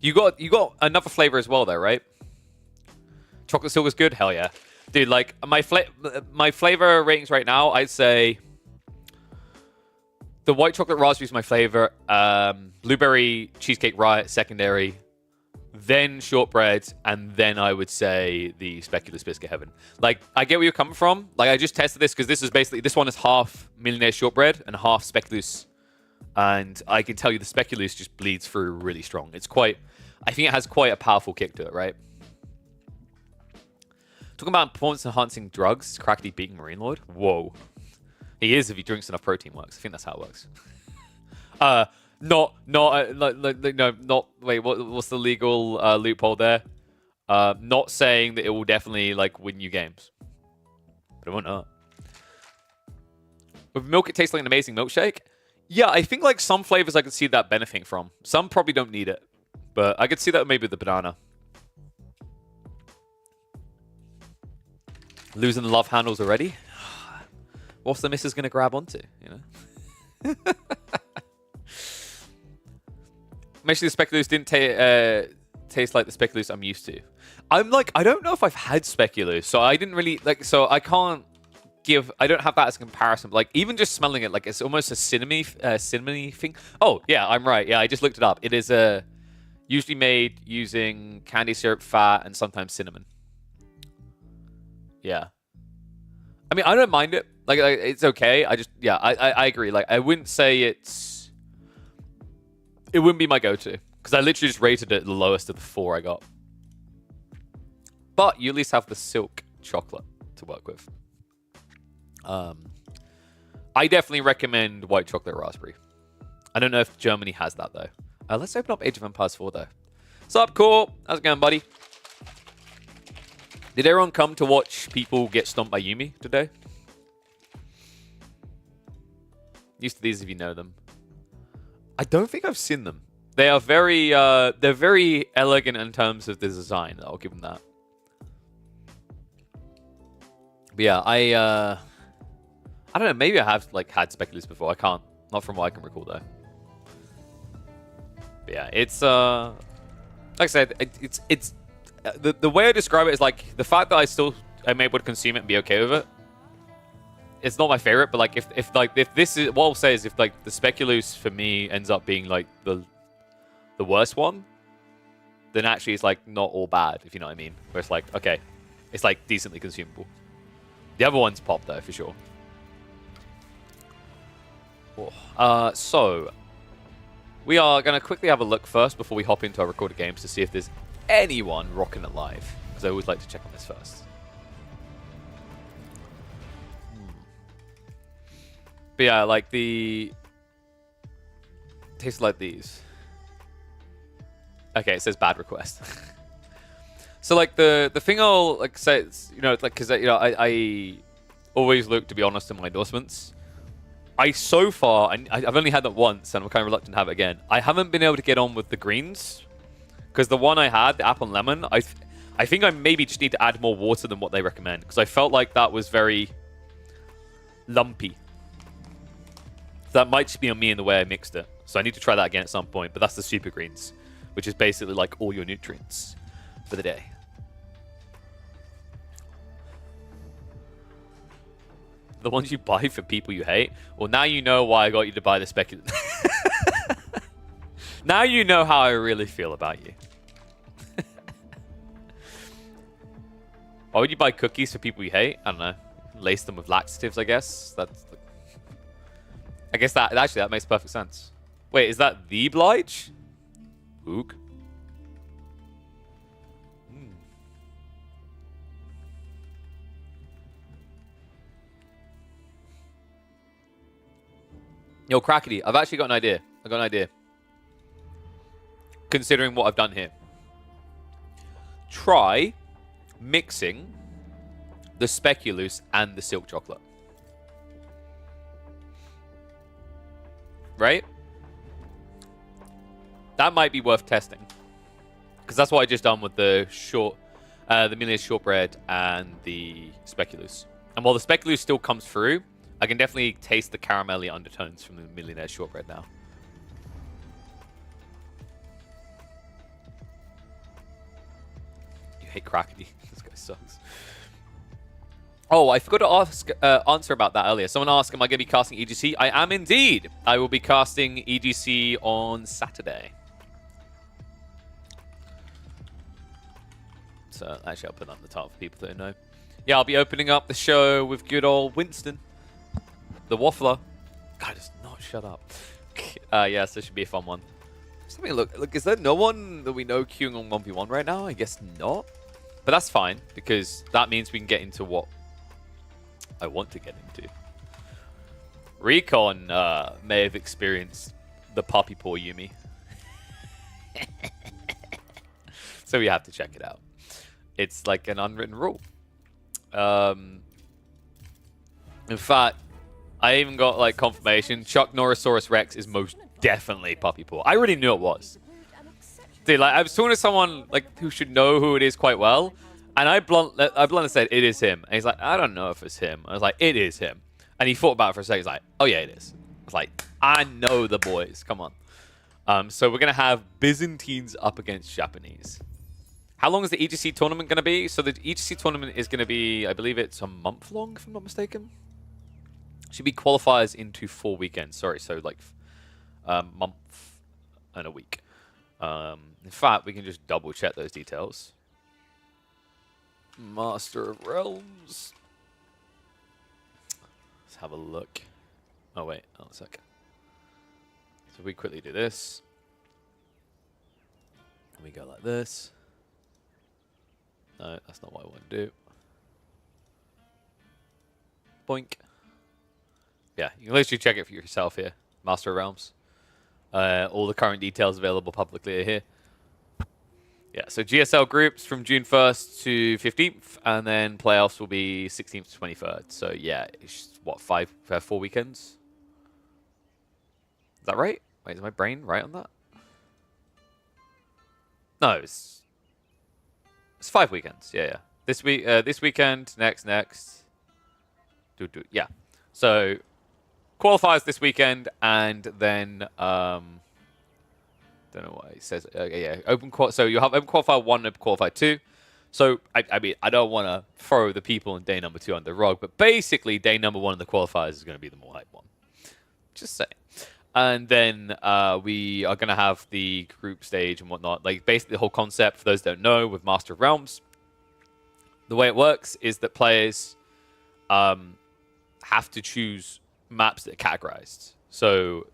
You got another flavor as well, though, right? Chocolate silk is good. Hell yeah, dude. Like my flavor ratings right now, I'd say the white chocolate raspberry is my favorite. Blueberry cheesecake riot secondary. Then shortbread, and then I would say the speculoos biscuit heaven. Like, I get where you're coming from. Like, I just tested this because this one is half millionaire shortbread and half speculoos. And I can tell you the speculoos just bleeds through really strong. I think it has quite a powerful kick to it, right? Talking about performance enhancing drugs, is Crackety beating Marine Lord? Whoa. He is if he drinks enough protein works. I think that's how it works. Wait, what's the legal loophole there? Not saying that it will definitely like win you games, but it won't hurt. With milk, it tastes like an amazing milkshake. Yeah, I think like some flavors I could see that benefiting from. Some probably don't need it, but I could see that maybe with the banana. Losing the love handles already. What's the missus gonna grab onto? You know. Actually, the speculoos didn't taste like the speculoos I'm used to. I don't know if I've had speculoos, so I didn't really so I can't give. I don't have that as a comparison. But like even just smelling it, like it's almost a cinnamony thing. Oh yeah, I'm right. Yeah, I just looked it up. It is usually made using candy syrup, fat, and sometimes cinnamon. Yeah, I mean I don't mind it. Like it's okay. I agree. Like I wouldn't say it wouldn't be my go-to because I literally just rated it the lowest of the 4 I got. But you at least have the silk chocolate to work with. I definitely recommend white chocolate raspberry. I don't know if Germany has that though. Let's open up Age of Empires 4 though. What's up, Cool? How's it going, buddy? Did everyone come to watch people get stomped by Yumi today? Used to these if you know them. I don't think I've seen them. They are they're very elegant in terms of the design. I'll give them that. But yeah, I don't know. Maybe I have like had speculoos before. I can't. Not from what I can recall though. But yeah, it's like I said, it's the way I describe it is like the fact that I'm able to consume it and be okay with it. It's not my favorite, but like if this is what I'll say is if like the speculoos for me ends up being like the worst one, then actually it's like not all bad, if you know what I mean. Where it's like okay, it's like decently consumable. The other ones pop though for sure. So we are gonna quickly have a look first before we hop into our recorded games to see if there's anyone rocking it live, because I always like to check on this first. But yeah, like the tastes like these. Okay, it says bad request. So like the thing I'll like say, you know, like because you know I always look to be honest in my endorsements. So far I've only had that once, and I'm kind of reluctant to have it again. I haven't been able to get on with the greens because the one I had, the apple and lemon, I think I maybe just need to add more water than what they recommend because I felt like that was very lumpy. That might just be on me in the way I mixed it. So I need to try that again at some point. But that's the super greens, which is basically like all your nutrients for the day. The ones you buy for people you hate? Well, now you know why I got you to buy the speculoos. Now you know how I really feel about you. Why would you buy cookies for people you hate? I don't know. Lace them with laxatives, I guess. I guess that actually that makes perfect sense. Wait, is that the Blige? Ook. Yo, Crackety, I've actually got an idea. I've got an idea. Considering what I've done here. Try mixing the speculoos and the silk chocolate. Right? That might be worth testing. Because that's what I just done with the Millionaire shortbread and the speculoos. And while the speculoos still comes through, I can definitely taste the caramelly undertones from the Millionaire shortbread now. hate Krakeny. This guy sucks. Oh, I forgot to ask answer about that earlier. Someone asked, am I going to be casting EGC? I am indeed. I will be casting EGC on Saturday. So actually, I'll put that on the top for people that don't know. Yeah, I'll be opening up the show with good old Winston, the waffler. God, does not shut up. Yeah, so it should be a fun one. Just let me look. Look, is there no one that we know queuing on 1v1 right now? I guess not. But that's fine, because that means we can get into what I want to get into. Recon may have experienced the Puppypaw Yumi. So we have to check it out. It's like an unwritten rule. In fact, I even got like confirmation. Chuck Norrisaurus Rex is most definitely Puppypaw. I already knew it was. Dude, like I was talking to someone like who should know who it is quite well, and I bluntly said it is him, and he's like, I don't know if it's him. I was like, it is him, and he thought about it for a second. He's like, oh yeah, it is. I was like, I know the boys. Come on. So we're gonna have Byzantines up against Japanese. How long is the EGC tournament going to be? So the EGC tournament is going to be, I believe it's a month long, if I'm not mistaken. Should be qualifiers into 4 weekends. Sorry, so like a month and a week. In fact, we can just double check those details. Master of Realms. Let's have a look. Oh, wait. Oh, a sec. So we quickly do this. And we go like this. No, that's not what I want to do. Boink. Yeah, you can literally check it for yourself here. Master of Realms. All the current details available publicly are here. Yeah, so GSL groups from June 1st to 15th, and then playoffs will be 16th to 23rd. So yeah, it's what, 4 weekends? Is that right? Wait, is my brain right on that? No, it's 5 weekends. Yeah. This weekend, next. Yeah. So qualifiers this weekend, and then don't know why it says. Yeah, so you'll have open qualifier 1 and open qualifier 2. So I mean, I don't want to throw the people in day number 2 under the rug, but basically day number 1 in the qualifiers is going to be the more hype one. Just saying. And then we are going to have the group stage and whatnot. Like, basically the whole concept, for those who don't know, with Master of Realms, the way it works is that players have to choose maps that are categorized. So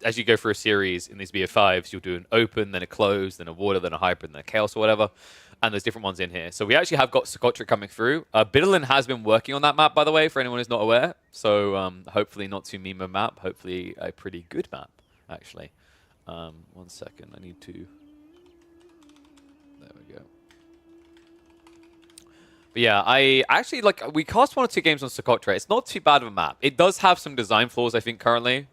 as you go through a series in these BO5s, you'll do an open, then a closed, then a water, then a hybrid, then a chaos or whatever. And there's different ones in here. So we actually have got Socotra coming through. Biddlin has been working on that map, by the way, for anyone who's not aware. So hopefully not too meme a map. Hopefully a pretty good map, actually. 1 second. I need to... There we go. But yeah, I actually, like, we cast 1 or 2 games on Socotra. It's not too bad of a map. It does have some design flaws, I think, currently.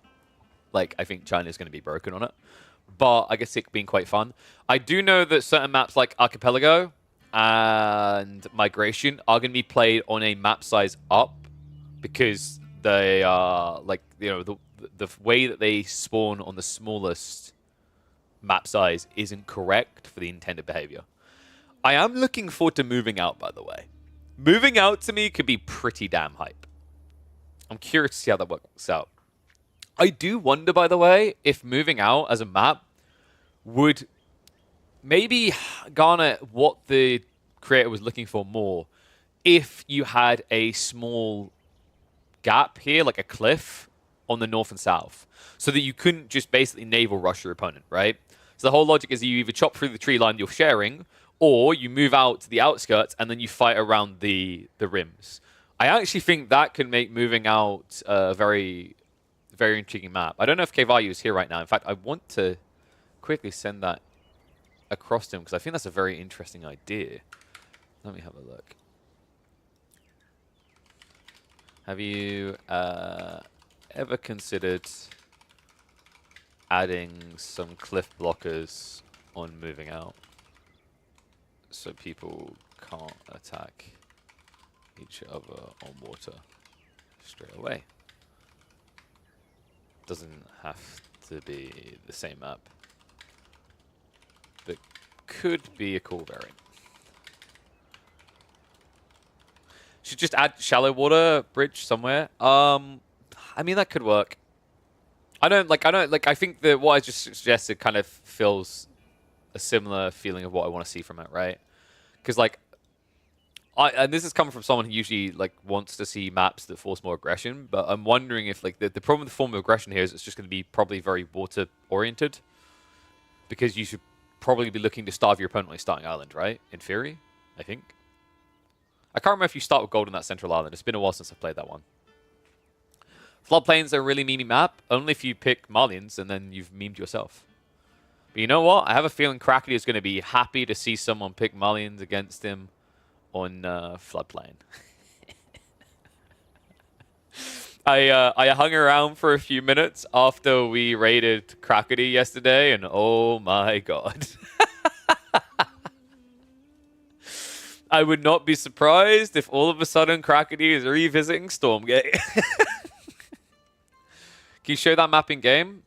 Like, I think China's going to be broken on it. But I guess it's been quite fun. I do know that certain maps like Archipelago and Migration are going to be played on a map size up, because they are, like, you know, the way that they spawn on the smallest map size isn't correct for the intended behavior. I am looking forward to Moving Out, by the way. Moving Out, to me, could be pretty damn hype. I'm curious to see how that works out. I do wonder, by the way, if Moving Out as a map would maybe garner what the creator was looking for more if you had a small gap here, like a cliff, on the north and south, so that you couldn't just basically naval rush your opponent, right? So the whole logic is you either chop through the tree line you're sharing, or you move out to the outskirts and then you fight around the rims. I actually think that could make Moving Out a very, very intriguing map. I don't know if Kevayu is here right now. In fact, I want to quickly send that across to him, because I think that's a very interesting idea. Let me have a look. Have you ever considered adding some cliff blockers on Moving Out so people can't attack each other on water straight away? Doesn't have to be the same map, but could be a cool variant. Should just add shallow water bridge somewhere. I mean, that could work. I think that what I just suggested kind of feels a similar feeling of what I want to see from it, right? Because like, and this is coming from someone who usually like wants to see maps that force more aggression, but I'm wondering if like the problem with the form of aggression here is it's just going to be probably very water oriented, because you should probably be looking to starve your opponent when starting island, right? In theory, I think. I can't remember if you start with gold on that central island. It's been a while since I've played that one. Floodplains are a really memey map, only if you pick Malians and then you've memed yourself. But you know what? I have a feeling Crackety is going to be happy to see someone pick Malians against him on Floodplain. I hung around for a few minutes after we raided Crackety yesterday, and oh my god. I would not be surprised if all of a sudden Crackety is revisiting Stormgate. Can you show that map in game?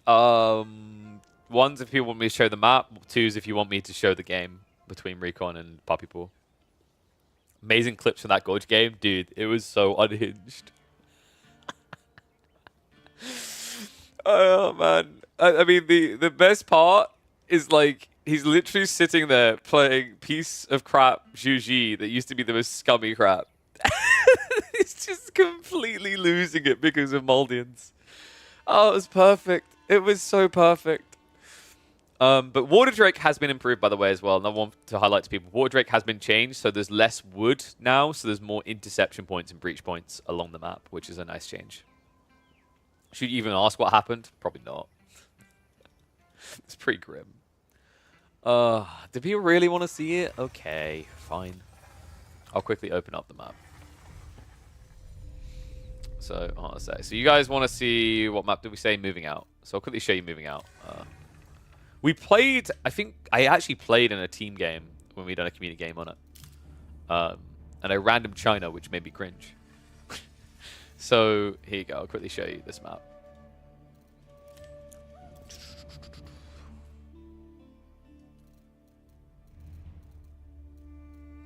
One's if you want me to show the map. Two's if you want me to show the game between Recon and Puppypaw. Amazing clips from that Gorge game. Dude, it was so unhinged. Oh, man. I mean, the best part is, like, he's literally sitting there playing piece of crap Juji that used to be the most scummy crap. He's just completely losing it because of Moldians. Oh, it was perfect. It was so perfect. But Water Drake has been improved, by the way, as well. And I want to highlight to people, Water Drake has been changed, so there's less wood now, so there's more interception points and breach points along the map, which is a nice change. Should you even ask what happened? Probably not. It's pretty grim. Do people really want to see it? Okay, fine. I'll quickly open up the map. So, hold on a sec. So you guys want to see what map did we say? Moving out. So I'll quickly show you moving out. We played, I think, I actually played in a team game when we done a community game on it. And I random China, which made me cringe. So, here you go. I'll quickly show you this map.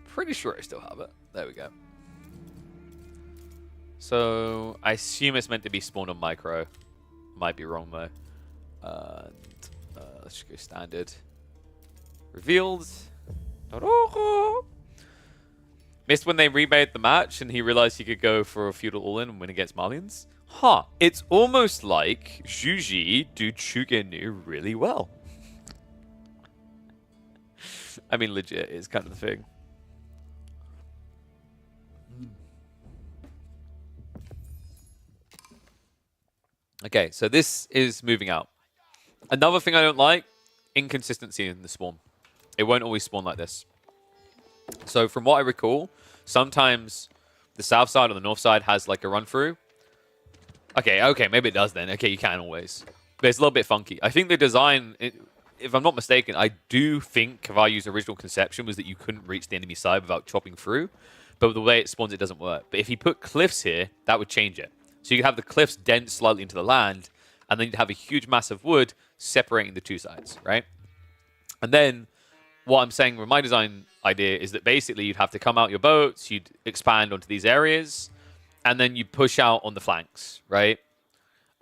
Pretty sure I still have it. There we go. So, I assume it's meant to be spawned on micro. Might be wrong, though. Let's just go standard. Revealed. Missed when they remade the match and he realized he could go for a feudal all-in and win against Malians. Huh. It's almost like Juji do Chugenu really well. I mean, legit is kind of the thing. Okay, so this is moving out. Another thing I don't like, inconsistency in the spawn. It won't always spawn like this. So from what I recall, sometimes the south side or the north side has like a run through. Okay, maybe it does then. Okay, you can always. But it's a little bit funky. I think the design, if I'm not mistaken, I do think Kavayu's original conception was that you couldn't reach the enemy side without chopping through. But the way it spawns, it doesn't work. But if you put cliffs here, that would change it. So you could have the cliffs dent slightly into the land, and then you'd have a huge mass of wood separating the two sides, right? And then what I'm saying with my design idea is that basically you'd have to come out your boats, you'd expand onto these areas, and then you push out on the flanks, right?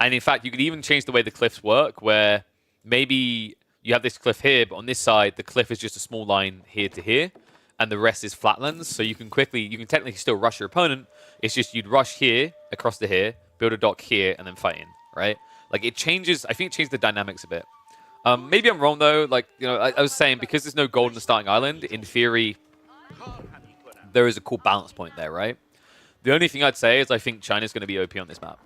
And in fact, you could even change the way the cliffs work, where maybe you have this cliff here, but on this side, the cliff is just a small line here to here, and the rest is flatlands. So you can technically still rush your opponent. It's just you'd rush here, across to here, build a dock here, and then fight in, right? Like, it changes, I think it changed the dynamics a bit. Maybe I'm wrong, though. Like, you know, I was saying, because there's no gold in the starting island, in theory, there is a cool balance point there, right? The only thing I'd say is I think China's going to be OP on this map.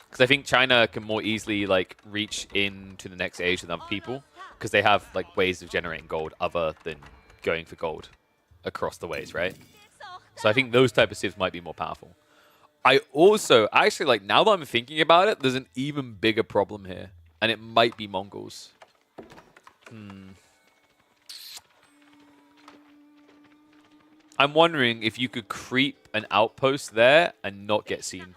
Because I think China can more easily, like, reach into the next age than other people. Because they have, like, ways of generating gold other than going for gold across the ways, right? So I think those type of civs might be more powerful. I also, actually, like, now that I'm thinking about it, there's an even bigger problem here. And it might be Mongols. I'm wondering if you could creep an outpost there and not get seen.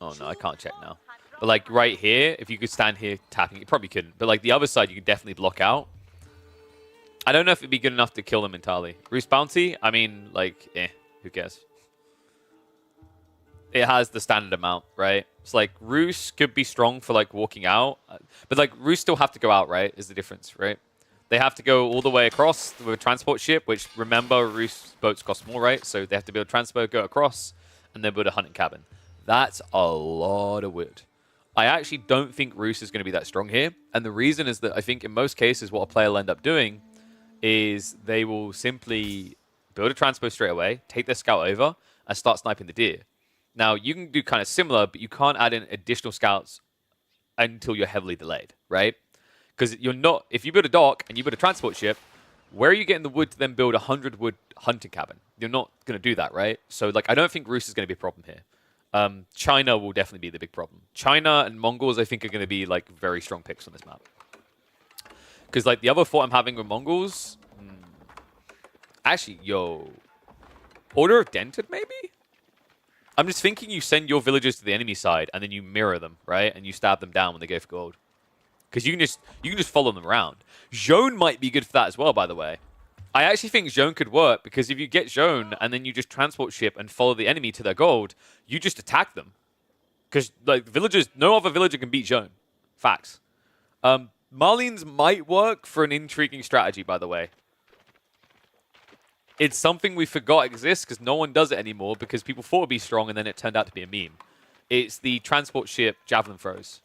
Oh, no, I can't check now. But, like, right here, if you could stand here tapping, you probably couldn't. But, like, the other side, you could definitely block out. I don't know if it'd be good enough to kill them entirely. Roost Bounty, I mean, like, who cares? It has the standard amount, right? It's like Roost could be strong for like walking out, but like Roost still have to go out, right? Is the difference, right? They have to go all the way across with a transport ship, which remember Roost boats cost more, right? So they have to build a transport, go across, and then build a hunting cabin. That's a lot of wood. I actually don't think Roost is going to be that strong here, and the reason is that I think in most cases what a player will end up doing is they will simply build a transport straight away, take their scout over, and start sniping the deer. Now, you can do kind of similar, but you can't add in additional scouts until you're heavily delayed, right? Because you're not, if you build a dock and you build a transport ship, where are you getting the wood to then build a 100 wood hunting cabin? You're not going to do that, right? So, like, I don't think Roost is going to be a problem here. China will definitely be the big problem. China and Mongols, I think, are going to be, like, very strong picks on this map. Because, like, the other thought I'm having with Mongols... Actually, Order of Dented, maybe? I'm just thinking you send your villagers to the enemy side and then you mirror them, right? And you stab them down when they go for gold. Because you can just follow them around. Zhone might be good for that as well, by the way. I actually think Zhone could work because if you get Zhone and then you just transport ship and follow the enemy to their gold, you just attack them. Because like villagers, no other villager can beat Zhone. Facts. Malians might work for an intriguing strategy, by the way. It's something we forgot exists because no one does it anymore because people thought it'd be strong and then it turned out to be a meme. It's the transport ship javelin throws.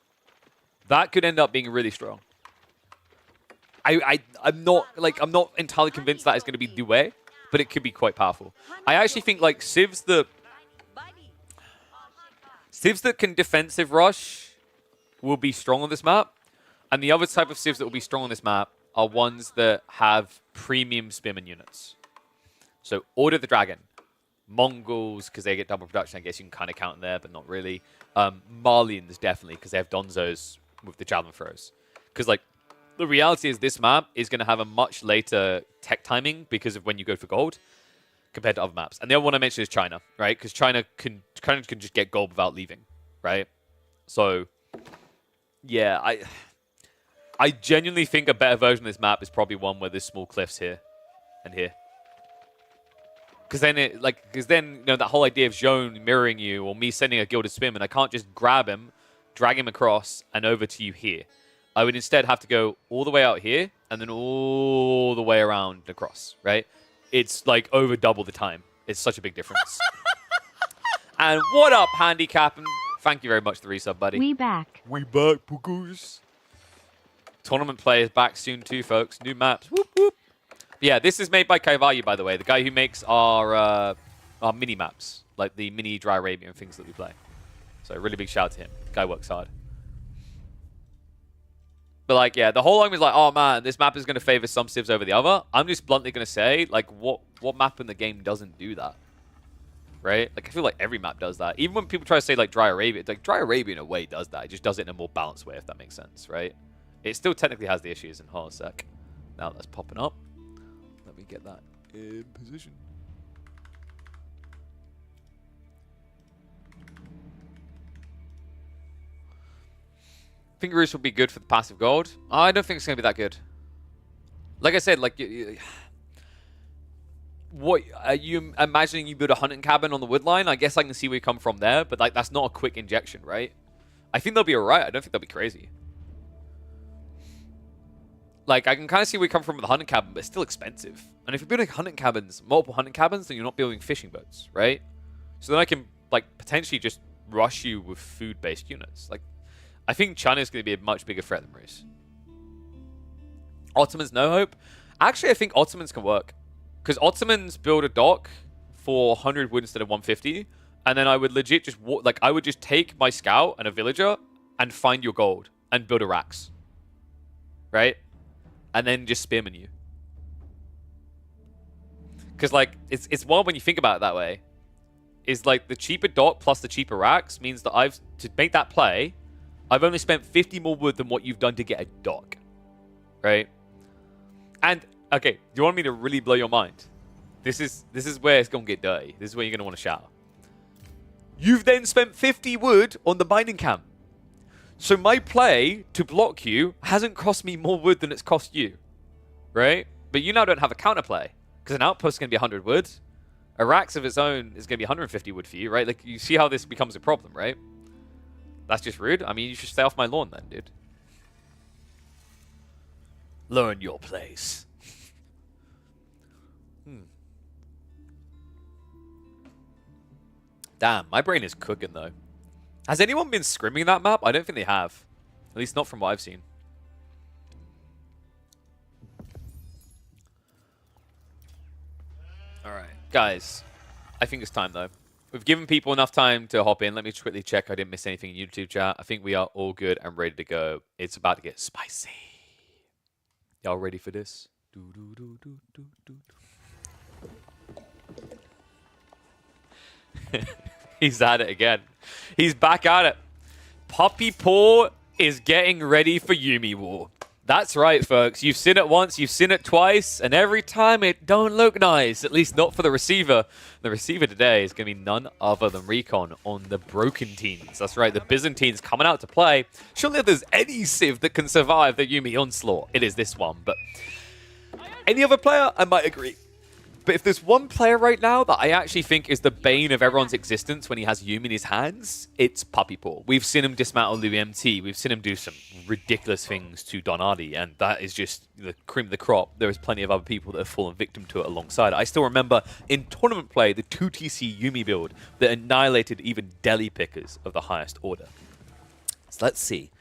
That could end up being really strong. I'm not entirely convinced that is going to be the way, but it could be quite powerful. I actually think like civs that can defensive rush will be strong on this map, and the other type of civs that will be strong on this map are ones that have premium spearman units. So Order of the Dragon, Mongols, because they get double production, I guess you can kind of count them there, but not really. Malians, definitely, because they have Donzos with the javelin throws. Because, like, the reality is this map is going to have a much later tech timing because of when you go for gold compared to other maps. And the other one I mentioned is China, right? Because China can just get gold without leaving, right? So, yeah, I genuinely think a better version of this map is probably one where there's small cliffs here and here. Because then, you know, that whole idea of Zhone mirroring you or me sending a Gilded Spearman, I can't just grab him, drag him across, and over to you here. I would instead have to go all the way out here and then all the way around across, right? It's like over double the time. It's such a big difference. And what up, Handicapping? Thank you very much for the resub, buddy. We back. We back, boogers. Tournament players back soon too, folks. New maps. Whoop, whoop. Yeah, this is made by Kaivayu, by the way, the guy who makes our mini maps, like the mini Dry Arabian things that we play. So really big shout out to him. Guy works hard. But like, yeah, the whole argument is like, oh man, this map is going to favor some civs over the other. I'm just bluntly going to say, like, what map in the game doesn't do that? Right? Like, I feel like every map does that. Even when people try to say, like, Dry Arabian, like, Dry Arabian in a way does that. It just does it in a more balanced way, if that makes sense, right? It still technically has the issues in hold a sec. Now that's popping up. Let me get that in position. I think Roost will be good for the passive gold. I don't think it's going to be that good. Like I said, like, what are you imagining? You build a hunting cabin on the wood line? I guess I can see where you come from there, but like that's not a quick injection, right? I think they'll be alright. I don't think they'll be crazy. Like, I can kind of see where you come from with the hunting cabin, but it's still expensive. And if you're building hunting cabins, multiple hunting cabins, then you're not building fishing boats, right? So then I can, like, potentially just rush you with food-based units. Like, I think China's going to be a much bigger threat than Rus. Ottomans, no hope. Actually, I think Ottomans can work. Because Ottomans build a dock for 100 wood instead of 150. And then I would legit just, like, I would just take my scout and a villager and find your gold and build a racks. Right? And then just spearman you. Because, like, it's wild when you think about it that way. Is, like, the cheaper dock plus the cheaper racks means that to make that play, I've only spent 50 more wood than what you've done to get a dock. Right? And, okay, do you want me to really blow your mind? This is where it's going to get dirty. This is where you're going to want to shower. You've then spent 50 wood on the binding camp. So my play to block you hasn't cost me more wood than it's cost you. Right? But you now don't have a counterplay, because an outpost is going to be 100 wood. A Rax of its own is going to be 150 wood for you, right? Like, you see how this becomes a problem, right? That's just rude. I mean, you should stay off my lawn then, dude. Learn your place. Damn, my brain is cooking, though. Has anyone been scrimming that map? I don't think they have. At least not from what I've seen. Alright, guys. I think it's time, though. We've given people enough time to hop in. Let me quickly check I didn't miss anything in YouTube chat. I think we are all good and ready to go. It's about to get spicy. Y'all ready for this? He's at it again. He's back at it. Puppypaw is getting ready for Yumi War. That's right, folks. You've seen it once, you've seen it twice, and every time it don't look nice, at least not for the receiver. The receiver today is going to be none other than Recon on the Broken Teens. That's right, the Byzantines coming out to play. Surely if there's any Civ that can survive the Yumi onslaught, it is this one. But any other player, I might agree. But if there's one player right now that I actually think is the bane of everyone's existence when he has Yumi in his hands, it's Puppypaw. We've seen him dismantle Louis MT. We've seen him do some ridiculous things to Donardi, and that is just the cream of the crop. There is plenty of other people that have fallen victim to it alongside. I still remember in tournament play, the 2TC Yumi build that annihilated even deli pickers of the highest order. So let's see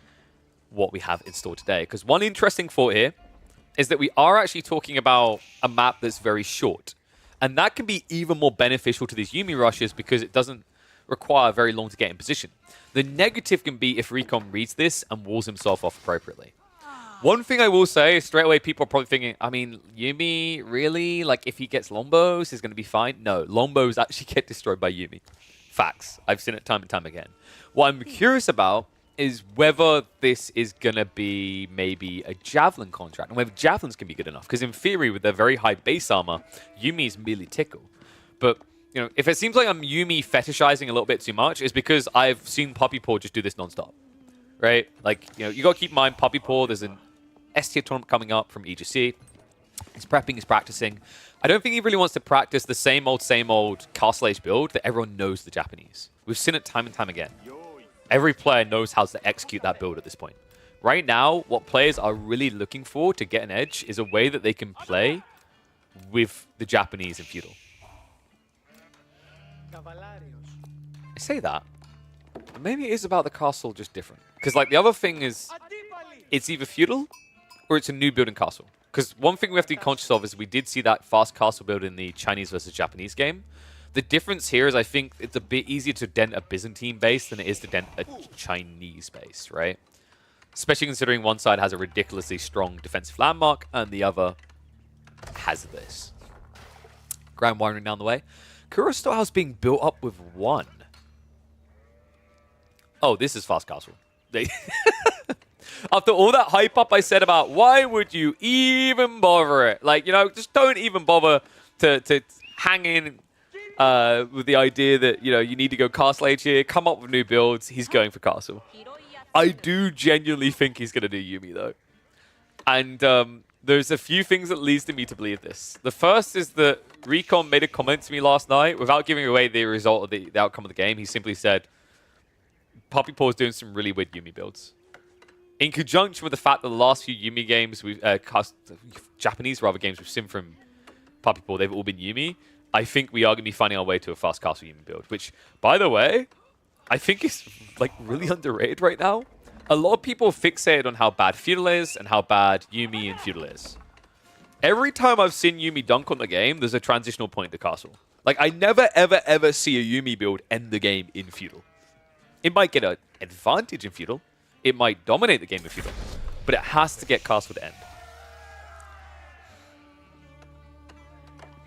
what we have in store today. Because one interesting thought here is that we are actually talking about a map that's very short. And that can be even more beneficial to these Yumi rushes because it doesn't require very long to get in position. The negative can be if Recon reads this and walls himself off appropriately. One thing I will say is straight away people are probably thinking, I mean, Yumi, really? Like, if he gets Lombos, he's going to be fine? No, Lombos actually get destroyed by Yumi. Facts. I've seen it time and time again. What I'm curious about is whether this is going to be maybe a Javelin contract, and whether Javelins can be good enough. Because in theory, with their very high base armor, Yumi is merely tickle. But, you know, if it seems like I'm Yumi fetishizing a little bit too much, it's because I've seen Puppypaw just do this non-stop. Right? Like, you know, you got to keep in mind, Puppypaw, there's an S-tier tournament coming up from EGC. He's prepping, he's practicing. I don't think he really wants to practice the same old Castle Age build that everyone knows the Japanese. We've seen it time and time again. Every player knows how to execute that build at this point. Right now, what players are really looking for to get an edge is a way that they can play with the Japanese in Feudal. I say that, but maybe it is about the castle just different. Because like the other thing is, it's either Feudal or it's a new build in castle. Because one thing we have to be conscious of is we did see that fast castle build in the Chinese versus Japanese game. The difference here is I think it's a bit easier to dent a Byzantine base than it is to dent a Chinese base, right? Especially considering one side has a ridiculously strong defensive landmark and the other has this. Grand wiring down the way. Kuro Storehouse being built up with one. Oh, this is fast castle. After all that hype up I said about why would you even bother it? Like, you know, just don't even bother to hang in with the idea that, you know, you need to go Castle Age here, come up with new builds. He's going for Castle. I do genuinely think he's going to do Yumi, though. And there's a few things that leads me to believe this. The first is that Recon made a comment to me last night without giving away the result of the outcome of the game. He simply said, Puppypaw is doing some really weird Yumi builds. In conjunction with the fact that the last few Yumi games, Japanese games we've seen from Puppypaw, they've all been Yumi. I think we are going to be finding our way to a fast castle Yumi build, which, by the way, I think is like really underrated right now. A lot of people fixated on how bad Feudal is and how bad Yumi and Feudal is. Every time I've seen Yumi dunk on the game, there's a transitional point to castle. Like, I never, ever, ever see a Yumi build end the game in Feudal. It might get an advantage in Feudal. It might dominate the game in Feudal. But it has to get castle to end.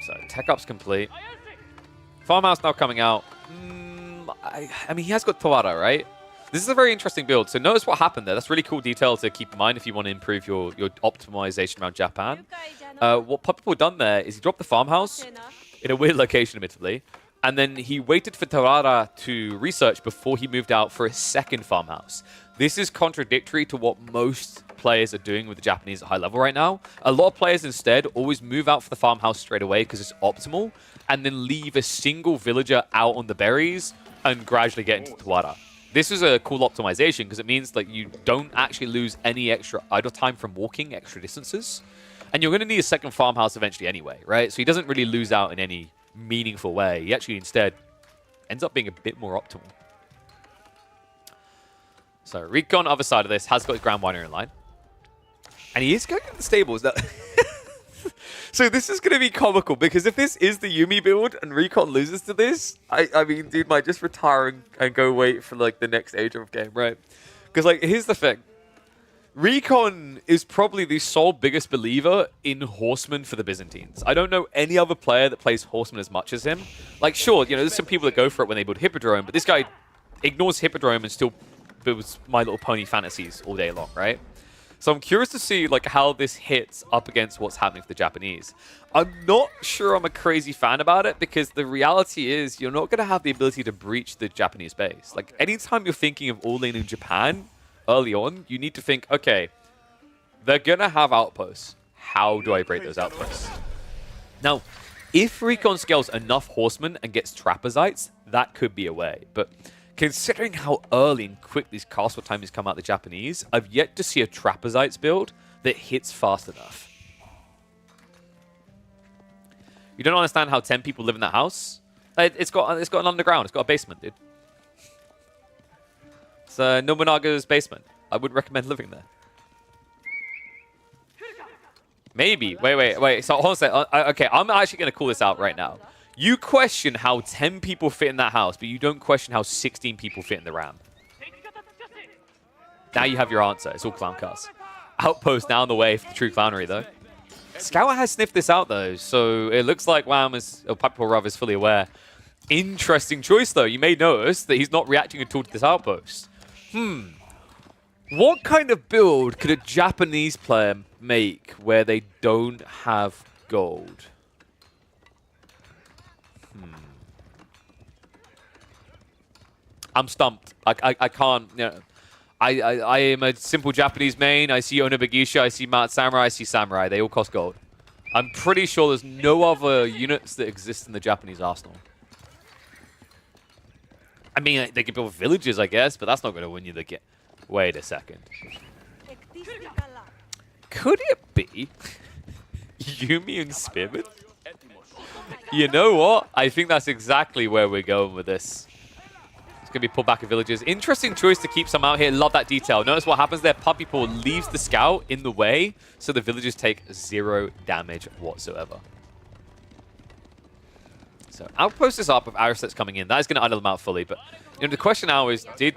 So, tech up's complete. Farmhouse now coming out. I mean, he has got Tawara, right? This is a very interesting build. So notice what happened there. That's really cool detail to keep in mind if you want to improve your optimization around Japan. What Puppypaw done there is he dropped the farmhouse in a weird location, admittedly. And then he waited for Tawara to research before he moved out for a second farmhouse. This is contradictory to what most players are doing with the Japanese at high level right now. A lot of players instead always move out for the farmhouse straight away because it's optimal, and then leave a single villager out on the berries and gradually get into Tawara. This is a cool optimization because it means that you don't actually lose any extra idle time from walking extra distances. And you're going to need a second farmhouse eventually anyway, right? So he doesn't really lose out in any meaningful way. He actually instead ends up being a bit more optimal. So Recon, other side of this, has got his Grand Winery in line. And he is going to the stables. Now so this is going to be comical, because if this is the Yumi build and Recon loses to this, I mean, dude might just retire and go wait for, like, the next Age of game, right? Because, like, here's the thing. Recon is probably the sole biggest believer in Horsemen for the Byzantines. I don't know any other player that plays Horsemen as much as him. Like, sure, you know, there's some people that go for it when they build Hippodrome, but this guy ignores Hippodrome and still builds My Little Pony fantasies all day long, right? So I'm curious to see, like, how this hits up against what's happening for the Japanese. I'm not sure I'm a crazy fan about it, because the reality is you're not going to have the ability to breach the Japanese base. Like, anytime you're thinking of all-in in Japan early on, you need to think, okay, they're going to have outposts. How do I break those outposts? Now, if Recon scales enough horsemen and gets trapezites, that could be a way. But considering how early and quick these castle timings come out the Japanese, I've yet to see a trapezites build that hits fast enough. You don't understand how 10 people live in that house? It's got an underground. It's got a basement, dude. It's Nobunaga's basement. I wouldn't recommend living there. Maybe. Wait. So hold on a second. Okay, I'm actually going to call this out right now. You question how 10 people fit in that house, but you don't question how 16 people fit in the ram. Now you have your answer. It's all clown cars. Outpost now on the way for the true clownery, though. Scout has sniffed this out, though, so it looks like Wham is, or Puppypaw rather, is fully aware. Interesting choice, though. You may notice that he's not reacting at all to this outpost. What kind of build could a Japanese player make where they don't have gold? I'm stumped. I can't, you know. I am a simple Japanese main. I see Onobagisha, I see Mat Samurai, I see Samurai. They all cost gold. I'm pretty sure there's no other units that exist in the Japanese arsenal. I mean, they could build villages, I guess, but that's not going to win you the game. Wait a second. Could it be Yumi and Spearman? You know what? I think that's exactly where we're going with this. It's going to be pulled back of villages. Interesting choice to keep some out here. Love that detail. Notice what happens there. Puppypaw leaves the scout in the way, so the villagers take 0 damage whatsoever. So outpost is up with Arisets coming in. That is going to idle them out fully. But you know, the question now is, did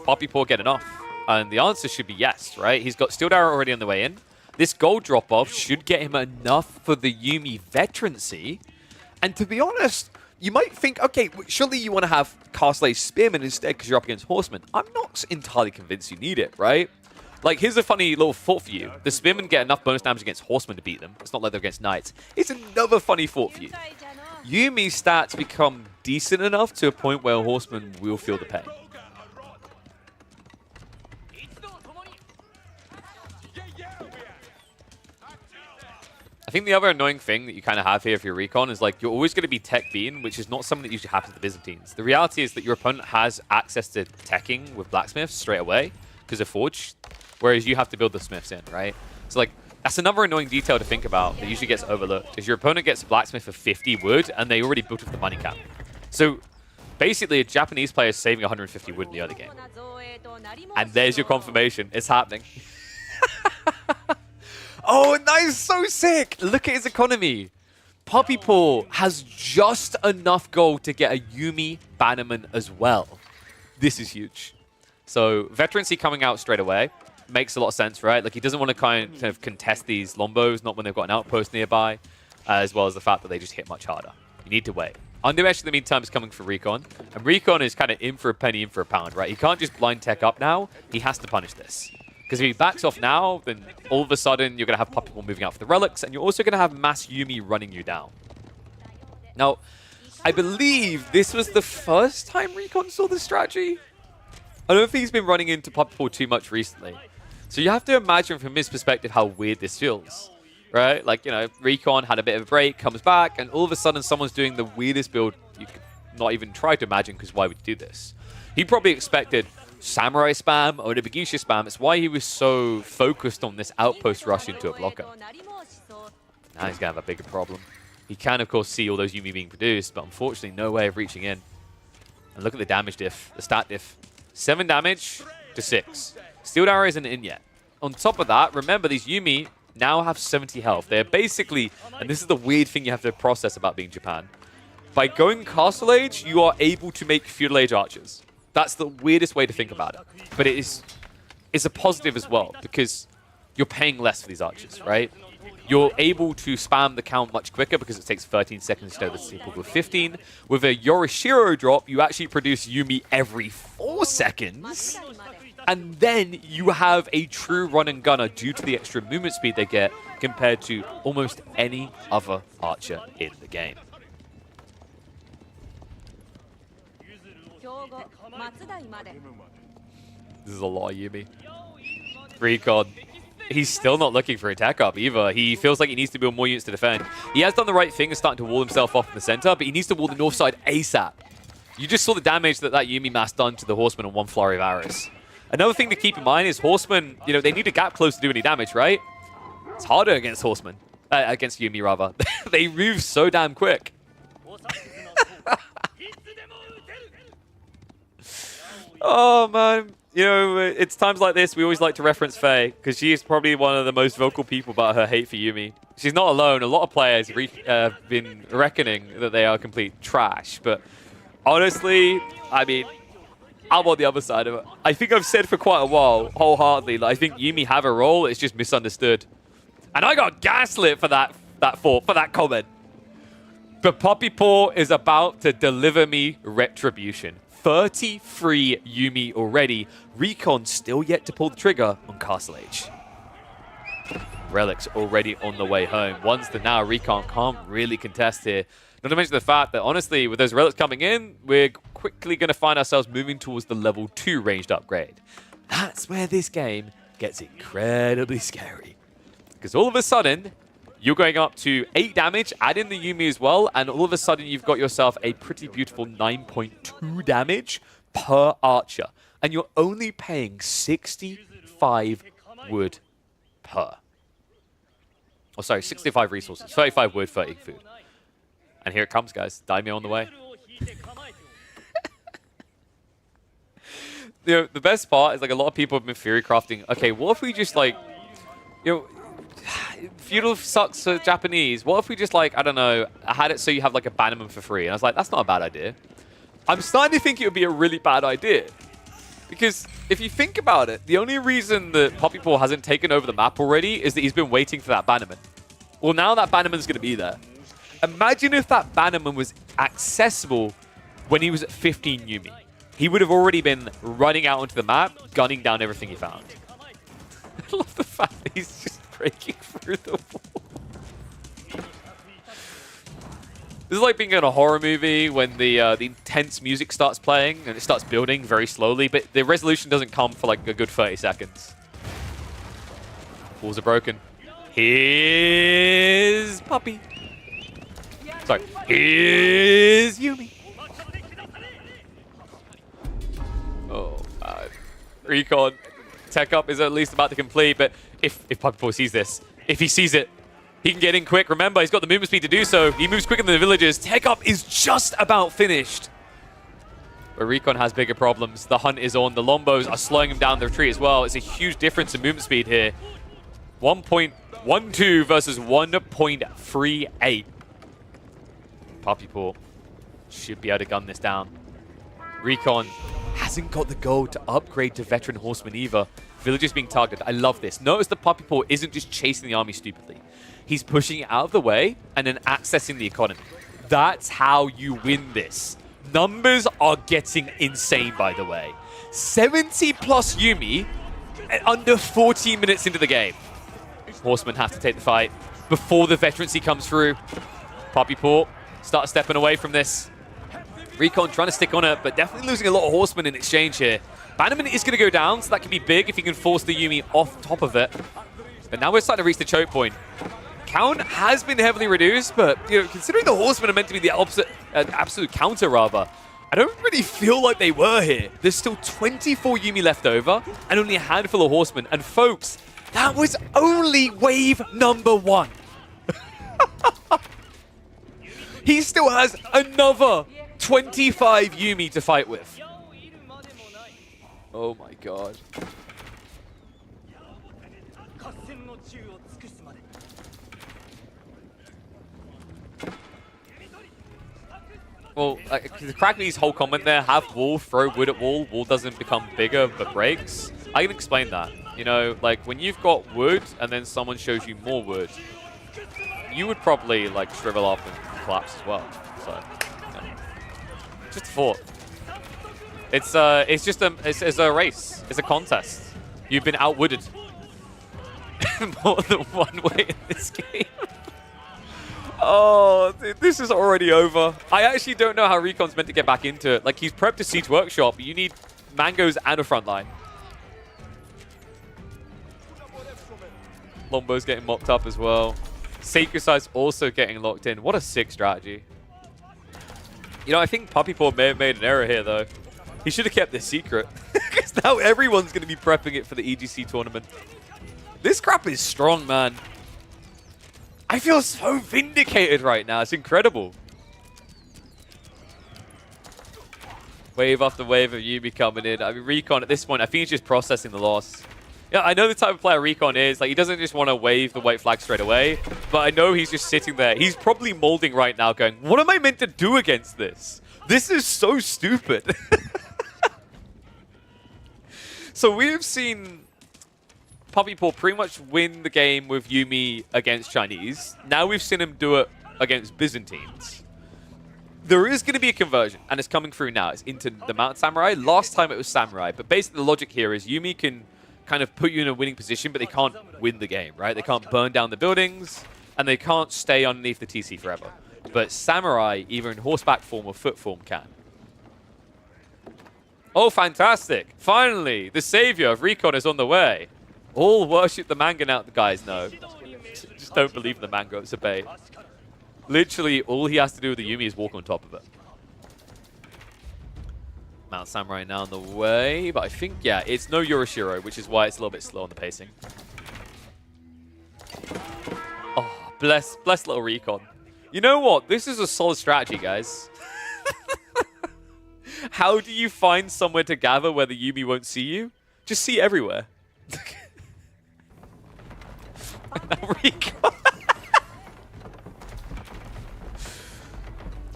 Puppypaw get enough? And the answer should be yes, right? He's got Steel Arrow already on the way in. This gold drop-off should get him enough for the Yumi veterancy. And to be honest, you might think, okay, surely you want to have Castle Spearmen instead because you're up against Horsemen. I'm not entirely convinced you need it, right? Like, here's a funny little thought for you. The Spearmen get enough bonus damage against Horsemen to beat them. It's not like they're against Knights. It's another funny thought for you. Yumi's stats become decent enough to a point where Horsemen will feel the pain. I think the other annoying thing that you kind of have here if you're Recon is, like, you're always going to be tech bean, which is not something that usually happens to the Byzantines. The reality is that your opponent has access to teching with blacksmiths straight away because they're forged, whereas you have to build the smiths in, right? So, like, that's another annoying detail to think about that usually gets overlooked, is your opponent gets a blacksmith for 50 wood and they already built up the money cap. So basically a Japanese player is saving 150 wood in the early game. And there's your confirmation. It's happening. Oh, that is so sick. Look at his economy. Puppypaw has just enough gold to get a Yumi bannerman as well. This is huge. So veterancy coming out straight away makes a lot of sense, right? Like, he doesn't want to kind of contest these lombos, not when they've got an outpost nearby, as well as the fact that they just hit much harder. You need to wait. Undermesh, in the meantime, is coming for Recon. And Recon is kind of in for a penny, in for a pound, right? He can't just blind tech up now. He has to punish this. Because if he backs off now, then all of a sudden you're going to have Puppypaw moving out for the relics, and you're also going to have mass Yumi running you down. Now, I believe this was the first time Recon saw this strategy. I don't think he's been running into Puppypaw too much recently. So you have to imagine from his perspective how weird this feels, right? Like, you know, Recon had a bit of a break, comes back, and all of a sudden someone's doing the weirdest build you could not even try to imagine, because why would you do this? He probably expected Samurai spam or the Bagisha spam. It's why he was so focused on this outpost rush into a blocker. Now he's going to have a bigger problem. He can, of course, see all those Yumi being produced, but unfortunately no way of reaching in. And look at the damage diff, the stat diff. 7 damage to 6. Steel Arrow isn't in yet. On top of that, remember, these Yumi now have 70 health. They're basically, and this is the weird thing you have to process about being Japan, by going Castle Age, you are able to make Feudal Age archers. That's the weirdest way to think about it. But it's a positive as well, because you're paying less for these archers, right? You're able to spam the count much quicker because it takes 13 seconds instead of the typical 15. With a Yorishiro drop, you actually produce Yumi every 4 seconds. And then you have a true run and gunner due to the extra movement speed they get compared to almost any other archer in the game. This is a lot of Yumi. Recon. He's still not looking for a tech up either. He feels like he needs to build more units to defend. He has done the right thing and starting to wall himself off in the center, but he needs to wall the north side ASAP. You just saw the damage that Yumi mass done to the Horsemen on one flurry of arrows. Another thing to keep in mind is Horsemen, you know, they need a gap close to do any damage, right? It's harder against Horsemen. Against Yumi, rather. They move so damn quick. Oh, man. You know, it's times like this we always like to reference Faye, because she is probably one of the most vocal people about her hate for Yumi. She's not alone. A lot of players have been reckoning that they are complete trash. But honestly, I mean, I'm on the other side of it. I think I've said for quite a while, wholeheartedly, that I think Yumi have a role. It's just misunderstood. And I got gaslit for that comment. But Puppypaw is about to deliver me retribution. 33 Yumi already. Recon still yet to pull the trigger on Castle Age. Relics already on the way home. One's the now Recon can't really contest here. Not to mention the fact that, honestly, with those relics coming in, we're quickly going to find ourselves moving towards the level 2 ranged upgrade. That's where this game gets incredibly scary. Because all of a sudden, you're going up to 8 damage, add in the Yumi as well, and all of a sudden you've got yourself a pretty beautiful 9.2 damage per archer. And you're only paying 65 wood per. Oh, sorry, 65 resources. 35 wood, 30 food. And here it comes, guys. Daimyo on the way. You know, the best part is, like, a lot of people have been theory crafting. Okay, what if we just, like, you know, feudal sucks for Japanese. What if we just, like, I don't know, had it so you have, like, a bannerman for free? And I was like, that's not a bad idea. I'm starting to think it would be a really bad idea. Because if you think about it, the only reason that Puppypaw hasn't taken over the map already is that he's been waiting for that bannerman. Well, now that bannerman's going to be there. Imagine if that bannerman was accessible when he was at 15 Yumi. He would have already been running out onto the map, gunning down everything he found. I love the fact that he's just breaking through the wall. This is like being in a horror movie when the intense music starts playing and it starts building very slowly, but the resolution doesn't come for like a good 30 seconds. Walls are broken. Here's Puppy. Sorry. Here's Yumi. Oh, man. Recon. Tech up is at least about to complete, but if Puppypaw sees this, if he sees it, he can get in quick. Remember, he's got the movement speed to do so. He moves quicker than the villagers. Tech up is just about finished. But Recon has bigger problems. The hunt is on. The Lombos are slowing him down the retreat as well. It's a huge difference in movement speed here. 1.12 versus 1.38. Puppypaw should be able to gun this down. Recon hasn't got the gold to upgrade to veteran horseman either. Villagers being targeted. I love this. Notice the Puppypaw isn't just chasing the army stupidly. He's pushing it out of the way and then accessing the economy. That's how you win this. Numbers are getting insane, by the way. 70 plus Yumi under 14 minutes into the game. Horsemen have to take the fight before the veterancy comes through. Puppypaw start stepping away from this. Recon trying to stick on it, but definitely losing a lot of horsemen in exchange here. Bannerman is going to go down, so that can be big if he can force the Yumi off top of it. But now we're starting to reach the choke point. Count has been heavily reduced, but considering the horsemen are meant to be the opposite, absolute counter rather, I don't really feel like they were here. There's still 24 Yumi left over and only a handful of horsemen. And folks, that was only wave number 1. He still has another 25 Yumi to fight with. Oh my god. Well, Crackney's whole comment there, have wall, throw wood at wall, wall doesn't become bigger but breaks. I can explain that. You know, like when you've got wood and then someone shows you more wood, you would probably like shrivel up and collapse as well. So, yeah. Just a thought. It's a race. It's a contest. You've been outwooded more than one way in this game. Oh, dude, this is already over. I actually don't know how Recon's meant to get back into it. Like, he's prepped a Siege Workshop. You need mangoes and a front line. Lombo's getting mocked up as well. Sacred Sight's also getting locked in. What a sick strategy. You know, I think Puppypaw may have made an error here, though. He should have kept this secret. Because now everyone's going to be prepping it for the EGC tournament. This crap is strong, man. I feel so vindicated right now. It's incredible. Wave after wave of Yumi coming in. I mean, Recon at this point, I think he's just processing the loss. Yeah, I know the type of player Recon is. Like, he doesn't just want to wave the white flag straight away. But I know he's just sitting there. He's probably molding right now going, what am I meant to do against this? This is so stupid. So we've seen Puppypaw pretty much win the game with Yumi against Chinese. Now we've seen him do it against Byzantines. There is going to be a conversion, and it's coming through now. It's into the Mountain Samurai. Last time it was Samurai, but basically the logic here is Yumi can kind of put you in a winning position, but they can't win the game, right? They can't burn down the buildings, and they can't stay underneath the TC forever. But Samurai, either in horseback form or foot form, can. Oh, fantastic. Finally, the savior of Recon is on the way. All worship the manga now, the guys know. Just don't believe in the manga, it's a bait. Literally, all he has to do with the Yumi is walk on top of it. Mount Samurai now on the way, but I think, yeah, it's no Yorishiro, which is why it's a little bit slow on the pacing. Oh, bless little Recon. You know what? This is a solid strategy, guys. How do you find somewhere to gather where the Yumi won't see you? Just see everywhere. Recon.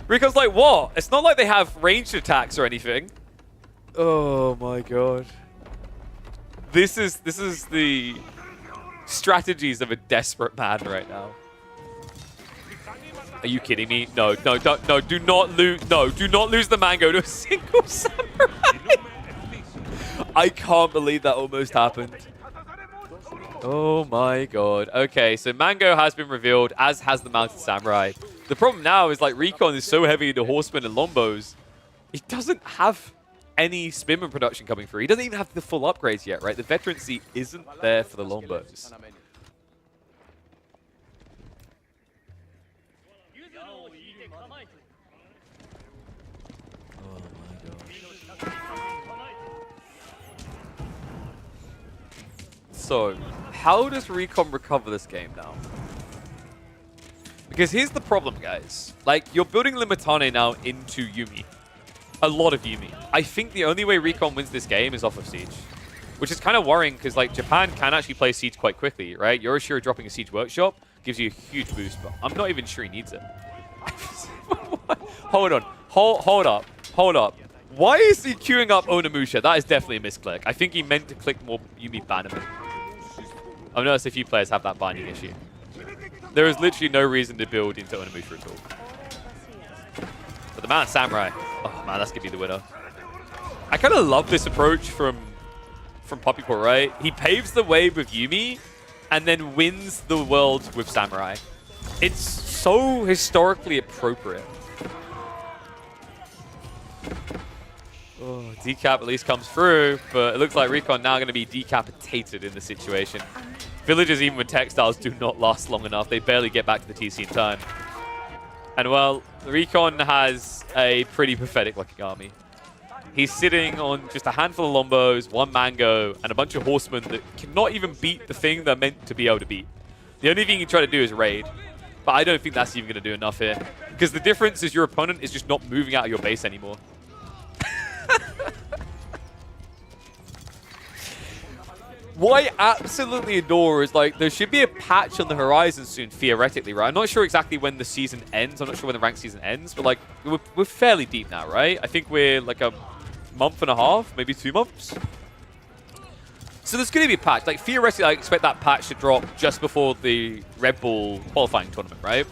Recon's like, what? It's not like they have ranged attacks or anything. Oh my god. This is the strategies of a desperate man right now. Are you kidding me? No, do not lose the mango to a single samurai. I can't believe that almost happened. Oh my god. Okay, so mango has been revealed, as has the mounted samurai. The problem now is like Recon is so heavy into horsemen and lombos, he doesn't have any spinman production coming through. He doesn't even have the full upgrades yet, right? The veterancy isn't there for the lombos. Oh my gosh. So, how does Recon recover this game now? Because here's the problem, guys. Like, you're building Limitane now into Yumi. A lot of Yumi. I think the only way Recon wins this game is off of Siege. Which is kind of worrying, because like Japan can actually play Siege quite quickly, right? Yorishiro dropping a Siege Workshop gives you a huge boost, but I'm not even sure he needs it. Hold on. Hold up. Why is he queuing up Onimusha? That is definitely a misclick. I think he meant to click more Yumi Bannerman. I've noticed a few players have that binding issue. There is literally no reason to build into Onimusha at all. But the Mountain Samurai, oh man, that's gonna be the winner. I kind of love this approach from Puppypaw, right? He paves the way with Yumi and then wins the world with Samurai. It's so historically appropriate. Oh, decap at least comes through, but it looks like Recon now going to be decapitated in the situation. Villagers, even with textiles, do not last long enough. They barely get back to the TC in time. And well, Recon has a pretty pathetic looking army. He's sitting on just a handful of Lombos, one Mango, and a bunch of Horsemen that cannot even beat the thing they're meant to be able to beat. The only thing you try to do is raid, but I don't think that's even going to do enough here. Because the difference is your opponent is just not moving out of your base anymore. What I absolutely adore is, like, there should be a patch on the horizon soon, theoretically, right? I'm not sure exactly when the season ends. I'm not sure when the ranked season ends, but, like, we're fairly deep now, right? I think we're, like, a month and a half, maybe 2 months. So there's going to be a patch. Like, theoretically, I expect that patch to drop just before the Red Bull qualifying tournament, right?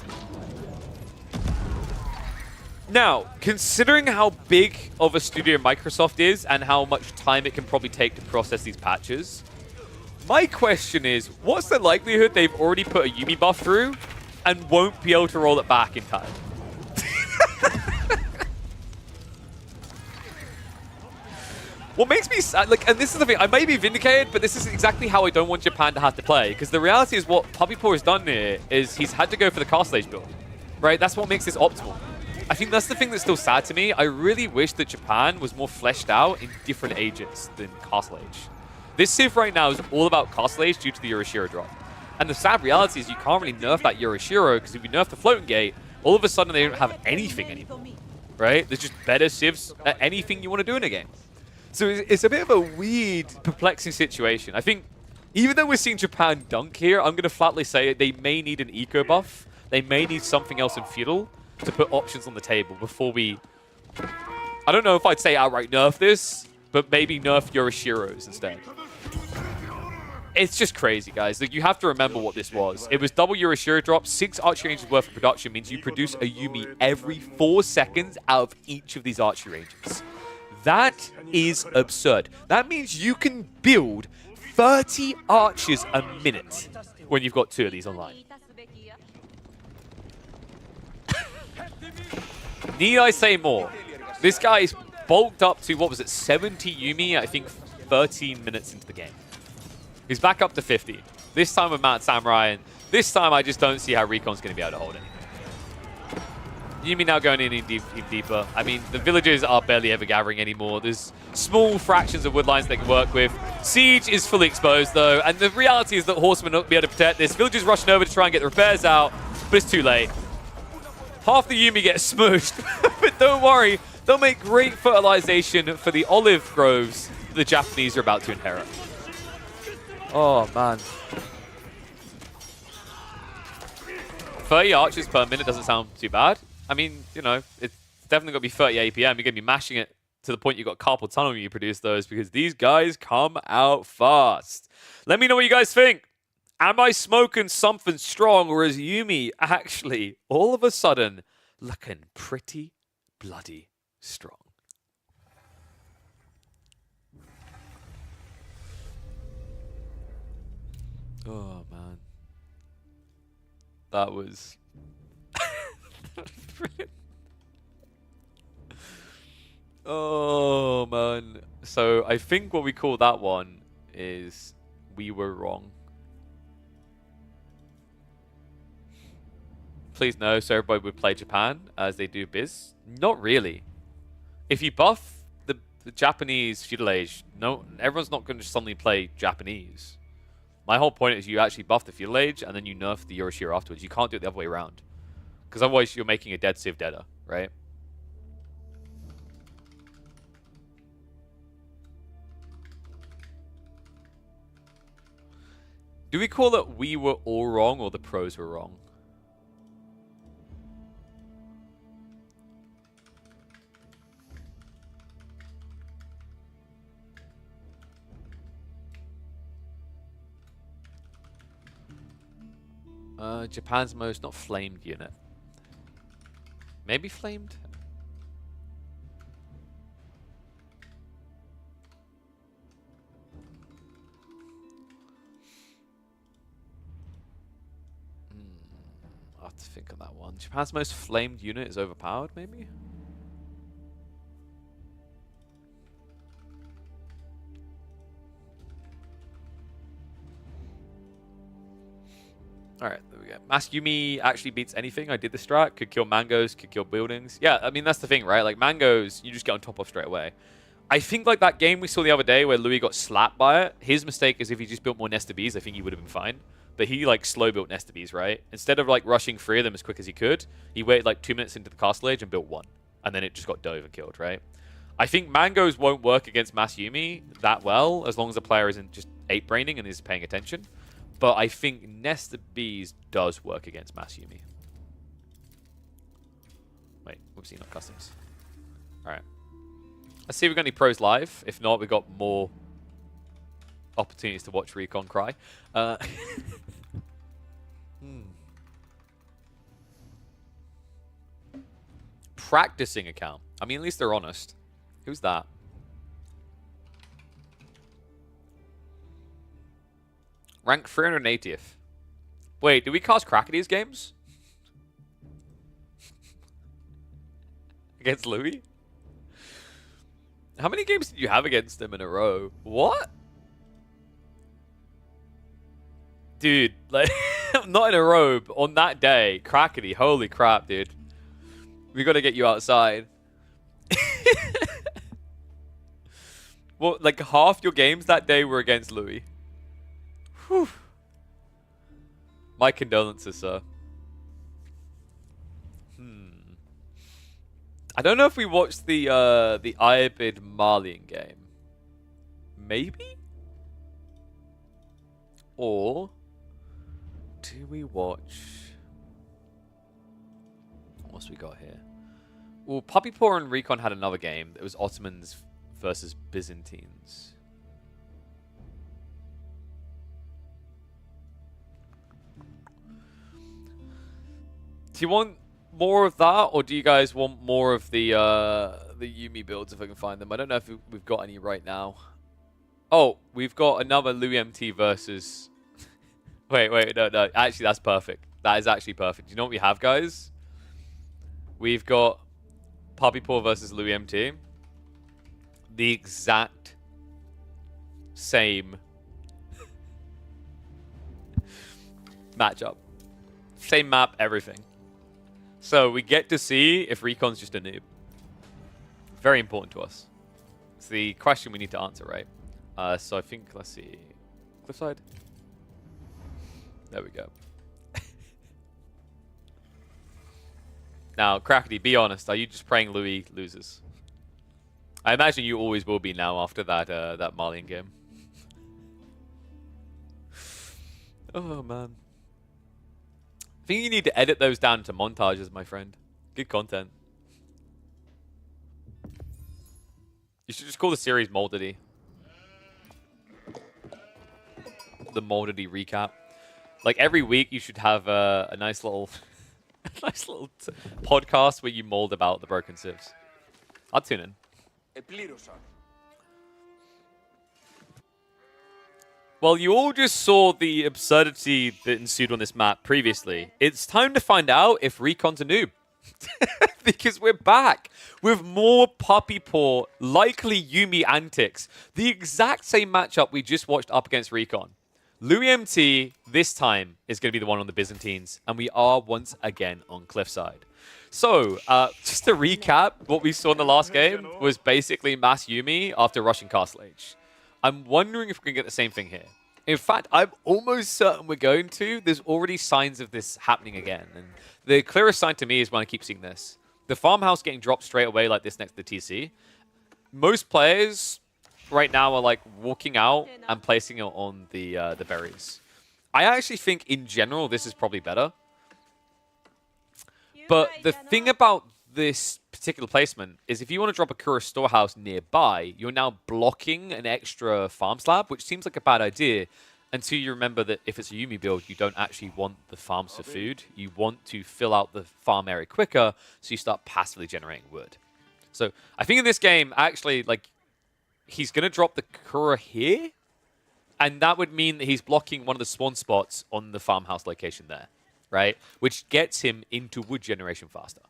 Now, considering how big of a studio Microsoft is and how much time it can probably take to process these patches, my question is, what's the likelihood they've already put a Yumi buff through and won't be able to roll it back in time? What makes me sad, like, and this is the thing, I may be vindicated, but this is exactly how I don't want Japan to have to play. Because the reality is what Puppypaw has done here is he's had to go for the Castle Age build, right? That's what makes this optimal. I think that's the thing that's still sad to me. I really wish that Japan was more fleshed out in different ages than Castle Age. This Civ right now is all about Castle Age due to the Euroshiro drop. And the sad reality is you can't really nerf that Euroshiro, because if you nerf the Floating Gate, all of a sudden they don't have anything anymore, right? There's just better Civs at anything you want to do in a game. So it's a bit of a weird, perplexing situation. I think even though we're seeing Japan dunk here, I'm going to flatly say they may need an eco buff. They may need something else in Feudal to put options on the table before we... I don't know if I'd say outright nerf this, but maybe nerf Yoroshiros instead. It's just crazy, guys. Like, you have to remember what this was. It was double Euroshiro drop, 6 archery ranges worth of production means you produce a Yumi every 4 seconds out of each of these archery ranges. That is absurd. That means you can build 30 archers a minute when you've got 2 of these online. Need I say more? This guy is bulked up to, what was it, 70 Yumi, I think 13 minutes into the game. He's back up to 50. This time with Mount Samurai, and this time I just don't see how Recon's going to be able to hold it. Yumi now going in deeper. I mean, the villagers are barely ever gathering anymore. There's small fractions of wood lines they can work with. Siege is fully exposed, though, and the reality is that Horsemen won't be able to protect this. Villagers rushing over to try and get the repairs out, but it's too late. Half the Yumi gets smooshed, but don't worry. They'll make great fertilization for the olive groves the Japanese are about to inherit. Oh, man. 30 archers per minute doesn't sound too bad. I mean, you know, it's definitely going to be 30 APM. You're going to be mashing it to the point you've got carpal tunnel when you produce those, because these guys come out fast. Let me know what you guys think. Am I smoking something strong, or is Yumi actually all of a sudden looking pretty bloody strong? Oh, man. That was... Oh, man. So I think what we call that one is we were wrong. Please know, so everybody would play Japan as they do Biz. Not really. If you buff the Japanese feudal age, no, everyone's not going to suddenly play Japanese. My whole point is you actually buff the feudal age and then you nerf the Euroshiro afterwards. You can't do it the other way around. Because otherwise you're making a dead Civ deader, right? Do we call it we were all wrong or the pros were wrong? Japan's most not flamed unit. Maybe flamed? hard to think of that one. Japan's most flamed unit is overpowered, maybe? Alright, there we go. Mass Yumi actually beats anything. I did the strat. Could kill mangoes, could kill buildings. Yeah, I mean, that's the thing, right? Like, mangoes, you just get on top of straight away. I think, like, that game we saw the other day where Louis got slapped by it, his mistake is if he just built more Nesta Bees, I think he would have been fine. But he, like, slow-built Nesta Bees, right? Instead of, like, rushing 3 of them as quick as he could, he waited, like, 2 minutes into the castle age and built 1. And then it just got dove and killed, right? I think mangoes won't work against Mass Yumi that well, as long as the player isn't just 8-braining and is paying attention. But I think Nesta Bees does work against Mass Yumi. Wait, whoopsie, not customs. Alright. Let's see if we've got any pros live. If not, we've got more opportunities to watch Recon cry. Practicing account. I mean, at least they're honest. Who's that? Rank 380th. Wait, do we cast Crackady's games? Against Louis? How many games did you have against him in a row? What? Dude, like, not in a row, but on that day. Crackady, holy crap, dude. We gotta get you outside. Well, like, half your games that day were against Louis. Whew. My condolences, sir. I don't know if we watched the Ibid Malian game. Maybe? Or do we watch... What's we got here? Well, Puppypaw and Recon had another game. It was Ottomans versus Byzantines. Do you want more of that, or do you guys want more of the Yumi builds if I can find them? I don't know if we've got any right now. Oh, we've got another Louis MT versus... wait, no. Actually, that's perfect. That is actually perfect. You know what we have, guys? We've got Puppypaw versus Louis MT. The exact same matchup. Same map, everything. So we get to see if Recon's just a noob. Very important to us. It's the question we need to answer, right? So I think, let's see. Cliffside? There we go. Now, Crackety, be honest. Are you just praying Louis loses? I imagine you always will be now after that that Malian game. Oh, man. I think you need to edit those down to montages, my friend. Good content. You should just call the series Moldedy. The Moldedy recap. Like every week, you should have a nice little, podcast where you mold about the broken civs. I'll tune in. Well, you all just saw the absurdity that ensued on this map previously. It's time to find out if Recon's a noob. Because we're back with more Puppypaw, likely Yumi antics. The exact same matchup we just watched up against Recon. Louis MT, this time, is going to be the one on the Byzantines. And we are once again on Cliffside. So, just to recap, what we saw in the last game was basically Mass Yumi after rushing Castle Age. I'm wondering if we can get the same thing here. In fact, I'm almost certain we're going to. There's already signs of this happening again. And the clearest sign to me is when I keep seeing this. The farmhouse getting dropped straight away like this next to the TC. Most players right now are like walking out and placing it on the berries. I actually think in general this is probably better. But the thing about this particular placement is if you want to drop a Kura storehouse nearby, you're now blocking an extra farm slab, which seems like a bad idea until you remember that if it's a Yumi build, you don't actually want the farms for food. You want to fill out the farm area quicker, so you start passively generating wood. So I think in this game, actually, like, he's going to drop the Kura here, and that would mean that he's blocking one of the spawn spots on the farmhouse location there. right? Which gets him into wood generation faster.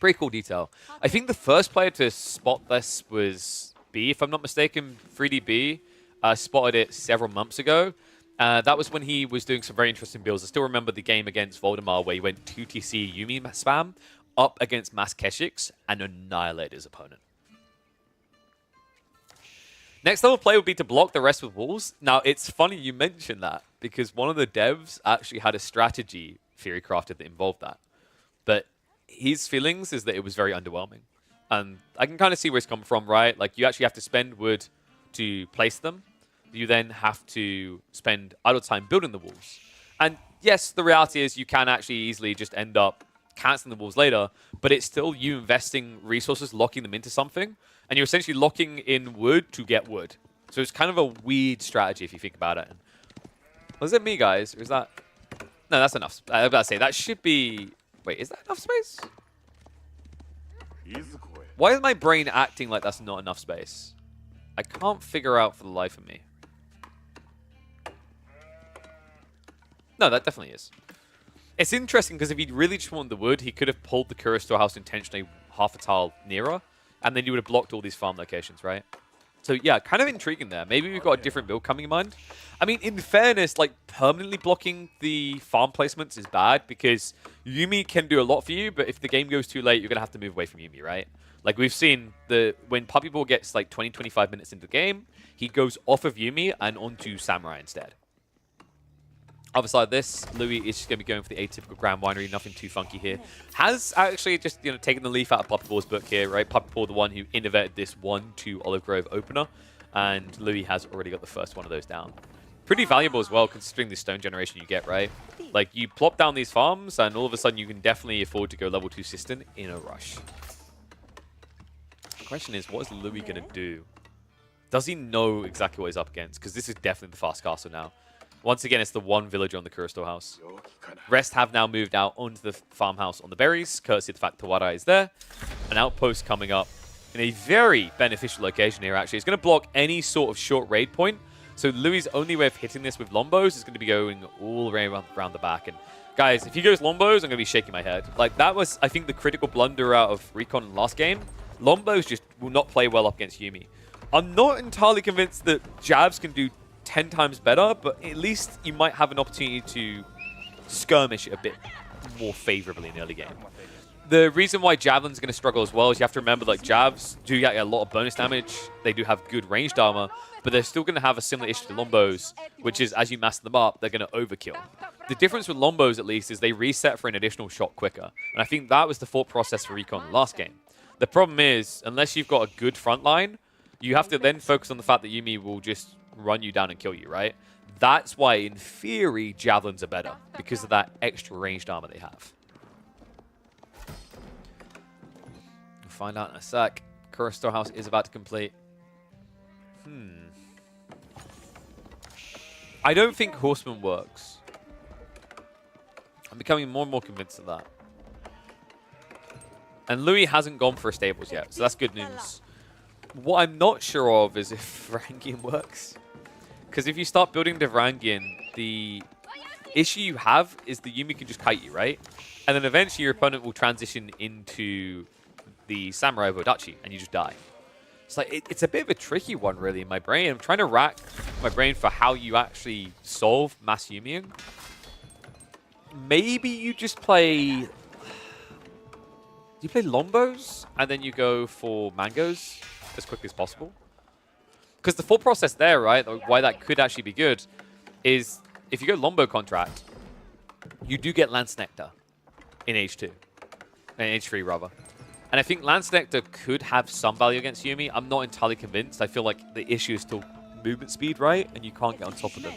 Pretty cool detail. I think the first player to spot this was B, if I'm not mistaken. 3DB spotted it several months ago. That was when he was doing some very interesting builds. I still remember the game against Voldemar where he went 2TC Yumi spam up against Mas Keshix and annihilated his opponent. Next level play would be to block the rest with walls. Now, it's funny you mentioned that because one of the devs actually had a strategy theory crafted that involved that. But his feelings is that it was very underwhelming. And I can kind of see where it's come from, right? Like, you actually have to spend wood to place them. You then have to spend idle time building the walls. And yes, the reality is you can actually easily just end up canceling the walls later, but it's still you investing resources, locking them into something, and you're essentially locking in wood to get wood. So it's kind of a weird strategy if you think about it. Was it me, guys? Or is that... No, that's enough. I was about to say, that should be... Wait, is that enough space? Why is my brain acting like that's not enough space? I can't figure out for the life of me. No, that definitely is. It's interesting because if he really just wanted the wood, he could have pulled the Kuristor house intentionally half a tile nearer, and then you would have blocked all these farm locations, right? So yeah, kind of intriguing there. Maybe we've got a different build coming in mind. I mean, in fairness, like permanently blocking the farm placements is bad because Yumi can do a lot for you, but if the game goes too late, you're going to have to move away from Yumi, right? Like we've seen, when Puppypaw gets like 20-25 minutes into the game, he goes off of Yumi and onto Samurai instead. Other side of this, Louis is just going to be going for the atypical Grand Winery, nothing too funky here. Has actually just taken the leaf out of Puppypaw's book here, right? Puppypaw, the one who innovated this 1-2 Olive Grove opener, and Louis has already got the first one of those down. Pretty valuable as well, considering the stone generation you get, right? Like, you plop down these farms, and all of a sudden you can definitely afford to go level 2 Sistan in a rush. The question is, what is Louis going to do? Does he know exactly what he's up against? Because this is definitely the fast castle now. Once again, it's the one villager on the Kuristor house. Rest have now moved out onto the farmhouse on the berries, courtesy of the fact Tawara is there. An outpost coming up in a very beneficial location here, actually. It's going to block any sort of short raid point. So Louis' only way of hitting this with Lombos is going to be going all the way around the back. And guys, if he goes Lombos, I'm going to be shaking my head. Like, that was, I think, the critical blunder out of Recon in the last game. Lombos just will not play well up against Yumi. I'm not entirely convinced that jabs can do 10 times better, but at least you might have an opportunity to skirmish it a bit more favorably in the early game. The reason why Javelin's going to struggle as well is you have to remember, like, jabs do get a lot of bonus damage. They do have good ranged armor, but they're still going to have a similar issue to Lombos, which is as you master them up, they're going to overkill. The difference with Lombos, at least, is they reset for an additional shot quicker. And I think that was the thought process for Recon in the last game. The problem is, unless you've got a good front line, you have to then focus on the fact that Yumi will just run you down and kill you, right? That's why, in theory, Javelins are better, because of that extra ranged armor they have. We'll find out in a sec. Kuristor house is about to complete. I don't think Horseman works. I'm becoming more and more convinced of that. And Louis hasn't gone for a stables yet, so that's good news. What I'm not sure of is if Varangian works. Because if you start building the Varangian, the issue you have is the Yumi can just kite you, right? And then eventually your opponent will transition into the Samurai Vodachi, and you just die. It's like, it's a bit of a tricky one, really, in my brain. I'm trying to rack my brain for how you actually solve mass Yumiing. Maybe you just play... Do you play Lombos, and then you go for Mangoes as quickly as possible? Because the full process there, right, why that could actually be good, is if you go Lombo contract, you do get Lance Nectar in H2. In H3, rather. And I think Lance Nectar could have some value against Yumi. I'm not entirely convinced. I feel like the issue is still movement speed, right? And you can't get on top of them.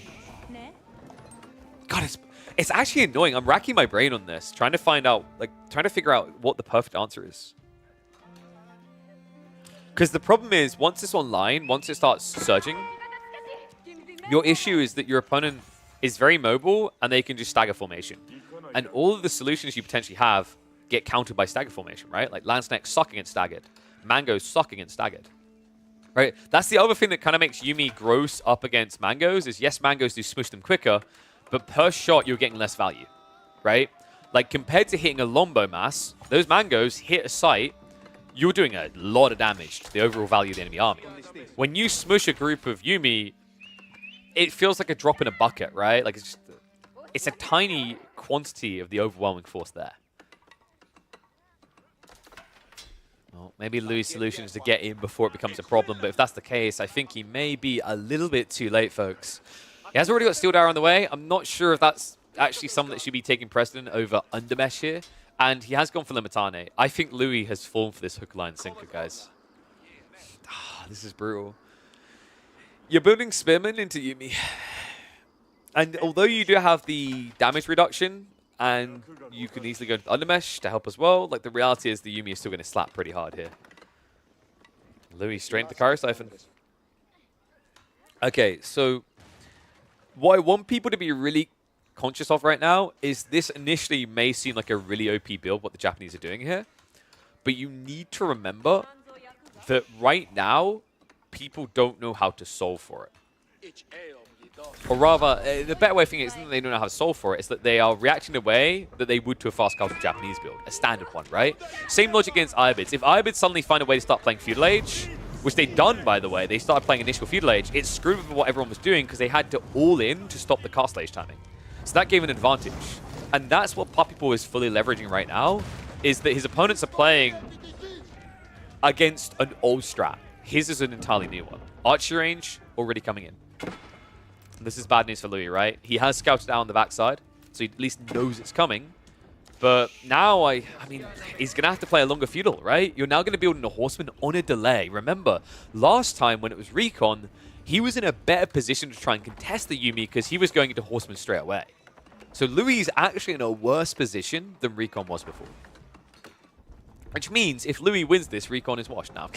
God, it's actually annoying. I'm racking my brain on this, trying to find out, like, trying to figure out what the perfect answer is. Because the problem is, once it's online, once it starts surging, your issue is that your opponent is very mobile and they can just stagger formation. And all of the solutions you potentially have get countered by stagger formation, right? Like Lance Neck suck against staggered. Mangoes suck against staggered. Right? That's the other thing that kind of makes Yumi gross up against Mangoes is, yes, Mangoes do smush them quicker, but per shot, you're getting less value. right? Like, compared to hitting a Lombo mass, those mangoes hit a site, you're doing a lot of damage to the overall value of the enemy army. When you smush a group of Yumi, it feels like a drop in a bucket, right? Like, it's a tiny quantity of the overwhelming force there. Well, maybe Louis' solution is to get in before it becomes a problem, but if that's the case, I think he may be a little bit too late, folks. He has already got Steel Dagger on the way. I'm not sure if that's actually something that should be taking precedent over Undermesh here. And he has gone for Limitane. I think Louis has fallen for this hook, line, sinker, guys. This is brutal. You're building Spearman into Yumi. And although you do have the damage reduction, and you can easily go into Undermesh to help as well, like, the reality is the Yumi is still going to slap pretty hard here. Louis straight into Kyro Siphon. Okay, so what I want people to be really conscious of right now is this initially may seem like a really OP build, what the Japanese are doing here, but you need to remember that right now, people don't know how to solve for it. Or rather, the better way of thinking isn't that they don't know how to solve for it, it's that they are reacting the way that they would to a fast casual Japanese build, a standard one, right? Same logic against Irobids. If Irobids suddenly find a way to start playing Feudal Age, which they've done, by the way, they started playing initial Feudal Age, it screwed with what everyone was doing because they had to all in to stop the Castle Age timing. So that gave an advantage. And that's what Puppypaw is fully leveraging right now, is that his opponents are playing against an old strat. His is an entirely new one. Archery range already coming in. This is bad news for Louis, right? He has scouted out on the backside, so he at least knows it's coming. But now, I mean, he's going to have to play a longer feudal, right? You're now going to be building a horseman on a delay. Remember, last time when it was Recon, he was in a better position to try and contest the Yumi because he was going into horseman straight away. So Louis is actually in a worse position than Recon was before. Which means if Louis wins this, Recon is washed now.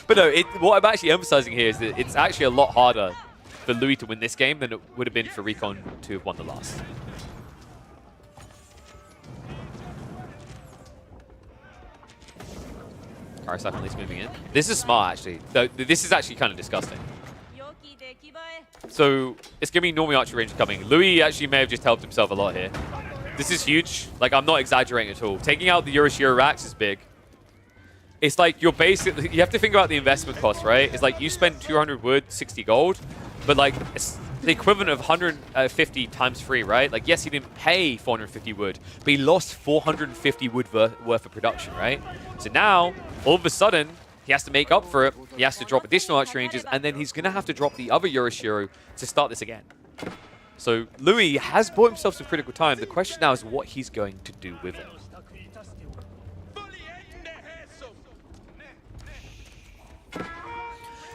But no, what I'm actually emphasizing here is that it's actually a lot harder for Louis to win this game than it would have been for Recon to have won the last. Karasaf at least moving in. This is smart, actually. Though this is actually kind of disgusting. So it's going to be normally archery range coming. Louis actually may have just helped himself a lot here. This is huge. Like, I'm not exaggerating at all. Taking out the Euroshiro racks is big. It's like you're basically... You have to think about the investment cost, right? It's like you spend 200 wood, 60 gold. But, like, it's the equivalent of 150 times 3, right? Like, yes, he didn't pay 450 wood, but he lost 450 wood worth of production, right? So now, all of a sudden, he has to make up for it. He has to drop additional archery ranges, and then he's going to have to drop the other Euroshiro to start this again. So Louis has bought himself some critical time. The question now is what he's going to do with it.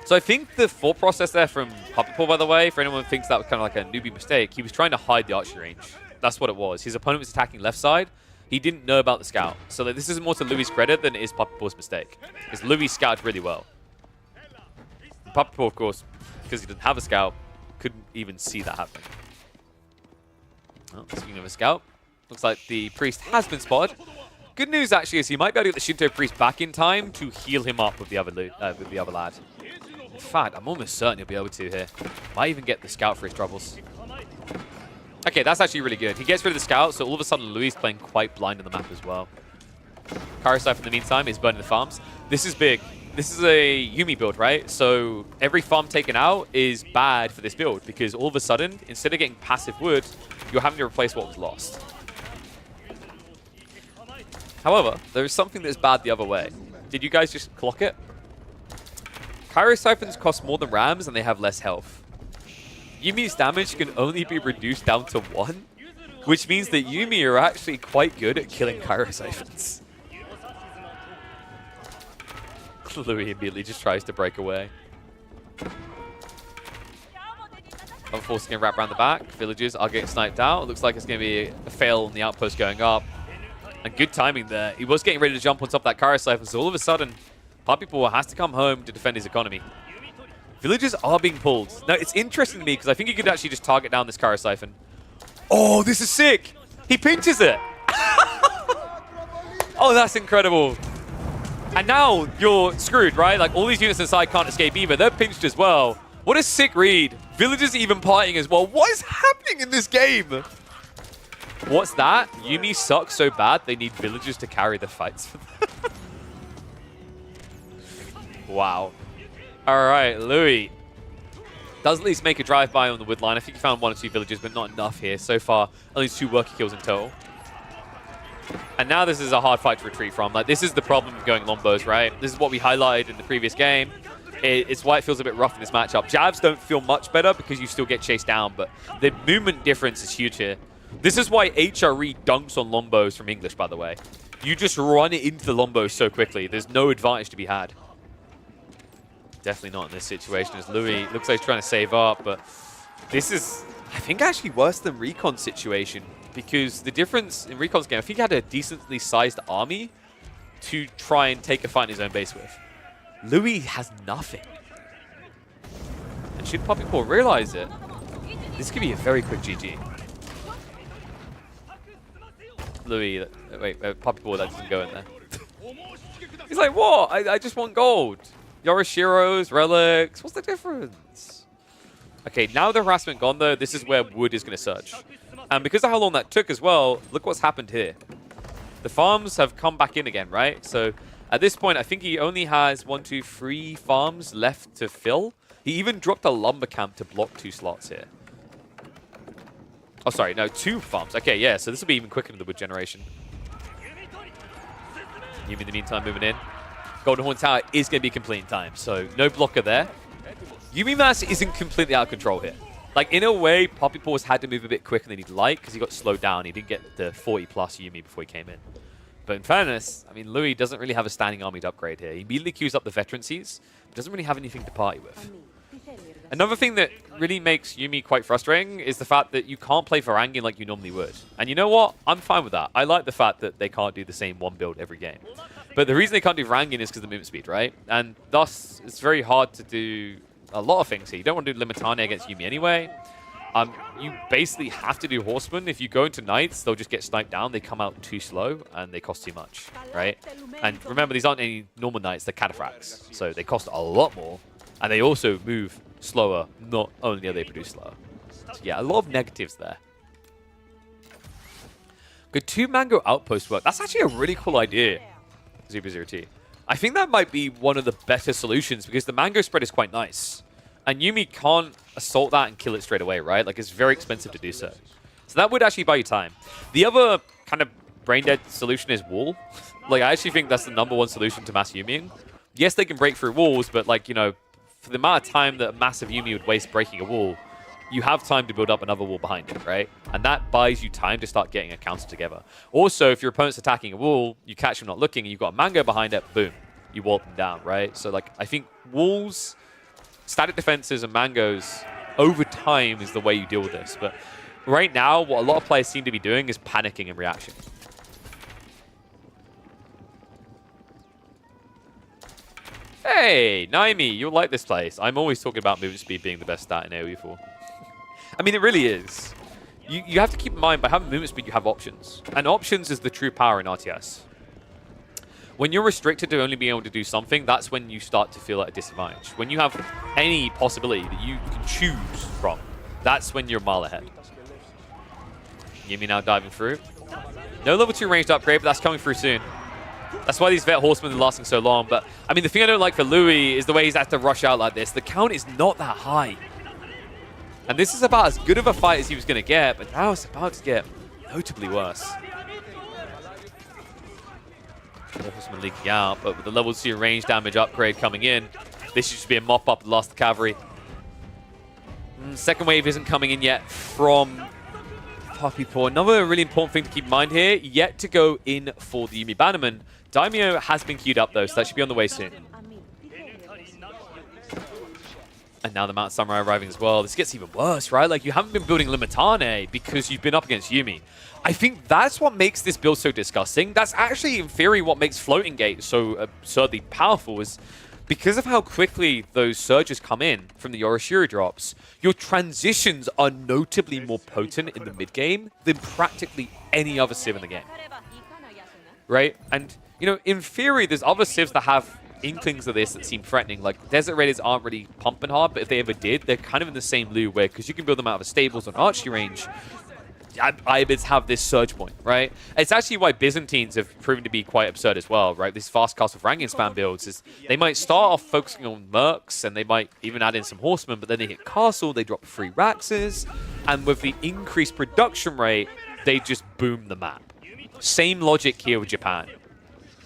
So I think the thought process there from Puppypaw, by the way, for anyone who thinks that was kind of like a newbie mistake, he was trying to hide the archery range. That's what it was. His opponent was attacking left side. He didn't know about the scout. So this is more to Louis' credit than it is Puppypaw's mistake. Because Louis scouted really well. And Puppypaw, of course, because he didn't have a scout, couldn't even see that happen. Well, speaking of a scout, looks like the priest has been spotted. Good news, actually, is he might be able to get the Shinto priest back in time to heal him up with the other lad. In fact, I'm almost certain he'll be able to here. Might even get the scout for his troubles. Okay, that's actually really good. He gets rid of the scout, so all of a sudden Louis is playing quite blind on the map as well. Karasai, in the meantime, is burning the farms. This is big. This is a Yumi build, right? So every farm taken out is bad for this build because all of a sudden, instead of getting passive wood, you're having to replace what was lost. However, there is something that is bad the other way. Did you guys just clock it? Kyro Siphons cost more than Rams and they have less health. Yumi's damage can only be reduced down to 1, which means that Yumi are actually quite good at killing Kyro Siphons. Louis immediately just tries to break away. Unfortunately, going to wrap around the back. Villagers are getting sniped out. It looks like it's going to be a fail on the outpost going up. And good timing there. He was getting ready to jump on top of that Kyro Siphon, so all of a sudden, Puppypaw has to come home to defend his economy. Villagers are being pulled. Now, it's interesting to me because I think he could actually just target down this Kyro Siphon. Oh, this is sick! He pinches it! Oh, that's incredible. And now you're screwed, right? Like, all these units inside can't escape either. They're pinched as well. What a sick read. Villagers even partying as well. What is happening in this game? What's that? Yumi sucks so bad they need villagers to carry the fights for them. Wow. Alright, Louis does at least make a drive-by on the wood line. I think he found 1 or 2 villagers, but not enough here. So far, only 2 worker kills in total. And now this is a hard fight to retreat from. Like, this is the problem of going lombos, right? This is what we highlighted in the previous game. It's why it feels a bit rough in this matchup. Jabs don't feel much better because you still get chased down, but the movement difference is huge here. This is why HRE dunks on lombos from English, by the way. You just run it into the lombos so quickly. There's no advantage to be had. Definitely not in this situation, as Louis looks like he's trying to save up, but this is, I think, actually worse than Recon's situation, because the difference in Recon's game, I think he had a decently sized army to try and take a fight in his own base with. Louis has nothing. And should Puppypaw realize it, this could be a very quick GG. Louis, wait, Puppypaw, that doesn't go in there. He's like, what? I just want gold. Yoroshiros, relics, what's the difference? Okay, now the harassment gone though, this is where wood is going to surge. And because of how long that took as well, look what's happened here. The farms have come back in again, right? So at this point, I think he only has 1, 2, 3 farms left to fill. He even dropped a lumber camp to block 2 slots here. Oh, sorry, no, 2 farms. Okay, yeah, so this will be even quicker than the wood generation. Yumi in the meantime moving in. Golden Horn Tower is going to be complete in time, so no blocker there. Yumi Mass isn't completely out of control here. Like, in a way, Puppypaw's had to move a bit quicker than he'd like because he got slowed down. He didn't get the 40-plus Yumi before he came in. But in fairness, I mean, Louis doesn't really have a standing army to upgrade here. He immediately queues up the veterancies, but doesn't really have anything to party with. Another thing that really makes Yumi quite frustrating is the fact that you can't play Varangian like you normally would. And you know what? I'm fine with that. I like the fact that they can't do the same one build every game. But the reason they can't do Varangian is because of the movement speed, right? And thus, it's very hard to do a lot of things here. You don't want to do Limitane against Yumi anyway. You basically have to do Horsemen. If you go into Knights, they'll just get sniped down. They come out too slow, and they cost too much, right? And remember, these aren't any normal Knights. They're Cataphracts. So they cost a lot more. And they also move slower. Not only are they produced slower. So yeah, a lot of negatives there. Good 2 Mango Outpost work. That's actually a really cool idea, 0-0-T. I think that might be one of the better solutions because the Mango spread is quite nice. And Yumi can't assault that and kill it straight away, right? Like, it's very expensive to do so. So that would actually buy you time. The other kind of brain-dead solution is wall. Like, I actually think that's the #1 solution to mass Yumiing. Yes, they can break through walls, but, like, you know, for the amount of time that a massive Yumi would waste breaking a wall, you have time to build up another wall behind it, right? And that buys you time to start getting a counter together. Also, if your opponent's attacking a wall, you catch them not looking, and you've got a Mango behind it, boom, you wall them down, right? So, like, I think walls, static defenses, and Mangoes over time is the way you deal with this. But right now, what a lot of players seem to be doing is panicking in reaction. Hey, Naimi, you'll like this place. I'm always talking about movement speed being the best stat in AoE 4. I mean, it really is. You have to keep in mind, by having movement speed, you have options. And options is the true power in RTS. When you're restricted to only being able to do something, that's when you start to feel at a disadvantage. When you have any possibility that you can choose from, that's when you're a mile ahead. Yumi now diving through. No level 2 ranged upgrade, but that's coming through soon. That's why these Vet Horsemen are lasting so long. But, I mean, the thing I don't like for Louis is the way he's had to rush out like this. The count is not that high. And this is about as good of a fight as he was going to get, but now it's about to get notably worse. Horseman leaking out, but with the level 2 range damage upgrade coming in, this should just be a mop-up of the last cavalry. Second wave isn't coming in yet from Puppypaw. Another really important thing to keep in mind here, yet to go in for the Yumi Bannerman. Daimyo has been queued up though, so that should be on the way soon. And now the Mountain Samurai arriving as well. This gets even worse, right? Like, you haven't been building Limitane because you've been up against Yumi. I think that's what makes this build so disgusting. That's actually, in theory, what makes Floating Gate so absurdly powerful, is because of how quickly those surges come in from the Yoroshiro drops, your transitions are notably more potent in the mid-game than practically any other Civ in the game. Right? And, you know, in theory, there's other Civs that have inklings of this that seem threatening. Like, Desert Raiders aren't really pumping hard, but if they ever did, they're kind of in the same lieu where, because you can build them out of stables on archery range, Ibids have this surge point, right? It's actually why Byzantines have proven to be quite absurd as well, right? These fast castle Varangian spam builds is they might start off focusing on mercs and they might even add in some horsemen, but then they hit castle, they drop 3 Raxes, and with the increased production rate, they just boom the map. Same logic here with Japan.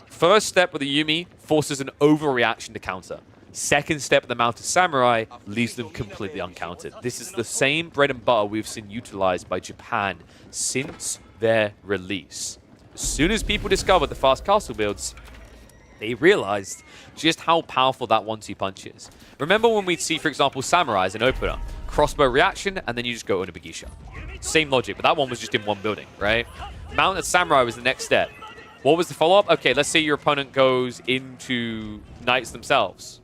First step with the Yumi forces an overreaction to counter. Second step, the Mounted Samurai leaves them completely uncounted. This is the same bread and butter we've seen utilized by Japan since their release. As soon as people discovered the fast castle builds, they realized just how powerful that 1-2 punch is. Remember when we'd see, for example, Samurai as an opener, crossbow reaction, and then you just go Onabagisha. Same logic, but that one was just in one building, right? Mounted Samurai was the next step. What was the follow-up? Okay, let's say your opponent goes into Knights themselves.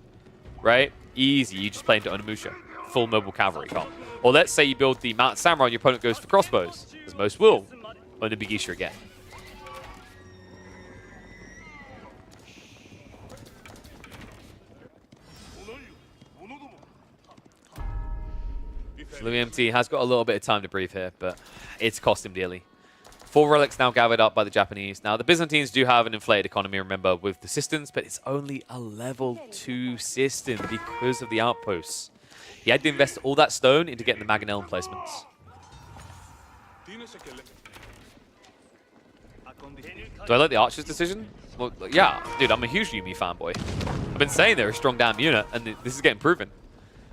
Right? Easy. You just play into Onimusha. Full mobile cavalry comp. Or let's say you build the Mounted Samurai and your opponent goes for crossbows, as most will. Onabagisha again. Louis MT has got a little bit of time to breathe here, but it's cost him dearly. 4 relics now gathered up by the Japanese. Now, the Byzantines do have an inflated economy, remember, with the systems, but it's only a level 2 system because of the outposts. He had to invest all that stone into getting the Maganellan placements. Do I like the Archer's decision? Well, yeah, dude, I'm a huge Yumi fanboy. I've been saying they're a strong damn unit, and this is getting proven.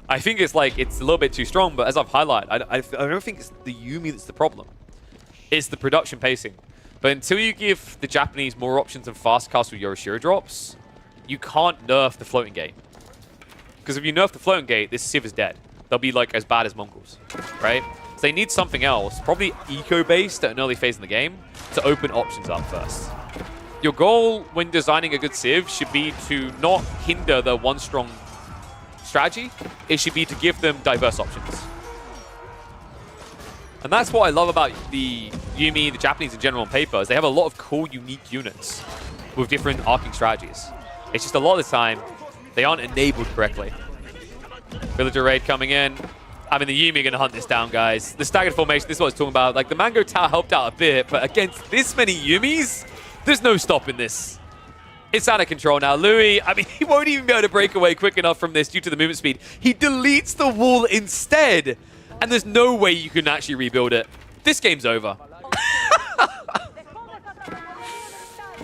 I think it's like, it's a little bit too strong, but as I've highlighted, I don't think it's the Yumi that's the problem. It's the production pacing. But until you give the Japanese more options than fast castle Yorishiro drops, you can't nerf the floating gate. Because if you nerf the floating gate, this Civ is dead. They'll be like as bad as Mongols, right? So they need something else, probably eco-based at an early phase in the game, to open options up first. Your goal when designing a good Civ should be to not hinder the one strong strategy. It should be to give them diverse options. And that's what I love about the Yumi, the Japanese in general on paper, is they have a lot of cool, unique units with different arcing strategies. It's just a lot of the time, they aren't enabled correctly. Villager raid coming in. I mean, the Yumi are going to hunt this down, guys. The staggered formation, this is what I was talking about. Like, the Mango Tower helped out a bit, but against this many Yumis, there's no stopping this. It's out of control now. Louis, I mean, he won't even be able to break away quick enough from this due to the movement speed. He deletes the wall instead. And there's no way you can actually rebuild it. This game's over.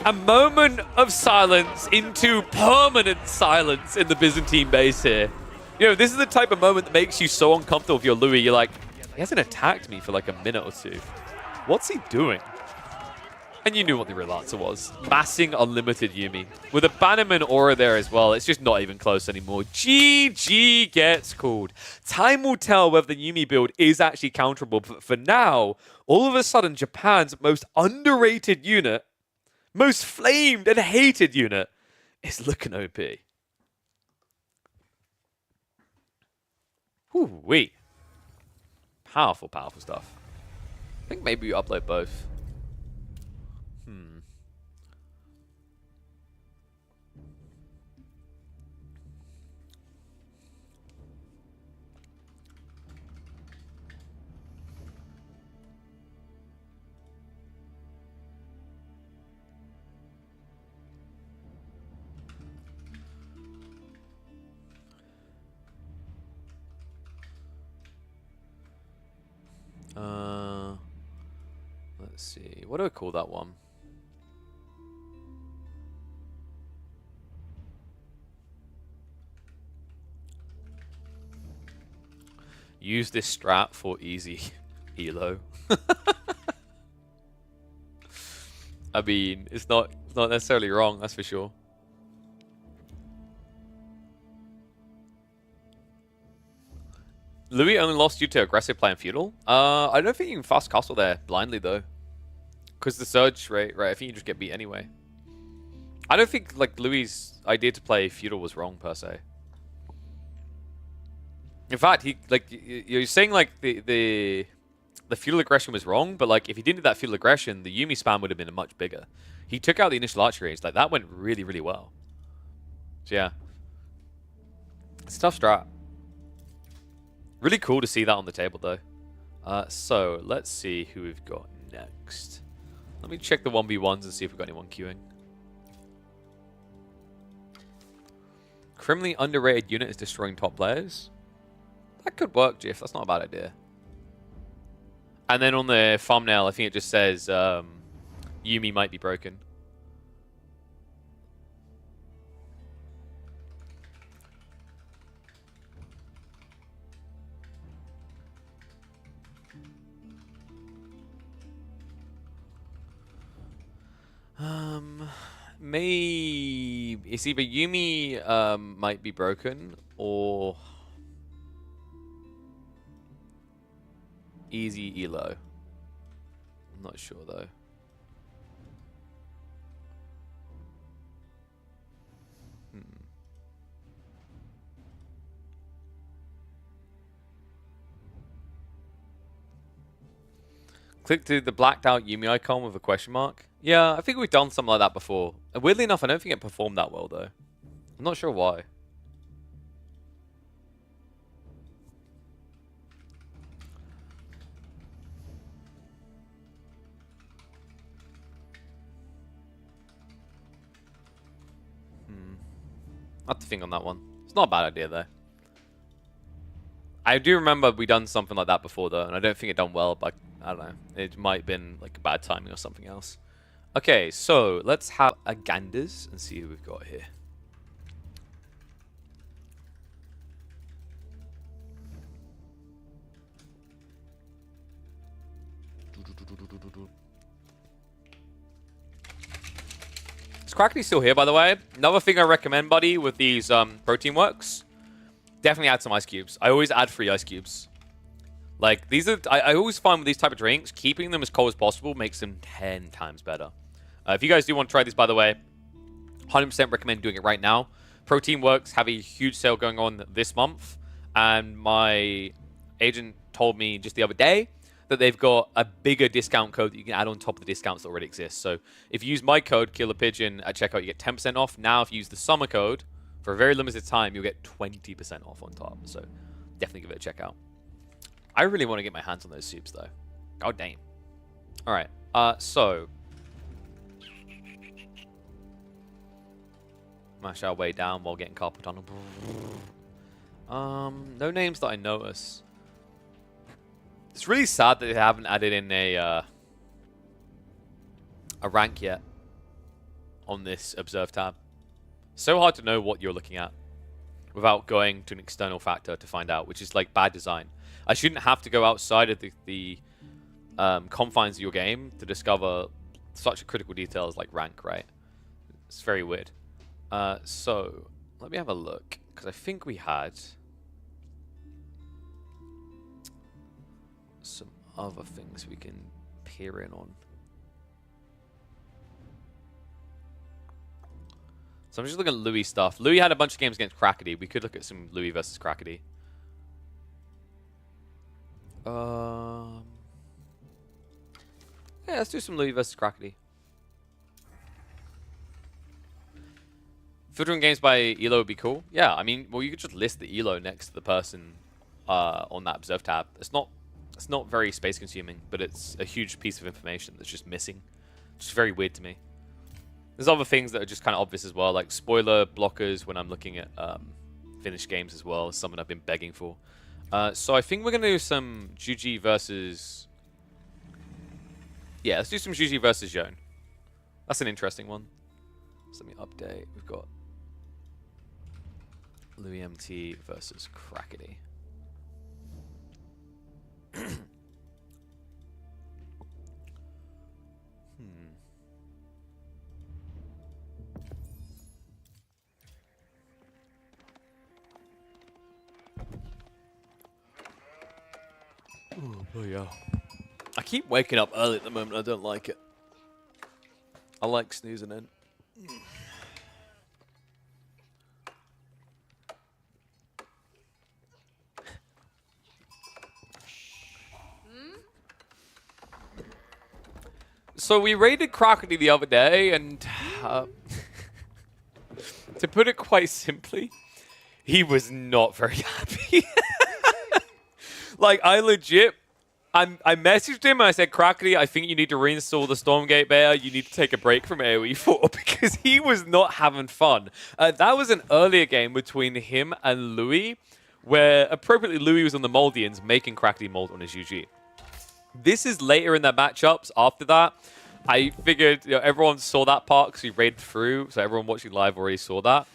A moment of silence into permanent silence in the Byzantine base here. You know, this is the type of moment that makes you so uncomfortable with your Louis. You're like, he hasn't attacked me for like a minute or two. What's he doing? And you knew what the real answer was. Massing unlimited Yumi. With a Bannerman aura there as well, it's just not even close anymore. GG gets called. Time will tell whether the Yumi build is actually counterable, but for now, all of a sudden, Japan's most underrated unit, most flamed and hated unit, is looking OP. Whoo-wee. Powerful, powerful stuff. I think maybe we upload both. Let's see. What do I call that one? Use this strat for easy elo. I mean, it's not necessarily wrong, that's for sure. Louis only lost due to aggressive play and feudal. I don't think you can fast castle there blindly though, because the surge rate, right? I think you just get beat anyway. I don't think like Louis' idea to play feudal was wrong per se. In fact, he like you're saying like the feudal aggression was wrong, but like if he didn't do that feudal aggression, the Yumi spam would have been much bigger. He took out the initial archery range, like that went really, really well. So yeah, it's a tough strat. Really cool to see that on the table though. So let's see who we've got next. Let me check the 1v1s and see if we've got anyone queuing. Criminally underrated unit is destroying top players. That could work, Jiff. That's not a bad idea. And then on the thumbnail, I think it just says Yumi might be broken. Maybe it's either Yumi might be broken or easy elo. I'm not sure though. Click to the blacked out Yumi icon with a question mark. Yeah, I think we've done something like that before. And weirdly enough, I don't think it performed that well though. I'm not sure why. I have to think on that one. It's not a bad idea though. I do remember we done something like that before though, and I don't think it done well, but I don't know. It might have been like a bad timing or something else. Okay, so let's have a ganders and see who we've got here. Is Crackety still here, by the way? Another thing I recommend, buddy, with these protein works, definitely add some ice cubes. I always add 3 ice cubes. Like, these are... I always find with these type of drinks, keeping them as cold as possible makes them 10 times better. If you guys do want to try these, by the way, 100% recommend doing it right now. Protein Works have a huge sale going on this month, and my agent told me just the other day that they've got a bigger discount code that you can add on top of the discounts that already exist. So if you use my code, Killer Pigeon, at checkout, you get 10% off. Now, if you use the summer code, for a very limited time, you'll get 20% off on top. So definitely give it a check out. I really want to get my hands on those soups, though. God damn. All right. So... mash our way down while getting carpet tunnel. No names that I notice. It's really sad that they haven't added in a rank yet on this observe tab. So hard to know what you're looking at without going to an external factor to find out, which is like bad design. I shouldn't have to go outside of the confines of your game to discover such a critical detail as like rank, right? It's very weird. So let me have a look, because I think we had some other things we can peer in on. So I'm just looking at Louis stuff. Louis had a bunch of games against Crackety. We could look at some Louis versus Crackety. Yeah, let's do some Louis versus Crackety. Filtering games by ELO would be cool. Yeah, I mean, well, you could just list the ELO next to the person on that observe tab. It's not very space consuming, but it's a huge piece of information that's just missing. It's just very weird to me. There's other things that are just kind of obvious as well, like spoiler blockers when I'm looking at finished games as well. It's something I've been begging for. So I think we're going to do some Juji versus... yeah, let's do some Juji versus Zhone. That's an interesting one. So let me update. We've got Louis MT versus Crackety. Oh, boy, yeah. I keep waking up early at the moment. I don't like it. I like snoozing in. So we raided Crackety the other day, and to put it quite simply, he was not very happy. Like, I legit I messaged him and I said, Crackety, I think you need to reinstall the Stormgate beta. You need to take a break from AoE 4 because he was not having fun. That was an earlier game between him and Louis, where appropriately Louis was on the Moldians making Crackety mold on his UG. This is later in their matchups. After that, I figured everyone saw that part because we raided through, so everyone watching live already saw that.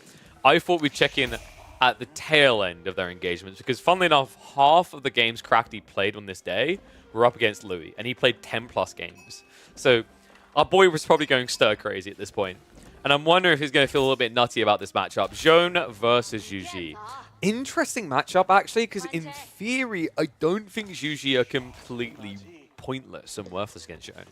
I thought we'd check in at the tail end of their engagements because, funnily enough, half of the games Crackety played on this day were up against Louis, and he played 10+ games. So our boy was probably going stir crazy at this point. And I'm wondering if he's going to feel a little bit nutty about this matchup. Zhone versus Zhuji. Interesting matchup, actually, because in theory, I don't think Zhuji are completely pointless and worthless against Zhone.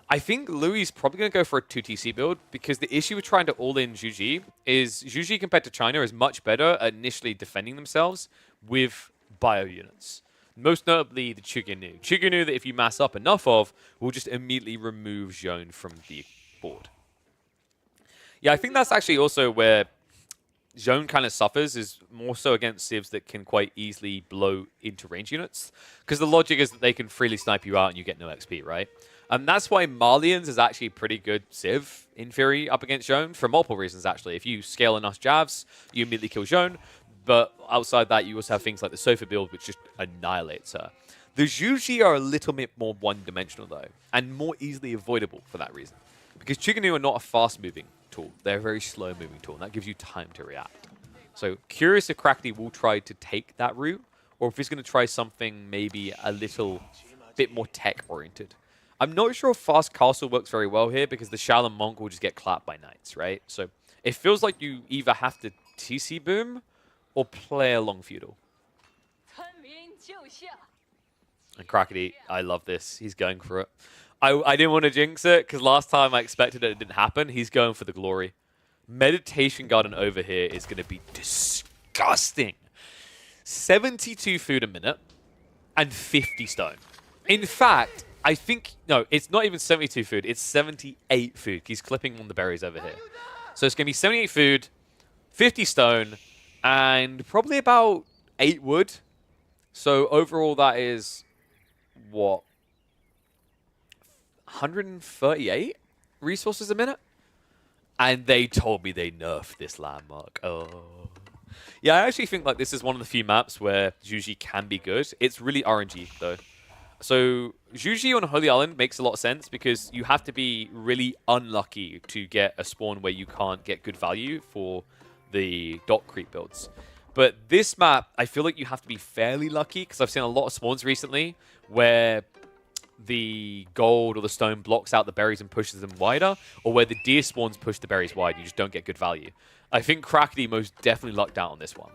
I think Louis is probably going to go for a 2TC build because the issue with trying to all-in Zhuji is Zhuji compared to China is much better at initially defending themselves with bio units. Most notably the Chuginu. Chuginu that if you mass up enough of will just immediately remove Zhone from the board. Yeah, I think that's actually also where Zhone kind of suffers, is more so against civs that can quite easily blow into range units. Because the logic is that they can freely snipe you out and you get no XP, right? That's why Malians is actually a pretty good civ, in theory, up against Zhone, for multiple reasons, actually. If you scale enough jabs, you immediately kill Zhone, but outside that, you also have things like the Sofa build, which just annihilates her. The Zhuji are a little bit more one-dimensional, though, and more easily avoidable for that reason. Because Chuganu are not a fast-moving tool. They're a very slow-moving tool, and that gives you time to react. So, curious if Crackety will try to take that route, or if he's going to try something maybe a little bit more tech-oriented. I'm not sure if Fast Castle works very well here because the Shaolin Monk will just get clapped by Knights, right? So it feels like you either have to TC boom or play along feudal. And Crackety, I love this. He's going for it. I didn't want to jinx it because last time I expected it didn't happen. He's going for the glory. Meditation Garden over here is going to be disgusting. 72 food a minute and 50 stone. In fact, I think, no, it's not even 72 food. It's 78 food. He's clipping on the berries over here. So it's going to be 78 food, 50 stone, and probably about 8 wood. So overall, that is, what, 138 resources a minute? And they told me they nerfed this landmark. Oh. Yeah, I actually think like this is one of the few maps where Zhuji can be good. It's really RNG, though. So Zhuji on Holy Island makes a lot of sense because you have to be really unlucky to get a spawn where you can't get good value for the dot creep builds. But this map, I feel like you have to be fairly lucky because I've seen a lot of spawns recently where the gold or the stone blocks out the berries and pushes them wider, or where the deer spawns push the berries wide, you just don't get good value. I think Crackety most definitely lucked out on this one.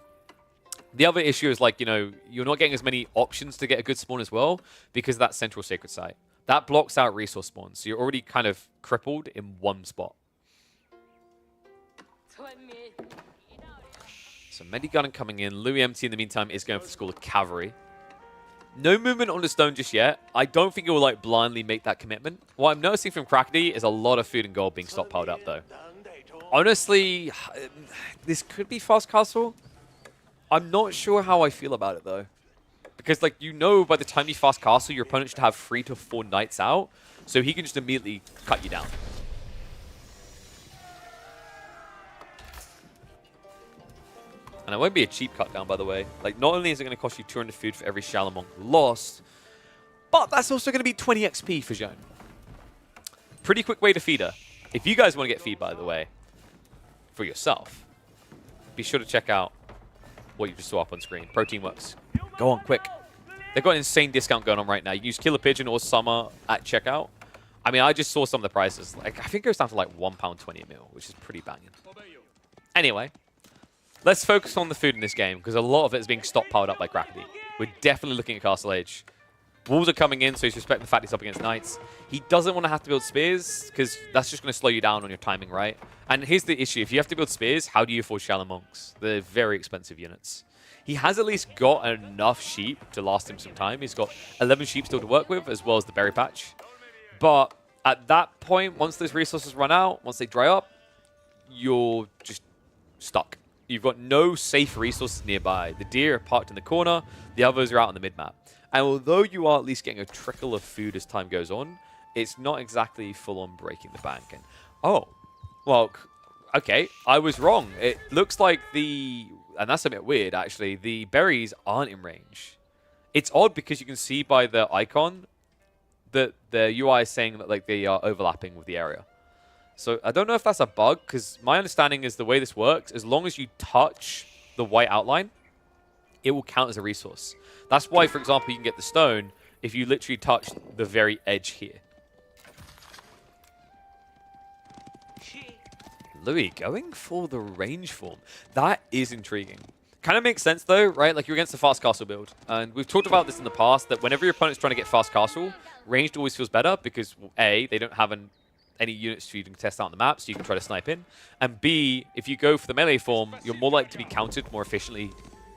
The other issue is, like, you're not getting as many options to get a good spawn as well because of that central sacred site. That blocks out resource spawns, so you're already kind of crippled in one spot. So Medigun coming in. Louis MT in the meantime is going for the School of Cavalry. No movement on the stone just yet. I don't think it will like blindly make that commitment. What I'm noticing from Crackety is a lot of food and gold being stockpiled up though. Honestly, this could be Fast Castle. I'm not sure how I feel about it, though. Because, like, by the time you Fast Castle, your opponent should have 3 to 4 knights out. So he can just immediately cut you down. And it won't be a cheap cut down, by the way. Like, not only is it going to cost you 200 food for every Shaolin Monk lost, but that's also going to be 20 XP for Zhone. Pretty quick way to feed her. If you guys want to get feed, by the way, for yourself, be sure to check out what you just saw up on screen. Protein Works. Go on, quick. They've got an insane discount going on right now. You can use Killer Pigeon or Summer at checkout. I mean, I just saw some of the prices. Like, I think it goes down to like £1.20 a meal, which is pretty banging. Anyway, let's focus on the food in this game, because a lot of it is being stockpiled up by Crackety. We're definitely looking at Castle Age. Wolves are coming in, so he's respecting the fact he's up against Knights. He doesn't want to have to build spears, because that's just going to slow you down on your timing, right? And here's the issue. If you have to build spears, how do you afford Shaolin Monks? They're very expensive units. He has at least got enough sheep to last him some time. He's got 11 sheep still to work with, as well as the berry patch. But at that point, once those resources run out, once they dry up, you're just stuck. You've got no safe resources nearby. The deer are parked in the corner. The others are out on the mid-map. And although you are at least getting a trickle of food as time goes on, it's not exactly full-on breaking the bank. And oh, well, okay, I was wrong. It looks like and that's a bit weird, actually, the berries aren't in range. It's odd because you can see by the icon that the UI is saying that like they are overlapping with the area. So I don't know if that's a bug, because my understanding is the way this works, as long as you touch the white outline, it will count as a resource. That's why, for example, you can get the stone if you literally touch the very edge here. Louis going for the range form. That is intriguing. Kind of makes sense though, right? Like you're against the fast castle build. And we've talked about this in the past, that whenever your opponent's trying to get fast castle, ranged always feels better because A, they don't have any units for you to test out on the map, so you can try to snipe in. And B, if you go for the melee form, you're more likely to be countered more efficiently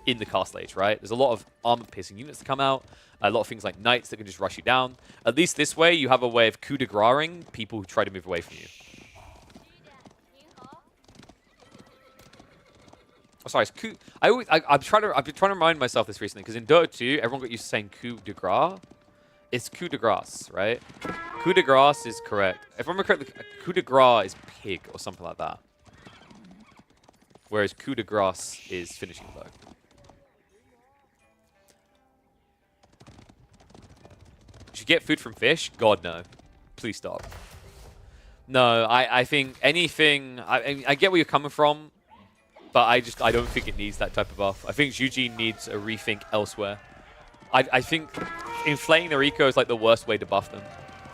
in the castle age, right? There's a lot of armor-piercing units that come out, a lot of things like knights that can just rush you down. At least this way, you have a way of coup de grace-ing people who try to move away from you. Oh, sorry, it's coup. I've been trying to remind myself this recently, because in Dota 2, everyone got used to saying coup de grace. It's coup de grace, right? Coup de grace is correct. If I remember correctly, coup de grace is pig or something like that. Whereas coup de grace is finishing blow. Should you get food from fish? God, no. Please stop. No, I think anything... I get where you're coming from, but I don't think it needs that type of buff. I think Eugene needs a rethink elsewhere. I think inflating their eco is like the worst way to buff them.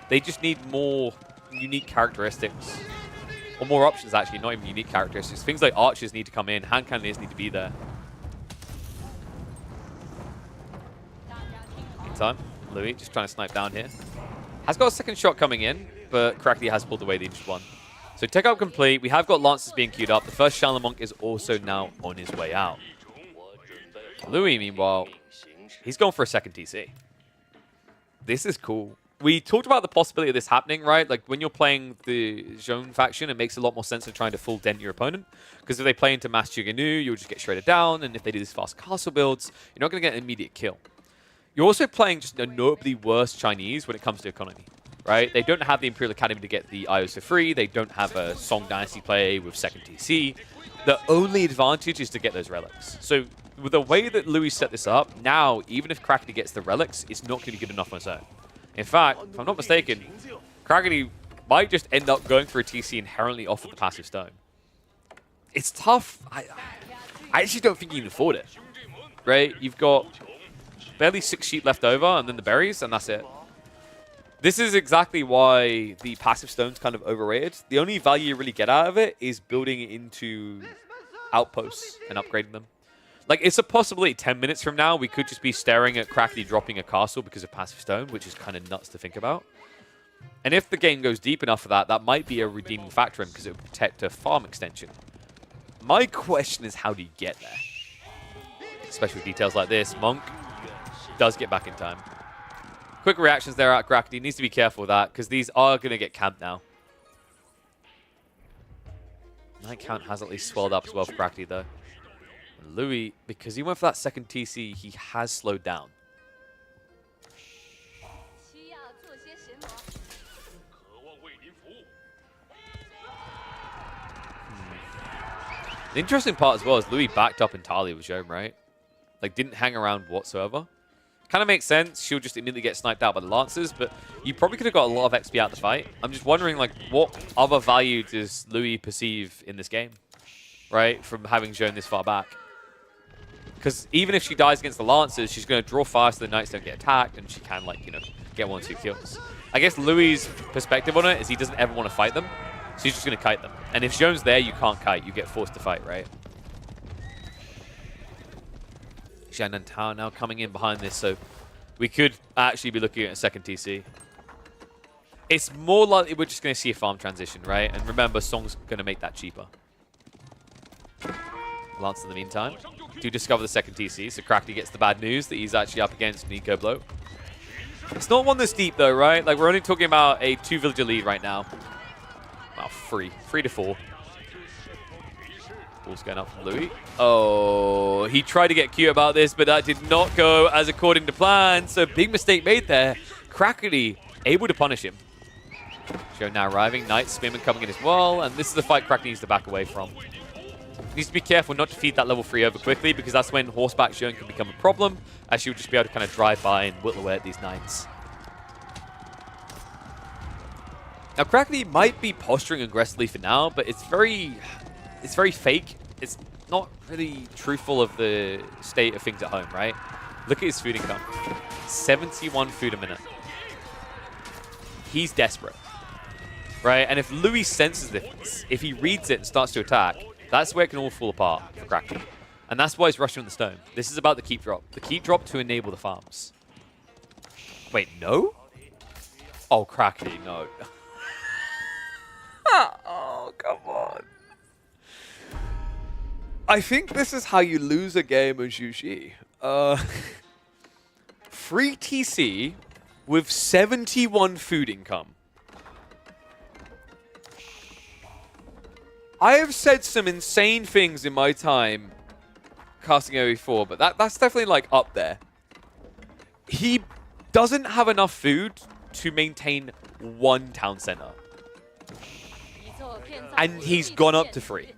They just need more unique characteristics. Or more options, actually, not even unique characteristics. Things like archers need to come in, hand cannons need to be there. Meantime, Louis just trying to snipe down here. Has got a second shot coming in, but Crackly has pulled away the injured one. So tech up complete. We have got Lancers being queued up. The first Shaolin Monk is also now on his way out. Louis, meanwhile, he's going for a second TC. This is cool. We talked about the possibility of this happening, right? Like, when you're playing the Zone faction, it makes a lot more sense than trying to full dent your opponent. Because if they play into Mass Chiganu, you'll just get shredded down. And if they do these fast castle builds, you're not going to get an immediate kill. You're also playing just a notably worse Chinese when it comes to economy, right? They don't have the Imperial Academy to get the IOs for free. They don't have a Song Dynasty play with second TC. The only advantage is to get those relics. So with the way that Louis set this up, now, even if Crackety gets the relics, it's not going to be good enough on its own. In fact, if I'm not mistaken, Crackety might just end up going for a TC inherently off of the passive stone. It's tough. I actually don't think you can afford it, right? You've got barely 6 sheep left over, and then the berries, and that's it. This is exactly why the passive stone's kind of overrated. The only value you really get out of it is building it into outposts and upgrading them. Like, it's a possibility 10 minutes from now, we could just be staring at Crackety dropping a castle because of passive stone, which is kind of nuts to think about. And if the game goes deep enough for that, that might be a redeeming factor because it would protect a farm extension. My question is, how do you get there? Especially with details like this. Monk does get back in time. Quick reactions there at Crackety. Needs to be careful with that because these are going to get camped now. Night count has at least swelled up as well for Crackety, though. And Louis, because he went for that second TC, he has slowed down. The interesting part as well is Louis backed up entirely with Jome, right? Like, didn't hang around whatsoever. Kind of makes sense. She'll just immediately get sniped out by the Lancers, but you probably could have got a lot of XP out of the fight. I'm just wondering, like, what other value does Louis perceive in this game, right? From having Jome this far back. Because even if she dies against the Lancers, she's going to draw fire so the Knights don't get attacked, and she can, like, you know, get 1 or 2 kills. I guess Louis' perspective on it is he doesn't ever want to fight them, so he's just going to kite them. And if Jome's there, you can't kite. You get forced to fight, right? Anotand now coming in behind this, so we could actually be looking at a second TC. It's more likely we're just going to see a farm transition, right? And remember, Song's going to make that cheaper. Lance in the meantime do discover the second TC, so Crackety gets the bad news that he's actually up against Nico Blow. It's not one this deep though, right? Like, we're only talking about a 2-villager lead right now. Well, 3 to 4. Ball's going up from Louis. Oh, he tried to get cute about this, but that did not go as according to plan. So big mistake made there. Crackety able to punish him. Show now arriving. Knight, Spearman coming in as well. And this is the fight Crackety needs to back away from. He needs to be careful not to feed that level 3 over quickly, because that's when horseback Shown can become a problem, as she would just be able to kind of drive by and whittle away at these knights. Now, Crackety might be posturing aggressively for now, but it's very fake. It's not really truthful of the state of things at home, right? Look at his food income. 71 food a minute. He's desperate, right? And if Louis senses this, if he reads it and starts to attack, that's where it can all fall apart for Crackety. And that's why he's rushing on the stone. This is about the keep drop. The keep drop to enable the farms. Wait, no? Oh, Crackety, no. Oh, come on. I think this is how you lose a game of Juji. Free TC with 71 food income. I have said some insane things in my time casting AoE4, but that's definitely like up there. He doesn't have enough food to maintain one town center. And he's gone up to 3.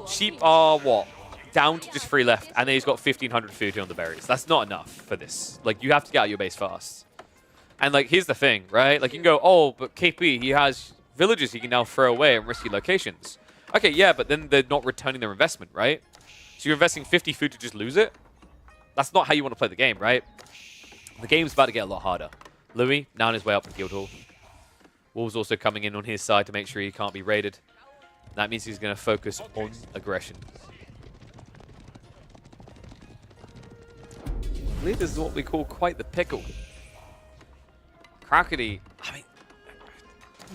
Sheep are what? Down to just 3 left, and then he's got 1,500 food here on the berries. That's not enough for this. Like, you have to get out of your base fast. And, like, here's the thing, right? Like, you can go, oh, but KP, he has villages he can now throw away in risky locations. Okay, yeah, but then they're not returning their investment, right? So you're investing 50 food to just lose it? That's not how you want to play the game, right? The game's about to get a lot harder. Louis, now on his way up to Guildhall. Wolves also coming in on his side to make sure he can't be raided. That means he's going to focus on aggression. I believe this is what we call quite the pickle. Crackety, I mean,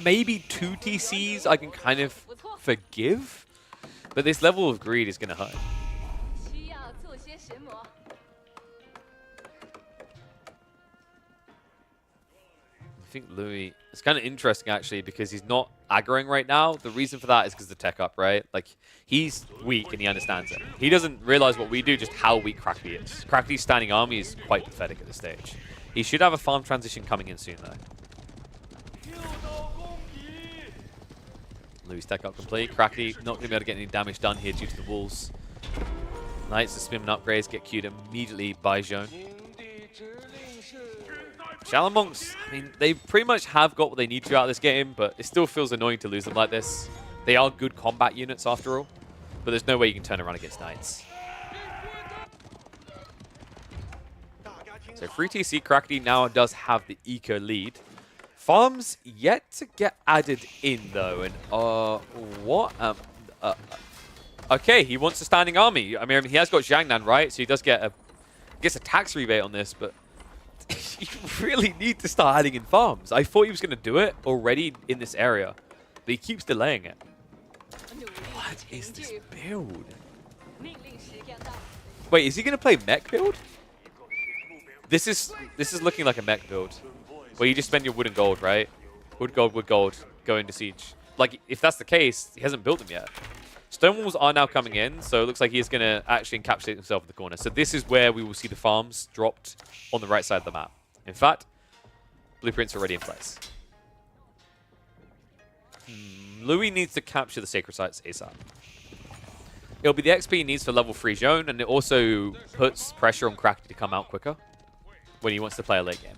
maybe 2 TCs I can kind of forgive, but this level of greed is going to hurt. I think Louis, it's kind of interesting actually, because he's not aggroing right now. The reason for that is because the tech up, right? Like, he's weak and he understands it. He doesn't realize what we do, just how weak Crackety is. Crackety's standing army is quite pathetic at this stage. He should have a farm transition coming in soon though. Louis tech up complete. Crackety not going to be able to get any damage done here due to the walls. Knights and Spearman upgrades get queued immediately by Zhone. Shaolin Monks, I mean, they pretty much have got what they need to out of this game, but it still feels annoying to lose them like this. They are good combat units after all, but there's no way you can turn around against Knights. So free TC, Crackety now does have the eco lead. Farms yet to get added in though, and what? Okay, he wants a standing army. I mean, he has got Jiangnan, right? So he does get a tax rebate on this, but you really need to start adding in farms. I thought he was going to do it already in this area, but he keeps delaying it. What is this build? Wait, is he going to play mech build? This is looking like a mech build, where you just spend your wood and gold, right? Wood, gold, go into siege. Like, if that's the case, he hasn't built them yet. Stone walls are now coming in, so it looks like he's going to actually encapsulate himself in the corner. So this is where we will see the farms dropped on the right side of the map. In fact, blueprints are already in place. Louis needs to capture the sacred sites ASAP. It'll be the XP he needs for level 3 Zhone, and it also puts pressure on Crackety to come out quicker when he wants to play a late game.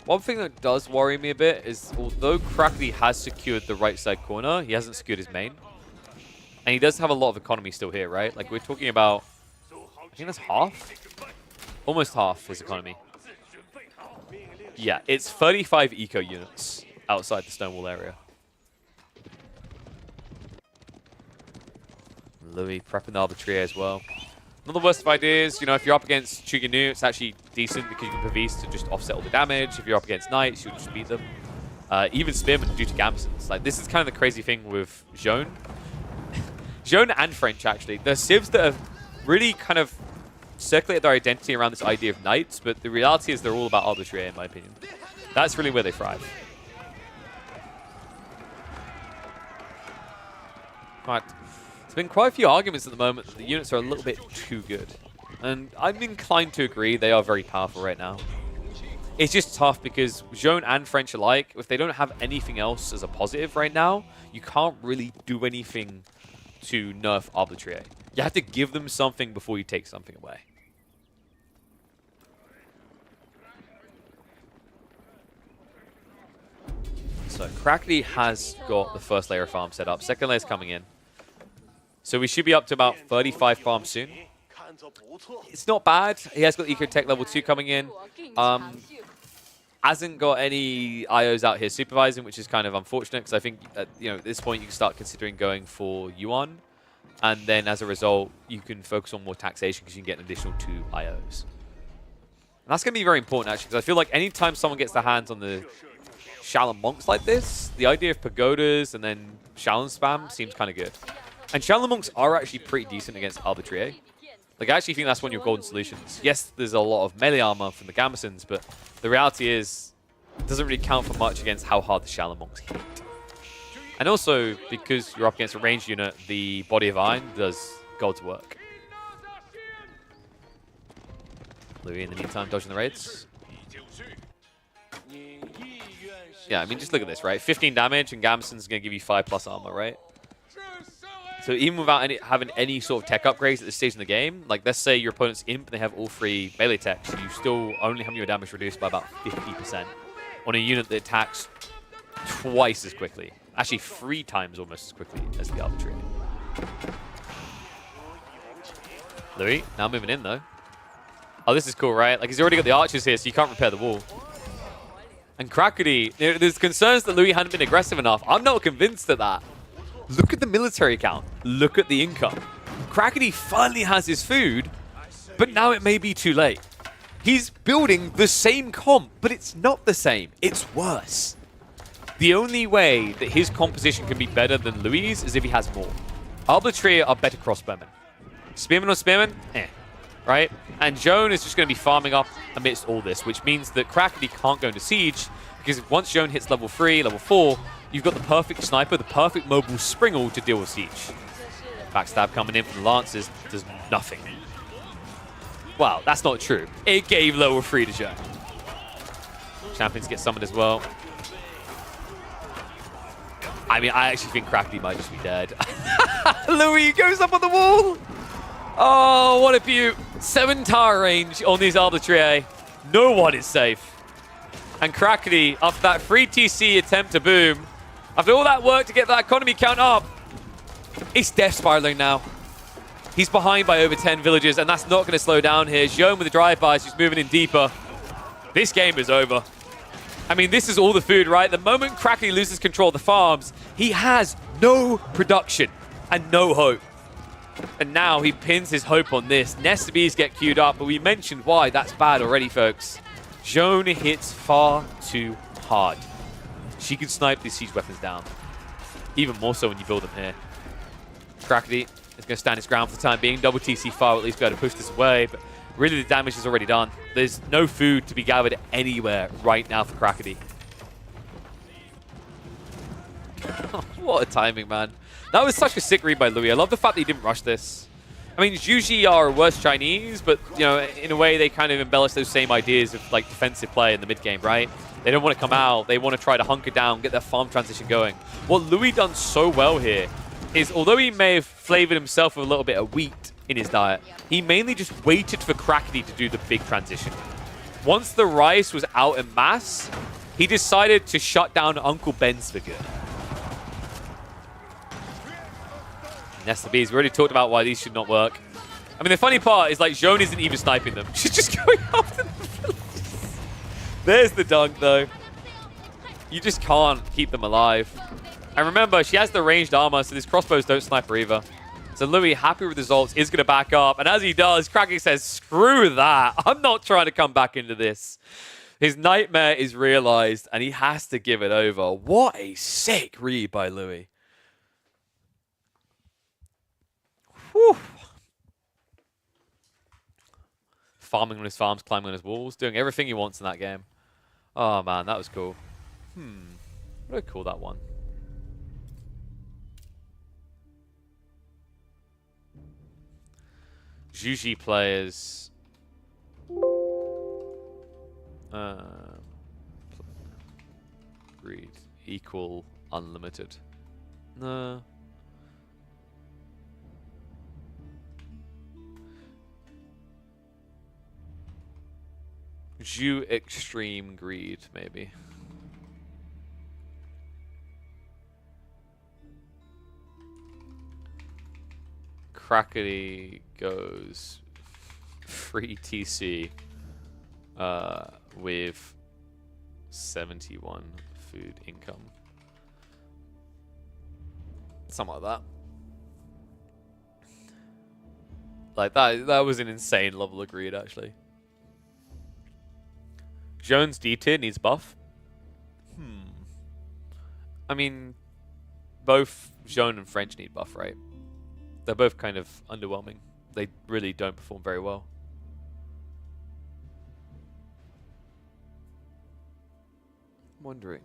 One thing that does worry me a bit is, although Crackety has secured the right side corner, he hasn't secured his main. And he does have a lot of economy still here, right? Like, we're talking about, I think that's half? Almost half his economy. Yeah, it's 35 eco units outside the Stonewall area. Louis prepping the Arbitrier as well. Not the worst of ideas. You know, if you're up against Chuginu, it's actually decent because you can Pavise to just offset all the damage. If you're up against Knights, you'll just beat them. Even Spearman due to Gambesons. Like, this is kind of the crazy thing with Zhone. Zhone and French, actually. They're civs that have really kind of circulated their identity around this idea of Knights, but the reality is they're all about Arbitrier, in my opinion. That's really where they thrive. Right. There's been quite a few arguments at the moment that the units are a little bit too good. And I'm inclined to agree they are very powerful right now. It's just tough because Joan and French alike, if they don't have anything else as a positive right now, you can't really do anything to nerf Arbitrary. You have to give them something before you take something away. So Crackly has got the first layer of farm set up. Second layer is coming in. So we should be up to about 35 farms soon. It's not bad. He has got Ecotech level 2 coming in. Hasn't got any IOs out here supervising, which is kind of unfortunate because I think at this point you can start considering going for Yuan. And then as a result, you can focus on more taxation because you can get an additional 2 IOs. And that's going to be very important actually because I feel like anytime someone gets their hands on the Shaolin monks like this, the idea of pagodas and then Shaolin spam seems kind of good. And Shaolin monks are actually pretty decent against Arbitrary. Like, I actually think that's one of your golden solutions. Yes, there's a lot of melee armor from the Gambesons, but the reality is it doesn't really count for much against how hard the Shaolin monks hit. And also, because you're up against a ranged unit, the Body of Iron does God's work. Louis, in the meantime, dodging the raids. Yeah, I mean, just look at this, right? 15 damage, and Gambeson's going to give you 5+ armor, right? So even without having any sort of tech upgrades at this stage in the game, like let's say your opponent's imp and they have all 3 melee techs, you still only have your damage reduced by about 50% on a unit that attacks twice as quickly. Actually, 3 times almost as quickly as the Arbitrary. Louis, now moving in though. Oh, this is cool, right? Like he's already got the archers here, so you can't repair the wall. And Crackety, there's concerns that Louis hadn't been aggressive enough. I'm not convinced of that. Look at the military count. Look at the income. Crackety finally has his food, but now it may be too late. He's building the same comp, but it's not the same. It's worse. The only way that his composition can be better than Louis' is if he has more. Arbitrary are better crossbowmen. Spearman on Spearman? Right? And Joan is just going to be farming up amidst all this, which means that Crackety can't go into siege, because once Joan hits level 3, level 4, you've got the perfect sniper, the perfect mobile Springle to deal with siege. Backstab coming in from the Lancers does nothing. Wow, that's not true. It gave level 3 to Joan. Champions get summoned as well. I mean, I actually think Crackety might just be dead. Louis goes up on the wall! Oh, what a beaut. 7 tower range on these Arbitrary. No one is safe. And Crackety, after that free TC attempt to boom, after all that work to get that economy count up, it's death spiraling now. He's behind by over 10 villages, and that's not going to slow down here. Joan with the drive-bys, just moving in deeper. This game is over. I mean, this is all the food, right? The moment Crackety loses control of the farms, he has no production and no hope. And now he pins his hope on this. Nest bees get queued up, but we mentioned why that's bad already, folks. Joan hits far too hard. She can snipe these siege weapons down. Even more so when you build them here. Crackety is going to stand his ground for the time being. Double TC fire will at least be able to push this away, but really the damage is already done. There's no food to be gathered anywhere right now for Crackety. What a timing, man. That was such a sick read by Louis. I love the fact that he didn't rush this. I mean, Juji are worse Chinese, but, in a way, they kind of embellish those same ideas of, like, defensive play in the mid-game, right? They don't want to come out. They want to try to hunker down, get their farm transition going. What Louis done so well here is, although he may have flavored himself with a little bit of wheat in his diet, he mainly just waited for Crackety to do the big transition. Once the rice was out en masse, he decided to shut down Uncle Ben's for good. Nesta Bees, we already talked about why these should not work. I mean, the funny part is, like, Joan isn't even sniping them. She's just going after the villages. There's the dunk, though. You just can't keep them alive. And remember, she has the ranged armor, so these crossbows don't snipe her either. So Louis, happy with the results, is going to back up. And as he does, Kraken says, screw that. I'm not trying to come back into this. His nightmare is realized, and he has to give it over. What a sick read by Louis. Whew. Farming on his farms, climbing on his walls, doing everything he wants in that game. Oh man, that was cool. What do I call that one? Juji players. Read equal unlimited. No. Ju extreme greed, maybe. Crackety goes free TC with 71 food income. Something like that. Like that was an insane level of greed, actually. Jones D tier needs buff. I mean, both Joan and French need buff, right? They're both kind of underwhelming. They really don't perform very well. I'm wondering.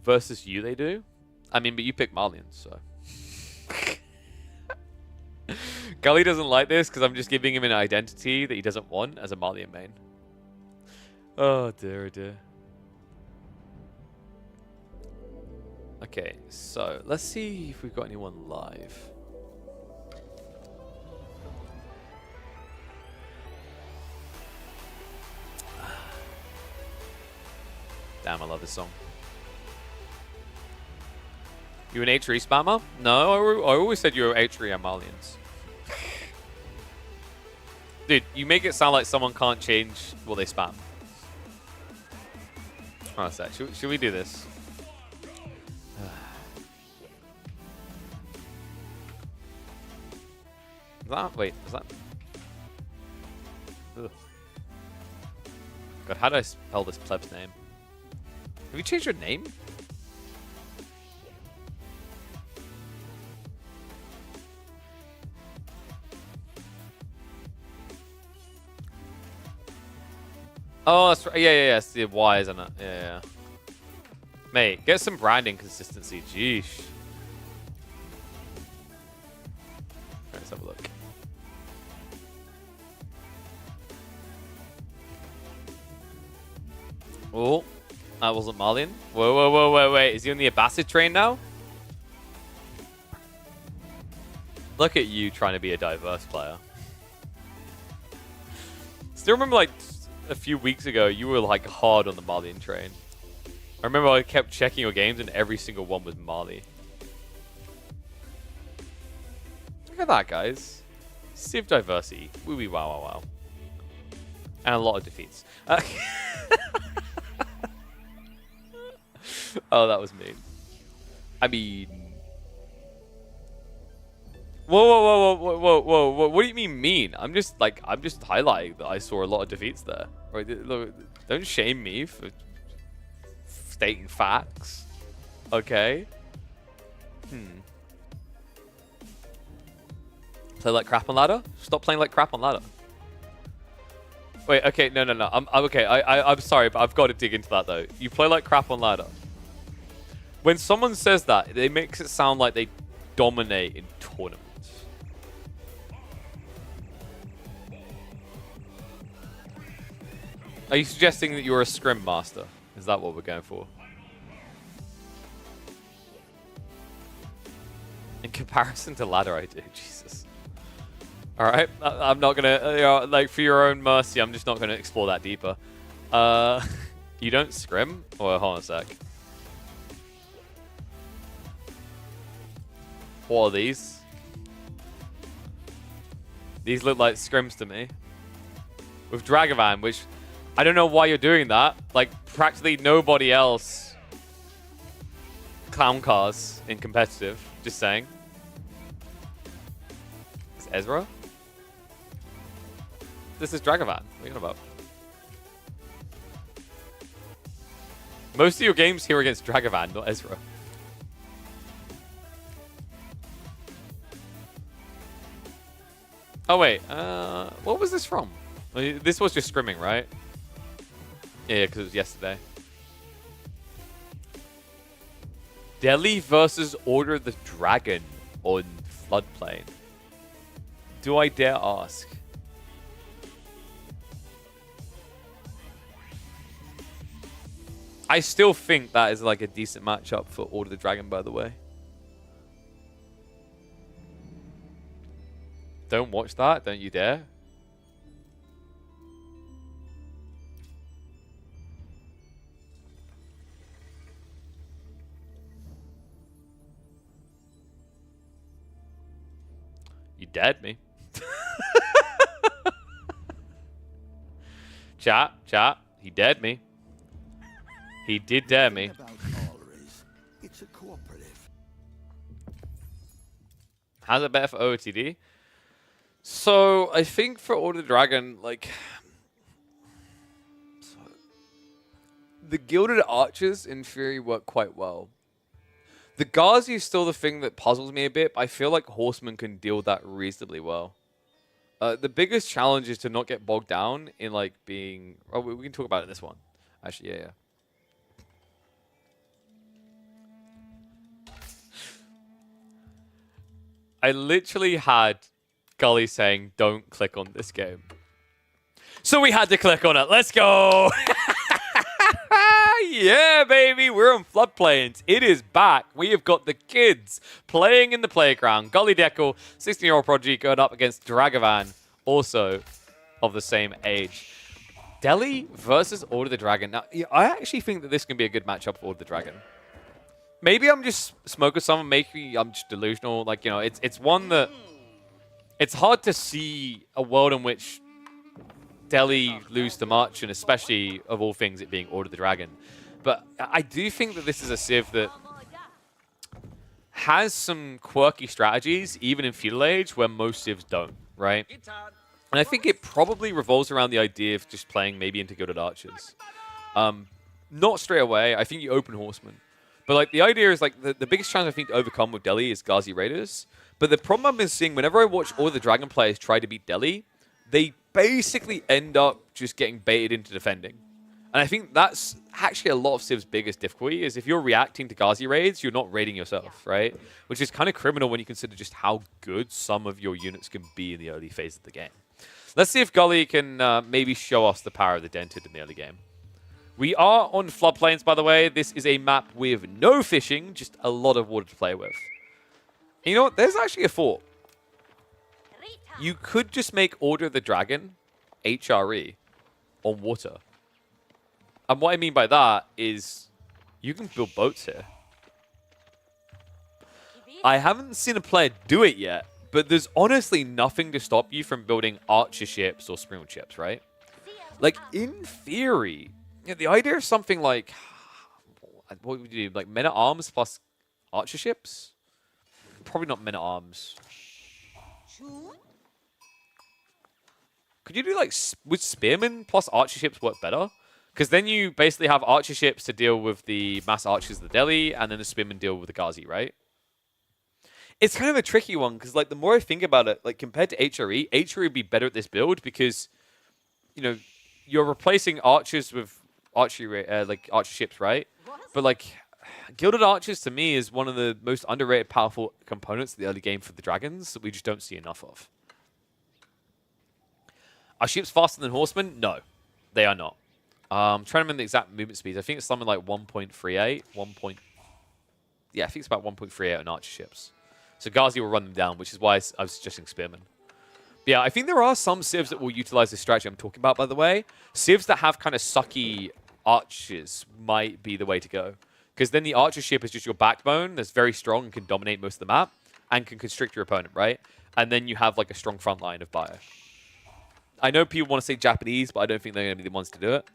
Versus you, they do? I mean, but you pick Malian, so. Gully doesn't like this because I'm just giving him an identity that he doesn't want as a Malian main. Oh dear, oh dear. Okay, so let's see if we've got anyone live. Damn, I love this song. You an H3 spammer? No, I always said you were H3 and Malians. Dude, you make it sound like someone can't change what they spam. Hold on a sec. Should we do this? Wait, is that? Ugh. God, how do I spell this pleb's name? Have you changed your name? Oh, that's right. Yeah. It's the Y, isn't it? Yeah. Mate, get some branding consistency. Jeesh. Let's have a look. Oh, that wasn't Malian. Wait. Is he on the Abbasid train now? Look at you trying to be a diverse player. Still remember, like, a few weeks ago, you were like hard on the Malian train. I remember I kept checking your games and every single one was Mali. Look at that, guys. Civ diversity. Woo wow. And a lot of defeats. Oh, that was mean. I mean... Whoa. What do you mean mean? I'm just highlighting that I saw a lot of defeats there. Right? Look, don't shame me for stating facts. Okay. Play like crap on ladder? Stop playing like crap on ladder. Wait, okay, no. I'm okay. I'm sorry, but I've got to dig into that though. You play like crap on ladder. When someone says that, it makes it sound like they dominate in tournaments. Are you suggesting that you're a scrim master? Is that what we're going for? In comparison to ladder, I do. Jesus. All right, I'm not gonna like for your own mercy. I'm just not gonna explore that deeper. You don't scrim? Or hold on a sec. What are these? These look like scrims to me. With Dragavan, which I don't know why you're doing that. Like, practically nobody else clown cars in competitive. Just saying. It's Ezra? This is Dragavan. What are you on about? Most of your games here against Dragavan, not Ezra. Oh, wait. What was this from? This was just scrimming, right? Yeah, because it was yesterday. Delhi versus Order of the Dragon on Floodplain. Do I dare ask? I still think that is like a decent matchup for Order of the Dragon, by the way. Don't watch that. Don't you dare. You dared me. Chat. He dared me. He did dare me. It's a cooperative. How's it better for OOTD? So I think for Order of the Dragon, like the Gilded Archers in theory work quite well. The Ghazi is still the thing that puzzles me a bit, but I feel like Horsemen can deal with that reasonably well. The biggest challenge is to not get bogged down in like being... Oh, we can talk about it in this one. Actually, yeah. I literally had Gully saying, don't click on this game. So we had to click on it. Let's go. Yeah, baby. We're on Floodplains. It is back. We have got the kids playing in the playground. Gully Deckle, 16-year-old prodigy, going up against Dragavan, also of the same age. Delhi versus Order of the Dragon. Now, I actually think that this can be a good matchup for Order of the Dragon. Maybe I'm just smoking some. Maybe I'm just delusional. Like, you know, it's one that... It's hard to see a world in which Delhi lose to March, and especially, of all things, it being Order of the Dragon. But I do think that this is a Civ that has some quirky strategies, even in Feudal Age, where most Civs don't, right? And I think it probably revolves around the idea of just playing maybe into Gilded Archers. Not straight away. I think you open Horsemen. But like the idea is like the biggest challenge I think to overcome with Delhi is Ghazi Raiders. But the problem I've been seeing whenever I watch all the Dragon players try to beat Delhi, they basically end up just getting baited into defending. And I think that's actually a lot of Civ's biggest difficulty is if you're reacting to Ghazi raids, you're not raiding yourself, right? Which is kind of criminal when you consider just how good some of your units can be in the early phase of the game. Let's see if Gully can maybe show us the power of the Dented in the early game. We are on Floodplains, by the way. This is a map with no fishing, just a lot of water to play with. And you know what? There's actually a thought. You could just make Order of the Dragon HRE on water. And what I mean by that is you can build boats here. I haven't seen a player do it yet, but there's honestly nothing to stop you from building archer ships or springald ships, right? Like, in theory, the idea of something like... What would you do? Like, men-at-arms plus archer ships? Probably not men-at-arms. Could you do, like... Would spearmen plus archer ships work better? Because then you basically have archer ships to deal with the mass archers of the Delhi, and then the spearmen deal with the Ghazi, right? It's kind of a tricky one, because like the more I think about it, like compared to HRE, HRE would be better at this build because, you know, you're replacing archers with archery, like archer ships, right? But like Gilded Archers to me is one of the most underrated, powerful components of the early game for the dragons that we just don't see enough of. Are ships faster than horsemen? No, they are not. I'm trying to remember the exact movement speeds. I think it's something like 1.38. Yeah, I think it's about 1.38 on archer ships. So Ghazi will run them down, which is why I was suggesting spearmen. But yeah, I think there are some civs that will utilize this strategy I'm talking about, by the way. Civs that have kind of sucky archers might be the way to go. Because then the archer ship is just your backbone that's very strong and can dominate most of the map and can constrict your opponent, right? And then you have like a strong front line of bio. I know people want to say Japanese, but I don't think they're going to be the ones to do it.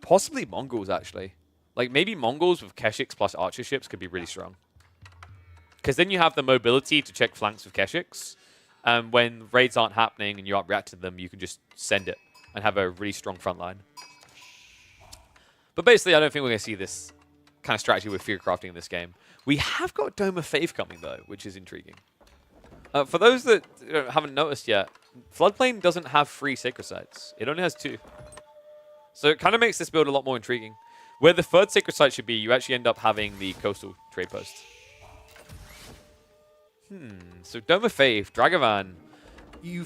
Possibly Mongols, actually. Like, maybe Mongols with Keshiks plus archer ships could be really strong. Because then you have the mobility to check flanks with Keshiks. And when raids aren't happening and you aren't reacting to them, you can just send it and have a really strong front line. But basically, I don't think we're going to see this kind of strategy with fear crafting in this game. We have got Dome of Faith coming, though, which is intriguing. For those that haven't noticed yet, Floodplain doesn't have 3 sacred sites. It only has 2. So it kind of makes this build a lot more intriguing. Where the 3rd sacred site should be, you actually end up having the coastal trade post. So Dome of Faith, Dragavan. You'd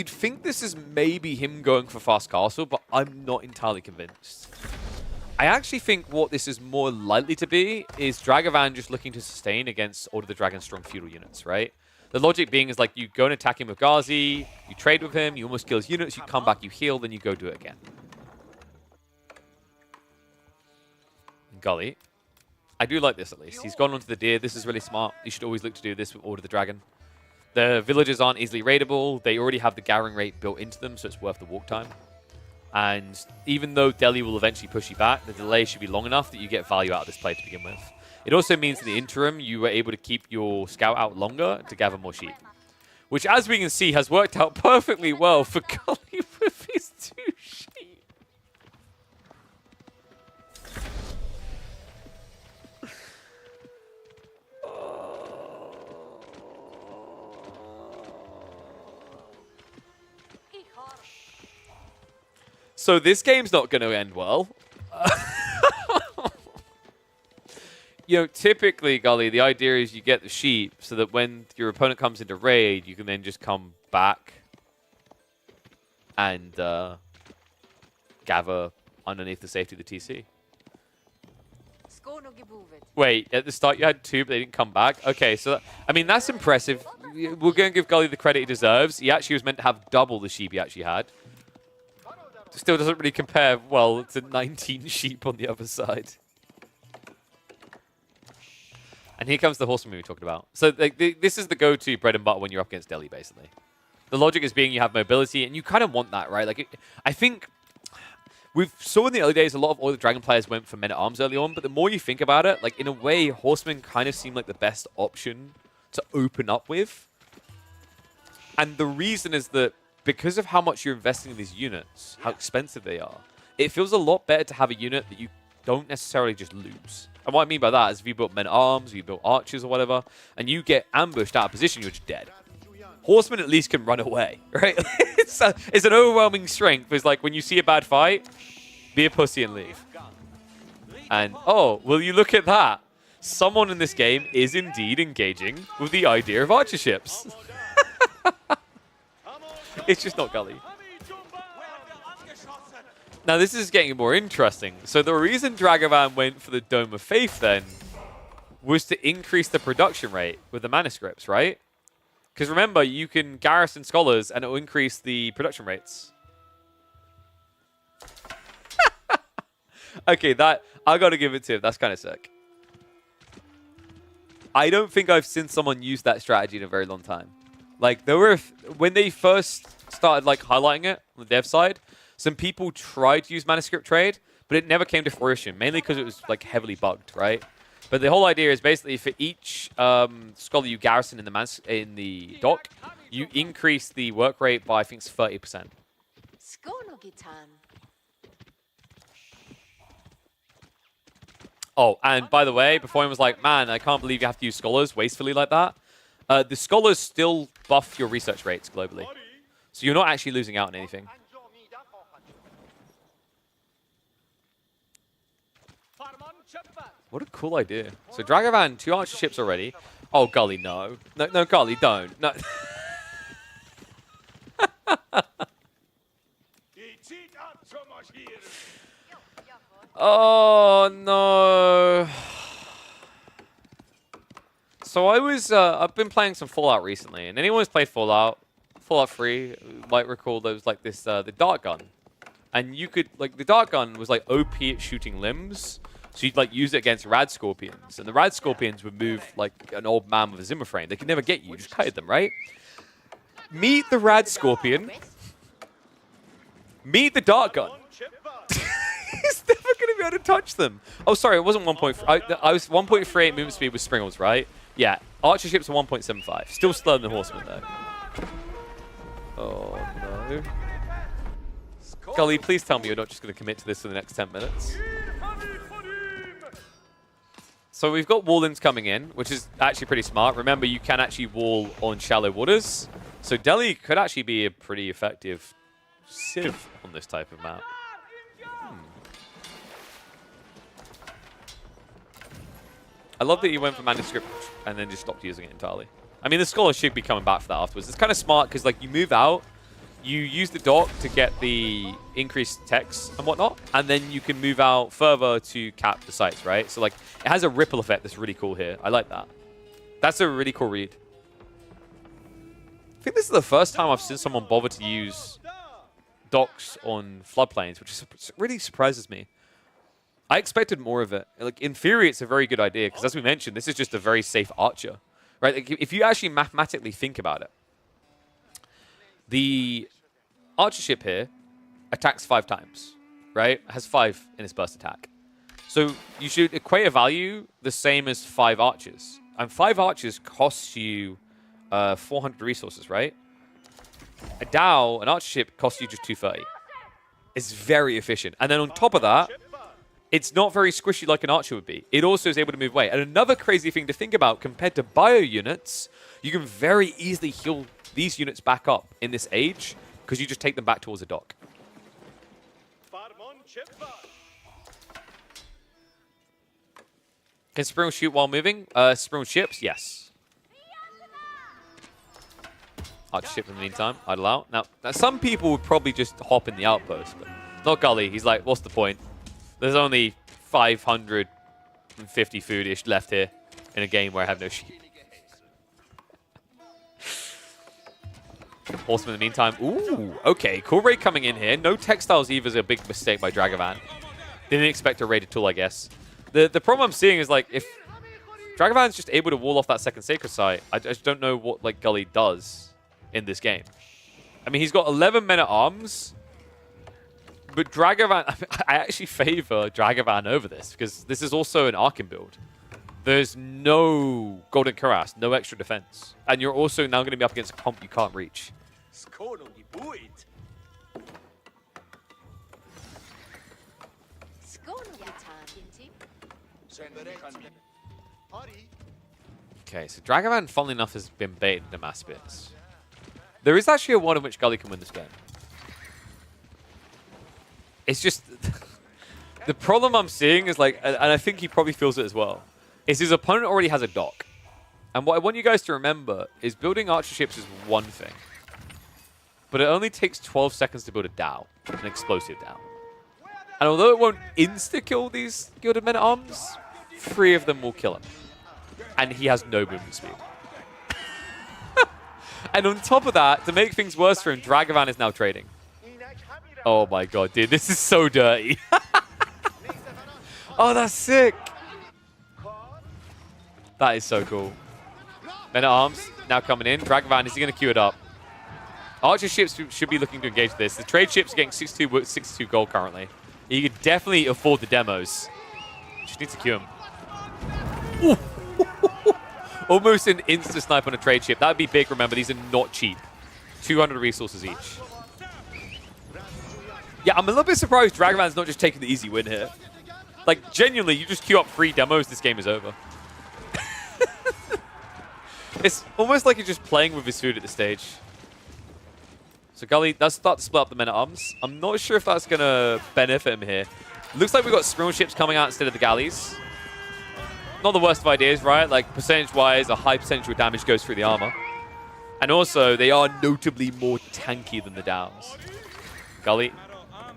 think this is maybe him going for Fast Castle, but I'm not entirely convinced. I actually think what this is more likely to be is Dragavan just looking to sustain against Order of the Dragon strong feudal units, right? The logic being is like you go and attack him with Ghazi, you trade with him, you almost kill his units, you come back, you heal, then you go do it again. Gully. I do like this at least. He's gone onto the deer. This is really smart. You should always look to do this with Order of the Dragon. The villages aren't easily raidable. They already have the garring rate built into them, so it's worth the walk time. And even though Delhi will eventually push you back, the delay should be long enough that you get value out of this play to begin with. It also means in the interim, you were able to keep your scout out longer to gather more sheep. Which, as we can see, has worked out perfectly well for Gully with his 2 sheep. So this game's not going to end well. You know, typically, Gully, the idea is you get the sheep so that when your opponent comes into raid, you can then just come back and gather underneath the safety of the TC. Wait, at the start you had 2, but they didn't come back? Okay, so, I mean, that's impressive. We're going to give Gully the credit he deserves. He actually was meant to have double the sheep he actually had. Still doesn't really compare well to 19 sheep on the other side. And here comes the horseman we were talking about. So like, this is the go-to bread and butter when you're up against Delhi, basically. The logic is being you have mobility, and you kind of want that, right? Like, I think we saw in the early days a lot of all the Dragon players went for men-at-arms early on, but the more you think about it, like in a way, horsemen kind of seem like the best option to open up with. And the reason is that because of how much you're investing in these units, how expensive they are, it feels a lot better to have a unit that you don't necessarily just lose. And what I mean by that is if you built men-at-arms, you built archers or whatever, and you get ambushed out of position, you're just dead. Horsemen at least can run away, right? It's an overwhelming strength. It's like when you see a bad fight, be a pussy and leave. And, oh, will you look at that? Someone in this game is indeed engaging with the idea of archer ships. It's just not Gully. Now, this is getting more interesting. So the reason Dragavan went for the Dome of Faith, then, was to increase the production rate with the manuscripts, right? Because remember, you can garrison scholars, and it will increase the production rates. Okay, that I got to give it to him. That's kind of sick. I don't think I've seen someone use that strategy in a very long time. Like, there were, when they first started, like, highlighting it on the dev side, some people tried to use manuscript trade, but it never came to fruition, mainly because it was, like, heavily bugged, right? But the whole idea is basically for each scholar you garrison in the dock, you increase the work rate by, I think it's 30%. Oh, and by the way, before I was like, man, I can't believe you have to use scholars wastefully like that. The scholars still buff your research rates globally. So you're not actually losing out on anything. What a cool idea. So Dragavan, 2 archer ships already. Oh, Gully, no. No, Gully, don't. No. Oh, no. So I've been playing some Fallout recently, and anyone who's played Fallout 3 might recall there was like this, the dart gun. And you could, like, the dart gun was like OP at shooting limbs, so you'd like use it against rad scorpions. And the rad scorpions would move like an old man with a Zimmer frame. They could never get you, you just kited them, right? Meet the rad scorpion. Meet the dart gun. He's never going to be able to touch them. Oh, sorry, it wasn't 1.3. I was 1.38 movement speed with Springles, right? Yeah, archer ships are 1.75. Still slower than the horsemen, though. Oh, no. Gully, please tell me you're not just going to commit to this for the next 10 minutes. So we've got wall-ins coming in, which is actually pretty smart. Remember, you can actually wall on shallow waters. So Delhi could actually be a pretty effective sieve on this type of map. I love that he went for manuscript and then just stopped using it entirely. I mean, the scholar should be coming back for that afterwards. It's kind of smart because, like, you move out, you use the dock to get the increased text and whatnot, and then you can move out further to cap the sites, right? So, like, it has a ripple effect that's really cool here. I like that. That's a really cool read. I think this is the first time I've seen someone bother to use docks on floodplains, which really surprises me. I expected more of it. Like, in theory, it's a very good idea, because as we mentioned, this is just a very safe archer, right? Like, if you actually mathematically think about it, the archer ship here attacks 5 times, right? It has 5 in its burst attack. So you should equate a value the same as 5 archers. And 5 archers costs you 400 resources, right? A Dow, an archer ship, costs you just 230. It's very efficient. And then on top of that, it's not very squishy like an archer would be. It also is able to move away. And another crazy thing to think about, compared to bio units, you can very easily heal these units back up in this age because you just take them back towards a dock. Can Sprung shoot while moving? Sprung ships, yes. Archer ship in the meantime, I'd allow. Now, some people would probably just hop in the outpost, but not Gully. He's like, what's the point? There's only 550 food-ish left here in a game where I have no sheep. Horseman in the meantime. Ooh, okay. Cool raid coming in here. No textiles either is a big mistake by Dragavan. Didn't expect a raid at all, I guess. The problem I'm seeing is, like, if Dragavan's just able to wall off that second sacred site, I just don't know what, like, Gully does in this game. I mean, he's got 11 men at arms, but Dragavan, I actually favor Dragavan over this because this is also an Arkin build. There's no Golden Cuirass, no extra defense. And you're also now going to be up against a comp you can't reach. Okay, so Dragavan, funnily enough, has been baited into mass bits. There is actually a one in which Gully can win this game. It's just... the problem I'm seeing is, like, and I think he probably feels it as well, is his opponent already has a dock. And what I want you guys to remember is building archer ships is one thing. But it only takes 12 seconds to build a Dow, an explosive Dow. And although it won't insta-kill these Gilded Men-at-Arms, 3 of them will kill him. And he has no movement speed. And on top of that, to make things worse for him, Dragavan is now trading. Oh my god, dude, this is so dirty. Oh, that's sick. That is so cool. Men-at-Arms now coming in. Dragavan, is he going to queue it up? Archer ships should be looking to engage this. The trade ships are getting 62 gold currently. You could definitely afford the demos. Just need to queue him. Ooh. Almost an insta-snipe on a trade ship. That would be big, remember. These are not cheap. 200 resources each. Yeah, I'm a little bit surprised Dragavan's not just taking the easy win here. Like, genuinely, you just queue up 3 demos, this game is over. It's almost like he's just playing with his food at this stage. So Gully does start to split up the men-at-arms. I'm not sure if that's going to benefit him here. Looks like we've got Skrill ships coming out instead of the galleys. Not the worst of ideas, right? Like, percentage-wise, a high percentage of damage goes through the armor. And also, they are notably more tanky than the Dows. Gully,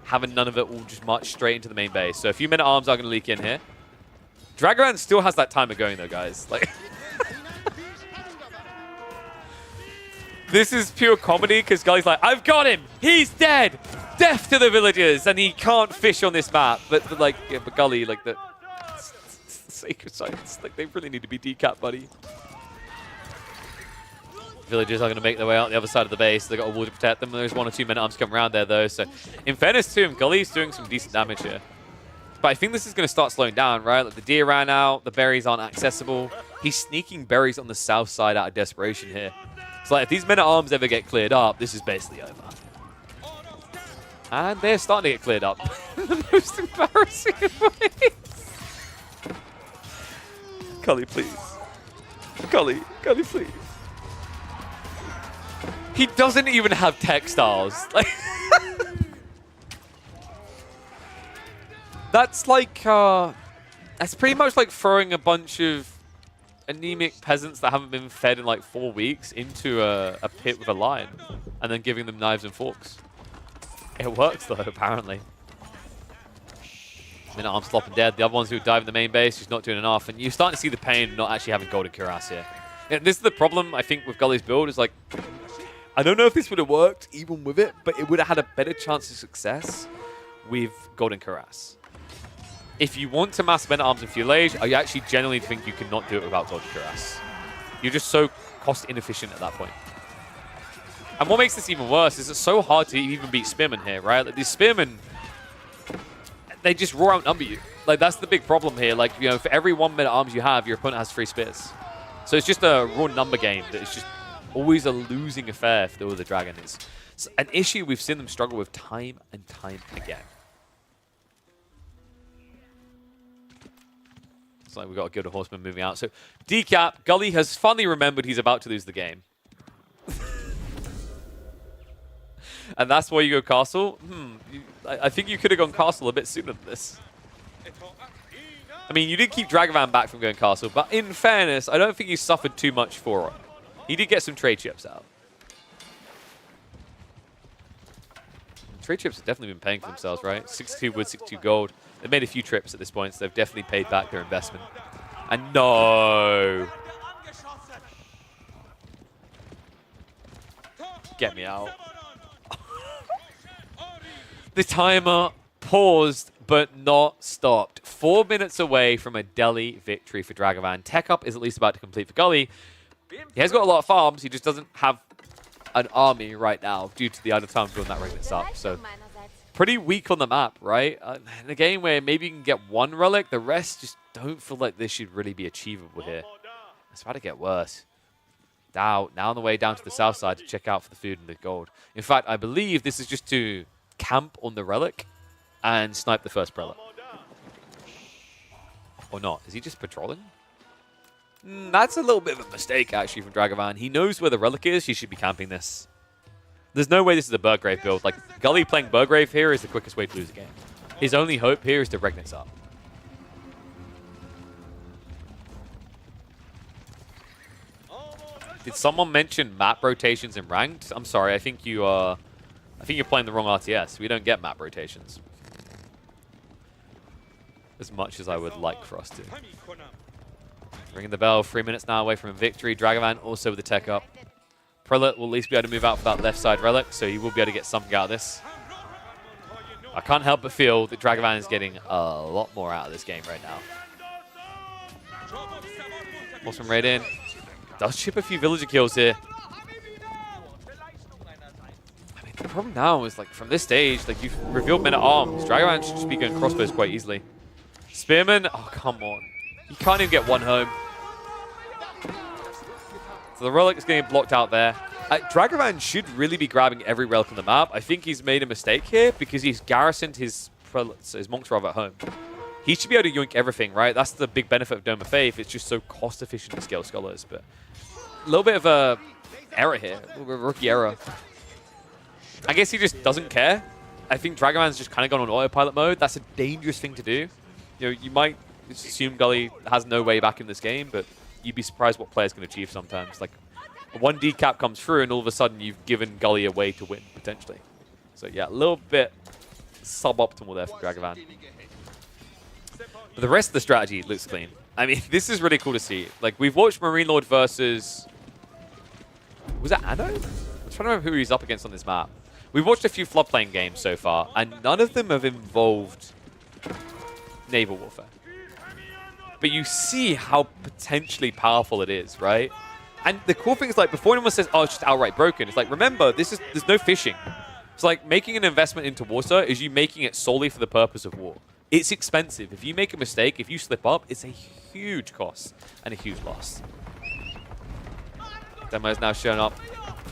having none of it, will just march straight into the main base. So a few men-at-arms are going to leak in here. Dragavan still has that timer going, though, guys. Like, this is pure comedy, because Gully's like, I've got him! He's dead! Death to the villagers! And he can't fish on this map. But like, yeah, but Gully, like, the sacred sites, like, they really need to be decapped, buddy. Villagers are going to make their way out the other side of the base. They've got a wall to protect them. There's 1 or 2 men-at-arms coming around there, though. So, in fairness to him, Gully's doing some decent damage here. But I think this is going to start slowing down, right? Like, the deer ran out. The berries aren't accessible. He's sneaking berries on the south side out of desperation here. So, like, if these men-at-arms ever get cleared up, this is basically over. And they're starting to get cleared up in the most embarrassing ways. Gully, please. Gully, please. He doesn't even have textiles. Like, that's like, that's pretty much like throwing a bunch of anemic peasants that haven't been fed in like 4 weeks into a pit with a lion and then giving them knives and forks. It works though, apparently. Men-at-Arms flopping dead. The other ones who dive in the main base, just not doing enough. And you're starting to see the pain of not actually having golden cuirass here. Yeah, this is the problem, I think, with Gully's build, is like, I don't know if this would have worked even with it, but it would have had a better chance of success with golden cuirass. If you want to mass Men-at-Arms and Fulage, I actually genuinely think you cannot do it without golden cuirass. You're just so cost inefficient at that point. And what makes this even worse is it's so hard to even beat Spearmen here, right? Like, these Spearmen, they just raw outnumber you. Like, that's the big problem here. Like, you know, for every 1 Men-at-Arms you have, your opponent has 3 spears. So it's just a raw number game that is just always a losing affair for the Dragon. It's an issue we've seen them struggle with time and time again. It's like we've got a Guild of Horsemen moving out. So, decap, Gully has finally remembered he's about to lose the game. And that's why you go castle? I think you could have gone castle a bit sooner than this. I mean, you did keep Dragavan back from going castle, but in fairness, I don't think he suffered too much for it. He did get some trade chips out. Trade chips have definitely been paying for themselves, right? 62 wood, 62 gold. They've made a few trips at this point, so they've definitely paid back their investment. And no! Get me out. The timer paused, but not stopped. 4 minutes away from a Delhi victory for Dragavan. Tech up is at least about to complete for Gully. He has got a lot of farms. He just doesn't have an army right now due to the Anotand building that regnants up. So pretty weak on the map, right? In a game where maybe you can get 1 relic, the rest just don't feel like this should really be achievable here. It's about to get worse. Now on the way down to the south side to check out for the food and the gold. In fact, I believe this is just to camp on the relic and snipe the first prelate. Or not. Is he just patrolling? That's a little bit of a mistake, actually, from Dragavan. He knows where the relic is. He should be camping this. There's no way this is a Burgrave build. Like, Gully playing Burgrave here is the quickest way to lose a game. His only hope here is to Regnix up. Did someone mention map rotations in ranked? I'm sorry, I think you're playing the wrong RTS. We don't get map rotations. As much as I would like for us to. Ringing the bell, 3 minutes now away from a victory. Dragavan also with the tech up. Prelate will at least be able to move out for that left side relic, so he will be able to get something out of this. I can't help but feel that Dragavan is getting a lot more out of this game right now. Awesome raid in. Does chip a few villager kills here. I mean, the problem now is, like, from this stage, like, you've revealed Men-at-Arms. Dragavan should just be going crossbows quite easily. Spearman, oh, come on. You can't even get 1 home. So the relic is getting blocked out there. Dragavan should really be grabbing every relic on the map. I think he's made a mistake here because he's garrisoned his monks rather at home. He should be able to yoink everything, right? That's the big benefit of Dome of Faith. It's just so cost efficient to scale scholars. But a little bit of a error here, a little bit of a rookie error. I guess he just doesn't care. I think Dragavan's just kind of gone on autopilot mode. That's a dangerous thing to do. You know, you might assume Gully has no way back in this game, but you'd be surprised what players can achieve sometimes. Like, 1 decap comes through, and all of a sudden you've given Gully a way to win, potentially. So yeah, a little bit suboptimal there for Dragavan. But the rest of the strategy looks clean. I mean, this is really cool to see. Like, we've watched Marine Lord versus... Was that Anno? I'm trying to remember who he's up against on this map. We've watched a few floodplain games so far, and none of them have involved naval warfare. But you see how potentially powerful it is, right? And the cool thing is, like, before anyone says, oh, it's just outright broken, it's like, remember, there's no fishing. It's like making an investment into water is you making it solely for the purpose of war. It's expensive. If you make a mistake, if you slip up, it's a huge cost and a huge loss. Demo is now showing up.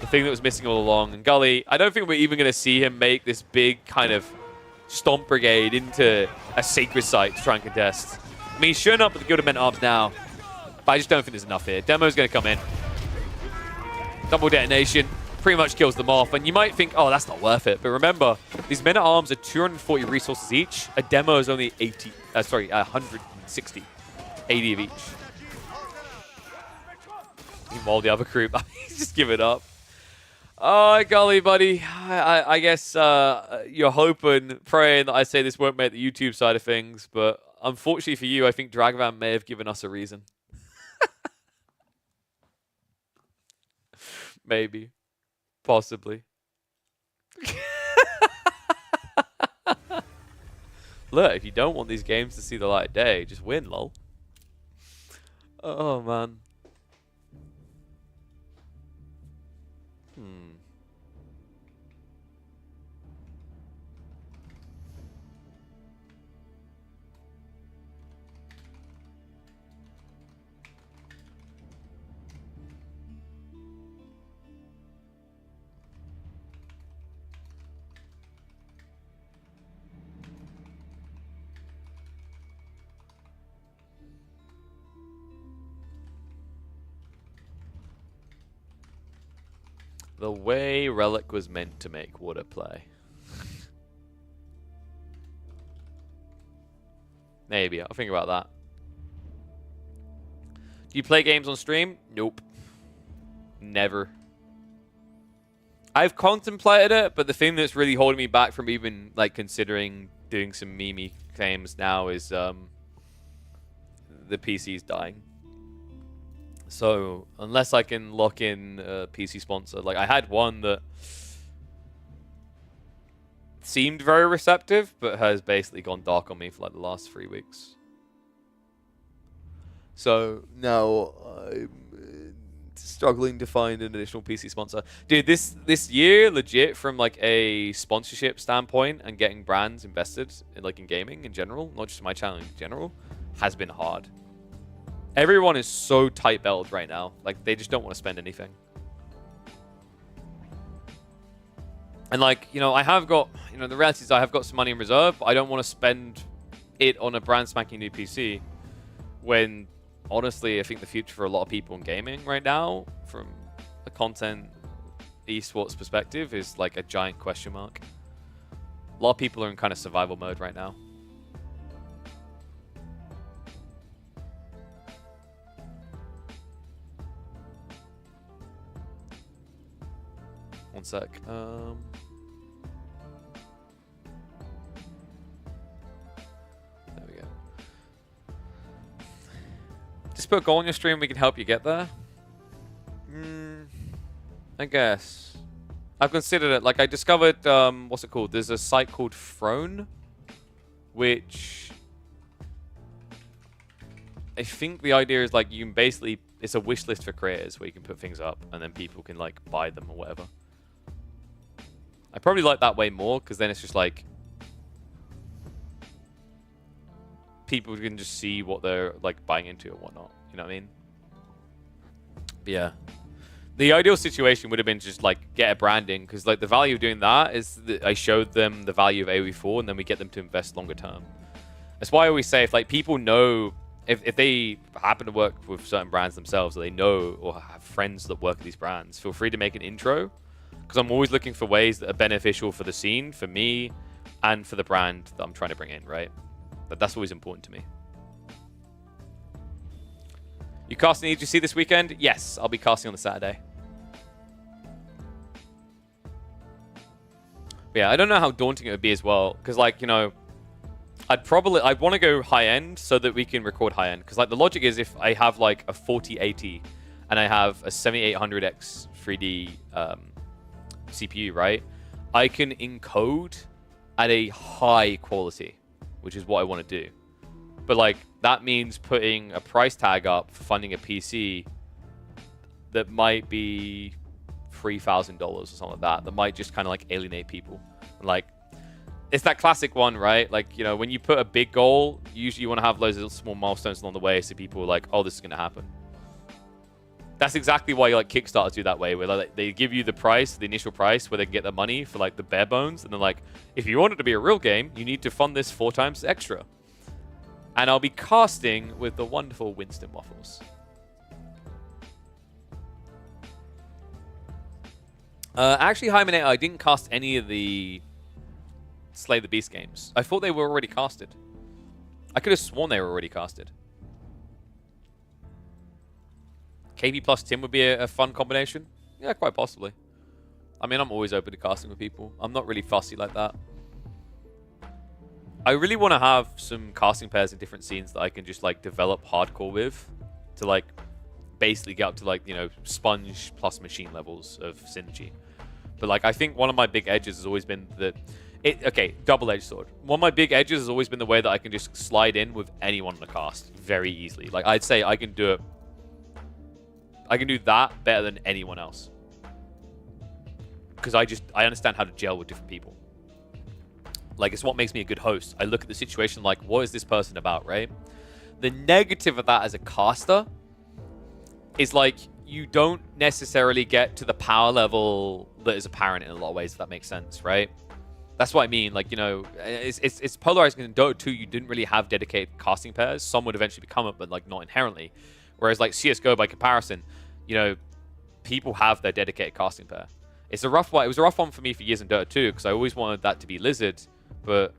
The thing that was missing all along. And Gully, I don't think we're even going to see him make this big kind of stomp brigade into a sacred site to try and contest. I mean, he's showing up with the Guild of Men-at-Arms now. But I just don't think there's enough here. Demo's going to come in. Double detonation. Pretty much kills them off. And you might think, oh, that's not worth it. But remember, these men-at-arms are 240 resources each. A demo is only 160. 80 of each. Meanwhile, the other group, just give it up. Oh, golly, buddy. I guess you're hoping, praying that I say this won't make the YouTube side of things. But unfortunately for you, I think Dragavan may have given us a reason. Maybe. Possibly. Look, if you don't want these games to see the light of day, just win, lol. Oh, man. The way Relic was meant to make water play. Maybe. I'll think about that. Do you play games on stream? Nope. Never. I've contemplated it, but the thing that's really holding me back from even like considering doing some meme games now is the PC's dying. So unless I can lock in a PC sponsor, like I had one that seemed very receptive, but has basically gone dark on me for like the last 3 weeks. So now I'm struggling to find an additional PC sponsor. Dude, this year, legit, from like a sponsorship standpoint and getting brands invested in like in gaming in general, not just my channel in general, has been hard. Everyone is so tight-belted right now. Like, they just don't want to spend anything. And, like, you know, I have got... You know, the reality is I have got some money in reserve, but I don't want to spend it on a brand spanking new PC when, honestly, I think the future for a lot of people in gaming right now, from a content esports perspective, is, like, a giant question mark. A lot of people are in kind of survival mode right now. One sec. There we go. Just put a goal on your stream, we can help you get there. I guess. I've considered it. Like, I discovered, what's it called? There's a site called Throne, which I think the idea is, like, you can basically, it's a wish list for creators where you can put things up and then people can, like, buy them or whatever. I probably like that way more, because then it's just like people can just see what they're like buying into and whatnot. You know what I mean? But yeah. The ideal situation would have been just like get a branding, because like the value of doing that is that I showed them the value of AoE4 and then we get them to invest longer term. That's why I always say if like people know, if they happen to work with certain brands themselves, or they know or have friends that work at these brands, feel free to make an intro. Because I'm always looking for ways that are beneficial for the scene, for me, and for the brand that I'm trying to bring in, right? But that's always important to me. You casting EGC this weekend? Yes, I'll be casting on the Saturday. But yeah, I don't know how daunting it would be as well. Because, like, you know, I'd want to go high-end so that we can record high-end. Because, like, the logic is if I have, like, a 4080 and I have a 7800X 3D... CPU, right? I can encode at a high quality, which is what I want to do. But like that means putting a price tag up for funding a PC that might be $3,000 or something like that. That might just kind of like alienate people. And like it's that classic one, right? Like, you know, when you put a big goal, usually you want to have loads of small milestones along the way so people are like, oh, this is going to happen. That's exactly why like Kickstarters do that way, where like, they give you the price, the initial price, where they can get the money for like the bare bones, and then like, if you want it to be a real game, you need to fund this 4 times extra. And I'll be casting with the wonderful Winston Waffles. Actually, Hymenator, I didn't cast any of the Slay the Beast games. I thought they were already casted. I could have sworn they were already casted. KP plus Tim would be a fun combination. Yeah, quite possibly. I mean, I'm always open to casting with people. I'm not really fussy like that. I really want to have some casting pairs in different scenes that I can just, like, develop hardcore with to, like, basically get up to, like, you know, sponge plus machine levels of synergy. But, like, I think one of my big edges has always been that... Okay, double-edged sword. One of my big edges has always been the way that I can just slide in with anyone on the cast very easily. Like, I'd say I can do it... I can do that better than anyone else. Because I understand how to gel with different people. Like, it's what makes me a good host. I look at the situation like, what is this person about, right? The negative of that as a caster is, like, you don't necessarily get to the power level that is apparent in a lot of ways, if that makes sense, right? That's what I mean. Like, you know, it's polarizing. In Dota 2, you didn't really have dedicated casting pairs. Some would eventually become it, but, like, not inherently. Whereas, like, CSGO, by comparison, you know, people have their dedicated casting pair. It's a rough one. It was a rough one for me for years in Dota 2, because I always wanted that to be Lizard, but,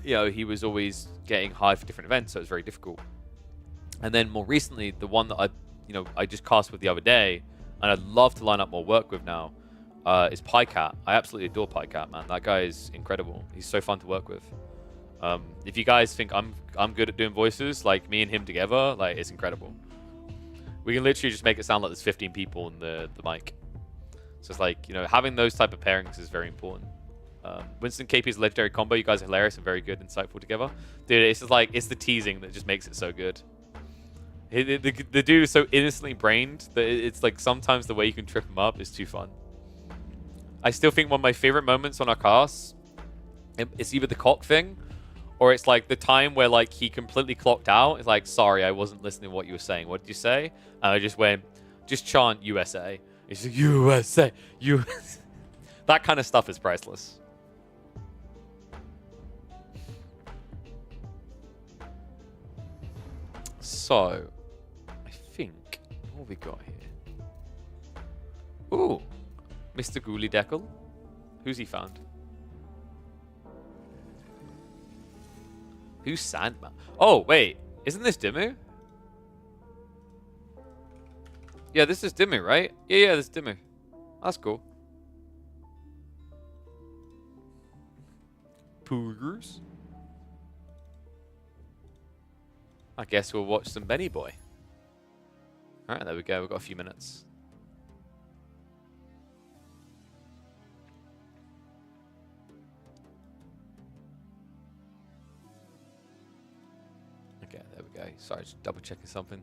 you know, he was always getting high for different events, so it was very difficult. And then more recently, the one that I just cast with the other day, and I'd love to line up more work with now, is Pycat. I absolutely adore Pycat, man. That guy is incredible. He's so fun to work with. If you guys think I'm good at doing voices, like me and him together, like, it's incredible. We can literally just make it sound like there's 15 people in the mic. So it's like, you know, having those type of pairings is very important. Winston KP's legendary combo. You guys are hilarious and very good, insightful together. Dude, it's just like, it's the teasing that just makes it so good. The dude is so innocently brained that it's like sometimes the way you can trip him up is too fun. I still think one of my favorite moments on our cast, it's either the cock thing, or it's like the time where, like, he completely clocked out. It's like, sorry, I wasn't listening to what you were saying. What did you say? And I just went, just chant USA. It's like, USA, USA. That kind of stuff is priceless. So, I think, what have we got here? Ooh, Mr. Ghoulie Deckle. Who's he found? Who's Sandman? Oh, wait. Isn't this Dimmu? Yeah, this is Dimmu, right? Yeah, this is Dimmu. That's cool. Poogers. I guess we'll watch some Benny Boy. Alright, there we go. We've got a few minutes. Okay, there we go. Sorry, just double checking something.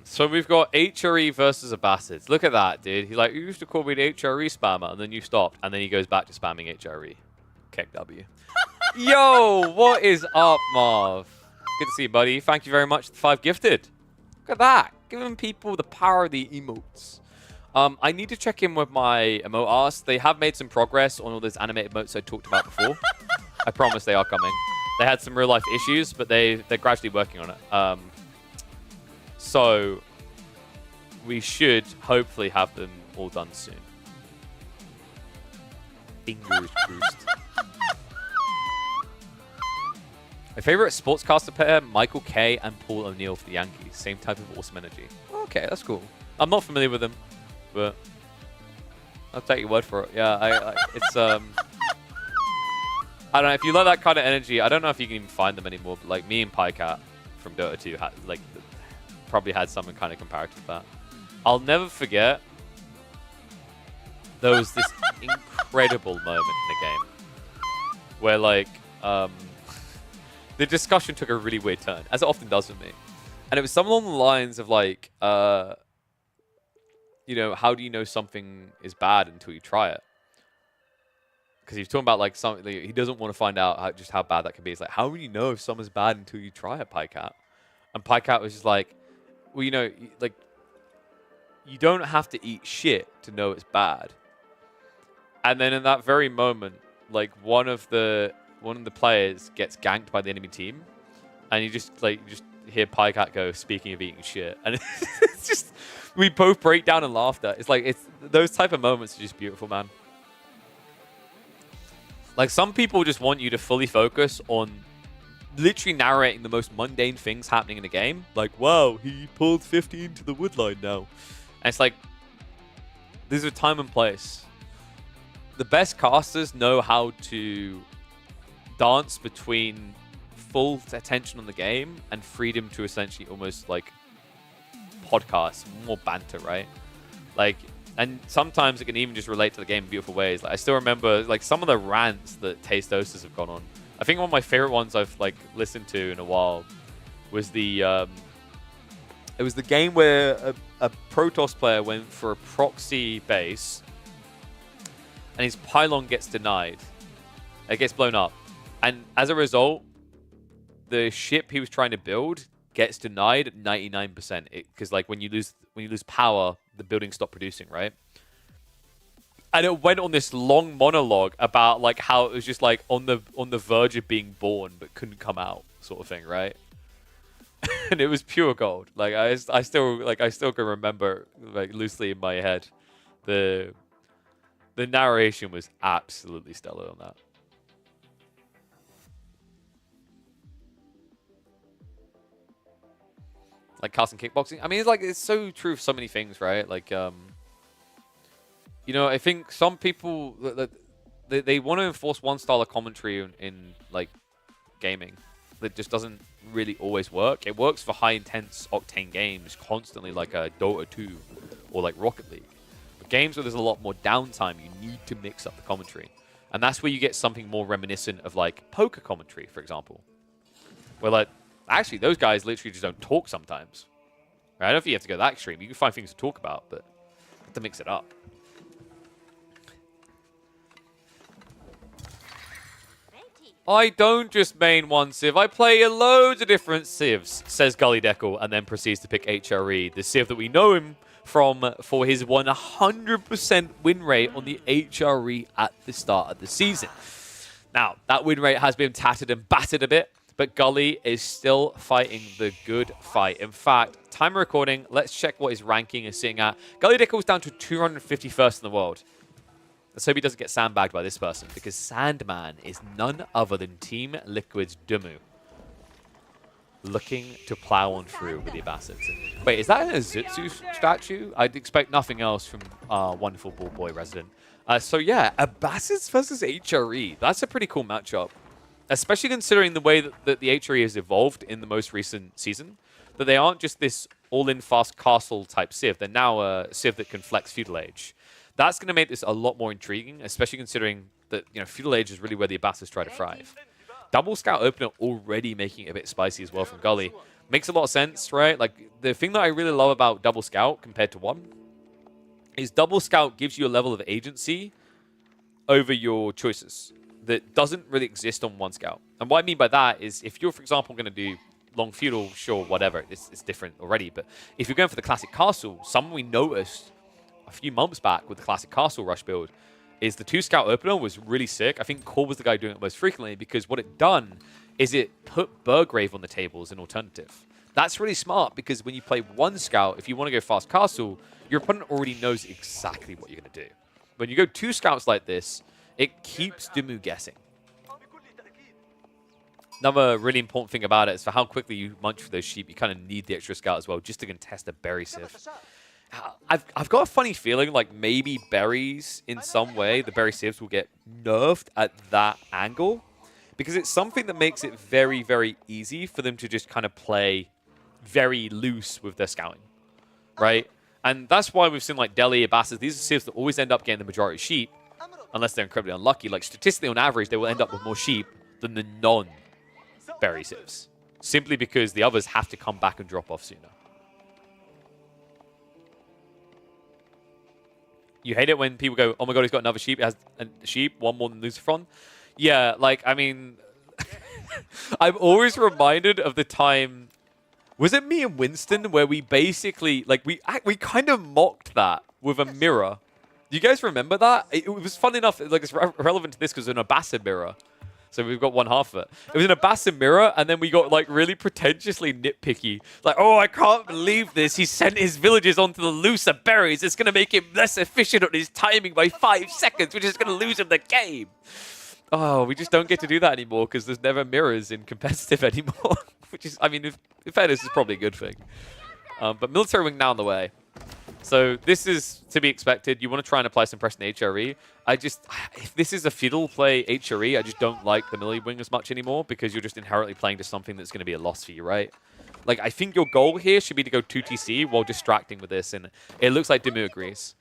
So we've got HRE versus Abbasid. Look at that, dude. He's like, you used to call me the HRE spammer, and then you stopped, and then he goes back to spamming HRE. Keck W. Yo, what is up, Marv? Good to see you, buddy. Thank you very much for the 5 gifted. Look at that. Giving people the power of the emotes. I need to check in with my emote artists. They have made some progress on all those animated emotes I talked about before. I promise they are coming. They had some real-life issues, but they're gradually working on it. So we should hopefully have them all done soon. Fingers crossed. My favorite sportscaster pair, Michael Kay and Paul O'Neill for the Yankees. Same type of awesome energy. Okay, that's cool. I'm not familiar with them, but I'll take your word for it. Yeah, it's I don't know, if you love that kind of energy, I don't know if you can even find them anymore, but like me and Pycat from Dota 2 had, like, probably had something kind of comparative to that. I'll never forget there was this incredible moment in the game where, like, the discussion took a really weird turn, as it often does with me. And it was something along the lines of, like, you know, how do you know something is bad until you try it? Because he was talking about, like, something, like, he doesn't want to find out just how bad that can be. It's like, how will you know if something's bad until you try it, Pycat? And Pycat was just like, well, you know, like, you don't have to eat shit to know it's bad. And then in that very moment, like, one of the players gets ganked by the enemy team, and he just hear Pycat go, speaking of eating shit. And it's just, we both break down in laughter. It's like, those type of moments are just beautiful, man. Like, some people just want you to fully focus on literally narrating the most mundane things happening in the game. Like, wow, he pulled 50 into the woodline now. And it's like, there's a time and place. The best casters know how to dance between full attention on the game and freedom to essentially almost like podcast, more banter, right? Like, and sometimes it can even just relate to the game in beautiful ways. Like, I still remember like some of the rants that Tastosters have gone on. I think one of my favorite ones I've like listened to in a while was the it was the game where a Protoss player went for a proxy base and his pylon gets denied. It gets blown up. And as a result, the ship he was trying to build gets denied at 99%. Because like when you lose power, the buildings stop producing, right? And it went on this long monologue about like how it was just like on the verge of being born but couldn't come out, sort of thing, right? And it was pure gold. Like I still can remember like loosely in my head. The narration was absolutely stellar on that. Like casting kickboxing. I mean, it's so true for so many things, right? Like, you know, I think some people they want to enforce one style of commentary in like gaming that just doesn't really always work. It works for high intense octane games constantly, like a Dota 2 or like Rocket League. But games where there's a lot more downtime, you need to mix up the commentary, and that's where you get something more reminiscent of like poker commentary, for example, where like. Actually, those guys literally just don't talk sometimes. Right? I don't think you have to go that extreme. You can find things to talk about, but you have to mix it up. I don't just main one Civ. I play loads of different Civs, says Gully Deckle, and then proceeds to pick HRE, the Civ that we know him from for his 100% win rate on the HRE at the start of the season. Now, that win rate has been tattered and battered a bit, but Gully is still fighting the good fight. In fact, time of recording, let's check what his ranking is sitting at. Gully Dickle's down to 251st in the world. Let's hope he doesn't get sandbagged by this person, because Sandman is none other than Team Liquid's Dumu. Looking to plow on through with the Abbasids. Wait, is that a Zutsu statue? I'd expect nothing else from wonderful Ball Boy resident. So yeah, Abbasids versus HRE. That's a pretty cool matchup. Especially considering the way that the HRE has evolved in the most recent season. That they aren't just this all-in fast castle type Civ. They're now a Civ that can flex Feudal Age. That's going to make this a lot more intriguing, especially considering that, you know, Feudal Age is really where the Abbasids try to thrive. Double Scout Opener already making it a bit spicy as well from Gully. Makes a lot of sense, right? Like, the thing that I really love about Double Scout compared to one is Double Scout gives you a level of agency over your choices that doesn't really exist on one Scout. And what I mean by that is if you're, for example, going to do long feudal, sure, whatever, it's different already. But if you're going for the classic castle, something we noticed a few months back with the classic castle rush build is the 2 Scout opener was really sick. I think Core was the guy doing it most frequently because what it done is it put Burgrave on the table as an alternative. That's really smart because when you play 1 Scout, if you want to go fast castle, your opponent already knows exactly what you're going to do. When you go 2 Scouts like this, it keeps Dumu guessing. Another really important thing about it is for how quickly you munch for those sheep, you kind of need the extra Scout as well just to contest a berry Civ. I've got a funny feeling like maybe berries in some way, the berry Civs will get nerfed at that angle because it's something that makes it very, very easy for them to just kind of play very loose with their scouting, right? And that's why we've seen like Delhi, Abbasids, these are Civs that always end up getting the majority of sheep unless they're incredibly unlucky. Like statistically on average, they will end up with more sheep than the non-berry Civs simply because the others have to come back and drop off sooner. You hate it when people go, oh my god, he's got another sheep. It has a sheep, one more than Lucifron. Yeah, like, I mean, I'm always reminded of the time, was it me and Winston, where we basically, like, we kind of mocked that with a mirror. Do you guys remember that? It was fun enough, like, it's relevant to this because it's an Abbasid mirror. So we've got one half of it. It was in a Basim mirror, and then we got like really pretentiously nitpicky. Like, oh, I can't believe this. He sent his villagers onto the looser berries. It's going to make him less efficient on his timing by 5 seconds, which is going to lose him the game. Oh, we just don't get to do that anymore because there's never mirrors in competitive anymore. Which is, I mean, in fairness, is probably a good thing. But military wing now on the way. So this is to be expected. You want to try and apply some pressure in HRE. If this is a fiddle play HRE, I just don't like the melee wing as much anymore because you're just inherently playing to something that's going to be a loss for you, right? Like, I think your goal here should be to go 2TC while distracting with this, and it looks like Dimu agrees.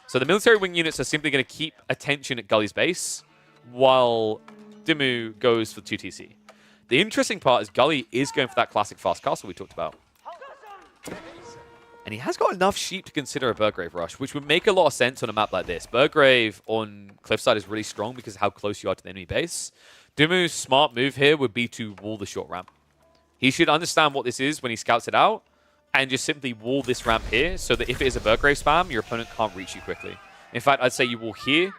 So the military wing units are simply going to keep attention at Gully's base while Dimu goes for 2TC. The interesting part is Gully is going for that classic fast castle we talked about. And he has got enough sheep to consider a Burgrave rush, which would make a lot of sense on a map like this. Burgrave on Cliffside is really strong because of how close you are to the enemy base. Dumu's smart move here would be to wall the short ramp. He should understand what this is when he scouts it out and just simply wall this ramp here so that if it is a Burgrave spam, your opponent can't reach you quickly. In fact, I'd say you wall here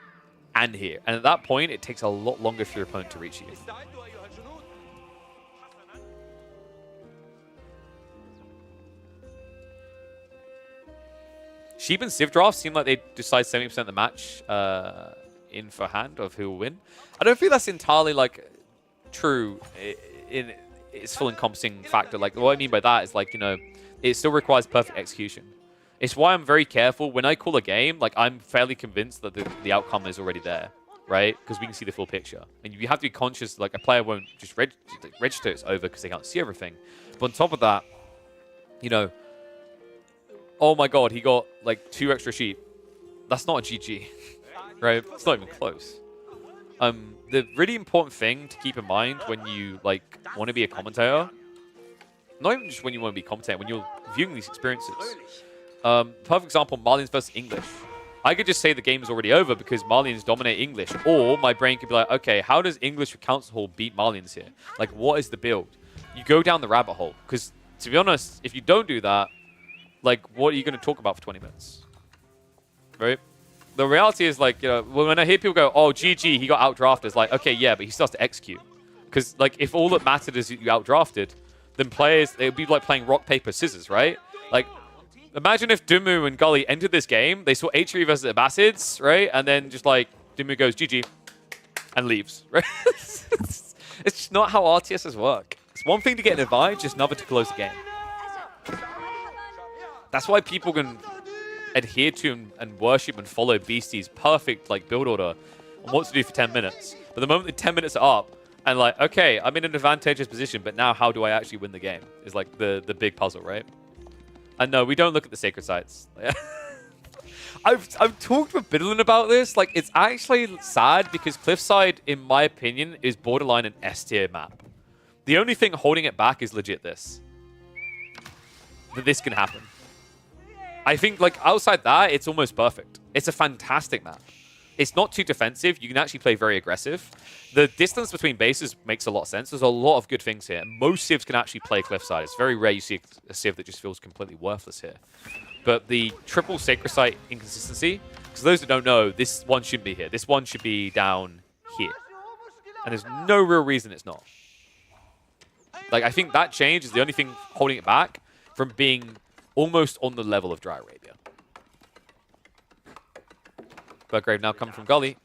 and here. And at that point, it takes a lot longer for your opponent to reach you. Sheep and Civ drafts seem like they decide 70% of the match in for hand of who will win. I don't feel that's entirely like true in its full encompassing factor. Like what I mean by that is like, you know, it still requires perfect execution. It's why I'm very careful when I call a game. Like I'm fairly convinced that the outcome is already there, right? Because we can see the full picture. And you have to be conscious like a player won't just register it's over because they can't see everything. But on top of that, you know, oh my god, he got like 2 extra sheep. That's not a GG, right? It's not even close. The really important thing to keep in mind when you like want to be a commentator, not even just when you want to be a commentator, when you're viewing these experiences. Perfect example, Malians versus English. I could just say the game's already over because Malians dominate English, or my brain could be like, okay, how does English with Council Hall beat Malians here? Like, what is the build? You go down the rabbit hole, because to be honest, if you don't do that, like, what are you going to talk about for 20 minutes? Right? The reality is, like, you know, when I hear people go, oh, GG, he got outdrafted, it's like, okay, yeah, but he still has to execute. Because, like, if all that mattered is that you outdrafted, then players, it would be like playing rock, paper, scissors, right? Like, imagine if Dimu and Gully entered this game, they saw HRE versus Abbasids, right? And then just, like, Dimu goes, GG, and leaves, right? It's just not how RTSs work. It's one thing to get an advantage, just another to close the game. That's why people can adhere to and worship and follow Beastie's perfect like build order on what to do for 10 minutes. But the moment the 10 minutes are up and like, okay, I'm in an advantageous position, but now how do I actually win the game? Is like the big puzzle, right? And no, we don't look at the sacred sites. I've talked with Biddlin about this. Like, it's actually sad because Cliffside, in my opinion, is borderline an S tier map. The only thing holding it back is legit this. That this can happen. I think, like, outside that, it's almost perfect. It's a fantastic map. It's not too defensive. You can actually play very aggressive. The distance between bases makes a lot of sense. There's a lot of good things here. Most civs can actually play Cliffside. It's very rare you see a civ that just feels completely worthless here. But the triple sacred site inconsistency, because those that don't know, this one shouldn't be here. This one should be down here. And there's no real reason it's not. Like, I think that change is the only thing holding it back from being almost on the level of Dry Arabia. Burgrave now coming from Gully.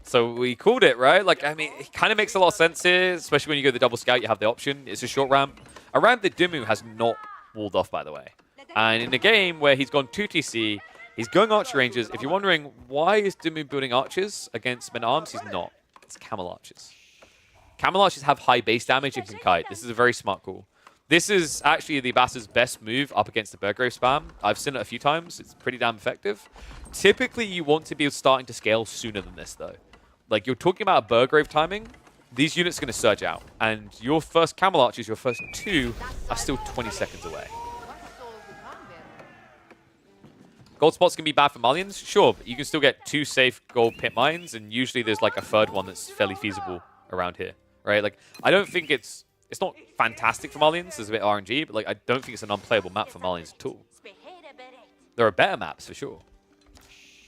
So we called it, right? Like, I mean, it kind of makes a lot of sense here, especially when you go the double scout, you have the option. It's a short ramp. A ramp that Dimu has not walled off, by the way. And in a game where he's gone 2TC, he's going Archer Rangers. If you're wondering, why is Dimu building Archers against Men-at-Arms? He's not. It's Camel Archers. Camel Archers have high base damage and can kite. This is a very smart call. This is actually the Bastards' best move up against the Burgrave spam. I've seen it a few times. It's pretty damn effective. Typically, you want to be starting to scale sooner than this, though. Like, you're talking about a Burgrave timing. These units are going to surge out. And your first Camel Archers, your first 2, are still 20 seconds away. Gold spots can be bad for Malians, sure, but you can still get 2 safe gold pit mines, and usually there's like a third one that's fairly feasible around here, right? Like, I don't think it's not fantastic for Malians. There's a bit of RNG, but like, I don't think it's an unplayable map for Malians at all. There are better maps for sure,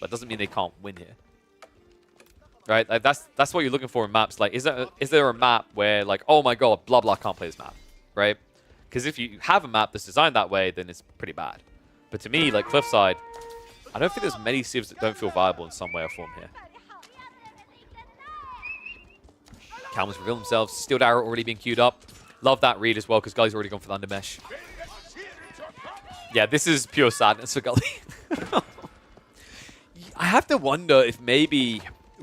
but it doesn't mean they can't win here. right? Like that's what you're looking for in maps. Like, is there a map where like, oh my god, blah blah can't play this map, right? Because if you have a map that's designed that way, then it's pretty bad. But to me, like Cliffside, I don't think there's many civs that don't feel viable in some way or form here. Camels reveal themselves. Steel Arrow already being queued up. Love that read as well, because Gully's already gone for the undermesh. Yeah, this is pure sadness for Gully. I have to wonder if maybe...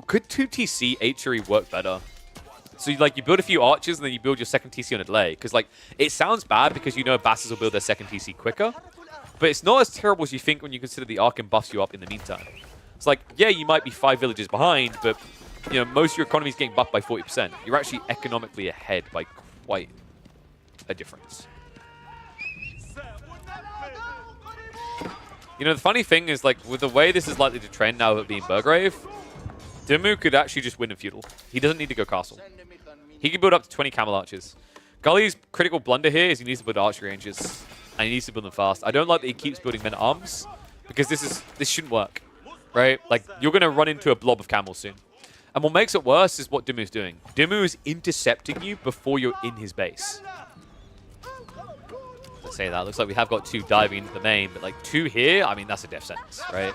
Could 2TC Archery work better? So like you build a few archers and then you build your second TC on a delay. Because like it sounds bad because you know bastards will build their second TC quicker. But it's not as terrible as you think when you consider the Archon buffs you up in the meantime. It's like, yeah, you might be 5 villages behind, but you know most of your economy is getting buffed by 40%. You're actually economically ahead by quite a difference. You know, the funny thing is, like, with the way this is likely to trend now of it being Burgrave, Dimmu could actually just win in Feudal. He doesn't need to go Castle. He can build up to 20 Camel Archers. Gully's critical blunder here is he needs to build archery ranges, and he needs to build them fast. I don't like that he keeps building Men-at-Arms, because this shouldn't work, right? Like, you're going to run into a blob of camels soon. And what makes it worse is what Dimmu's doing. Dimmu is intercepting you before you're in his base. Let's say that. Looks like we have got 2 diving into the main, but like 2 here, I mean, that's a death sentence, right?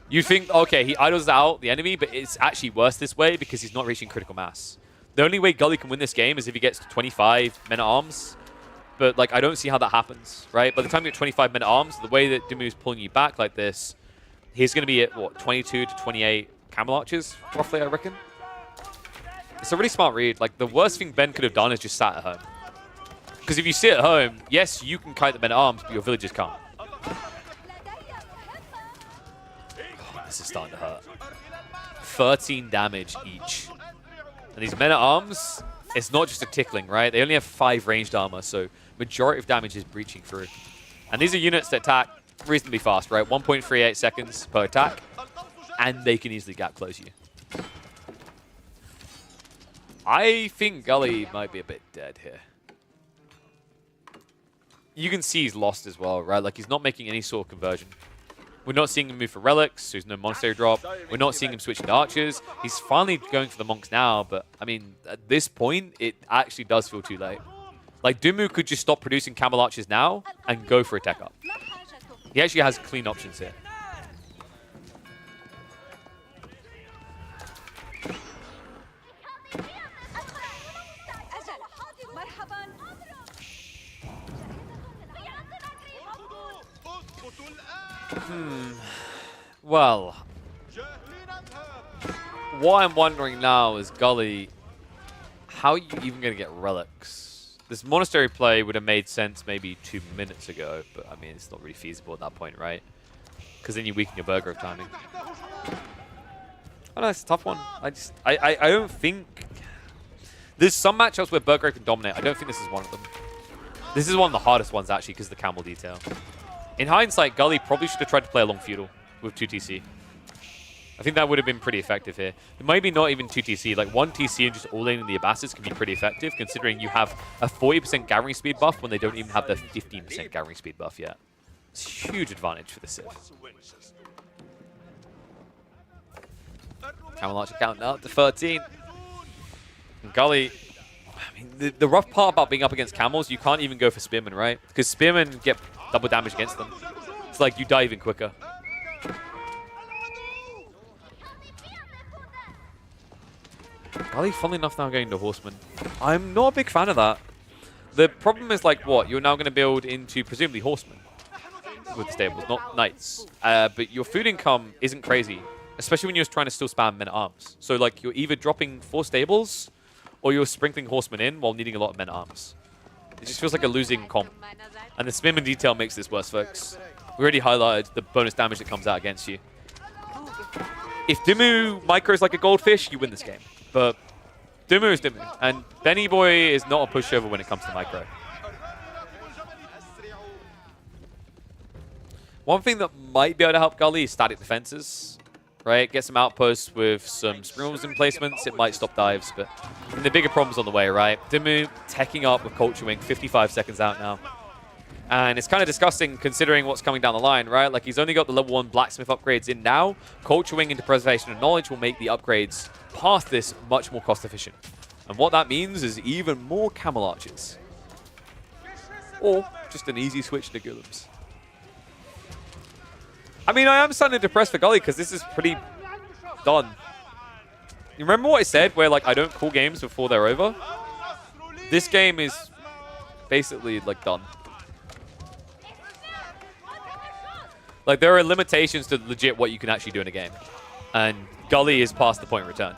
You think, okay, he idles out the enemy, but it's actually worse this way because he's not reaching critical mass. The only way Gully can win this game is if he gets to 25 Men-at-Arms, but like I don't see how that happens, right? By the time you get 25 Men-at-Arms, the way that Dimmu is pulling you back like this, he's going to be at, what, 22 to 28 Camel Archers, roughly, I reckon? It's a really smart read. Like, the worst thing Ben could have done is just sat at home. Because if you sit at home, yes, you can kite the Men-at-Arms, but your villagers can't. Oh, this is starting to hurt. 13 damage each. And these Men-at-Arms, it's not just a tickling, right? They only have 5 ranged armor, so majority of damage is breaching through. And these are units that attack reasonably fast, right? 1.38 seconds per attack, and they can easily gap close you. I think Gully might be a bit dead here. You can see he's lost as well, right? Like, he's not making any sort of conversion. We're not seeing him move for relics, so there's no monastery drop. We're not seeing him switch to archers. He's finally going for the monks now, but, I mean, at this point, it actually does feel too late. Like, Dimmu could just stop producing camel archers now and go for a tech up. He actually has clean options here. Well, what I'm wondering now is, Gully, how are you even going to get relics? This monastery play would have made sense maybe 2 minutes ago, but I mean, it's not really feasible at that point, right? Because then you weaken your Burgrave timing. I know, it's a tough one. I don't think... There's some matchups where Burgrave can dominate. I don't think this is one of them. This is one of the hardest ones, actually, because of the camel detail. In hindsight, Gully probably should have tried to play a long feudal with 2TC. I think that would have been pretty effective here. Maybe not even 2TC. Like 1 TC and just all-in the Abbassids can be pretty effective, considering you have a 40% gathering speed buff when they don't even have the 15% gathering speed buff yet. It's a huge advantage for the Civ. Camel Archer counting up to 13. And Gully... I mean, the rough part about being up against camels, you can't even go for spearmen, right? Because spearmen get double damage against them. It's like you die even quicker. Gully, funnily enough, now going to horsemen. I'm not a big fan of that. The problem is, like, what? You're now going to build into, presumably, horsemen with the stables, not knights. But your food income isn't crazy, especially when you're trying to still spam Men-at-Arms. So, like, you're either dropping 4 stables, or you're sprinkling horsemen in while needing a lot of Men-at-Arms. It just feels like a losing comp. And the spearman detail makes this worse, folks. We already highlighted the bonus damage that comes out against you. If Dimmu micros like a goldfish, you win this game. But Dimmu is Dimmu. And Benny Boy is not a pushover when it comes to micro. One thing that might be able to help Gully is static defenses. Right? Get some outposts with some springles in placements. It might stop dives, but the bigger problem's on the way, right? Dimmu teching up with Culture Wing, 55 seconds out now. And it's kind of disgusting considering what's coming down the line, right? Like, he's only got the level 1 blacksmith upgrades in now. Culture Wing into Preservation of Knowledge will make the upgrades past this much more cost efficient. And what that means is even more Camel Archers. Or just an easy switch to Golems. I mean, I am starting to depressed for Gully because this is pretty done. You remember what I said where, like, I don't call games before they're over? This game is basically, like, done. Like, there are limitations to legit what you can actually do in a game. And Gully is past the point of return.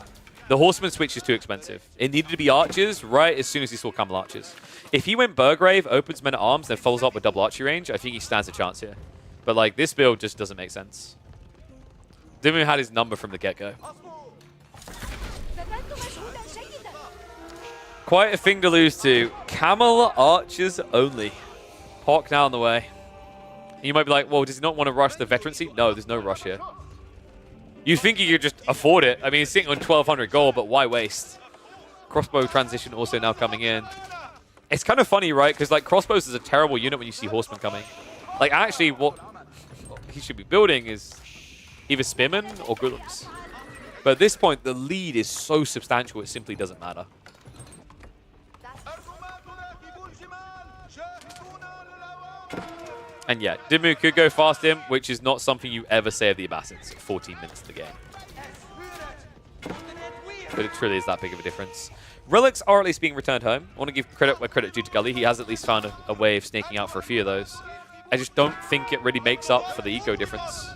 The Horseman switch is too expensive. It needed to be Archers right as soon as he saw Camel Archers. If he went Burgrave, opens Men at Arms, then follows up with double archery range, I think he stands a chance here. But, like, this build just doesn't make sense. Dimu had his number from the get-go. Quite a thing to lose to. Camel Archers only. Hawk now on the way. You might be like, well, does he not want to rush the veterancy? No, there's no rush here. You think you could just afford it. I mean, he's sitting on 1,200 gold, but why waste? Crossbow transition also now coming in. It's kind of funny, right? Because, like, crossbows is a terrible unit when you see horsemen coming. Like, actually, what he should be building is either spearmen or golems. But at this point, the lead is so substantial, it simply doesn't matter. And yeah, Dimu could go fast him, which is not something you ever say of the Assassins at 14 minutes of the game. But it truly is that big of a difference. Relics are at least being returned home. I want to give credit where credit due to Gully. He has at least found a way of sneaking out for a few of those. I just don't think it really makes up for the eco difference.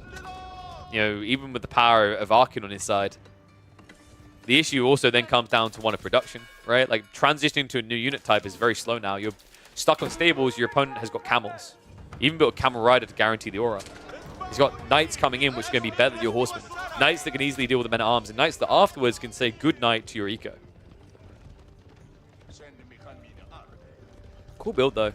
You know, even with the power of Arkin on his side. The issue also then comes down to one of production, right? Like, transitioning to a new unit type is very slow now. You're stuck on stables, your opponent has got camels. He even built a camel rider to guarantee the aura. He's got knights coming in, which are going to be better than your horsemen. Knights that can easily deal with the men at arms, and knights that afterwards can say good night to your eco. Cool build, though.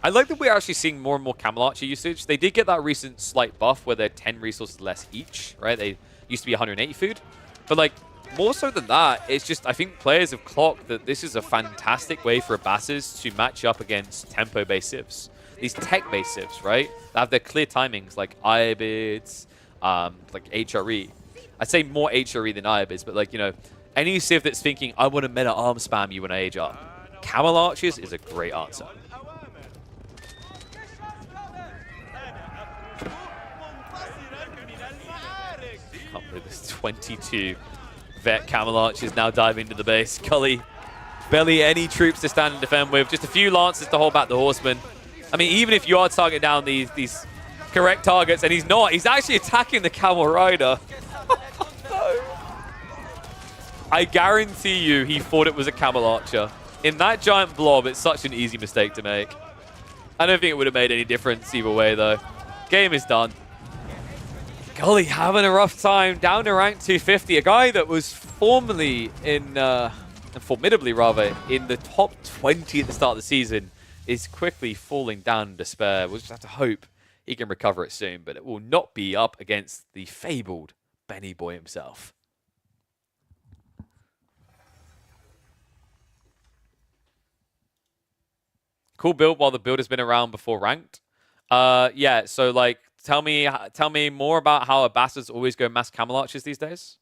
I like that we're actually seeing more and more Camel Archer usage. They did get that recent slight buff where they're 10 resources less each, right? They used to be 180 food. But, like, more so than that, it's just, I think players have clocked that this is a fantastic way for Abasses to match up against tempo-based civs. These tech-based civs, right? They have their clear timings, like Iabids, like HRE. I'd say more HRE than Iabids, but, like, you know, any civ that's thinking, I want to meta-arm spam you when I age up. Camel Archers is a great answer. Can't believe this 22 vet Camel Archers now dive into the base. Gully, barely any troops to stand and defend with. Just a few lances to hold back the horsemen. I mean, even if you are targeting down these correct targets, and he's not, he's actually attacking the Camel Rider. No. I guarantee you he thought it was a Camel Archer. In that giant blob, it's such an easy mistake to make. I don't think it would have made any difference either way, though. Game is done. Gully having a rough time, down to rank 250. A guy that was formidably in the top 20 at the start of the season is quickly falling down in despair. We'll just have to hope he can recover it soon, but it will not be up against the fabled Benny Boy himself. Cool build while the build has been around before ranked. Yeah, so, like, tell me more about how Abasses always go mass Camel Archers these days.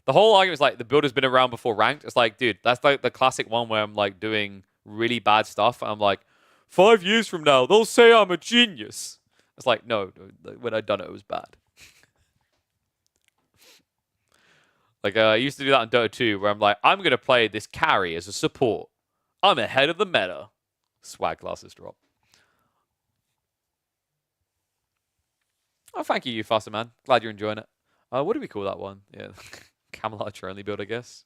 The whole argument is, like, the build has been around before ranked. It's like, dude, that's like the classic one where I'm, like, doing really bad stuff. And I'm like, 5 years from now, they'll say I'm a genius. It's like, no, when I done it, it was bad. Like, I used to do that in Dota 2, where I'm like, I'm going to play this carry as a support. I'm ahead of the meta. Swag classes drop. Oh, thank you, Faster Man. Glad you're enjoying it. What do we call that one? Yeah, Camel Archer only build, I guess.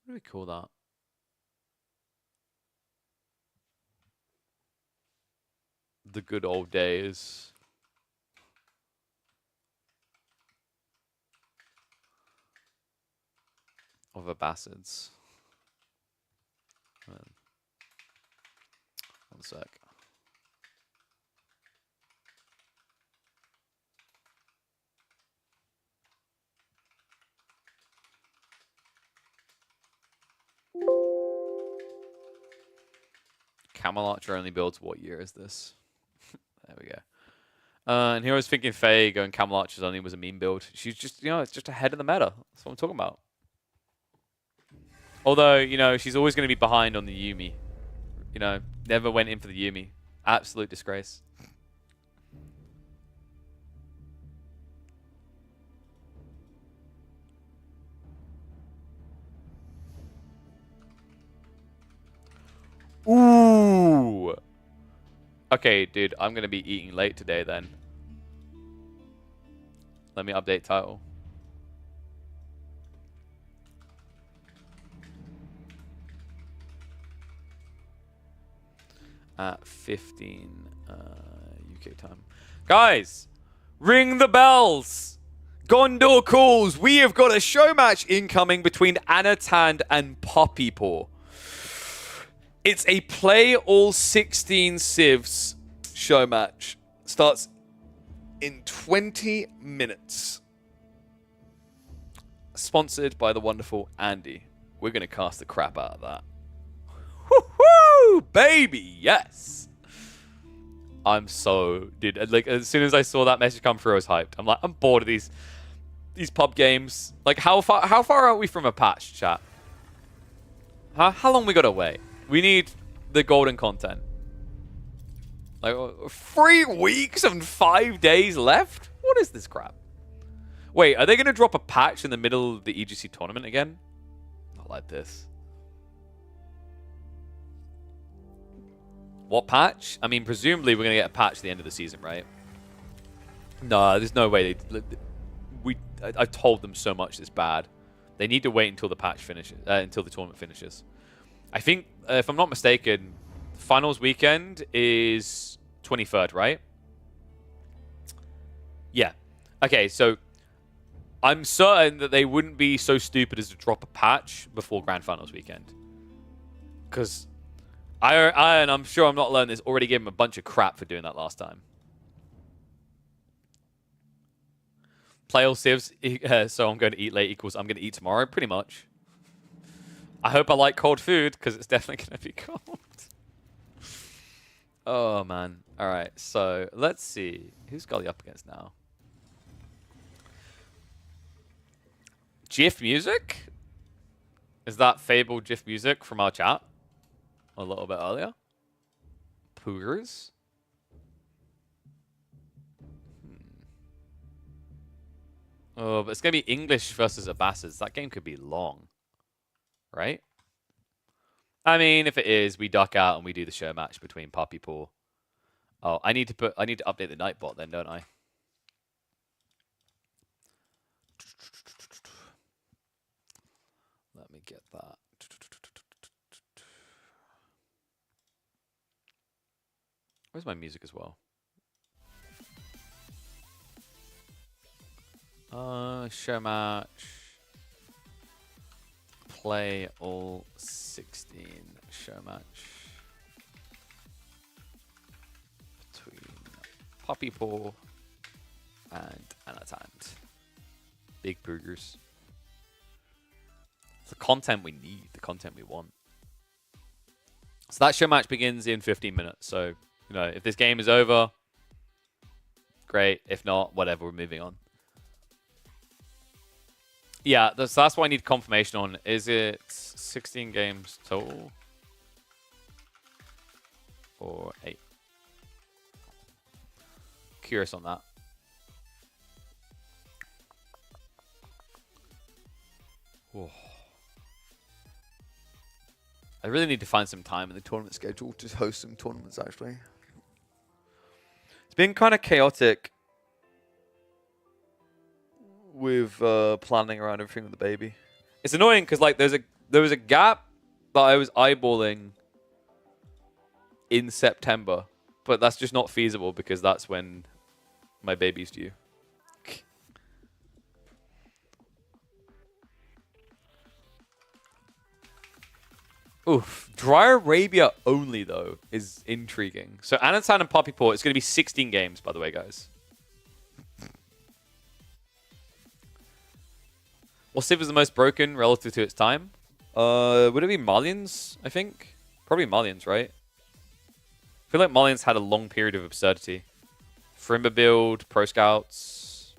What do we call that? The good old days. Of Abbassids. One sec. Camel Archer only builds. What year is this? There we go. And here I was thinking Faye going Camel Archers only was a meme build. She's just, it's just ahead of the meta. That's what I'm talking about. Although, she's always going to be behind on the Yumi. Never went in for the Yumi. Absolute disgrace. Ooh. Okay, dude, I'm going to be eating late today then. Let me update title. At 15 UK time. Guys, ring the bells. Gondor calls. We have got a show match incoming between Anotand and Puppypaw. It's a play all 16 civs show match. Starts in 20 minutes. Sponsored by the wonderful Andy. We're going to cast the crap out of that. Woohoo! Baby, yes! Dude, like, as soon as I saw that message come through, I was hyped. I'm like, I'm bored of these pub games. Like, how far are we from a patch, chat? Huh? How long we gotta wait? We need the golden content. Like, 3 weeks and 5 days left? What is this crap? Wait, are they gonna drop a patch in the middle of the EGC tournament again? Not like this. What patch? I mean, presumably we're going to get a patch at the end of the season, right? No, there's no way. I told them so much it's bad. They need to wait until the patch finishes, until the tournament finishes. I think, if I'm not mistaken, finals weekend is 23rd, right? Yeah. Okay, so I'm certain that they wouldn't be so stupid as to drop a patch before grand finals weekend. Because and I'm sure I'm not alone, this already gave him a bunch of crap for doing that last time. Play all civs, so I'm going to eat late equals I'm going to eat tomorrow, pretty much. I hope I like cold food, because it's definitely going to be cold. Oh, man. All right, so let's see. Who's Gully up against now? GIF music? Is that Fable GIF music from our chat? A little bit earlier. Poogers. Oh, but it's going to be English versus Abbassids. That game could be long. Right? I mean, if it is, we duck out and we do the show match between Puppypaw. Oh, I need to update the Nightbot then, don't I? Let me get that. Where's my music as well? Show match. Play all 16 show match. Between Puppypaw and Anotand. Big burgers. It's the content we need, the content we want. So that show match begins in 15 minutes. So, if this game is over, great. If not, whatever, we're moving on. Yeah, so that's what I need confirmation on. Is it 16 games total? Or 8? Curious on that. Whoa. I really need to find some time in the tournament schedule to host some tournaments, actually. It's been kind of chaotic with planning around everything with the baby. It's annoying because like there was a gap that I was eyeballing in September, but that's just not feasible because that's when my baby's due. Oof. Dry Arabia only, though, is intriguing. So Anotand and Puppypaw, it's going to be 16 games, by the way, guys. What civ is the most broken relative to its time? Would it be Malians, I think? Probably Malians, right? I feel like Malians had a long period of absurdity. Frimba build, Pro Scouts.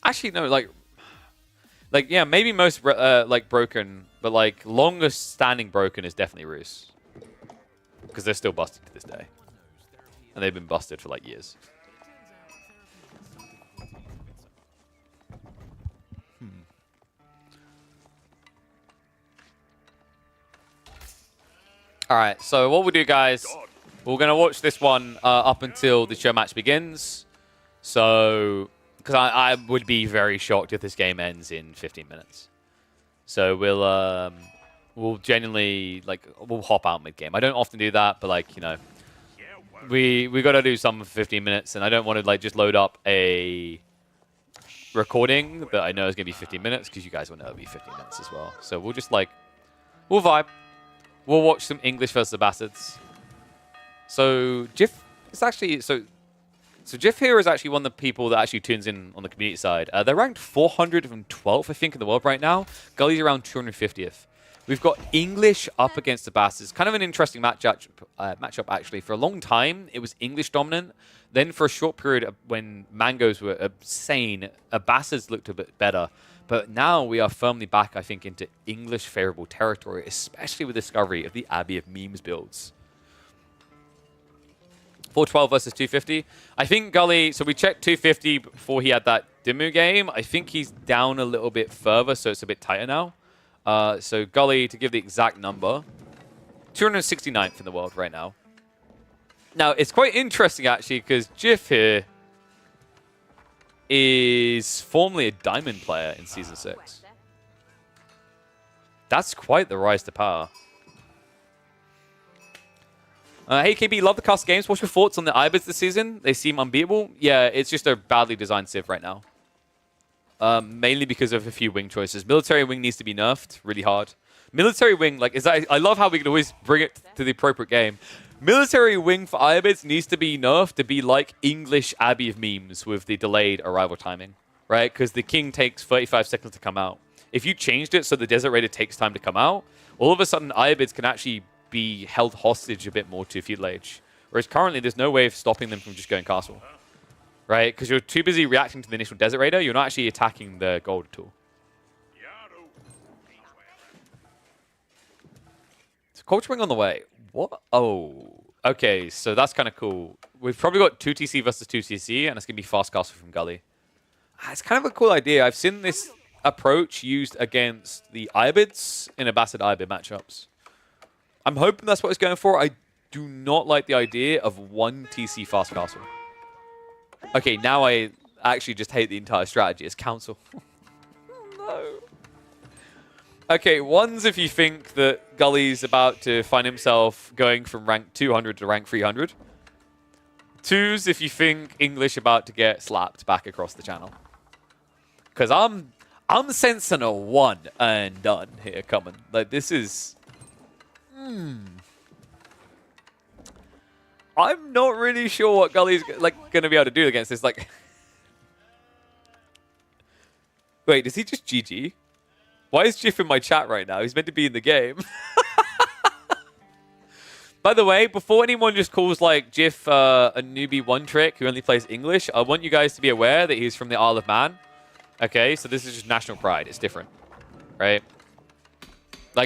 Actually, no, like yeah, maybe most like broken, but like longest standing broken is definitely Rus, because they're still busted to this day, and they've been busted for like years. All right, so what we'll do, guys, we're gonna watch this one up until the show match begins. So, because I would be very shocked if this game ends in 15 minutes. So we'll genuinely we'll hop out mid game. I don't often do that, but like, you know, we got to do something for 15 minutes, and I don't want to like just load up a recording that I know is gonna be 15 minutes, because you guys will know it'll be 15 minutes as well. So we'll just we'll vibe. We'll watch some English versus the Bastards. So Jiff is actually so Jiff here is actually one of the people that actually tunes in on the community side. They're ranked 412th, I think, in the world right now. Gully's around 250th. We've got English up against the Bastards. Kind of an interesting matchup, actually. For a long time, it was English dominant. Then for a short period when Mangoes were insane, Bastards looked a bit better. But now we are firmly back, I think, into English favorable territory, especially with the discovery of the Abbey of Memes builds. 412 versus 250. I think Gully, so we checked 250 before he had that Dimmu game. I think he's down a little bit further, so it's a bit tighter now. So Gully, to give the exact number, 269th in the world right now. Now, it's quite interesting, actually, because Jiff here is formerly a Diamond player in Season 6. That's quite the rise to power. Hey, KB, love the cast games. What's your thoughts on the Ibids this season? They seem unbeatable. Yeah, it's just a badly designed civ right now. Mainly because of a few wing choices. Military wing needs to be nerfed really hard. Military wing, I love how we can always bring it to the appropriate game. Military wing for Ibids needs to be nerfed to be like English Abbey of Memes with the delayed arrival timing, right? Because the king takes 35 seconds to come out. If you changed it so the Desert Raider takes time to come out, all of a sudden Ibids can actually be held hostage a bit more to feudal age. Whereas currently there's no way of stopping them from just going castle, right? Because you're too busy reacting to the initial Desert Raider, you're not actually attacking the gold at all. So Culture Wing on the way. What? Oh, okay, so that's kind of cool. We've probably got 2 TC versus 2 TC, and it's going to be fast castle from Gully. It's kind of a cool idea. I've seen this approach used against the Ibids in Abbasid Ibid matchups. I'm hoping that's what it's going for. I do not like the idea of 1 TC fast castle. Okay, now I actually just hate the entire strategy as council. No. Okay, one's if you think that Gully's about to find himself going from rank 200 to rank 300. Two's if you think English about to get slapped back across the channel. Because I'm sensing a one and done here coming. Like, this is... I'm not really sure what Gully's going to be able to do against this. Wait, does he just GG? Why is Jiff in my chat right now? He's meant to be in the game. By the way, before anyone just calls Jiff a newbie one trick who only plays English, I want you guys to be aware that he's from the Isle of Man. Okay, so this is just national pride. It's different, right?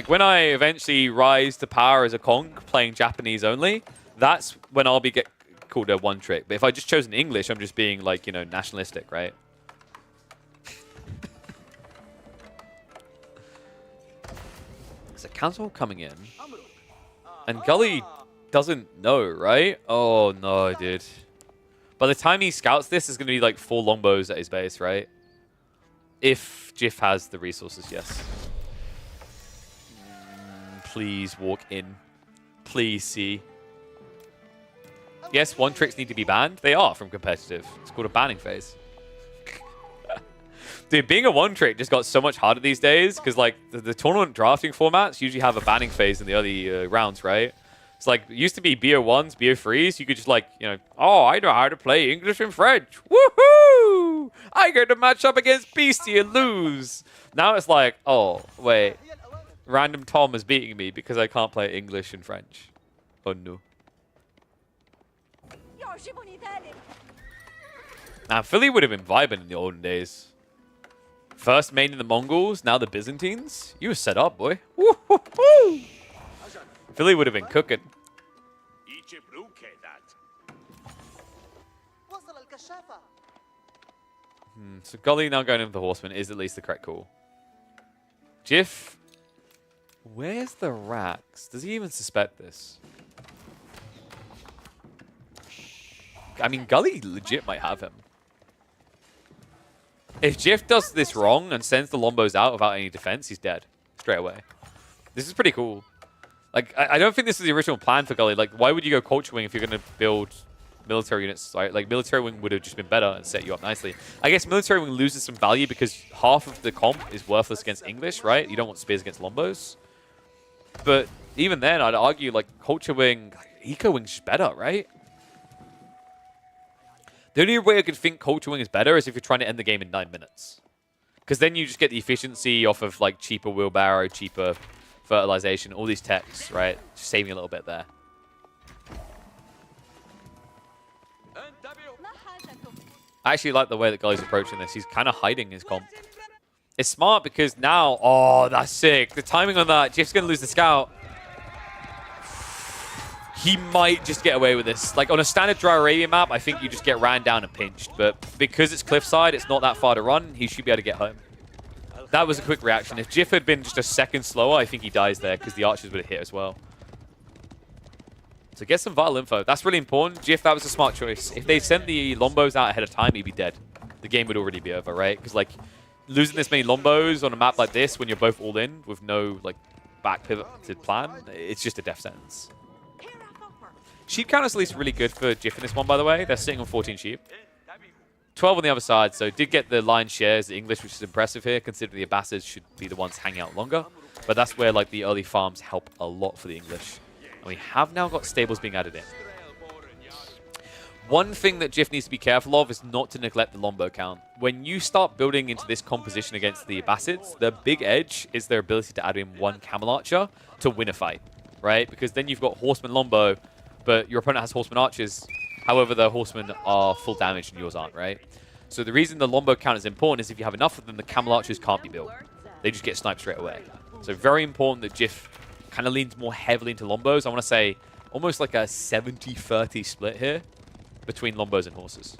When I eventually rise to power as a conch playing Japanese only, that's when I'll get called a one trick. But if I just chosen English, I'm just being nationalistic, right? There's a council coming in. And Gully doesn't know, right? Oh, no, dude. By the time he scouts this, there's going to be 4 longbows at his base, right? If Jiff has the resources, yes. Please walk in. Please see. Yes, one tricks need to be banned. They are from competitive. It's called a banning phase. Dude, being a one trick just got so much harder these days because like the tournament drafting formats usually have a banning phase in the early rounds, right? It's like it used to be BO1s, BO3s. You could just like, you know, oh, I know how to play English and French. Woohoo! I get to match up against Beastie and lose. Now it's like, oh, wait. Random Tom is beating me because I can't play English and French. Oh, no. Now, Philly would have been vibing in the olden days. First main in the Mongols, now the Byzantines. You were set up, boy. Woo-hoo-hoo! Philly would have been cooking. So Gully now going into the Horseman is at least the correct call. Jiff, where's the Rax? Does he even suspect this? I mean, Gully legit might have him. If Jiff does this wrong and sends the Lombos out without any defense, he's dead straight away. This is pretty cool. Like, I don't think this is the original plan for Gully. Like, why would you go Culture Wing if you're going to build military units, right? Like, Military Wing would have just been better and set you up nicely. I guess Military Wing loses some value because half of the comp is worthless against English, right? You don't want spears against Lombos. But even then, I'd argue, like, Culture Wing, Eco Wing's just better, right? The only way I could think Culture Wing is better is if you're trying to end the game in 9 minutes. Because then you just get the efficiency off of, like, cheaper wheelbarrow, cheaper fertilization, all these techs, right? Just saving a little bit there. I actually like the way that Gully's approaching this. He's kind of hiding his comp. It's smart because now... Oh, that's sick. The timing on that. Jiff's going to lose the scout. He might just get away with this. Like, on a standard Dry Arabian map, I think you just get ran down and pinched. But because it's cliffside, it's not that far to run. He should be able to get home. That was a quick reaction. If Jiff had been just a second slower, I think he dies there because the archers would have hit as well. So get some vital info. That's really important. Jiff, that was a smart choice. If they sent the Lombos out ahead of time, he'd be dead. The game would already be over, right? Because, like, losing this many Lombos on a map like this when you're both all in with no, like, back pivot to plan, it's just a death sentence. Sheep count is at least really good for Jiff in this one, by the way. They're sitting on 14 sheep. 12 on the other side, so did get the lion's shares, the English, which is impressive here, considering the Abbasids should be the ones hanging out longer. But that's where, like, the early farms help a lot for the English. And we have now got stables being added in. One thing that Jiff needs to be careful of is not to neglect the Lombo count. When you start building into this composition against the Abbasids, the big edge is their ability to add in one Camel Archer to win a fight, right? Because then you've got Horseman Lombo, but your opponent has Horseman Archers. However, the Horsemen are full damage and yours aren't, right? So the reason the Lombo count is important is if you have enough of them, the Camel Archers can't be built. They just get sniped straight away. So very important that Jiff kind of leans more heavily into Lombos. I want to say almost like a 70-30 split here between Lombos and horses.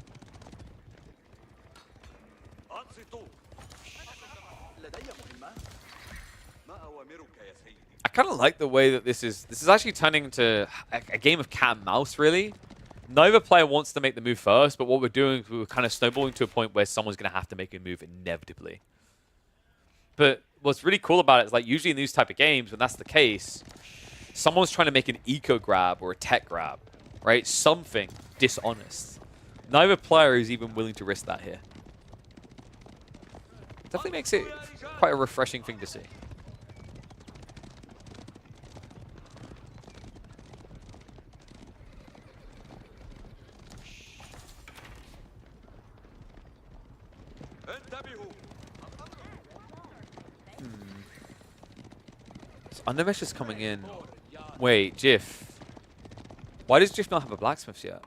I kind of like the way that this is actually turning into a game of cat and mouse, really. Neither player wants to make the move first, but what we're doing is we're kind of snowballing to a point where someone's going to have to make a move inevitably. But what's really cool about it is, like, usually in these type of games, when that's the case, someone's trying to make an eco grab or a tech grab, right? Something dishonest. Neither player is even willing to risk that here. Definitely makes it quite a refreshing thing to see. Undermesh is coming in. Wait, Jiff. Why does Jiff not have a blacksmith yet?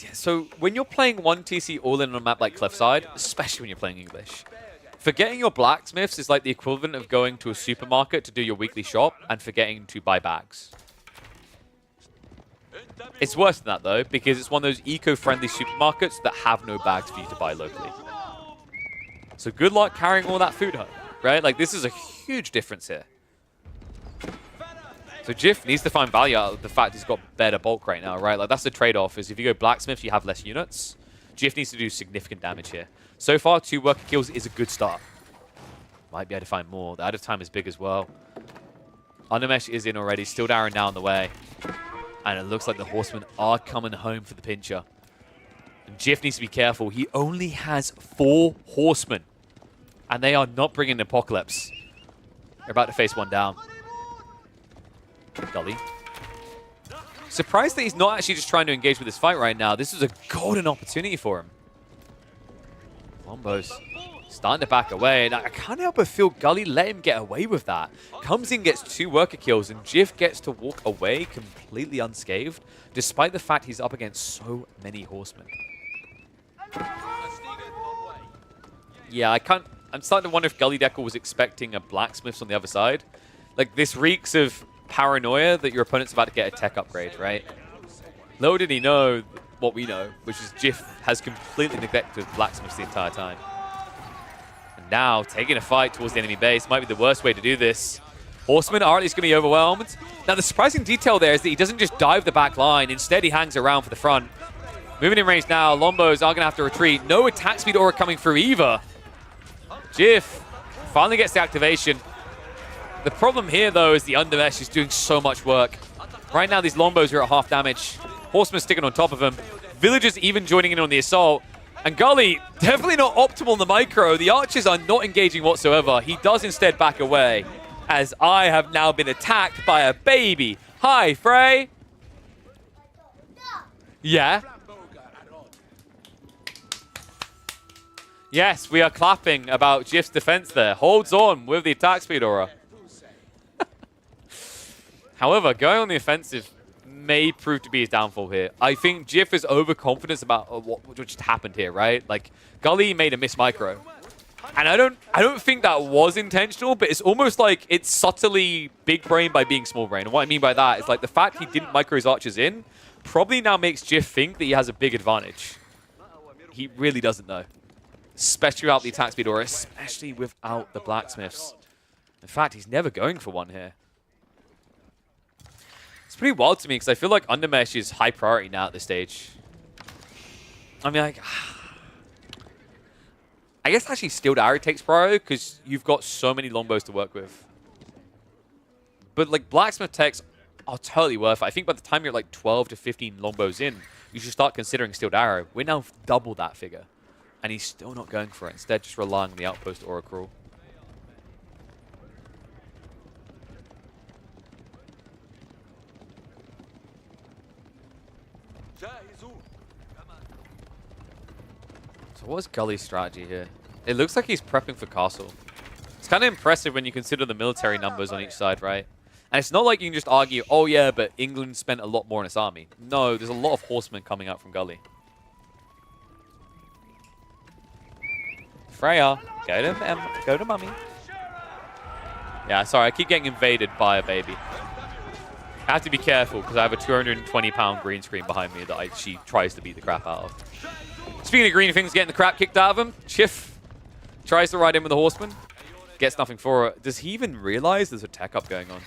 Yeah, so when you're playing 1 TC all in on a map like Cliffside, especially when you're playing English, forgetting your blacksmiths is like the equivalent of going to a supermarket to do your weekly shop and forgetting to buy bags. It's worse than that, though, because it's one of those eco-friendly supermarkets that have no bags for you to buy locally. So good luck carrying all that food home, right? Like, this is a huge difference here. So Jiff needs to find value out of the fact he's got better bulk right now, right? Like, that's the trade-off, is if you go blacksmith, you have less units. Jiff needs to do significant damage here. So far, 2 worker kills is a good start. Might be able to find more. The out of time is big as well. Undermesh is in already. Still Darren now on the way. And it looks like the Horsemen are coming home for the pincher. And Jiff needs to be careful. He only has 4 Horsemen. And they are not bringing the Apocalypse. They're about to face one down. Gully. Surprised that he's not actually just trying to engage with this fight right now. This is a golden opportunity for him. Lombo's starting to back away, and I can't help but feel Gully let him get away with that. Comes in, gets 2 worker kills, and Jiff gets to walk away completely unscathed, despite the fact he's up against so many Horsemen. Yeah, I'm starting to wonder if Gully Decker was expecting a Blacksmiths on the other side. Like, this reeks of paranoia that your opponent's about to get a tech upgrade, right? Little did he know what we know, which is Jiff has completely neglected Blacksmiths the entire time. And now, taking a fight towards the enemy base might be the worst way to do this. Horsemen are at least going to be overwhelmed. Now, the surprising detail there is that he doesn't just dive the back line. Instead, he hangs around for the front. Moving in range now, Lombos are going to have to retreat. No attack speed aura coming through either. Jiff finally gets the activation. The problem here, though, is the Undermesh is doing so much work. Right now, these Lombos are at half damage. Horsemen sticking on top of them. Villagers even joining in on the assault. And Gully, definitely not optimal in the micro. The archers are not engaging whatsoever. He does instead back away, as I have now been attacked by a baby. Hi, Frey. Yeah? Yes, we are clapping about Jiff's defense there. Holds on with the attack speed aura. However, going on the offensive may prove to be his downfall here. I think Jiff is overconfident about what just happened here, right? Like, Gully made a miss micro. And I don't think that was intentional, but it's almost like it's subtly big brain by being small brain. And what I mean by that is like the fact he didn't micro his archers in probably now makes Jiff think that he has a big advantage. He really doesn't know. Especially without the attack speed aura, especially without the Blacksmiths. In fact, he's never going for one here. It's pretty wild to me because I feel like Undermesh is high priority now at this stage. I mean, like, I guess actually Steel Arrow takes priority because you've got so many Lombos to work with. But like Blacksmith techs are totally worth it. I think by the time you're like 12 to 15 Lombos in, you should start considering Steel Arrow. We're now double that figure. And he's still not going for it. Instead, just relying on the outpost Oracle. So what's Gully's strategy here? It looks like he's prepping for castle. It's kind of impressive when you consider the military numbers on each side, right? And it's not like you can just argue, oh yeah, but England spent a lot more on its army. No, there's a lot of horsemen coming out from Gully. Freya, go to mummy. Yeah, sorry, I keep getting invaded by a baby. I have to be careful because I have a 220-pound green screen behind me that she tries to beat the crap out of. Speaking of green things getting the crap kicked out of him, Jiff tries to ride in with the horseman, gets nothing for it. Does he even realize there's a tech up going on?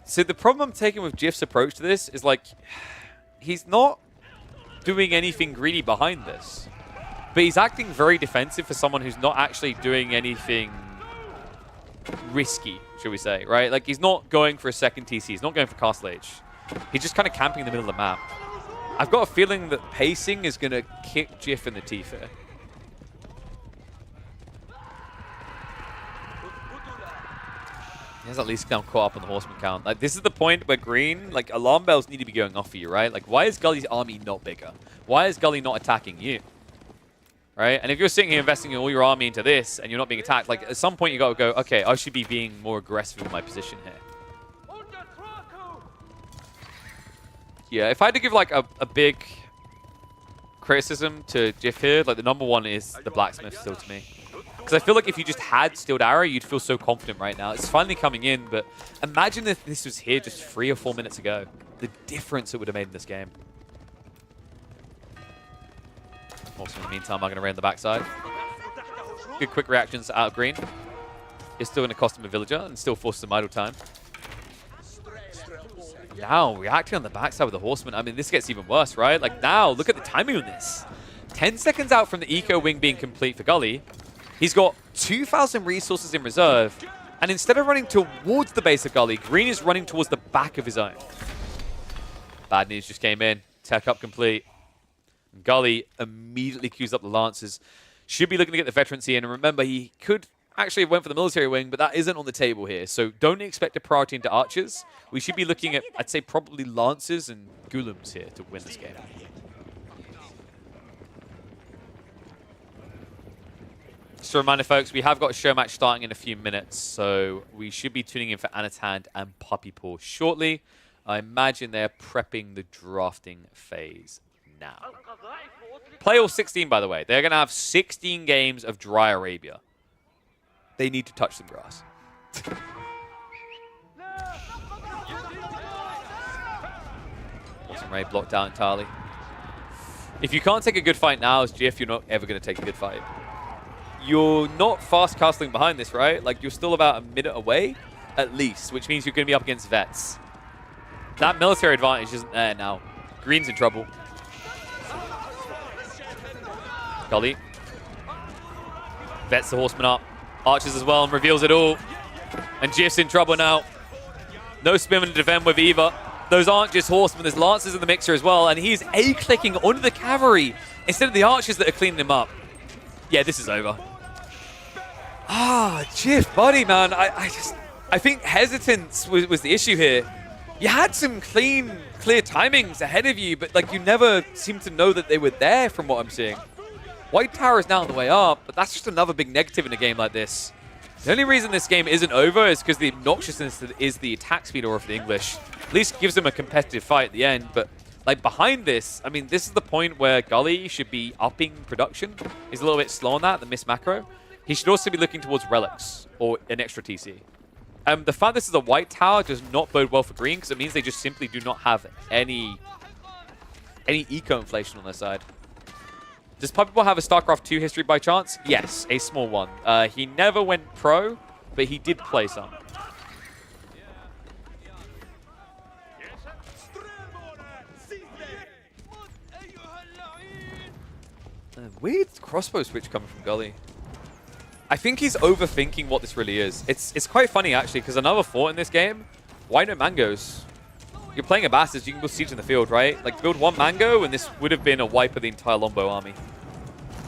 So the problem I'm taking with Jiff's approach to this is like, he's not doing anything greedy behind this. But he's acting very defensive for someone who's not actually doing anything risky, should we say, right? Like, he's not going for a second TC. He's not going for Castle Age. He's just kind of camping in the middle of the map. I've got a feeling that pacing is going to kick Jiff in the teeth here. He's at least now caught up on the horseman count. Like, this is the point where green, like, alarm bells need to be going off for you, right? Like, why is Gully's army not bigger? Why is Gully not attacking you? Right? And if you're sitting here investing all your army into this and you're not being attacked, like, at some point you got to go, okay, I should be being more aggressive in my position here. Yeah, if I had to give, like, a big criticism to Jiff here, like, the number one is the Blacksmith still to me. Because I feel like if you just had Steeled Arrow, you'd feel so confident right now. It's finally coming in, but imagine if this was here just 3 or 4 minutes ago. The difference it would have made in this game. Also, in the meantime, I'm going to raid on the backside. Good quick reactions out of green. It's still going to cost him a villager and still force some idle time. Now, reacting on the backside with the horseman. I mean, this gets even worse, right? Like, now, look at the timing on this. 10 seconds out from the eco wing being complete for Gully. He's got 2,000 resources in reserve. And instead of running towards the base of Gully, Green is running towards the back of his own. Bad news just came in. Tech up complete. Gully immediately queues up the Lancers. Should be looking to get the veterancy in. And remember, he could actually have went for the military wing, but that isn't on the table here. So don't expect a priority into archers. We should be looking at, I'd say, probably Lancers and Golems here to win this game. Just a reminder, folks, we have got a Showmatch starting in a few minutes, so we should be tuning in for Anotand and Puppypaw shortly. I imagine they're prepping the drafting phase now. Play all 16, by the way. They're going to have 16 games of Dry Arabia. They need to touch some grass. Awesome raid blocked out entirely. If you can't take a good fight now as GF, you're not ever going to take a good fight. You're not fast castling behind this, right? Like, you're still about a minute away, at least, which means you're going to be up against vets. That military advantage isn't there now. Green's in trouble. Gully. Vets the horseman up. Archers as well and reveals it all. And GF's in trouble now. No spin to defend with either. Those aren't just horsemen. There's lancers in the mixer as well. And he's A-clicking onto the cavalry instead of the archers that are cleaning him up. Yeah, this is over. Ah, GF, buddy, man. I think hesitance was the issue here. You had some clear timings ahead of you, but like you never seem to know that they were there from what I'm seeing. White Tower is now on the way up, but that's just another big negative in a game like this. The only reason this game isn't over is because the obnoxiousness that is the attack speed aura for the English. At least gives them a competitive fight at the end, but like behind this, I mean, this is the point where Gully should be upping production. He's a little bit slow on that, the miss macro. He should also be looking towards relics or an extra TC. The fact this is a white tower does not bode well for green because it means they just simply do not have any eco inflation on their side. Does Puppypaw have a StarCraft 2 history by chance? Yes, a small one. He never went pro, but he did play some. Weird crossbow switch coming from Gully. I think he's overthinking what this really is. It's quite funny, actually, because another thought in this game, why no mangoes? You're playing a Bastards, you can build siege in the field, right? Like, build one mango, and this would have been a wipe of the entire Lombo army.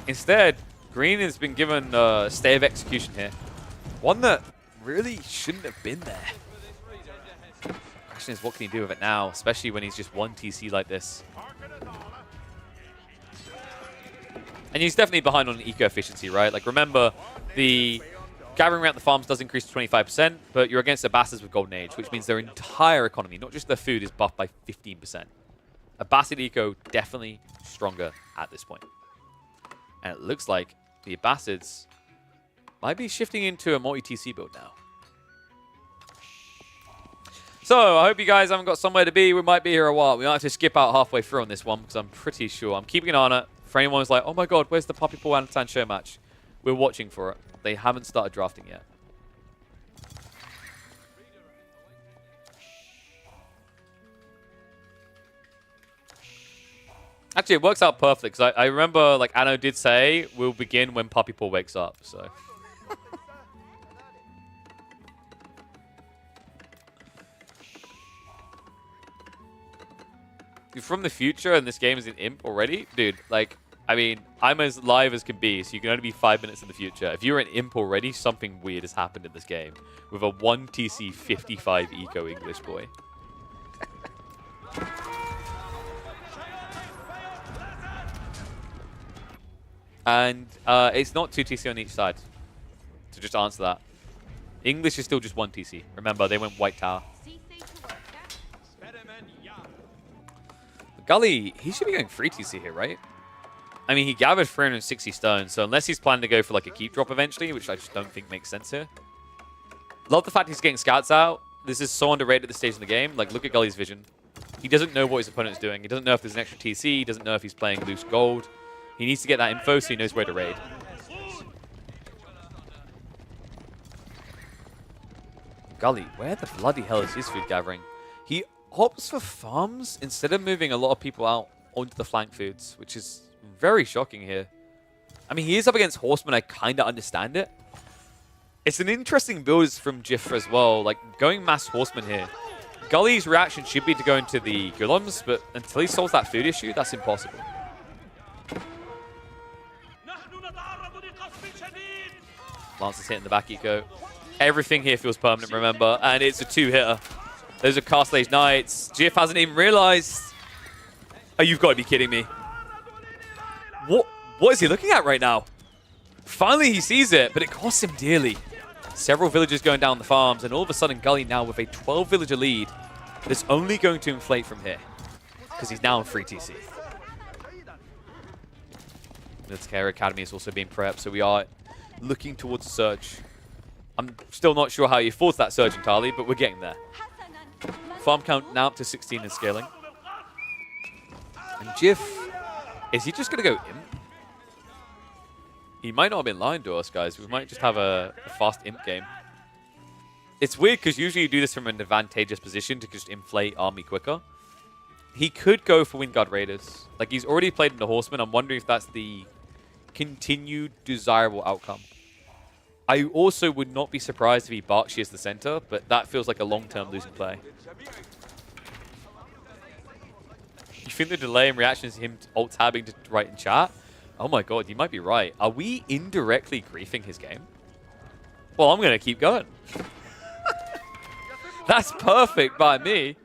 Instead, Green has been given a stay of execution here. One that really shouldn't have been there. The question is, what can he do with it now, especially when he's just one TC like this? And he's definitely behind on eco efficiency, right? Like, remember, the gathering around the farms does increase to 25%, but you're against the Bastards with Golden Age, which means their entire economy, not just their food, is buffed by 15%. A Bastard eco definitely stronger at this point. And it looks like the Bastards might be shifting into a multi-TC build now. So, I hope you guys haven't got somewhere to be. We might be here a while. We might have to skip out halfway through on this one because I'm pretty sure. I'm keeping an eye on it. For anyone who's like, oh my god, where's the Puppypaw Anotand show match? We're watching for it. They haven't started drafting yet. Actually, it works out perfect because I remember, like, Anno did say we'll begin when Puppypaw wakes up. So. You're from the future and this game is an imp already? Dude, like, I mean, I'm as live as can be, so you can only be 5 minutes in the future. If you're an imp already, something weird has happened in this game. With a 1 TC 55 eco English boy. And it's not 2 TC on each side. To just answer that. English is still just 1 TC. Remember, they went White Tower. Gully, he should be going 3 TC here, right? I mean, he gathered 360 stones, so unless he's planning to go for like a keep drop eventually, which I just don't think makes sense here. Love the fact he's getting scouts out. This is so underrated at this stage in the game. Like, look at Gully's vision. He doesn't know what his opponent's doing. He doesn't know if there's an extra TC. He doesn't know if he's playing loose gold. He needs to get that info so he knows where to raid. Gully, where the bloody hell is his food gathering? He opts for farms instead of moving a lot of people out onto the flank foods, which is very shocking here. I mean, he is up against horsemen. I kind of understand it. It's an interesting build from Jif as well. Like, going mass horseman here. Gully's reaction should be to go into the golems, but until he solves that food issue, that's impossible. Lance is hitting the back eco. Everything here feels permanent, remember, and it's a 2-hitter. Those are Castle Age Knights. Jif hasn't even realized. Oh, you've got to be kidding me. What is he looking at right now? Finally, he sees it, but it costs him dearly. Several villagers going down the farms, and all of a sudden, Gully now with a 12-villager lead that's only going to inflate from here because he's now in free TC. Military Academy is also being prepped, so we are looking towards a surge. I'm still not sure how he affords that surge entirely, but we're getting there. Farm count now up to 16 and scaling. And Jif, is he just going to go imp? He might not have been lying to us, guys. We might just have a fast imp game. It's weird because usually you do this from an advantageous position to just inflate army quicker. He could go for Wingguard Raiders. Like, he's already played in the Horseman. I'm wondering if that's the continued desirable outcome. I also would not be surprised if he Berkshires the center, but that feels like a long-term losing play. You think the delay in reaction is him alt-tabbing to write in chat? Oh my god, you might be right. Are we indirectly griefing his game? Well, I'm going to keep going. That's perfect by me.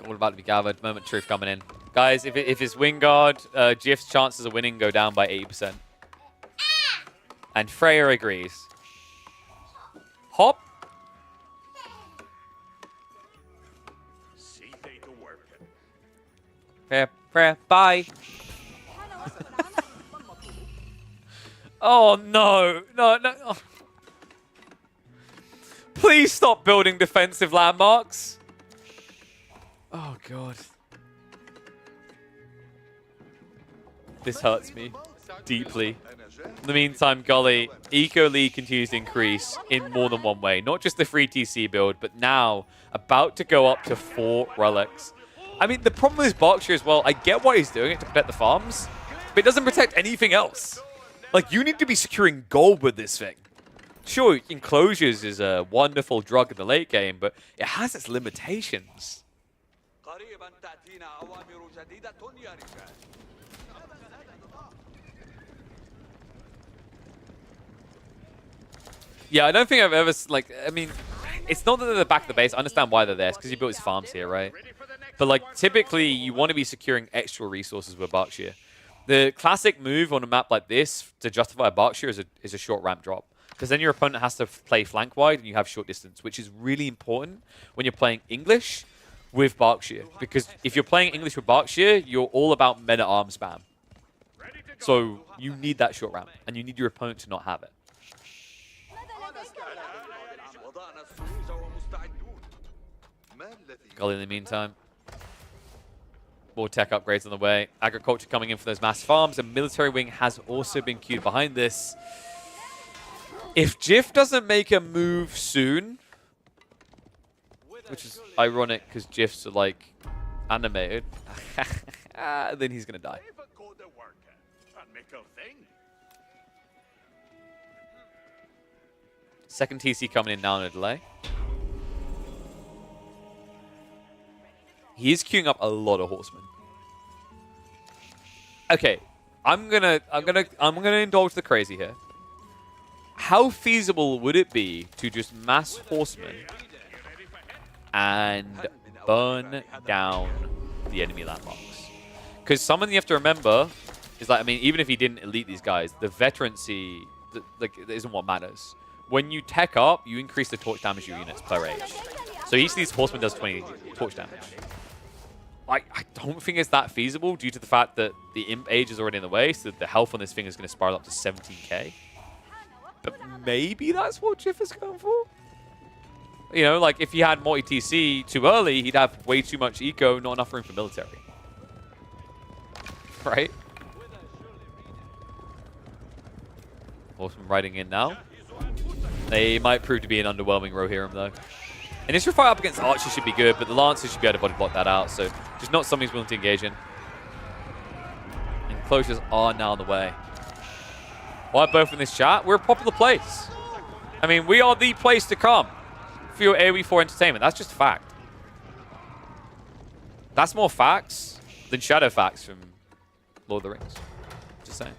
All about to be gathered. Moment truth coming in. Guys, if it's Wingguard, Jif's chances of winning go down by 80%. And Freya agrees. Hop. Freya, bye. Oh, no. No. Oh. Please stop building defensive landmarks. Oh, God. This hurts me deeply. In the meantime, Gully, Eco League continues to increase in more than one way. Not just the free TC build, but now about to go up to 4 relics. I mean, the problem with Berkshire as well, I get why he's doing it to protect the farms, but it doesn't protect anything else. Like, you need to be securing gold with this thing. Sure, enclosures is a wonderful drug in the late game, but it has its limitations. Yeah, I don't think I've ever, like, I mean, it's not that they're the back of the base. I understand why they're there. It's because he built his farms here, right? But, like, typically, you want to be securing extra resources with Berkshire. The classic move on a map like this to justify Berkshire is a short ramp drop. Because then your opponent has to play flank wide and you have short distance, which is really important when you're playing English with Berkshire. Because if you're playing English with Berkshire, you're all about men-at-arms spam. So you need that short ramp, and you need your opponent to not have it. Gully in the meantime. More tech upgrades on the way. Agriculture coming in for those mass farms. And military wing has also been queued behind this. If Jif doesn't make a move soon, which is ironic because Jifs are like animated, then he's going to die. Second TC coming in now in a delay. He is queuing up a lot of horsemen. Okay, I'm gonna indulge the crazy here. How feasible would it be to just mass horsemen and burn down the enemy landmarks? Because something you have to remember is that, I mean, even if he didn't elite these guys, the veterancy like isn't what matters. When you tech up, you increase the torch damage of your units per age. So each of these horsemen does 20 torch damage. I don't think it's that feasible due to the fact that the imp age is already in the way, so the health on this thing is going to spiral up to 17k. But maybe that's what Jif is going for? You know, like if he had multi-TC too early, he'd have way too much eco, not enough room for military. Right? Horseman riding in now. They might prove to be an underwhelming Rohirrim though. Initial fight up against Archer should be good, but the Lancers should be able to body block that out, so just not something he's willing to engage in. Enclosures are now on the way. Why both in this chat? We're a popular place. I mean, we are the place to come for your AoE4 entertainment. That's just a fact. That's more facts than shadow facts from Lord of the Rings. Just saying.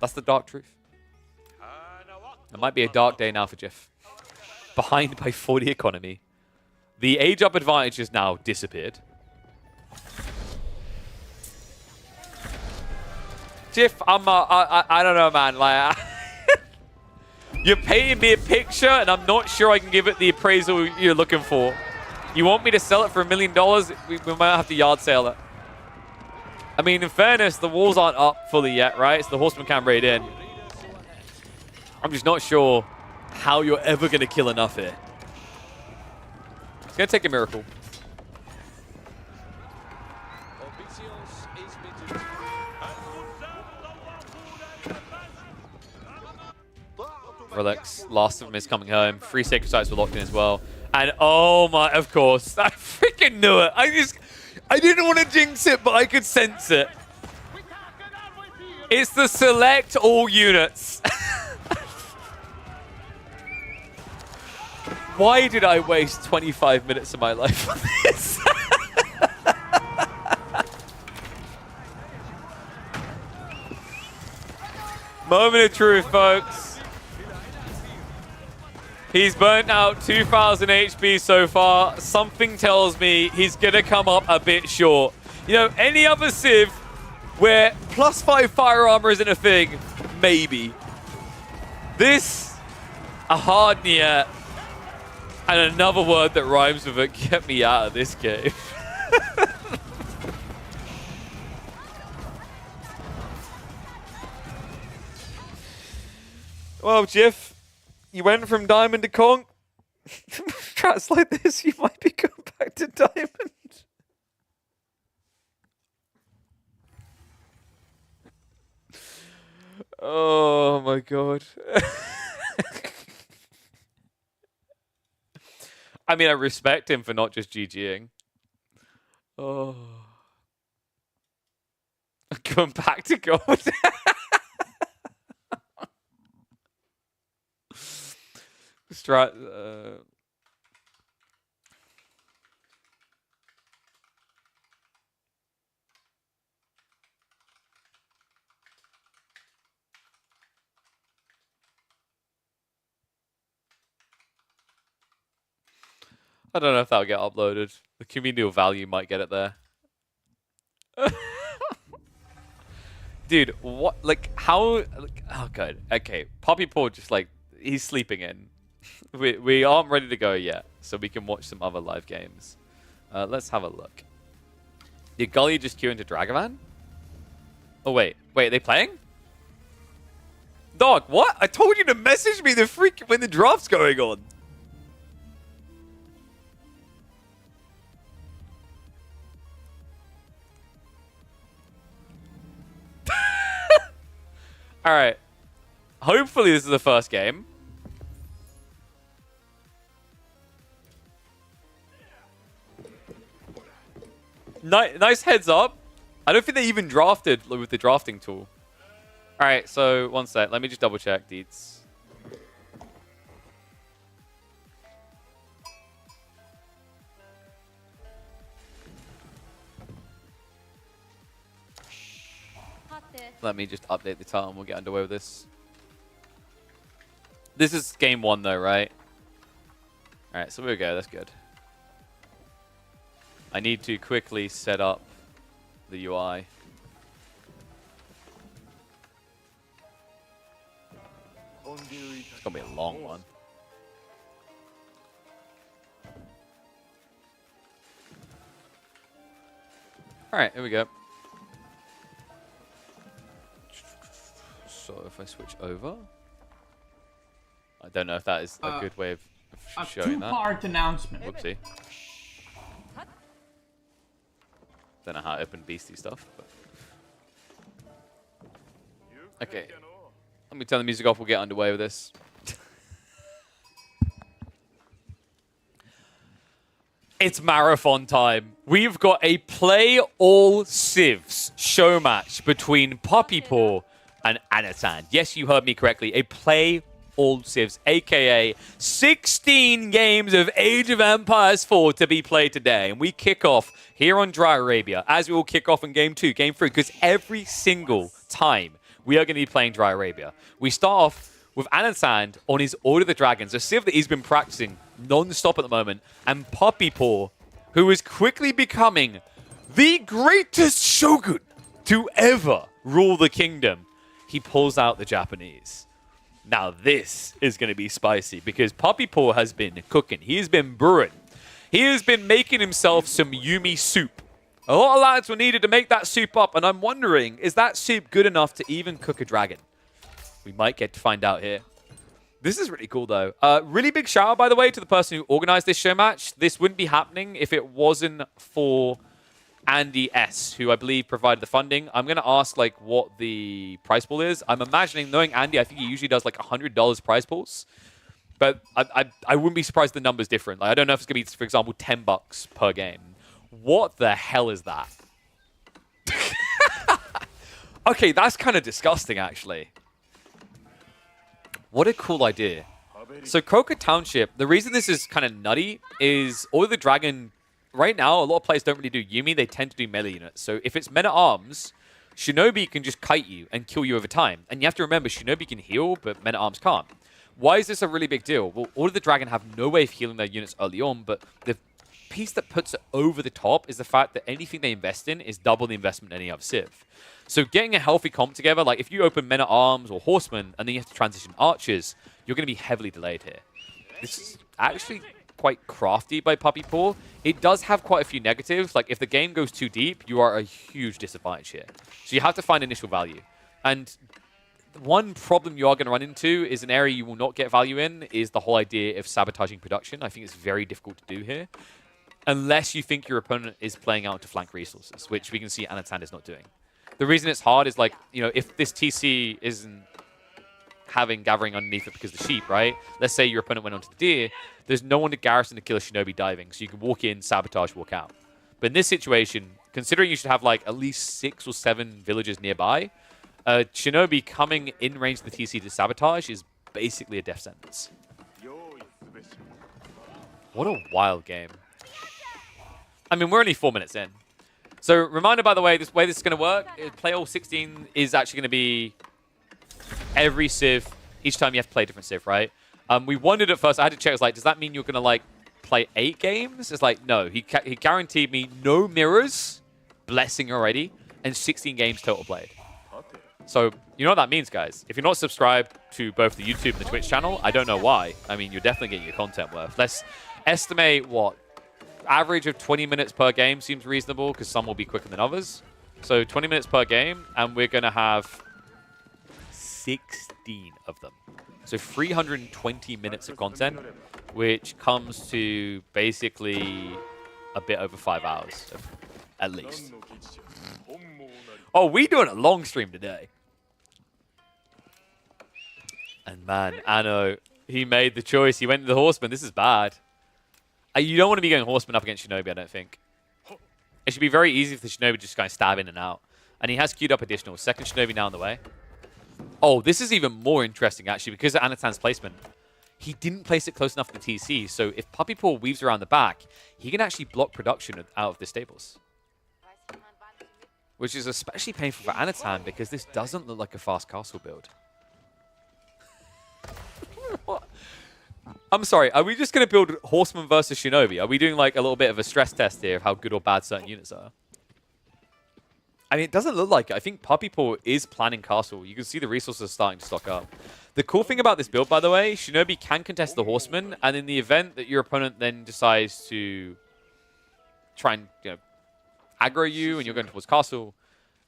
That's the dark truth. It might be a dark day now for Jiff. Behind by 40 economy. The age-up advantage has now disappeared. Jiff, I don't know, man. Like, you're painting me a picture, and I'm not sure I can give it the appraisal you're looking for. You want me to sell it for $1 million? We might have to yard sale it. I mean, in fairness, the walls aren't up fully yet, right? So the horseman can raid in. I'm just not sure how you're ever going to kill enough here. It's going to take a miracle. Relax. Last of them is coming home. 3 sacred sites were locked in as well. And oh my, of course. I freaking knew it. I didn't want to jinx it, but I could sense it. It's the select all units. Why did I waste 25 minutes of my life on this? Moment of truth, folks. He's burnt out 2,000 HP so far. Something tells me he's going to come up a bit short. You know, any other Civ where +5 fire armor isn't a thing, maybe. This, a hard near, and another word that rhymes with it, get me out of this game. Well, Jiff, you went from diamond to conch. Strats like this, you might be going back to diamond. Oh my god. I mean, I respect him for not just GGing. Oh. Going back to gold. Strat. I don't know if that'll get uploaded. The communal value might get it there. Dude, what? Like, how? Like, oh, good. Okay, Puppypaw just like he's sleeping in. We aren't ready to go yet, so we can watch some other live games. Let's have a look. Did Gully just queue into Dragavan? Oh wait, are they playing? Dog, what? I told you to message me the freak when the draft's going on. All right. Hopefully this is the first game. Nice heads up. I don't think they even drafted with the drafting tool. All right, so one sec. Let me just double check, Deets. Let me just update the title and we'll get underway with this. This is game 1 though, right? Alright, so we go. That's good. I need to quickly set up the UI. It's gonna be a long one. Alright, here we go. So if I switch over, I don't know if that is a good way of showing that. A two-part announcement. Whoopsie. Don't know how to open beastie stuff. But... Okay. Let me turn the music off. We'll get underway with this. It's marathon time. We've got a play all civs show match between Puppypaw and Anotand. Yes, you heard me correctly. A play all civs, aka 16 games of Age of Empires 4 to be played today. And we kick off here on Dry Arabia, as we will kick off in Game 2, Game 3, because every single time we are going to be playing Dry Arabia. We start off with Anotand on his Order of the Dragons, a civ that he's been practicing non-stop at the moment, and Puppypaw, who is quickly becoming the greatest shogun to ever rule the kingdom. He pulls out the Japanese. Now this is going to be spicy because Puppypaw has been cooking. He has been brewing. He has been making himself some Yumi soup. A lot of lads were needed to make that soup up, and I'm wondering, is that soup good enough to even cook a dragon? We might get to find out here. This is really cool, though. Really big shout out, by the way, to the person who organized this show match. This wouldn't be happening if it wasn't for Andy S., who I believe provided the funding. I'm going to ask, like, what the prize pool is. I'm imagining, knowing Andy, I think he usually does, like, $100 prize pools. But I wouldn't be surprised the number's different. Like, I don't know if it's going to be, for example, $10 per game. What the hell is that? Okay, that's kind of disgusting, actually. What a cool idea. So Croker Township, the reason this is kind of nutty is Order of the Dragon, right now, a lot of players don't really do Yumi. They tend to do melee units. So if it's Men-at-Arms, Shinobi can just kite you and kill you over time. And you have to remember, Shinobi can heal, but Men-at-Arms can't. Why is this a really big deal? Well, Order of the Dragon have no way of healing their units early on, but the piece that puts it over the top is the fact that anything they invest in is double the investment in any other civ. So getting a healthy comp together, like if you open Men-at-Arms or Horsemen and then you have to transition Archers, you're going to be heavily delayed here. This is actually quite crafty by Puppypaw. It does have quite a few negatives. Like if the game goes too deep, you are a huge disadvantage here. So you have to find initial value. And one problem you are going to run into is an area you will not get value in is the whole idea of sabotaging production. I think it's very difficult to do here. Unless you think your opponent is playing out to flank resources, which we can see Anotand is not doing. The reason it's hard is, like, you know, if this TC isn't having gathering underneath it because of the sheep, right? Let's say your opponent went onto the deer. There's no one to garrison to kill a shinobi diving, so you can walk in, sabotage, walk out. But in this situation, considering you should have, like, at least 6 or 7 villages nearby, shinobi coming in range of the TC to sabotage is basically a death sentence. What a wild game. I mean, we're only 4 minutes in. So, reminder, by the way, this way this is going to work, play all 16 is actually going to be every civ. Each time you have to play a different civ, right? We wondered at first, I had to check, it's like, does that mean you're going to, like, play 8 games? It's like, no. He guaranteed me no mirrors, blessing already, and 16 games total played. So, you know what that means, guys. If you're not subscribed to both the YouTube and the Twitch channel, I don't know why. I mean, you're definitely getting your content worth. Let's estimate, what? Average of 20 minutes per game seems reasonable because some will be quicker than others. So 20 minutes per game, and we're going to have 16 of them. So 320 minutes of content, which comes to basically a bit over 5 hours, at least. Oh, we're doing a long stream today. And man, Anno, he made the choice. He went to the Horseman. This is bad. You don't want to be going Horseman up against Shinobi, I don't think. It should be very easy for the Shinobi to just kind of stab in and out. And he has queued up additional. Second Shinobi now on the way. Oh, this is even more interesting, actually, because of Anotand's placement. He didn't place it close enough to the TC, so if Puppypaw weaves around the back, he can actually block production out of the stables. Which is especially painful for Anotand, because this doesn't look like a fast castle build. What? I'm sorry, are we just going to build Horseman versus Shinobi? Are we doing like a little bit of a stress test here of how good or bad certain units are? I mean, it doesn't look like it. I think Puppypaw is planning castle. You can see the resources starting to stock up. The cool thing about this build, by the way, Shinobi can contest the Horseman, and in the event that your opponent then decides to try and, you know, aggro you and you're going towards castle,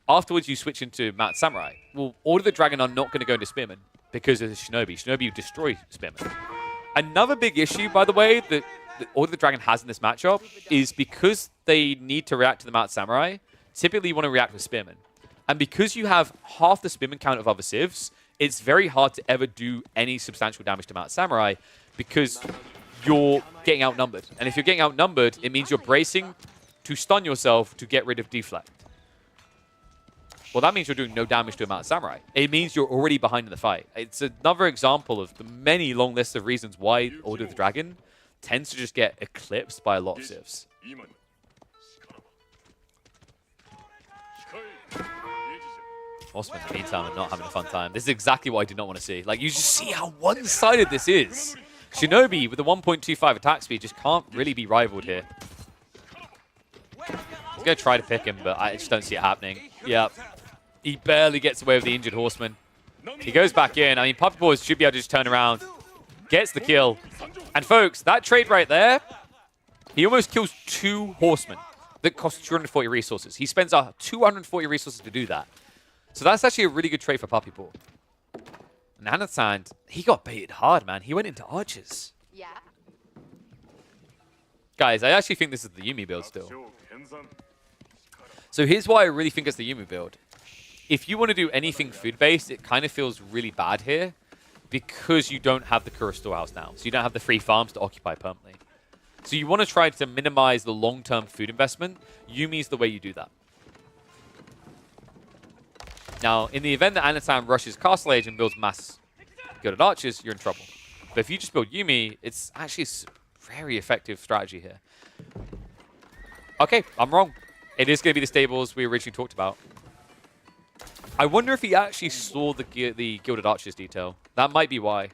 afterwards you switch into Mount Samurai. Well, Order of the Dragon are not going to go into Spearman because of the Shinobi. Shinobi will destroy Spearman. Another big issue, by the way, that Order of the Dragon has in this matchup is because they need to react to the Mount Samurai, typically you want to react with Spearman. And because you have half the Spearman count of other civs, it's very hard to ever do any substantial damage to Mount Samurai because you're getting outnumbered. And if you're getting outnumbered, it means you're bracing to stun yourself to get rid of deflect. Well, that means you're doing no damage to a Mount Samurai. It means you're already behind in the fight. It's another example of the many long lists of reasons why Order of the Dragon tends to just get eclipsed by a lot of civs. Horsemen, in the meantime, are not having a fun time. This is exactly what I do not want to see. Like, you just see how one-sided this is. Shinobi, with the 1.25 attack speed, just can't really be rivaled here. He's going to try to pick him, but I just don't see it happening. Yeah. He barely gets away with the injured horseman. He goes back in. I mean, Puppypaw should be able to just turn around. Gets the kill. And folks, that trade right there, he almost kills 2 horsemen that cost 240 resources. He spends 240 resources to do that. So that's actually a really good trade for Puppypaw. And Anotand, he got baited hard, man. He went into archers. Yeah. Guys, I actually think this is the Yumi build still. So here's why I really think it's the Yumi build. If you want to do anything food-based, it kind of feels really bad here because you don't have the Kura storehouse now. So you don't have the free farms to occupy permanently. So you want to try to minimize the long-term food investment. Yumi's the way you do that. Now, in the event that Anotand rushes Castle Age and builds mass gilded archers, you're in trouble. But if you just build Yumi, it's actually a very effective strategy here. Okay, I'm wrong. It is going to be the stables we originally talked about. I wonder if he actually saw the Gilded Archers detail. That might be why.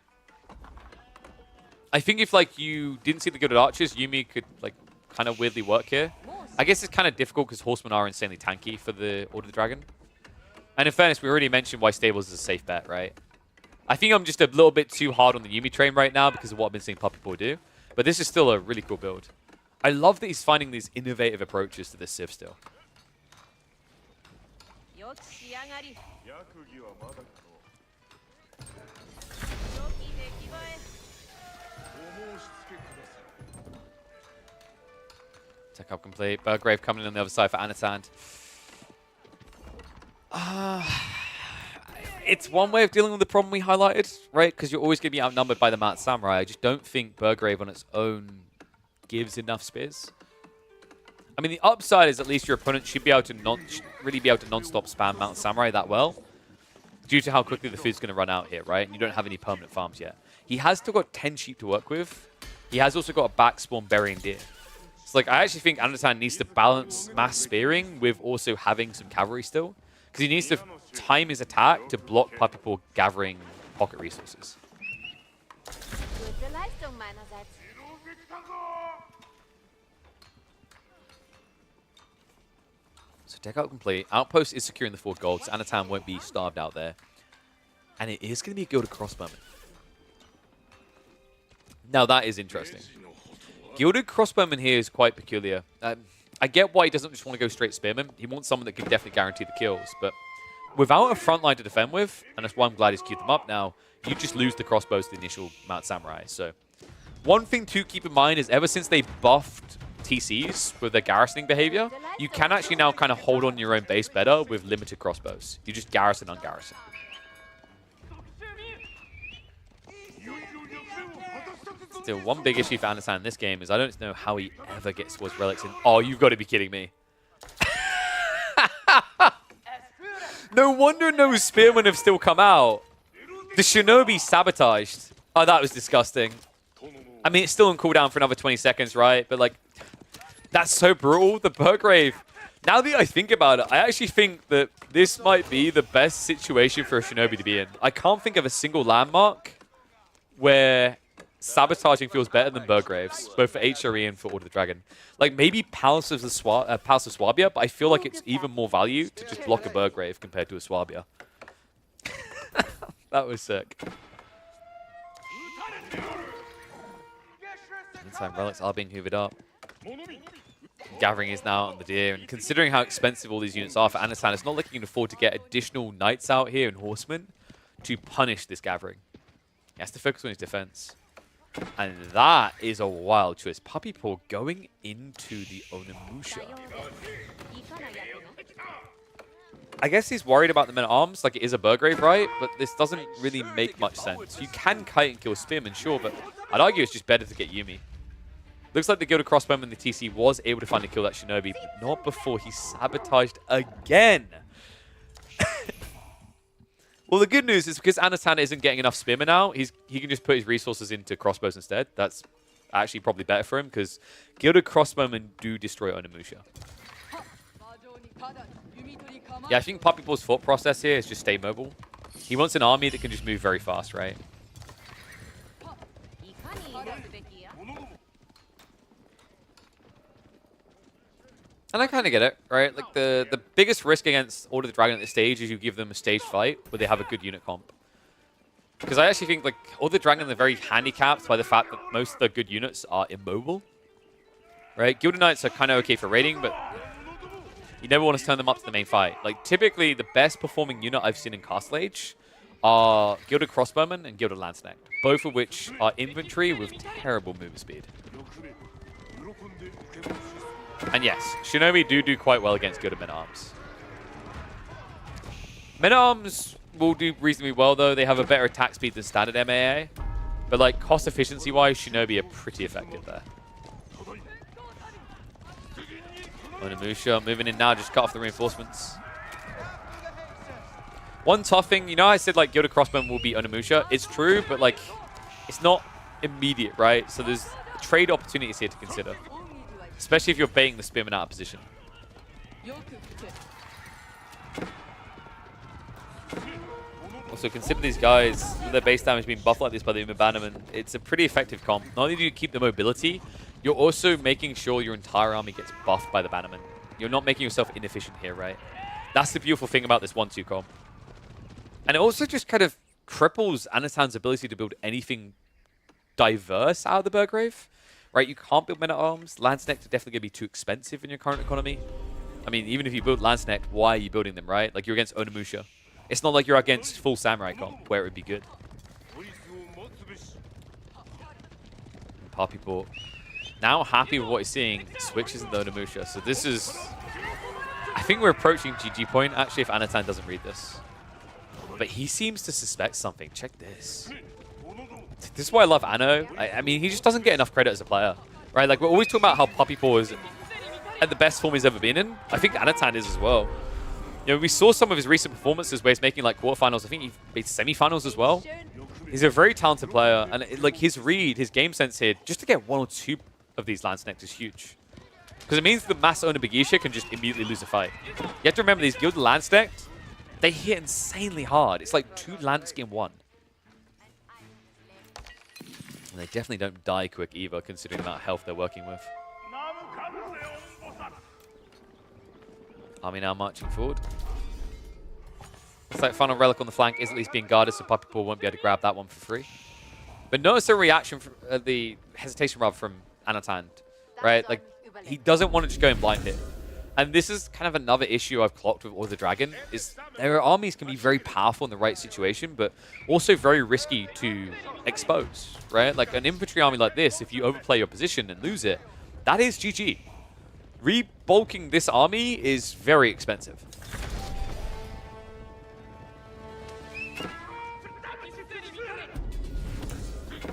I think if, like, you didn't see the Gilded Archers, Yumi could, like, kind of weirdly work here. I guess it's kind of difficult because Horsemen are insanely tanky for the Order of the Dragon. And in fairness, we already mentioned why Stables is a safe bet, right? I think I'm just a little bit too hard on the Yumi train right now because of what I've been seeing Puppypaw do. But this is still a really cool build. I love that he's finding these innovative approaches to this Civ still. Tech up complete. Burgrave coming in on the other side for Anotand. It's one way of dealing with the problem we highlighted, right? Because you're always going to be outnumbered by the Mount Samurai. I just don't think Burgrave on its own gives enough spears. I mean, the upside is at least your opponent should be able to really be able to non-stop spam Mount Samurai that well, due to how quickly the food's going to run out here, right? And you don't have any permanent farms yet. He has still got 10 sheep to work with. He has also got a back spawn burying deer. So, like, I actually think Anotand needs to balance mass spearing with also having some cavalry still, because he needs to time his attack to block Puppypaw gathering pocket resources. So deck out complete. Outpost is securing the 4 gold, so Anotand won't be starved out there. And it is going to be a Gilded Crossbowman. Now that is interesting. Gilded Crossbowman here is quite peculiar. I get why he doesn't just want to go straight Spearman. He wants someone that can definitely guarantee the kills, but without a front line to defend with, and that's why I'm glad he's queued them up now, you just lose the crossbows to the initial Mount Samurai. So one thing to keep in mind is ever since they buffed TCs with their garrisoning behavior, you can actually now kind of hold on your own base better with limited crossbows. You just garrison, ungarrison. Still, one big issue for Anotand in this game is I don't know how he ever gets towards relics in. Oh, you've got to be kidding me. No wonder no spearmen have still come out. The Shinobi sabotaged. Oh, that was disgusting. I mean, it's still on cooldown for another 20 seconds, right? But, like, that's so brutal. The Burgrave. Now that I think about it, I actually think that this might be the best situation for a Shinobi to be in. I can't think of a single landmark where sabotaging feels better than Burgraves, both for HRE and for Order of the Dragon. Like, maybe Palace of Swabia, but I feel like it's even more value to just block a Burgrave compared to a Swabia. That was sick. Meantime, relics are being hoovered up. Gathering is now on the deer, and considering how expensive all these units are for Anotand, it's not like he can afford to get additional knights out here and horsemen to punish this gathering. He has to focus on his defense. And that is a wild choice. Puppypaw going into the Onimusha. I guess he's worried about the men-at-arms, like it is a Burgrave, right? But this doesn't really make much sense. You can kite and kill Spearman, sure, but I'd argue it's just better to get Yumi. Looks like the Gilded Crossbowman, the TC, was able to finally kill that Shinobi, but not before he sabotaged again. Well, the good news is because Anotand isn't getting enough Spearman now, he can just put his resources into crossbows instead. That's actually probably better for him because Gilded Crossbowmen do destroy Onimusha. Yeah, I think Puppypaw's thought process here is just stay mobile. He wants an army that can just move very fast, right? And I kind of get it, right? Like the biggest risk against Order of the Dragon at this stage is you give them a stage fight where they have a good unit comp. Because I actually think like Order of the Dragon are very handicapped by the fact that most of the good units are immobile. Right? Gilded Knights are kind of okay for raiding, but you never want to turn them up to the main fight. Like typically the best performing unit I've seen in Castle Age are Gilded Crossbowmen and Gilded Landsnack, both of which are infantry with terrible move speed. And yes, Shinobi do quite well against Gilded Men-at-Arms. Men-at-Arms will do reasonably well though. They have a better attack speed than standard MAA. But like cost efficiency wise, Shinobi are pretty effective there. Onimusha moving in now, just cut off the reinforcements. One tough thing, you know I said like Gilded Crossbowman will beat Onimusha. It's true, but like it's not immediate, right? So there's trade opportunities here to consider. Especially if you're baiting the Spearman out of position. Also, consider these guys, with their base damage being buffed like this by the Yumi Bannerman. It's a pretty effective comp. Not only do you keep the mobility, you're also making sure your entire army gets buffed by the Bannerman. You're not making yourself inefficient here, right? That's the beautiful thing about this 1-2 comp. And it also just kind of cripples Anotand's ability to build anything diverse out of the Burgrave. Right, you can't build Men-at-Arms. Landsneck are definitely going to be too expensive in your current economy. I mean, even if you build Landsneck, why are you building them, right? Like, you're against Onimusha. It's not like you're against full Samurai comp, where it would be good. Puppypaw, now happy with what he's seeing, switches into Onimusha. So this is... I think we're approaching GG point, actually, if Anotand doesn't read this. But he seems to suspect something. Check this. This is why I love Anno. I mean, he just doesn't get enough credit as a player, right? Like, we're always talking about how Puppypaw is at the best form he's ever been in. I think Anotand is as well. You know, we saw some of his recent performances where he's making, like, quarterfinals. I think he made semifinals as well. He's a very talented player. And, like, his read, his game sense here, just to get 1 or 2 of these Landsnecks is huge. Because it means the mass owner Begisha can just immediately lose a fight. You have to remember, these Gilded Landsnecks, they hit insanely hard. It's like 2 Landsnecks in 1. And they definitely don't die quick either, considering the amount of health they're working with. Army now marching forward. Looks like final relic on the flank is at least being guarded, so Puppypaw won't be able to grab that one for free. But notice the reaction, from, the hesitation rather, from Anotand, right? Like, he doesn't want to just go in blind here. And this is kind of another issue I've clocked with Order of the Dragon, is their armies can be very powerful in the right situation, but also very risky to expose, right? Like an infantry army like this, if you overplay your position and lose it, that is GG. Rebulking this army is very expensive.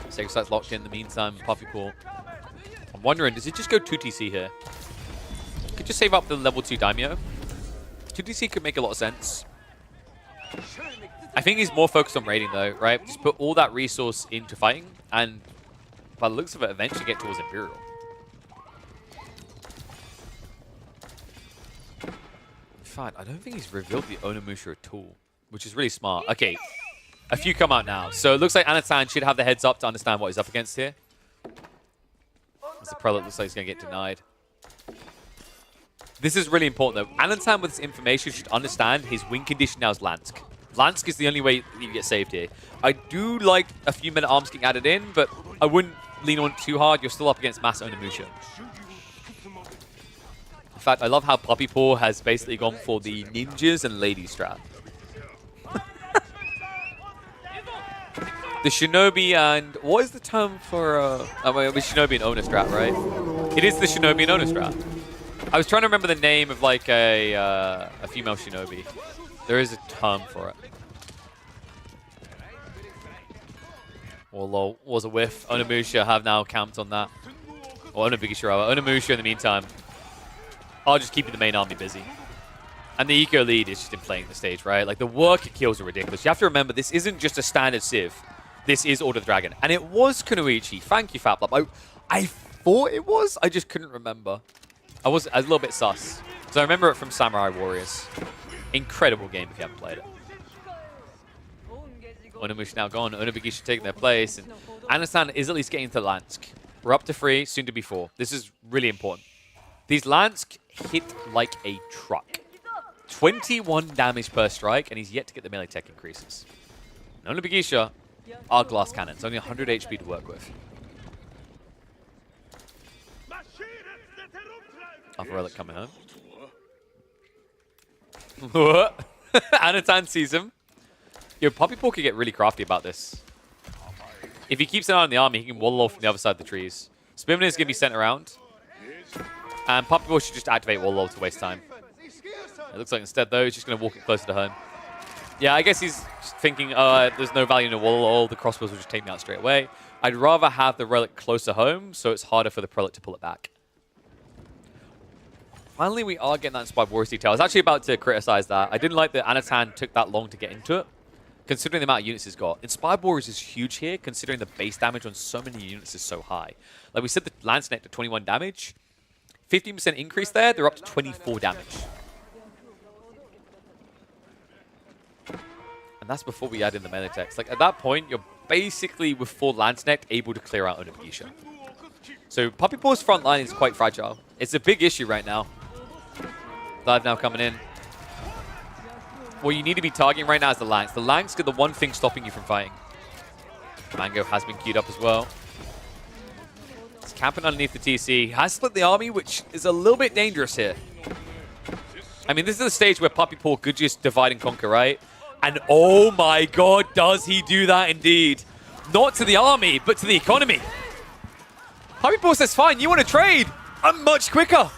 Sacred Sight's locked in the meantime, Puppypaw. I'm wondering, does it just go 2TC here? Could just save up the level 2 Daimyo. 2TC could make a lot of sense. I think he's more focused on raiding though, right? Just put all that resource into fighting, and by the looks of it, eventually get towards Imperial. In fact, I don't think he's revealed the Onimusha at all, which is really smart. Okay, a few come out now. So it looks like Anotand should have the heads up to understand what he's up against here. As the Prelate looks like he's going to get denied. This is really important though. Anotand with this information should understand his win condition now is Lansk. Lansk is the only way you get saved here. I do like a few Men-at-Arms getting added in, but I wouldn't lean on it too hard. You're still up against Mass Onimusha. In fact, I love how Puppypaw has basically gone for the ninjas and lady strat. The Shinobi and... What is the term for... I mean, it was Shinobi and Owner strat, right? It is the Shinobi and Owner strat. I was trying to remember the name of like a female Shinobi. There is a term for it. Although was a whiff. Onimusha have now camped on that. Or Onabigisha rather. Onimusha in the meantime. I'll just keep the main army busy. And the eco lead is just inflating the stage, right? Like the work it kills are ridiculous. You have to remember this isn't just a standard Civ. This is Order of the Dragon. And it was Kunoichi. Thank you, Fablab. I thought it was. I just couldn't remember. I was a little bit sus. So I remember it from Samurai Warriors. Incredible game if you haven't played it. Onimusha now gone. Onabigisha taking their place. And Anotand is at least getting to Lansk. We're up to 3, soon to be 4. This is really important. These Lansk hit like a truck. 21 damage per strike, and he's yet to get the melee tech increases. And Onabigisha are glass cannons. Only 100 HP to work with. Alpha Relic coming home. Anotand sees him. Yo, Puppypaw can get really crafty about this. If he keeps an eye on the army, he can wall off from the other side of the trees. Spimmin is going to be sent around. And Puppypaw should just activate wall to waste time. It looks like instead, though, he's just going to walk it closer to home. Yeah, I guess he's thinking, there's no value in a wall. The crossbows will just take me out straight away. I'd rather have the relic closer home, so it's harder for the prelate to pull it back. Finally, we are getting that Inspired Warriors detail. I was actually about to criticize that. I didn't like that Anotand took that long to get into it, considering the amount of units he's got. Inspired Warriors is huge here, considering the base damage on so many units is so high. Like we said, the Lance Neck to 21 damage. 15% increase there, they're up to 24 damage. And that's before we add in the melee text. Like at that point, you're basically with full Lance Neck able to clear out Onabigisha. So Puppypaw's front line is quite fragile. It's a big issue right now. Dive now coming in. What you need to be targeting right now is the Lanks. The Lanks are the one thing stopping you from fighting. Mango has been queued up as well. It's camping underneath the TC. Has split the army, which is a little bit dangerous here. I mean, this is the stage where Puppypaw could just divide and conquer, right? And oh my god, does he do that indeed. Not to the army, but to the economy. Puppypaw says, fine, you want to trade? I'm much quicker.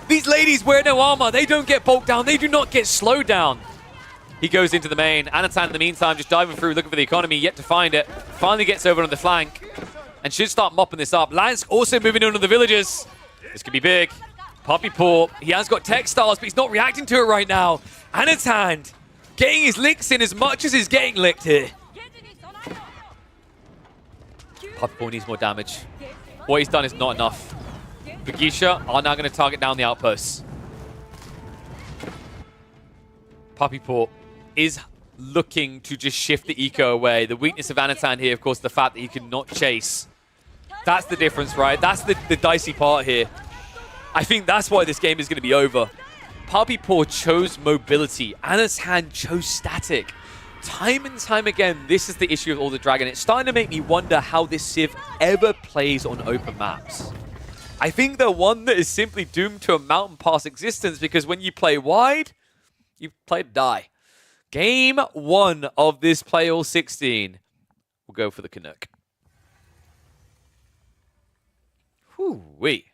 These ladies wear no armor. They don't get bulked down. They do not get slowed down. He goes into the main. Anotand, in the meantime, just diving through, looking for the economy, yet to find it. Finally gets over on the flank and should start mopping this up. Lance also moving into the villages. This could be big. Puppypaw, he has got textiles, but he's not reacting to it right now. Anotand getting his licks in as much as he's getting licked here. Puppypaw needs more damage. What he's done is not enough. Bigisha are now going to target down the outposts. Puppypaw is looking to just shift the eco away. The weakness of Anotand here, of course, the fact that he cannot chase. That's the difference, right? That's the dicey part here. I think that's why this game is going to be over. Puppypaw chose mobility. Anotand chose static. Time and time again, this is the issue of All the Dragon. It's starting to make me wonder how this Civ ever plays on open maps. I think they're one that is simply doomed to a mountain pass existence because when you play wide, you play to die. Game 1 of this play all 16. We'll go for the Canuck. Whoo-wee.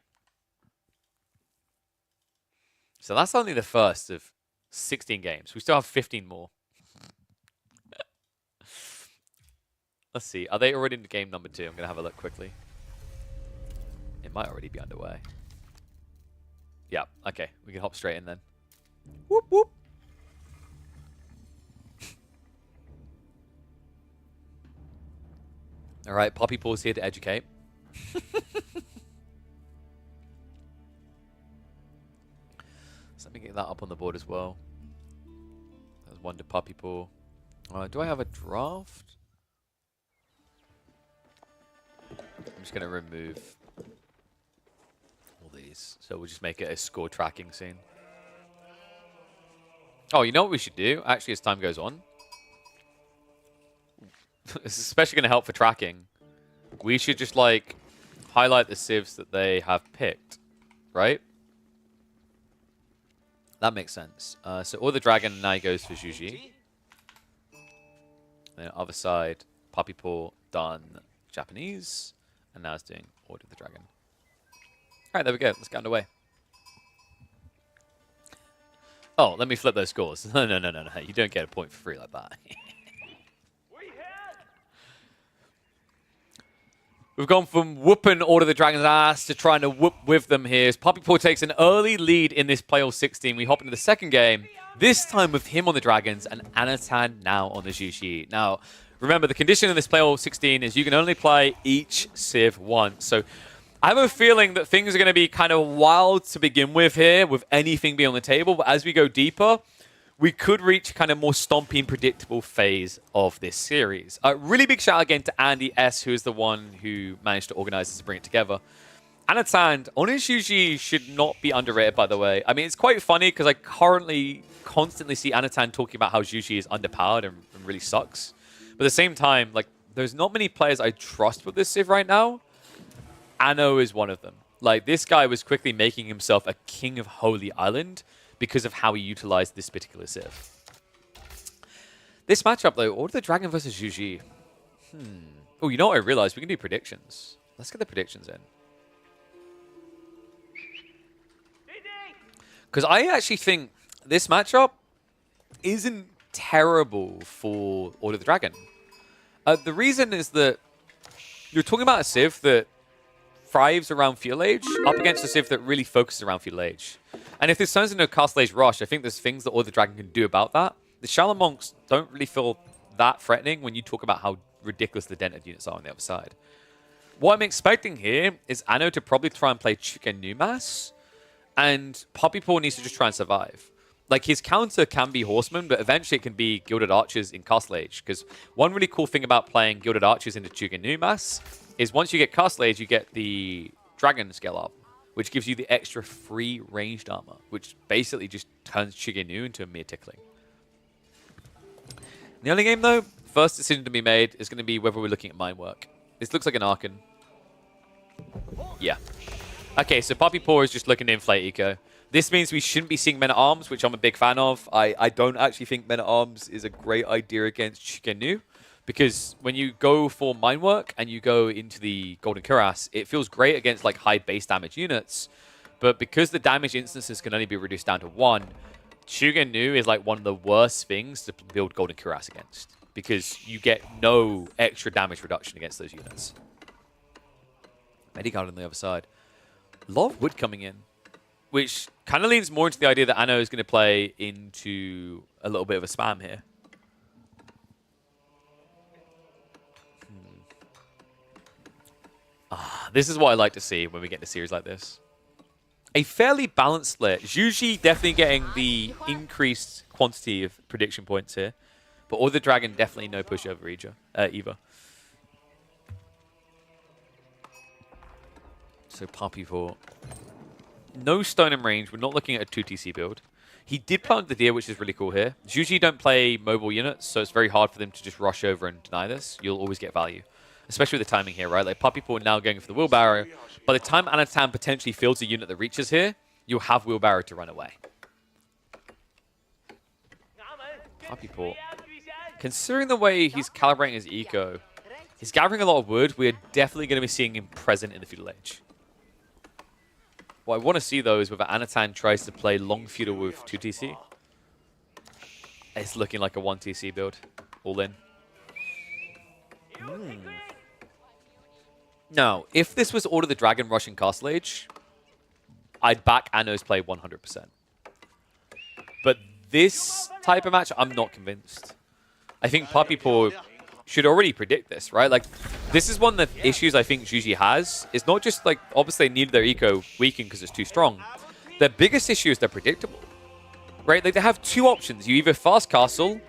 So that's only the first of 16 games. We still have 15 more. Let's see. Are they already into game number 2? I'm going to have a look quickly. It might already be underway. Yeah, okay. We can hop straight in then. Whoop, whoop. All right, Puppypaw's here to educate. So let me get that up on the board as well. There's one to Puppypaw. Do I have a draft? I'm just going to remove all these. So we'll just make it a score tracking scene. Oh, you know what we should do? Actually, as time goes on. This is especially going to help for tracking. We should just, like, highlight the civs that they have picked. Right? That makes sense. So All the Dragon now goes for Juji. Then other side, Puppypaw done Japanese. And now it's doing Order of the Dragon. Alright, there we go. Let's get underway. Oh, let me flip those scores. No. You don't get a point for free like that. We've gone from whooping Order of the Dragon's ass to trying to whoop with them here. As Puppypaw takes an early lead in this playoff 16. We hop into the second game, this time with him on the Dragons and Anotand now on the Zhuxi. Now, remember, the condition in this playoff 16 is you can only play each Civ once. So I have a feeling that things are going to be kind of wild to begin with here, with anything being on the table. But as we go deeper, we could reach kind of more stomping, predictable phase of this series. Really big shout out again to Andy S, who is the one who managed to organize this and bring it together. Anotand, on his Zhuxi should not be underrated, by the way. I mean, it's quite funny because I currently constantly see Anotand talking about how Zhuxi is underpowered and really sucks. But at the same time, like, there's not many players I trust with this Civ right now. Anno is one of them. Like, this guy was quickly making himself a king of Holy Island because of how he utilized this particular Civ. This matchup, though, Order of the Dragon versus Zhuxi. Oh, you know what I realized? We can do predictions. Let's get the predictions in. Because I actually think this matchup isn't terrible for Order of the Dragon. The reason is that you're talking about a Civ that thrives around Feudal Age up against a Civ that really focuses around Feudal Age. And if this turns into a Castle Age rush, I think there's things that Order of the Dragon can do about that. The Shallow Monks don't really feel that threatening when you talk about how ridiculous the dented units are on the other side. What I'm expecting here is Anno to probably try and play Chicken Numas, and Puppypaw needs to just try and survive. Like, his counter can be Horsemen, but eventually it can be Gilded Archers in Castle Age. Because one really cool thing about playing Gilded Archers into Chicken Numas is once you get Castle Age, you get the Dragon Scale up, which gives you the extra free ranged armor, which basically just turns Chigenu into a mere tickling. In the early game, though, first decision to be made is going to be whether we're looking at mine work. This looks like an Archon. Yeah. Okay, so Puppypaw is just looking to inflate eco. This means we shouldn't be seeing Men-at-Arms, which I'm a big fan of. I don't actually think Men-at-Arms is a great idea against Chigenu, because when you go for mine work and you go into the Golden Cuirass, it feels great against like high base damage units. But because the damage instances can only be reduced down to 1, Chigenu is like one of the worst things to build Golden Cuirass against, because you get no extra damage reduction against those units. Mediguard on the other side. A lot of wood coming in, which kind of leans more into the idea that Anno is going to play into a little bit of a spam here. This is what I like to see when we get into series like this. A fairly balanced split. Zhuxi definitely getting the increased quantity of prediction points here. But Order of the Dragon definitely no pushover either. So Puppypaw. No stone in range. We're not looking at a 2TC build. He did plant the deer, which is really cool here. Zhuxi don't play mobile units, so it's very hard for them to just rush over and deny this. You'll always get value. Especially with the timing here, right? Like, Puppypaw now going for the wheelbarrow. By the time Anotand potentially fields a unit that reaches here, you'll have wheelbarrow to run away. Puppypaw. Considering the way he's calibrating his eco, he's gathering a lot of wood. We're definitely going to be seeing him present in the Feudal Age. What I want to see, though, is whether Anotand tries to play long feudal with 2TC. It's looking like a 1TC build. All in. Now, if this was Order of the Dragon rushing Castle Age, I'd back Anno's play 100%. But this type of match, I'm not convinced. I think Puppypaw should already predict this, right? Like, this is one of the issues I think Zhuxi has. It's not just, like, obviously they need their eco weakened because it's too strong. Their biggest issue is they're predictable, right? Like, they have two options. You either fast castle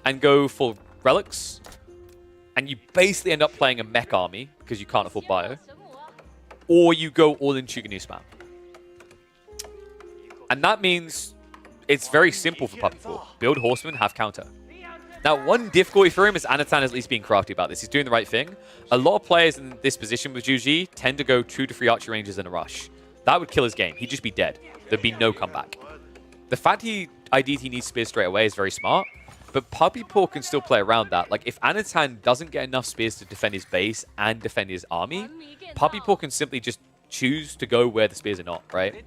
and go for relics, and you basically end up playing a mech army because you can't afford bio, or you go all in Chiganu spam. And that means it's very simple for Puppypaw. Build horsemen, have counter. Now, one difficulty for him is Anotand is at least being crafty about this. He's doing the right thing. A lot of players in this position with Zhuxi tend to go 2 to 3 archer ranges in a rush. That would kill his game. He'd just be dead. There'd be no comeback. The fact he ID'd he needs spears straight away is very smart, but Puppypaw can still play around that. Like, if Anotand doesn't get enough spears to defend his base and defend his army, Puppypaw can simply just choose to go where the spears are not, right?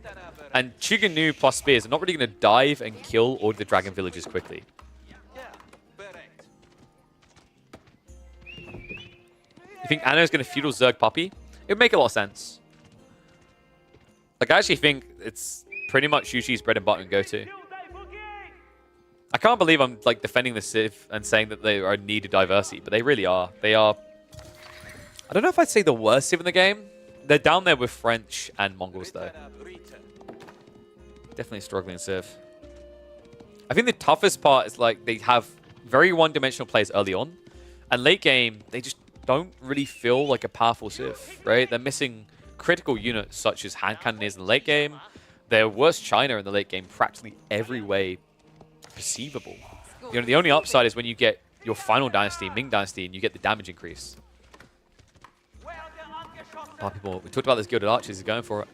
And Chiganu plus spears are not really going to dive and kill all the dragon villages think Anna's going to feudal Zerg Puppy? It would make a lot of sense. Like, I actually think it's pretty much Yushi's bread and butter and go-to. I can't believe I'm like defending the Civ and saying that they are in need of diversity, but they really are. They are... I don't know if I'd say the worst Civ in the game. They're down there with French and Mongols, though. Definitely struggling Civ. I think the toughest part is like they have very one-dimensional players early on, and late game they just don't really feel like a powerful Civ, right? They're missing critical units such as hand cannoneers in the late game. They're worse China in the late game, practically every way perceivable. You know, the only upside is when you get your final dynasty, Ming dynasty, and you get the damage increase. Puppypaw. We talked about those gilded archers. He's going for it.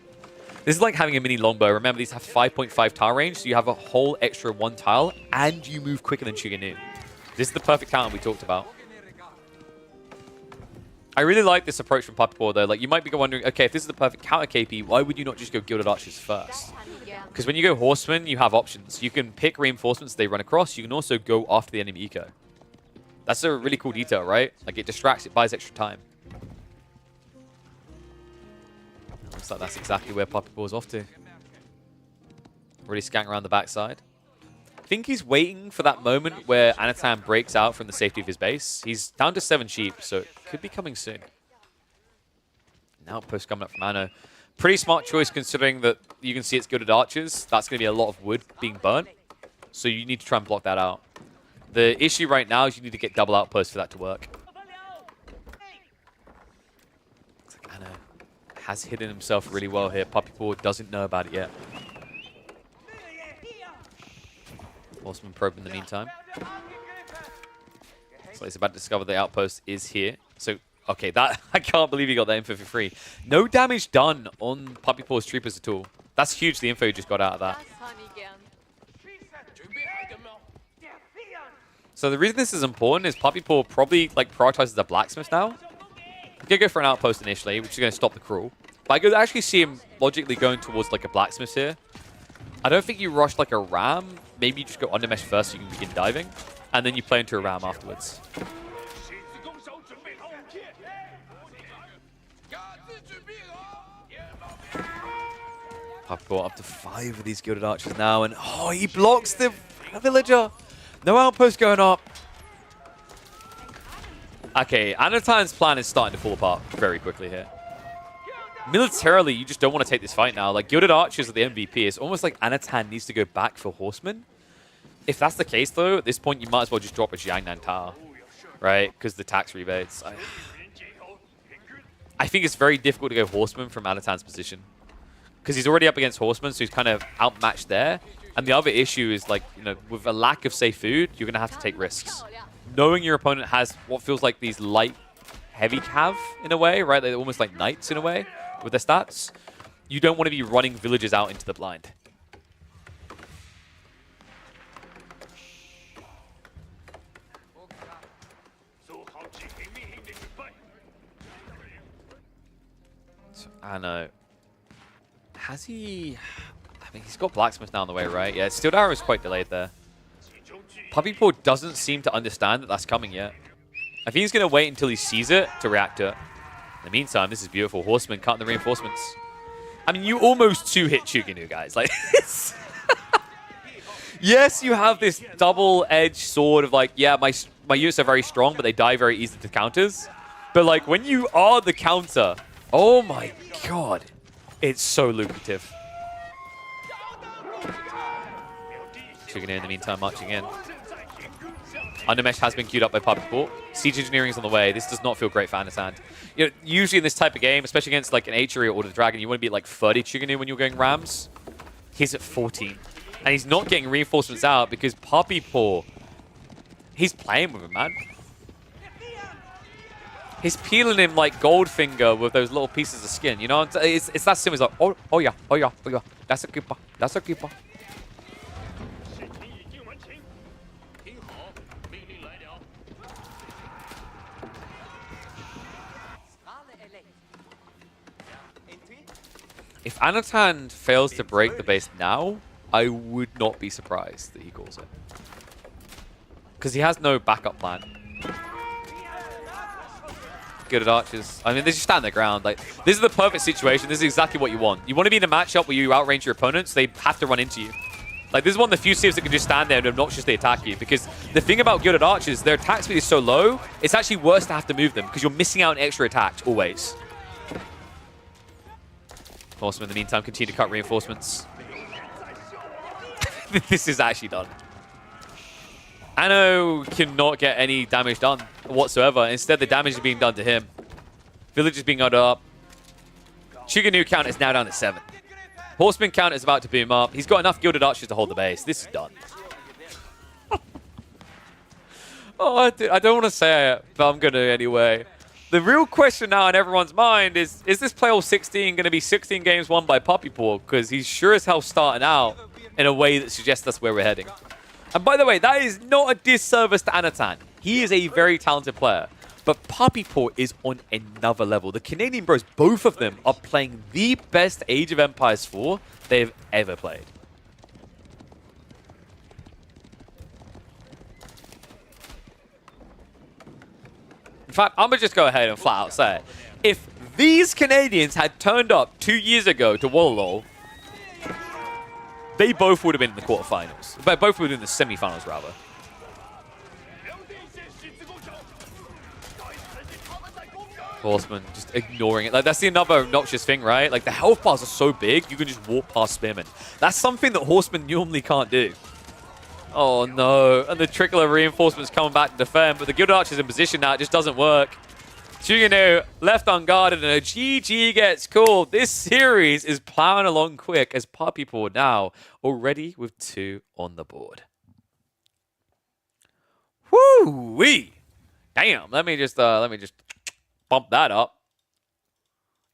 This is like having a mini longbow. Remember, these have 5.5 tile range, so you have a whole extra 1 tile, and you move quicker than Chiganu. This is the perfect counter we talked about. I really like this approach from Puppypaw, though. Like, you might be wondering, okay, if this is the perfect counter KP, why would you not just go gilded archers first? Because when you go horsemen, you have options. You can pick reinforcements they run across. You can also go after the enemy eco. That's a really cool detail, right? Like, it distracts, it buys extra time. Looks like that's exactly where Puppypaw is off to. Really scanning around the backside. I think he's waiting for that moment where Anotand breaks out from the safety of his base. He's down to 7 sheep, so it could be coming soon. An outpost coming up from Anno. Pretty smart choice considering that you can see it's gilded archers. That's going to be a lot of wood being burnt. So you need to try and block that out. The issue right now is you need to get double outposts for that to work. Looks like Anno has hidden himself really well here. Puppypaw doesn't know about it yet. Horseman probe in the meantime. So he's about to discover the outpost is here. So, okay, that I can't believe he got that info for free. No damage done on Puppypaw's troopers at all. That's huge, the info he just got out of that. So the reason this is important is Puppypaw probably like prioritizes the blacksmith now. He's going to go for an outpost initially, which is going to stop the crawl. But I could actually see him logically going towards like a blacksmith here. I don't think you rush like a ram. Maybe you just go under mesh first so you can begin diving. And then you play into a ram afterwards. Puppypaw up to 5 of these gilded archers now. And oh, he blocks the villager. No outpost going up. Okay, Anotand's plan is starting to fall apart very quickly here. Militarily, you just don't want to take this fight now. Like, gilded archers are the MVP. It's almost like Anotand needs to go back for horsemen. If that's the case, though, at this point, you might as well just drop a Jiangnan Tower, right? Because the tax rebates. I think it's very difficult to go horseman from Anotand's position. Because he's already up against horsemen, so he's kind of outmatched there. And the other issue is, like, you know, with a lack of safe food, you're going to have to take risks. Knowing your opponent has what feels like these light, heavy cav, in a way, right? They're almost like knights, in a way, with their stats. You don't want to be running villages out into the blind. So, I know. Has he... I mean, he's got blacksmith now on the way, right? Yeah, Steel Arrow is quite delayed there. Puppypaw doesn't seem to understand that that's coming yet. I think he's going to wait until he sees it to react to it. In the meantime, this is beautiful. Horseman cutting the reinforcements. I mean, you almost two-hit Chuginu, guys. Like, yes, you have this double-edged sword of like, yeah, my units are very strong, but they die very easily to counters. But like, when you are the counter, oh my god, it's so lucrative. Chuginu in the meantime marching in. Undermesh has been queued up by Puppypaw. Siege Engineering is on the way. This does not feel great for Anotand. You know, usually in this type of game, especially against like an H-Area or the Dragon, you want to be at like 30 Chuginu when you're going Rams. He's at 14. And he's not getting reinforcements out because Puppypaw, he's playing with him, man. He's peeling him like Goldfinger with those little pieces of skin. You know, it's that simple. It's like, oh yeah, oh yeah, oh yeah. That's a keeper. That's a keeper. If Anotand fails to break the base now, I would not be surprised that he calls it. Because he has no backup plan. Gilded Archers. I mean, they just stand their ground. Like, this is the perfect situation. This is exactly what you want. You want to be in a matchup where you outrange your opponents. They have to run into you. Like, this is one of the few civs that can just stand there and obnoxiously attack you. Because the thing about Gilded Archers, their attack speed is so low, it's actually worse to have to move them because you're missing out on extra attacks always. Horsemen, in the meantime, continue to cut reinforcements. This is actually done. Anno cannot get any damage done whatsoever. Instead, the damage is being done to him. Village is being got up. Chuganu count is now down to 7. Horseman count is about to boom up. He's got enough Gilded Archers to hold the base. This is done. Oh, I don't want to say it, but I'm going to anyway. The real question now in everyone's mind is this playoff 16 going to be 16 games won by Puppypaw? Because he's sure as hell starting out in a way that suggests that's where we're heading. And by the way, that is not a disservice to Anotand. He is a very talented player. But Puppypaw is on another level. The Canadian bros, both of them, are playing the best Age of Empires 4 they've ever played. In fact, I'm going to just go ahead and flat out say it. If these Canadians had turned up 2 years ago to Wololo, they both would have been in the quarterfinals. But both would have been in the semifinals, rather. Horseman just ignoring it. Like, that's the another obnoxious thing, right? Like, the health bars are so big, you can just walk past Spearmen. That's something that Horsemen normally can't do. Oh, no. And the trickler reinforcements coming back to defend, but the Gilded Archer's in position now. It just doesn't work. Chuganu left unguarded, and a GG gets called. This series is plowing along quick as Puppypaw now already with 2 on the board. Woo-wee! Damn, let me just bump that up.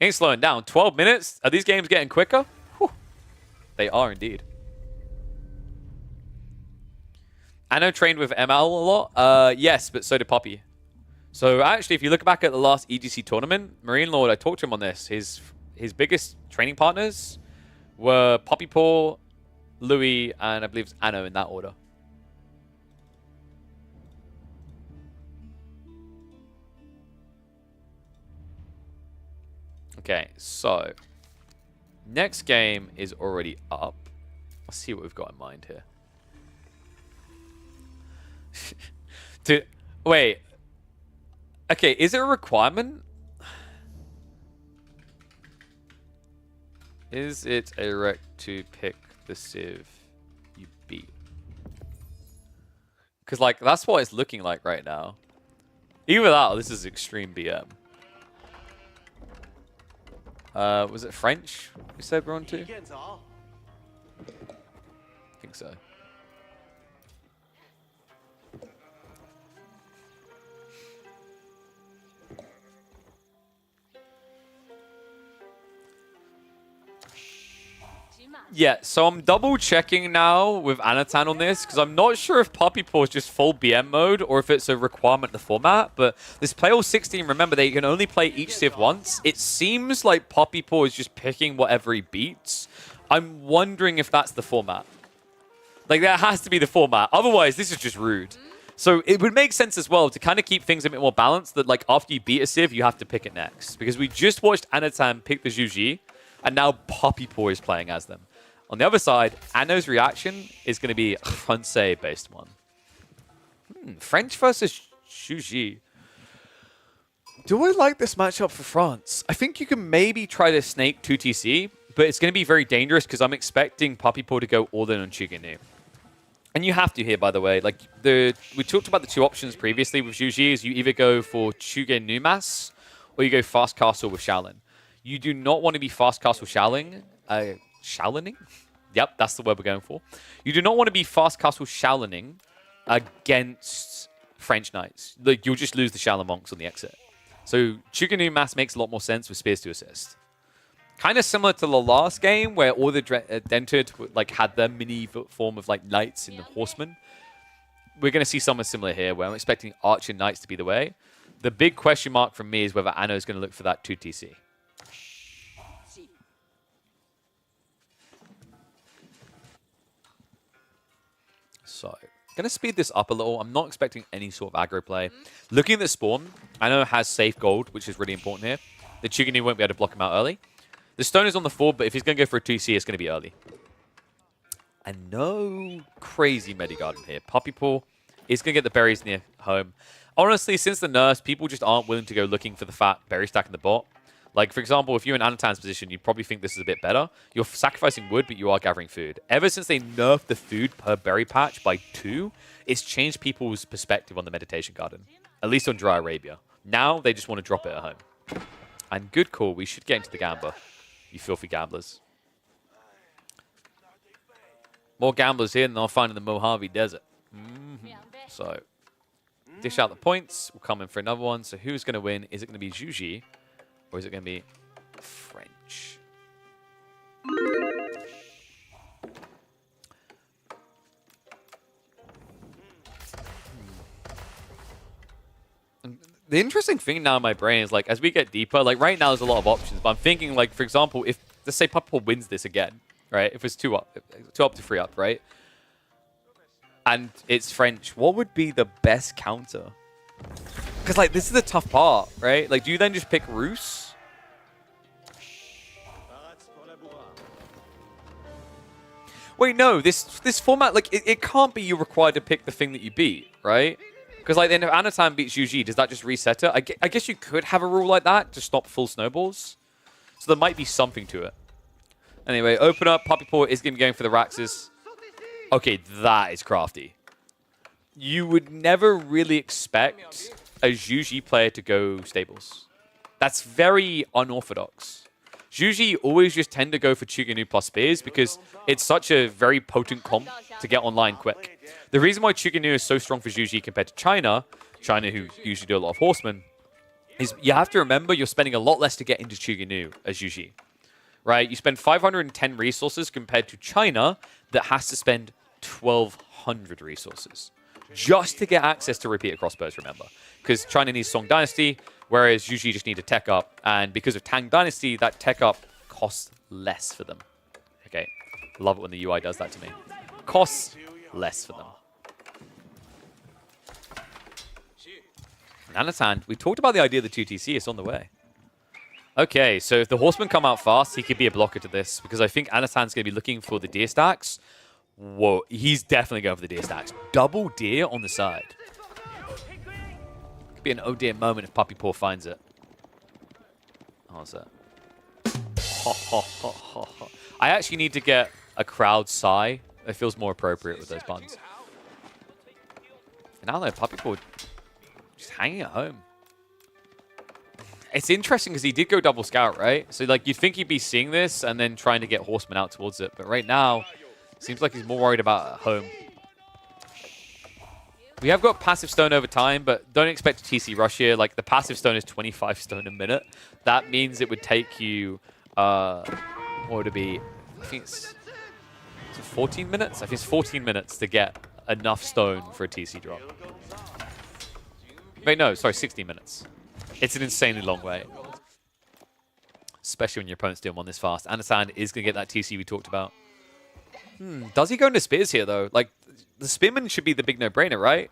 Ain't slowing down. 12 minutes? Are these games getting quicker? Whew. They are indeed. Anno trained with ML a lot. Yes, but so did Puppy. So actually, if you look back at the last EGC tournament, Marine Lord, I talked to him on this. His biggest training partners were Puppypaw, Louis, and I believe it's Anno in that order. Okay, so next game is already up. Let's see what we've got in mind here. Wait. Okay, is it a requirement? Is it a rec to pick the civ you beat? Because, like, that's what it's looking like right now. Even without, this is extreme BM. Was it French we said we're on to? I think so. Yeah, so I'm double checking now with Anotand on this because I'm not sure if Puppypaw is just full BM mode or if it's a requirement of the format. But this playoff 16, remember, they can only play each civ once. It seems like Puppypaw is just picking whatever he beats. I'm wondering if that's the format. Like, that has to be the format. Otherwise, this is just rude. So it would make sense as well to kind of keep things a bit more balanced that, like, after you beat a civ, you have to pick it next. Because we just watched Anotand pick the Juji, and now Puppypaw is playing as them. On the other side, Anno's reaction is going to be a Francais-based one. French versus Juji. Do I like this matchup for France? I think you can maybe try to snake 2TC, but it's going to be very dangerous because I'm expecting Puppypaw to go all in on Chuganu. And you have to here, by the way. Like, we talked about the 2 options previously with Juji, is you either go for Chuganu Mass or you go Fast Castle with Shaolin. You do not want to be Fast Castle Shaolining. Shaolining? Yep, that's the word we're going for. You do not want to be Fast Castle Shaolining against French Knights. Like, you'll just lose the Shaolin Monks on the exit. So Chuganu Mass makes a lot more sense with Spears to Assist. Kind of similar to the last game where all the Dented like had their mini form of like Knights and Horsemen. We're going to see something similar here where I'm expecting Archer Knights to be the way. The big question mark from me is whether Anno is going to look for that 2TC. So, Going to speed this up a little. I'm not expecting any sort of aggro play. Looking at the spawn, I know it has safe gold, which is really important here. The Chiganu won't be able to block him out early. The stone is on the 4, but if he's going to go for a 2C, it's going to be early. And no crazy Medigarden here. Puppypaw is going to get the berries near home. Honestly, since the nerfs, people just aren't willing to go looking for the fat berry stack in the bot. Like, for example, if you're in Anotand's position, you'd probably think this is a bit better. You're sacrificing wood, but you are gathering food. Ever since they nerfed the food per berry patch by 2, it's changed people's perspective on the meditation garden. At least on Dry Arabia. Now, they just want to drop it at home. And good call. We should get into the gambler. You filthy gamblers. More gamblers here than I'll find in the Mojave Desert. So, dish out the points. We'll come in for another one. So, who's going to win? Is it going to be Juji? Or is it going to be French? And the interesting thing now in my brain is, like, as we get deeper, like, right now there's a lot of options. But I'm thinking, like, for example, if, let's say Puppypaw wins this again, right? If it's 2 up to 3 up, right? And it's French, what would be the best counter? Because, like, this is the tough part, right? Like, do you then just pick Roos? Wait, no. This format, like, it can't be you're required to pick the thing that you beat, right? Because, like, then if Anotand beats Juji, does that just reset it? I guess you could have a rule like that to stop full snowballs. So there might be something to it. Anyway, open up. Puppypaw is going to be going for the Raxus. Okay, that is crafty. You would never really expect a Juji player to go stables. That's very unorthodox. Juji always just tend to go for Chiganu plus spears because it's such a very potent comp to get online quick. The reason why Chiganu is so strong for Juji compared to China who usually do a lot of horsemen, is you have to remember you're spending a lot less to get into Chiganu as Juji. Right? You spend 510 resources compared to China that has to spend 1,200 resources just to get access to repeater crossbows, remember. Because China needs Song Dynasty, whereas Juji just need a tech up. And because of Tang Dynasty, that tech up costs less for them. Okay. Love it when the UI does that to me. Costs less for them. And Anotand, we talked about the idea of the 2TC. It's on the way. Okay, so if the horsemen come out fast, he could be a blocker to this. Because I think Anotand's going to be looking for the deer stacks. Whoa, he's definitely going for the deer stacks. Double deer on the side. Could be an oh dear moment if Puppypaw finds it. How's that? I actually need to get a crowd sigh. It feels more appropriate with those buns. And now though, Puppypaw just hanging at home. It's interesting because he did go double scout, right? So like you'd think he'd be seeing this and then trying to get horsemen out towards it. But right now, seems like he's more worried about at home. We have got passive stone over time, but don't expect a TC rush here. Like the passive stone is 25 stone a minute. That means it would take you, what would it be? I think it's 14 minutes? I think it's 14 minutes to get enough stone for a TC drop. Wait, no, sorry, 16 minutes. It's an insanely long way. Especially when your opponent's doing one this fast. Anotand is going to get that TC we talked about. Does he go into spears here, though? Like, the spearman should be the big no-brainer, right?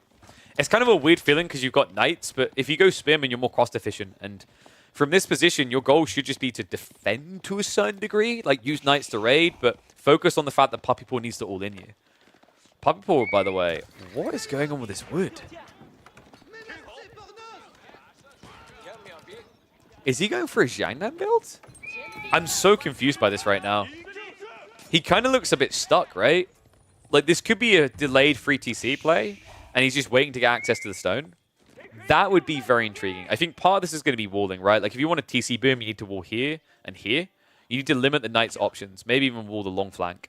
It's kind of a weird feeling because you've got knights, but if you go spearman, you're more cost-efficient. And from this position, your goal should just be to defend to a certain degree. Like, use knights to raid, but focus on the fact that Puppypaw needs to all-in you. Puppypaw, by the way, what is going on with this wood? Is he going for a Jiangnan build? I'm so confused by this right now. He kind of looks a bit stuck, right? Like, this could be a delayed free TC play, and he's just waiting to get access to the stone. That would be very intriguing. I think part of this is going to be walling, right? Like, if you want a TC boom, you need to wall here and here. You need to limit the knight's options. Maybe even wall the long flank.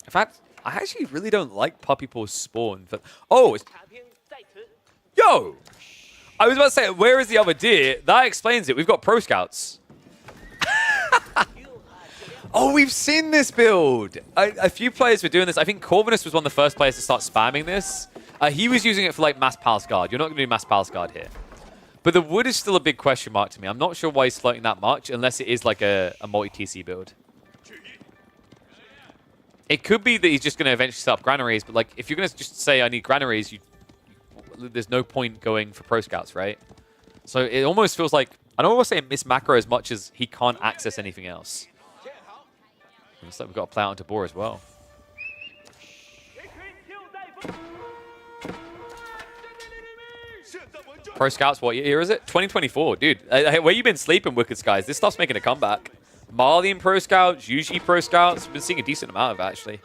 In fact, I actually really don't like Puppypaw's spawn. But oh, it's... Yo! I was about to say, where is the other deer? That explains it. We've got pro scouts. Oh, we've seen this build. A few players were doing this. I think Corvinus was one of the first players to start spamming this. He was using it for, like, mass palace guard. You're not going to do mass palace guard here. But the wood is still a big question mark to me. I'm not sure why he's floating that much, unless it is, like, a multi-TC build. It could be that he's just going to eventually set up granaries, but like if you're going to just say I need granaries, there's no point going for pro scouts, right? So it almost feels like, I don't want to say miss macro as much as he can't access anything else. Looks like we've got to play out into Boar as well. Pro Scouts, what year is it? 2024. Dude, where you been sleeping, Wicked Skies? This stuff's making a comeback. Malian Pro Scouts, Yuji Pro Scouts. We've been seeing a decent amount of it, actually.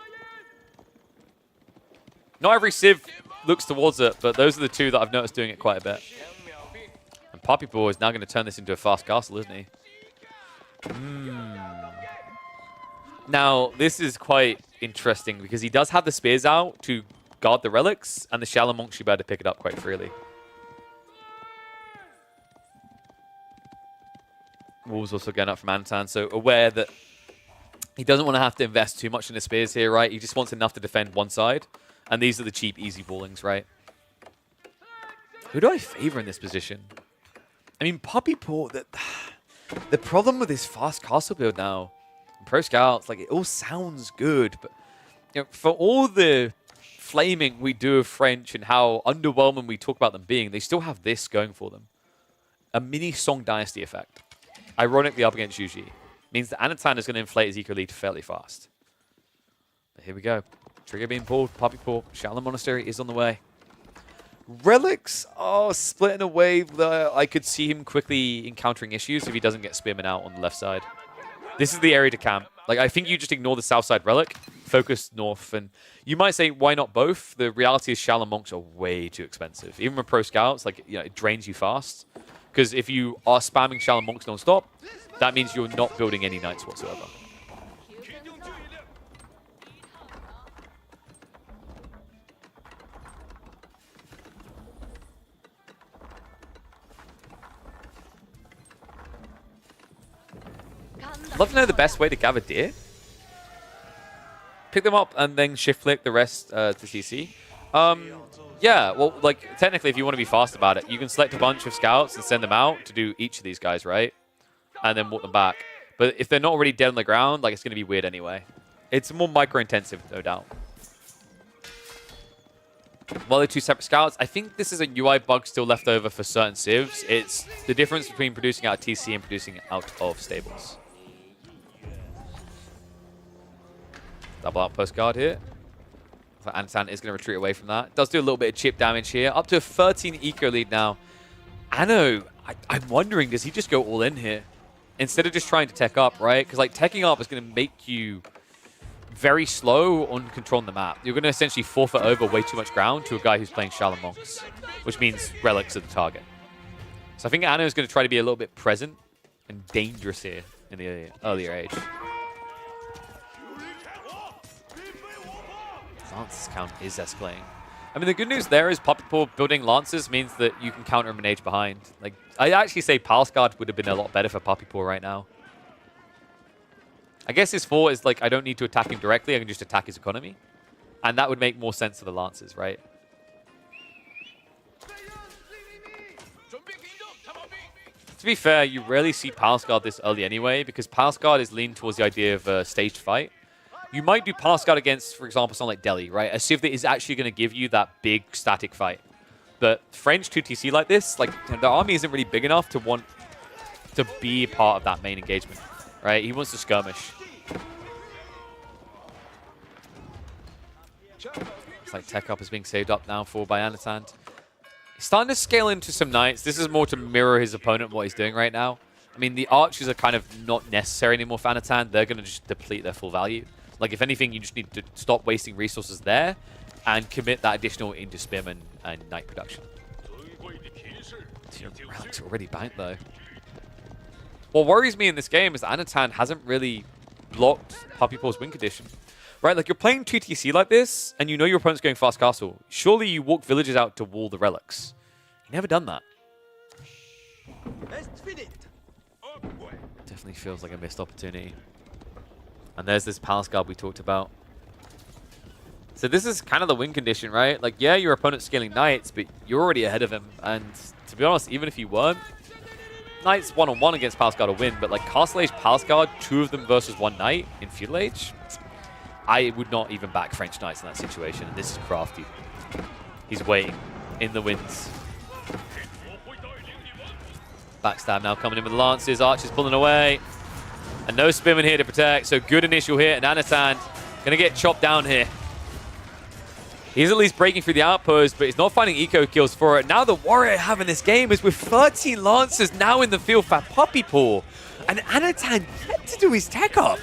Not every Civ looks towards it, but those are the two that I've noticed doing it quite a bit. And Puppypaw is now going to turn this into a fast castle, isn't he? Now, this is quite interesting because he does have the spears out to guard the relics, and the shallow monks should be able to pick it up quite freely. Wolves also going up from Anotand, so aware that he doesn't want to have to invest too much in the spears here, right? He just wants enough to defend one side, and these are the cheap, easy ballings, right? Who do I favor in this position? I mean, Puppypaw, the problem with this fast castle build now, Pro Scouts, like, it all sounds good, but you know, for all the flaming we do of French and how underwhelming we talk about them being, they still have this going for them. A mini Song Dynasty effect. Ironically up against Yuji. Means that Anotand is going to inflate his eco lead fairly fast. But here we go. Trigger being pulled. Puppypaw. Shallow Monastery is on the way. Relics are splitting away. I could see him quickly encountering issues if he doesn't get Spearman out on the left side. This is the area to camp. Like, I think you just ignore the south side relic, focus north, and you might say, why not both? The reality is Shallow Monks are way too expensive. Even with Pro Scouts, like, you know, it drains you fast. Because if you are spamming Shallow Monks non-stop, that means you're not building any knights whatsoever. I'd love to know the best way to gather deer. Pick them up and then shift flick the rest to CC. Yeah, well, like, technically, if you want to be fast about it, you can select a bunch of scouts and send them out to do each of these guys, right? And then walk them back. But if they're not already dead on the ground, like, it's going to be weird anyway. It's more micro-intensive, no doubt. While they're two separate scouts, I think this is a UI bug still left over for certain civs. It's the difference between producing out of TC and producing out of stables. Double outpost guard here. Anotand is going to retreat away from that. Does do a little bit of chip damage here. Up to a 13 eco lead now. Anno, I'm wondering, does he just go all in here? Instead of just trying to tech up, right? Because like teching up is going to make you very slow on controlling the map. You're going to essentially forfeit over way too much ground to a guy who's playing Shallow Monks, which means relics are the target. So I think Anno is going to try to be a little bit present and dangerous here in the earlier age. Lances count is escalating. I mean, the good news there is Puppypaw building Lances means that you can counter him an age behind. Like, I'd actually say Palace Guard would have been a lot better for Puppypaw right now. I guess his fault is, like, I don't need to attack him directly. I can just attack his economy. And that would make more sense for the Lances, right? To be fair, you rarely see Palace Guard this early anyway, because Palace Guard is leaning towards the idea of a staged fight. You might do Palace Guard against, for example, something like Delhi, right? A civ that is actually going to give you that big static fight. But French 2TC like this, like, the army isn't really big enough to want to be part of that main engagement, right? He wants to skirmish. It's like Tech Up is being saved up now by Anotand. He's starting to scale into some knights. This is more to mirror his opponent, what he's doing right now. I mean, the archers are kind of not necessary anymore for Anotand. They're going to just deplete their full value. Like, if anything, you just need to stop wasting resources there and commit that additional into Spearman and Knight production. Relic's already banked, though. What worries me in this game is that Anotand hasn't really blocked Puppypaw's win condition. Right, like, you're playing 2TC like this, and you know your opponent's going fast castle. Surely you walk villagers out to wall the relics. You've never done that. Definitely feels like a missed opportunity. And there's this Palace Guard we talked about. So this is kind of the win condition, right? Like, yeah, your opponent's scaling Knights, but you're already ahead of him. And to be honest, even if you weren't, Knights one-on-one against Palace Guard will win. But like Castle Age, Palace Guard, two of them versus one Knight in Feudal Age, I would not even back French Knights in that situation. And this is crafty. He's waiting in the winds. Backstab now coming in with the Lances. Archer's pulling away. And no Spearman here to protect. So good initial hit. And Anotand going to get chopped down here. He's at least breaking through the outpost, but he's not finding eco kills for it. Now the Warrior having this game is with 13 Lancers now in the field for Puppypaw. And Anotand yet to do his tech up.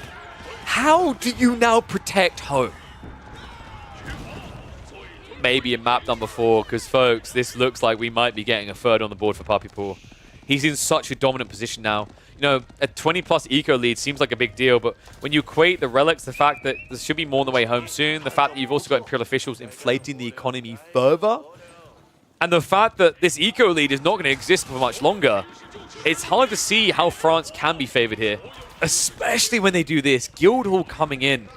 How do you now protect home? Maybe in map number 4, because folks, this looks like we might be getting a third on the board for Puppypaw. He's in such a dominant position now. You know, a 20+ eco lead seems like a big deal, but when you equate the relics, the fact that there should be more on the way home soon, the fact that you've also got Imperial officials inflating the economy further, and the fact that this eco lead is not going to exist for much longer, it's hard to see how France can be favored here, especially when they do this. Guildhall coming in.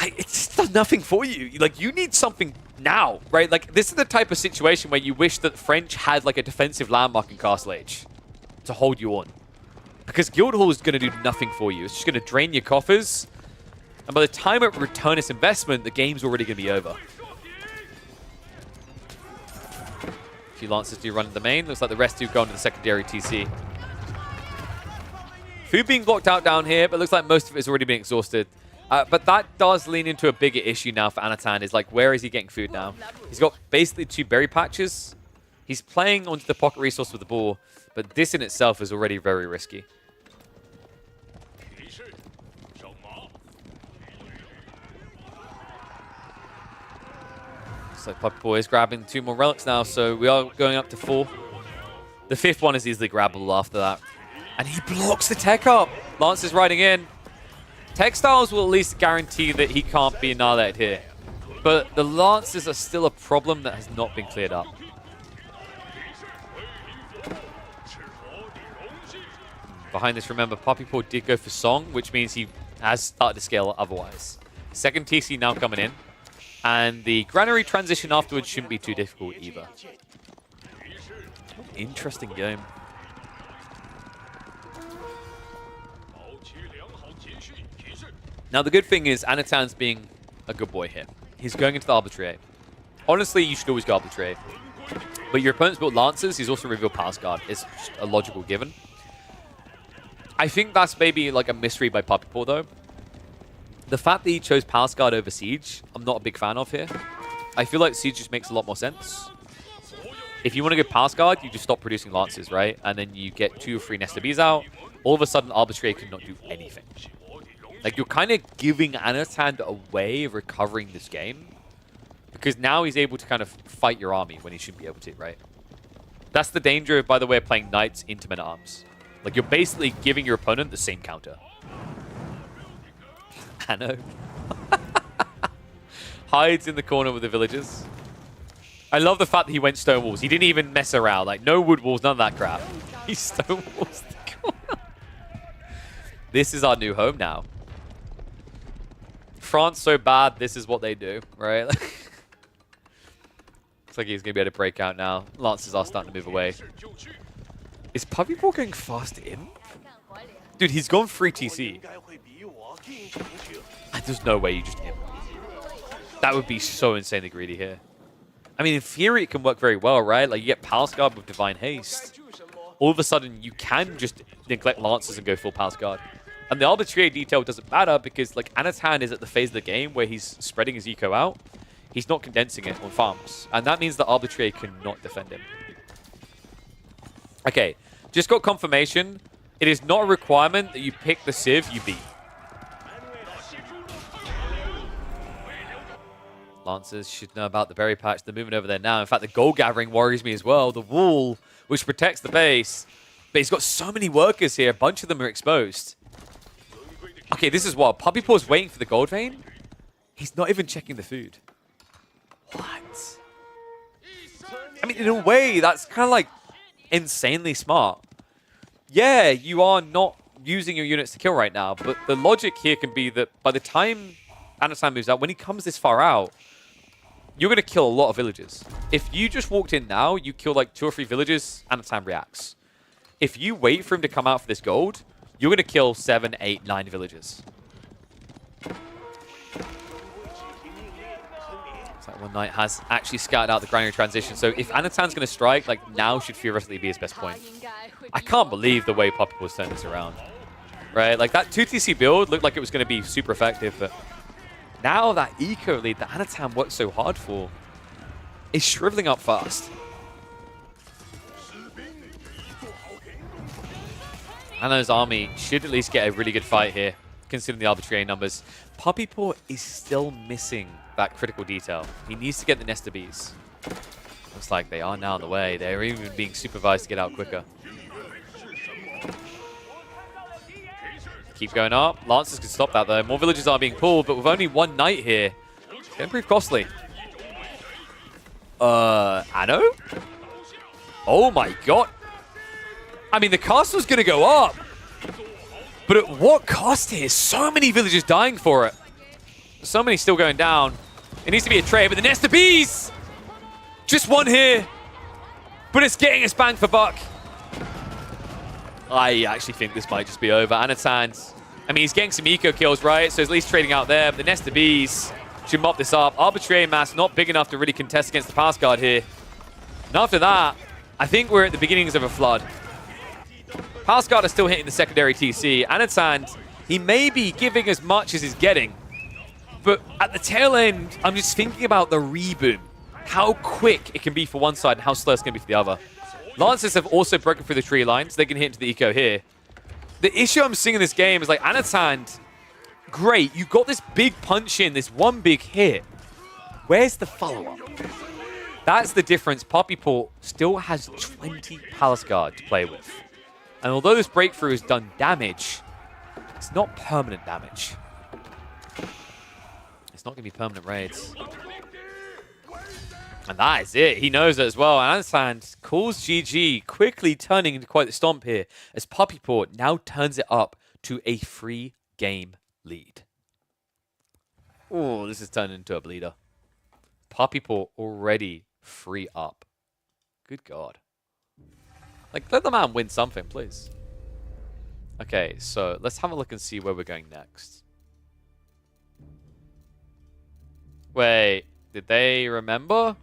It just does nothing for you. Like, you need something now, right? Like, this is the type of situation where you wish that French had, like, a defensive landmark in Castle Age to hold you on. Because Guildhall is going to do nothing for you. It's just going to drain your coffers. And by the time it returns its investment, the game's already going to be over. A few Lancers do run in the main. Looks like the rest do go into the secondary TC. Food being blocked out down here, but looks like most of it has already been exhausted. But that does lean into a bigger issue now for Anotand, is like, where is he getting food now? He's got basically 2 berry patches. He's playing onto the pocket resource with the ball, but this in itself is already very risky. So Puppypaw is grabbing 2 more relics now, so we are going up to 4. The 5th one is easily grabbable after that. And he blocks the tech up. Lance is riding in. Textiles will at least guarantee that he can't be annihilated here. But the Lancers are still a problem that has not been cleared up. Behind this, remember, Puppypaw did go for Song, which means he has started to scale otherwise. Second TC now coming in. And the Granary transition afterwards shouldn't be too difficult either. Interesting game. Now, the good thing is Anotand's being a good boy here. He's going into the Arbitrary. Honestly, you should always go Arbitrary. But your opponent's built Lancers, he's also revealed Palace Guard. It's just a logical given. I think that's maybe like a mystery by Puppypaw, though. The fact that he chose Palace Guard over Siege, I'm not a big fan of here. I feel like Siege just makes a lot more sense. If you want to go Palace Guard, you just stop producing Lancers, right? And then you get 2 or 3 Nesta Bees out. All of a sudden, Arbitrary cannot do anything. Like, you're kind of giving Anotand a way of recovering this game. Because now he's able to kind of fight your army when he shouldn't be able to, right? That's the danger, by the way, of playing Knights into Men-at-Arms. Like, you're basically giving your opponent the same counter. Anno. Hides in the corner with the villagers. I love the fact that he went stone walls. He didn't even mess around. Like, no wood walls, none of that crap. He stone walls the corner. This is our new home now. France so bad, this is what they do, right? Looks like he's going to be able to break out now. Lancers are starting to move away. Is Puppypaw going fast in? Dude, he's gone free TC. There's no way you just imp. That would be so insanely greedy here. I mean, in theory, it can work very well, right? Like, you get Palace Guard with Divine Haste. All of a sudden, you can just neglect Lancers and go full Palace Guard. And the Arbitrary detail doesn't matter because, like, Anotand is at the phase of the game where he's spreading his eco out. He's not condensing it on farms. And that means the Arbitrary cannot defend him. Okay, just got confirmation. It is not a requirement that you pick the Civ you beat. Lancers should know about the berry patch. They're moving over there now. In fact, the gold gathering worries me as well. The wall, which protects the base. But he's got so many workers here. A bunch of them are exposed. Okay, this is wild. Puppypaw's waiting for the gold vein. He's not even checking the food. What? I mean, in a way, that's kind of like insanely smart. Yeah, you are not using your units to kill right now. But the logic here can be that by the time Anotand moves out, when he comes this far out, you're going to kill a lot of villagers. If you just walked in now, you kill like 2 or 3 villagers, Anotand reacts. If you wait for him to come out for this gold, you're going to kill 7, 8, 9 villagers. Looks like One Knight has actually scouted out the granary transition. So if Anotand's going to strike, like, now should theoretically be his best point. I can't believe the way Puppypaw turned this around. Right? Like, that 2TC build looked like it was going to be super effective, but now that eco lead that Anotand worked so hard for is shriveling up fast. Anna's army should at least get a really good fight here, considering the arbitrary numbers. Puppypaw is still missing that critical detail. He needs to get the Nesta Bees. Looks like they are now on the way. They're even being supervised to get out quicker. Keep going up. Lancers can stop that, though. More villages are being pulled, but with only one knight here, it's going to prove costly. Anno? Oh my god. I mean, the castle's going to go up. But at what cost here? So many villagers dying for it. So many still going down. It needs to be a trade, but the Nesta Bees! Just one here. But it's getting us bang for buck. I actually think this might just be over. Anotand, I mean, he's getting some eco kills, right? So he's at least trading out there. But the Nesta Bees should mop this up. Arbitrary mass not big enough to really contest against the pass guard here. And after that, I think we're at the beginnings of a flood. Pass guard is still hitting the secondary TC. Anotand, he may be giving as much as he's getting. But at the tail end, I'm just thinking about the reboom. How quick it can be for one side and how slow it's going to be for the other. Lancers have also broken through the tree line, so they can hit into the eco here. The issue I'm seeing in this game is like, Anotand, great, you got this big punch in, this one big hit. Where's the follow-up? That's the difference. Puppypaw still has 20 Palace Guard to play with. And although this breakthrough has done damage, it's not permanent damage. It's not going to be permanent raids. And that is it. He knows it as well. Anotand calls GG, quickly turning into quite the stomp here, as Puppypaw now turns it up to a 3-game lead. Oh, this is turning into a bleeder. Puppypaw already 3 up. Good God. Like, let the man win something, please. Okay, so let's have a look and see where we're going next. Wait, did they remember?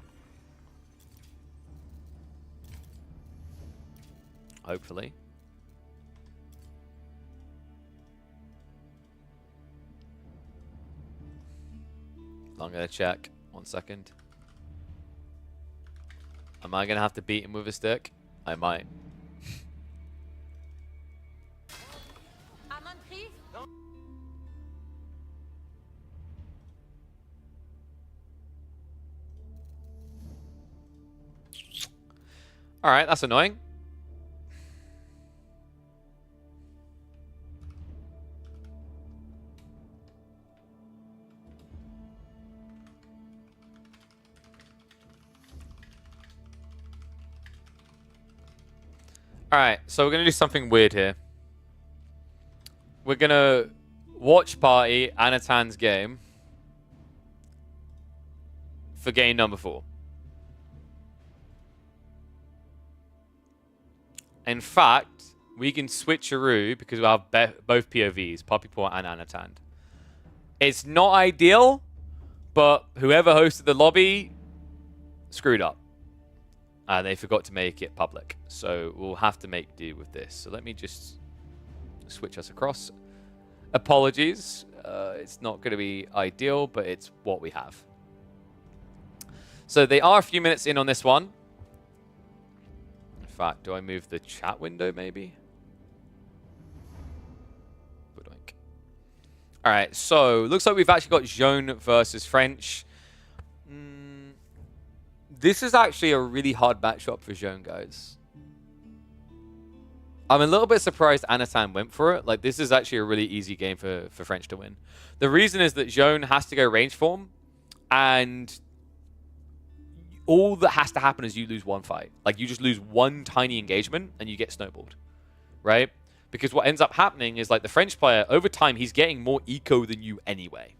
Hopefully. I'm going to check. 1 second. Am I going to have to beat him with a stick? I might. Alright, that's annoying. Alright, so we're going to do something weird here. We're going to watch party Anotand's game for game number 4. In fact, we can switcheroo because we have both POVs, Puppypaw and Anotand. It's not ideal, but whoever hosted the lobby screwed up. They forgot to make it public. So we'll have to make do with this. So let me just switch us across. Apologies. It's not going to be ideal, but it's what we have. So they are a few minutes in on this one. In fact, do I move the chat window maybe? Alright, so looks like we've actually got Jaune versus French. This is actually a really hard matchup for Jaune, guys. I'm a little bit surprised Anotand went for it. Like, this is actually a really easy game for French to win. The reason is that Jaune has to go range form, and all that has to happen is you lose one fight. Like, you just lose one tiny engagement, and you get snowballed, right? Because what ends up happening is, like, the French player, over time, he's getting more eco than you anyway.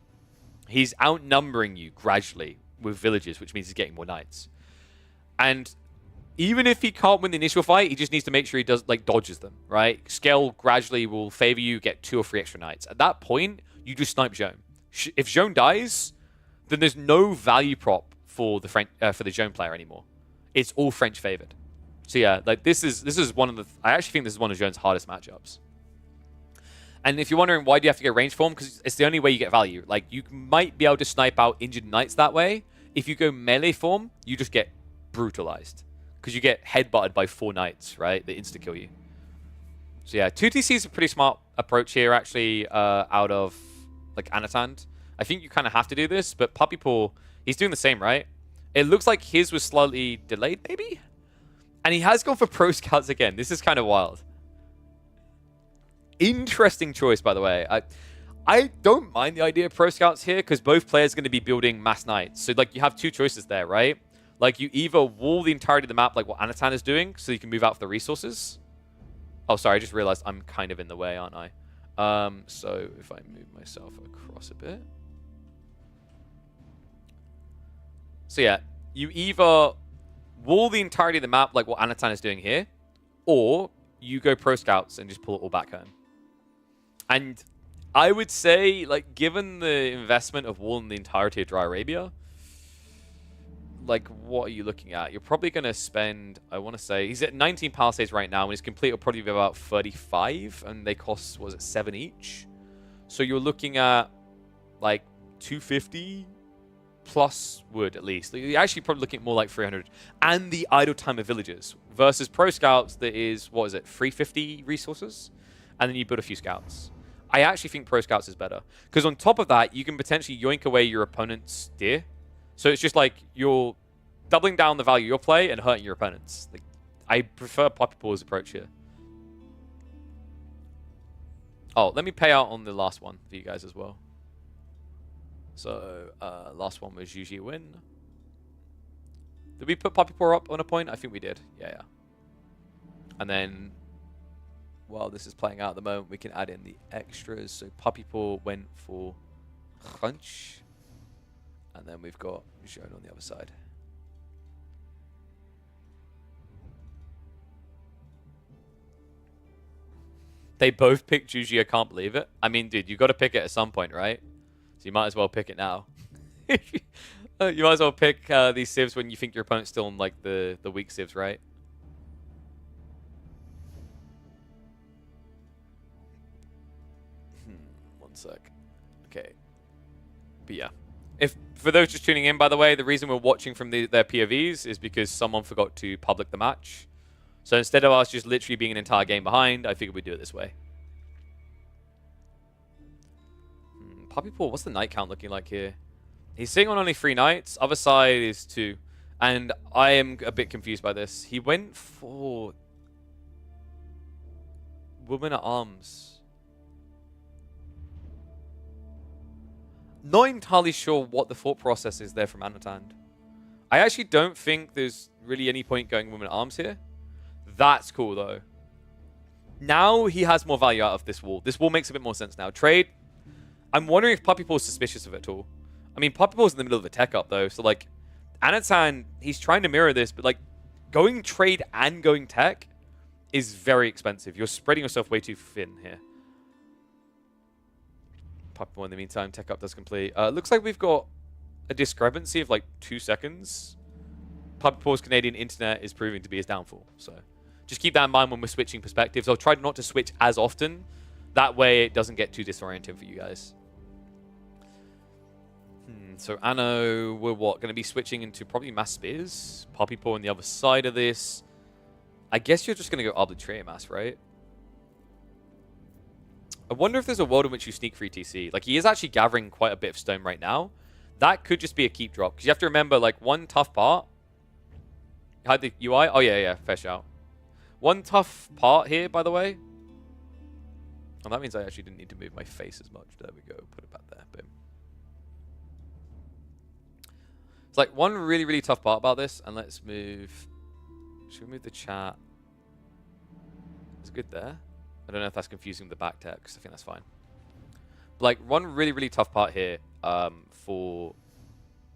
He's outnumbering you gradually with villages, which means he's getting more knights. And even if he can't win the initial fight, he just needs to make sure he does, like, dodges them, right? Scale gradually will favor you, get 2 or 3 extra knights. At that point, you just snipe Jaune. If Jaune dies, then there's no value prop for the Joan player anymore. It's all French favored. So yeah, like this is one of the. I actually think this is one of Joan's hardest matchups. And if you're wondering why do you have to get range form, because it's the only way you get value. Like you might be able to snipe out injured knights that way. If you go melee form, you just get brutalized because you get headbutted by 4 knights, right? They insta kill you. So yeah, 2TC is a pretty smart approach here, actually, out of like Anotand. I think you kind of have to do this, but Puppypaw, he's doing the same, right? It looks like his was slightly delayed, maybe? And he has gone for Pro Scouts again. This is kind of wild. Interesting choice, by the way. I don't mind the idea of Pro Scouts here because both players are going to be building mass knights. So like you have 2 choices there, right? Like you either wall the entirety of the map like what Anotand is doing so you can move out for the resources. Oh, sorry, I just realized I'm kind of in the way, aren't I? So if I move myself across a bit. So yeah, you either wall the entirety of the map like what Anotand is doing here, or you go Pro Scouts and just pull it all back home. And I would say, like, given the investment of walling the entirety of Dry Arabia, like, what are you looking at? You're probably going to spend, I want to say, he's at 19 Palisades right now, and his complete will probably be about 35, and they cost, was it 7 each? So you're looking at, like, 250 plus wood, at least. You're actually probably looking at more like 300. And the idle time of villagers versus Pro Scouts that is, what is it, 350 resources? And then you build a few scouts. I actually think Pro Scouts is better. Because on top of that, you can potentially yoink away your opponent's deer. So it's just like you're doubling down the value of your play and hurting your opponents. Like, I prefer Puppypaw's approach here. Oh, let me pay out on the last one for you guys as well. So, last one was usually a win. Did we put Puppypaw up on a point? I think we did. Yeah. And then, while this is playing out at the moment, we can add in the extras. So Puppypaw went for Crunch. And then we've got Joan on the other side. They both picked Juji. I can't believe it. I mean, dude, you got to pick it at some point, right? So you might as well pick it now. You might as well pick these civs when you think your opponent's still on like the weak civs, right? One sec. Okay. But yeah. If for those just tuning in, by the way, the reason we're watching from their POVs is because someone forgot to public the match. So instead of us just literally being an entire game behind, I figured we'd do it this way. Puppypaw, what's the knight count looking like here? He's sitting on only 3 knights. Other side is 2. And I am a bit confused by this. He went for Woman at Arms. Not entirely sure what the thought process is there from Anotand. I actually don't think there's really any point going Woman at Arms here. That's cool, though. Now he has more value out of this wall. This wall makes a bit more sense now. Trade. I'm wondering if Puppypaw is suspicious of it at all. I mean, Puppypaw's in the middle of a tech up, though. So, like, Anotand, he's trying to mirror this. But, like, going trade and going tech is very expensive. You're spreading yourself way too thin here. Puppypaw, in the meantime, tech up does complete. Looks like we've got a discrepancy of, like, 2 seconds. Puppypaw's Canadian internet is proving to be his downfall. So, just keep that in mind when we're switching perspectives. I'll try not to switch as often. That way, it doesn't get too disorienting for you guys. So Anno, we're what? Going to be switching into probably mass spears. Puppypaw on the other side of this. I guess you're just going to go arbitrary mass, right? I wonder if there's a world in which you sneak free TC. Like, he is actually gathering quite a bit of stone right now. That could just be a keep drop. Because you have to remember, like, one tough part. Hide the UI? Oh, yeah, fair shout. One tough part here, by the way. Oh, that means I actually didn't need to move my face as much. There we go. Put it back there. Boom. It's like one really, really tough part about this. And let's move. Should we move the chat? It's good there. I don't know if that's confusing with the back text. I think that's fine. But like one really, really tough part here for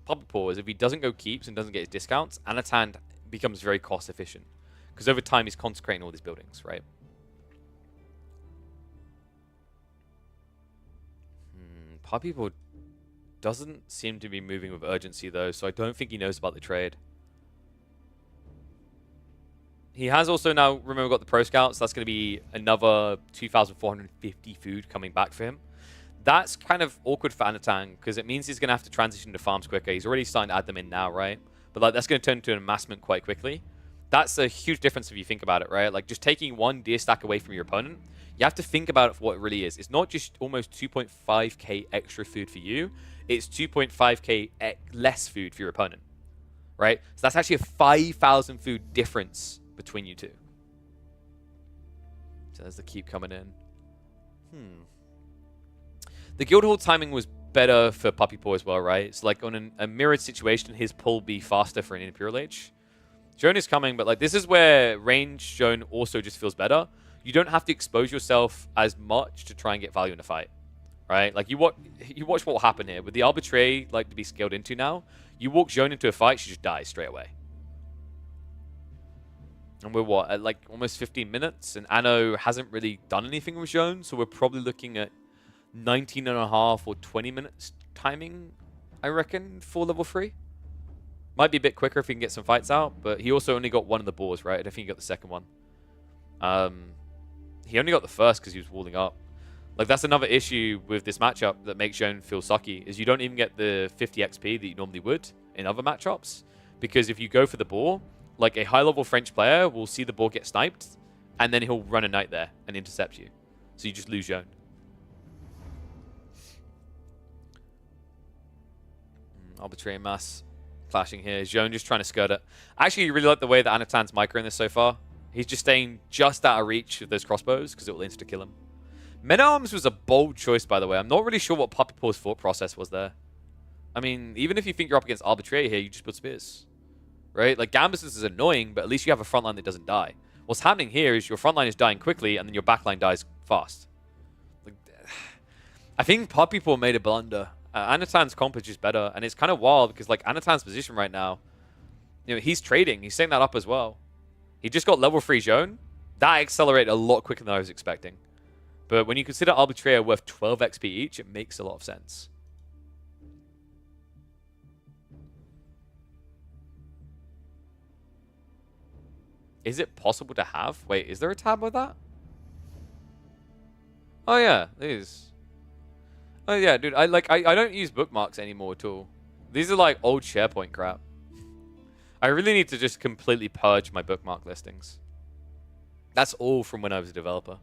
Puppypaw is if he doesn't go keeps and doesn't get his discounts, Anotand becomes very cost efficient. Because over time he's consecrating all these buildings, right? Puppypaw Doesn't seem to be moving with urgency, though, so I don't think he knows about the trade. He has also now, remember, got the Pro Scouts. That's going to be another 2,450 food coming back for him. That's kind of awkward for Anotand, because it means he's going to have to transition to farms quicker. He's already starting to add them in now, right? But like that's going to turn into an amassment quite quickly. That's a huge difference if you think about it, right? Like just taking one deer stack away from your opponent, you have to think about it for what it really is. It's not just almost 2.5k extra food for you. It's 2.5k less food for your opponent, right? So that's actually a 5,000 food difference between you two. So there's the keep coming in. The Guildhall timing was better for Puppypaw as well, right? It's like on a mirrored situation, his pull will be faster for an Imperial Age. Joan is coming, but like this is where range Joan also just feels better. You don't have to expose yourself as much to try and get value in a fight, right? Like you watch what will happen here with the Arbitrary, like to be scaled into now. You walk Joan into a fight, she just dies straight away. And we're what, at like almost 15 minutes, and Anno hasn't really done anything with Joan, so we're probably looking at 19.5 or 20 minutes timing, I reckon, for level 3. Might be a bit quicker if he can get some fights out, but he also only got one of the boars, right? I don't think he got the second one. He only got the first because he was walling up. Like, that's another issue with this matchup that makes Joan feel sucky, is you don't even get the 50 XP that you normally would in other matchups, because if you go for the boar, like a high-level French player will see the boar get sniped, and then he'll run a knight there and intercept you. So you just lose Joan. Arbitrary mass clashing here. Joan just trying to skirt it. I actually really like the way that Anotand's microing this so far. He's just staying just out of reach of those crossbows because it will insta-kill him. Men-at-Arms was a bold choice, by the way. I'm not really sure what Puppypaw's thought process was there. I mean, even if you think you're up against Arbitrary here, you just put spears. Right? Like, Gambus is annoying, but at least you have a front line that doesn't die. What's happening here is your front line is dying quickly, and then your back line dies fast. Like, I think Puppypaw made a blunder. Anotand's comp is just better, and it's kind of wild because, like, Anotand's position right now, you know, he's trading. He's setting that up as well. He just got level 3 Joan. That accelerated a lot quicker than I was expecting. But when you consider Arbitraire worth 12 XP each, it makes a lot of sense. Is it possible to have? Wait, is there a tab with that? Oh yeah, it is. Oh yeah, dude, I don't use bookmarks anymore at all. These are like old SharePoint crap. I really need to just completely purge my bookmark listings. That's all from when I was a developer.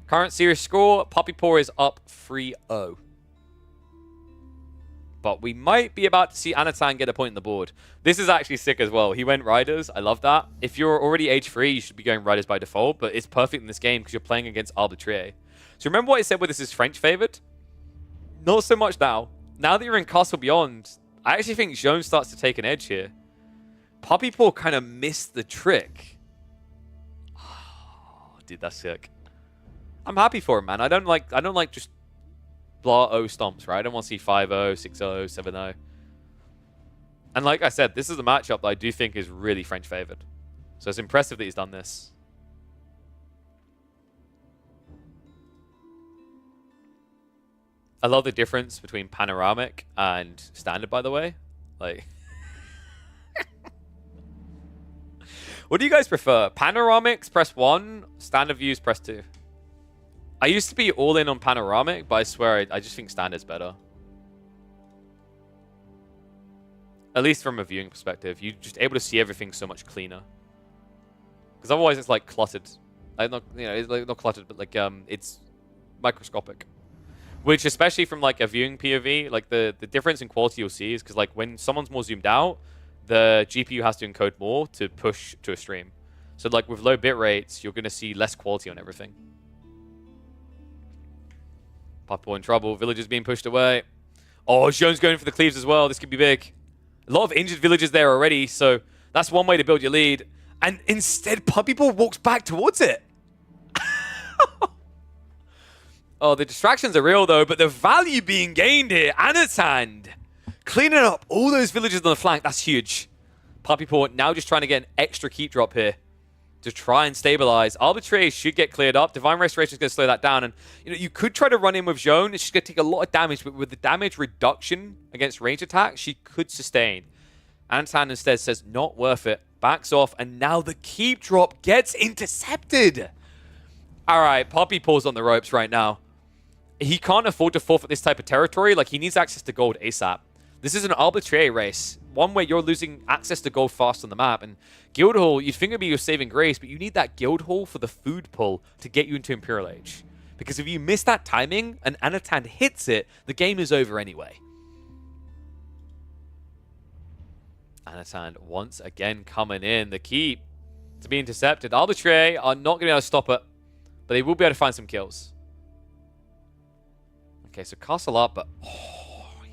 Current series score, Puppypaw is up 3-0. But we might be about to see Anotand get a point on the board. This is actually sick as well. He went Riders. I love that. If you're already age 3, you should be going Riders by default, but it's perfect in this game because you're playing against Arbitrary. So remember what I said where this is French favored? Not so much now. Now that you're in Castle Beyond, I actually think Joan starts to take an edge here. Puppypaw kind of missed the trick. Oh, dude, that's sick. I'm happy for him, man. I don't like just blah O stomps, right? I don't want to see 5-0, 6-0, 7-0. And like I said, this is a matchup that I do think is really French favored. So it's impressive that he's done this. I love the difference between panoramic and standard, by the way. Like, what do you guys prefer? Panoramics, press 1. Standard views, press 2. I used to be all in on panoramic, but I swear I just think standard's better. At least from a viewing perspective. You're just able to see everything so much cleaner. Because otherwise it's like cluttered. Like not, you know, it's like not cluttered, but like it's microscopic. Which, especially from like a viewing POV, like the difference in quality you'll see is because like when someone's more zoomed out, the GPU has to encode more to push to a stream. So like with low bit rates, you're going to see less quality on everything. Puppypaw in trouble. Villagers being pushed away. Oh, Joan's going for the cleaves as well. This could be big. A lot of injured villagers there already, so that's one way to build your lead. And instead, Puppypaw walks back towards it. Oh, the distractions are real, though, but the value being gained here. Anotand cleaning up all those villagers on the flank. That's huge. Puppypaw now just trying to get an extra keep drop here to try and stabilize. Arbitrary should get cleared up. Divine Restoration is going to slow that down. And you could try to run in with Zhone. It's just going to take a lot of damage, but with the damage reduction against range attack, she could sustain. Anotand instead says, not worth it. Backs off, and now the keep drop gets intercepted. All right, Puppypaw's on the ropes right now. He can't afford to forfeit this type of territory. Like, he needs access to gold ASAP. This is an arbitrary race. One where you're losing access to gold fast on the map. And Guildhall, you'd think it'd be your saving grace, but you need that Guildhall for the food pull to get you into Imperial Age. Because if you miss that timing and Anotand hits it, the game is over anyway. Anotand once again coming in. The keep to be intercepted. Arbitrary are not going to be able to stop it, but they will be able to find some kills. Okay, so castle up, but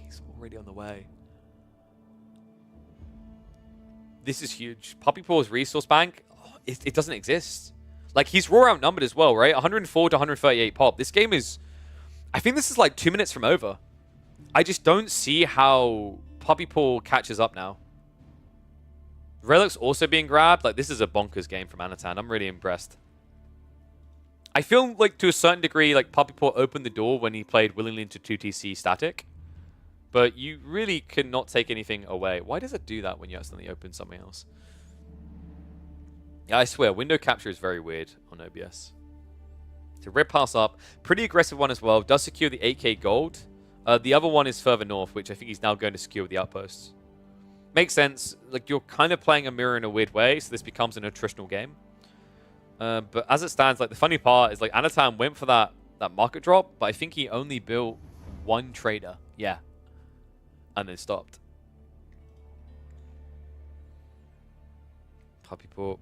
he's already on the way. This is huge. Puppypaw's resource bank, it doesn't exist. Like, he's raw outnumbered as well, right? 104 to 138 pop. This game is... I think this is like 2 minutes from over. I just don't see how Puppypaw catches up now. Relic's also being grabbed. Like, this is a bonkers game from Anotand. I'm really impressed. I feel like, to a certain degree, like, Puppypaw opened the door when he played willingly into 2TC static. But you really cannot take anything away. Why does it do that when you accidentally open something else? Yeah, I swear, window capture is very weird on OBS. So red pass up. Pretty aggressive one as well. Does secure the 8k gold. The other one is further north, which I think he's now going to secure with the outposts. Makes sense. Like, you're kind of playing a mirror in a weird way, so this becomes an attritional game. But as it stands, like, the funny part is, like, Anotand went for that market drop, but I think he only built one trader. Yeah. And then stopped. Puppypaw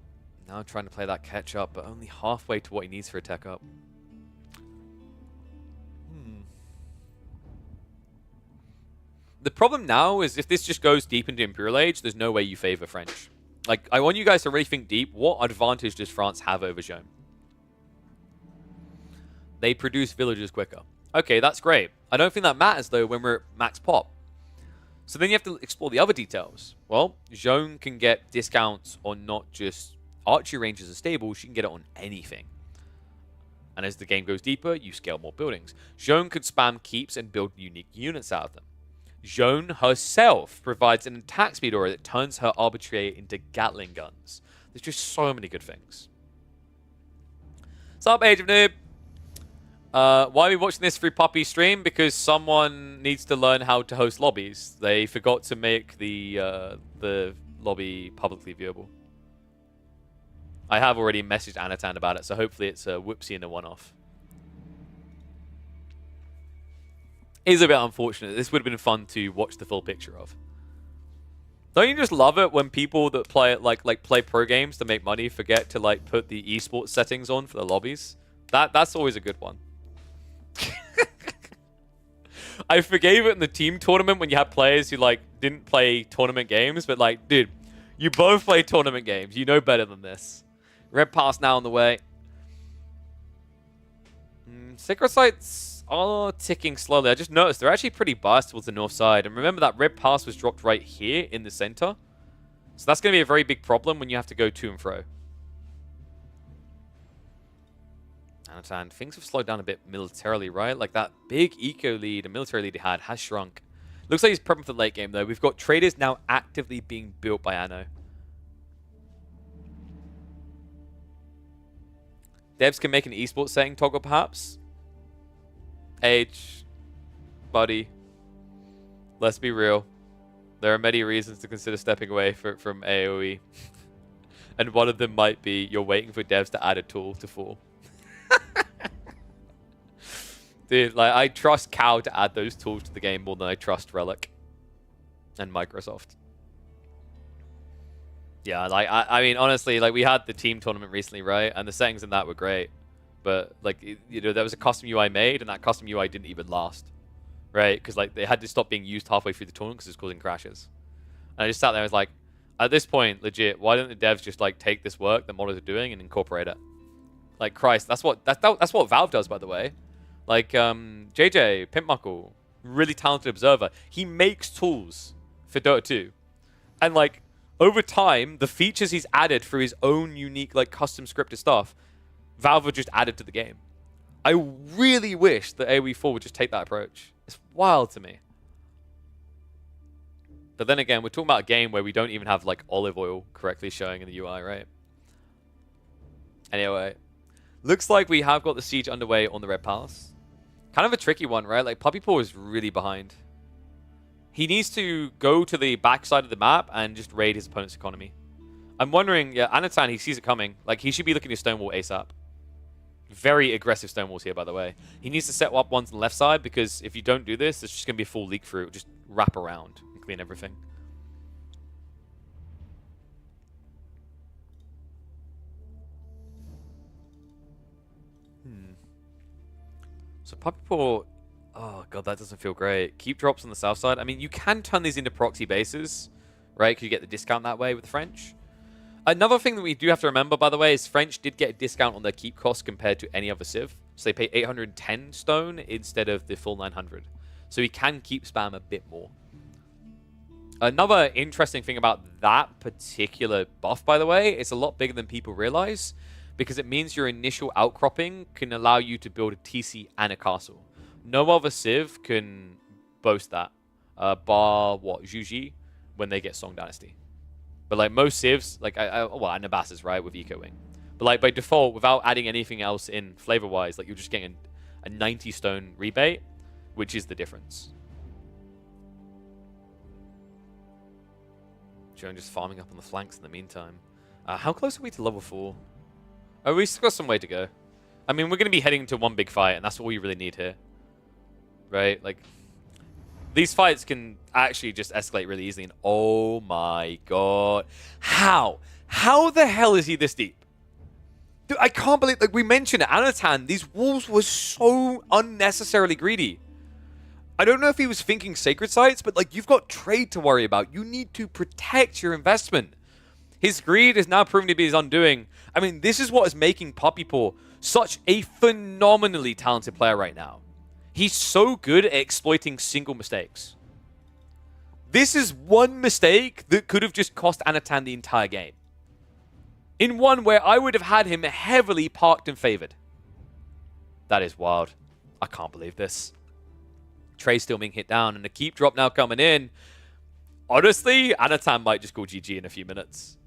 now trying to play that catch up, but only halfway to what he needs for a tech up. The problem now is if this just goes deep into Imperial Age, there's no way you favor French. Like, I want you guys to really think deep. What advantage does France have over Zhone? They produce villagers quicker. Okay, that's great. I don't think that matters, though, when we're at max pop. So then you have to explore the other details. Well, Zhone can get discounts on not just archery ranges and stables, she can get it on anything. And as the game goes deeper, you scale more buildings. Zhone can spam keeps and build unique units out of them. Zhone herself provides an attack speed aura that turns her arbitrary into Gatling guns. There's just so many good things. What's up, Age of Noob? Why are we watching this through Puppy stream? Because someone needs to learn how to host lobbies. They forgot to make the lobby publicly viewable. I have already messaged Anotand about it, so hopefully it's a whoopsie and a one-off. It is a bit unfortunate. This would have been fun to watch the full picture of. Don't you just love it when people that play play pro games to make money forget to like put the esports settings on for the lobbies? That's always a good one. I forgave it in the team tournament when you had players who like didn't play tournament games, but like, dude, you both play tournament games. You know better than this. Red pass now on the way. Sacred sites are ticking slowly. I just noticed they're actually pretty biased towards the north side. And remember that red pass was dropped right here in the center. So that's going to be a very big problem when you have to go to and fro. And things have slowed down a bit militarily, right? Like that big eco lead and military lead he had has shrunk. Looks like he's prepping for the late game, though. We've got traders now actively being built by Anno. Devs can make an esports setting toggle, perhaps. Age, buddy, let's be real. There are many reasons to consider stepping away from AoE. And one of them might be you're waiting for devs to add a tool to fall. Dude, like, I trust Cow to add those tools to the game more than I trust Relic and Microsoft. Yeah, like, I mean, honestly, like, we had the team tournament recently, right? And the settings in that were great. But, like, you know, there was a custom UI made, and that custom UI didn't even last. Right? Because, like, they had to stop being used halfway through the tournament because it was causing crashes. And I just sat there and was like, at this point, legit, why don't the devs just, like, take this work that modders are doing and incorporate it? Like, Christ, that's what Valve does, by the way. Like, JJ, Pimpmuckle, really talented observer. He makes tools for Dota 2. And, like, over time, the features he's added through his own unique, like, custom scripted stuff, Valve have just added to the game. I really wish that AoE 4 would just take that approach. It's wild to me. But then again, we're talking about a game where we don't even have, like, olive oil correctly showing in the UI, right? Anyway, looks like we have got the siege underway on the Red Palace. Kind of a tricky one, right? Like, Puppypaw is really behind. He needs to go to the backside of the map and just raid his opponent's economy. I'm wondering, yeah, Anotand, he sees it coming. Like, he should be looking to Stonewall ASAP. Very aggressive Stonewalls here, by the way. He needs to set up ones on the left side, because if you don't do this, it's just going to be a full leak through. Just wrap around and clean everything. So Puppypaw, oh god, that doesn't feel great. Keep drops on the south side. I mean, you can turn these into proxy bases, right? Because you get the discount that way with the French. Another thing that we do have to remember, by the way, is French did get a discount on their keep cost compared to any other civ. So they pay 810 stone instead of the full 900. So he can keep spam a bit more. Another interesting thing about that particular buff, by the way, it's a lot bigger than people realize, because it means your initial outcropping can allow you to build a TC and a castle. No other civ can boast that, bar, what, Juji, when they get Song Dynasty. But, like, most civs, like, well, Anabas right, with Eco Wing. But, like, by default, without adding anything else in flavor-wise, like, you're just getting a 90 stone rebate, which is the difference. Joan just farming up on the flanks in the meantime. How close are we to level 4? Oh, we still got some way to go. I mean, we're going to be heading to one big fight, and that's all we really need here. Right? Like, these fights can actually just escalate really easily. And oh my god. How? How the hell is he this deep? Dude, I can't believe, like we mentioned it, Anotand, these wolves were so unnecessarily greedy. I don't know if he was thinking sacred sites, but like, you've got trade to worry about. You need to protect your investment. His greed is now proving to be his undoing. I mean, this is what is making Puppypaw such a phenomenally talented player right now. He's so good at exploiting single mistakes. This is one mistake that could have just cost Anotand the entire game. In one where I would have had him heavily parked and favored. That is wild. I can't believe this. Trey still being hit down and the keep drop now coming in. Honestly, Anotand might just go GG in a few minutes.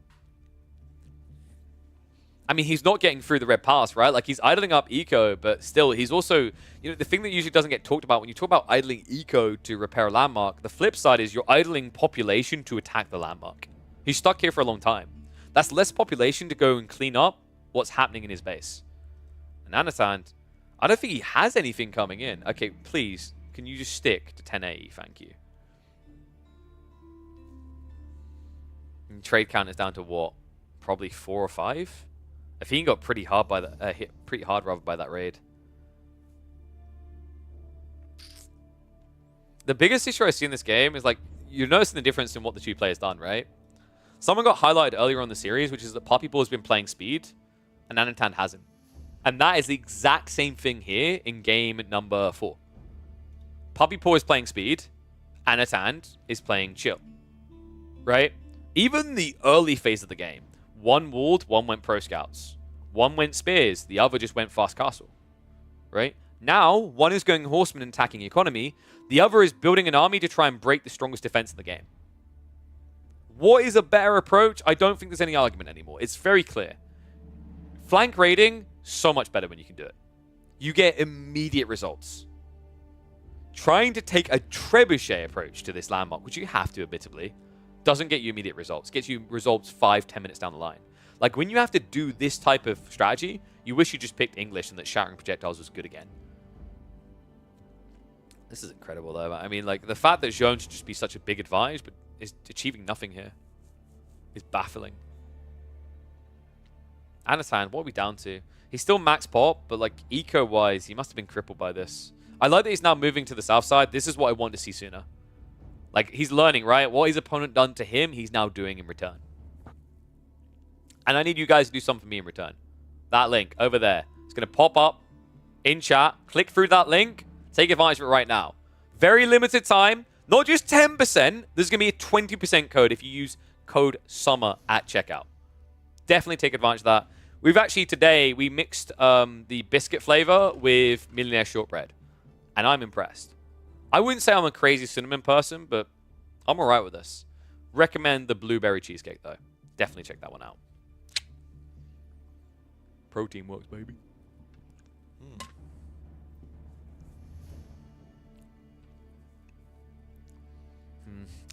I mean, he's not getting through the red pass, right? Like, he's idling up eco, but still, he's also... You know, the thing that usually doesn't get talked about when you talk about idling eco to repair a landmark, the flip side is you're idling population to attack the landmark. He's stuck here for a long time. That's less population to go and clean up what's happening in his base. And Anotand, I don't think he has anything coming in. Okay, please, can you just stick to 1080? Thank you. And trade count is down to what? Probably 4 or 5? I think he got pretty hard by that, hit pretty hard rather by that raid. The biggest issue I see in this game is like, you're noticing the difference in what the two players done, right? Someone got highlighted earlier on the series, which is that Puppypaw has been playing speed, and Anotand hasn't. And that is the exact same thing here in game number 4. Puppypaw is playing speed, Anotand is playing chill, right? Even the early phase of the game, one walled, one went pro scouts. One went spears, the other just went fast castle, right? Now, one is going horseman and attacking economy, the other is building an army to try and break the strongest defense in the game. What is a better approach? I don't think there's any argument anymore. It's very clear. Flank raiding, so much better when you can do it. You get immediate results. Trying to take a trebuchet approach to this landmark, which you have to admittedly, doesn't get you immediate results. Gets you results 5-10 minutes down the line. Like, when you have to do this type of strategy, you wish you just picked English and that shattering projectiles was good again. This is incredible, though. I mean, like, the fact that Joan should just be such a big advantage, but is achieving nothing here, is baffling. Anotand, what are we down to? He's still max pop, but, like, eco-wise, he must have been crippled by this. I like that he's now moving to the south side. This is what I wanted to see sooner. Like, he's learning, right? What his opponent done to him, he's now doing in return. And I need you guys to do something for me in return. That link over there. It's going to pop up in chat. Click through that link. Take advantage of it right now. Very limited time. Not just 10%. There's going to be a 20% code if you use code SUMMER at checkout. Definitely take advantage of that. We've actually today, we mixed the biscuit flavor with millionaire shortbread. And I'm impressed. I wouldn't say I'm a crazy cinnamon person, but I'm all right with this. Recommend the blueberry cheesecake, though. Definitely check that one out. Protein works, baby.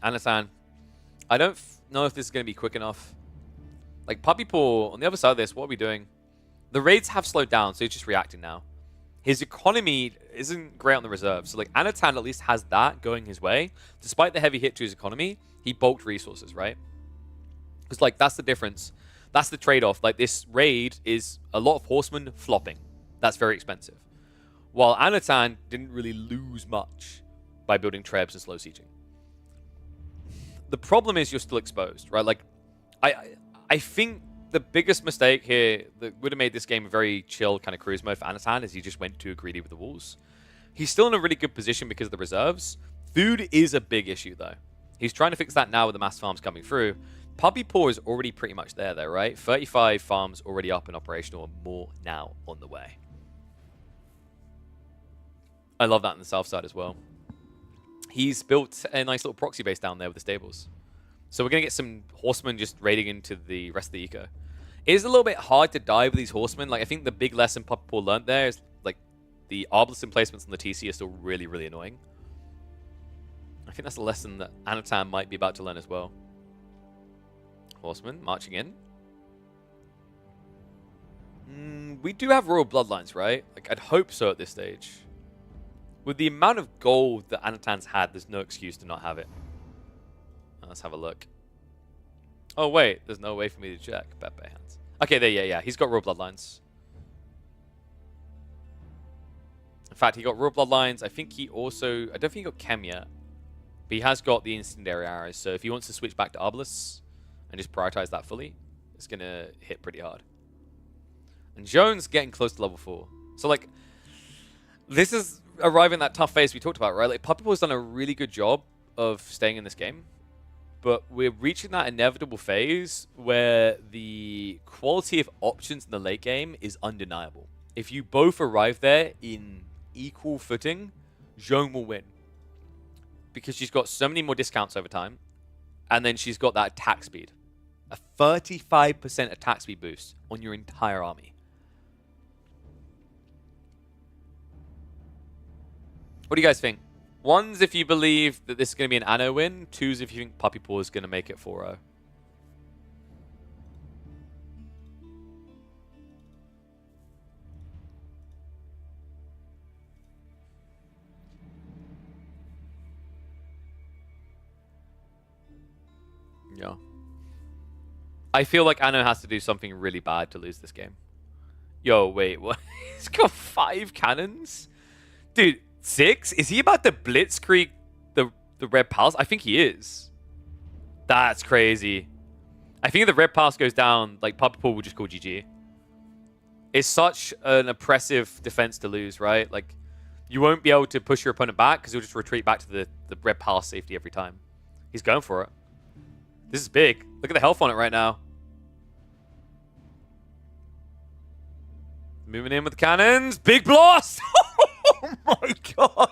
Anotand. I don't know if this is going to be quick enough. Like, Puppypaw, on the other side of this, what are we doing? The raids have slowed down, so he's just reacting now. His economy isn't great on the reserves. So, like, Anotand at least has that going his way. Despite the heavy hit to his economy, he bulked resources, right? Because, like, that's the difference. That's the trade-off. Like, this raid is a lot of horsemen flopping. That's very expensive. While Anotand didn't really lose much by building trebs and slow sieging. The problem is you're still exposed, right? Like, I think the biggest mistake here that would have made this game a very chill kind of cruise mode for Anotand is he just went too greedy with the walls. He's still in a really good position because of the reserves. Food is a big issue, though. He's trying to fix that now with the mass farms coming through. Puppypaw is already pretty much there, though, right? 35 farms already up and operational and more now on the way. I love that on the south side as well. He's built a nice little proxy base down there with the stables. So we're going to get some horsemen just raiding into the rest of the eco. It is a little bit hard to die with these horsemen. Like, I think the big lesson Puppypaw learned there is, like, the Obelisk emplacements on the TC are still really, really annoying. I think that's a lesson that Anotand might be about to learn as well. Horsemen marching in. We do have royal bloodlines, right? Like, I'd hope so at this stage. With the amount of gold that Anotand's had, there's no excuse to not have it. Let's have a look. Oh, wait. There's no way for me to check. Pepe hands. Okay, there, yeah. He's got royal bloodlines. In fact, he got royal bloodlines. I think he also... I don't think he got chem yet. But he has got the incendiary arrows. So if he wants to switch back to Obelisk and just prioritize that fully, it's going to hit pretty hard. And Jones getting close to level 4. So, like, this is arriving at that tough phase we talked about, right? Like, Puppypaw's done a really good job of staying in this game. But we're reaching that inevitable phase where the quality of options in the late game is undeniable. If you both arrive there in equal footing, Zhong will win. Because she's got so many more discounts over time. And then she's got that attack speed. A 35% attack speed boost on your entire army. What do you guys think? One's if you believe that this is going to be an Anno win. Two's if you think Puppypaw is going to make it 4-0. Yeah. I feel like Anno has to do something really bad to lose this game. Yo, wait, what? He's got 5 cannons? Dude, 6? Is he about to blitzkrieg the Red Palace? I think he is. That's crazy. I think if the Red Palace goes down, like, Puppypaw will just call GG. It's such an oppressive defense to lose, right? Like, you won't be able to push your opponent back because he'll just retreat back to the Red Palace safety every time. He's going for it. This is big. Look at the health on it right now. Moving in with the cannons. Big blast! Oh my god.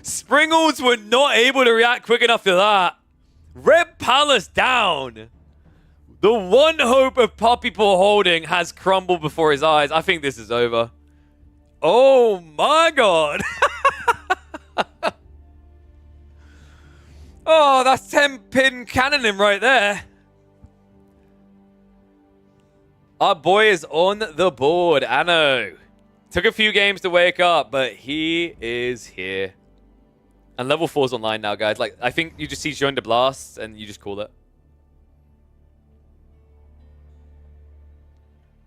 Springles were not able to react quick enough to that. Red Palace down. The one hope of Puppypaw holding has crumbled before his eyes. I think this is over. Oh my god. Oh, that's 10-pin cannoning right there. Our boy is on the board, Anno. Took a few games to wake up, but he is here. And level 4's online now, guys. Like, I think you just see Join the Blast and you just call it.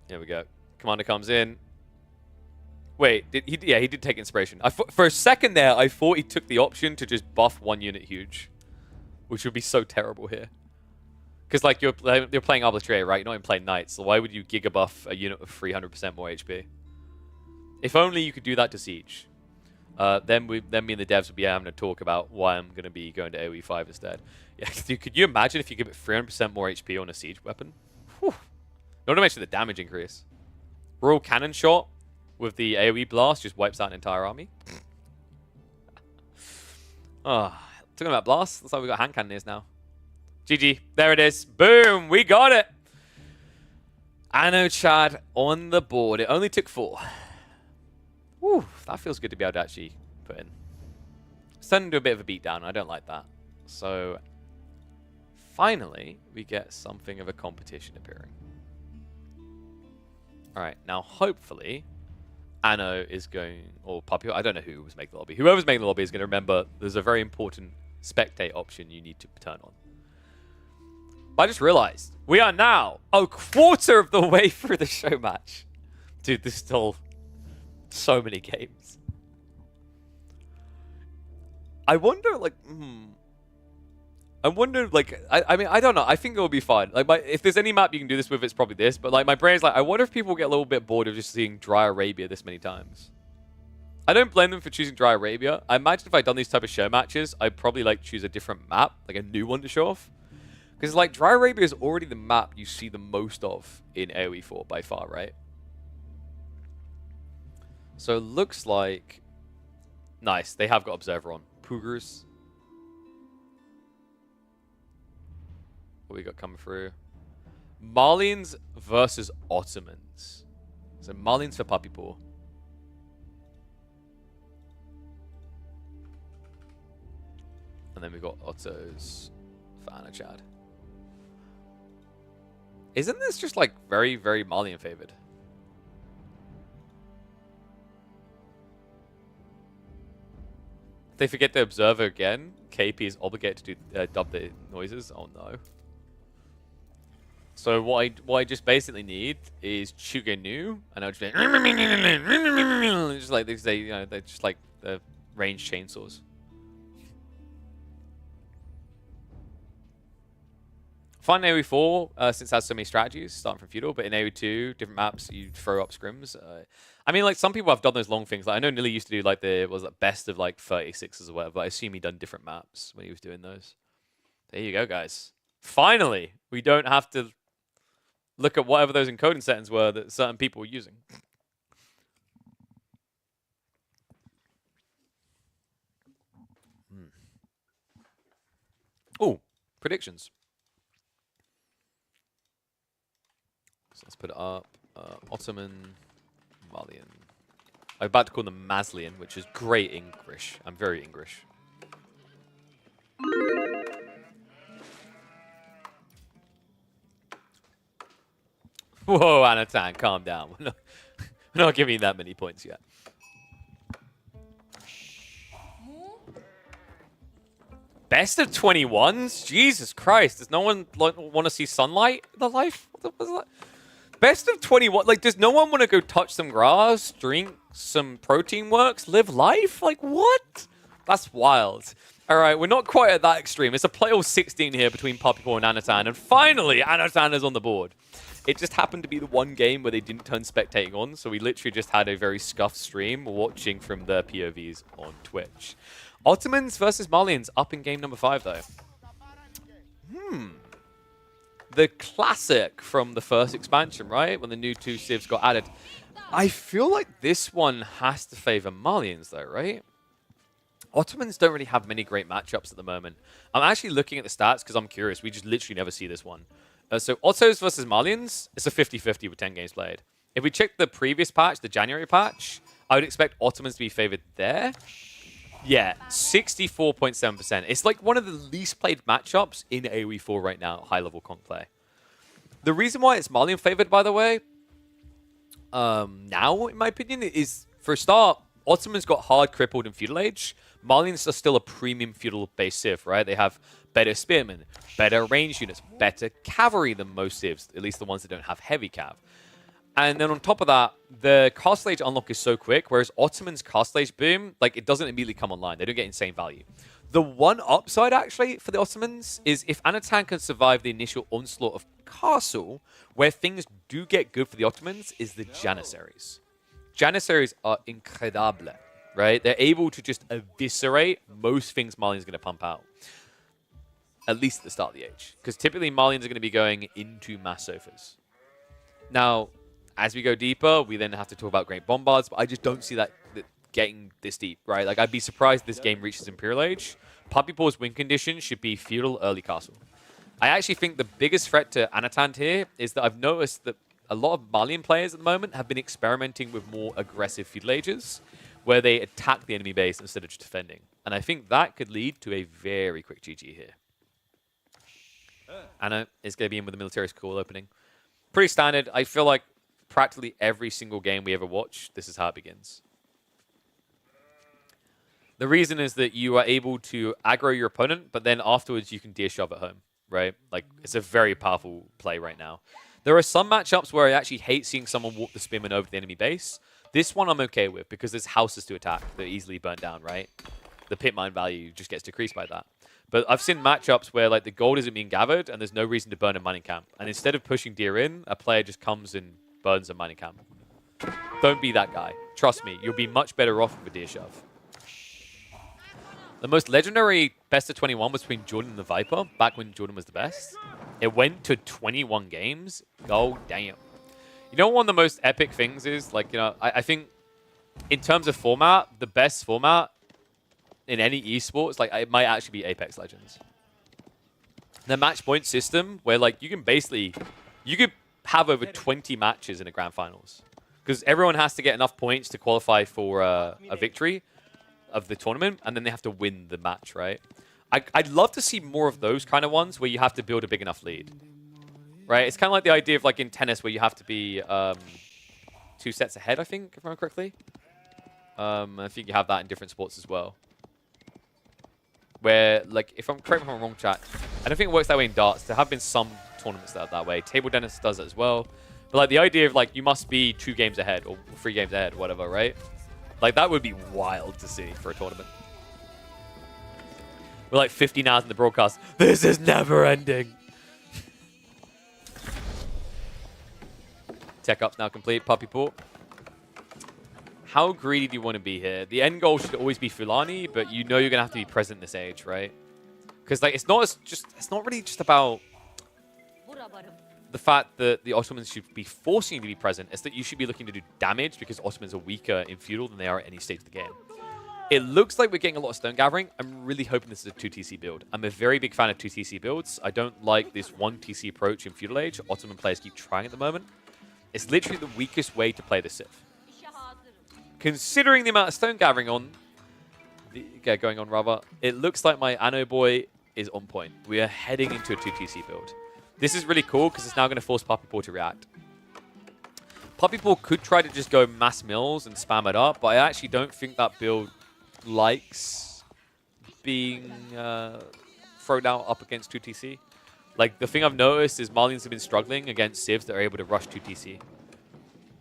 Here we go. Commander comes in. Wait, he did take inspiration. For a second there, I thought he took the option to just buff 1 unit huge. Which would be so terrible here. Because, like, you're playing Arbitrary, right? You're not even playing Knights. So why would you Giga buff a unit with 300% more HP? If only you could do that to Siege. Then me and the devs will be having a talk about why I'm going to be going to AoE 5 instead. Yeah, dude, could you imagine if you give it 300% more HP on a siege weapon? Whew. Not to mention the damage increase. Royal Cannon Shot with the AoE blast just wipes out an entire army. Oh, talking about blasts, looks like we got hand cannoneers now. GG, there it is. Boom, we got it. Anotand on the board. It only took 4. Whew, that feels good to be able to actually put in. It's turned into a bit of a beatdown. I don't like that. So, finally, we get something of a competition appearing. Alright, now hopefully, Anno is going, or Puppypaw, I don't know who was making the lobby. Whoever's making the lobby is going to remember there's a very important spectate option you need to turn on. But I just realized we are now a quarter of the way through the show match. Dude, there's still so many games. I wonder, like, I mean, I don't know. I think it will be fine. Like, if there's any map you can do this with, it's probably this. But, like, my brain's like, I wonder if people get a little bit bored of just seeing Dry Arabia this many times. I don't blame them for choosing Dry Arabia. I imagine if I'd done these type of show matches, I'd probably, like, choose a different map, like a new one to show off. Because, like, Dry Arabia is already the map you see the most of in AoE 4 by far, right? So, it looks like... Nice. They have got Observer on. Poogers. What we got coming through? Malians versus Ottomans. So Malians for Puppypaw. And then we got Ottos for Anotand. Isn't this just like very, very Malian favored? If they forget the Observer again, KP is obligated to do dub the noises. Oh no. So what I just basically need is Chuge Nu, and I'll just be just like they say, you know, they're just like the ranged chainsaws. Fun in AoE 4, since it has so many strategies, starting from feudal, but in AoE 2, different maps, you throw up scrims. I mean, like, some people have done those long things. Like, I know Nilly used to do, like, best of, like, 36s or whatever, but I assume he done different maps when he was doing those. There you go, guys. Finally, we don't have to look at whatever those encoding settings were that certain people were using. Oh, predictions. So let's put it up. Ottoman, Malian. I'm about to call them Malian, which is great English. I'm very English. Whoa, Anotand, calm down. We're not giving you that many points yet. Best of 21s? Jesus Christ. Does no one want to see sunlight in the life? What was that? Best of 21. Like, does no one want to go touch some grass, drink some protein works, live life? Like, what? That's wild. All right, we're not quite at that extreme. It's a playoff 16 here between Puppypaw and Anotand. And finally, Anotand is on the board. It just happened to be the one game where they didn't turn spectating on, so we literally just had a very scuffed stream watching from their POVs on Twitch. Ottomans versus Malians up in game number 5, though. The classic from the first expansion, right? When the new 2 civs got added. I feel like this one has to favor Malians, though, right? Ottomans don't really have many great matchups at the moment. I'm actually looking at the stats because I'm curious. We just literally never see this one. So Ottos versus Malians, it's a 50-50 with 10 games played. If we check the previous patch, the January patch, I would expect Ottomans to be favored there. Yeah, 64.7%. It's like one of the least played matchups in AoE 4 right now, high-level cont play. The reason why it's Malian favored, by the way, now, in my opinion, is, for a start, Ottomans got hard crippled in Feudal Age. Malians are still a premium feudal-based civ, right? They have better spearmen, better range units, better cavalry than most civs, at least the ones that don't have heavy cav. And then on top of that, the castle age unlock is so quick, whereas Ottoman's castle age boom, like, it doesn't immediately come online. They don't get insane value. The one upside, actually, for the Ottomans is if Anotand can survive the initial onslaught of castle, where things do get good for the Ottomans is the Janissaries. Janissaries are incredible. right? They're able to just eviscerate most things Malian's going to pump out. At least at the start of the age. Because typically Malians are going to be going into mass sofas. Now, as we go deeper, we then have to talk about Great Bombards, but I just don't see that getting this deep, right? Like, I'd be surprised this game reaches Imperial Age. Puppypaw's win condition should be Feudal, Early Castle. I actually think the biggest threat to Anotand here is that I've noticed that a lot of Malian players at the moment have been experimenting with more aggressive Feudal Ages, where they attack the enemy base instead of just defending. And I think that could lead to a very quick GG here. Anna is going to be in with the military school opening. Pretty standard. I feel like practically every single game we ever watch, this is how it begins. The reason is that you are able to aggro your opponent, but then afterwards you can deer shove at home, right? Like, it's a very powerful play right now. There are some matchups where I actually hate seeing someone walk the spearman over the enemy base. This one I'm okay with because there's houses to attack that are easily burnt down, right? The pit mine value just gets decreased by that. But I've seen matchups where like the gold isn't being gathered and there's no reason to burn a mining camp. And instead of pushing deer in, a player just comes and burns a mining camp. Don't be that guy. Trust me, you'll be much better off with a deer shove. The most legendary best of 21 was between Jordan and the Viper, back when Jordan was the best. It went to 21 games. Oh, damn. You know what one of the most epic things is? Like, you know, I think in terms of format, the best format in any esports, like, it might actually be Apex Legends. The match point system, where, like, you can basically, you could have over 20 matches in a grand finals. Because everyone has to get enough points to qualify for a victory of the tournament, and then they have to win the match, right? I'd love to see more of those kind of ones where you have to build a big enough lead, right? It's kind of like the idea of like in tennis where you have to be 2 sets ahead, I think, if I remember correctly. I think you have that in different sports as well. Where, like, if I'm correct me if I'm wrong, chat, I don't think it works that way in darts. There have been some tournaments that are that way. Table tennis does it as well. But like the idea of like you must be 2 games ahead or 3 games ahead, whatever, right? Like, that would be wild to see for a tournament. We're like 50 hours in the broadcast. This is never ending. Tech up's now complete. Puppypaw. How greedy do you want to be here? The end goal should always be Fulani, but you know you're gonna have to be present this age, right? Because like it's not really just about the fact that the Ottomans should be forcing you to be present. It's that you should be looking to do damage because Ottomans are weaker in feudal than they are at any stage of the game. It looks like we're getting a lot of stone gathering. I'm really hoping this is a 2TC build. I'm a very big fan of 2TC builds. I don't like this 1TC approach in feudal age. Ottoman players keep trying at the moment. It's literally the weakest way to play the Civ. Considering the amount of stone gathering going on, rather, it looks like my Anno boy is on point. We are heading into a 2TC build. This is really cool because it's now going to force Puppypaw to react. Puppypaw could try to just go mass mills and spam it up, but I actually don't think that build likes being thrown out up against 2TC. Like, the thing I've noticed is Malians have been struggling against civs that are able to rush 2TC.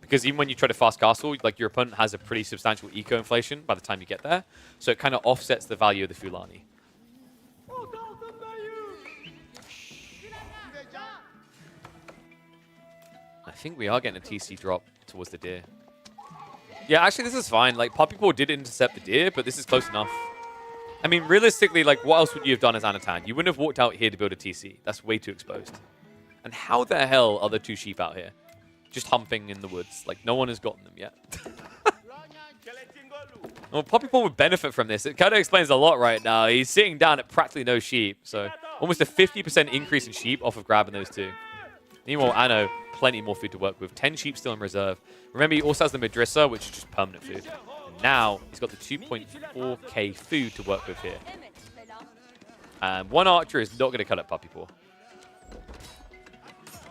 Because even when you try to fast castle, like, your opponent has a pretty substantial eco inflation by the time you get there. So it kind of offsets the value of the Fulani. I think we are getting a TC drop towards the deer. Yeah, actually, this is fine. Like, Puppypaw did intercept the deer, but this is close enough. I mean, realistically, like, what else would you have done as Anotand? You wouldn't have walked out here to build a TC. That's way too exposed. And how the hell are there 2 sheep out here? Just humping in the woods. Like, no one has gotten them yet. Well, Puppypaw would benefit from this. It kind of explains a lot right now. He's sitting down at practically no sheep. So, almost a 50% increase in sheep off of grabbing those 2. Meanwhile, Anno, plenty more food to work with. 10 sheep still in reserve. Remember, he also has the Madrissa, which is just permanent food. And now, he's got the 2.4k food to work with here. And 1 archer is not going to cut at Puppypaw.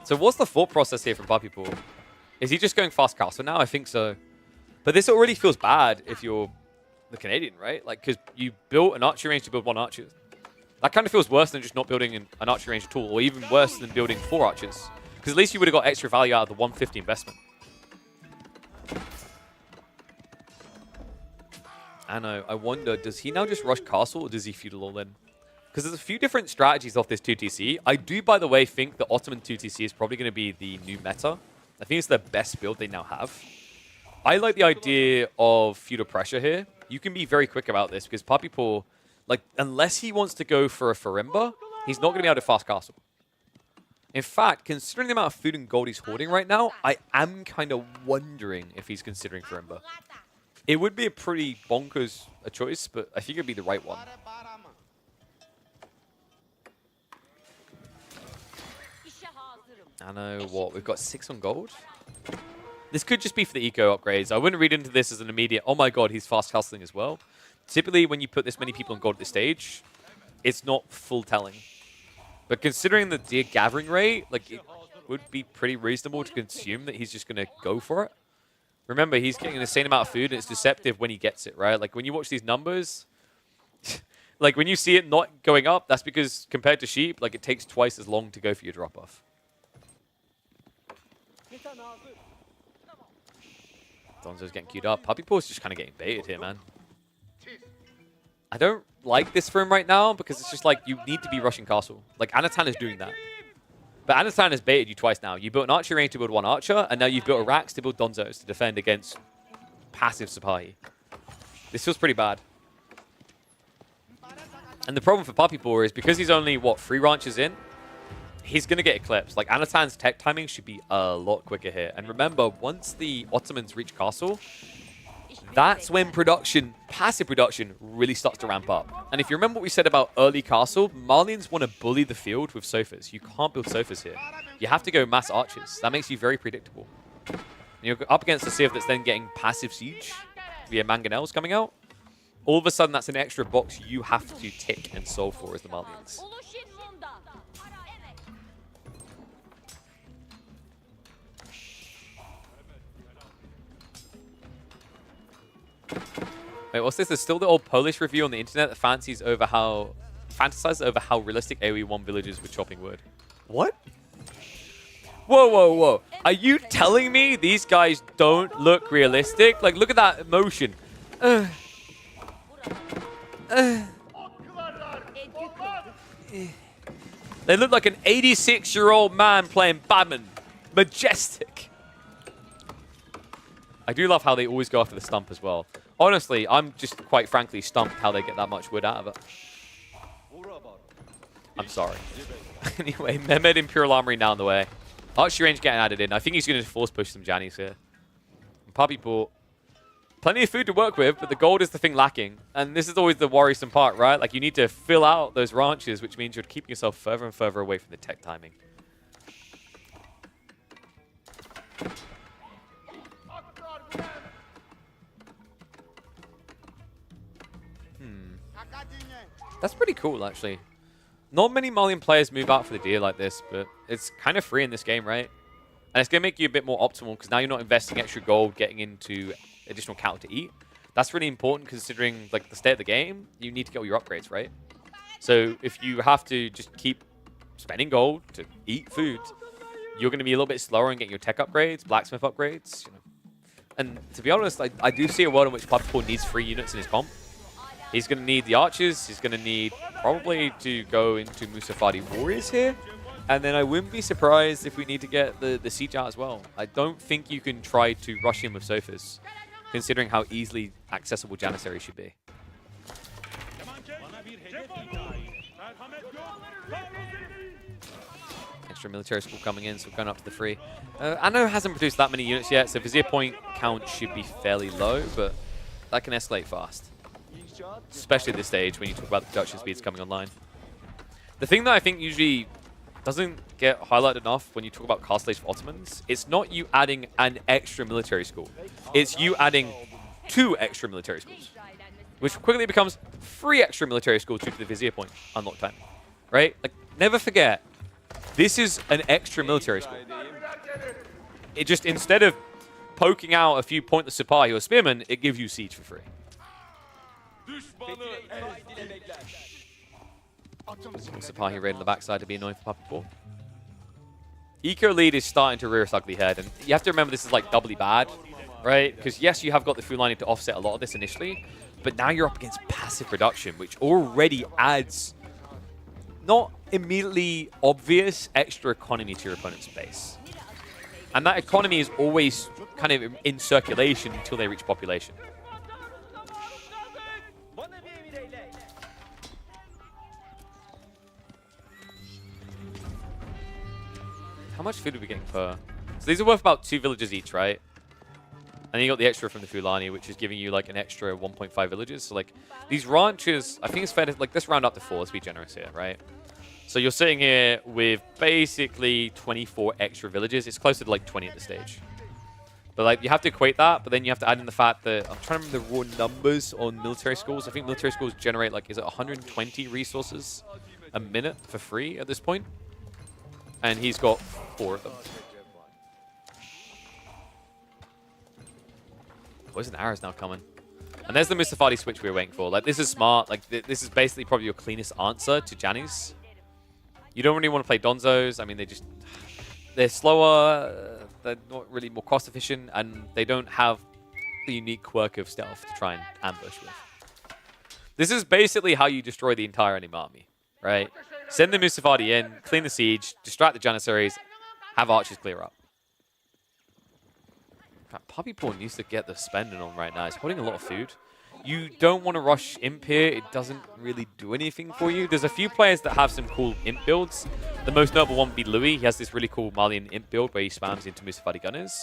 So what's the thought process here from Puppypaw? Is he just going fast castle now? I think so. But this already feels bad if you're the Canadian, right? Like, because you built an archery range to build 1 archer. That kind of feels worse than just not building an archery range at all, or even worse than building 4 archers. Because at least you would have got extra value out of the 150 investment. Anno, I wonder, does he now just rush castle, or does he feudal all in? Because there's a few different strategies off this 2TC. I do, by the way, think the Ottoman 2TC is probably going to be the new meta. I think it's the best build they now have. I like the idea of feudal pressure here. you can be very quick about this because Puppypaw, like, unless he wants to go for a Farimba, he's not going to be able to fast castle. In fact, considering the amount of food and gold he's hoarding right now, I am kind of wondering if he's considering Farimba. It would be a pretty bonkers a choice, but I think it'd be the right one. I know what, we've got 6 on gold? This could just be for the eco upgrades. I wouldn't read into this as an immediate, oh my god, he's fast castling as well. Typically, when you put this many people on gold at this stage, it's not full telling. But considering the deer gathering rate, like, it would be pretty reasonable to assume that he's just going to go for it. Remember, he's getting an insane amount of food, and it's deceptive when he gets it, right? Like, when you watch these numbers, like, when you see it not going up, that's because, compared to sheep, like, it takes twice as long to go for your drop-off. Donzo's getting queued up. Puppypaw's just kind of getting baited here, man. I don't like this for him right now because it's just like you need to be rushing castle. Like Anotand is doing that. But Anotand has baited you twice now. You built an archer range to build 1 archer, and now you've built a Rax to build Donzos to defend against passive Sipahi. This feels pretty bad. And the problem for Puppypaw is because he's only, what, 3 ranches in, he's going to get eclipsed. Like, Anotand's tech timing should be a lot quicker here. And remember, once the Ottomans reach castle, that's when production, passive production, really starts to ramp up. And if you remember what we said about early castle, Malians want to bully the field with sofas. You can't build sofas here. You have to go mass archers. That makes you very predictable. And you're up against a civ that's then getting passive siege via mangonels coming out. All of a sudden, that's an extra box you have to tick and solve for as the Malians. Wait, what's this? There's still the old Polish review on the internet that fantasizes over how realistic AoE 1 villages with chopping wood. What? Whoa, whoa, whoa. Are you telling me these guys don't look realistic? Like, look at that emotion. They look like an 86-year-old man playing badminton. Majestic. I do love how they always go after the stump as well. Honestly, I'm just quite frankly stumped how they get that much wood out of it. I'm sorry. Anyway, Mehmed Imperial Armory now on the way. Archery range getting added in. I think he's going to force push some Jannies here. Puppypaw, plenty of food to work with, but the gold is the thing lacking. And this is always the worrisome part, right? Like, you need to fill out those ranches, which means you're keeping yourself further and further away from the tech timing. That's pretty cool, actually. Not many Malian players move out for the deer like this, but it's kind of free in this game, right? And it's going to make you a bit more optimal, because now you're not investing extra gold getting into additional cattle to eat. That's really important, considering like the state of the game. You need to get all your upgrades, right? So if you have to just keep spending gold to eat food, you're going to be a little bit slower in getting your tech upgrades, blacksmith upgrades. You know. And to be honest, I do see a world in which Puppypaw needs 3 units in his comp. He's going to need the archers. He's going to need probably to go into Musafadi warriors here. And then I wouldn't be surprised if we need to get the siege out as well. I don't think you can try to rush in with sofas, considering how easily accessible Janissary should be. Extra military school coming in, so we're going up to the 3. Anno hasn't produced that many units yet, so Vizier point count should be fairly low, but that can escalate fast. Especially at this stage when you talk about the production speeds coming online. The thing that I think usually doesn't get highlighted enough when you talk about castle stage for Ottomans, it's not you adding an extra military school. It's you adding 2 extra military schools, which quickly becomes 3 extra military schools due to the Vizier point unlock timing. Right? Like, never forget, this is an extra military school. It just, instead of poking out a few pointless Sipahi or spearmen, it gives you siege for free. Sipahi raid on the backside to be annoying for Puppypaw. Eco lead is starting to rear its ugly head, and you have to remember this is like doubly bad, right? Because yes, you have got the food lining to offset a lot of this initially, but now you're up against passive production, which already adds not immediately obvious extra economy to your opponent's base. And that economy is always kind of in circulation until they reach population. How much food are we getting per? So these are worth about 2 villages each, right? And then you got the extra from the Fulani, which is giving you like an extra 1.5 villages. So like these ranches, I think it's fair to like let's round up to 4. Let's be generous here, right? So you're sitting here with basically 24 extra villages. It's closer to like 20 at this stage. But like you have to equate that, but then you have to add in the fact that I'm trying to remember the raw numbers on military schools. I think military schools generate like, is it 120 resources a minute for free at this point? And he's got 4 of them. Poison arrows now coming. And there's the Mustafadi switch we were waiting for. Like, this is smart. Like, this is basically probably your cleanest answer to Jannies. You don't really want to play Donzos. I mean, they're slower. They're not really more cost efficient. And they don't have the unique quirk of stealth to try and ambush with. This is basically how you destroy the entire enemy army, right? Send the Mustafadi in, clean the siege, distract the Janissaries, have archers clear up. Puppypaw needs to get the spending on right now. He's holding a lot of food. You don't want to rush Imp here. It doesn't really do anything for you. There's a few players that have some cool Imp builds. The most notable one would be Louis. He has this really cool Malian Imp build where he spams into Mustafadi gunners.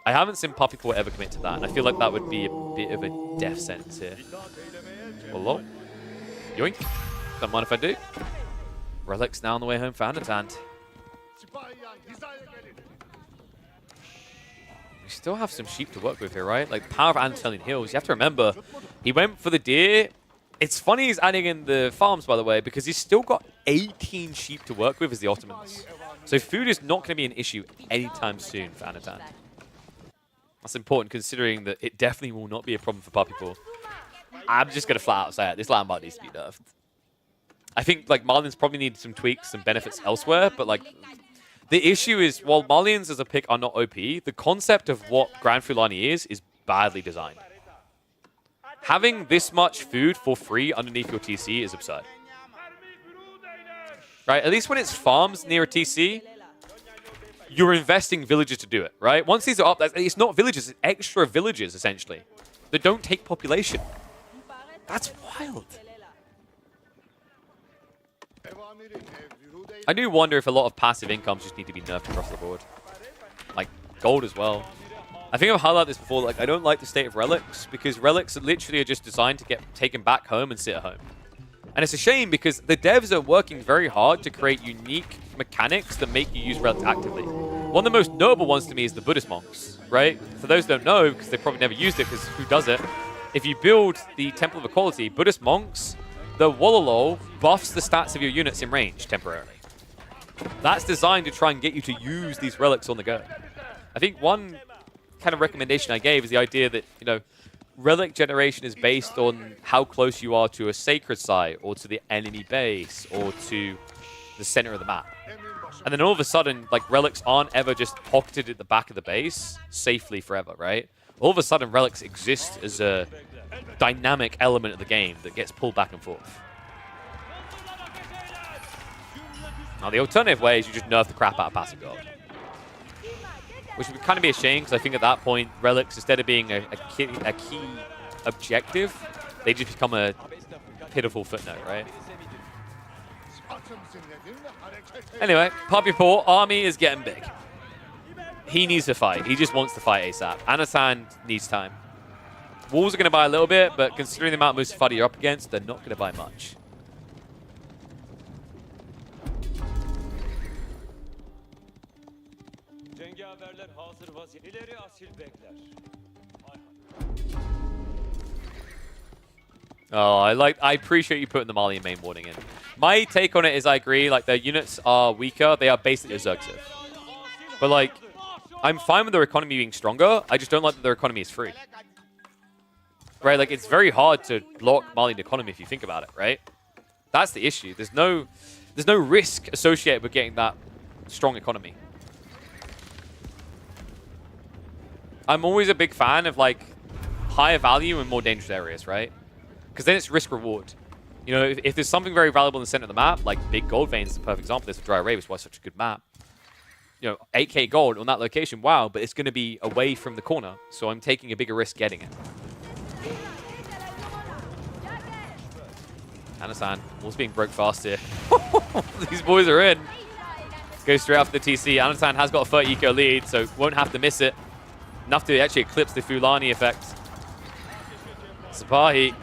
I haven't seen Puppypaw ever commit to that, and I feel like that would be a bit of a death sentence here. Hello? Yoink. Don't mind if I do. Relic's now on the way home for Anotand. We still have some sheep to work with here, right? Like, power of Anatolian Hills. You have to remember, he went for the deer. It's funny he's adding in the farms, by the way, because he's still got 18 sheep to work with as the Ottomans. So food is not going to be an issue anytime soon for Anotand. That's important considering that it definitely will not be a problem for Puppypaw. I'm just going to flat out say it. This landmark needs to be nerfed. I think, like, Malians probably need some tweaks and benefits elsewhere, but, like, the issue is, while Malians as a pick are not OP, the concept of what Grand Fulani is badly designed. Having this much food for free underneath your TC is absurd. Right? At least when it's farms near a TC, you're investing villages to do it, right? Once these are up, it's not villages, it's extra villages, essentially, that don't take population. That's wild. I do wonder if a lot of passive incomes just need to be nerfed across the board. Like, gold as well. I think I've highlighted this before, like, I don't like the state of relics, because relics are literally just designed to get taken back home and sit at home. And it's a shame because the devs are working very hard to create unique mechanics that make you use relics actively. One of the most notable ones to me is the Buddhist monks, right? For those who don't know, because they probably never used it, because who does it? If you build the Temple of Equality, Buddhist monks, the Wololo buffs the stats of your units in range temporarily. That's designed to try and get you to use these relics on the go. I think one kind of recommendation I gave is the idea that, you know, relic generation is based on how close you are to a sacred site or to the enemy base or to the center of the map. And then all of a sudden, like, relics aren't ever just pocketed at the back of the base safely forever, right? All of a sudden, relics exist as a dynamic element of the game that gets pulled back and forth. Now, the alternative way is you just nerf the crap out of passive gold. Which would kind of be a shame, because I think at that point, relics, instead of being a key objective, they just become a pitiful footnote, right? Anyway, Puppypaw army is getting big. He needs to fight. He just wants to fight ASAP. Anotand needs time. Wolves are going to buy a little bit, but considering the amount of Mustafadi you're up against, they're not going to buy much. Oh, I appreciate you putting the Malian main warning in. My take on it is I agree, like, their units are weaker. They are basically Zergsiv. But, like, I'm fine with their economy being stronger. I just don't like that their economy is free. Right? Like, it's very hard to block Malian economy if you think about it, right? That's the issue. There's no risk associated with getting that strong economy. I'm always a big fan of, like, higher value and more dangerous areas, right? Because then it's risk-reward. You know, if there's something very valuable in the center of the map, like big gold veins is a perfect example. There's a dry array, which is why it's such a good map. You know, 8k gold on that location, wow, but it's going to be away from the corner, so I'm taking a bigger risk getting it. Anotand, wall's being broke fast here. These boys are in. Goes straight after the TC. Anotand has got a 30 eco lead, so won't have to miss it. Enough to actually eclipse the Fulani effect. Sapahi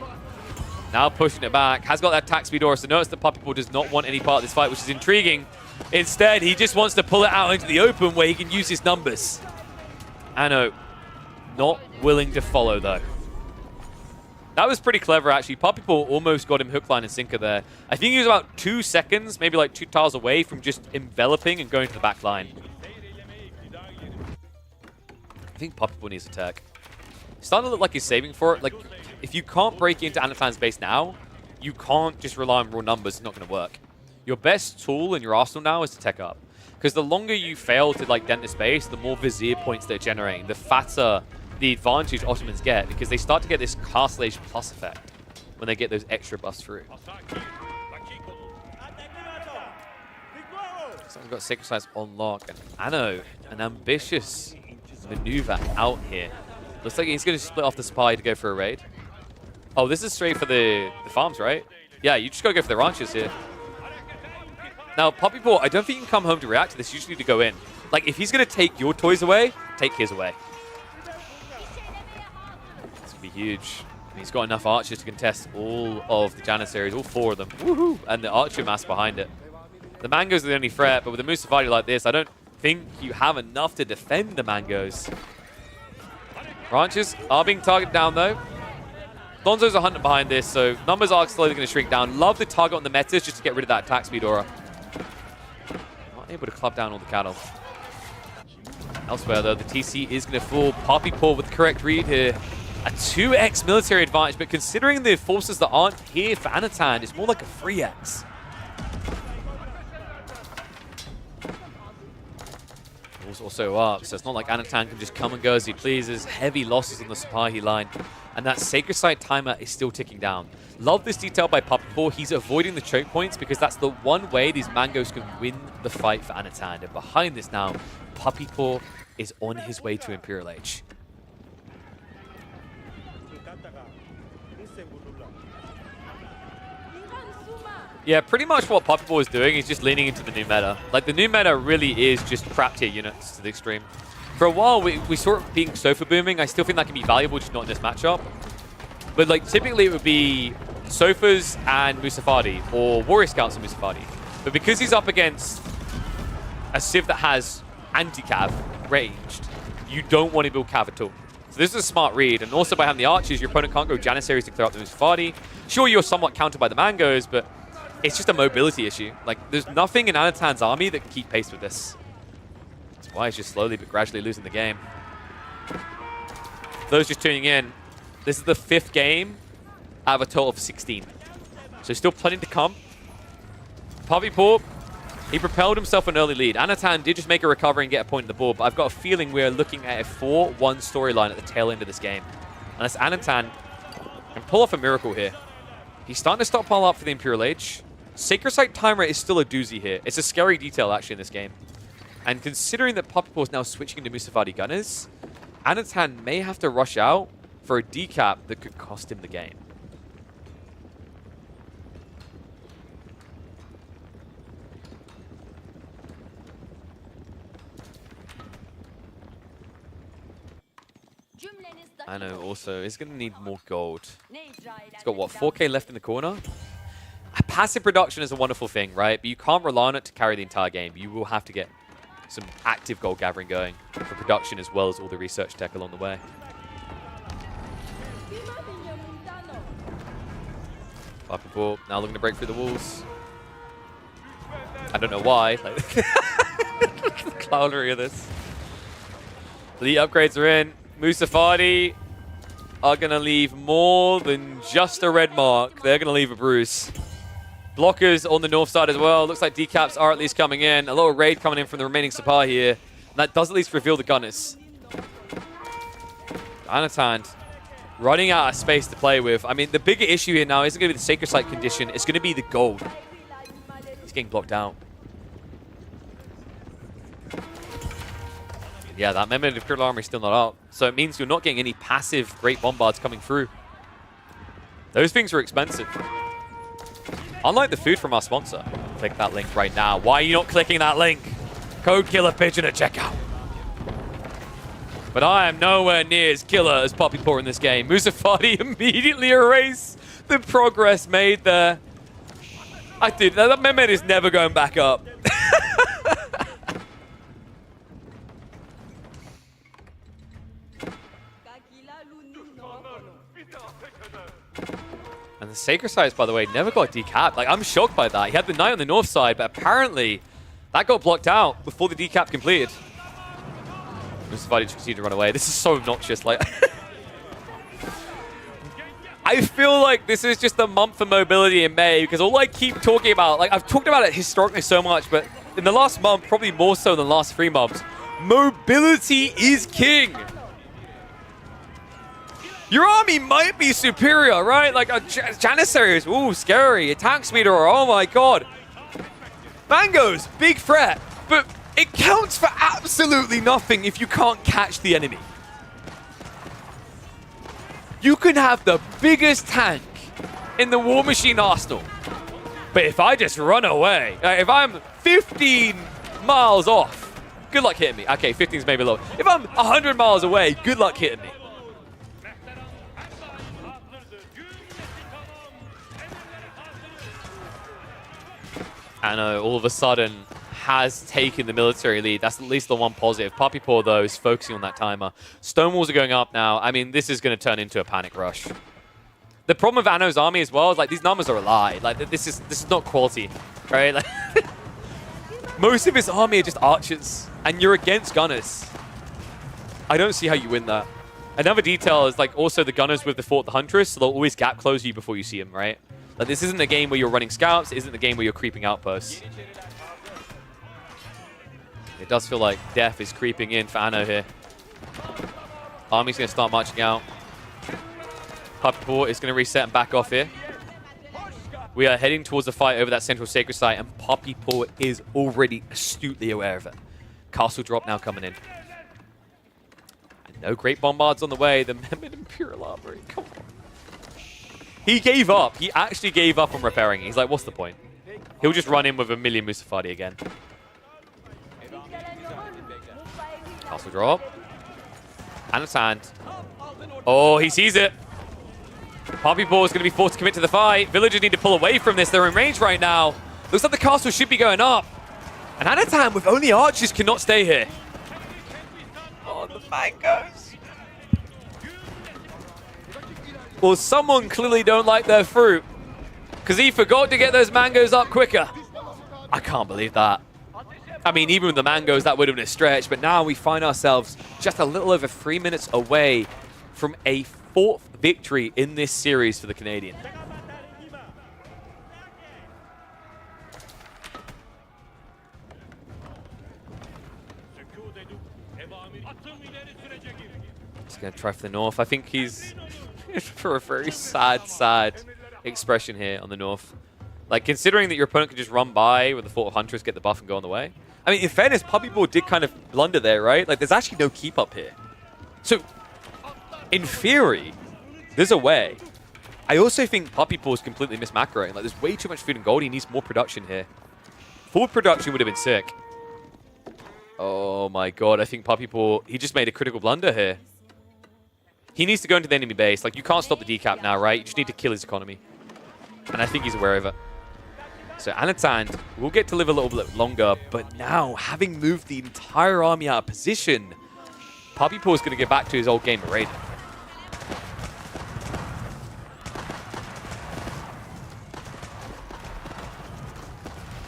now pushing it back. Has got that attack speed aura, so notice that Puppypaw does not want any part of this fight, which is intriguing. Instead, he just wants to pull it out into the open where he can use his numbers. Ano not willing to follow, though. That was pretty clever, actually. Puppypaw almost got him hook, line, and sinker there. I think he was about 2 seconds, maybe like 2 tiles away from just enveloping and going to the back line. I think Puppypaw needs attack. It's starting to look like he's saving for it. Like, if you can't break into Anotand's base now, you can't just rely on raw numbers. It's not going to work. Your best tool in your arsenal now is to tech up. Because the longer you fail to like dent this base, the more Vizier points they're generating, the fatter the advantage Ottomans get, because they start to get this Castle Age plus effect when they get those extra buffs through. So we've got Sacred Sites on lock, and Ano, an ambitious maneuver out here. Looks like he's going to split off the Spy to go for a raid. Oh, this is straight for the farms, right? Yeah, you just got to go for the ranches here. Now, Puppypaw, I don't think you can come home to react to this. You just need to go in. Like, if he's going to take your toys away, take his away. It's going to be huge. And he's got enough archers to contest all of the Janissaries, all 4 of them. Woohoo! And the archer mass behind it. The Mangoes are the only threat, but with a Musafadi like this, I don't think you have enough to defend the Mangoes. Ranches are being targeted down, though. Lonzo's a hunter behind this, so numbers are slowly going to shrink down. Love the target on the metas just to get rid of that attack speed aura. Not able to club down all the cattle. Elsewhere, though, the TC is going to fall. Puppypaw with the correct read here. A 2x military advantage, but considering the forces that aren't here for Anotand, it's more like a 3x. Walls also up, so it's not like Anotand can just come and go as he pleases. Heavy losses on the Sapahi line. And that Sacred Site timer is still ticking down. Love this detail by Puppypaw. He's avoiding the choke points because that's the one way these Mangoes can win the fight for Anotand. And behind this now, Puppypaw is on his way to Imperial Age. Yeah, pretty much what Puppypaw is doing is just leaning into the new meta. Like, the new meta really is just crap tier units to the extreme. For a while, we saw it being Sofa booming. I still think that can be valuable, just not in this matchup. But like typically it would be Sofas and Musafadi, or Warrior Scouts and Musafadi. But because he's up against a Civ that has anti-cav ranged, you don't want to build cav at all. So this is a smart read. And also by having the archers, your opponent can't go Janissaries to clear up the Musafadi. Sure, you're somewhat countered by the Mangoes, but it's just a mobility issue. Like, there's nothing in Anotand's army that can keep pace with this. Why he's just slowly but gradually losing the game. Those just tuning in, this is the 5th game out of a total of 16. So still plenty to come. Puppypaw, he propelled himself an early lead. Anotand did just make a recovery and get a point on the board, but I've got a feeling we're looking at a 4-1 storyline at the tail end of this game. Unless Anotand can pull off a miracle here. He's starting to stockpile up for the Imperial Age. Sacred Site timer is still a doozy here. It's a scary detail actually in this game. And considering that Puppypaw is now switching into Musafadi Gunners, Anotand may have to rush out for a decap that could cost him the game. I know also, he's going to need more gold. He's got, what, 4k left in the corner? Passive production is a wonderful thing, right? But you can't rely on it to carry the entire game. You will have to get some active gold gathering going for production as well as all the research tech along the way. Puppypaw now looking to break through the walls. I don't know why. Like, the clownery of this. The upgrades are in. Musafadi are going to leave more than just a red mark. They're going to leave a bruise. Blockers on the north side as well. Looks like decaps are at least coming in. A little raid coming in from the remaining Sapahi here. And that does at least reveal the Gunners. Anotand running out of space to play with. I mean, the bigger issue here now isn't going to be the Sacred Site condition. It's going to be the gold. He's getting blocked out. Yeah, that Mehmet of Imperial Armor is still not up. So it means you're not getting any passive Great Bombards coming through. Those things are expensive. Unlike the food from our sponsor. Click that link right now. Why are you not clicking that link? Code Killer Pigeon at checkout. But I am nowhere near as killer as Puppypaw in this game. Musafati immediately erase the progress made there. That meme is never going back up. And the Sacred Sites, by the way, never got decapped. Like, I'm shocked by that. He had the Knight on the north side, but apparently that got blocked out before the decap completed. Musafati just continued to run away. This is so obnoxious. Like, I feel like this is just a month for mobility in May, because all I keep talking about, like, I've talked about it historically so much, but in the last month, probably more so than the last 3 months, mobility is king. Your army might be superior, right? Like, Janissaries, ooh, scary. Attack speed, or oh my god. Mangoes, big threat, but it counts for absolutely nothing if you can't catch the enemy. You can have the biggest tank in the War Machine arsenal, but if I just run away, if I'm 15 miles off, good luck hitting me. Okay, 15 is maybe low. If I'm 100 miles away, good luck hitting me. Anno all of a sudden has taken the military lead. That's at least the one positive. Puppypaw, though, is focusing on that timer. Stonewalls are going up now. I mean, this is going to turn into a panic rush. The problem with Anno's army as well is, like, these numbers are a lie. Like, this is not quality, right? Like, most of his army are just archers, and you're against gunners. I don't see how you win that. Another detail is, like, also the gunners with the Fort the Huntress, so they'll always gap close you before you see them, right? Like, this isn't a game where you're running scouts. It isn't a game where you're creeping outposts. It does feel like death is creeping in for Anno here. Army's going to start marching out. Puppypaw is going to reset and back off here. We are heading towards the fight over that central sacred site, and Puppypaw is already astutely aware of it. Castle drop now coming in. And no great bombards on the way. The Mehmed Imperial Armory, come on. He gave up. He actually gave up on repairing. He's like, what's the point? He'll just run in with a million Musafati again. Castle drop. Anotand. Oh, he sees it. Puppypaw is going to be forced to commit to the fight. Villagers need to pull away from this. They're in range right now. Looks like the castle should be going up. And Anotand, with only archers, cannot stay here. Oh, the mangoes. Well, someone clearly don't like their fruit, because he forgot to get those mangoes up quicker. I can't believe that. I mean, even with the mangoes, that would have been a stretch, but now we find ourselves just a little over 3 minutes away from a 4th victory in this series for the Canadian. He's going to try for the north. I think he's for a very sad expression here on the north. Like, considering that your opponent can just run by with the Fort of Huntress, get the buff, and go on the way. I mean, in fairness, Puppypaw did kind of blunder there, right? Like, there's actually no keep up here. So, in theory, there's a way. I also think Puppypaw is completely mismacroing. Like, there's way too much food and gold. He needs more production here. Full production would have been sick. Oh my god, I think Puppypaw, he just made a critical blunder here. He needs to go into the enemy base. Like, you can't stop the decap now, right? You just need to kill his economy. And I think he's aware of it. So Anotand will get to live a little bit longer, but now, having moved the entire army out of position, Puppypaw is going to get back to his old game of raiding.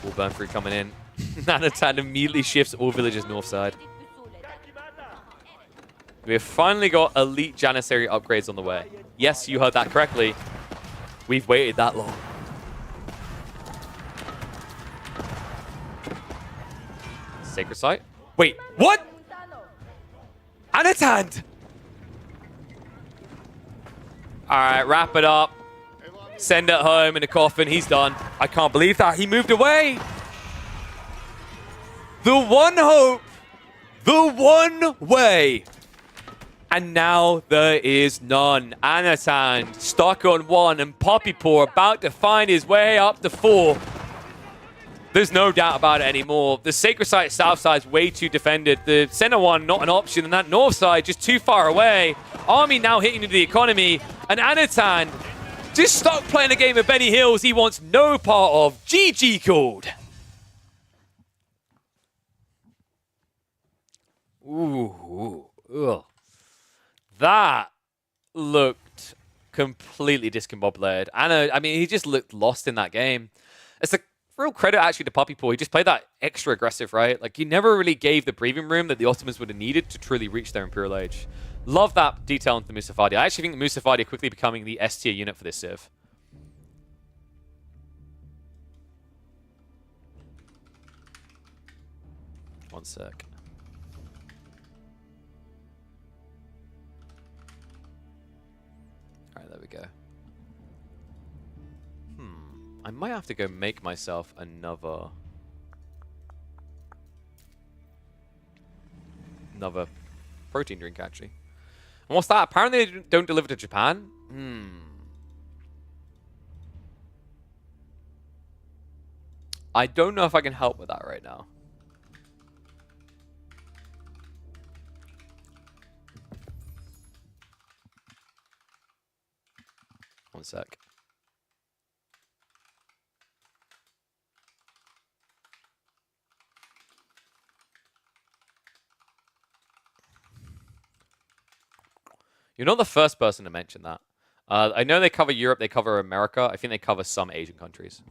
All burn free coming in. Anotand immediately shifts all villagers north side. We have finally got elite Janissary upgrades on the way. Yes, you heard that correctly. We've waited that long. Sacred site? Wait, what? Anotand! Alright, wrap it up. Send it home in a coffin. He's done. I can't believe that. He moved away. The one hope. The one way. And now there is none. Anotand stuck on 1, and Puppypaw about to find his way up to 4. There's no doubt about it anymore. The Sacred Site south side's way too defended. The center one, not an option. And that north side, just too far away. Army now hitting into the economy. And Anotand just stuck playing a game of Benny Hills he wants no part of. GG called. Ooh. Ugh. That looked completely discombobulated. I mean, he just looked lost in that game. It's a real credit actually to Puppypaw. He just played that extra aggressive, right? Like, he never really gave the breathing room that the Ottomans would have needed to truly reach their Imperial Age. Love that detail into the Musafadi. I actually think the Musafadi are quickly becoming the S tier unit for this Civ. One sec. Alright, there we go. I might have to go make myself another protein drink, actually. And what's that? Apparently they don't deliver to Japan? I don't know if I can help with that right now. One sec. You're not the first person to mention that. I know they cover Europe, they cover America. I think they cover some Asian countries.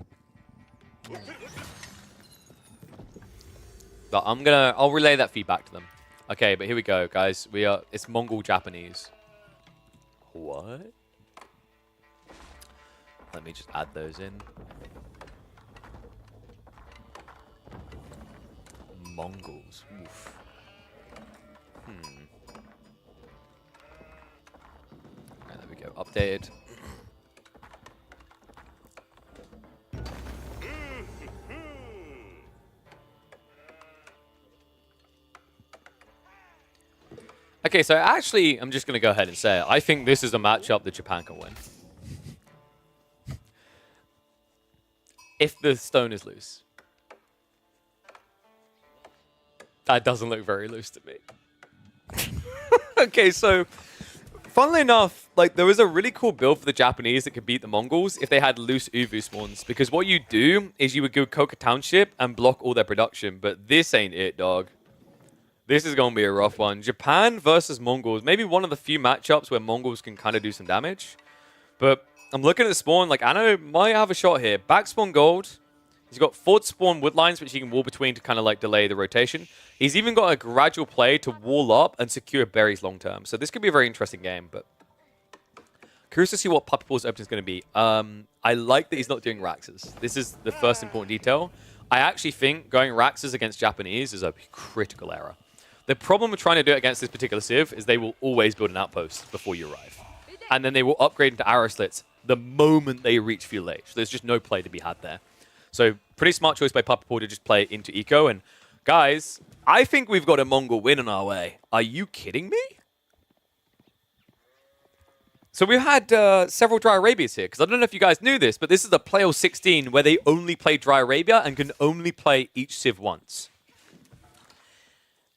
But I'll relay that feedback to them. Okay, but here we go, guys. It's Mongol Japanese. What? Let me just add those in. Mongols. Oof. Right, there we go. Updated. Okay, so actually, I'm just going to go ahead and say it. I think this is a matchup that Japan can win. If the stone is loose. That doesn't look very loose to me. Okay, so funnily enough, like, there was a really cool build for the Japanese that could beat the Mongols if they had loose Uvu spawns. Because what you do is you would go Koka Township and block all their production. But this ain't it, dog. This is going to be a rough one. Japan versus Mongols. Maybe one of the few matchups where Mongols can kind of do some damage. But I'm looking at the spawn. Like, Anno might have a shot here. Back spawn gold. He's got forward spawn wood lines, which he can wall between to kind of like delay the rotation. He's even got a gradual play to wall up and secure berries long term. So this could be a very interesting game. But curious to see what Puppypaw's opening is going to be. I like that he's not doing Raxes. This is the first important detail. I actually think going Raxes against Japanese is a critical error. The problem with trying to do it against this particular Civ is they will always build an outpost before you arrive. And then they will upgrade into arrow slits the moment they reach Fuel Age. There's just no play to be had there. So pretty smart choice by Puppypaw to just play it into eco. And guys, I think we've got a Mongol win on our way. Are you kidding me? So we've had several Dry Arabias here, because I don't know if you guys knew this, but this is a play of 16 where they only play Dry Arabia and can only play each Civ once.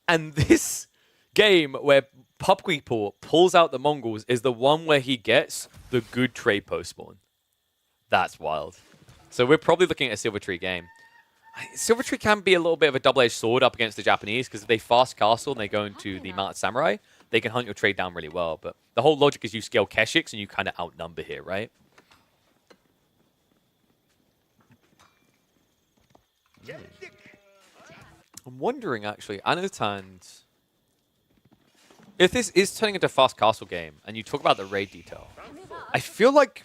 And this game where Puppypaw pulls out the Mongols is the one where he gets the good trade post spawn. That's wild. So we're probably looking at a Silver Tree game. Silver Tree can be a little bit of a double-edged sword up against the Japanese, because if they fast castle and they go into the Mounted Samurai, they can hunt your trade down really well. But the whole logic is you scale Keshiks and you kind of outnumber here, right? I'm wondering, actually, Anotand, if this is turning into a fast castle game, and you talk about the raid detail, I feel like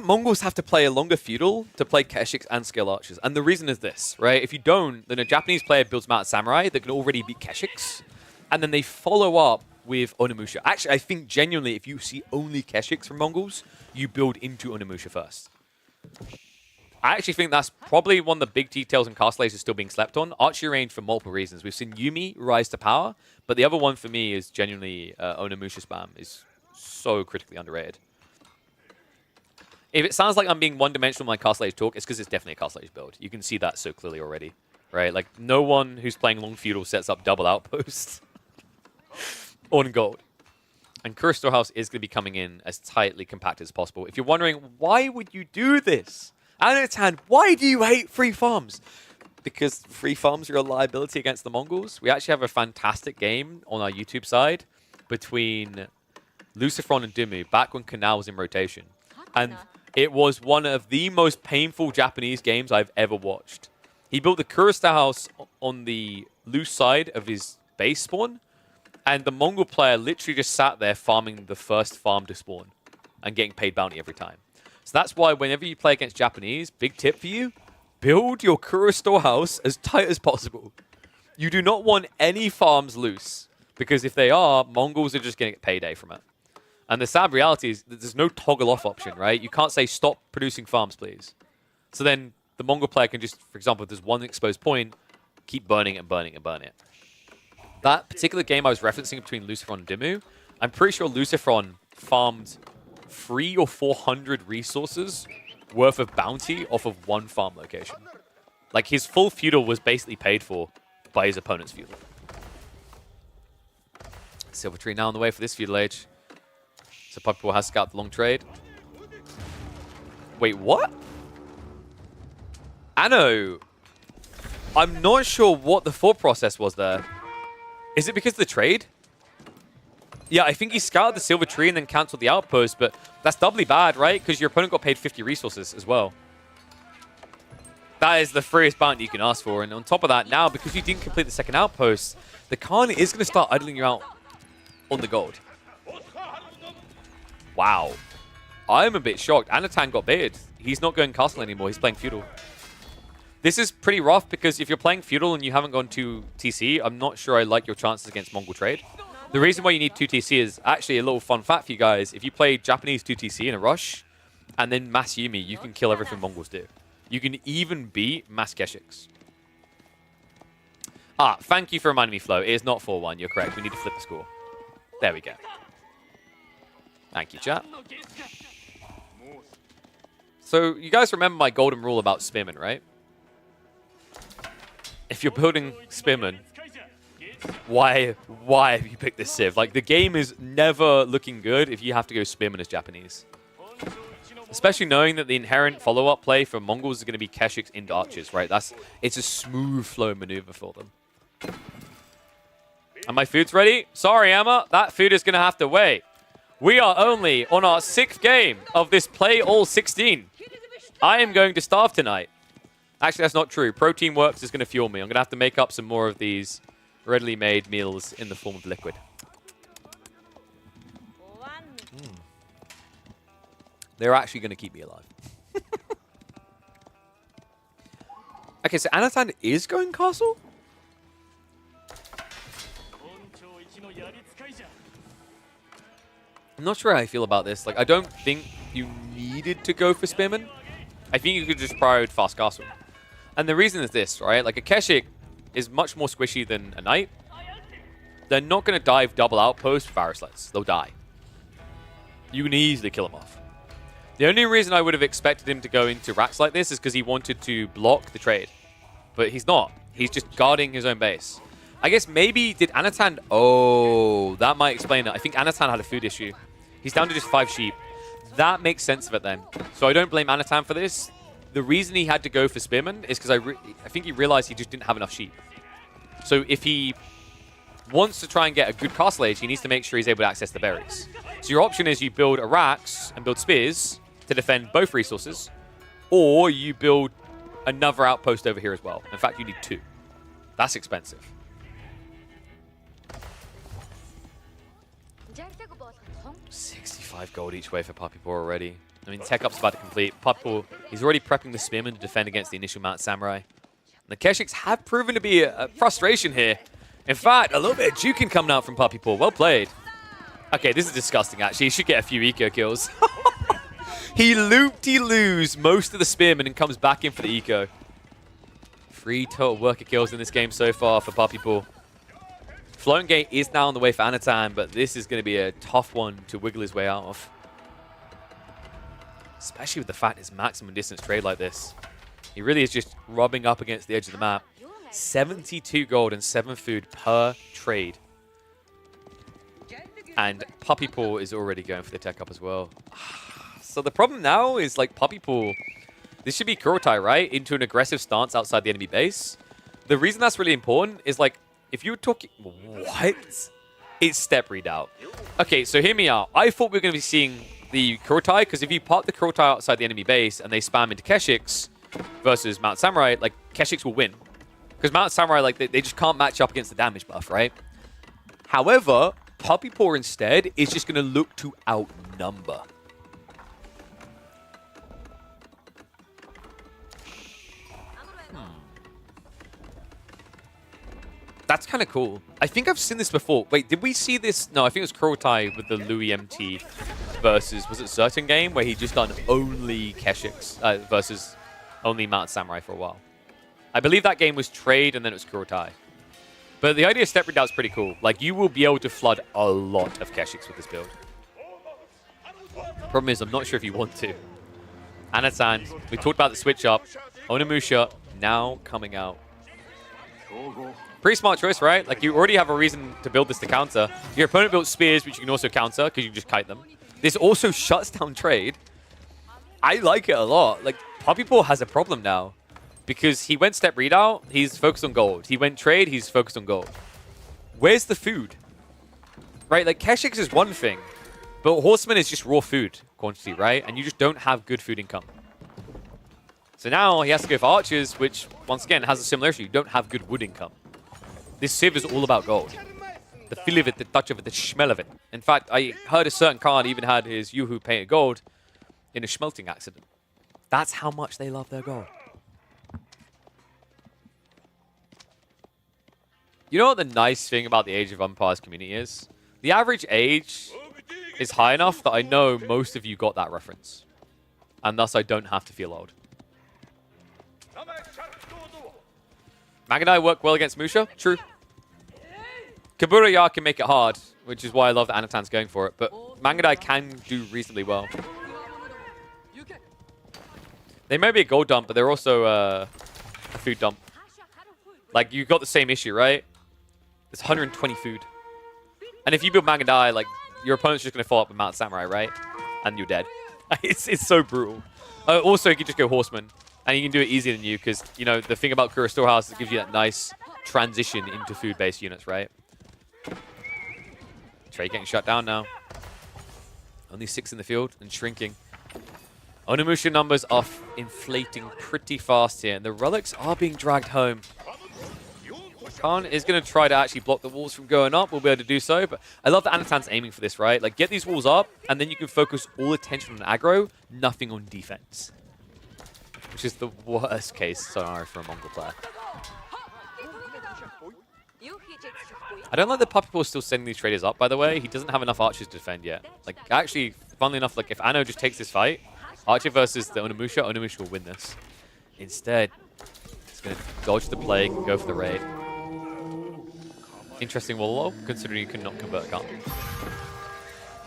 Mongols have to play a longer feudal to play Keshiks and scale archers. And the reason is this, right? If you don't, then a Japanese player builds Mounted Samurai that can already beat Keshiks, and then they follow up with Onimusha. Actually, I think genuinely, if you see only Keshiks from Mongols, you build into Onimusha first. I actually think that's probably one of the big details in Castle Age is still being slept on. Archery range for multiple reasons. We've seen Yumi rise to power, but the other one for me is genuinely Onimusha spam is so critically underrated. If it sounds like I'm being one-dimensional in my Castle Age talk, it's because it's definitely a Castle Age build. You can see that so clearly already, right? Like, no one who's playing Long Feudal sets up double outposts on gold. And Kura Storehouse is going to be coming in as tightly compacted as possible. If you're wondering, why would you do this? Anotand, why do you hate free farms? Because free farms are a liability against the Mongols. We actually have a fantastic game on our YouTube side between Lucifron and Dimmu back when Canal was in rotation. And it was one of the most painful Japanese games I've ever watched. He built the Kura Storehouse on the loose side of his base spawn, and the Mongol player literally just sat there farming the first farm to spawn and getting paid bounty every time. So that's why whenever you play against Japanese, big tip for you, build your Kura Storehouse as tight as possible. You do not want any farms loose, because if they are, Mongols are just going to get payday from it. And the sad reality is that there's no toggle off option, right? You can't say stop producing farms, please. So then the Mongol player can just, for example, if there's one exposed point, keep burning it and burning it and burning it. That particular game I was referencing between Lucifron and Dimmu, I'm pretty sure Lucifron farmed 300 or 400 resources worth of bounty off of one farm location. Like, his full feudal was basically paid for by his opponent's feudal. Silver Tree now on the way for this feudal age. So Puppypaw has scouted the long trade. Wait, what? Anno. I'm not sure what the thought process was there. Is it because of the trade? Yeah, I think he scouted the Silver Tree and then cancelled the outpost, but that's doubly bad, right? Because your opponent got paid 50 resources as well. That is the freest bounty you can ask for. And on top of that, now, because you didn't complete the second outpost, the Khan is going to start idling you out on the gold. Wow. I'm a bit shocked. Anotand got baited. He's not going castle anymore. He's playing feudal. This is pretty rough because if you're playing feudal and you haven't gone to TC, I'm not sure I like your chances against Mongol trade. The reason why you need 2 TC is actually a little fun fact for you guys. If you play Japanese 2 TC in a rush and then mass Yumi, you can kill everything Mongols do. You can even beat mass Keshiks. Ah, thank you for reminding me, Flo. It is not 4-1. You're correct. We need to flip the score. There we go. Thank you, chat. So you guys remember my golden rule about Spearman, right? If you're building Spearman, why have you picked this Civ? Like, the game is never looking good if you have to go Spearman as Japanese. Especially knowing that the inherent follow-up play for Mongols is going to be Keshiks into Archers, right? It's a smooth flow maneuver for them. And my food's ready? Sorry, Emma. That food is going to have to wait. We are only on our 6th game of this Play All 16. I am going to starve tonight. Actually, that's not true. Protein Works is going to fuel me. I'm going to have to make up some more of these readily made meals in the form of liquid. They're actually going to keep me alive. Okay, so Anotand is going castle? I'm not sure how I feel about this. Like, I don't think you needed to go for Spearman. I think you could just prioritize fast castle. And the reason is this, right? Like, a Keshik is much more squishy than a knight. They're not going to dive double outpost for Varuslights. They'll die. You can easily kill them off. The only reason I would have expected him to go into racks like this is because he wanted to block the trade. But he's not. He's just guarding his own base. I guess maybe did Anotand... Oh, that might explain it. I think Anotand had a food issue. He's down to just 5 sheep. That makes sense of it then. So I don't blame Anotand for this. The reason he had to go for Spearman is because I think he realized he just didn't have enough sheep. So if he wants to try and get a good castle age, he needs to make sure he's able to access the berries. So your option is you build a racks and build spears to defend both resources, or you build another outpost over here as well. In fact, you need 2. That's expensive. $65 gold each way for Puppypaw already. I mean, Tech Up's about to complete. Puppypaw, he's already prepping the Spearman to defend against the initial Mount Samurai. The Keshiks have proven to be a frustration here. In fact, a little bit of juking coming out from Puppypaw. Well played. Okay, this is disgusting, actually. He should get a few eco kills. He loop-de-loos most of the Spearman and comes back in for the eco. 3 total worker kills in this game so far for Puppypaw. Stormgate is now on the way for Anotand, but this is going to be a tough one to wiggle his way out of. Especially with the fact it's maximum distance trade like this. He really is just rubbing up against the edge of the map. 72 gold and 7 food per trade. And Puppypaw is already going for the tech up as well. So the problem now is like Puppypaw. This should be Kurotai, right? Into an aggressive stance outside the enemy base. The reason that's really important is like, if you were talking... What? It's step redoubt. Okay, so hear me out. I thought we were going to be seeing the Kurotai, because if you pop the Kurotai outside the enemy base and they spam into Keshiks versus Mount Samurai, like, Keshiks will win. Because Mount Samurai, like, they just can't match up against the damage buff, right? However, Puppypaw instead is just going to look to outnumber. That's kind of cool. I think I've seen this before. Wait, did we see this? No, I think it was Kurotai with the Louis MT versus, was it certain game where he just done only Keshiks versus only Mount Samurai for a while. I believe that game was trade and then it was Kurotai. But the idea of step redoubt is pretty cool. Like, you will be able to flood a lot of Keshiks with this build. Problem is, I'm not sure if you want to. Anotand, we talked about the switch up. Onimusha now coming out. Pretty smart choice, right? Like, you already have a reason to build this to counter. Your opponent built spears, which you can also counter because you can just kite them. This also shuts down trade. I like it a lot. Like, Puppypaw has a problem now because he went step redoubt, he's focused on gold. He went trade, he's focused on gold. Where's the food? Right? Like, Keshiks is one thing, but Horseman is just raw food quantity, right? And you just don't have good food income. So now he has to go for archers, which, once again, has a similar issue. You don't have good wood income. This Civ is all about gold. The feel of it, the touch of it, the smell of it. In fact, I heard a certain card even had his Yuhu painted gold in a smelting accident. That's how much they love their gold. You know what the nice thing about the Age of Empires community is? The average age is high enough that I know most of you got that reference. And thus I don't have to feel old. Magadai work well against Musha? True. Kaburaya can make it hard, which is why I love that Anotand's going for it. But Magadai can do reasonably well. They may be a gold dump, but they're also a food dump. Like, you've got the same issue, right? There's 120 food. And if you build Magadai, like, your opponent's just going to follow up with Mount Samurai, right? And you're dead. It's so brutal. Also, you can just go Horseman. And you can do it easier than you because, you know, the thing about Kura Storehouse is it gives you that nice transition into food-based units, right? Trade getting shut down now. Only 6 in the field and shrinking. Onimusha numbers are inflating pretty fast here, and the relics are being dragged home. Khan is going to try to actually block the walls from going up. We'll be able to do so, but I love that Anotand's aiming for this, right? Like, get these walls up, and then you can focus all attention on aggro, nothing on defense. Which is the worst case scenario for a Mongol player. I don't like that Puppypaw is still sending these traders up, by the way. He doesn't have enough archers to defend yet. Like, actually, funnily enough, like, if Anno just takes this fight, Archer versus the Onimusha, Onimusha will win this. Instead, he's going to dodge the plague and go for the raid. Interesting wall, considering you cannot convert Kant.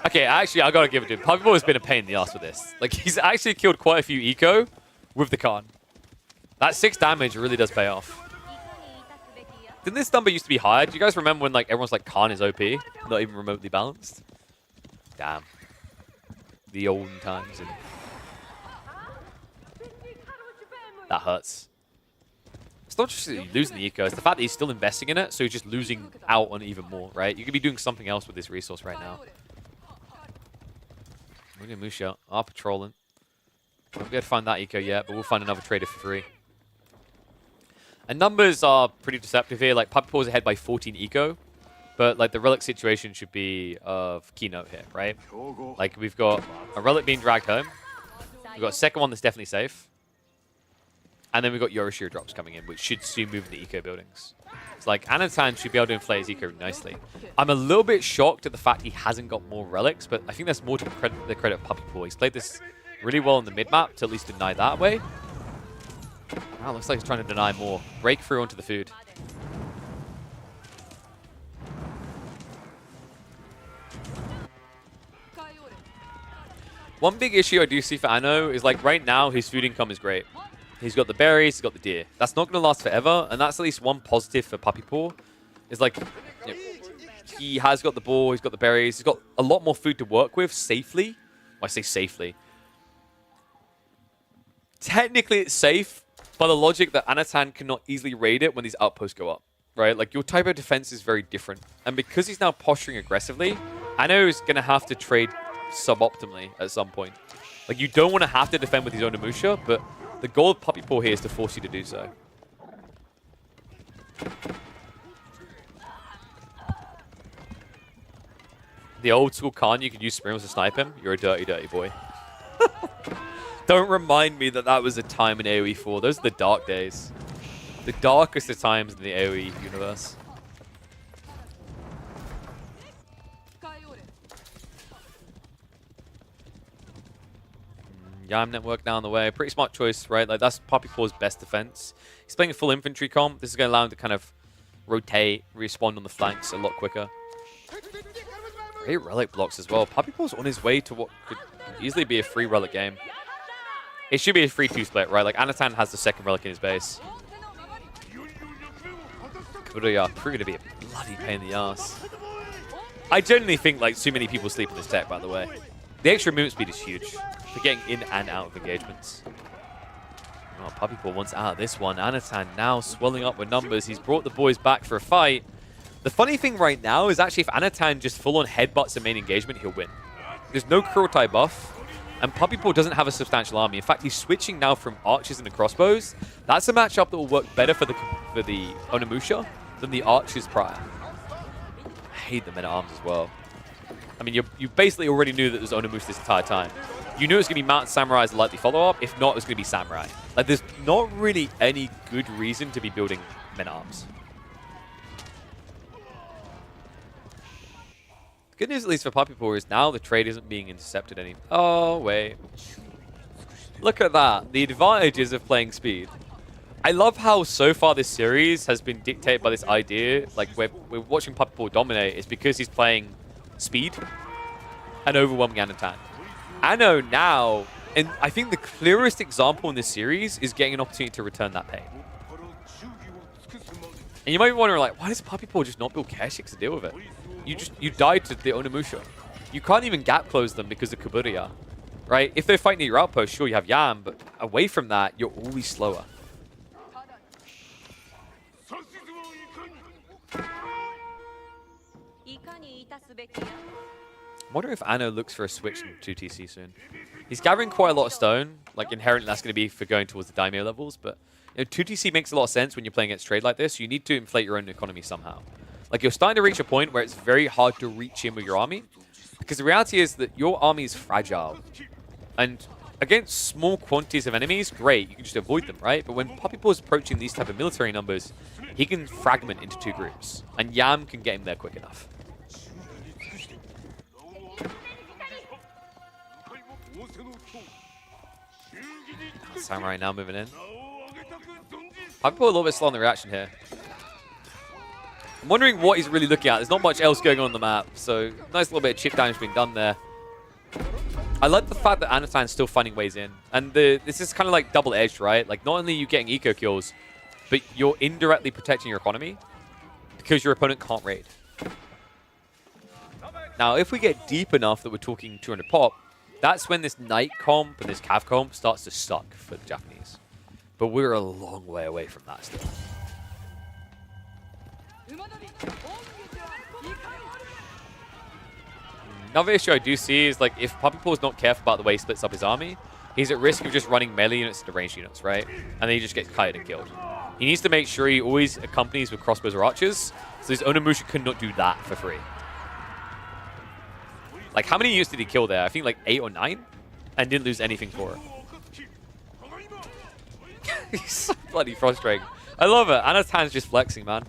Okay, actually, I got to give it to him. Puppypaw has been a pain in the ass with this. Like, he's actually killed quite a few eco with the Khan. That 6 damage really does pay off. Didn't this number used to be higher? Do you guys remember when like everyone's like Khan is OP? Not even remotely balanced? Damn. The olden times. And that hurts. It's not just that he's losing the eco, it's the fact that he's still investing in it, so he's just losing out on even more, right? You could be doing something else with this resource right now. Musha are patrolling. Won't be able to find that eco yet, but we'll find another trader for free. And numbers are pretty deceptive here. Like, Puppypaw's ahead by 14 eco, but like the relic situation should be of keynote here, right? Like, we've got a relic being dragged home. We've got a second one that's definitely safe. And then we've got Yorishiro drops coming in, which should soon move into eco buildings. It's like, Anotand should be able to inflate his eco nicely. I'm a little bit shocked at the fact he hasn't got more relics, but I think that's more to the credit of Puppypaw. He's played this really well in the mid-map to at least deny that way. Wow, looks like he's trying to deny more. Breakthrough onto the food. One big issue I do see for Anno is like right now his food income is great. He's got the berries, he's got the deer. That's not going to last forever, and that's at least one positive for Puppypaw. Is like, you know, he has got the ball, he's got the berries, he's got a lot more food to work with safely. Well, I say safely. Technically it's safe, by the logic that Anotand cannot easily raid it when these outposts go up, right? Like, your type of defense is very different. And because he's now posturing aggressively, Anno is going to have to trade suboptimally at some point. Like, you don't want to have to defend with his own Onimusha, but the goal of Puppypaw here is to force you to do so. The old school Khan, you could use Sprinkles to snipe him. You're a dirty, dirty boy. Don't remind me that that was a time in AoE 4. Those are the dark days. The darkest of times in the AoE universe. Yam network down the way. Pretty smart choice, right? Like, that's Puppypaw's best defense. He's playing a full infantry comp. This is going to allow him to kind of rotate, respawn on the flanks a lot quicker. Great relic blocks as well. Puppypaw's on his way to what could easily be a free relic game. It should be a 3-2 split, right? Like, Anotand has the second relic in his base. Kuroya proving to be a bloody pain in the ass. I genuinely think, like, too many people sleep in this tech, by the way. The extra movement speed is huge for getting in and out of engagements. Oh, Puppypaw wants out of this one. Anotand now swelling up with numbers. He's brought the boys back for a fight. The funny thing right now is actually if Anotand just full-on headbutts a main engagement, he'll win. There's no Kurotai buff, and Puppypaw doesn't have a substantial army. In fact, he's switching now from archers into crossbows. That's a matchup that will work better for the Onimusha than the archers prior. I hate the men-at-arms as well. I mean, you basically already knew that there was Onimusha this entire time. You knew it was going to be Mountain Samurai as a likely follow-up. If not, it was going to be Samurai. Like, there's not really any good reason to be building men-at-arms. Good news, at least for Puppypaw, is now the trade isn't being intercepted anymore. Oh, wait. Look at that. The advantages of playing speed. I love how so far this series has been dictated by this idea. Like, we're watching Puppypaw dominate. It's because he's playing speed and overwhelming Anotand. Anno now, and I think the clearest example in this series is getting an opportunity to return that pain. And you might be wondering, like, why does Puppypaw just not build Keshik to deal with it? You died to the Onimusha. You can't even gap close them because of Kaburia, right? If they're fighting at your outpost, sure, you have Yam, but away from that, you're always slower. I wonder if Anno looks for a switch in 2TC soon. He's gathering quite a lot of stone. Like, inherently, that's going to be for going towards the daimyo levels, but you know, 2TC makes a lot of sense when you're playing against trade like this. You need to inflate your own economy somehow. Like, you're starting to reach a point where it's very hard to reach in with your army, because the reality is that your army is fragile. And against small quantities of enemies, great, you can just avoid them, right? But when Puppypaw is approaching these type of military numbers, he can fragment into 2 groups, and Yam can get him there quick enough. Samurai now moving in. Puppypaw a little bit slow on the reaction here. I'm wondering what he's really looking at. There's not much else going on the map, so nice little bit of chip damage being done there. I like the fact that Anotand's still finding ways in. And this is kind of like double-edged, right? Like, not only are you getting eco kills, but you're indirectly protecting your economy because your opponent can't raid. Now, if we get deep enough that we're talking 200 pop, that's when this Knight comp and this Cav comp starts to suck for the Japanese. But we're a long way away from that still. Another issue I do see is, like, if Puppypaw's not careful about the way he splits up his army, he's at risk of just running melee units into ranged units, right? And then he just gets kited and killed. He needs to make sure he always accompanies with crossbows or archers, so his Onimusha cannot do that for free. Like, how many units did he kill there? I think like 8 or 9? And didn't lose anything for it. He's so bloody frustrating. I love it. Anotand's just flexing, man.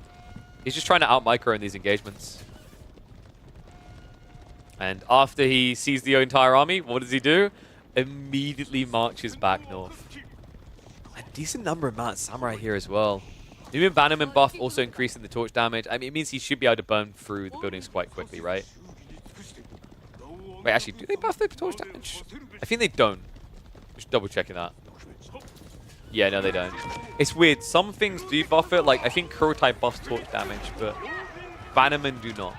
He's just trying to out-micro in these engagements. And after he sees the entire army, what does he do? Immediately marches back north. A decent number of Mountain Samurai here as well. New Abandonment buff also increasing the torch damage. I mean, it means he should be able to burn through the buildings quite quickly, right? Wait, actually, do they buff the torch damage? I think they don't. Just double checking that. Yeah, no, they don't. It's weird. Some things do buff it. Like, I think Kuro type buffs torch damage, but Bannermen do not.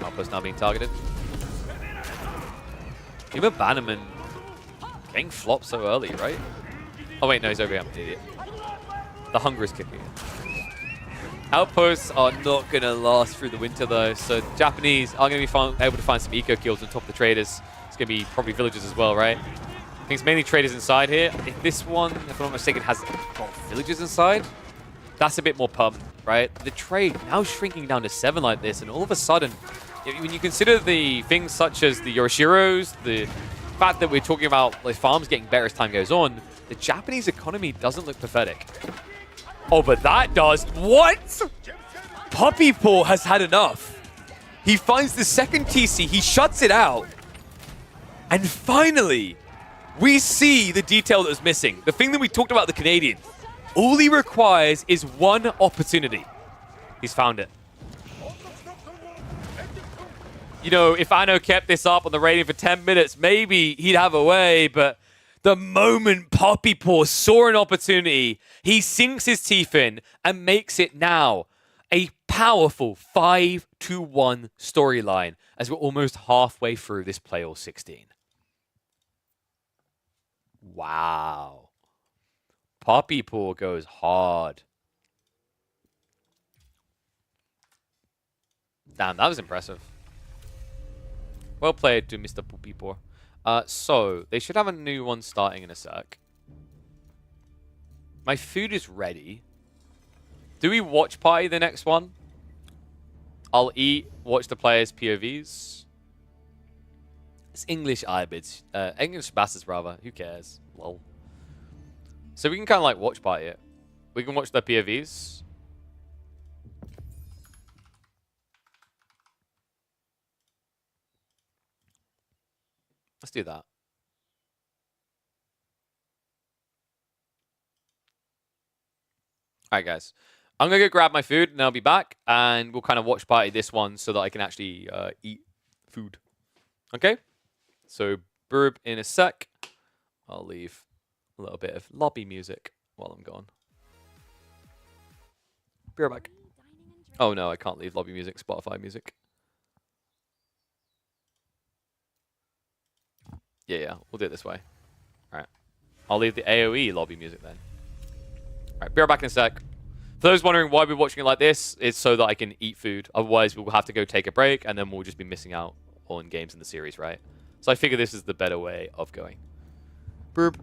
Outpost now being targeted. Even Bannerman getting flopped so early, right? Oh, wait, no, he's over here. I'm an idiot. The hunger is kicking in. Outposts are not going to last through the winter, though. So Japanese are going to be able to find some eco kills on top of the traders. It's going to be probably villagers as well, right? I think it's mainly traders inside here. If this one, if I'm not mistaken, has villagers inside, that's a bit more permanent, right? The trade now shrinking down to 7 like this, and all of a sudden, when you consider the things such as the Yoroshiros, the fact that we're talking about like farms getting better as time goes on, the Japanese economy doesn't look pathetic. Oh, but that does. What? Puppypaw has had enough. He finds the second TC. He shuts it out. And finally, we see the detail that was missing. The thing that we talked about the Canadian. All he requires is one opportunity. He's found it. You know, if Anno kept this up on the rating for 10 minutes, maybe he'd have a way, but the moment Puppypaw saw an opportunity, he sinks his teeth in and makes it now a powerful 5-1 storyline as we're almost halfway through this playoff 16. Wow. Puppypaw goes hard. Damn, that was impressive. Well played to Mr. Puppypaw. So, they should have a new one starting in a sec. My food is ready. Do we watch party the next one? I'll eat, watch the players' POVs. It's English Ibids. English bastards, rather. Who cares? Lol. So we can kind of like watch party it. We can watch their POVs. Let's do that. Alright, guys. I'm going to go grab my food, and I'll be back, and we'll kind of watch party this one so that I can actually eat food. Okay? So, burb in a sec. I'll leave a little bit of lobby music while I'm gone. Be right back. Oh, no, I can't leave lobby music, Spotify music. Yeah, we'll do it this way. Alright. I'll leave the AoE lobby music then. Alright, be right back in a sec. For those wondering why we're watching it like this, it's so that I can eat food. Otherwise, we'll have to go take a break, and then we'll just be missing out on games in the series, right? So I figure this is the better way of going. Burp.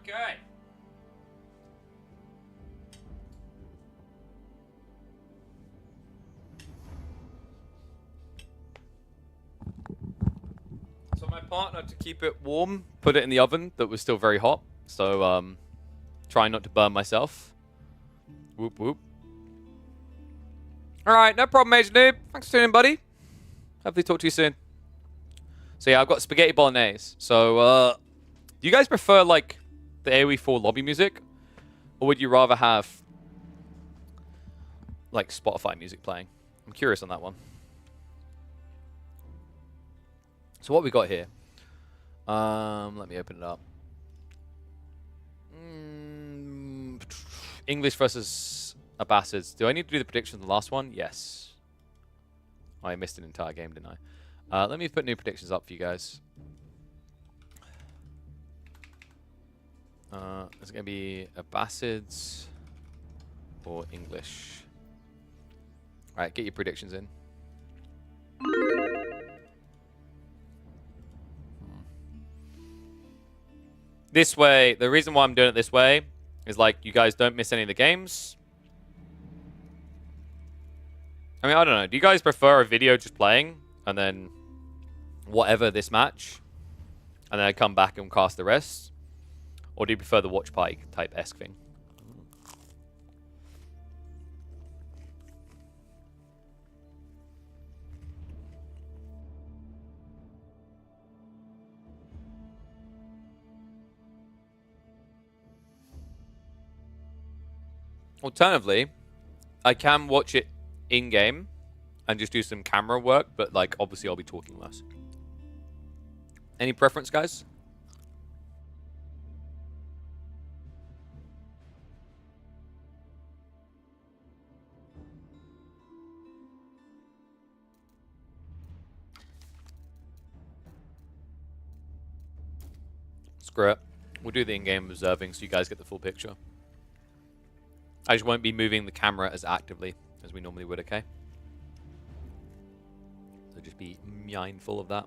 Okay. So my partner, to keep it warm, put it in the oven that was still very hot. So, trying not to burn myself. Whoop, whoop. Alright, no problem, Major Noob. Thanks for tuning in, buddy. Hopefully talk to you soon. So yeah, I've got spaghetti bolognese. So do you guys prefer like the AoE4 lobby music, or would you rather have like Spotify music playing? I'm curious on that one. So what we got here? Let me open it up. English versus Abbasids. Do I need to do the prediction on the last one? Yes. I missed an entire game, didn't I? Let me put new predictions up for you guys. Is it going to be Abbasids or English? Alright, get your predictions in. This way, the reason why I'm doing it this way is like you guys don't miss any of the games. I mean, I don't know. Do you guys prefer a video just playing and then whatever this match and then I come back and cast the rest? Or do you prefer the watch party type-esque thing? Alternatively, I can watch it in-game and just do some camera work, but like obviously I'll be talking less. Any preference, guys? Screw it. We'll do the in-game observing so you guys get the full picture. I just won't be moving the camera as actively as we normally would, okay? So just be mindful of that.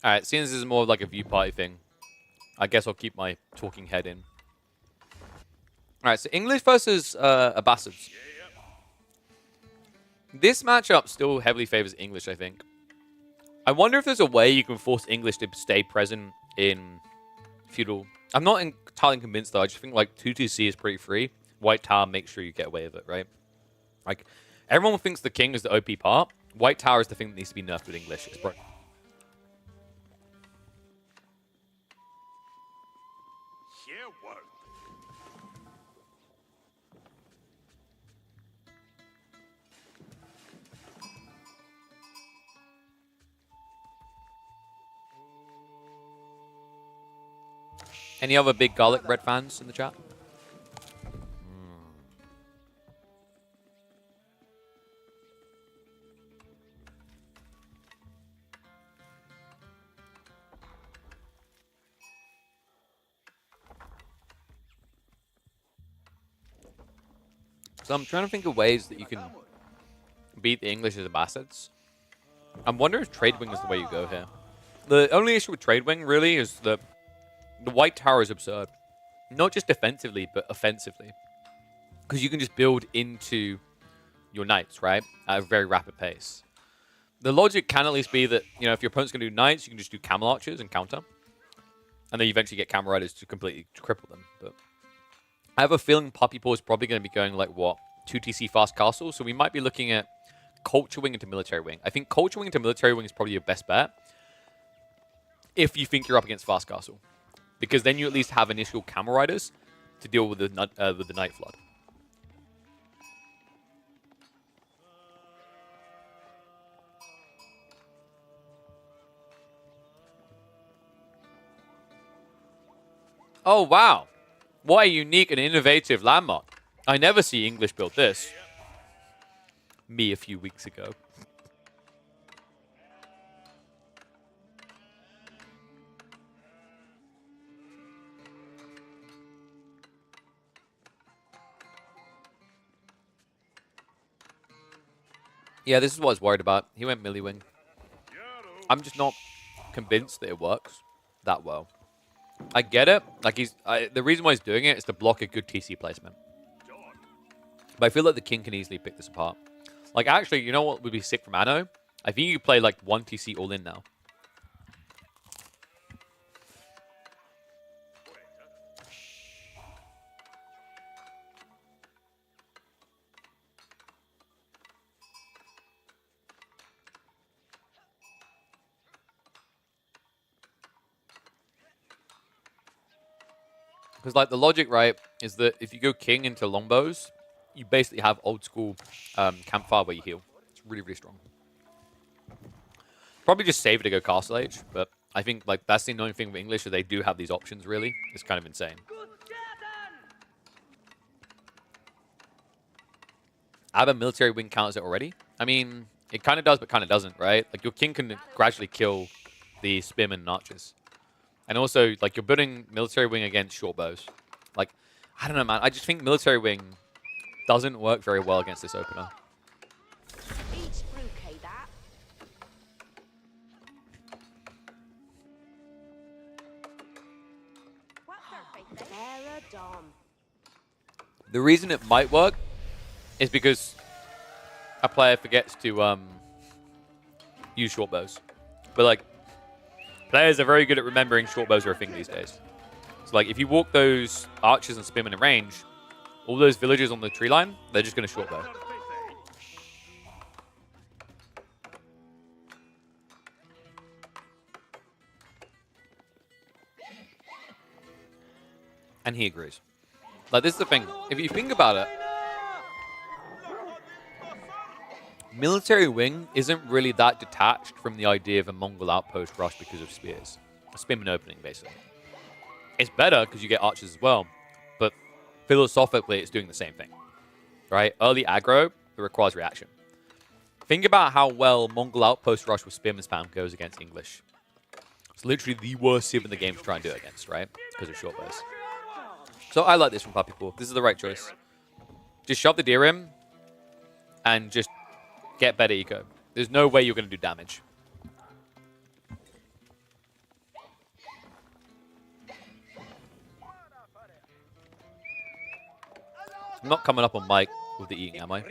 Alright, seeing as this is more of like a view party thing, I guess I'll keep my talking head in. Alright, so English versus Abbasids. This matchup still heavily favors English, I think. I wonder if there's a way you can force English to stay present in Feudal. I'm not entirely convinced, though. I just think, like, 2-2-C is pretty free. White Tower makes sure you get away with it, right? Like, everyone thinks the king is the OP part. White Tower is the thing that needs to be nerfed with English. It's broken. Any other big garlic bread fans in the chat? So I'm trying to think of ways that you can beat the English as Abbasids. I'm wondering if Trade Wing is the way you go here. The only issue with Trade Wing, really, is that the White Tower is absurd. Not just defensively, but offensively. Because you can just build into your knights, right? At a very rapid pace. The logic can at least be that, you know, if your opponent's going to do knights, you can just do camel archers and counter. And then you eventually get camel riders to completely cripple them. But I have a feeling Puppypaw is probably going to be going, like, what? 2TC fast castle? So we might be looking at Culture Wing into Military Wing. I think Culture Wing into Military Wing is probably your best bet. If you think you're up against fast castle. Because then you at least have initial camel riders to deal with the Night Flood. Oh, wow. What a unique and innovative landmark. I never see English build this. Me a few weeks ago. Yeah, this is what I was worried about. He went melee wing. I'm just not convinced that it works that well. I get it. Like the reason why he's doing it is to block a good TC placement. But I feel like the king can easily pick this apart. Like, actually, you know what would be sick from Anno? I think you could play, like, 1 TC all in now. Because, like, the logic, right, is that if you go king into longbows, you basically have old school campfire where you heal. It's really, really strong. Probably just save it to go Castle Age, but I think, like, that's the annoying thing with English, is they do have these options, really. It's kind of insane. Abba military wing counters it already? I mean, it kind of does, but kind of doesn't, right? Like, your king can gradually kill the spearmen and archers. And also, like, you're building military wing against short bows. Like, I don't know, man. I just think military wing doesn't work very well against this opener. The reason it might work is because a player forgets to use short bows. But, like, players are very good at remembering short bows are a thing these days. So, like, if you walk those archers and spearmen in range, all those villagers on the tree line, they're just going to short bow. And he agrees. Like, this is the thing. If you think about it, military wing isn't really that detached from the idea of a Mongol outpost rush because of spears. A spearman opening, basically. It's better because you get archers as well, but philosophically, it's doing the same thing. Right? Early aggro, it requires reaction. Think about how well Mongol outpost rush with spearman spam goes against English. It's literally the worst sim in the game to try and do it against, right? Because of short bows. So I like this from Puppypaw. This is the right choice. Just shove the deer in and just get better eco. There's no way you're going to do damage. I'm not coming up on mic with the eating, am I?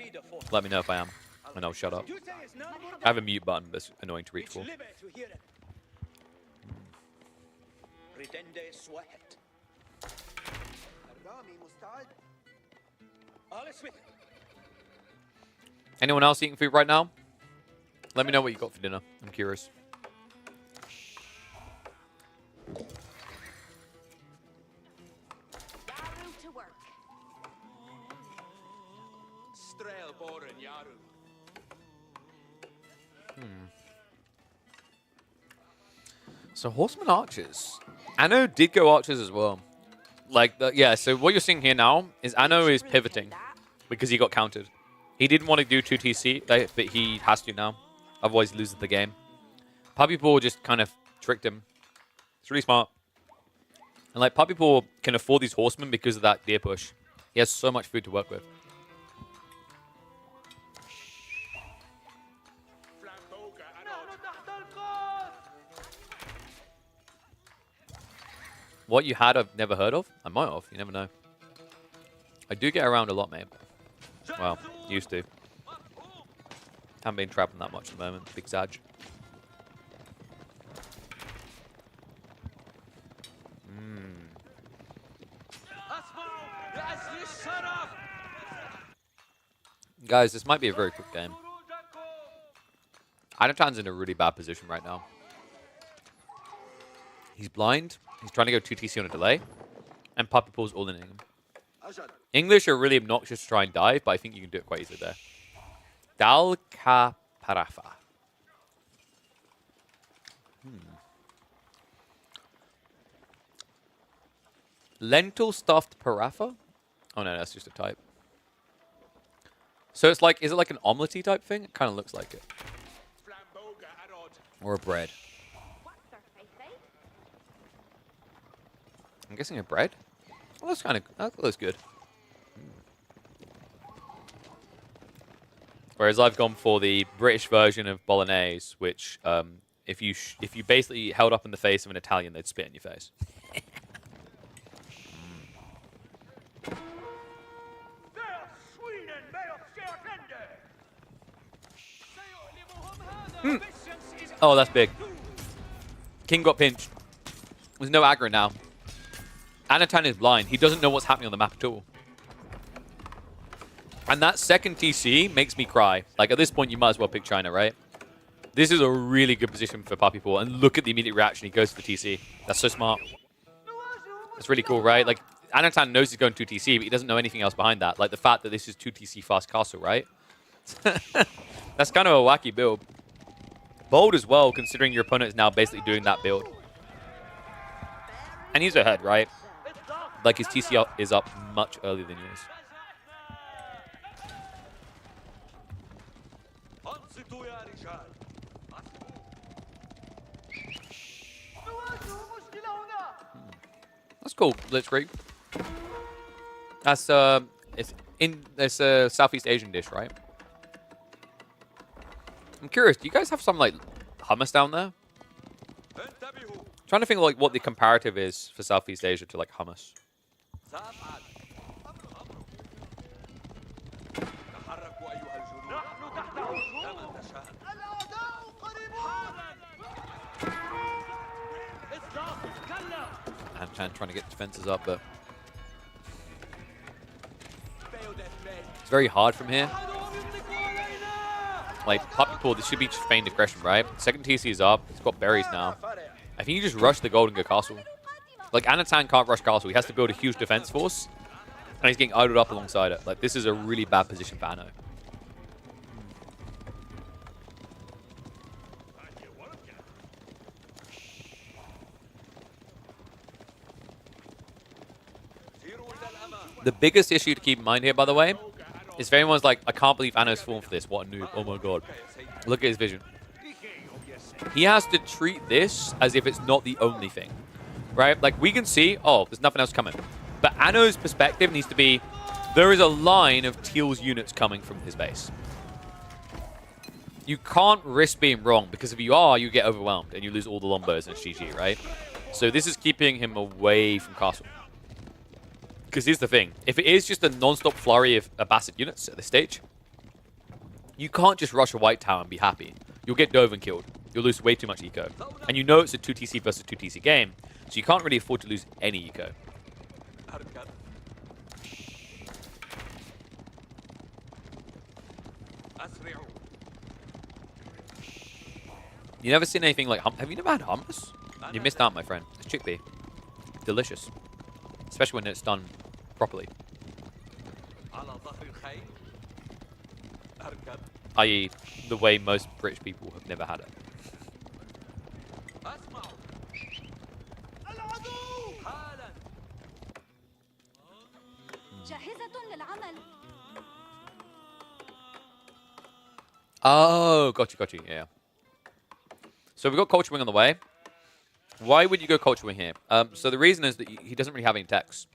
Let me know if I am, and I'll shut up. I have a mute button, but it's annoying to reach for. Anyone else eating food right now? Let me know what you got for dinner. I'm curious. So horseman archers. Anno did go archers as well. Like, yeah, so what you're seeing here now is Anno is pivoting because he got countered. He didn't want to do 2 TC, but he has to now. Otherwise, he loses the game. Puppypaw just kind of tricked him. It's really smart. And, like, Puppypaw can afford these horsemen because of that deer push. He has so much food to work with. What you had I've never heard of? I might have. You never know. I do get around a lot, mate. Well, used to. Haven't been traveling that much at the moment. Big Zaj. Guys, this might be a very quick game. Anotand's in a really bad position right now. He's blind. He's trying to go 2 TC on a delay. And Puppypaw's all in him. English are really obnoxious to try and dive, but I think you can do it quite easily there. Dal ka parafa. Lentil stuffed parafa? Oh no, that's just a type. So it's like, is it like an omelette-y type thing? It kind of looks like it. Or a bread. I'm guessing a bread? Well, that's kind of, that looks good. Whereas I've gone for the British version of bolognese, which if you basically held up in the face of an Italian, they'd spit in your face. Oh, that's big. King got pinched. There's no aggro now. Anotand is blind. He doesn't know what's happening on the map at all. And that second TC makes me cry. Like, at this point, you might as well pick China, right? This is a really good position for Puppypaw. And look at the immediate reaction. He goes for the TC. That's so smart. That's really cool, right? Like, Anotand knows he's going 2 TC, but he doesn't know anything else behind that. Like, the fact that this is 2 TC fast castle, right? That's kind of a wacky build. Bold as well, considering your opponent is now basically doing that build. And he's ahead, right? Like, his TC is up much earlier than yours. That's cool, Blitzkrieg. That's it's a Southeast Asian dish, right? I'm curious, do you guys have some like hummus down there? Trying to think like what the comparative is for Southeast Asia to like hummus. I'm trying to get defenses up, but it's very hard from here. Like, Puppypaw, this should be just feigned aggression, right? Second TC is up. It's got berries now. I think you just rush the gold and go castle. Like, Anotand can't rush castle. He has to build a huge defense force, and he's getting idled up alongside it. Like, this is a really bad position for Anno. The biggest issue to keep in mind here, by the way, is if anyone's like, I can't believe Anno's fallen for this. What a noob. Oh my god. Look at his vision. He has to treat this as if it's not the only thing. Right? Like, we can see, oh, there's nothing else coming. But Anno's perspective needs to be, there is a line of Teal's units coming from his base. You can't risk being wrong, because if you are, you get overwhelmed and you lose all the lombos and it's GG, right? So this is keeping him away from castle. Because here's the thing. If it is just a non-stop flurry of Abbasid units at this stage, you can't just rush a white tower and be happy. You'll get Dovan killed. You'll lose way too much eco. And you know it's a 2TC versus 2TC game, so you can't really afford to lose any eco. You never seen anything like have you never had hummus? You missed out, my friend. It's chickpea. Delicious. Especially when it's done properly. I.e., the way most British people have never had it. Oh, got you, yeah. So we've got Culture Wing on the way. Why would you go Culture Wing here? So the reason is that he doesn't really have any techs.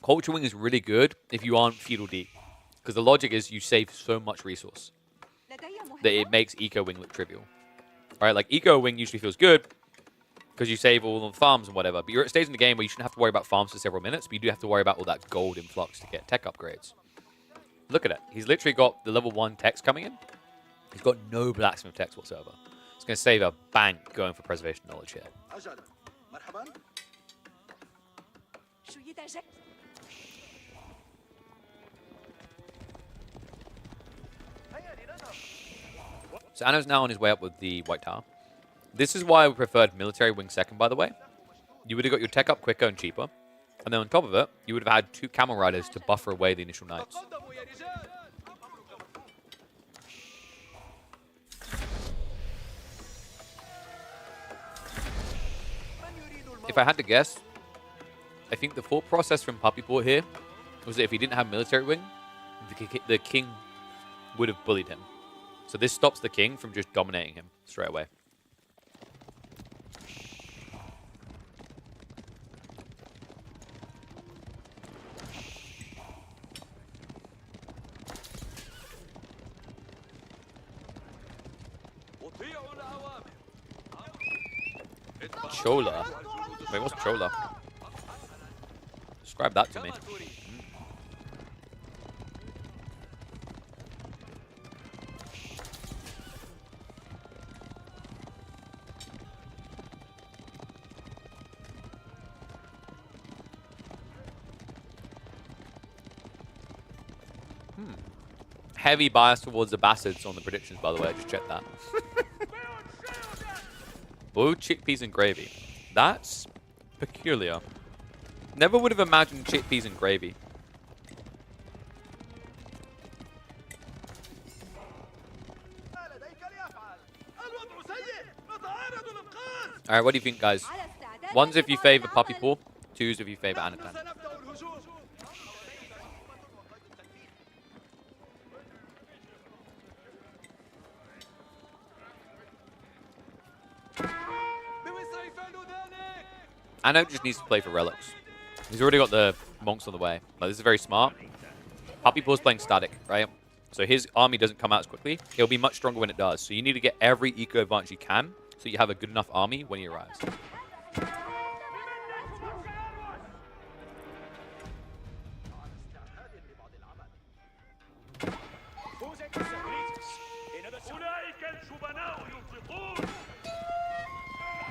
Culture Wing is really good if you aren't feudal deep. Because the logic is you save so much resource that it makes Eco Wing look trivial. Alright, like Eco Wing usually feels good because you save all the farms and whatever. But you're at a stage in the game where you shouldn't have to worry about farms for several minutes, but you do have to worry about all that gold influx to get tech upgrades. Look at it. He's literally got the level 1 techs coming in. He's got no blacksmith techs whatsoever. It's going to save a bank going for preservation knowledge here. So Anno's now on his way up with the White Tower. This is why we preferred Military Wing second, by the way. You would have got your tech up quicker and cheaper. And then on top of it, you would have had 2 Camel Riders to buffer away the initial knights. If I had to guess, I think the thought process from Puppypaw here was that if he didn't have Military Wing, the king would have bullied him. So this stops the king from just dominating him straight away. Chola? Wait, what's Chola? Describe that to me. Heavy bias towards the Bassids on the predictions, by the way. I just checked that. Boiled chickpeas and gravy. That's peculiar. Never would have imagined chickpeas and gravy. Alright, what do you think, guys? One's if you favor Puppypaw, two's if you favor Anotand. Anno just needs to play for relics. He's already got the monks on the way. But this is very smart. Puppypaw's playing static, right? So his army doesn't come out as quickly. He'll be much stronger when it does. So you need to get every eco advantage you can so you have a good enough army when he arrives.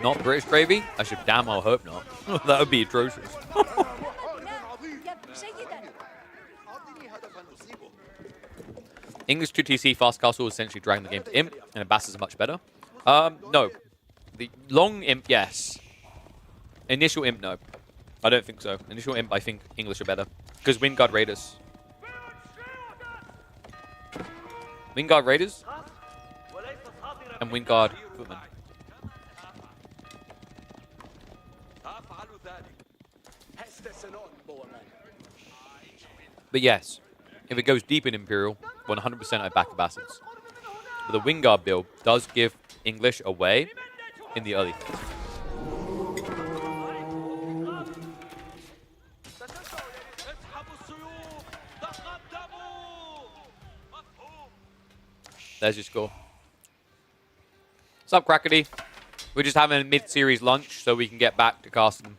Not British gravy? I should damn well hope not. That would be atrocious. English 2TC fast castle is essentially dragging the game to imp, and Abbas is much better. No. The long imp, yes. Initial imp, no. I don't think so. Initial imp, I think English are better. Because Wingard Raiders. Wingard Raiders? And Wingard Footman. But yes, if it goes deep in Imperial, 100% I back Abbasids. But the Wingard build does give English away in the early phase. There's your score. What's up, Crackety? We're just having a mid-series lunch so we can get back to casting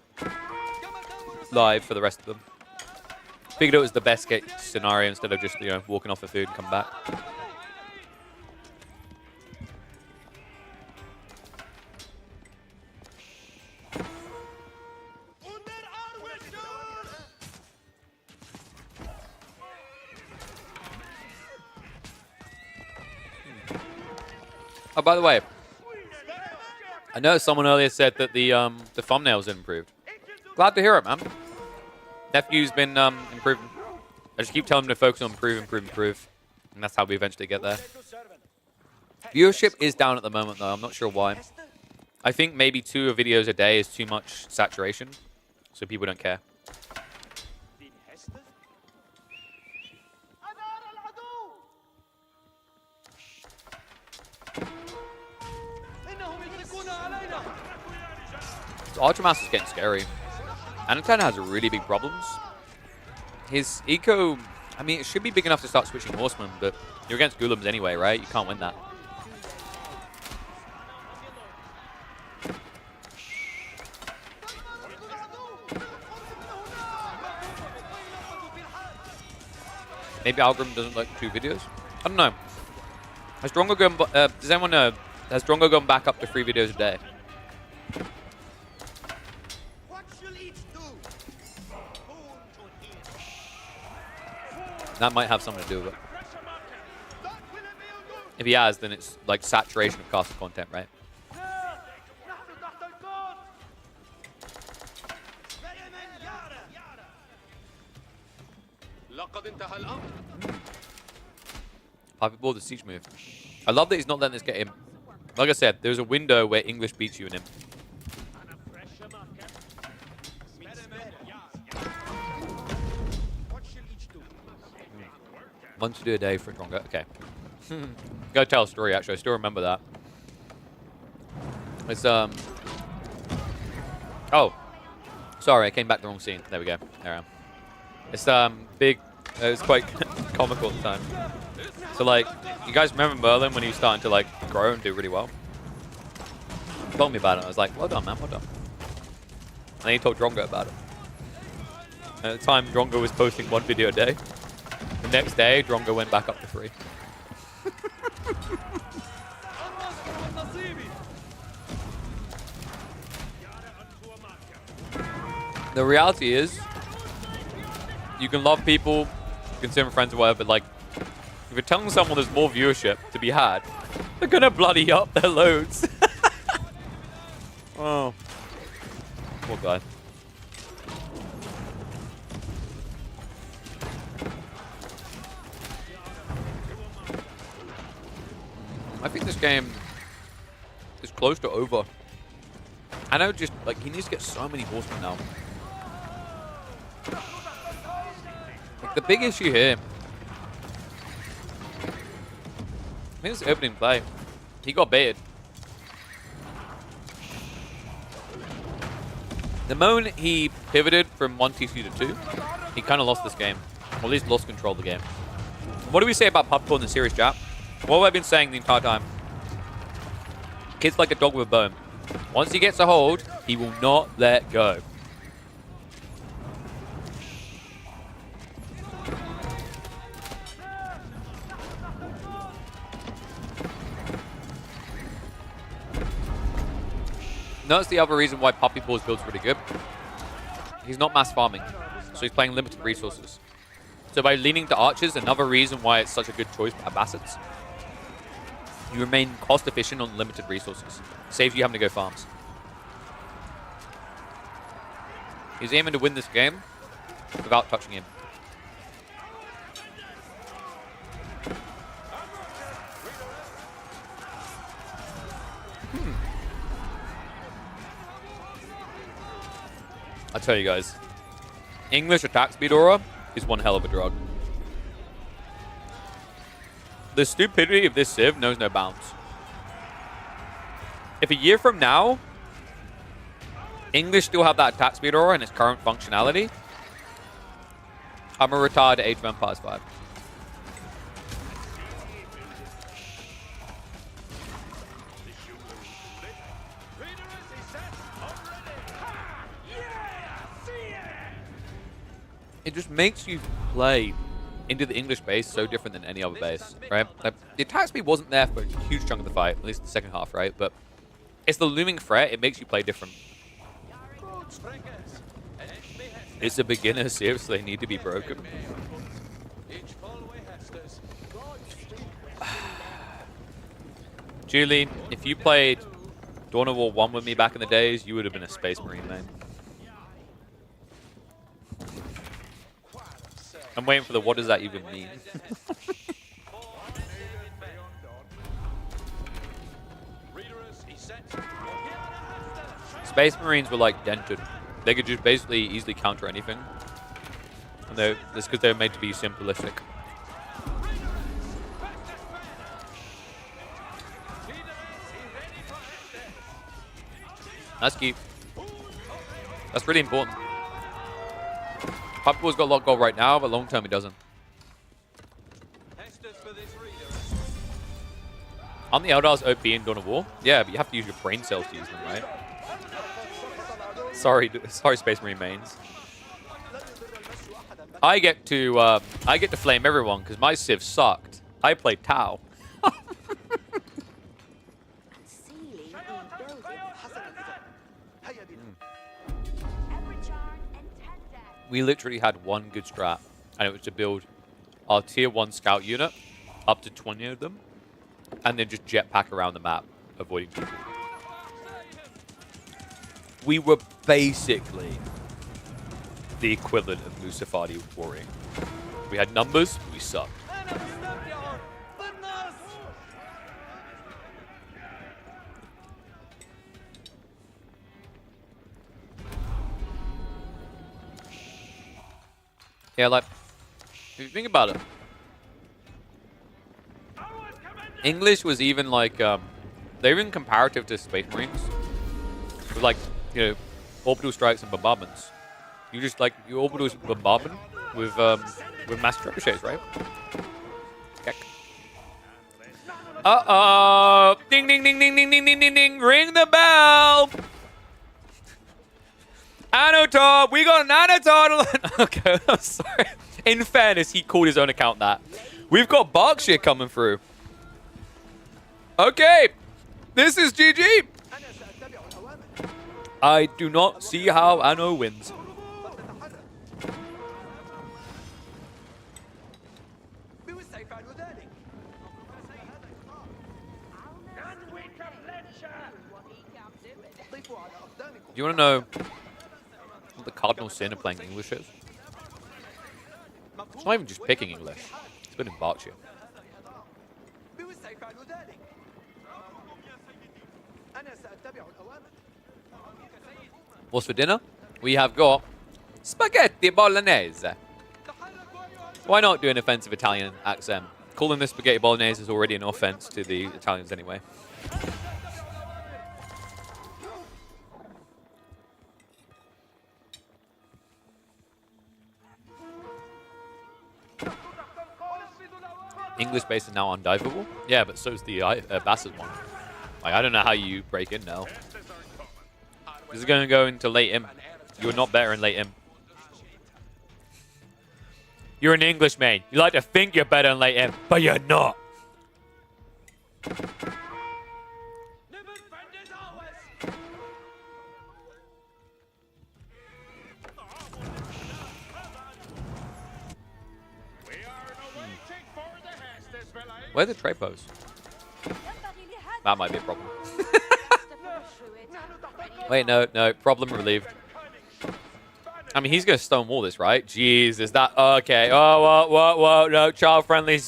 live for the rest of them. Figured it was the best case scenario instead of just, you know, walking off for food and come back. Oh, by the way, I know someone earlier said that the thumbnails improved. Glad to hear it, man. Nephew's been improving. I just keep telling him to focus on improve. And that's how we eventually get there. Viewership is down at the moment, though. I'm not sure why. I think maybe 2 videos a day is too much saturation. So people don't care. So Ottomans is getting scary. Anotand has really big problems. His eco, I mean, it should be big enough to start switching horsemen, but you're against Ghulams anyway, right? You can't win that. Maybe algorithm doesn't like 2 videos. I don't know. Has Drongo gone? Does anyone know? Has Drongo gone back up to 3 videos a day? That might have something to do with it. If he has, then it's like saturation of castle content, right? Puppypaw, the siege move. I love that he's not letting this get him. Like I said, there's a window where English beats you in him. One to do a day for Drongo. Okay. Go tell a story, actually. I still remember that. It's, oh. Sorry, I came back the wrong scene. There we go. There I am. It's, big. It was quite comical at the time. So, like, you guys remember Merlin when he was starting to, like, grow and do really well? He told me about it. I was like, well done, man. Well done. And then he told Drongo about it. And at the time, Drongo was posting 1 video a day. The next day, Drongo went back up to 3. The reality is, you can love people, consider them friends or whatever, but like, If you're telling someone there's more viewership to be had, they're gonna bloody up their loads. Oh. Poor guy. I think this game is close to over. I know, just like he needs to get so many horsemen now. Like, the big issue here, I think it's the opening play. He got baited. The moment he pivoted from 1 TC to 2, he kind of lost this game. Or at least lost control of the game. What do we say about Puppypaw in the series, chat? What have I been saying the entire time? Kid's like a dog with a bone. Once he gets a hold, he will not let go. That's the other reason why Puppypaw's build's really good. He's not mass farming, so he's playing limited resources. So by leaning to archers, another reason why it's such a good choice to have assets. You remain cost efficient on limited resources. Saves you having to go farms. He's aiming to win this game without touching him. I tell you guys, English attack speed aura is one hell of a drug. The stupidity of this Civ knows no bounds. If a year from now, English still have that attack speed aura in its current functionality, I'm a retired Age of Empires 5. It just makes you play into the English base so different than any other base, right? Like, the attack speed wasn't there for a huge chunk of the fight, at least the second half, right? But it's the looming threat. It makes you play different. It's a beginner. Seriously, they need to be broken. Julie, if you played Dawn of War 1 with me back in the days, you would have been a Space Marine, man. I'm waiting for the what does that even mean? Space Marines were like dented. They could just basically easily counter anything. And that's because they were made to be simplistic. That's key. That's really important. Puppypaw's got a lot of gold right now, but long term he doesn't. Aren't the Eldars OP in Dawn of War? Yeah, but you have to use your brain cells to use them, right? Sorry, Space Marine mains. I get to flame everyone because my Civ sucked. I played Tau. We literally had one good strat, and it was to build our tier 1 scout unit, up to 20 of them, and then just jetpack around the map, avoiding people. We were basically the equivalent of Musafadi warring. We had numbers, we sucked. Yeah, like, if you think about it, English was even like, they're even comparative to Space Marines. With like, you know, orbital strikes and bombardments. You just like, you orbital bombardment with mass trebuchets, right? Heck. Uh-oh! Ding, ding, ding, ding, ding, ding, ding, ding, ding! Ring the bell! Anotand! We got an Anotand! Okay, I'm sorry. In fairness, he called his own account that. We've got Berkshire coming through. Okay. This is GG. I do not see how Anno wins. you want to know what the cardinal sin of playing English is? It's not even just picking English. It's been in Berkshire. What's for dinner? We have got spaghetti bolognese. Why not do an offensive Italian accent? Calling this spaghetti bolognese is already an offense to the Italians anyway. English base is now undivable? Yeah, but so's the Bassett one. Like, I don't know how you break in now. This is going to go into late imp. You're not better in late imp. You're an Englishman. You like to think you're better in late imp, but you're not. Where's the trade post? That might be a problem. Wait, no. Problem relieved. I mean, he's going to stonewall this, right? Jeez, is that... Okay. Oh, whoa. No, child-friendly.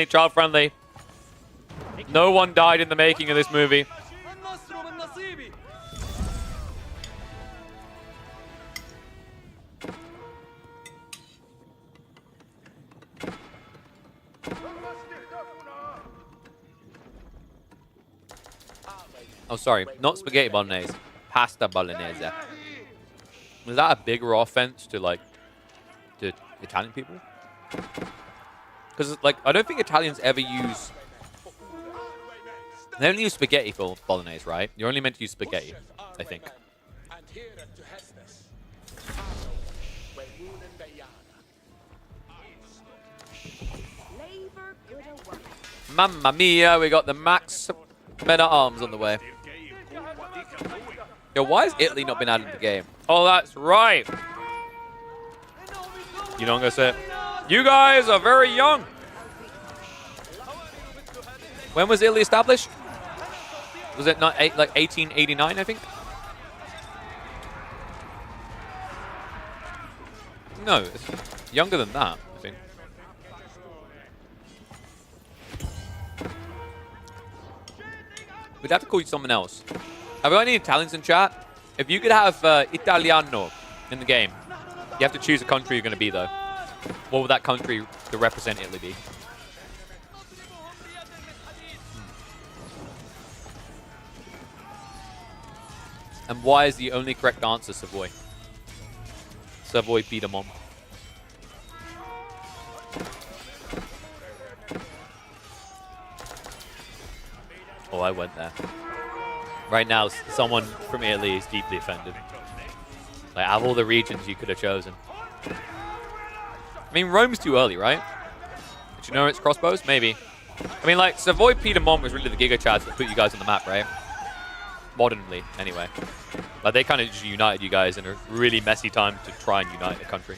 Child-friendly. No one died in the making of this movie. Oh, sorry. Not spaghetti bolognese. Pasta bolognese. Was that a bigger offense to, like, to Italian people? Because, like, I don't think Italians ever use... They only use spaghetti for bolognese, right? You're only meant to use spaghetti, I think. Mamma mia, we got the max men at arms on the way. Yo, why has Italy not been added to the game? Oh, that's right. You know what I'm going to say? You guys are very young. When was Italy established? Was it not like 1889, I think? No, it's younger than that, I think. We'd have to call you something else. Have we got any Italians in chat? If you could have Italiano in the game, you have to choose a country you're going to be, though. What would that country to represent Italy be? And why is the only correct answer Savoy? Savoy Piedmont. Oh, I went there. Right now, someone from Italy is deeply offended. Like, out of all the regions you could have chosen. I mean, Rome's too early, right? Did you know it's crossbows? Maybe. I mean, like, Savoy Piedmont was really the Giga Chads that put you guys on the map, right? Modernly, anyway. Like, they kind of just united you guys in a really messy time to try and unite a country.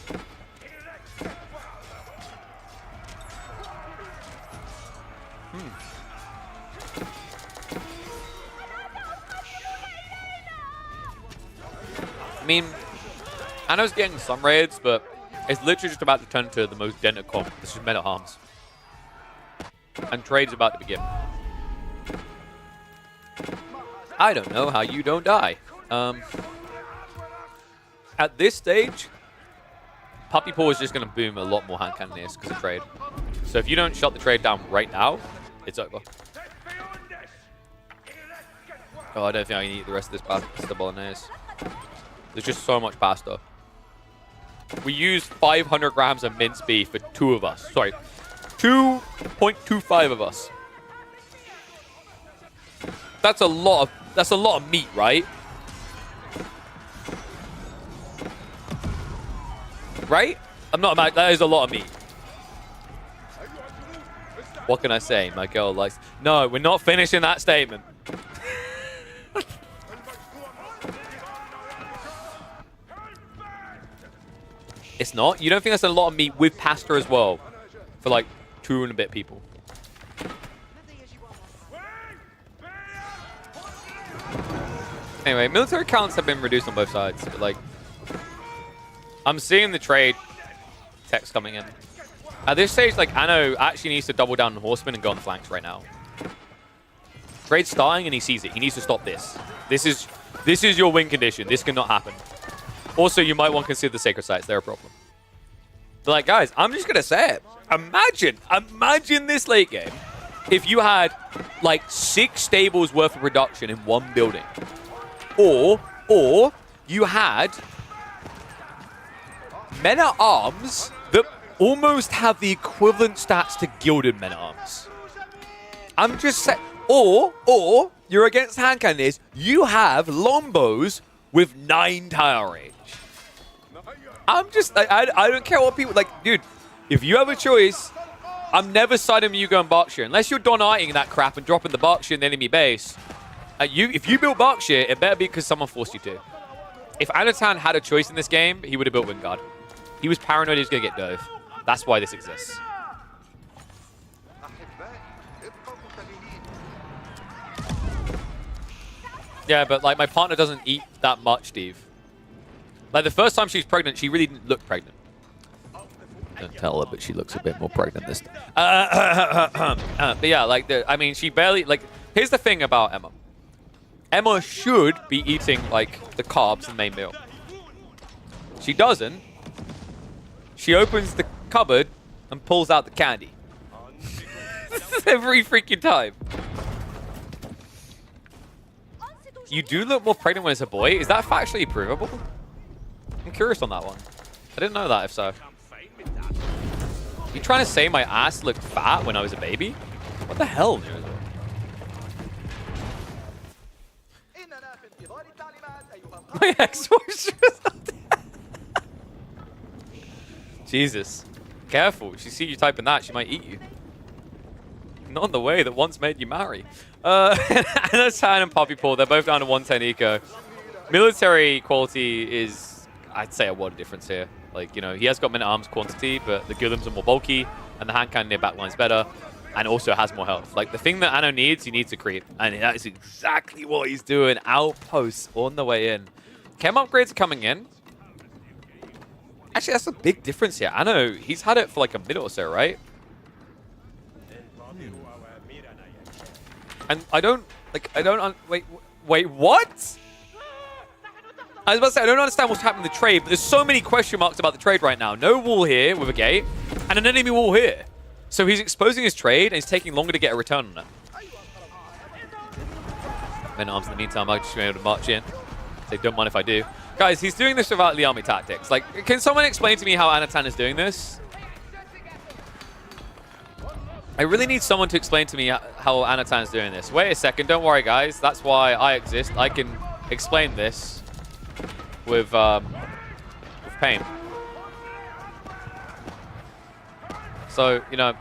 I mean, Anno's getting some raids, but it's literally just about to turn to the most dented comp. This is Men at Arms. And trade's about to begin. I don't know how you don't die. At this stage, Puppypaw is just going to boom a lot more hand cannoneers because of trade. So if you don't shut the trade down right now, it's over. Oh, I don't think I can eat the rest of this pasta bolognese. There's just so much pasta. We used 500 grams of minced beef for 2 of us. Sorry, 2.25 of us. That's a lot of meat, right? Right? I'm not mad. That is a lot of meat. What can I say? My girl likes... No, we're not finishing that statement. It's not? You don't think that's a lot of meat with pasta as well? For like 2 and a bit people. Anyway, military counts have been reduced on both sides, but like, I'm seeing the trade text coming in. At this stage, like, Anno actually needs to double down on horsemen and go on the flanks right now. Trade's starting and he sees it. He needs to stop this. This is your win condition. This cannot happen. Also, you might want to consider the sacred sites. They're a problem. But like, guys, I'm just going to say it. Imagine this late game if you had like 6 stables worth of production in one building. Or you had men-at-arms that almost have the equivalent stats to gilded men-at-arms. I'm just saying. Or you're against hand cannons. You have longbows with 9 tile range. I'm just, I don't care what people, like, dude, if you have a choice, I'm never siding you going Berkshire. Unless you're Don-Arting that crap and dropping the Berkshire in the enemy base. If you built Berkshire, it better be because someone forced you to. If Anotand had a choice in this game, he would have built Wingard. He was paranoid he was going to get dove. That's why this exists. Yeah, but like my partner doesn't eat that much, Steve. Like the first time she was pregnant, she really didn't look pregnant. Don't tell her, but she looks a bit more pregnant this time. But yeah, like I mean, she barely like. Here's the thing about Emma. Emma should be eating like the carbs in the main meal. She doesn't. She opens the cupboard and pulls out the candy. Every freaking time. You do look more pregnant when it's a boy. Is that factually provable? I'm curious on that one. I didn't know that, if so. You trying to say my ass looked fat when I was a baby? What the hell, dude? My ex-wife. Jesus. Careful. She see you typing that, she might eat you. Not in the way that once made you marry. Anotand and Puppypaw, they're both down to 110 eco. Military quality is, I'd say, a world difference here. Like, you know, he has got men-at-arms quantity, but the Guillims are more bulky, and the hand cannon near backline's better, and also has more health. Like, the thing that Anno needs, he needs to creep. And that is exactly what he's doing. Outposts on the way in. Chem upgrades are coming in. Actually, that's a big difference here. Anno, he's had it for like a minute or so, right? And I don't, wait, what? I was about to say, I don't understand what's happening in the trade, but there's so many question marks about the trade right now. No wall here with a gate, and an enemy wall here. So he's exposing his trade, and it's taking longer to get a return on it. Men-at-arms in the meantime, I'll just be able to march in. Say, don't mind if I do. Guys, he's doing this without the army tactics. Like, can someone explain to me how Anotand is doing this? I really need someone to explain to me how Anotand is doing this. Wait a second, don't worry, guys. That's why I exist. I can explain this with pain. So, you know,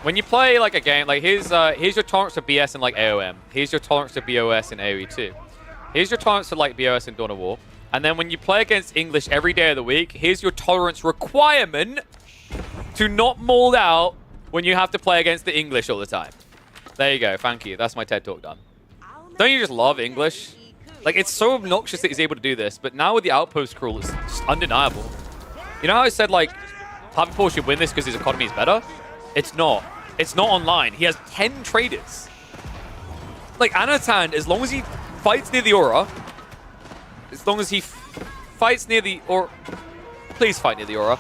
when you play like a game, like here's your tolerance to BS in like AOM. Here's your tolerance to BOS in AoE 2. Here's your tolerance to like BOS in Dawn of War. And then when you play against English every day of the week, here's your tolerance requirement to not mold out when you have to play against the English all the time. There you go. Thank you. That's my TED Talk done. Don't you just love English? Like, it's so obnoxious that he's able to do this, but now with the Outpost crawl, it's just undeniable. You know how I said, like, Puppypaw should win this because his economy is better? It's not. It's not online. He has 10 traders. Like, Anotand, as long as he fights near the aura, as long as he fights near the aura... Please fight near the aura.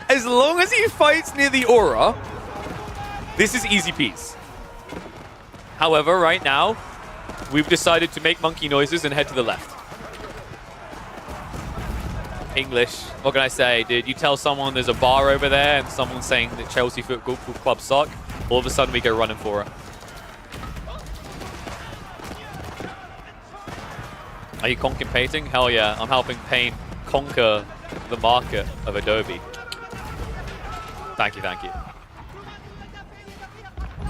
As long as he fights near the aura, this is easy peas. However, right now, we've decided to make monkey noises and head to the left. English, what can I say, dude? You tell someone there's a bar over there and someone's saying that Chelsea Football Club suck, all of a sudden we go running for it. Are you contemplating? Hell yeah, I'm helping Pain conquer the market of Adobe. Thank you, thank you.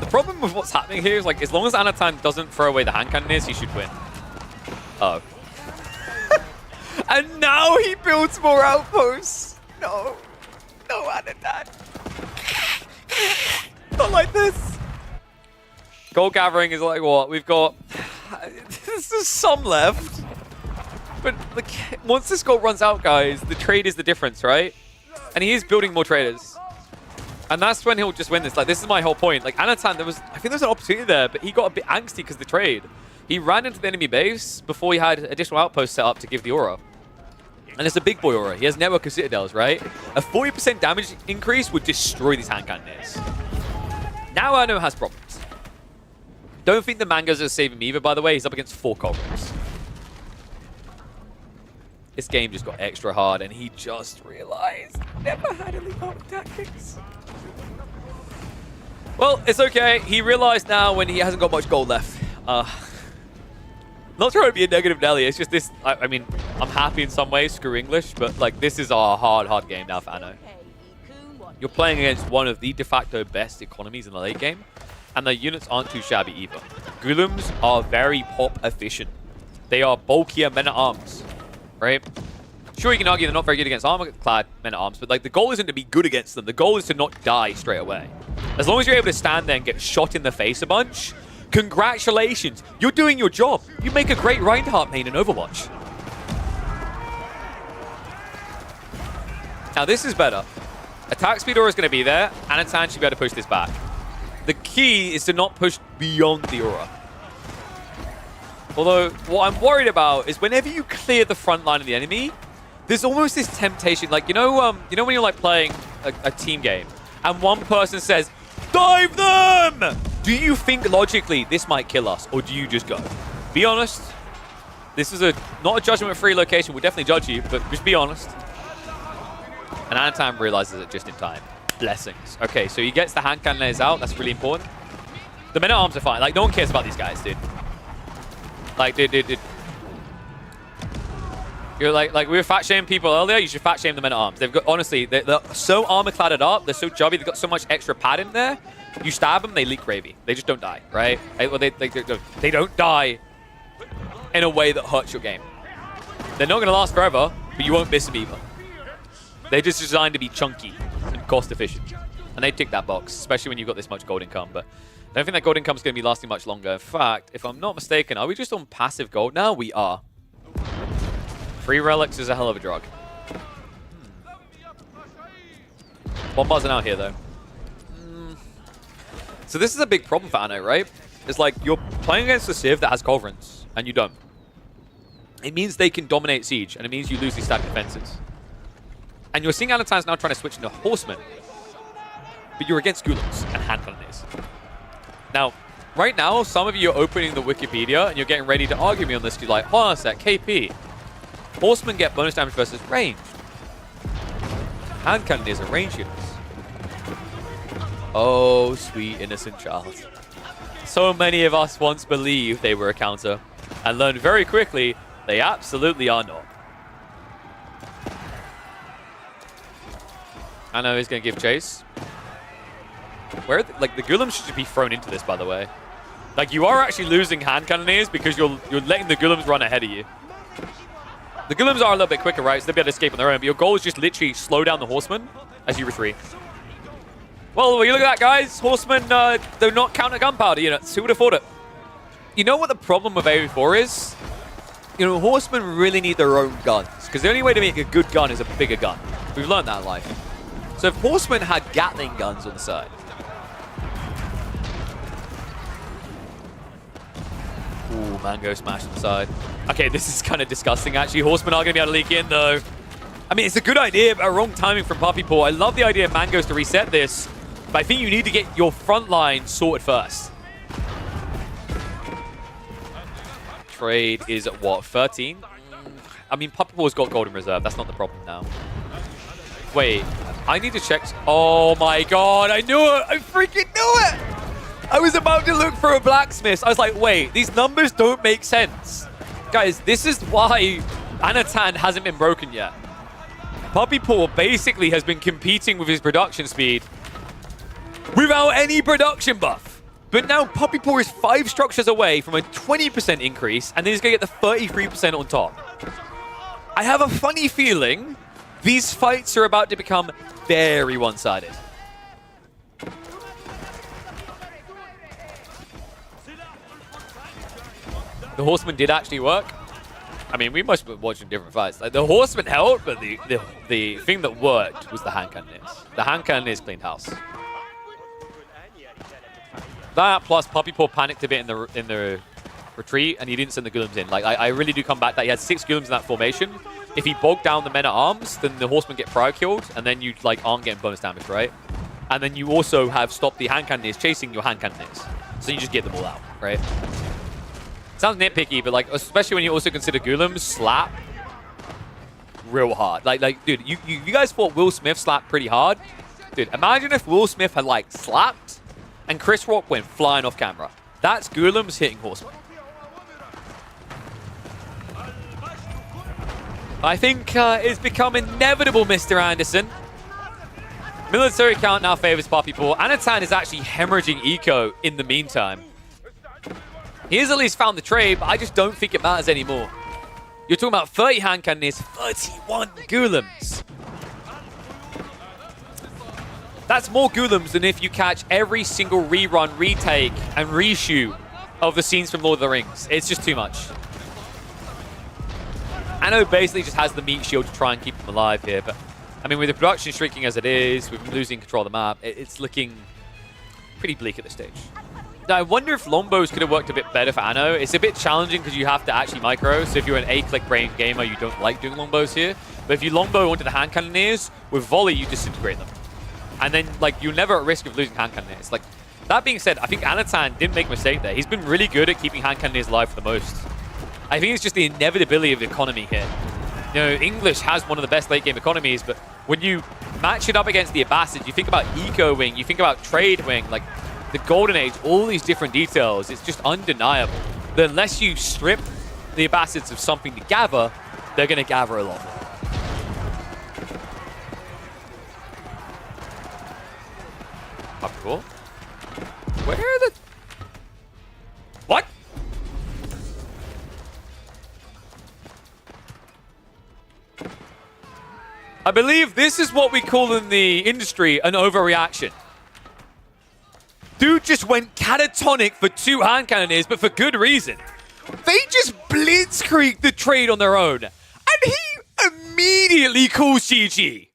The problem with what's happening here is, like, as long as Anotand doesn't throw away the hand cannons, he should win. Oh. And now he builds more outposts. No. No, Anotand. Not like this. Gold gathering is like what? We've got... There's some left. But like, once this gold runs out, guys, the trade is the difference, right? And he is building more traders. And that's when he'll just win this. Like, this is my whole point. Like, Anotand, I think there was an opportunity there, but he got a bit angsty because of the trade. He ran into the enemy base before he had additional outposts set up to give the aura. And it's a big boy aura. He has network of citadels, right? A 40% damage increase would destroy these hand cannoneers. Now Anno has problems. Don't think the mangas are saving him either, by the way. He's up against 4 culprits. This game just got extra hard, and he just realized never had any hard tactics. Well, it's okay. He realized now when he hasn't got much gold left. Not trying to be a negative Nelly. It's just this. I mean, I'm happy in some ways. Screw English, but like this is a hard game now for Anno. You're playing against one of the de facto best economies in the late game, and the units aren't too shabby either. Golems are very pop efficient. They are bulkier men-at-arms, right? Sure, you can argue they're not very good against armor-clad men-at-arms, but like the goal isn't to be good against them. The goal is to not die straight away. As long as you're able to stand there and get shot in the face a bunch, congratulations, you're doing your job. You make a great Reinhardt main in Overwatch. Now this is better. Attack speed aura is going to be there. Anotand should be able to push this back. The key is to not push beyond the aura. Although, what I'm worried about is whenever you clear the front line of the enemy, there's almost this temptation. Like, you know when you're like playing a team game and one person says, "Dive them!" Do you think logically this might kill us, or do you just go? Be honest. This is not a judgment-free location. We'll definitely judge you, but just be honest. And Anotand realizes it just in time. Blessings. Okay, so he gets the hand cannons out. That's really important. The men-at-arms are fine. Like, no one cares about these guys, dude. Like, dude. You're like we were fat-shaming people earlier. You should fat-shame the men-at-arms. They've got, honestly, they're so armor-cladded up. They're so jubby. They've got so much extra pad in there. You stab them, they leak gravy. They just don't die, right? They don't die in a way that hurts your game. They're not going to last forever, but you won't miss them either. They're just designed to be chunky and cost-efficient. And they tick that box, especially when you've got this much gold income. But I don't think that gold income is going to be lasting much longer. In fact, if I'm not mistaken, are we just on passive gold now? We are. Free relics is a hell of a drug. Bombars are out here, though. So this is a big problem for Anno, right? It's like you're playing against a Civ that has Culverins, and you don't. It means they can dominate Siege, and it means you lose these static defenses. And you're seeing Anotand's now trying to switch into Horsemen, but you're against Golems and hand cannoneers. Now, right now, some of you are opening the Wikipedia, and you're getting ready to argue me on this. You're like, hold on a sec, KP. Horsemen get bonus damage versus range. Hand cannoneers are range units. Oh, sweet innocent child. So many of us once believed they were a counter and learned very quickly they absolutely are not. I know he's going to give chase. Where, like, the Golems should be thrown into this, by the way. Like, you are actually losing hand cannoneers because you're letting the Golems run ahead of you. The Golems are a little bit quicker, right? So they'll be able to escape on their own. But your goal is just literally slow down the Horsemen as you retreat. Well, you look at that, guys. Horsemen, they're not counter gunpowder units. Who would have thought it? You know what the problem with AO4 is? You know, Horsemen really need their own guns. Because the only way to make a good gun is a bigger gun. We've learned that in life. So if Horsemen had Gatling guns on the side. Ooh, Mango smash on the side. Okay, this is kind of disgusting, actually. Horsemen are going to be able to leak in, though. I mean, it's a good idea, but a wrong timing from Puppypaw. I love the idea of Mangoes to reset this. But I think you need to get your front line sorted first. Trade is at what, 13? I mean, Puppypaw's got gold in reserve. That's not the problem now. Wait, I need to check. Oh my god, I knew it! I freaking knew it! I was about to look for a blacksmith. I was like, wait, these numbers don't make sense. Guys, this is why Anotand hasn't been broken yet. Puppypaw basically has been competing with his production speed without any production buff. But now Puppypaw is 5 structures away from a 20% increase, and then he's going to get the 33% on top. I have a funny feeling these fights are about to become very one-sided. the Horseman did actually work. I mean, we must have been watching different fights. Like, the Horseman held, but the thing that worked was the hand cannons. The hand cannons cleaned house. That plus Puppypaw panicked a bit in the retreat, and he didn't send the Ghouls in. Like, I really do come back that he had 6 Ghouls in that formation. If he bogged down the men-at-arms, then the Horsemen get prior killed, and then you like aren't getting bonus damage, right? And then you also have stopped the hand cannoneers chasing your hand cannoneers. So you just get them all out, right? Sounds nitpicky, but like, especially when you also consider Ghouls slap real hard. Like, dude, you guys thought Will Smith slapped pretty hard? Dude, imagine if Will Smith had like slapped and Chris Rock went flying off camera. That's Ghouls hitting Horsemen. I think it's become inevitable, Mr. Anderson. Military count now favors Puppypaw. Anotand is actually hemorrhaging eco in the meantime. He has at least found the trade, but I just don't think it matters anymore. You're talking about 30 hand cannons, 31 Ghouls. That's more Ghouls than if you catch every single rerun, retake, and reshoot of the scenes from Lord of the Rings. It's just too much. Anno basically just has the meat shield to try and keep them alive here, but I mean, with the production shrinking as it is, with losing control of the map, it's looking pretty bleak at this stage. Now, I wonder if Lombos could have worked a bit better for Anno. It's a bit challenging because you have to actually micro, so if you're an A-click brain gamer, you don't like doing Lombos here. But if you Lombo onto the hand cannoneers, with volley, you disintegrate them. And then, like, you're never at risk of losing hand cannoneers. Like, that being said, I think Anotand didn't make a mistake there. He's been really good at keeping hand cannoneers alive for the most. I think it's just the inevitability of the economy here. You know, English has one of the best late-game economies, but when you match it up against the Abbasids, you think about Eco Wing, you think about Trade Wing, like the Golden Age, all these different details, it's just undeniable that unless you strip the Abbasids of something to gather, they're going to gather a lot more. Cool. Where are the... What? I believe this is what we call in the industry an overreaction. Dude just went catatonic for 2 hand cannoneers, but for good reason. They just blitzkrieg the trade on their own, and he immediately calls GG.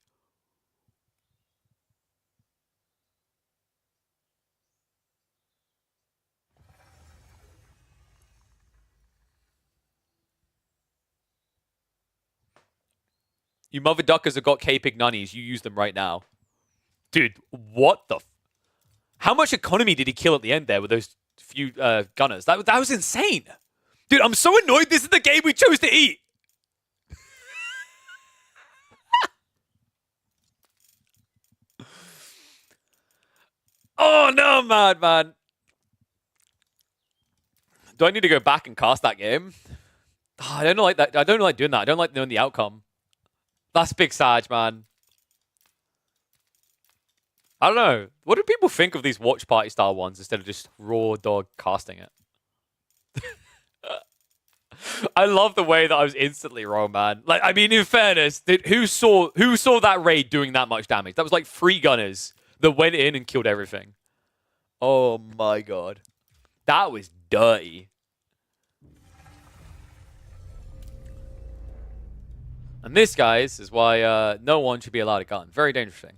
You mother duckers have got K-Pig nunnies. You use them right now. Dude, what the... How much economy did he kill at the end there with those few gunners? That was insane. Dude, I'm so annoyed this is the game we chose to eat. Oh, no, man. Do I need to go back and cast that game? Oh, I don't like that. I don't like doing that. I don't like knowing the outcome. That's big Sag, man. I don't know. What do people think of these watch party style ones instead of just raw dog casting it? I love the way that I was instantly wrong, man. Like, I mean, in fairness, who saw that raid doing that much damage? That was like 3 gunners that went in and killed everything. Oh my god. That was dirty. And this, guys, is why no one should be allowed a gun. Very dangerous thing.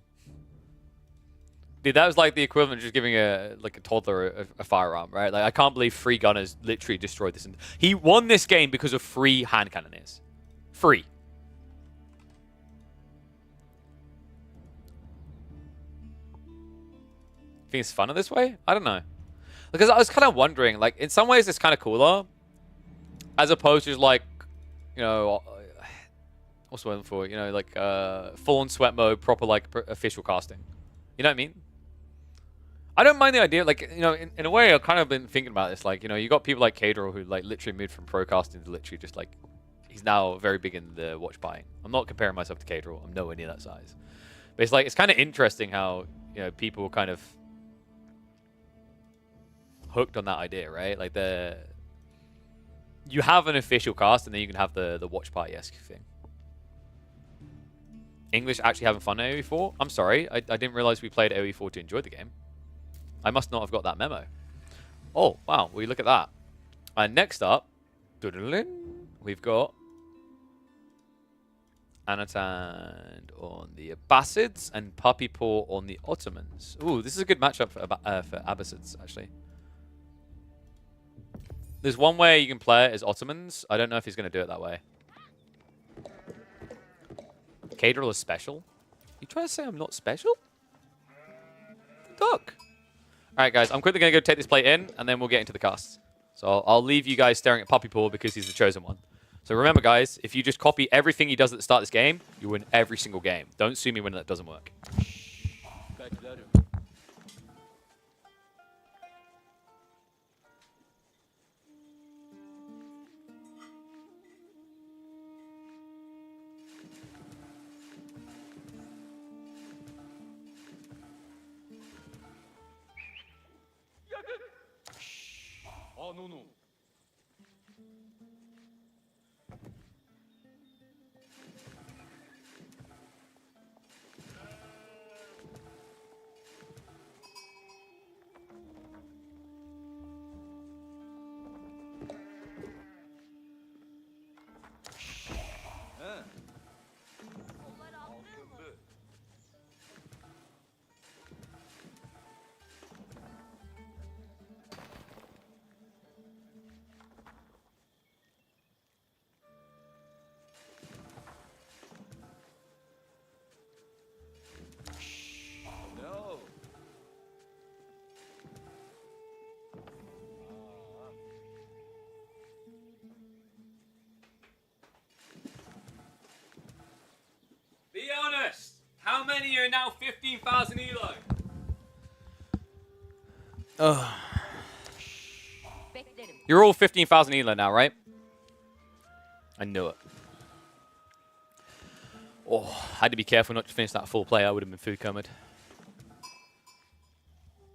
Dude, that was like the equivalent of just giving a toddler a firearm, right? Like, I can't believe 3 gunners literally destroyed this. And he won this game because of 3 hand cannoneers. 3. Think it's funner this way? I don't know. Because I was kind of wondering, like, in some ways it's kind of cooler. As opposed to just like, you know... What's the word for it? You know, like full-on sweat mode, proper like official casting. You know what I mean? I don't mind the idea. Like, you know, in a way, I've kind of been thinking about this. Like, you know, you got people like Kadril who like literally moved from pro casting to literally just like he's now very big in the watch buying. I'm not comparing myself to Kadril. I'm nowhere near that size. But it's like it's kind of interesting how you know people kind of hooked on that idea, right? Like you have an official cast, and then you can have the watch party-esque thing. English actually having fun at AoE4? I'm sorry, I didn't realize we played AoE4 to enjoy the game. I must not have got that memo. Oh, wow, well, look at that. And next up, We've got Anotand on the Abbasids and Puppypaw on the Ottomans. Ooh, this is a good matchup for Abbasids, actually. There's one way you can play it as Ottomans. I don't know if he's going to do it that way. Cateril is special? You trying to say I'm not special? Duck. Alright, guys. I'm quickly going to go take this plate in, and then we'll get into the casts. So I'll leave you guys staring at Puppypaw because he's the chosen one. So remember, guys, if you just copy everything he does at the start of this game, you win every single game. Don't sue me when that doesn't work. Oh, no. Be honest. How many are now 15,000 elo? You're all 15,000 elo now, right? I knew it. Oh, I had to be careful not to finish that full play. I would have been food covered.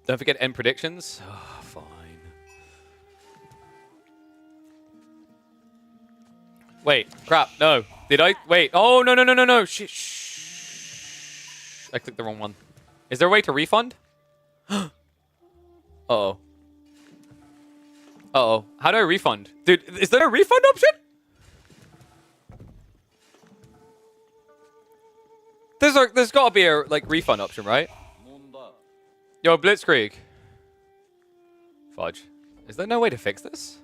Don't forget end predictions. Oh, fine. Wait, crap, no. Did I? Wait. Oh, no. Shit. Shh. I clicked the wrong one. Is there a way to refund? Uh-oh. Uh-oh. How do I refund? Dude, is there a refund option? There's got to be a refund option, right? Yo, Blitzkrieg. Fudge. Is there no way to fix this?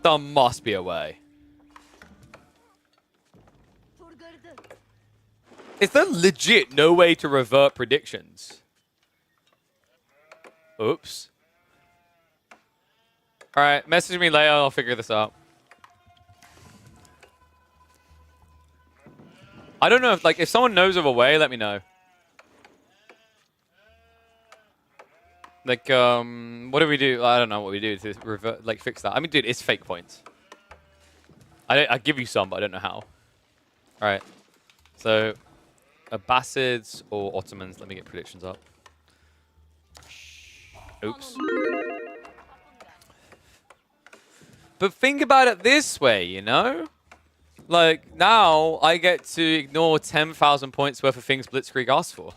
There must be a way. Is there legit no way to revert predictions? Oops. Alright, message me later, I'll figure this out. I don't know if someone knows of a way, let me know. What do we do? I don't know what we do to revert, fix that. I mean, dude, it's fake points. I give you some, but I don't know how. Alright. So, Abbasids or Ottomans. Let me get predictions up. Oops. But think about it this way, you know? Now, I get to ignore 10,000 points worth of things Blitzkrieg asked for.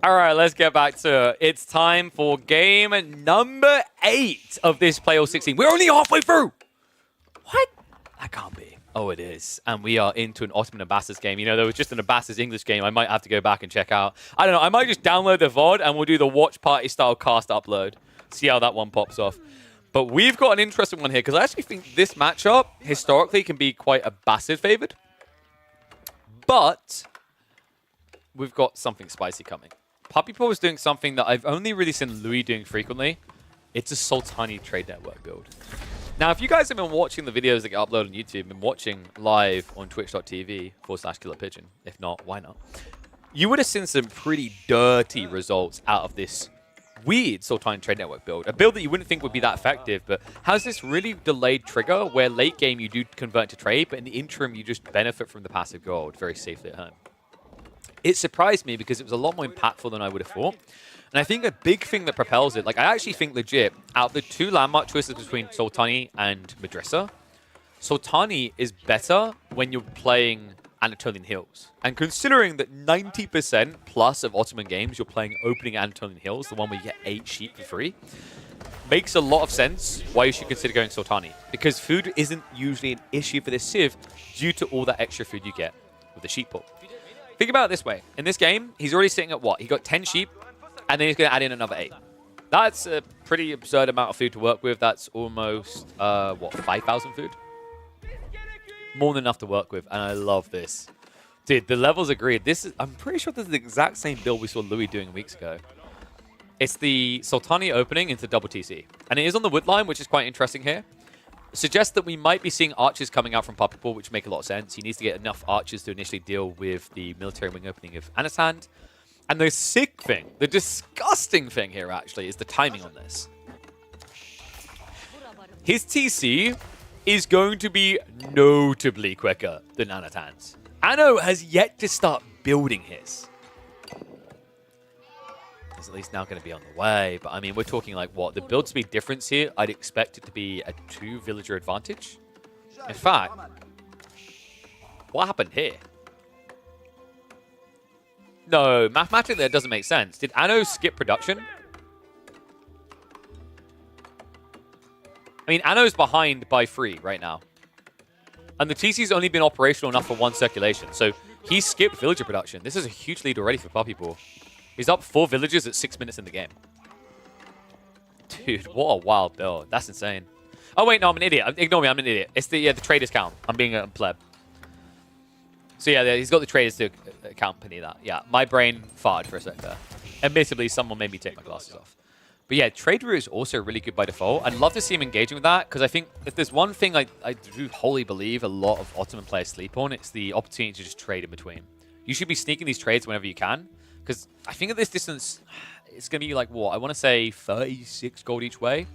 Alright, let's get back to it. It's time for game number 8 of this playoff 16. We're only halfway through! What? That can't be. Oh, it is. And we are into an Ottoman Abbasids game. You know, there was just an Abbasids English game I might have to go back and check out. I don't know. I might just download the VOD and we'll do the watch party style cast upload. See how that one pops off. But we've got an interesting one here because I actually think this matchup historically can be quite Abbasid favored. But we've got something spicy coming. Puppypaw is doing something that I've only really seen Louis doing frequently. It's a Sultani trade network build. Now, if you guys have been watching the videos that get uploaded on YouTube and watching live on twitch.tv/killerpigeon, if not, why not? You would have seen some pretty dirty results out of this weird Sultani trade network build. A build that you wouldn't think would be that effective, but has this really delayed trigger where late game you do convert to trade, but in the interim you just benefit from the passive gold very safely at home. It surprised me because it was a lot more impactful than I would have thought. And I think a big thing that propels it, I actually think legit, out of the two landmark choices between Sultani and Madrasa, Sultani is better when you're playing Anatolian Hills. And considering that 90% plus of Ottoman games, you're playing opening Anatolian Hills, the one where you get 8 sheep for free, makes a lot of sense why you should consider going Sultani. Because food isn't usually an issue for this Civ due to all that extra food you get with the sheep pool. Think about it this way. In this game, he's already sitting at what? He got 10 sheep, and then he's going to add in another 8. That's a pretty absurd amount of food to work with. That's almost, what, 5,000 food? More than enough to work with, and I love this. Dude, the levels agreed. I'm pretty sure this is the exact same build we saw Louis doing weeks ago. It's the Sultani opening into double TC. And it is on the wood line, which is quite interesting here. Suggests that we might be seeing archers coming out from Puppypaw, which make a lot of sense. He needs to get enough archers to initially deal with the military wing opening of Anotand. And the sick thing, the disgusting thing here actually, is the timing on this. His TC is going to be notably quicker than Anotand's. Anno has yet to start building his. It's at least now going to be on the way. But I mean, we're talking like what? The build speed difference here, I'd expect it to be a 2 villager advantage. In fact, what happened here? No, mathematically that doesn't make sense. Did Anno skip production? I mean, Anno's behind by 3 right now. And the TC's only been operational enough for 1 circulation. So he skipped villager production. This is a huge lead already for Puppypaw. He's up 4 villagers at 6 minutes in the game. Dude, what a wild build. That's insane. Oh, wait, no, I'm an idiot. Ignore me, I'm an idiot. It's the traders count. I'm being a pleb. So yeah, he's got the traders to accompany that. Yeah, my brain farted for a sec there. Admittedly, someone made me take my glasses off. But yeah, trade route is also really good by default. I'd love to see him engaging with that, because I think if there's one thing I do wholly believe a lot of Ottoman players sleep on, it's the opportunity to just trade in between. You should be sneaking these trades whenever you can, because I think at this distance, it's going to be like, what, I want to say 36 gold each way.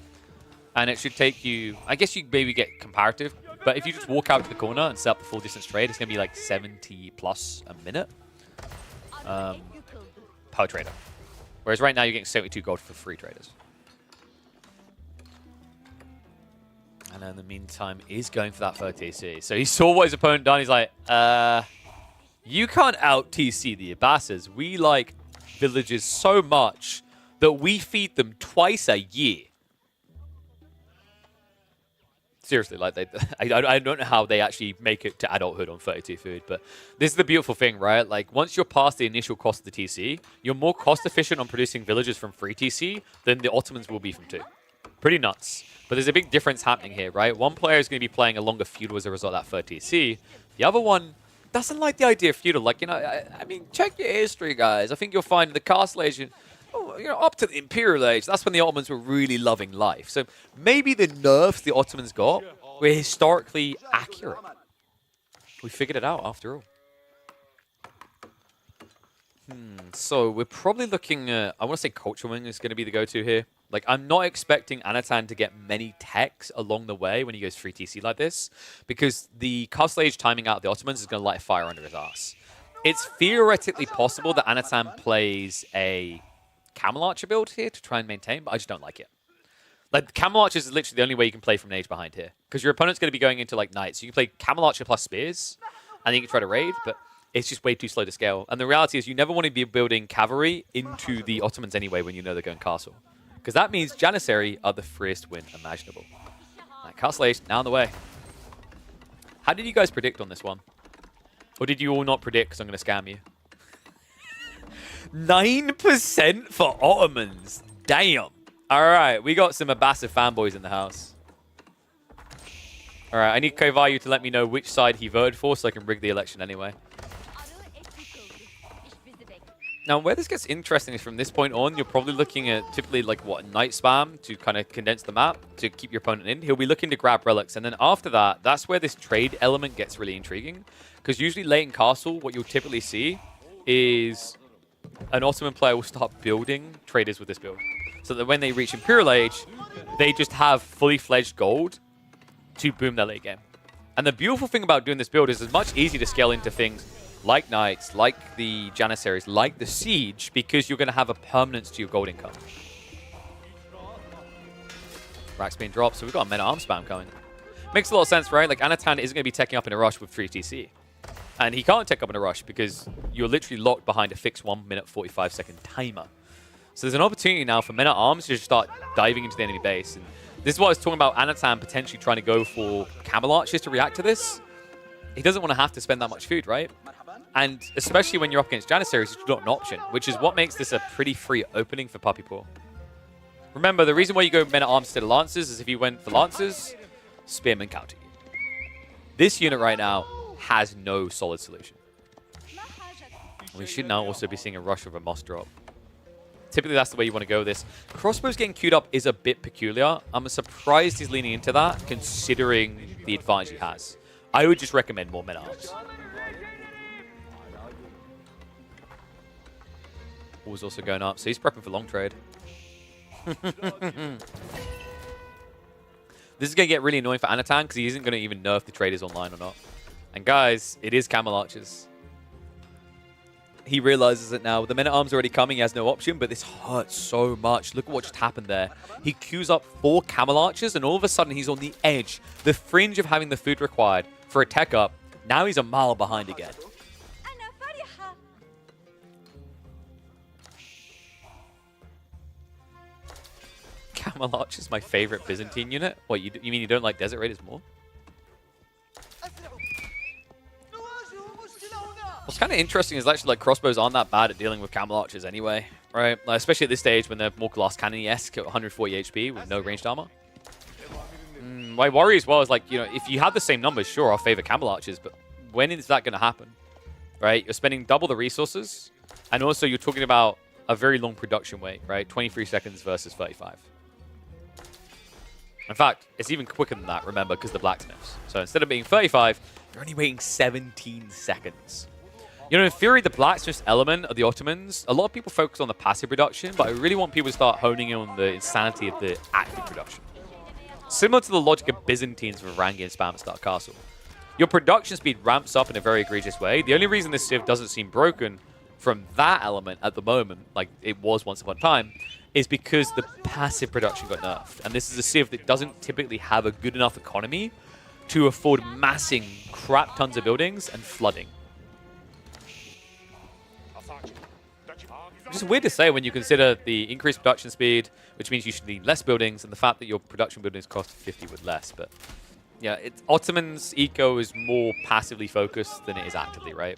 And it should take you, I guess you maybe get comparative, but if you just walk out to the corner and set up the full distance trade, it's going to be like 70 plus a minute per trader. Whereas right now you're getting 72 gold for 3 traders. And in the meantime, he's going for that third TC. So he saw what his opponent done. He's like, you can't out TC the Abbasas. We like villages so much that we feed them twice a year. Seriously, like I don't know how they actually make it to adulthood on 32 food, but this is the beautiful thing, right? Like once you're past the initial cost of the TC, you're more cost efficient on producing villages from 3 TC than the Ottomans will be from 2. Pretty nuts. But there's a big difference happening here, right? One player is going to be playing a longer feudal as a result of that third TC. The other one doesn't like the idea of feudal. Like, you know, I mean, check your history, guys. I think you'll find in the Castle Age, you know, up to the Imperial Age, that's when the Ottomans were really loving life. So maybe the nerfs the Ottomans got were historically accurate. We figured it out after all. So we're probably looking at, I want to say Culture Wing is going to be the go-to here. Like, I'm not expecting Anotand to get many techs along the way when he goes 3 TC like this, because the Castle Age timing out of the Ottomans is going to light a fire under his ass. It's theoretically possible that Anotand plays a Camel Archer build here to try and maintain, but I just don't like it. Like, Camel Archer is literally the only way you can play from an age behind here, because your opponent's going to be going into, like, knights. So you can play Camel Archer plus spears, and then you can try to raid, but it's just way too slow to scale. And the reality is you never want to be building cavalry into the Ottomans anyway when you know they're going castle. Because that means Janissary are the freest win imaginable. Right, Castle Age, now on the way. How did you guys predict on this one? Or did you all not predict because I'm going to scam you? 9% for Ottomans. Damn. All right, we got some Abbasid fanboys in the house. All right, I need Kovayu to let me know which side he voted for so I can rig the election anyway. Now, where this gets interesting is from this point on, you're probably looking at typically like, what, knight spam to kind of condense the map to keep your opponent in. He'll be looking to grab relics. And then after that, that's where this trade element gets really intriguing. Because usually late in castle, what you'll typically see is an Ottoman player will start building traders with this build. So that when they reach Imperial Age, they just have fully fledged gold to boom their late game. And the beautiful thing about doing this build is it's much easier to scale into things like knights, like the Janissaries, like the siege, because you're going to have a permanence to your gold income. Rack's being dropped, so we've got a men-at-arms spam coming. Makes a lot of sense, right? Like, Anotand isn't going to be teching up in a rush with 3 TC. And he can't tech up in a rush because you're literally locked behind a fixed 1 minute 45 second timer. So there's an opportunity now for men-at-arms to just start diving into the enemy base. And this is what I was talking about Anotand potentially trying to go for camel archers to react to this. He doesn't want to have to spend that much food, right? And especially when you're up against Janissaries, it's not an option, which is what makes this a pretty free opening for Puppypaw. Remember, the reason why you go men-at-arms instead of Lancers is if you went for Lancers, Spearmen counter you. This unit right now has no solid solution. We should now also be seeing a rush of a Moss drop. Typically, that's the way you want to go with this. Crossbows getting queued up is a bit peculiar. I'm surprised he's leaning into that, considering the advantage he has. I would just recommend more men-at-arms. Wall's also going up, so he's prepping for long trade. This is going to get really annoying for Anotand because he isn't going to even know if the trade is online or not. And guys, it is camel archers. He realizes it now. The men-at-arms already coming. He has no option, but this hurts so much. Look at what just happened there. He queues up 4 camel archers, and all of a sudden he's on the edge, the fringe of having the food required for a tech up. Now he's a mile behind again. Camel Arch is my favorite Byzantine unit. What, you mean you don't like Desert Raiders more? What's kind of interesting is actually like crossbows aren't that bad at dealing with Camel Archers anyway, right? Like, especially at this stage when they're more glass cannon-esque at 140 HP with no ranged armor. My worry as well is like, you know, if you have the same numbers, sure, I'll favor Camel Archers, but when is that going to happen? Right? You're spending double the resources, and also you're talking about a very long production wait, right? 23 seconds versus 35. In fact, it's even quicker than that, remember, because the blacksmiths. So instead of being 35, you're only waiting 17 seconds. You know, in theory, the blacksmiths element of the Ottomans, a lot of people focus on the passive production, but I really want people to start honing in on the insanity of the active production. Similar to the logic of Byzantines with Varangian spam at Start Castle. Your production speed ramps up in a very egregious way. The only reason this Civ doesn't seem broken from that element at the moment, like it was once upon a time, is because the passive production got nerfed. And this is a Civ that doesn't typically have a good enough economy to afford massing crap tons of buildings and flooding. Which is weird to say when you consider the increased production speed, which means you should need less buildings, and the fact that your production buildings cost 50 with less. But yeah, Ottomans' eco is more passively focused than it is actively, right?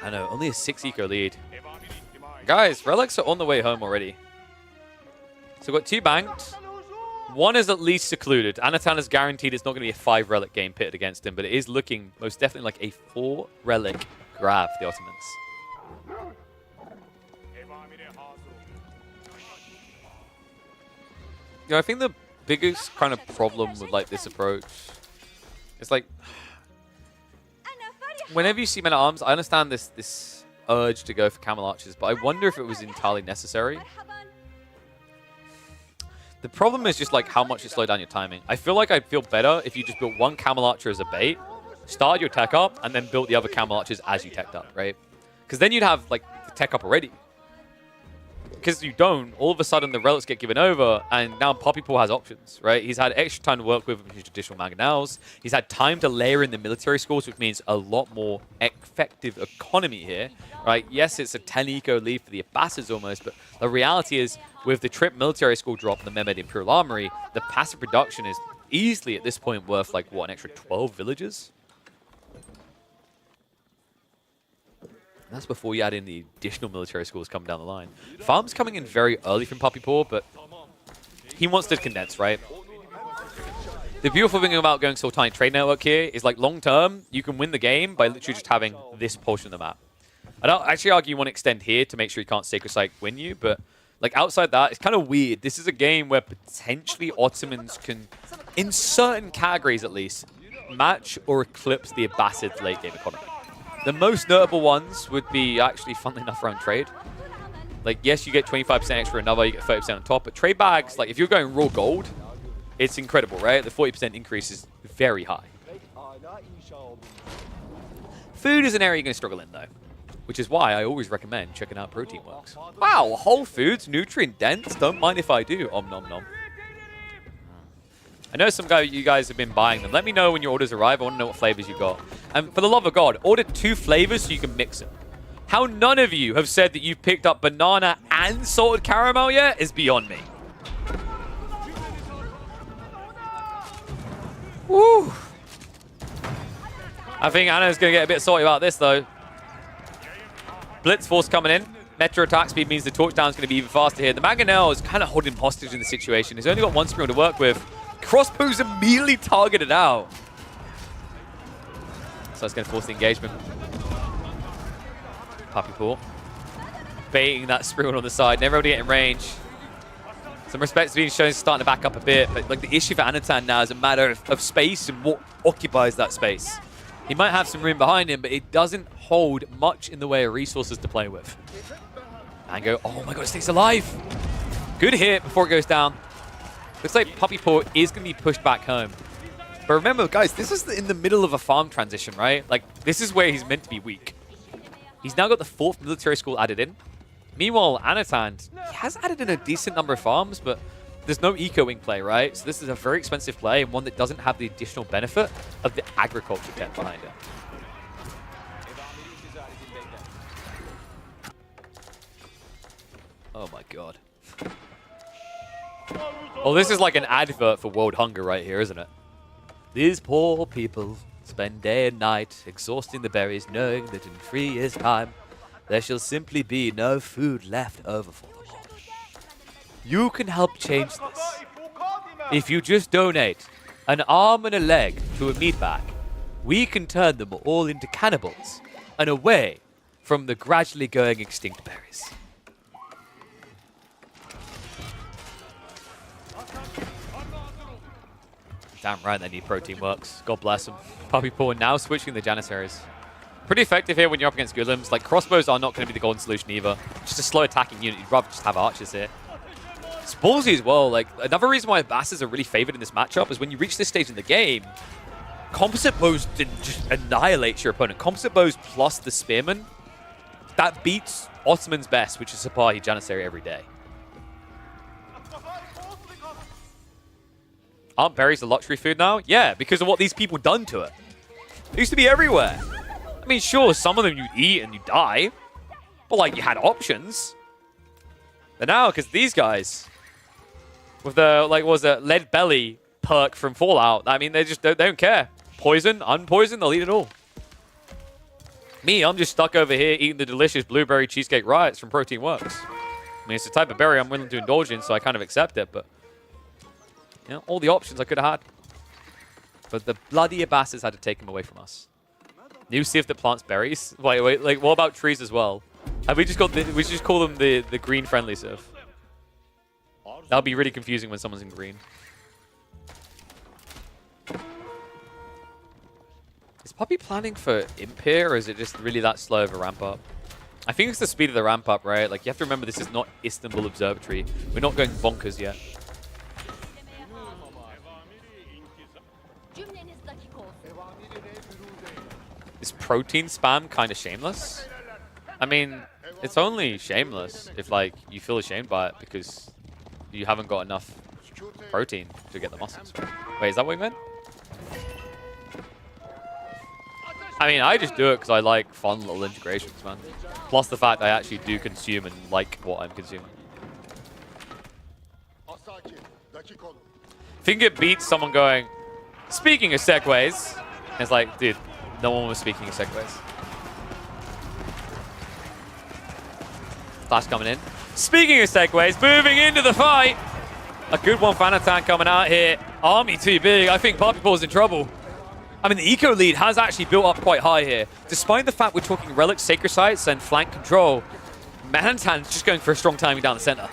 I know, only a 6 eco lead. Guys, relics are on the way home already. So we've got 2 banked. 1 is at least secluded. Anotand is guaranteed it's not going to be a 5 relic game pitted against him, but it is looking most definitely like a 4 relic grab for the Ottomans. You know, I think the biggest kind of problem with like this approach is like whenever you see men-at-arms, I understand this urge to go for camel archers, but I wonder if it was entirely necessary. The problem is just like how much it slowed down your timing. I feel like I'd feel better if you just built 1 camel archer as a bait, started your tech up, and then built the other camel archers as you teched up, right? Because then you'd have like the tech up already. Because you don't, all of a sudden the relics get given over, and now Puppypaw has options, right? He's had extra time to work with his traditional mangonels. He's had time to layer in the military schools, which means a lot more effective economy here, right? Yes, it's a 10 eco lead for the Abbasids almost, but the reality is with the Trip military school drop and the Mehmed Imperial Armory, the passive production is easily at this point worth like, what, an extra 12 villages? And that's before you add in the additional military schools coming down the line. Farm's coming in very early from Puppypaw, but he wants to condense, right? The beautiful thing about going Sultani Trade Network here is, like, long-term, you can win the game by literally just having this portion of the map. I'd actually argue you want to extend here to make sure you can't Sacred Site win you, but, like, outside that, it's kind of weird. This is a game where potentially Ottomans can, in certain categories at least, match or eclipse the Abbasid late-game economy. The most notable ones would be actually, funnily enough, around trade. Like, yes, you get 25% extra another, you get 30% on top, but trade bags, like, if you're going raw gold, it's incredible, right? The 40% increase is very high. Food is an area you're going to struggle in, though, which is why I always recommend checking out Protein Works. Wow, Whole Foods, nutrient dense, don't mind if I do, om nom nom. I know you guys have been buying them. Let me know when your orders arrive. I want to know what flavors you got. And for the love of God, order 2 flavors so you can mix them. How none of you have said that you've picked up banana and salted caramel yet is beyond me. Woo! I think Anna's going to get a bit salty about this, though. Blitz force coming in. Metro attack speed means the torch down is going to be even faster here. The Mangonel is kind of holding hostage in the situation. He's only got one screen to work with. Crossbow's immediately targeted out. So that's going to force the engagement. Puppypaw baiting that Sprue on the side, never able to get in range. Some respect is being shown, starting to back up a bit, but like the issue for Anotand now is a matter of space and what occupies that space. He might have some room behind him, but it doesn't hold much in the way of resources to play with. Mango, oh my god, it stays alive. Good hit before it goes down. Looks like Puppypaw is going to be pushed back home. But remember, guys, this is in the middle of a farm transition, right? Like, this is where he's meant to be weak. He's now got the 4th military school added in. Meanwhile, Anotand, he has added in a decent number of farms, but there's no eco-wing play, right? So this is a very expensive play and one that doesn't have the additional benefit of the agriculture tech behind it. Oh my god. Well, this is like an advert for world hunger right here, isn't it? These poor people spend day and night exhausting the berries, knowing that in 3 years' time, there shall simply be no food left over for them all. You can help change this. If you just donate an arm and a leg to a meat bag, we can turn them all into cannibals and away from the gradually going extinct berries. Damn right they need protein works. God bless them. Puppypaw now switching the Janissaries. Pretty effective here when you're up against Golems. Like, crossbows are not going to be the golden solution either. Just a slow attacking unit. You'd rather just have archers here. It's ballsy as well. Like, another reason why Basses are really favored in this matchup is when you reach this stage in the game, composite bows just annihilate your opponent. Composite bows plus the spearman, that beats Ottomans best, which is Sipahi Janissary every day. Aren't berries a luxury food now? Yeah, because of what these people done to it. It used to be everywhere. I mean, sure, some of them you eat and you die, but like you had options. But now, because these guys, with the like, what was it, lead belly perk from Fallout? I mean, they don't care. Poison, unpoison, they'll eat it all. Me, I'm just stuck over here eating the delicious blueberry cheesecake riots from Protein Works. I mean, it's the type of berry I'm willing to indulge in, so I kind of accept it. But you know, all the options I could have had. But the bloody Abasses had to take them away from us. New sieve that plants berries? Wait, like, what about trees as well? Have we just got we should just call them the green friendly sieve. That'll be really confusing when someone's in green. Is Puppy planning for imp here, or is it just really that slow of a ramp up? I think it's the speed of the ramp up, right? Like, you have to remember this is not Istanbul Observatory. We're not going bonkers yet. Is protein spam kind of shameless? I mean, it's only shameless if, like, you feel ashamed by it because you haven't got enough protein to get the muscles. Wait, is that what you meant? I mean, I just do it because I like fun little integrations, man. Plus the fact I actually do consume and like what I'm consuming. I think it beats someone going, speaking of segways. And it's like, dude, no one was speaking of segways. Flash coming in. Speaking of segways, moving into the fight. A good one for Anotand coming out here. Army too big. I think Puppypaw's in trouble. I mean, the eco lead has actually built up quite high here. Despite the fact we're talking relics, sacred sites, and flank control, Anotand's just going for a strong timing down the center.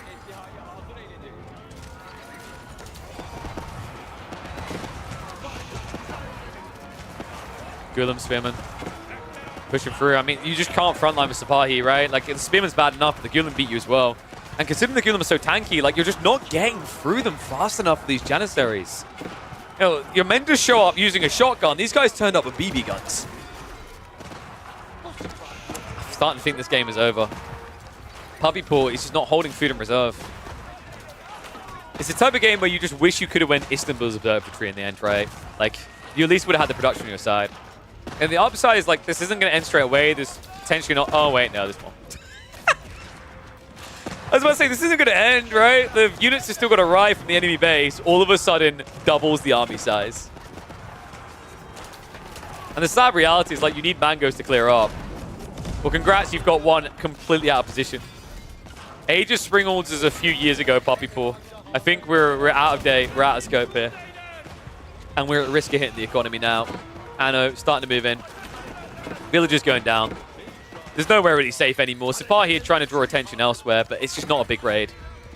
Golem Spearman. Pushing through. I mean, you just can't frontline with Sipahi, right? Like, the Spearman's bad enough, but the Golem beat you as well. And considering the Golem is so tanky, like, you're just not getting through them fast enough for these Janissaries. You know, you're meant to show up using a shotgun. These guys turned up with BB guns. I'm starting to think this game is over. Puppypaw is just not holding food in reserve. It's the type of game where you just wish you could have went Istanbul's Observatory in the end, right? Like, you at least would have had the production on your side. And the upside is, like, this isn't going to end straight away. There's potentially not. Oh, wait, no, there's more. I was about to say, this isn't going to end, right? The units have still got to arrive from the enemy base. All of a sudden, doubles the army size. And the sad reality is, like, you need mangoes to clear up. Well, congrats, you've got one completely out of position. Age of Springholds is a few years ago, Puppypaw. I think we're out of date. We're out of scope here. And we're at risk of hitting the economy now. Anno starting to move in. Villagers going down. There's nowhere really safe anymore. Sipahi are trying to draw attention elsewhere, but it's just not a big raid.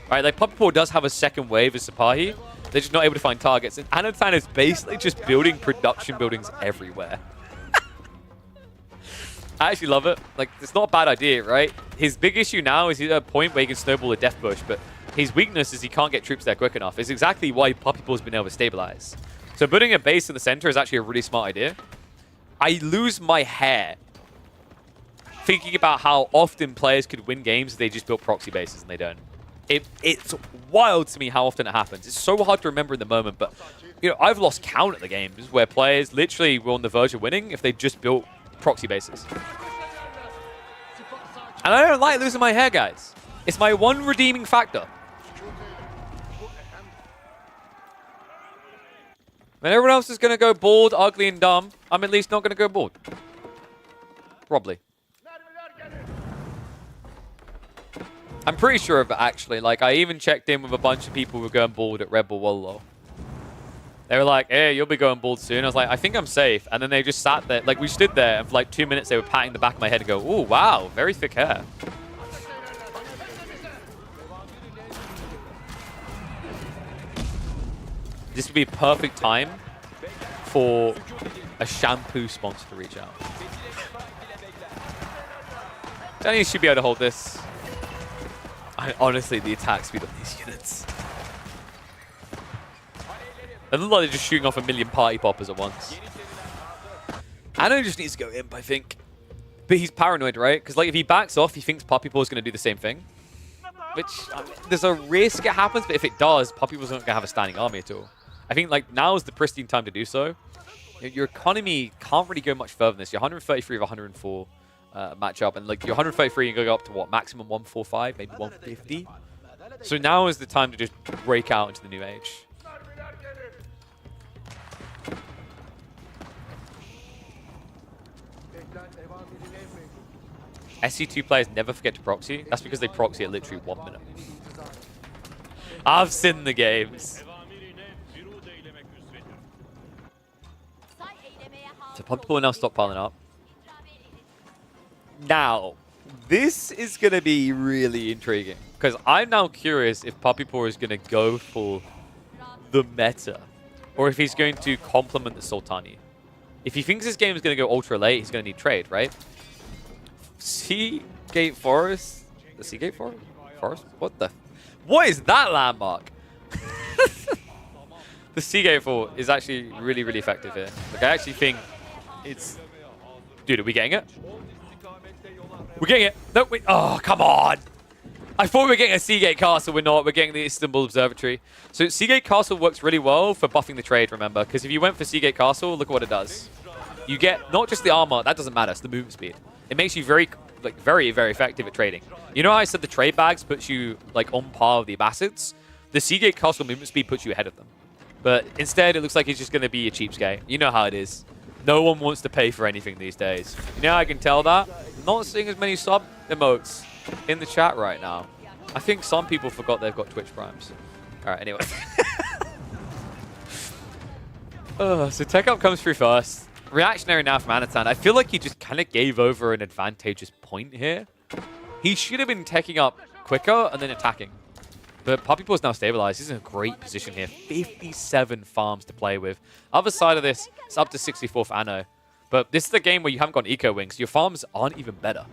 All right, like Puppypaw does have a second wave of Sipahi. They're just not able to find targets. And Anotand is basically just building production buildings everywhere. I actually love it. Like, it's not a bad idea, right? His big issue now is he's at a point where he can snowball a death bush, but his weakness is he can't get troops there quick enough. It's exactly why Puppypaw's been able to stabilize. So building a base in the center is actually a really smart idea. I lose my hair thinking about how often players could win games if they just built proxy bases and they don't. It's wild to me how often it happens. It's so hard to remember in the moment, but you know, I've lost count at the games where players literally were on the verge of winning if they just built proxy bases. And I don't like losing my hair, guys. It's my one redeeming factor. When everyone else is going to go bald, ugly, and dumb, I'm at least not going to go bald. Probably. I'm pretty sure of it, actually. Like, I even checked in with a bunch of people who were going bald at Red Bull Wallow. They were like, hey, you'll be going bald soon. I was like, I think I'm safe. And then they just sat there. Like, we stood there, and for like 2 minutes, they were patting the back of my head and go, oh, wow, very thick hair. This would be a perfect time for a shampoo sponsor to reach out. Danny should be able to hold this. Honestly, the attack speed of these units. It looks like they're just shooting off a million party poppers at once. Anno just needs to go imp, I think. But he's paranoid, right? Because like if he backs off, he thinks Puppypaw is going to do the same thing. Which, I mean, there's a risk it happens, but if it does, Puppypaw's not going to have a standing army at all. I think like now is the pristine time to do so. Your economy can't really go much further than this. You're 133 of 104 matchup, and like your 133 you can go up to what, maximum 145, maybe 150. So now is the time to just break out into the new age. SC2 players never forget to proxy. That's because they proxy at literally 1 minute. I've seen the games. So people are now stockpiling up. Now, this is going to be really intriguing. Because I'm now curious if Puppypaw is going to go for the meta. Or if he's going to complement the Sultani. If he thinks this game is going to go ultra late, he's going to need trade, right? Seagate Forest? The Seagate Forest? What the? What is that landmark? The Seagate Fort is actually really, really effective here. Like, I actually think it's... Dude, are we getting it? We're getting it. No, wait. Oh, come on. I thought we were getting a Seagate Castle. We're not. We're getting the Istanbul Observatory. So Seagate Castle works really well for buffing the trade, remember? Because if you went for Seagate Castle, look at what it does. You get not just the armor. That doesn't matter. It's the movement speed. It makes you very, very effective at trading. You know how I said the trade bags puts you like on par with the Abbasids? The Seagate Castle movement speed puts you ahead of them. But instead, it looks like it's just going to be a cheapskate. You know how it is. No one wants to pay for anything these days. You know how I can tell that? I'm not seeing as many sub emotes in the chat right now. I think some people forgot they've got Twitch Primes. All right, anyway. So Tech Up comes through first. Reactionary now from Anotand. I feel like he just kind of gave over an advantageous point here. He should have been teching up quicker and then attacking. But Puppypaw's now stabilized. He's in a great position here. 57 farms to play with. Other side of this, it's up to 64th Anno. But this is the game where you haven't got an eco wing, so your farms aren't even better.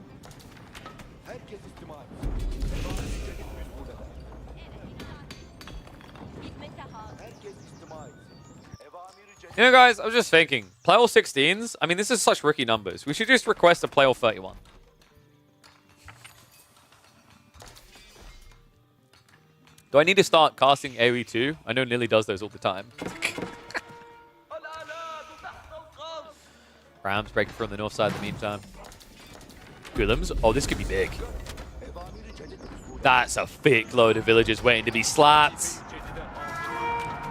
You know, guys, I was just thinking, play all 16s, I mean, this is such rookie numbers. We should just request a play all 31. Do I need to start casting AoE too? I know Nilly does those all the time. Rams breaking from the north side in the meantime. Golems. Oh, this could be big. That's a thick load of villagers waiting to be slapped.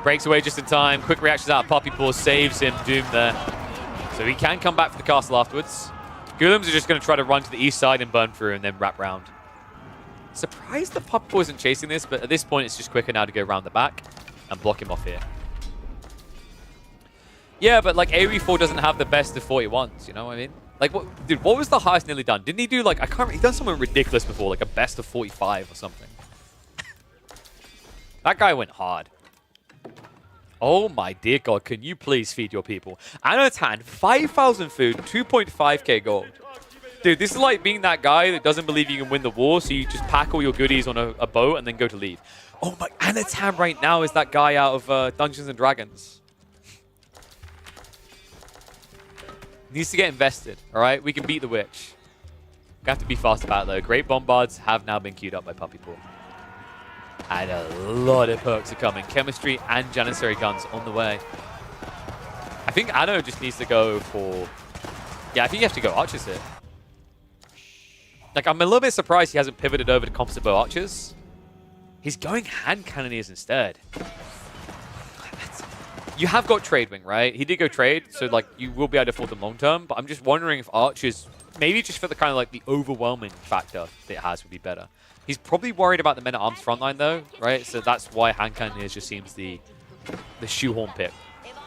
Breaks away just in time. Quick reactions out of Puppypaw saves him. Doom there. So he can come back for the castle afterwards. Golems are just going to try to run to the east side and burn through and then wrap round. Surprised that Puppypaw isn't chasing this, but at this point it's just quicker now to go around the back and block him off here. Yeah, but like AoE4 doesn't have the best of 41s, you know what I mean? Like, what, dude, what was the highest nearly done? Didn't he do like, I can't remember, he's done something ridiculous before, like a best of 45 or something. That guy went hard. Oh my dear God, can you please feed your people? Anotand, 5,000 food, 2.5k gold. Dude, this is like being that guy that doesn't believe you can win the war, so you just pack all your goodies on a boat and then go to leave. Oh my, Anotand right now is that guy out of Dungeons and Dragons. Needs to get invested, all right? We can beat the witch. We have to be fast about it, though. Great Bombards have now been queued up by Puppypaw. And a lot of perks are coming. Chemistry and Janissary guns on the way. I think Anno just needs to go for... Yeah, I think you have to go archers here. Like, I'm a little bit surprised he hasn't pivoted over to composite bow archers. He's going hand cannoneers instead. You have got trade wing, right? He did go trade, so like you will be able to afford them long term. But I'm just wondering if archers, maybe just for the kind of like the overwhelming factor that it has, would be better. He's probably worried about the men at arms frontline though, right? So that's why hand cannoneers just seems the shoehorn pick,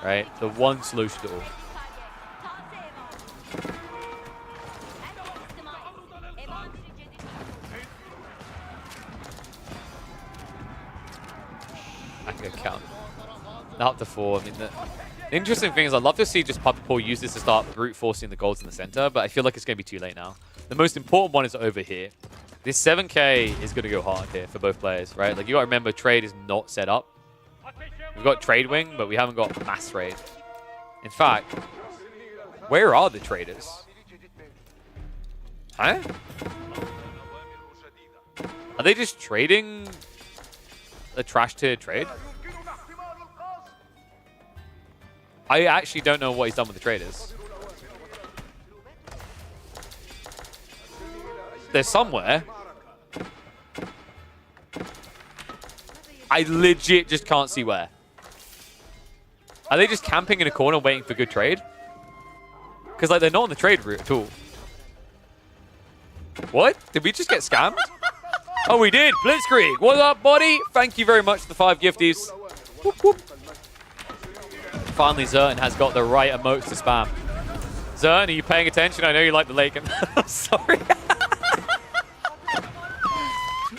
right? The one solution to all. I can count. Up to 4. I mean, the interesting thing is I'd love to see just Puppypaw use this to start brute forcing the golds in the center, but I feel like it's going to be too late now. The most important one is over here. This 7k is going to go hard here for both players, right? Like, you got to remember, trade is not set up. We've got trade wing, but we haven't got mass trade. In fact, where are the traders? Huh? Are they just trading a trash tier trade? I actually don't know what he's done with the traders. They're somewhere. I legit just can't see where. Are they just camping in a corner waiting for good trade? Because like they're not on the trade route at all. What? Did we just get scammed? Oh, we did. Blitzkrieg. What up, buddy? Thank you very much for the 5 gifties. Whoop, whoop. Finally, Zerton has got the right emotes to spam. Zerton, are you paying attention? I know you like the lake. I'm sorry.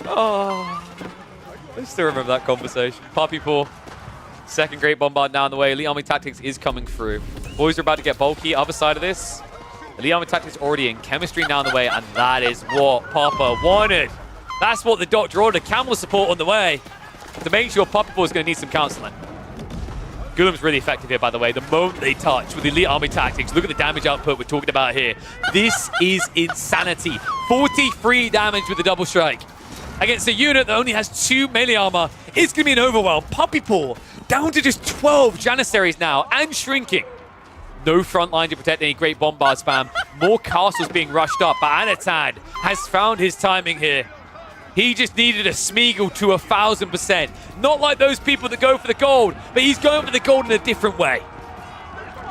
Oh, I still remember that conversation. Puppypaw, second Great Bombard now on the way. Elite Army Tactics is coming through. Boys are about to get bulky. Other side of this, Elite Army Tactics already in. Chemistry now on the way, and that is what Papa wanted. That's what the doctor ordered. Camel support on the way to make sure Puppypaw is going to need some counseling. Gulem's really effective here, by the way. The moment they touch with Elite Army Tactics, look at the damage output we're talking about here. This is insanity. 43 damage with the double strike. Against a unit that only has 2 melee armor, it's going to be an overwhelm. Puppypaw down to just 12 Janissaries now and shrinking. No front line to protect any Great Bombard spam. More castles being rushed up, but Anotand has found his timing here. He just needed a Smeagol to 1,000%. Not like those people that go for the gold, but he's going for the gold in a different way.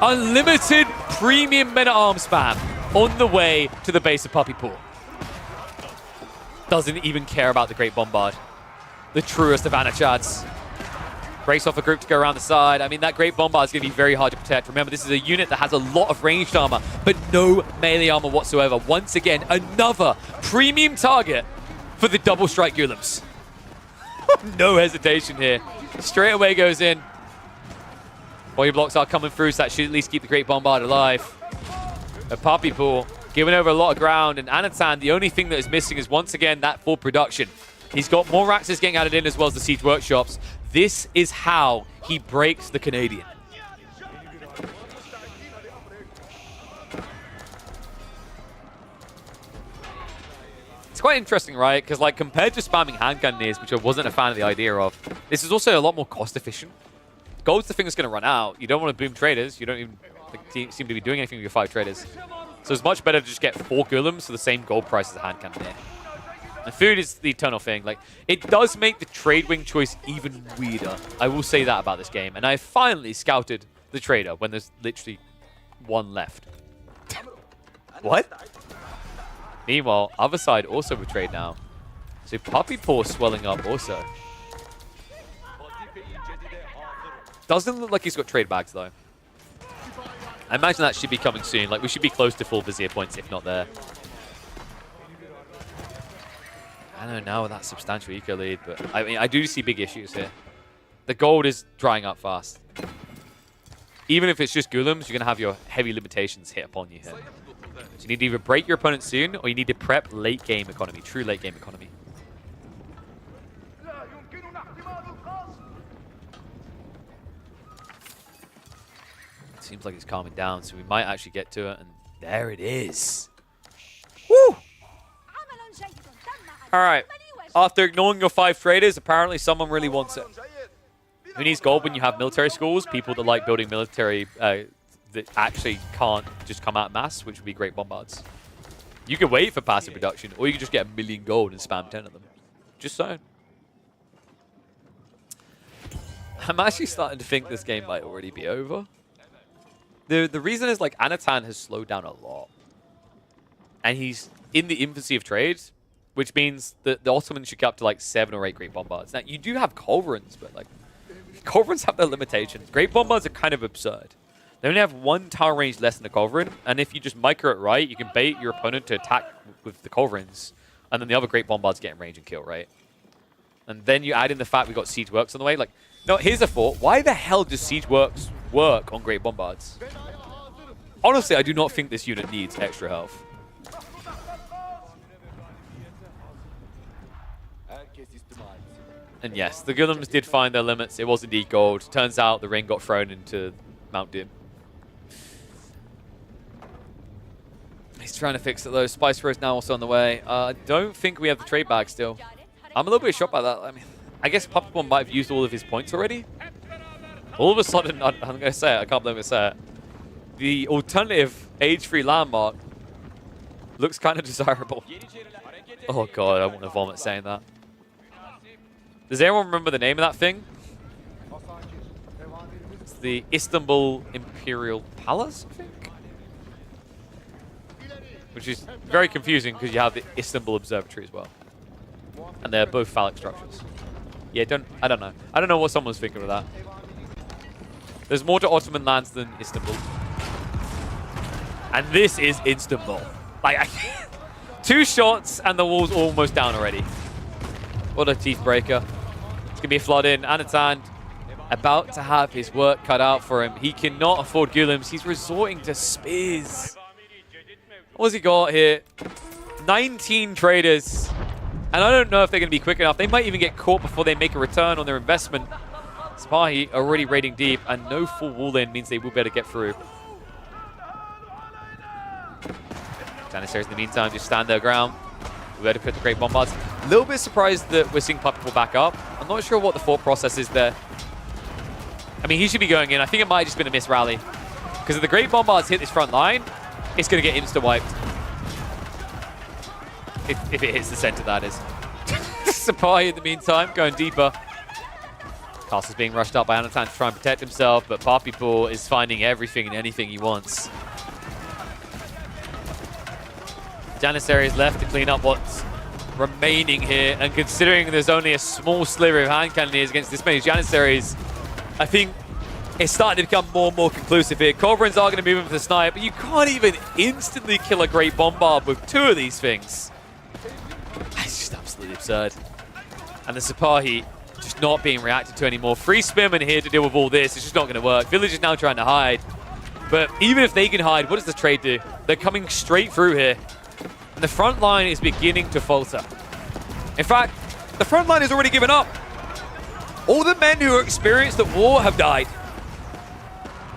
Unlimited premium men-at-arms spam on the way to the base of Puppypaw. Doesn't even care about the Great Bombard. The truest of Anachads. Breaks off a group to go around the side. I mean, that Great Bombard is going to be very hard to protect. Remember, this is a unit that has a lot of ranged armor, but no melee armor whatsoever. Once again, another premium target for the double strike Gulems. No hesitation here. Straight away goes in. Body blocks are coming through, so that should at least keep the Great Bombard alive. A Puppypaw giving over a lot of ground, and Anotand, the only thing that is missing is once again that full production. He's got more axes getting added in as well as the siege workshops. This is how he breaks the Canadian. It's quite interesting, right? Because like compared to spamming hand cannoneers, which I wasn't a fan of the idea of, this is also a lot more cost efficient. Gold's the thing that's going to run out. You don't want to boom traders. You don't even seem to be doing anything with your 5 traders. So it's much better to just get 4 golems for the same gold price as a hand cannon here. And food is the eternal thing. Like, it does make the trade wing choice even weirder. I will say that about this game. And I finally scouted the trader when there's literally 1 left. What? Meanwhile, other side also with trade now. So Puppypaw swelling up also. Doesn't look like he's got trade bags though. I imagine that should be coming soon. Like, we should be close to full Vizier points, if not there. I don't know now with that substantial eco lead, but I mean, I do see big issues here. The gold is drying up fast. Even if it's just golems, you're going to have your heavy limitations hit upon you here. So you need to either break your opponent soon, or you need to prep late game economy, true late game economy. Seems like it's calming down, so we might actually get to it, and there it is. Woo! Alright, after ignoring your 5 traders, apparently someone really wants it. Who needs gold when you have military schools? People that like building military that actually can't just come out en masse, which would be great bombards. You could wait for passive production, or you could just get 1 million gold and spam 10 of them. Just saying. I'm actually starting to think this game might already be over. The reason is, like, Anotand has slowed down a lot. And he's in the infancy of trades, which means that the Ottomans should get up to, like, 7 or 8 great bombards. Now, you do have culverins, but, like, culverins have their limitations. Great bombards are kind of absurd. They only have 1 tower range less than the culverin, and if you just micro it right, you can bait your opponent to attack with the culverins, and then the other great bombards get in range and kill, right? And then you add in the fact we got siege works on the way. Like, no, here's a thought. Why the hell does siege works work on great bombards? Honestly, I do not think this unit needs extra health. And yes, the golems did find their limits. It was indeed gold. Turns out the ring got thrown into Mount Doom. He's trying to fix it though. Spice Rose now also on the way. I don't think we have the trade bag still. I'm a little bit shocked by that. I mean, I guess Puppypaw might have used all of his points already. All of a sudden, I'm going to say it. I can't believe I say it. The alternative age-free landmark looks kind of desirable. Oh god, I want to vomit saying that. Does anyone remember the name of that thing? It's the Istanbul Imperial Palace, I think? Which is very confusing because you have the Istanbul Observatory as well. And they're both phallic structures. Yeah, I don't know. I don't know what someone's thinking of that. There's more to Ottoman lands than Istanbul. And this is Istanbul. Like, 2 shots and the wall's almost down already. What a teeth breaker. It's going to be a flood in. Anotand about to have his work cut out for him. He cannot afford golems. He's resorting to spears. What's he got here? 19 traders. And I don't know if they're going to be quick enough. They might even get caught before they make a return on their investment. Spahi already raiding deep, and no full wall in means they will be able to get through. Janissaries in the meantime just stand their ground. We'll be able to put the great bombards. A little bit surprised that we're seeing Puppypaw back up. I'm not sure what the thought process is there. I mean, he should be going in. I think it might have just been a miss rally. Because if the great bombards hit this front line, it's going to get insta-wiped. If it hits the center, that is. Sapai in the meantime, going deeper. Castle's being rushed up by Anotand to try and protect himself, but Puppypaw is finding everything and anything he wants. Janissary is left to clean up what's remaining here, and considering there's only a small sliver of hand cannoneers against this many Janissaries, I think it's starting to become more and more conclusive here. Culverins are going to move in for the snipe, but you can't even instantly kill a great bombard with 2 of these things. It's just absolutely absurd. And the Sipahi just not being reacted to anymore. 3 spearmen here to deal with all this. It's just not going to work. Village is now trying to hide. But even if they can hide, what does the trade do? They're coming straight through here. And the front line is beginning to falter. In fact, the front line has already given up. All the men who are experienced at war have died.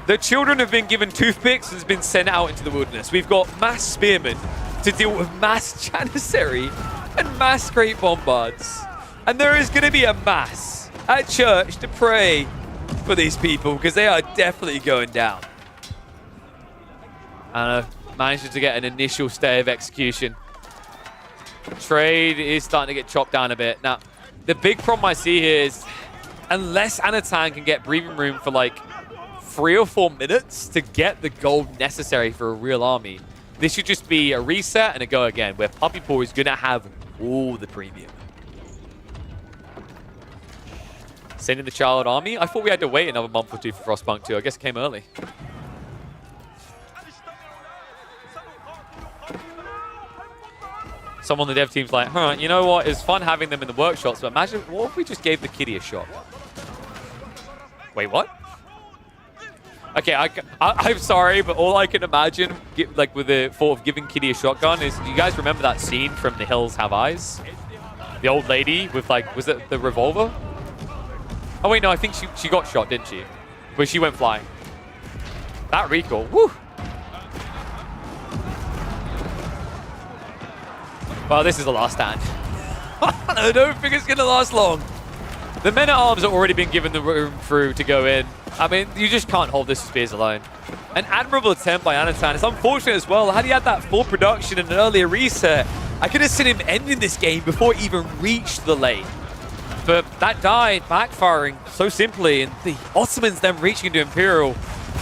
The children have been given toothpicks and has been sent out into the wilderness. We've got mass spearmen to deal with mass Janissary and mass great bombards. And there is going to be a mass at church to pray for these people because they are definitely going down. I don't know. manages to get an initial stay of execution. Trade is starting to get chopped down a bit. Now, the big problem I see here is unless Anotand can get breathing room for like 3 or 4 minutes to get the gold necessary for a real army, this should just be a reset and a go again, where Puppypaw is going to have all the premium. Sending the child army? I thought we had to wait another month or 2 for Frostpunk 2. I guess it came early. Someone on the dev team's like, huh, you know what? It's fun having them in the workshops, but imagine, what if we just gave the kiddie a shot? Wait, what? Okay, I'm sorry, but all I can imagine, like with the thought of giving Kitty a shotgun is, do you guys remember that scene from The Hills Have Eyes? The old lady with like, was it the revolver? Oh wait, no, I think she got shot, didn't she? But she went flying. That recoil, woo! Well, this is the last stand. I don't think it's gonna last long. The men-at-arms have already been given the room through to go in. I mean, you just can't hold this spears alone. An admirable attempt by Anotand. It's unfortunate as well. Had he had that full production and an earlier reset, I could have seen him ending this game before he even reached the lane. But that died, backfiring so simply, and the Ottomans then reaching into Imperial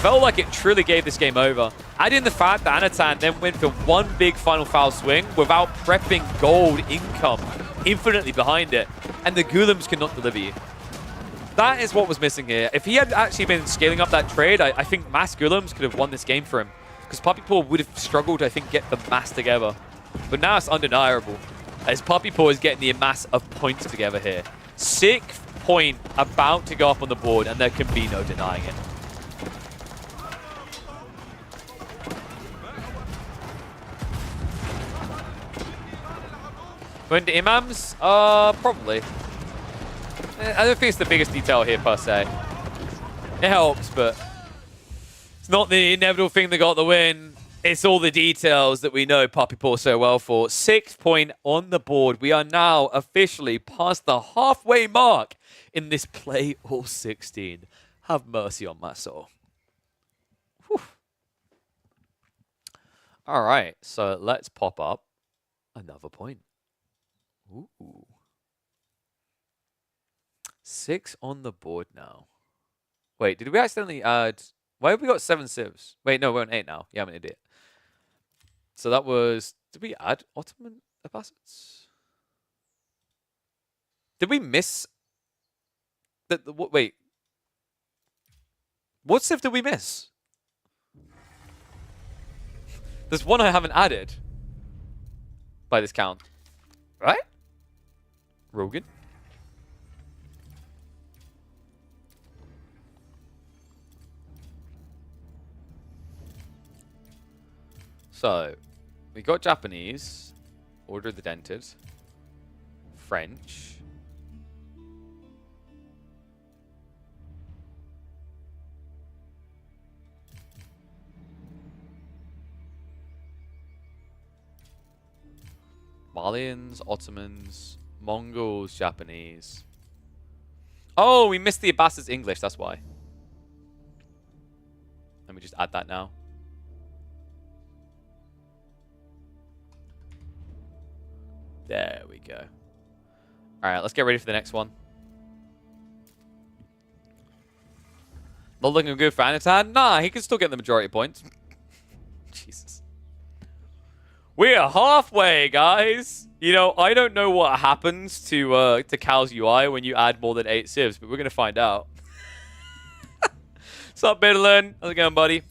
felt like it truly gave this game over. Add in the fact that Anotand then went for one big final foul swing without prepping gold income infinitely behind it, and the Ghoulims cannot deliver you. That is what was missing here. If he had actually been scaling up that trade, I think mass Ghoulims could have won this game for him, because Puppypaw would have struggled to, I think, get the mass together. But now it's undeniable, as Puppypaw is getting the mass of points together here. 6th point about to go up on the board, and there can be no denying it. Going to Imams? Probably. I don't think it's the biggest detail here, per se. It helps, but it's not the inevitable thing that got the win. It's all the details that we know Puppypaw so well for. 6th point on the board. We are now officially past the halfway mark in this play all 16. Have mercy on my soul. Whew. All right, so let's pop up another point. Ooh. 6 on the board now. Wait, did we accidentally add... Why have we got 7 civs? Wait, no, we're on 8 now. Yeah, I'm an idiot. So that was... Did we add Ottoman Abbasids? Did we miss... Wait. What civ did we miss? There's one I haven't added. By this count. Right? Rogan? So, we got Japanese, Order of the Dented, French, Malians, Ottomans, Mongols, Japanese. Oh, we missed the Abbasids English, that's why. Let me just add that now. There we go. All right, let's get ready for the next one. Not looking good for Anotand? Nah, he can still get the majority of points. Jesus. We are halfway, guys. You know, I don't know what happens to Cal's UI when you add more than 8 civs, but we're going to find out. What's up, Biddlin? How's it going, buddy?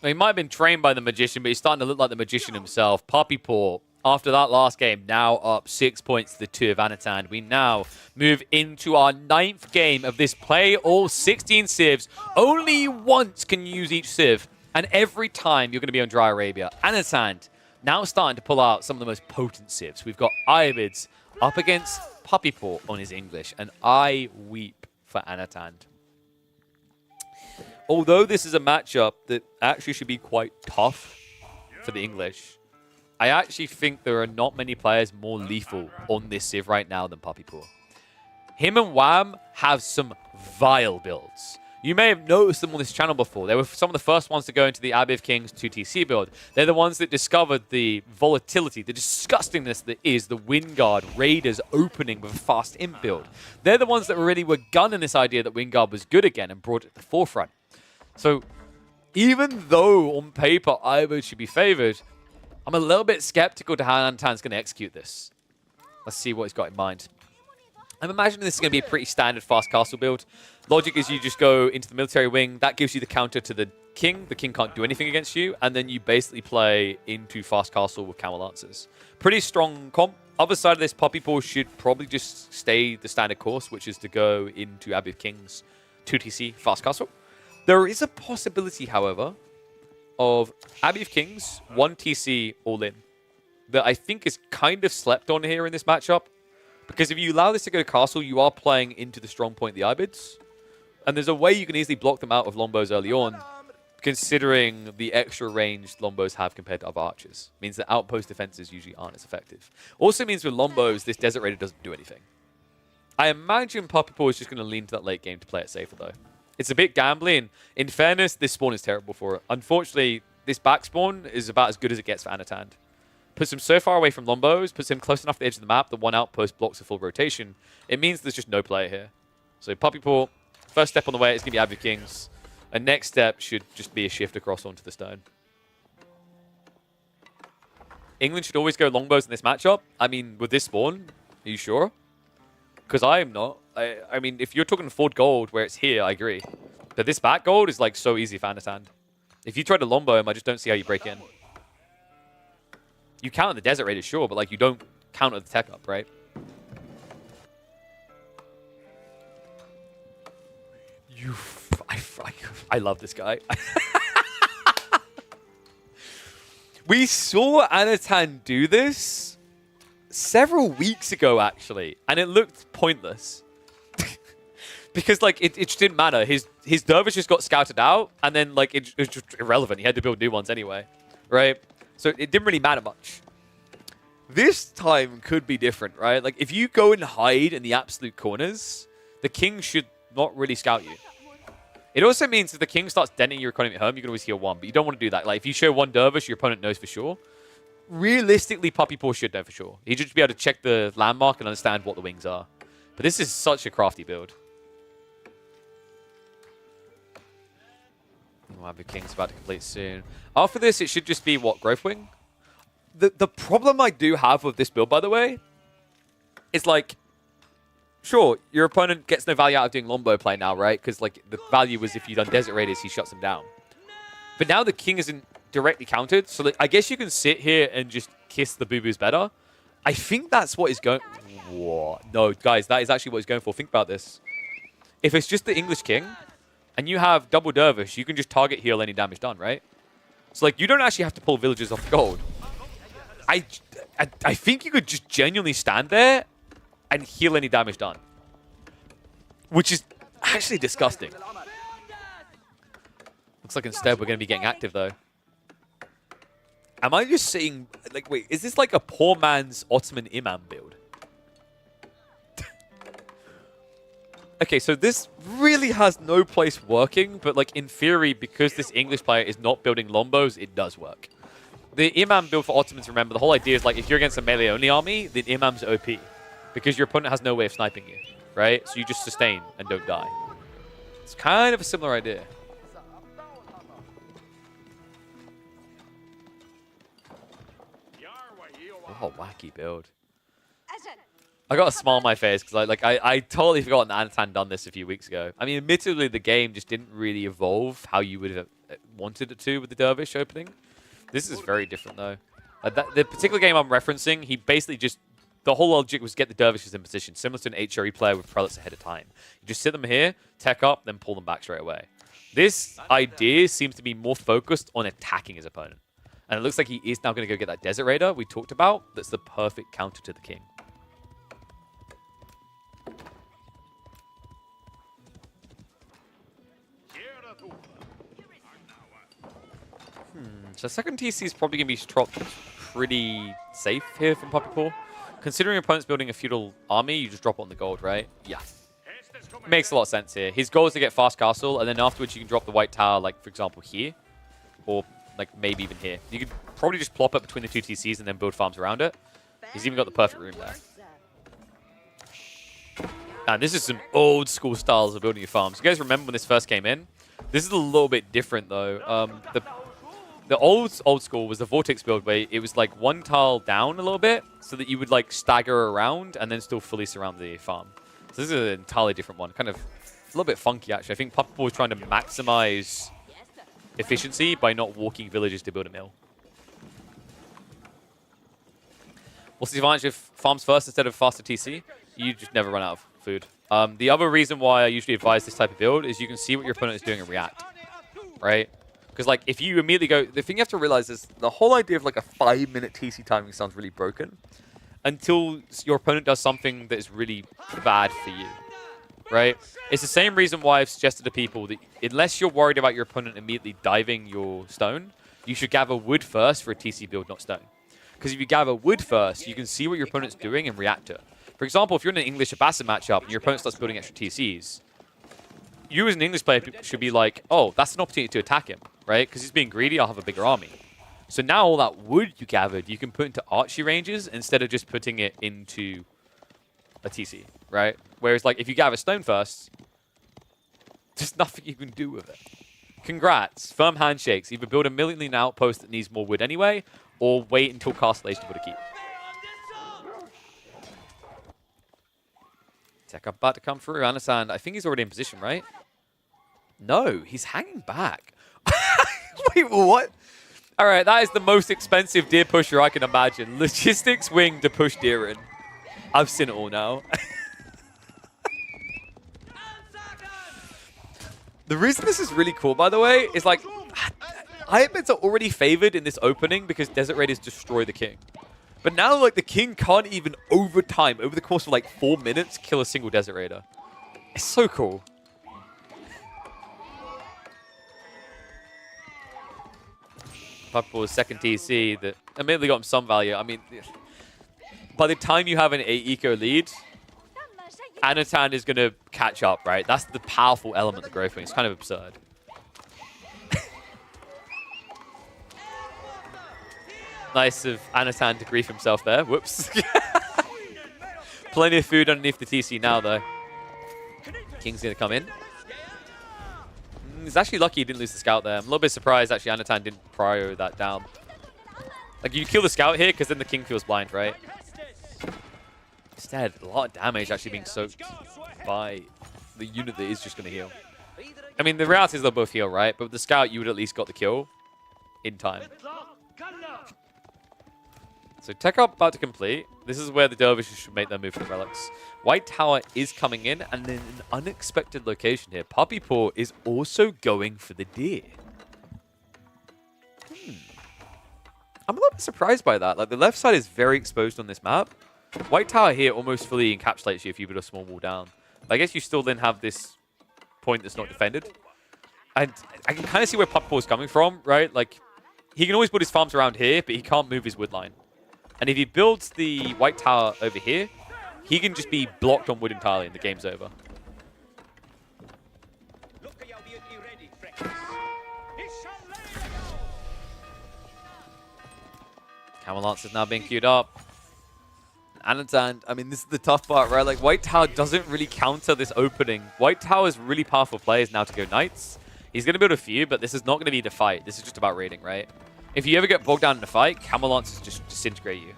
He might have been trained by the Magician, but he's starting to look like the Magician himself. Puppypaw, after that last game, now up 6 points to the 2 of Anotand. We now move into our 9th game of this play all 16 civs. Only once can you use each civ, and every time you're going to be on Dry Arabia. Anotand now starting to pull out some of the most potent civs. We've got Ibids up against Puppypaw on his English, and I weep for Anotand. Although this is a matchup that actually should be quite tough for the English, I actually think there are not many players more lethal on this Civ right now than Puppypaw. Him and Wham have some vile builds. You may have noticed them on this channel before. They were some of the first ones to go into the Abbey of Kings 2TC build. They're the ones that discovered the volatility, the disgustingness that is the Wingard Raiders opening with a fast imp build. They're the ones that really were gunning this idea that Wingard was good again and brought it to the forefront. So even though on paper Ivo should be favored, I'm a little bit skeptical to how Anotand's going to execute this. Let's see what he's got in mind. I'm imagining this is going to be a pretty standard fast castle build. Logic is you just go into the military wing. That gives you the counter to the king. The king can't do anything against you. And then you basically play into fast castle with camel lancers. Pretty strong comp. Other side of this, Puppypaw should probably just stay the standard course, which is to go into Abbey of Kings 2TC fast castle. There is a possibility, however, of Abbey of Kings 1TC all in that I think is kind of slept on here in this matchup. Because if you allow this to go to castle, you are playing into the strong point, the Ibids. And there's a way you can easily block them out of Lombos early on, considering the extra range Lombos have compared to other archers. Means that outpost defenses usually aren't as effective. Also means with Lombos, this Desert Raider doesn't do anything. I imagine Puppypaw is just going to lean to that late game to play it safer, though. It's a bit gambly, and in fairness, this spawn is terrible for it. Unfortunately, this back spawn is about as good as it gets for Anotand. Puts him so far away from Lombos, puts him close enough to the edge of the map that one outpost blocks a full rotation. It means there's just no player here. So Puppypaw, first step on the way is going to be Abbey of Kings. And next step should just be a shift across onto the stone. England should always go Longbows in this matchup. I mean, with this spawn, are you sure? Because I am not. I mean, if you're talking Ford Gold where it's here, I agree. But this back gold is like so easy for Anotand. If you try to Lombo him, I just don't see how you break in. You counter the Desert Raiders, sure, but like you don't counter the tech up, right? I love this guy. We saw Anotand do this several weeks ago, actually, and it looked pointless. Because like it just didn't matter. His dervish just got scouted out, and then like it was just irrelevant. He had to build new ones anyway, right? So it didn't really matter much. This time could be different, right? Like, if you go and hide in the absolute corners, the king should not really scout you. It also means if the king starts denting your economy at home, you can always heal one, but you don't want to do that. Like, if you show one dervish, your opponent knows for sure. Realistically, Puppypaw should know for sure. He'd just be able to check the landmark and understand what the wings are. But this is such a crafty build. Abbey King's about to complete soon. After this, it should just be, what, Growth Wing? The problem I do have with this build, by the way, is like, sure, your opponent gets no value out of doing Lombo play now, right? Because like the value was if you've done Desert Raiders, he shuts them down. But now the king isn't directly countered, so like, I guess you can sit here and just kiss the boo-boos better. I think that's what he's going... What? No, guys, that is actually what he's going for. Think about this. If it's just the English king, and you have double dervish, you can just target heal any damage done, right? So like, you don't actually have to pull villagers off the gold. I think you could just genuinely stand there and heal any damage done. Which is actually disgusting. Looks like instead we're going to be getting active, though. Am I just seeing... Like, wait, is this like a poor man's Ottoman Imam build? Okay, so this really has no place working, but like in theory, because this English player is not building Lombos, it does work. The Imam build for Ottomans, remember, the whole idea is like if you're against a melee-only army, then Imam's OP. Because your opponent has no way of sniping you, right? So you just sustain and don't die. It's kind of a similar idea. Oh, wacky build. I got a smile on my face because I totally forgot that Anotand done this a few weeks ago. I mean, admittedly, the game just didn't really evolve how you would have wanted it to with the Dervish opening. This is very different, though. The particular game I'm referencing, he basically just... The whole logic was get the Dervishes in position, similar to an HRE player with prelates ahead of time. You just sit them here, tech up, then pull them back straight away. This idea seems to be more focused on attacking his opponent. And it looks like he is now going to go get that Desert Raider we talked about. That's the perfect counter to the king. So second TC is probably going to be pretty safe here from Puppypaw. Considering your opponent's building a feudal army, you just drop it on the gold, right? Yeah. Makes a lot of sense here. His goal is to get fast castle, and then afterwards you can drop the white tower, like, for example, here. Or, like, maybe even here. You could probably just plop it between the two TCs and then build farms around it. He's even got the perfect room there. And this is some old school styles of building your farms. You guys remember when this first came in? This is a little bit different, though. The old school was the Vortex build where it was like one tile down a little bit so that you would like stagger around and then still fully surround the farm. So this is an entirely different one. Kind of a little bit funky, actually. I think Puppypaw was trying to maximize efficiency by not walking villages to build a mill. What's the advantage of farms first instead of faster TC? You just never run out of food. The other reason why I usually advise this type of build is you can see what your opponent is doing and react, right? Because like if you immediately go, the thing you have to realize is the whole idea of like a 5-minute TC timing sounds really broken until your opponent does something that is really bad for you, right? It's the same reason why I've suggested to people that unless you're worried about your opponent immediately diving your stone, you should gather wood first for a TC build, not stone. Because if you gather wood first, you can see what your opponent's doing and react to it. For example, if you're in an English Abbasid matchup and your opponent starts building extra TCs, you as an English player should be like, oh, that's an opportunity to attack him, right? Because he's being greedy, I'll have a bigger army. So now all that wood you gathered, you can put into archery ranges instead of just putting it into a TC, right? Whereas like if you gather stone first, there's nothing you can do with it. Congrats, firm handshakes. Either build a Malian outpost that needs more wood anyway, or wait until Castle Age to put a keep. Tech up about to come through. Anotand, I think he's already in position, right? No, he's hanging back. Wait, what? All right, that is the most expensive deer pusher I can imagine. Logistics wing to push deer in. I've seen it all now. The reason this is really cool, by the way, is like, Ottomans are already favored in this opening because Desert Raiders destroy the king. But now, like, the king can't even over time, over the course of like 4 minutes, kill a single Desert Raider. It's so cool. Puppypaw's second TC that immediately got him some value. I mean, by the time you have an 8 eco lead, Anotand is going to catch up, right? That's the powerful element of growth wing. It's kind of absurd. Nice of Anotand to grief himself there. Whoops. Plenty of food underneath the TC now, though. King's going to come in. He's actually lucky he didn't lose the scout there. I'm a little bit surprised, actually, Anotand didn't prio that down. Like, you kill the scout here because then the king feels blind, right? Instead, a lot of damage actually being soaked by the unit that is just going to heal. I mean, the reality is they'll both heal, right? But with the scout, you would at least got the kill in time. So tech up about to complete. This is where the dervishes should make their move for the relics. White tower is coming in, and then an unexpected location here. Puppypaw is also going for the deer. I'm a little bit surprised by that. Like, the left side is very exposed on this map. White tower here almost fully encapsulates you if you put a small wall down. But I guess you still then have this point that's not defended. And I can kind of see where Puppypaw is coming from, right? Like, he can always put his farms around here, but he can't move his wood line. And if he builds the white tower over here, he can just be blocked on wood entirely and the game's over. Camel Lance is now being queued up. Anotand, I mean, this is the tough part, right? Like, white tower doesn't really counter this opening. White tower is really powerful players now to go knights. He's going to build a few, but this is not going to be the fight. This is just about raiding, right? If you ever get bogged down in a fight, Camel Lances just disintegrate you.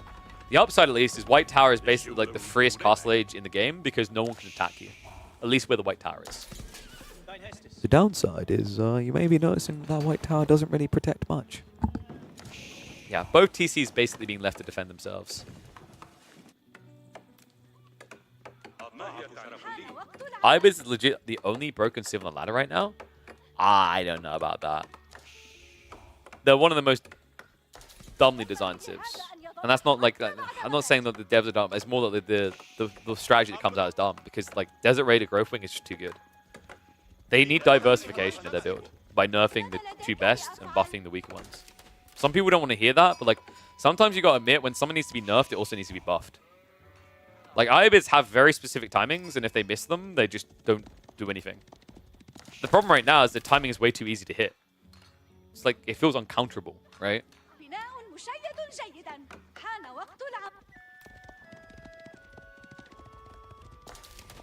The upside, at least, is White Tower is basically like the freest castle age in the game because no one can attack you. At least where the White Tower is. The downside is you may be noticing that White Tower doesn't really protect much. Yeah, both TCs basically being left to defend themselves. Ibis is legit the only broken civ on the ladder right now? I don't know about that. They're one of the most dumbly designed civs. And that's not like, I'm not saying that the devs are dumb. It's more that the strategy that comes out is dumb. Because like Desert Raider Growth Wing is just too good. They need diversification in their build. By nerfing the two best and buffing the weaker ones. Some people don't want to hear that. But like Sometimes you gotta admit, when someone needs to be nerfed, it also needs to be buffed. Like, Iabids have very specific timings, and if they miss them, they just don't do anything. The problem right now is the timing is way too easy to hit. It's like, it feels uncounterable, right?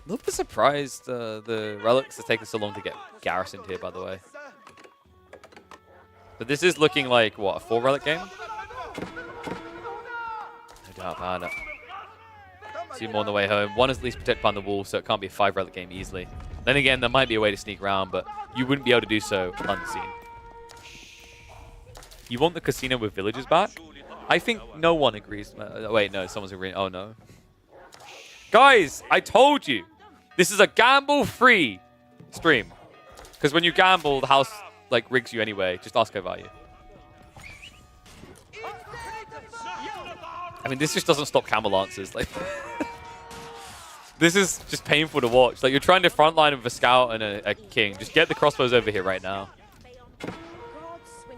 A little bit surprised the relics are taking so long to get garrisoned here, by the way. But this is looking like, what, a 4 relic game? No doubt about it. 2 more on the way home. 1 is at least protected by the wall, so it can't be a 5 relic game easily. Then again, there might be a way to sneak around, but you wouldn't be able to do so unseen. You want the casino with villagers back? I think no one agrees. Wait, no, someone's agreeing. Oh, no. Guys, I told you. This is a gamble-free stream. Because when you gamble, the house like rigs you anyway. Just ask her value. I mean, this just doesn't stop camel lances. Like, this is just painful to watch. Like, you're trying to frontline with a scout and a king. Just get the crossbows over here right now.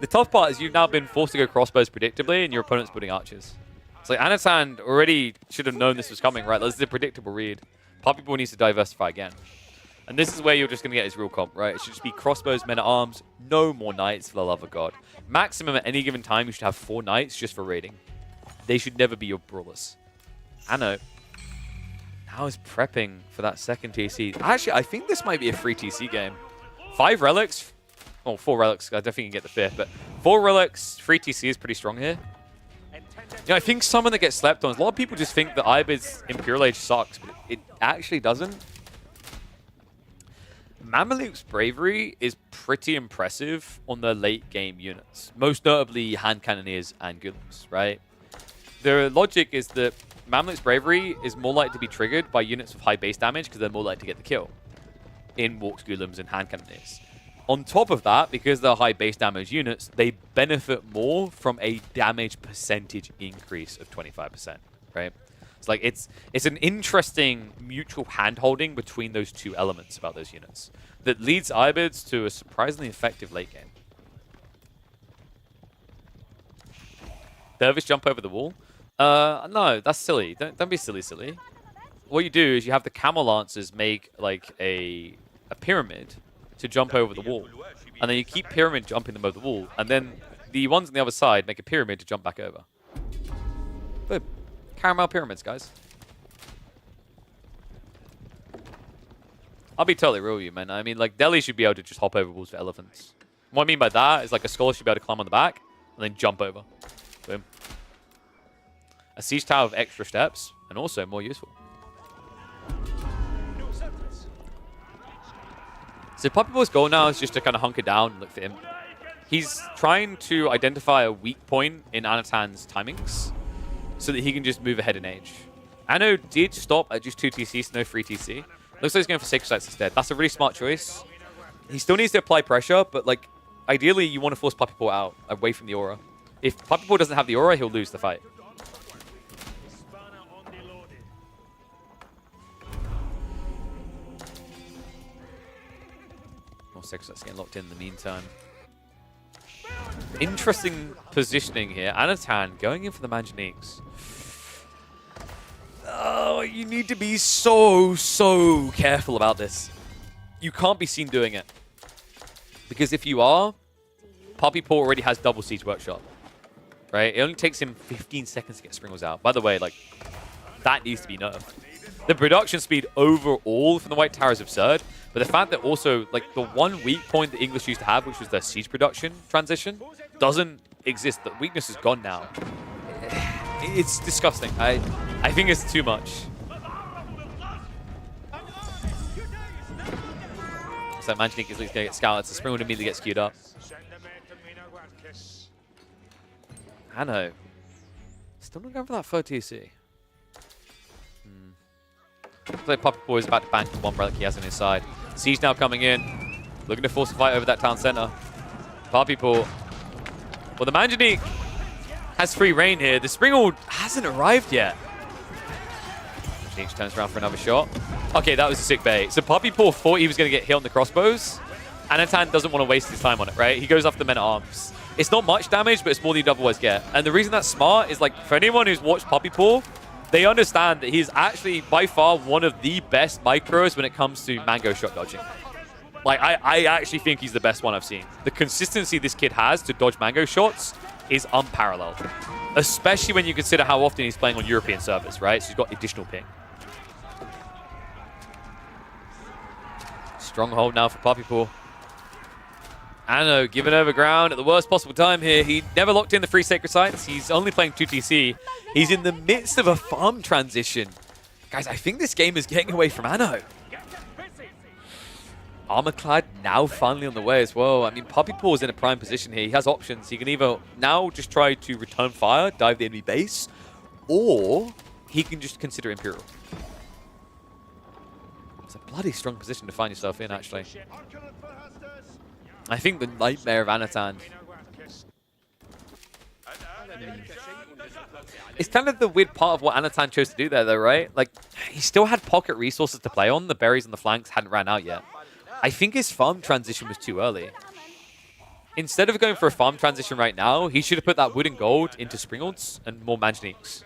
The tough part is you've now been forced to go crossbows predictably, and your opponent's putting archers. It's like Anotand already should have known this was coming, right? This is a predictable read. Puppypaw needs to diversify again. And this is where you're just going to get his real comp, right? It should just be crossbows, men-at-arms, no more knights, for the love of God. Maximum at any given time, you should have 4 knights just for raiding. They should never be your brawlers. Anno now is prepping for that second TC. Actually, I think this might be a free TC game. 5 relics. Oh, 4 relics. I definitely can get the 5th, but 4 relics, free TC is pretty strong here. You know, I think someone that gets slept on, a lot of people just think that Ibid's Imperial Age sucks, but it actually doesn't. Mameluke's bravery is pretty impressive on the late game units, most notably hand cannoneers and ghouls, right? The logic is that Mameluke's bravery is more likely to be triggered by units with high base damage because they're more likely to get the kill in walks, golems, and hand cannoneers. On top of that, because they're high base damage units, they benefit more from a damage percentage increase of 25%, right? It's like it's an interesting mutual hand-holding between those 2 elements about those units that leads Ibids to a surprisingly effective late game. Dervish jump over the wall? No, that's silly. Don't be silly. What you do is you have the camel lancers make like a pyramid to jump over the wall. And then you keep pyramid jumping them over the wall. And then the ones on the other side make a pyramid to jump back over. Boom. Caramel pyramids, guys. I'll be totally real with you, man. I mean, like, Delhi should be able to just hop over walls for elephants. What I mean by that is, like, a scholar should be able to climb on the back and then jump over. Boom. A siege tower with extra steps and also more useful. So Puppypaw's goal now is just to kind of hunker down and look for him. He's trying to identify a weak point in Anotand's timings so that he can just move ahead in age. Anno did stop at just 2 TCs, no free TC. Looks like he's going for Sacred Sites instead. That's a really smart choice. He still needs to apply pressure, but like ideally you want to force Puppypaw out, away from the aura. If Puppypaw doesn't have the aura, he'll lose the fight. Sacred Sites getting locked in the meantime. Interesting positioning here. Anotand going in for the Manganiques. Oh, you need to be so careful about this. You can't be seen doing it. Because if you are, Puppypaw already has double Siege Workshop. Right? It only takes him 15 seconds to get Springles out. By the way, like, that needs to be nerfed. The production speed overall from the White Tower is absurd. But the fact that also, like, the one weak point the English used to have, which was their siege production transition, doesn't exist. The weakness is gone now. It's disgusting. I think it's too much. So Manganique is going to get scouted, so Spring would immediately get skewed up. Anno. Still not going for that 3rd TC. Looks like Puppypaw is about to bank the 1 relic he has on his side. Siege now coming in. Looking to force a fight over that town center. Puppypaw. Well, the Manganique has free reign here. The Springald hasn't arrived yet. Manganique turns around for another shot. Okay, that was a sick bait. So Puppypaw thought he was going to get hit on the crossbows. Anotand doesn't want to waste his time on it, right? He goes after the men-at-arms. It's not much damage, but it's more than you'd otherwise get. And the reason that's smart is, like, for anyone who's watched Puppypaw, they understand that he's actually by far one of the best micros when it comes to mango shot dodging. Like, I actually think he's the best one I've seen. The consistency this kid has to dodge mango shots is unparalleled. Especially when you consider how often he's playing on European servers, right? So he's got additional ping. Stronghold now for Puppypaw. Anno giving over ground at the worst possible time here. He never locked in the 3 Sacred Sites. He's only playing 2 TC. He's in the midst of a farm transition. Guys, I think this game is getting away from Anno. Armorclad now finally on the way as well. I mean, Puppypaw is in a prime position here. He has options. He can either now just try to return fire, dive the enemy base, or he can just consider Imperial. It's a bloody strong position to find yourself in, actually. I think the nightmare of Anotand. It's kind of the weird part of what Anotand chose to do there, though, right? Like, he still had pocket resources to play on. The berries on the flanks hadn't ran out yet. I think his farm transition was too early. Instead of going for a farm transition right now, he should have put that wood and gold into Springolds and more Manganiques.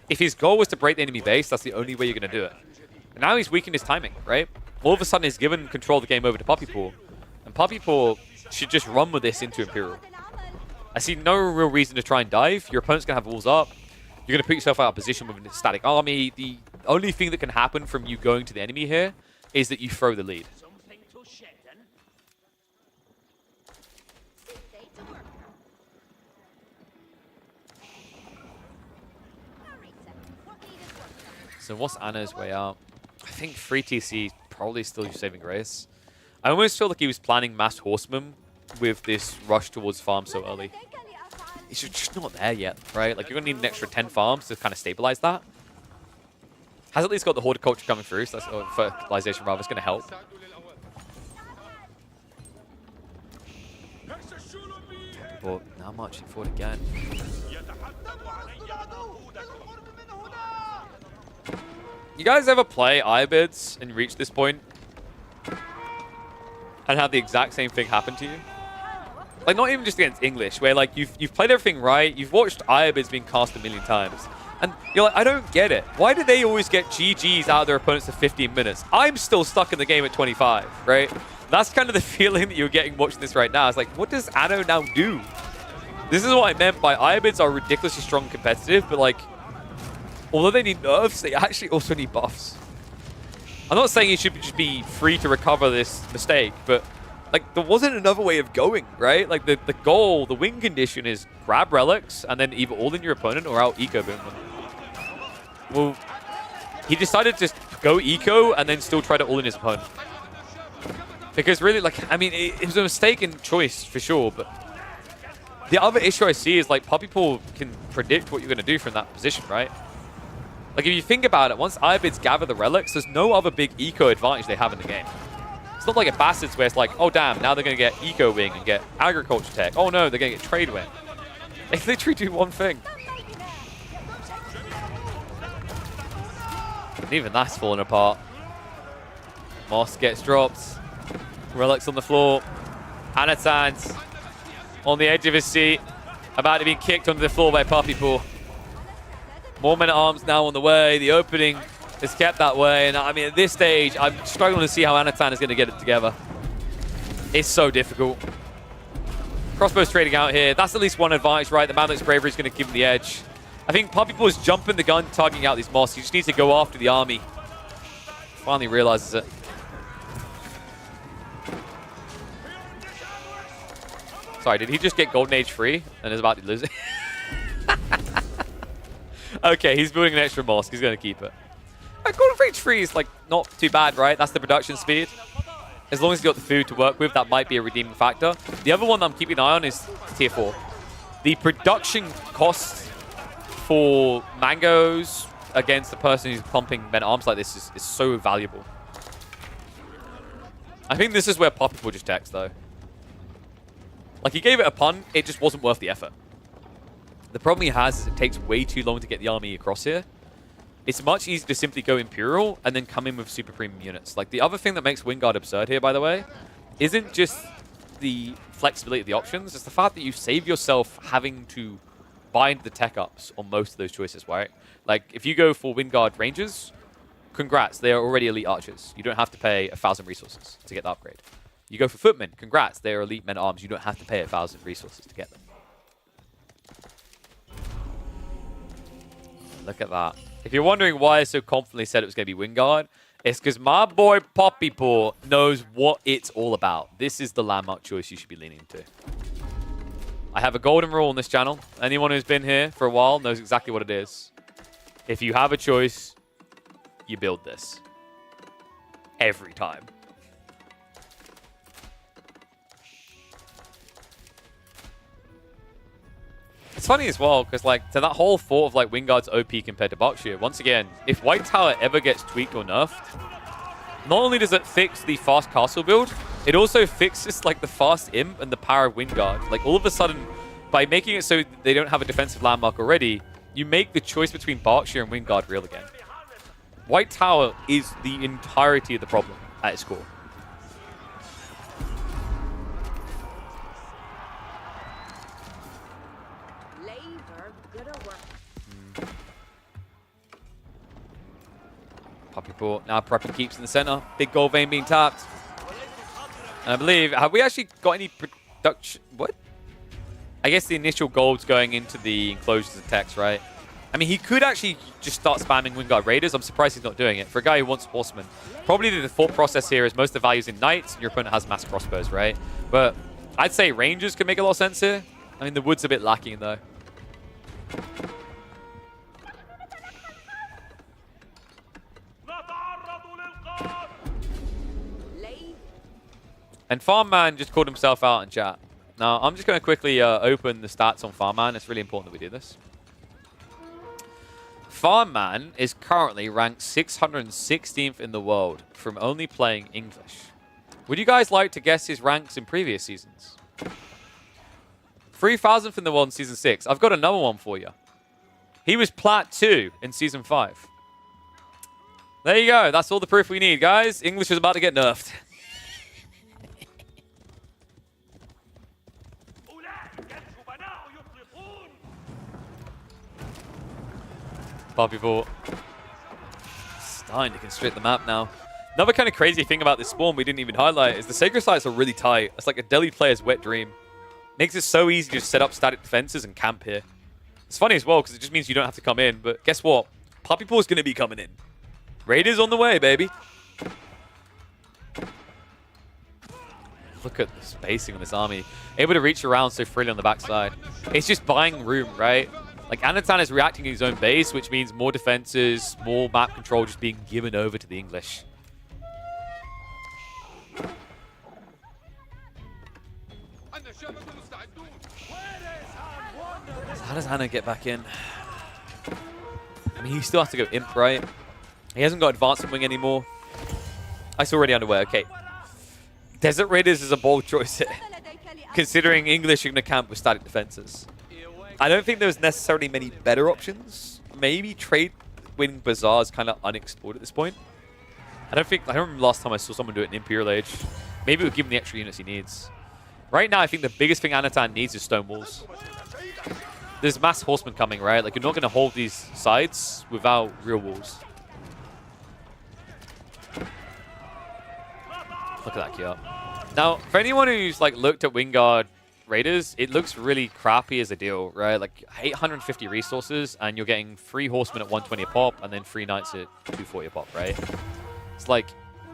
If his goal was to break the enemy base, that's the only way you're going to do it. And now he's weakened his timing, right? All of a sudden, he's given control of the game over to Puppypaw. And Puppypaw should just run with this into Imperial. I see no real reason to try and dive. Your opponent's going to have walls up. You're going to put yourself out of position with a static army. The only thing that can happen from you going to the enemy here is that you throw the lead. So what's Anna's way out? I think 3 TC probably still your saving grace. I almost feel like he was planning mass horsemen with this rush towards farm so early. He's just not there yet, right? Like, you're going to need an extra 10 farms to kind of stabilize that. Has at least got the horticulture coming through, so that's, or fertilization rather, it's going to help. But not much forward again. You guys ever play Ibids and reach this point and have the exact same thing happen to you? Like, not even just against English, where, like, you've played everything right, you've watched Ibids being cast a million times, and you're like, I don't get it. Why do they always get GGs out of their opponents for 15 minutes? I'm still stuck in the game at 25, right? That's kind of the feeling that you're getting watching this right now. It's like, what does Anno now do? This is what I meant by Ibids are ridiculously strong and competitive, but, like, although they need nerfs, they actually also need buffs. I'm not saying you should just be free to recover this mistake, but, like, there wasn't another way of going, right? Like, the goal, the win condition is grab relics and then either all in your opponent or out eco boom them. Well, he decided to go eco and then still try to all in his opponent. Because really, like, I mean, it was a mistaken choice for sure, but the other issue I see is, like, Puppypaw can predict what you're going to do from that position, right? Like, if you think about it, once Ibids gather the relics, there's no other big eco advantage they have in the game. It's not like a Bastards where it's like, oh damn, now they're going to get eco wing and get agriculture tech. Oh no, they're going to get trade wing. They literally do one thing. And even that's falling apart. Moss gets dropped. Relics on the floor. Anotand on the edge of his seat, about to be kicked onto the floor by Puppypaw. More men-at-arms now on the way. The opening is kept that way. And I mean, at this stage, I'm struggling to see how Anotand is going to get it together. It's so difficult. Crossbows trading out here. That's at least one advantage, right? The Mamluk's Bravery is going to give him the edge. I think Puppypaw is jumping the gun, targeting out these Moss. He just needs to go after the army. Finally realizes it. Sorry, did he just get Golden Age free and is about to lose it? Okay, he's building an extra mosque. He's going to keep it. Golden Age free is, like, not too bad, right? That's the production speed. As long as he's got the food to work with, that might be a redeeming factor. The other one that I'm keeping an eye on is tier 4. The production costs for mangoes against the person who's pumping men-at-arms like this is so valuable. I think this is where Puppypaw just techs, though. Like, he gave it a punt, it just wasn't worth the effort. The problem he has is it takes way too long to get the army across here. It's much easier to simply go Imperial and then come in with super premium units. Like, the other thing that makes Wingard absurd here, by the way, isn't just the flexibility of the options. It's the fact that you save yourself having to buy into the tech ups on most of those choices, right? Like, if you go for Wingard Rangers, congrats, they are already elite archers. You don't have to pay 1,000 resources to get the upgrade. You go for Footmen, congrats, they are elite men-at-arms. You don't have to pay 1,000 resources to get them. Look at that. If you're wondering why I so confidently said it was going to be Wingard, it's because my boy Puppypaw knows what it's all about. This is the landmark choice you should be leaning to. I have a golden rule on this channel. Anyone who's been here for a while knows exactly what it is. If you have a choice, you build this. Every time. It's funny as well, because like to that whole thought of like Wingard's OP compared to Berkshire, once again, if White Tower ever gets tweaked or nerfed, not only does it fix the fast castle build, it also fixes like the fast imp and the power of Wingard. Like all of a sudden, by making it so they don't have a defensive landmark already, you make the choice between Berkshire and Wingard real again. White Tower is the entirety of the problem at its core. Puppypaw now prepping keeps in the center. Big gold vein being tapped. And I believe, have we actually got any production? What? I guess the initial gold's going into the enclosures of text, right? I mean, he could actually just start spamming Wingard Raiders. I'm surprised he's not doing it. For a guy who wants Horsemen, probably the thought process here is most of the value's in Knights, and your opponent has mass crossbows, right? But I'd say Rangers could make a lot of sense here. I mean, the wood's a bit lacking, though. And Farmman just called himself out in chat. Now, I'm just going to quickly open the stats on Farmman. It's really important that we do this. Farmman is currently ranked 616th in the world from only playing English. Would you guys like to guess his ranks in previous seasons? 3,000th in the world in Season 6. I've got another one for you. He was Plat 2 in Season 5. There you go. That's all the proof we need, guys. English is about to get nerfed. Puppypaw starting to constrict the map now. Another kind of crazy thing about this spawn we didn't even highlight is the sacred sites are really tight. It's like a Delhi player's wet dream. Makes it so easy to just set up static defenses and camp here. It's funny as well because it just means you don't have to come in. But guess what? Puppypaw is going to be coming in. Raiders on the way, baby. Look at the spacing on this army. Able to reach around so freely on the backside. It's just buying room, right? Like, Anotand is reacting to his own base, which means more defenses, more map control just being given over to the English. How does Hannah get back in? I mean, he still has to go imp, right? He hasn't got advancement wing anymore. That's already underway. Okay. Desert Raiders is a bold choice here, considering English are going to camp with static defenses. I don't think there's necessarily many better options. Maybe Trade Wind Bazaar is kind of unexplored at this point. I don't remember last time I saw someone do it in Imperial Age. Maybe it would give him the extra units he needs. Right now, I think the biggest thing Anotand needs is stone walls. There's mass horsemen coming, right? Like, you're not going to hold these sides without real walls. Look at that key up. Now, for anyone who's like looked at Wingard Raiders, it looks really crappy as a deal, right? Like 850 resources, and you're getting 3 horsemen at 120 a pop, and then 3 knights at 240 a pop, right? It's like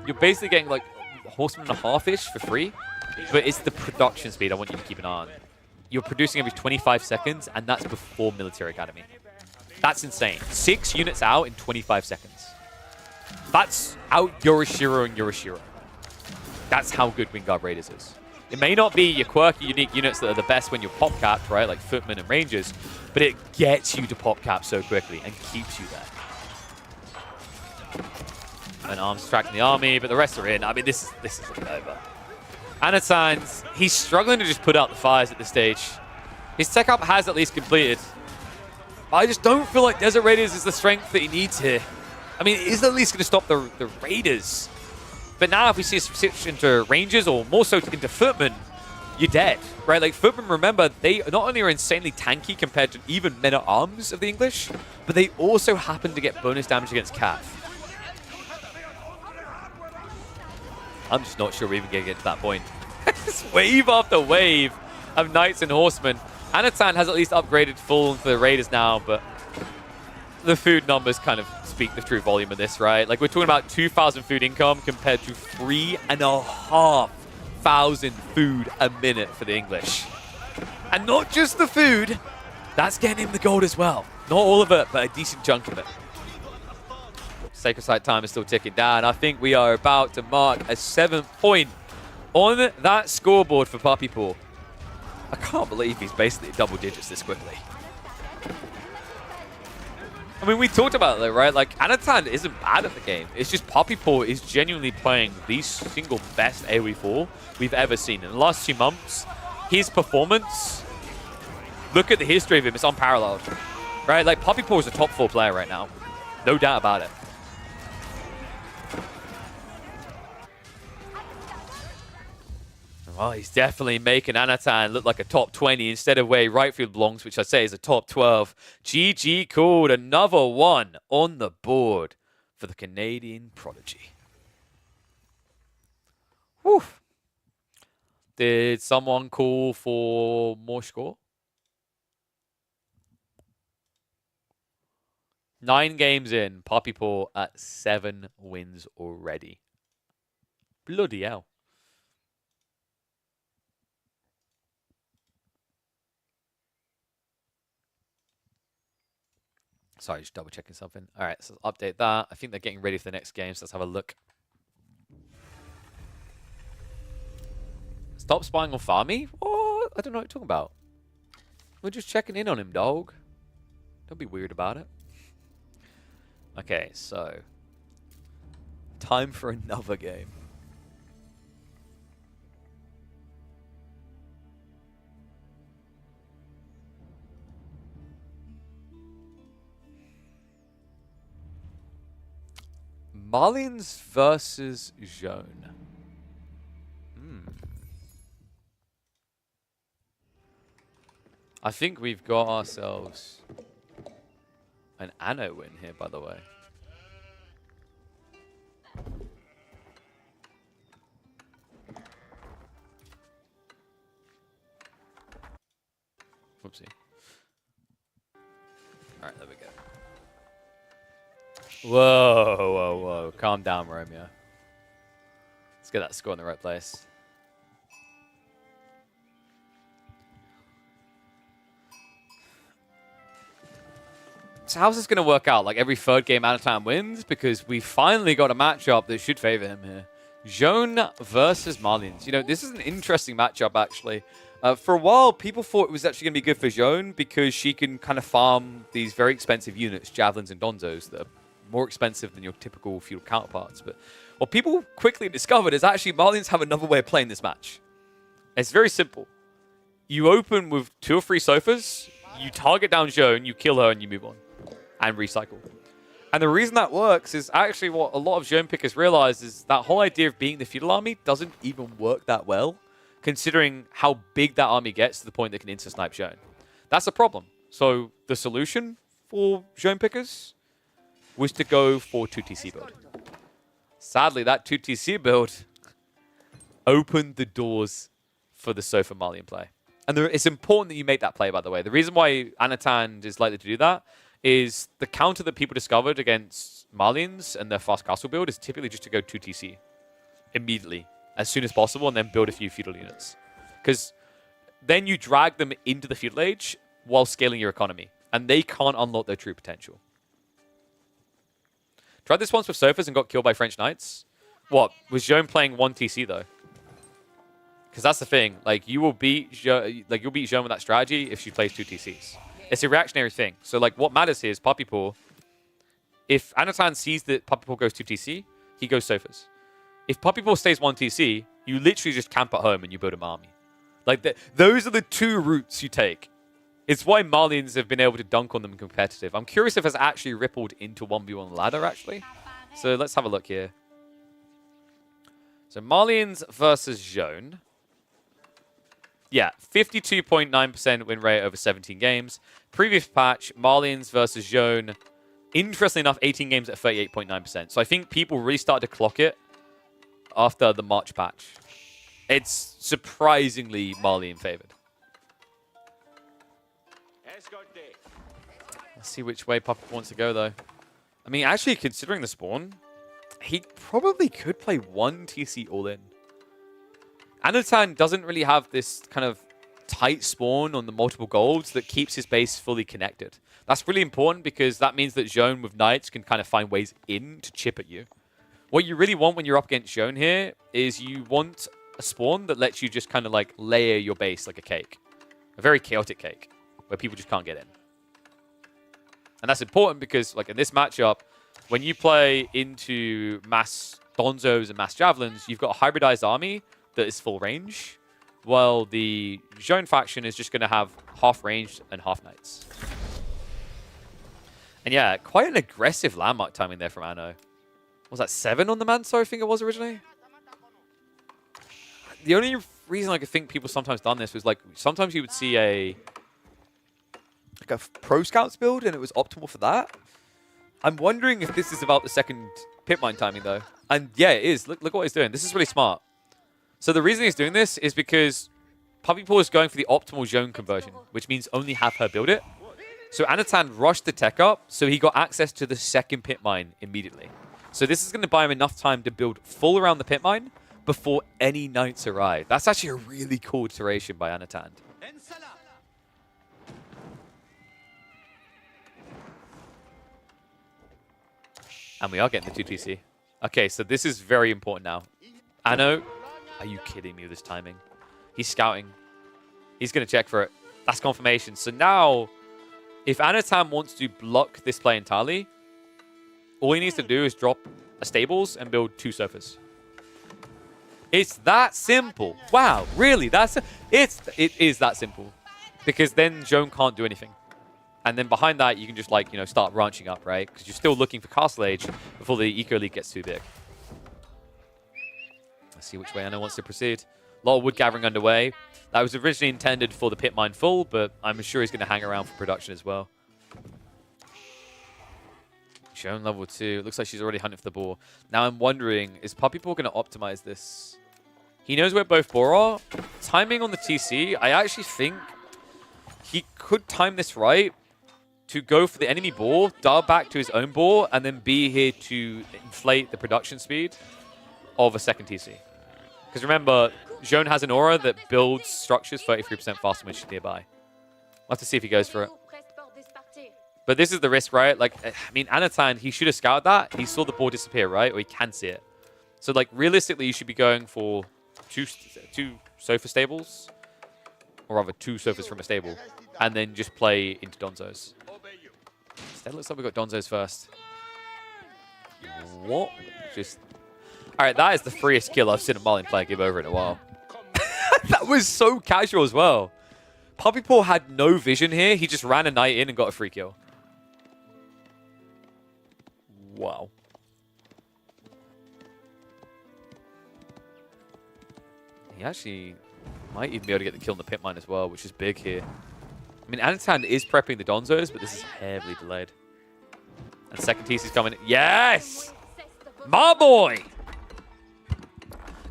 you're basically getting like horsemen and a half-ish for free, but it's the production speed I want you to keep an eye on. You're producing every 25 seconds, and that's before Military Academy. That's insane. 6 units out in 25 seconds. That's out Yorishiro and Yorishiro. That's how good Wingard Raiders is. It may not be your quirky, unique units that are the best when you're pop capped, right? Like Footmen and Rangers, but it gets you to pop cap so quickly and keeps you there. And Arms tracking the army, but the rest are in. I mean, this is over. Anotand, he's struggling to just put out the fires at this stage. His tech up has at least completed. I just don't feel like Desert Raiders is the strength that he needs here. I mean, it is at least going to stop the Raiders. But now if we see a switch into Rangers, or more so into Footmen, you're dead, right? Like, footmen, remember, they not only are insanely tanky compared to even men-at-arms of the English, but they also happen to get bonus damage against cav. I'm just not sure we're even going to get to that point. Just wave after wave of knights and horsemen. Anotand has at least upgraded full for the raiders now, but the food numbers kind of speak the true volume of this, right? Like, we're talking about 2,000 food income compared to 3,500 food a minute for the English. And not just the food, that's getting him the gold as well. Not all of it, but a decent chunk of it. Sacred Site time is still ticking down. I think we are about to mark a 7th point on that scoreboard for Puppypaw. I can't believe he's basically double digits this quickly. I mean, we talked about it though, right? Like, Anotand isn't bad at the game. It's just Puppypaw is genuinely playing the single best AoE4 we've ever seen. In the last 2 months, his performance, look at the history of him, it's unparalleled. Right? Like, Puppypaw is a top 4 player right now. No doubt about it. Well, he's definitely making Anotand look like a top 20 instead of where he rightfully belongs, which I say is a top 12. GG called, another one on the board for the Canadian prodigy. Whew. Did someone call for more score? 9 games in, Puppypaw at 7 wins already. Bloody hell. Sorry, just double checking something. All right, so update that. I think they're getting ready for the next game, so let's have a look. Stop spying on Farmy? What? I don't know what you're talking about. We're just checking in on him, dog. Don't be weird about it. Okay, so time for another game. Malians versus Jaune. I think we've got ourselves an Anno win here, by the way. Whoopsie. Alright, there we go. Whoa, whoa, whoa. Calm down, Romeo. Let's get that score in the right place. So how's this going to work out? Like, every third game Anotand wins? Because we finally got a matchup that should favor him here. Jaune versus Malians. You know, this is an interesting matchup, actually. For a while, people thought it was actually going to be good for Jaune because she can kind of farm these very expensive units, Javelins and Donzos, that are more expensive than your typical feudal counterparts. But what people quickly discovered is actually Malians have another way of playing this match. It's very simple. You open with 2 or 3 sofas, you target down Jaune, you kill her, and you move on. And recycle. And the reason that works is actually what a lot of Jaune pickers realize is that whole idea of being the feudal army doesn't even work that well, considering how big that army gets to the point that can insta-snipe Jaune. That's a problem. So the solution for Jaune pickers was to go for 2TC build. Sadly, that 2TC build opened the doors for the Sofa Malian play. And it's important that you make that play, by the way. The reason why Anotand is likely to do that is the counter that people discovered against Malians and their fast castle build is typically just to go 2TC immediately, as soon as possible, and then build a few feudal units. Because then you drag them into the feudal age while scaling your economy, and they can't unlock their true potential. Tried this once with Sofas and got killed by French Knights. What? Was Jaune playing 1TC, though? Because that's the thing. Like, you'll beat Jaune with that strategy if she plays 2TCs. It's a reactionary thing. So, like, what matters here is Puppypaw. If Anotand sees that Puppypaw goes 2TC, he goes Sofas. If Puppypaw stays 1TC, you literally just camp at home and you build an army. Like, those are the 2 routes you take. It's why Malians have been able to dunk on them competitive. I'm curious if it's actually rippled into 1v1 ladder, actually. So, let's have a look here. So, Malians versus Jaune. Yeah, 52.9% win rate over 17 games. Previous patch, Malians versus Zhone. Interestingly enough, 18 games at 38.9%. So I think people really started to clock it after the March patch. It's surprisingly Malian favored. Let's see which way Puppy wants to go, though. I mean, actually, considering the spawn, he probably could play one TC all-in. Anotand doesn't really have this kind of tight spawn on the multiple golds that keeps his base fully connected. That's really important because that means that Zhone with Knights can kind of find ways in to chip at you. What you really want when you're up against Zhone here is you want a spawn that lets you just kind of like layer your base like a cake. A very chaotic cake where people just can't get in. And that's important because like in this matchup, when you play into mass Donzos and mass Javelins, you've got a hybridized army that is full range, while the Zhone faction is just going to have half range and half Knights. And yeah, quite an aggressive landmark timing there from Anno. What was that 7 on the Manso, I think it was originally? The only reason I could think people sometimes done this was like sometimes you would see a pro scouts build and it was optimal for that. I'm wondering if this is about the second pit mine timing though. And yeah, it is. Look what he's doing. This is really smart. So the reason he's doing this is because Puppypaw is going for the optimal Zhone conversion, which means only have her build it. So Anotand rushed the tech up, so he got access to the second pit mine immediately. So this is going to buy him enough time to build full around the pit mine before any Knights arrive. That's actually a really cool iteration by Anotand. And we are getting the 2TC. Okay, so this is very important now. Anno, are you kidding me with this timing? He's scouting. He's going to check for it. That's confirmation. So now, if Anotand wants to block this play entirely, all he needs to do is drop a stables and build 2 sofas. It's that simple. Wow, really? It is that simple. Because then Zhone can't do anything. And then behind that, you can just, like, you know, start ranching up, right? Because you're still looking for Castle Age before the Eco League gets too big. Let's see which way Anna wants to proceed. A lot of wood gathering underway. That was originally intended for the pit mine full, but I'm sure he's going to hang around for production as well. Zhone level 2. Looks like she's already hunting for the boar. Now I'm wondering, is Puppypaw going to optimize this? He knows where both boar are. Timing on the TC, I actually think he could time this right to go for the enemy boar, dial back to his own boar, and then be here to inflate the production speed of a second TC. Because remember, Zhone has an aura that builds structures 33% faster when she's nearby. We'll have to see if he goes for it. But this is the risk, right? Like, I mean, Anotand, he should have scouted that. He saw the boar disappear, right? Or he can see it. So, like, realistically, you should be going for two sofa stables. Or rather, 2 sofas from a stable. And then just play into Donzos. Instead, looks like we got Donzos first. What? Just... Alright, that is the freest kill I've seen a Malian player give over in a while. That was so casual as well. Puppypaw had no vision here. He just ran a knight in and got a free kill. Wow. He actually might even be able to get the kill in the pit mine as well, which is big here. I mean, Anotand is prepping the Donzos, but this is heavily delayed. And second TC's coming. Yes! My boy!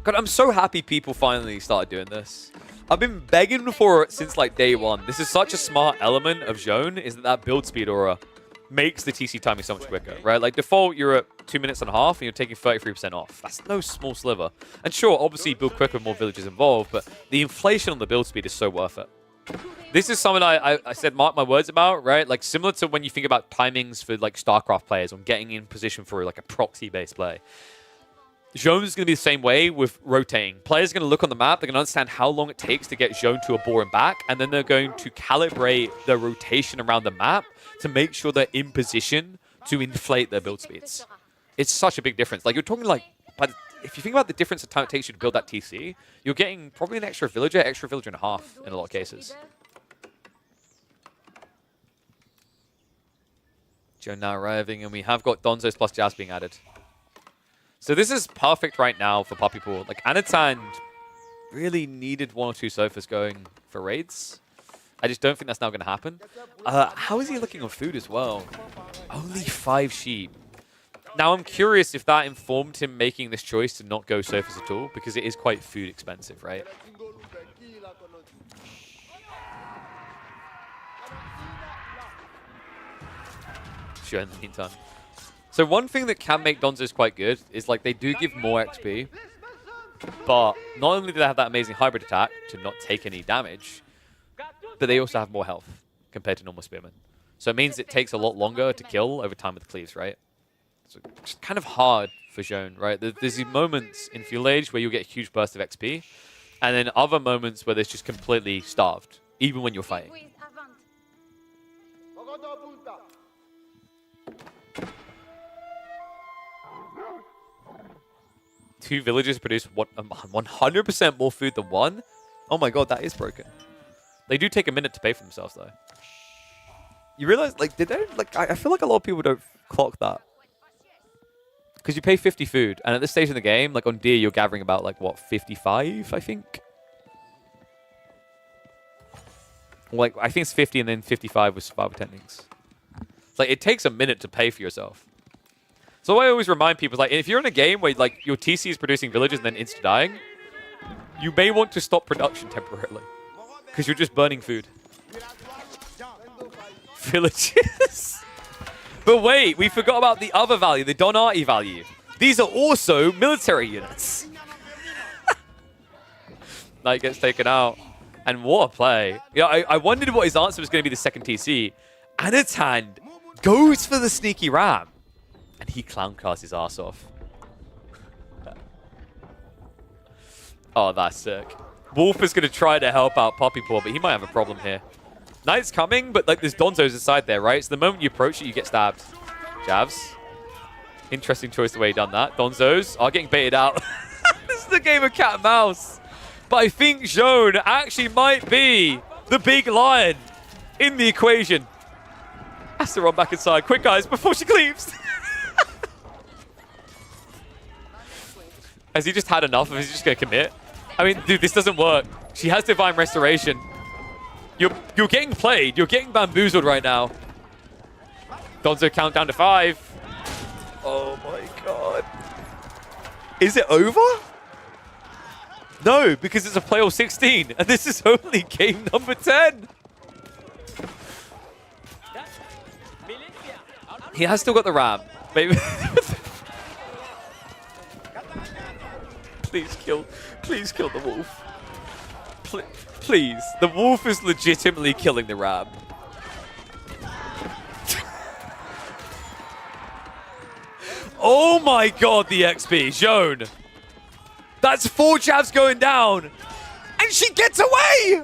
God, I'm so happy people finally started doing this. I've been begging for it since like day one. This is such a smart element of Zhone, is that build speed aura makes the TC timing so much quicker, right? Like default, you're at 2.5 minutes and you're taking 33% off. That's no small sliver. And sure, obviously build quicker, more villages involved, but the inflation on the build speed is so worth it. This is something I said mark my words about, right? Like similar to when you think about timings for like StarCraft players on getting in position for like a proxy-based play. Zhone is going to be the same way with rotating. Players are going to look on the map, they're going to understand how long it takes to get Zhone to a boar and back, and then they're going to calibrate the rotation around the map to make sure they're in position to inflate their build speeds. It's such a big difference. Like, you're talking like, if you think about the difference of time it takes you to build that TC, you're getting probably an extra villager and a half in a lot of cases. Zhone now arriving, and we have got Donzos plus Jazz being added. So this is perfect right now for Puppypaw. Like, Anotand really needed 1 or 2 sofas going for raids. I just don't think that's now going to happen. How is he looking on food as well? Only 5 sheep. Now, I'm curious if that informed him making this choice to not go sofas at all, because it is quite food expensive, right? Sure, in the meantime. So one thing that can make Donzos quite good is, like, they do give more XP, but not only do they have that amazing hybrid attack to not take any damage, but they also have more health compared to normal spearmen. So it means it takes a lot longer to kill over time with cleaves, right? So it's kind of hard for Zhone, right? There's these moments in Fuel Age where you'll get a huge burst of XP, and then other moments where there's just completely starved, even when you're fighting. 2 villages produce 100% more food than 1? Oh my god, that is broken. They do take a minute to pay for themselves, though. You realize, like, did they? Like, I feel like a lot of people don't clock that. Because you pay 50 food, and at this stage in the game, like, on Deer, you're gathering about, like, what, 55, I think? Like, I think it's 50, and then 55 with survival techniques. It's like, it takes a minute to pay for yourself. So I always remind people, like, if you're in a game where, like, your TC is producing villages and then insta-dying, you may want to stop production temporarily. Because you're just burning food. Villages. But wait, we forgot about the other value, the Donati value. These are also military units. Knight gets taken out. And what a play. Yeah, I wondered what his answer was going to be the second TC. Anotand goes for the sneaky ram. And he clown casts his ass off. Oh, that's sick. Wolf is going to try to help out Puppypaw, but he might have a problem here. Knight's coming, but like there's Donzos inside there, right? So the moment you approach it, you get stabbed. Jabs. Interesting choice the way he done that. Donzos are getting baited out. This is the game of cat and mouse. But I think Zhone actually might be the big lion in the equation. Has to run back inside. Quick, guys, before she cleaves. Has he just had enough? Or is he just going to commit? I mean, dude, this doesn't work. She has Divine Restoration. You're getting played. You're getting bamboozled right now. Donzo count down to 5. Oh my god. Is it over? No, because it's a play of 16. And this is only game number 10. He has still got the ram. Maybe. Please kill the wolf. Please. The wolf is legitimately killing the ram. Oh my god, the XP. Zhone. That's 4 jabs going down. And she gets away!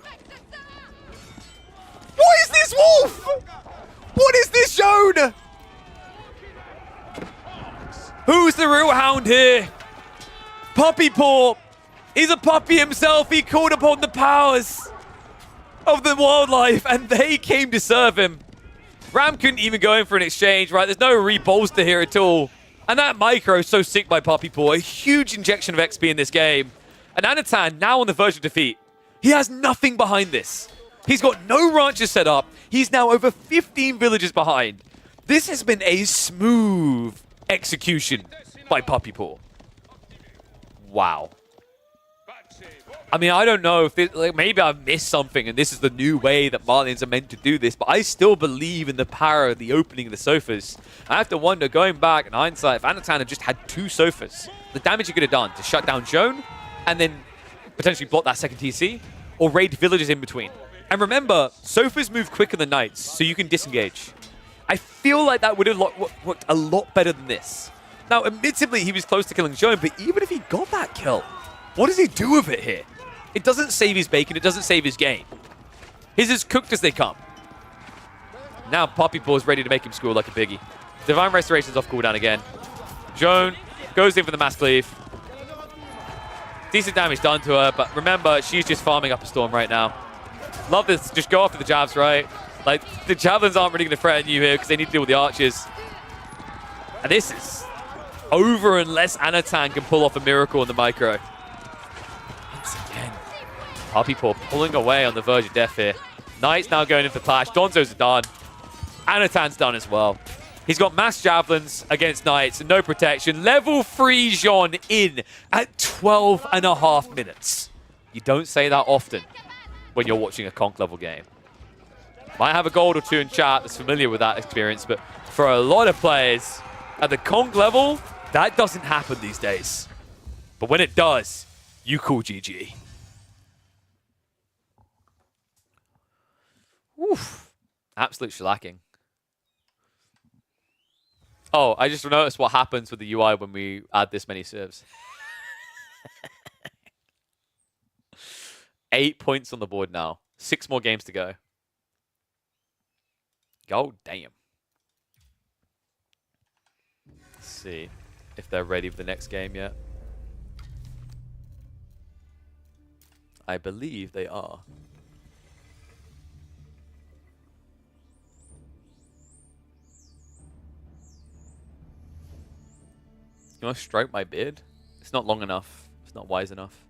What is this, wolf? What is this, Zhone? Who's the real hound here? Puppypaw. He's a puppy himself. He called upon the powers of the wildlife, and they came to serve him. Ram couldn't even go in for an exchange, right? There's no rebolster here at all. And that micro is so sick by Puppypaw. A huge injection of XP in this game. And Anotand now on the verge of defeat. He has nothing behind this. He's got no ranches set up. He's now over 15 villages behind. This has been a smooth execution by Puppypaw. Wow. I mean, I don't know if this, like, maybe I've missed something and this is the new way that Malians are meant to do this, but I still believe in the power of the opening of the sofas. I have to wonder, going back in hindsight, if Anotand had just had 2 sofas, the damage he could have done to shut down Zhone and then potentially block that second TC or raid villages in between. And remember, sofas move quicker than knights, so you can disengage. I feel like that would have worked a lot better than this. Now, admittedly, he was close to killing Zhone, but even if he got that kill, what does he do with it here? It doesn't save his bacon. It doesn't save his game. He's as cooked as they come. Now Puppypaw is ready to make him score like a piggy. Divine Restoration's off cooldown again. Zhone goes in for the mass cleave. Decent damage done to her, but remember, she's just farming up a storm right now. Love this. Just go after the jabs, right? Like, the javelins aren't really going to threaten you here because they need to deal with the archers. And this is over unless Anotand can pull off a miracle in the micro. Once again, Puppypaw pulling away on the verge of death here. Knight's now going in for Clash. Donzo's done. Anotand's done as well. He's got mass javelins against Knights and no protection. Level 3 Jean in at 12.5 minutes. You don't say that often when you're watching a conk level game. Might have a gold or two in chat that's familiar with that experience, but for a lot of players at the conk level, that doesn't happen these days. But when it does, you call GG. Oof. Absolute shellacking. Oh, I just noticed what happens with the UI when we add this many serves. 8 points on the board now. 6 more games to go. God damn. Let's see if they're ready for the next game yet. I believe they are. You want to stroke my beard? It's not long enough. It's not wise enough.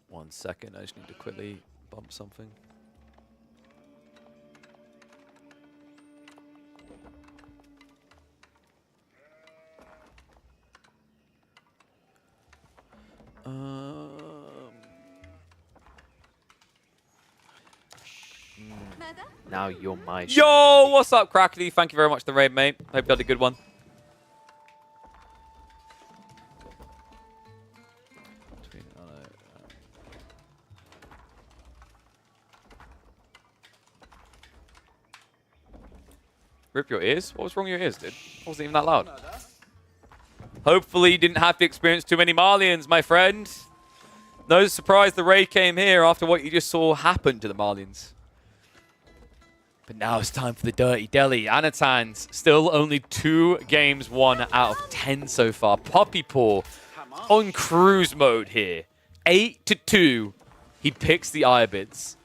One second, I just need to quickly bump something. Now you're my... Yo, what's up, Crackly? Thank you very much for the raid, mate. Hope you had a good one. Rip your ears? What was wrong with your ears, dude? It wasn't even that loud. Hopefully you didn't have to experience too many Malians, my friend. No surprise the raid came here after what you just saw happen to the Malians. But now it's time for the Dirty Deli. Anotand's still only 2 games won out of 10 so far. Puppypaw on cruise mode here. 8-2. He picks the Ibids.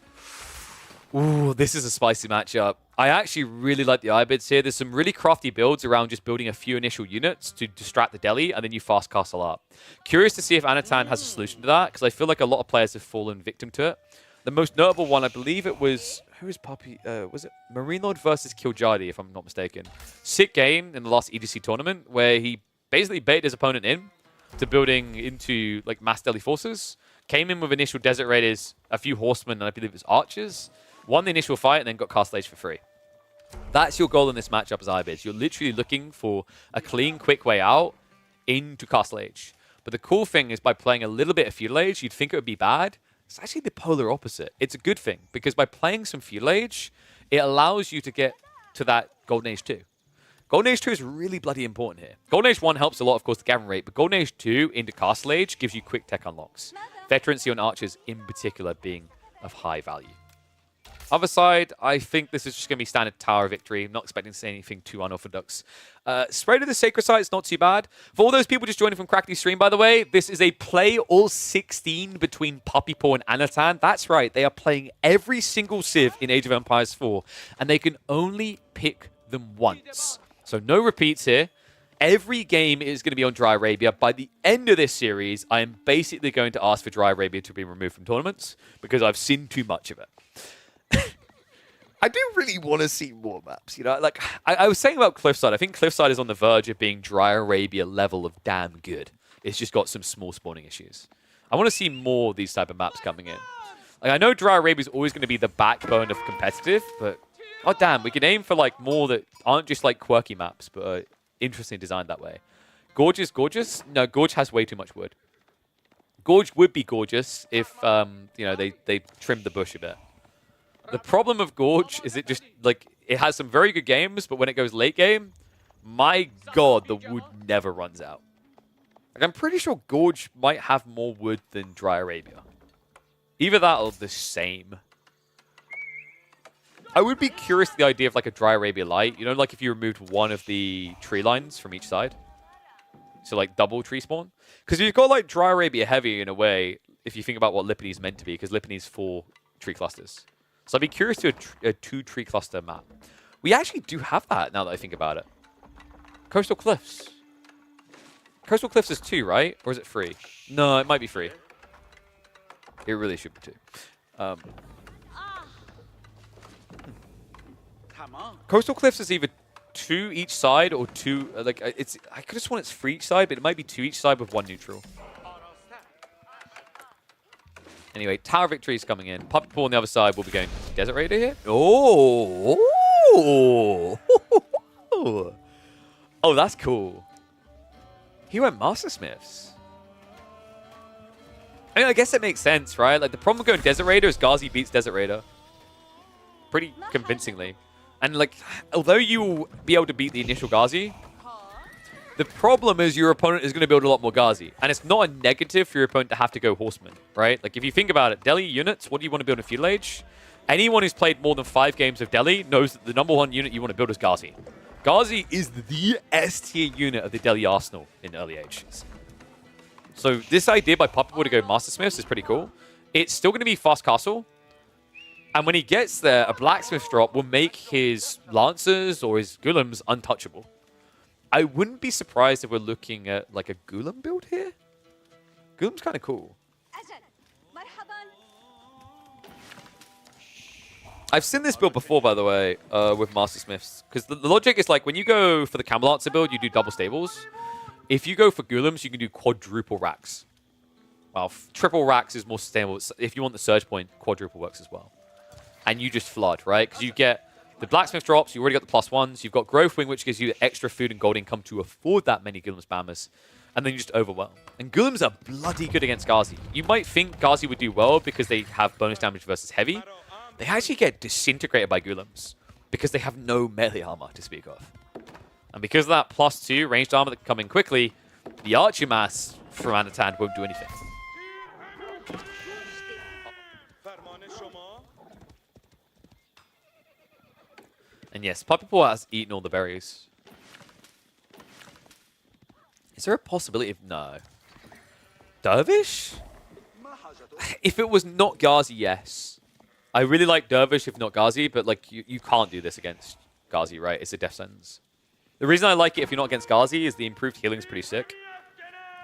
Ooh, this is a spicy matchup. I actually really like the Ibids here. There's some really crafty builds around just building a few initial units to distract the Deli, and then you fast castle up. Curious to see if Anotand has a solution to that, because I feel like a lot of players have fallen victim to it. The most notable one, I believe it was... Who is Poppy? Was it Marine Lord versus Kiljardi, if I'm not mistaken? Sick game in the last EDC tournament, where he basically baited his opponent in to building into like mass Deli forces. Came in with initial Desert Raiders, a few Horsemen, and I believe it was Archers. Won the initial fight, and then got Castle Age for free. That's your goal in this matchup as Ibids. You're literally looking for a clean, quick way out into Castle Age. But the cool thing is by playing a little bit of Feudal Age, you'd think it would be bad. It's actually the polar opposite. It's a good thing, because by playing some Feudal Age, it allows you to get to that Golden Age 2. Golden Age 2 is really bloody important here. Golden Age 1 helps a lot, of course, the Gavin rate, but Golden Age 2 into Castle Age gives you quick tech unlocks. Veterancy on Archers, in particular, being of high value. Other side, I think this is just going to be standard tower victory. I'm not expecting to see anything too unorthodox. Spread of the Sacred Site is not too bad. For all those people just joining from Crackly's stream, by the way, this is a play all 16 between Puppypaw and Anotand. That's right, they are playing every single Civ in Age of Empires 4, and they can only pick them once. So no repeats here. Every game is going to be on Dry Arabia. By the end of this series, I am basically going to ask for Dry Arabia to be removed from tournaments, because I've seen too much of it. I do really want to see more maps, you know? Like, I was saying about Cliffside. I think Cliffside is on the verge of being Dry Arabia level of damn good. It's just got some small spawning issues. I want to see more of these type of maps coming in. Like, I know Dry Arabia is always going to be the backbone of competitive, but oh damn, we can aim for like more that aren't just like quirky maps, but are interestingly designed that way. Gorge is gorgeous? No, Gorge has way too much wood. Gorge would be gorgeous if, you know, they trimmed the bush a bit. The problem of Gorge is it just, like, it has some very good games, but when it goes late game, my god, the wood never runs out. Like, I'm pretty sure Gorge might have more wood than Dry Arabia. Either that or the same. I would be curious to the idea of, like, a Dry Arabia Light. You know, like, if you removed one of the tree lines from each side. So, like, double tree spawn. Because you've got, like, Dry Arabia Heavy in a way, if you think about what Lipany is meant to be, because Lipany is 4 tree clusters. So I'd be curious to a 2 tree cluster map. We actually do have that now that I think about it. Coastal Cliffs. Coastal Cliffs is 2, right? Or is it 3? No, it might be 3. It really should be 2. Coastal Cliffs is either 2 each side or 2. Like it's. I could have sworn it's 3 each side, but it might be 2 each side with 1 neutral. Anyway, Tower Victory is coming in. Puppypaw on the other side will be going Desert Raider here. Oh, oh, that's cool. He went Mastersmiths. I mean, I guess it makes sense, right? Like the problem with going Desert Raider is Ghazi beats Desert Raider pretty convincingly. And like, although you will be able to beat the initial Ghazi, the problem is your opponent is going to build a lot more Ghazi. And it's not a negative for your opponent to have to go Horseman, right? Like if you think about it, Delhi units, what do you want to build in Feudal Age? Anyone who's played more than 5 games of Delhi knows that the #1 unit you want to build is Ghazi. Ghazi is the S-tier unit of the Delhi arsenal in early ages. So this idea by Puppypaw to go Mastersmiths is pretty cool. It's still going to be fast castle. And when he gets there, a blacksmith drop will make his lancers or his golems untouchable. I wouldn't be surprised if we're looking at like a golem build here. Golem's kind of cool. I've seen this build before, by the way, with Mastersmiths. Because the logic is like when you go for the Camelancer build, you do double stables. If you go for golems, you can do quadruple racks. Well, triple racks is more sustainable. If you want the surge point, quadruple works as well. And you just flood, right? Because you get the blacksmith drops, you already got the +1s, you've got growth wing, which gives you extra food and gold income to afford that many golem spammers, and then you just overwhelm. And golems are bloody good against Ghazi. You might think Ghazi would do well because they have bonus damage versus heavy. They actually get disintegrated by golems because they have no melee armor to speak of. And because of that +2 ranged armor that can come in quickly, the archer mass from Anotand won't do anything. And yes, Puppypaw has eaten all the berries. Is there a possibility of... No. Dervish? If it was not Ghazi, yes. I really like Dervish if not Ghazi, but like you can't do this against Ghazi, right? It's a death sentence. The reason I like it if you're not against Ghazi is the improved healing is pretty sick.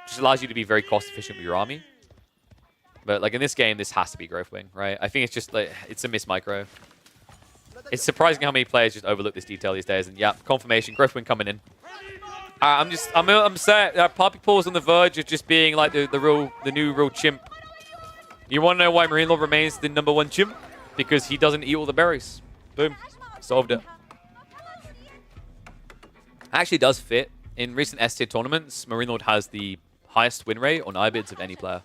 Just allows you to be very cost efficient with your army. But like in this game, this has to be Growth Wing, right? I think it's just like, it's a miss micro. It's surprising how many players just overlook this detail these days. And yeah, confirmation, Growth Wing coming in. I'm sad. Puppypaw's on the verge of just being like the new real chimp. You want to know why Marine Lord remains the #1 chimp? Because he doesn't eat all the berries. Boom. Solved it. Actually does fit. In recent S-tier tournaments, Marine Lord has the highest win rate on IBIDs of any player.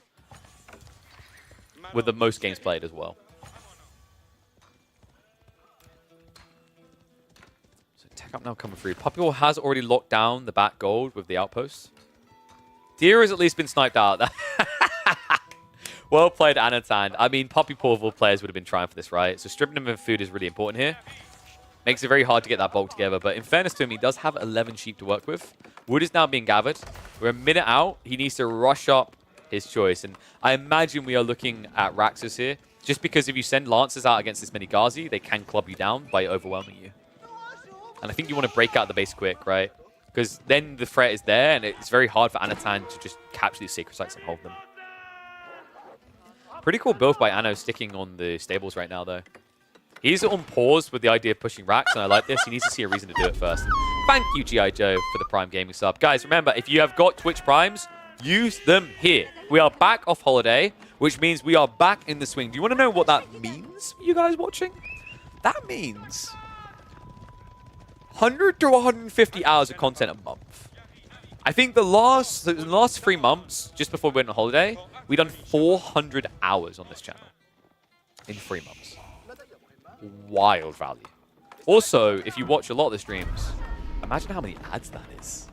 With the most games played as well. So tech up now coming through. Puppypaw has already locked down the back gold with the outpost. Deer has at least been sniped out. Well played, Anotand. I mean, Puppypaw of all players would have been trying for this, right? So stripping him of food is really important here. Makes it very hard to get that bulk together. But in fairness to him, he does have 11 sheep to work with. Wood is now being gathered. We're a minute out. He needs to rush up his choice. And I imagine we are looking at Raxus here. Just because if you send Lancers out against this many Ghazi, they can club you down by overwhelming you. And I think you want to break out the base quick, right? Because then the threat is there, and it's very hard for Anotand to just capture these sacred sites and hold them. Pretty cool build by Anno sticking on the stables right now, though. He's on pause with the idea of pushing racks, and I like this. He needs to see a reason to do it first. Thank you, G.I. Joe, for the Prime Gaming sub. Guys, remember, if you have got Twitch Primes, use them here. We are back off holiday, which means we are back in the swing. Do you want to know what that means for you guys watching? That means 100 to 150 hours of content a month. I think the last 3 months, just before we went on holiday, we've done 400 hours on this channel in 3 months. Wild value. Also, if you watch a lot of the streams, imagine how many ads that is.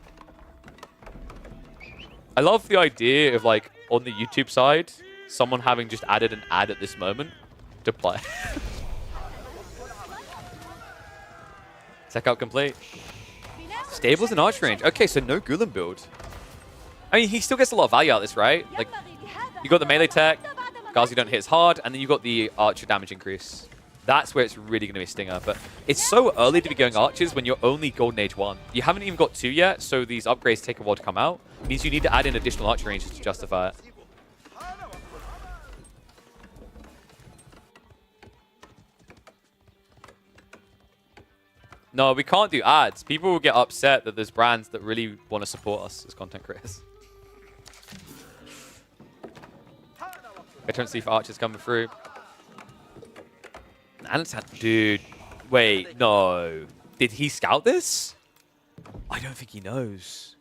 I love the idea of, like, on the YouTube side, someone having just added an ad at this moment to play. Tech out complete. Stables and arch range. Okay, so no Gulen build. I mean, he still gets a lot of value out of this, right? Like, you got the melee tech, Ghazi don't hit as hard, and then you got the archer damage increase. That's where it's really going to be a stinger. But it's so early to be going archers when you're only Golden Age 1. You haven't even got 2 yet, so these upgrades take a while to come out. It means you need to add in additional archer ranges to justify it. No, we can't do ads. People will get upset that there's brands that really want to support us as content creators. I don't see if archers coming through. Anotand, dude, wait, no. Did he scout this? I don't think he knows.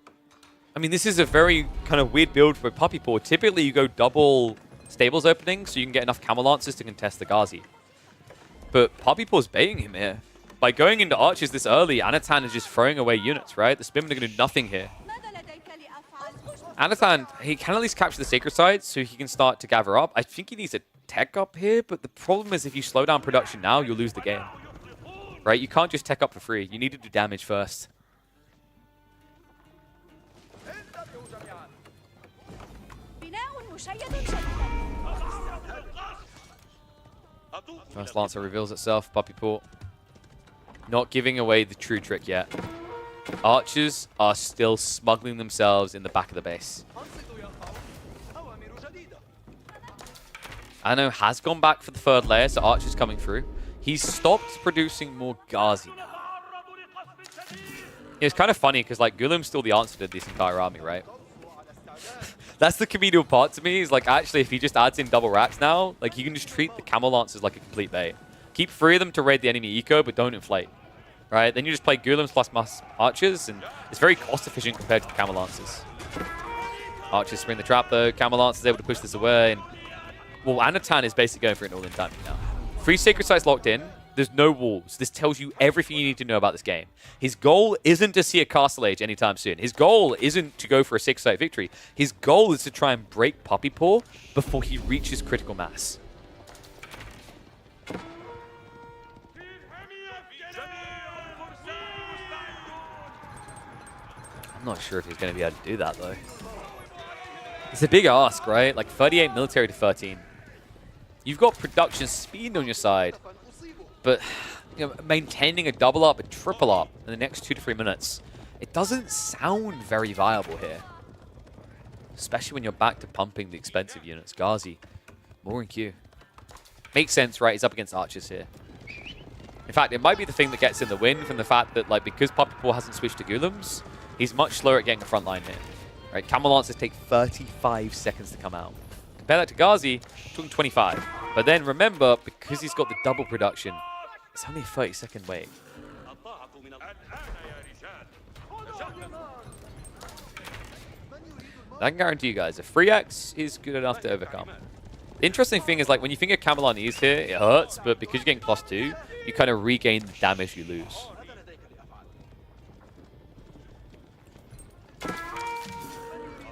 I mean, this is a very kind of weird build for Puppypaw. Typically, you go double stables opening so you can get enough camel lances to contest the Ghazi. But Puppypaw's baiting him here. By going into archers this early, Anotand is just throwing away units, right? The Spinmen are going to do nothing here. Anotand, he can at least capture the sacred site so he can start to gather up. I think he needs a tech up here, but the problem is if you slow down production now, you'll lose the game. Right? You can't just tech up for free. You need to do damage first. First Lancer reveals itself. Puppypaw not giving away the true trick yet. Archers are still smuggling themselves in the back of the base. Anno has gone back for the third layer, so Archer's coming through. He's stopped producing more Ghazi now. It's kind of funny because like Gulem's still the answer to this entire army, right? That's the comedial part to me, is like actually if he just adds in double rats now, like you can just treat the camel lancers like a complete bait. Keep 3 of them to raid the enemy eco, but don't inflate. Right? Then you just play Gulems plus mass archers, and it's very cost efficient compared to the camel lancers. Archers spring the trap though, camel lancers able to push this away, and well, Anotand is basically going for an all-in time now. 3 sacred sites locked in. There's no walls. This tells you everything you need to know about this game. His goal isn't to see a castle age anytime soon. His goal isn't to go for a 6-site victory. His goal is to try and break Puppypaw before he reaches critical mass. I'm not sure if he's going to be able to do that, though. It's a big ask, right? Like 38 military to 13. You've got production speed on your side, but you know, maintaining a double up, a triple up in the next 2 to 3 minutes, it doesn't sound very viable here. Especially when you're back to pumping the expensive units. Ghazi, more in queue. Makes sense, right? He's up against archers here. In fact, it might be the thing that gets in the win from the fact that, like, because Puppypaw hasn't switched to Gulems, he's much slower at getting the front line here. Right? Camel Lancers take 35 seconds to come out. Compare that to Ghazi, talking 25. But then remember, because he's got the double production, it's only a 30-second wait. I can guarantee you guys, a 3x is good enough to overcome. The interesting thing is, like, when you think of Camel on ease here, it hurts, but because you're getting +2, you kind of regain the damage you lose.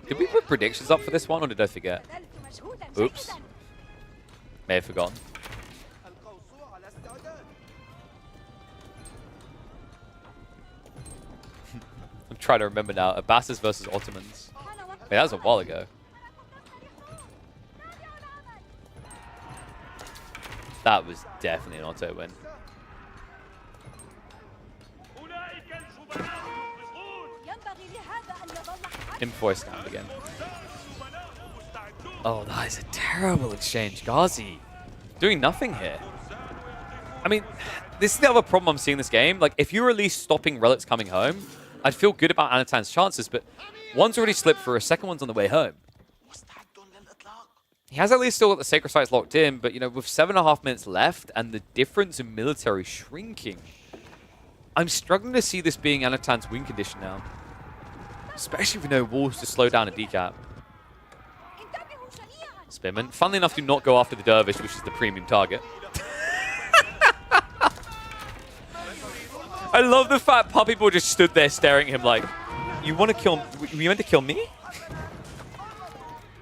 Did we put predictions up for this one, or did I forget? Oops. May have forgotten. I'm trying to remember now. Abbasis versus Ottomans. Wait, that was a while ago. That was definitely an auto win. Enforce down again. Oh, that is a terrible exchange. Ghazi doing nothing here. I mean, this is the other problem I'm seeing in this game. Like, if you were at least stopping relics coming home, I'd feel good about Anotand's chances, but one's already slipped through, a second one's on the way home. He has at least still got the sacred sites locked in, but, you know, with 7.5 minutes left and the difference in military shrinking, I'm struggling to see this being Anotand's win condition now. Especially with no walls to slow down a decap. Spinman, funnily enough, do not go after the Dervish, which is the premium target. I love the fact Puppypaw just stood there staring at him like, you want to kill, you meant to kill me?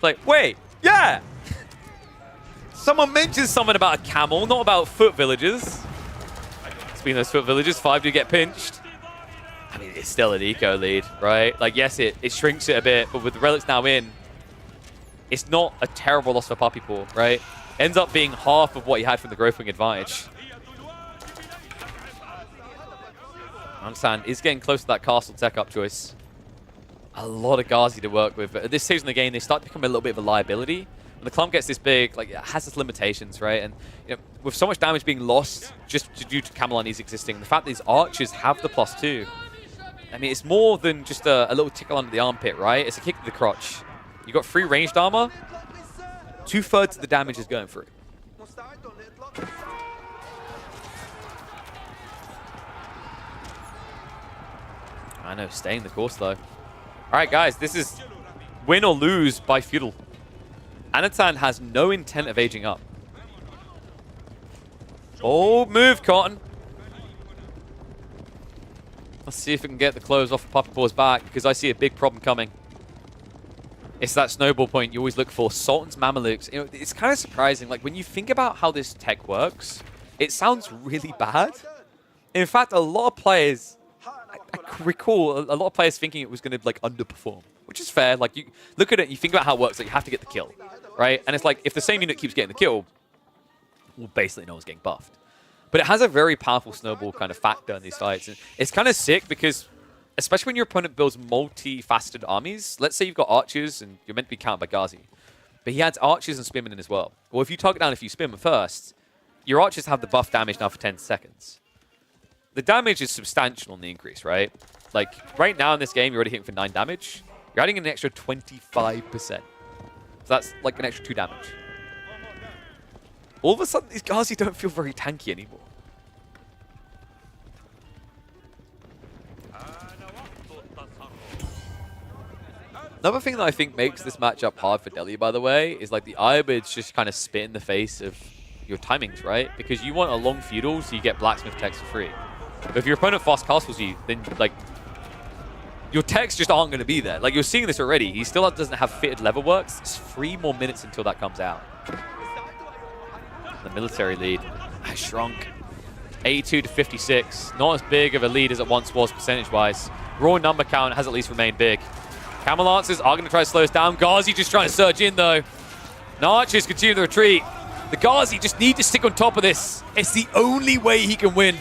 Like, wait, yeah! Someone mentioned something about a camel, not about foot villagers. Speaking of those foot villagers, 5 do get pinched. I mean, it's still an eco lead, right? Like, yes, it shrinks it a bit, but with the relics now in, it's not a terrible loss for Puppypaw, right? Ends up being half of what he had from the growth wing advantage. Anotand is getting close to that castle tech-up choice. A lot of Ghazi to work with, but at this stage in the game, they start to become a little bit of a liability. When the clump gets this big, like, it has its limitations, right? And you know, with so much damage being lost just due to Camelani's existing, the fact that these archers have the +2, I mean, it's more than just a little tickle under the armpit, right? It's a kick to the crotch. You got 3 ranged armor, 2/3 of the damage is going through. I know, staying the course though. All right, guys, this is win or lose by feudal. Anotand has no intent of aging up. Bold move, Cotton. Let's see if we can get the close off of Puppypaw's back, because I see a big problem coming. It's that snowball point you always look for. Sultan's Mamelukes. You know, it's kind of surprising. Like, when you think about how this tech works, it sounds really bad. In fact, a lot of players, I recall a lot of players thinking it was going to, like, underperform, which is fair. Like, you look at it, you think about how it works, like, you have to get the kill, right? And it's like, if the same unit keeps getting the kill, well, basically no one's getting buffed. But it has a very powerful snowball kind of factor in these fights. And it's kind of sick because, especially when your opponent builds multi-faceted armies, let's say you've got archers and you're meant to be countered by Ghazi, but he adds archers and spearmen in as well. Well, if you target down a few spearmen first, your archers have the buff damage now for 10 seconds. The damage is substantial on the increase, right? Like, right now in this game, you're already hitting for 9 damage. You're adding an extra 25%. So that's like an extra 2 damage. All of a sudden, these Ghazi don't feel very tanky anymore. Another thing that I think makes this matchup hard for Delhi, by the way, is like the Irobids just kind of spit in the face of your timings, right? Because you want a long feudal, so you get blacksmith techs for free. But if your opponent fast castles you, then like your techs just aren't going to be there. Like, you're seeing this already. He still doesn't have fitted lever works. It's 3 more minutes until that comes out. The military lead has shrunk. 82 to 56. Not as big of a lead as it once was percentage-wise. Raw number count has at least remained big. Camel Lancers are going to try to slow us down. Ghazi just trying to surge in, though. Archers continue the retreat. The Ghazi just need to stick on top of this. It's the only way he can win.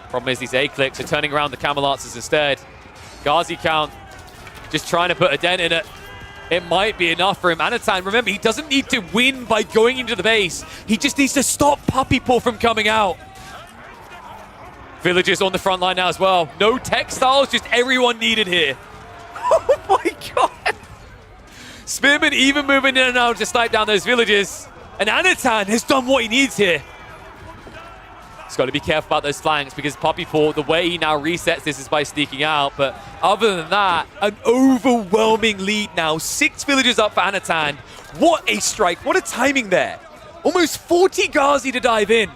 Problem is these A-clicks are turning around the Camel Lancers instead. Ghazi count just trying to put a dent in it. It might be enough for him. Anotand, remember, he doesn't need to win by going into the base. He just needs to stop Puppypaw from coming out. Villagers on the front line now as well. No textiles, just everyone needed here. Oh my god! Spearman even moving in and out to snipe down those villagers. And Anotand has done what he needs here. He's got to be careful about those flanks because Puppypaw, the way he now resets this is by sneaking out. But other than that, an overwhelming lead now. 6 villagers up for Anotand. What a strike. What a timing there. Almost 40 Ghazi to dive in.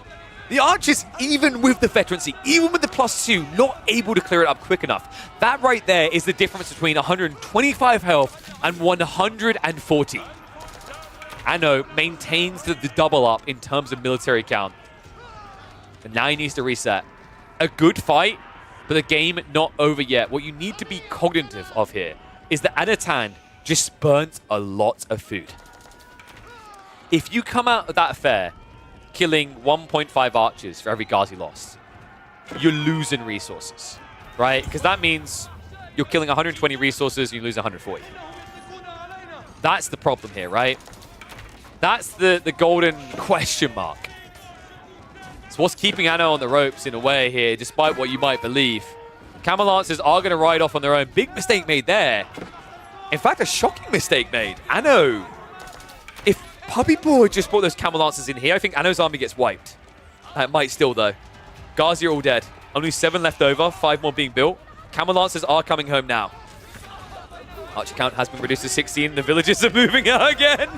The archers, even with the veterancy, even with the +2, not able to clear it up quick enough. That right there is the difference between 125 health and 140. Anno maintains the double up in terms of military count. And now he needs to reset. A good fight, but the game not over yet. What you need to be cognitive of here is that Anotand just burnt a lot of food. If you come out of that affair killing 1.5 archers for every Ghazi lost, you're losing resources, right? Because that means you're killing 120 resources and you lose 140. That's the problem here, right? That's the golden question mark. So what's keeping Anno on the ropes in a way here, despite what you might believe? Camel Lancers are going to ride off on their own. Big mistake made there. In fact, a shocking mistake made. Anno, if Puppypaw had just brought those Camel Lancers in here, I think Anno's army gets wiped. It might still, though. Ghazi are all dead. Only 7 left over, 5 more being built. Camel Lancers are coming home now. Archer count has been reduced to 16. The villagers are moving out again.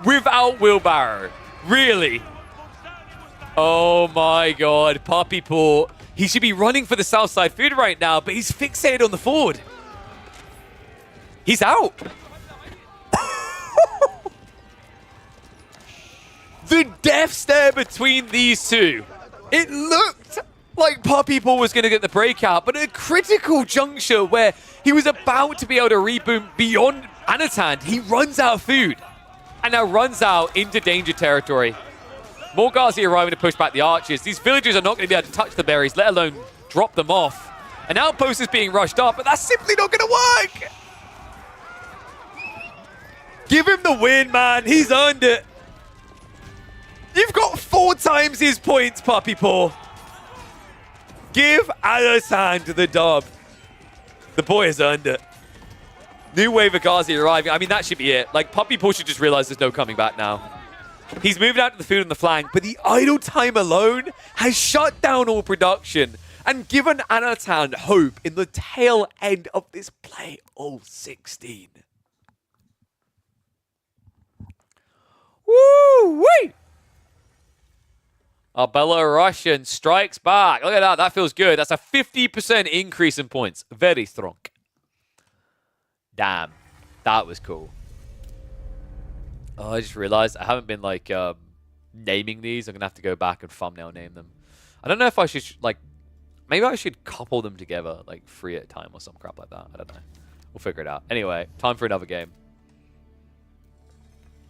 Without wheelbarrow. Really? Oh my god, Puppypaw. He should be running for the south side food right now, but he's fixated on the forward. He's out. The death stare between these two. It looked like Puppypaw was going to get the breakout, but at a critical juncture where he was about to be able to reboot beyond Anotand, he runs out of food. And now runs out into danger territory. More Ghazi arriving to push back the archers. These villagers are not going to be able to touch the berries, let alone drop them off. An outpost is being rushed up, but that's simply not going to work. Give him the win, man. He's earned it. You've got 4 times his points, Puppypaw. Give Anotand the dub. The boy has earned it. New wave of Ghazi arriving. I mean, that should be it. Like, Puppypaw should just realize there's no coming back now. He's moved out to the food on the flank, but the idle time alone has shut down all production and given Anotand hope in the tail end of this play all 16. Woo-wee! Our Belarusian strikes back. Look at that. That feels good. That's a 50% increase in points. Very strong. Damn. That was cool. Oh, I just realized I haven't been, like, naming these. I'm going to have to go back and thumbnail name them. I don't know if I should, like, maybe I should couple them together, like, 3 at a time or some crap like that. I don't know. We'll figure it out. Anyway, time for another game.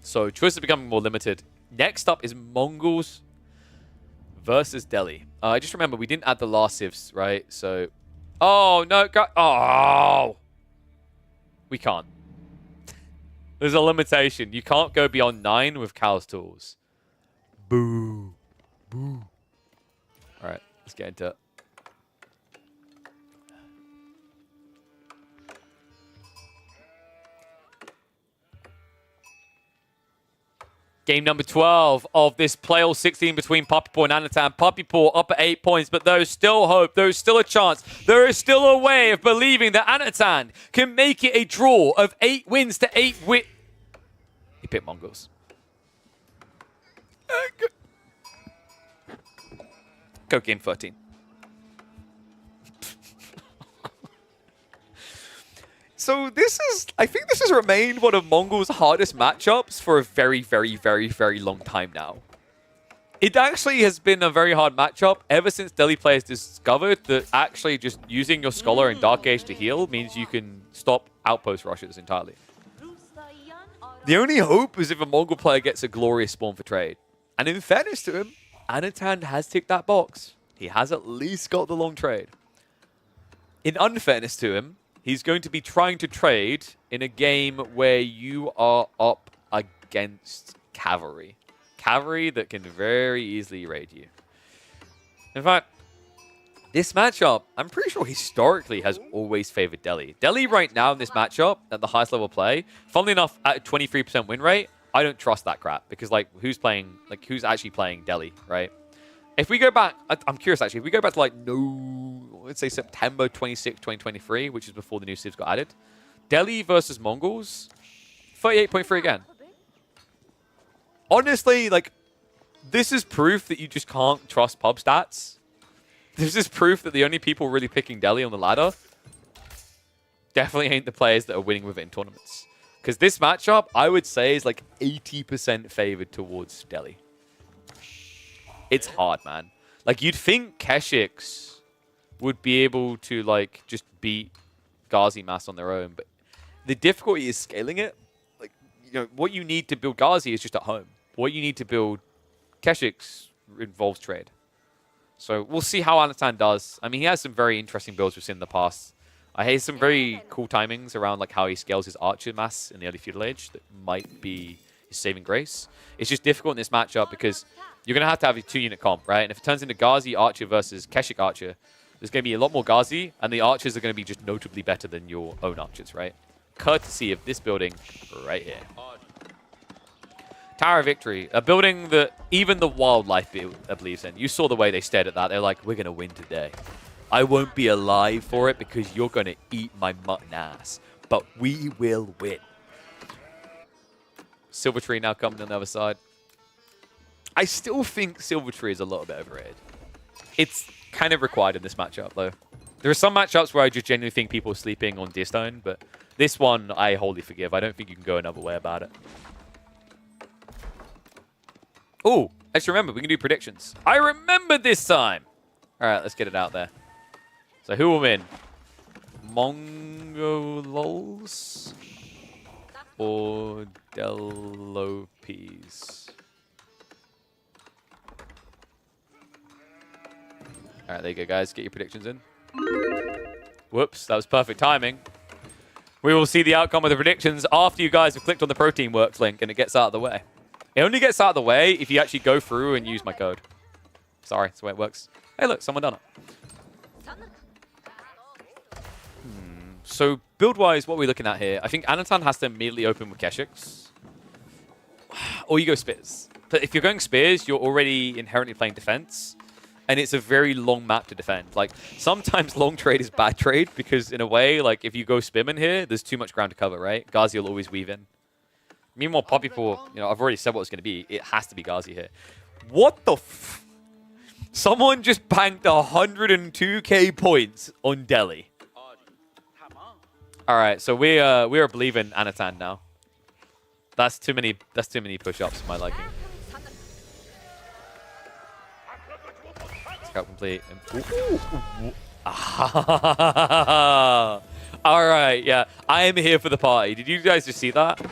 So, choices are becoming more limited. Next up is Mongols versus Delhi. I just remember we didn't add the last civs, right? So, oh, no. Oh! We can't. There's a limitation. You can't go beyond 9 with Cal's tools. Boo. Boo. All right, let's get into it. Game number 12 of this play all 16 between Puppypaw and Anotand. Puppypaw up at 8 points, but there is still hope. There is still a chance. There is still a way of believing that Anotand can make it a draw of 8 wins to 8 wins. He picked Mongols. Go game 13. So I think this has remained one of Mongols' hardest matchups for a very, very, very, very long time now. It actually has been a very hard matchup ever since Delhi players discovered that actually just using your Scholar and Dark Age to heal means you can stop outpost rushes entirely. The only hope is if a Mongol player gets a glorious spawn for trade. And in fairness to him, Anotand has ticked that box. He has at least got the long trade. In unfairness to him, he's going to be trying to trade in a game where you are up against cavalry. Cavalry that can very easily raid you. In fact, this matchup, I'm pretty sure historically has always favored Delhi. Delhi right now in this matchup, at the highest level play, funnily enough, at a 23% win rate, I don't trust that crap. Because, like, who's actually playing Delhi, right? If we go back, I'm curious actually, if we go back to like, let's say September 26, 2023, which is before the new civs got added, Delhi versus Mongols, 38.3 again. Honestly, like, this is proof that you just can't trust pub stats. This is proof that the only people really picking Delhi on the ladder definitely ain't the players that are winning with it in tournaments. Because this matchup, I would say, is like 80% favored towards Delhi. It's hard, man. Like, you'd think Keshiks would be able to, like, just beat Ghazi Mass on their own, but the difficulty is scaling it. Like, you know, what you need to build Ghazi is just at home. What you need to build Keshiks involves trade. So we'll see how Anotand does. I mean, he has some very interesting builds we've seen in the past. I hate some very cool timings around, like, how he scales his archer mass in the early feudal age that might be his saving grace. It's just difficult in this matchup because you're going to have a 2-unit comp, right? And if it turns into Ghazi Archer versus Keshik Archer, there's going to be a lot more Ghazi, and the archers are going to be just notably better than your own archers, right? Courtesy of this building right here. Tower of Victory, a building that even the wildlife believes in. You saw the way they stared at that. They're like, we're going to win today. I won't be alive for it because you're going to eat my mutton ass. But we will win. Silver Tree now coming on the other side. I still think Silver Tree is a little bit overrated. It's kind of required in this matchup, though. There are some matchups where I just genuinely think people are sleeping on Deerstone, but this one I wholly forgive. I don't think you can go another way about it. Oh, let's remember, we can do predictions. I remembered this time! Alright, let's get it out there. So who will win? Mongols or Delopes? All right, there you go, guys. Get your predictions in. Whoops, that was perfect timing. We will see the outcome of the predictions after you guys have clicked on the Protein Works link and it gets out of the way. It only gets out of the way if you actually go through and use my code. Sorry, that's the way it works. Hey, look, someone done it. So build-wise, what are we looking at here? I think Anotand has to immediately open with Keshiks. Or you go Spears. But if you're going Spears, you're already inherently playing defense. And it's a very long map to defend. Like, sometimes long trade is bad trade because, in a way, like, if you go Spimmin here, there's too much ground to cover, right? Ghazi will always weave in. Meanwhile, Puppypaw, you know, I've already said what it's going to be. It has to be Ghazi here. What the f... Someone just banked 102k points on Delhi. All right, so we are believing Anotand now. That's too many push-ups for my liking. Scout complete. All right, yeah. I am here for the party. Did you guys just see that?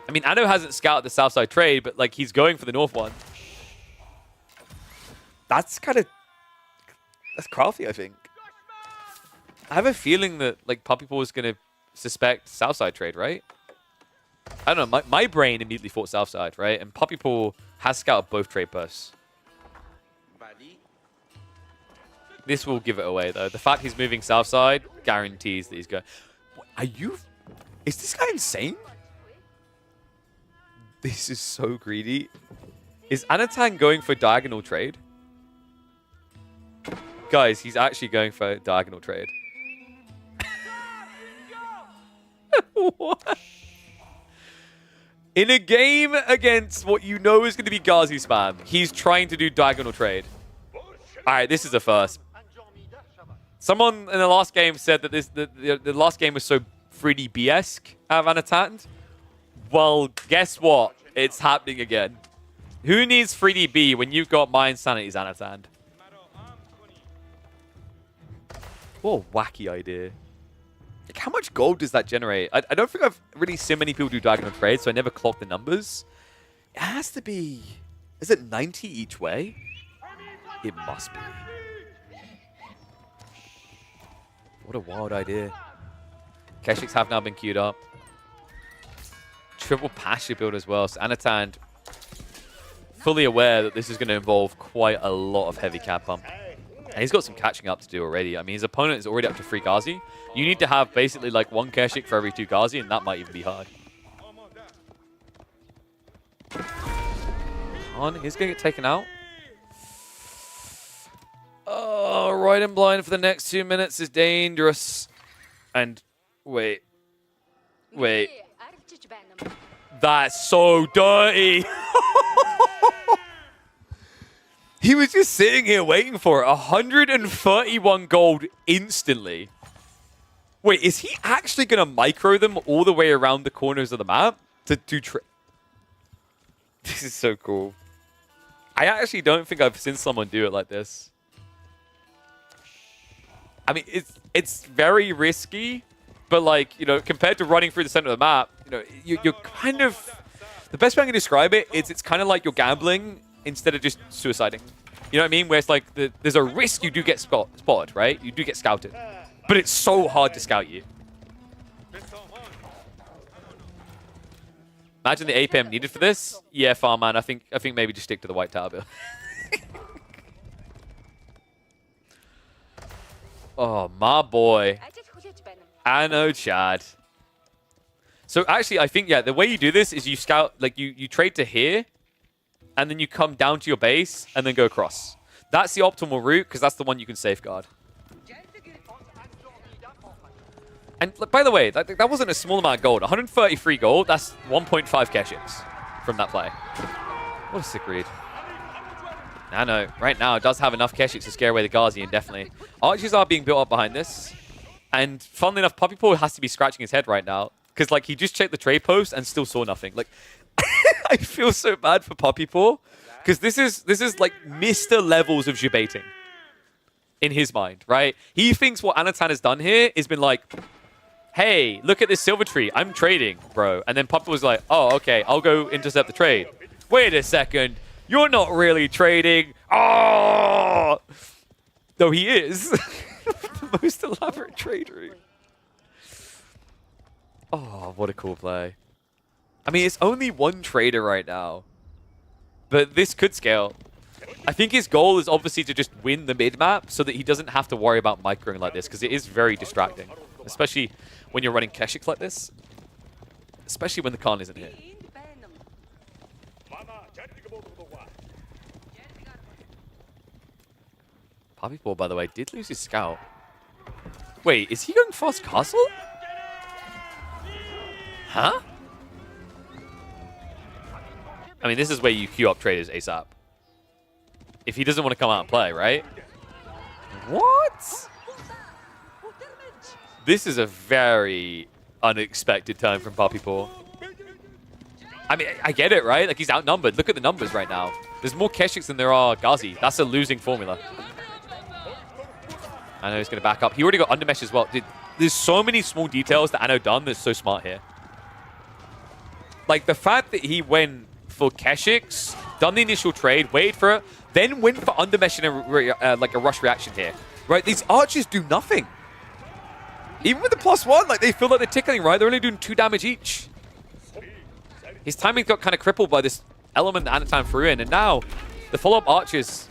I mean, Anno hasn't scouted the south side trade, but like he's going for the north one. That's crafty, I think. I have a feeling that like Puppypaw is going to suspect south side trade, right? I don't know. My brain immediately thought south side, right? And Puppypaw has scouted both trade posts. This will give it away, though. The fact he's moving south side guarantees that he's going. Are you? Is this guy insane? This is so greedy. Is Anotand going for diagonal trade? Guys, he's actually going for diagonal trade. What? In a game against what you know is going to be Ghazi spam, he's trying to do diagonal trade. All right, this is a first. Someone in the last game said that the last game was so 3DB-esque out of Anotand. Well, guess what? It's happening again. Who needs 3DB when you've got my Insanity's Anotand? What a wacky idea. Like, how much gold does that generate? I don't think I've really seen many people do diagonal trade, so I never clocked the numbers. It has to be... Is it 90 each way? It must be. What a wild idea. Keshiks have now been queued up. Triple pasture build as well. So Anotand fully aware that this is going to involve quite a lot of heavy cap pump. And he's got some catching up to do already. I mean, his opponent is already up to 3 Ghazi. You need to have basically like 1 Keshik for every 2 Ghazi, and that might even be hard. He's going to get taken out. Oh, right in blind for the next 2 minutes is dangerous. And wait. That's so dirty. He was just sitting here waiting for it. 131 gold instantly. Wait, is he actually going to micro them all the way around the corners of the map to do trade? This is so cool. I actually don't think I've seen someone do it like this. I mean, it's very risky, but like, you know, compared to running through the center of the map, you know, you're kind of... The best way I can describe it is it's kind of like you're gambling instead of just suiciding. You know what I mean? Where it's like there's a risk you do get spotted, right? You do get scouted. But it's so hard to scout you. Imagine the APM needed for this. Yeah, Farman, I think maybe just stick to the white tower build. Oh, my boy. I know, Chad. So actually, I think, yeah, the way you do this is you scout, like you trade to here, and then you come down to your base, and then go across. That's the optimal route, because that's the one you can safeguard. And by the way, that wasn't a small amount of gold. 133 gold, that's 1.5 Keshiks from that play. What a sick read. Nano, right now, does have enough Keshiks to scare away the Ghazi indefinitely. Archers are being built up behind this. And funnily enough, Puppypaw has to be scratching his head right now. Because like he just checked the trade post and still saw nothing. Like, I feel so bad for Puppypaw. Because this is like Mr. levels of debating in his mind, right? He thinks what Anotand has done here has been like, hey, look at this silver tree. I'm trading, bro. And then Puppypaw was like, oh, okay, I'll go intercept the trade. Wait a second. You're not really trading. Oh! No, he is. The most elaborate trade route. Oh, what a cool play. I mean, it's only one trader right now. But this could scale. I think his goal is obviously to just win the mid-map so that he doesn't have to worry about microing like this, because it is very distracting. Especially when you're running Keshiks like this. Especially when the Khan isn't here. Puppypaw, by the way, did lose his scout. Wait, is he going fast castle? Huh? I mean, this is where you queue up traders ASAP. If he doesn't want to come out and play, right? What? This is a very unexpected turn from Puppypaw. I mean, I get it, right? Like, he's outnumbered. Look at the numbers right now. There's more Keshiks than there are Ghazi. That's a losing formula. I know he's going to back up. He already got undermesh as well. Dude, there's so many small details that Anotand that's so smart here. Like, the fact that he went for Keshiks, done the initial trade, waited for it, then went for undermesh and like a rush reaction here. Right? These archers do nothing. Even with the +1, like, they feel like they're tickling, right? They're only doing 2 damage each. His timing got kind of crippled by this element that Anotand threw in, and now the follow-up archers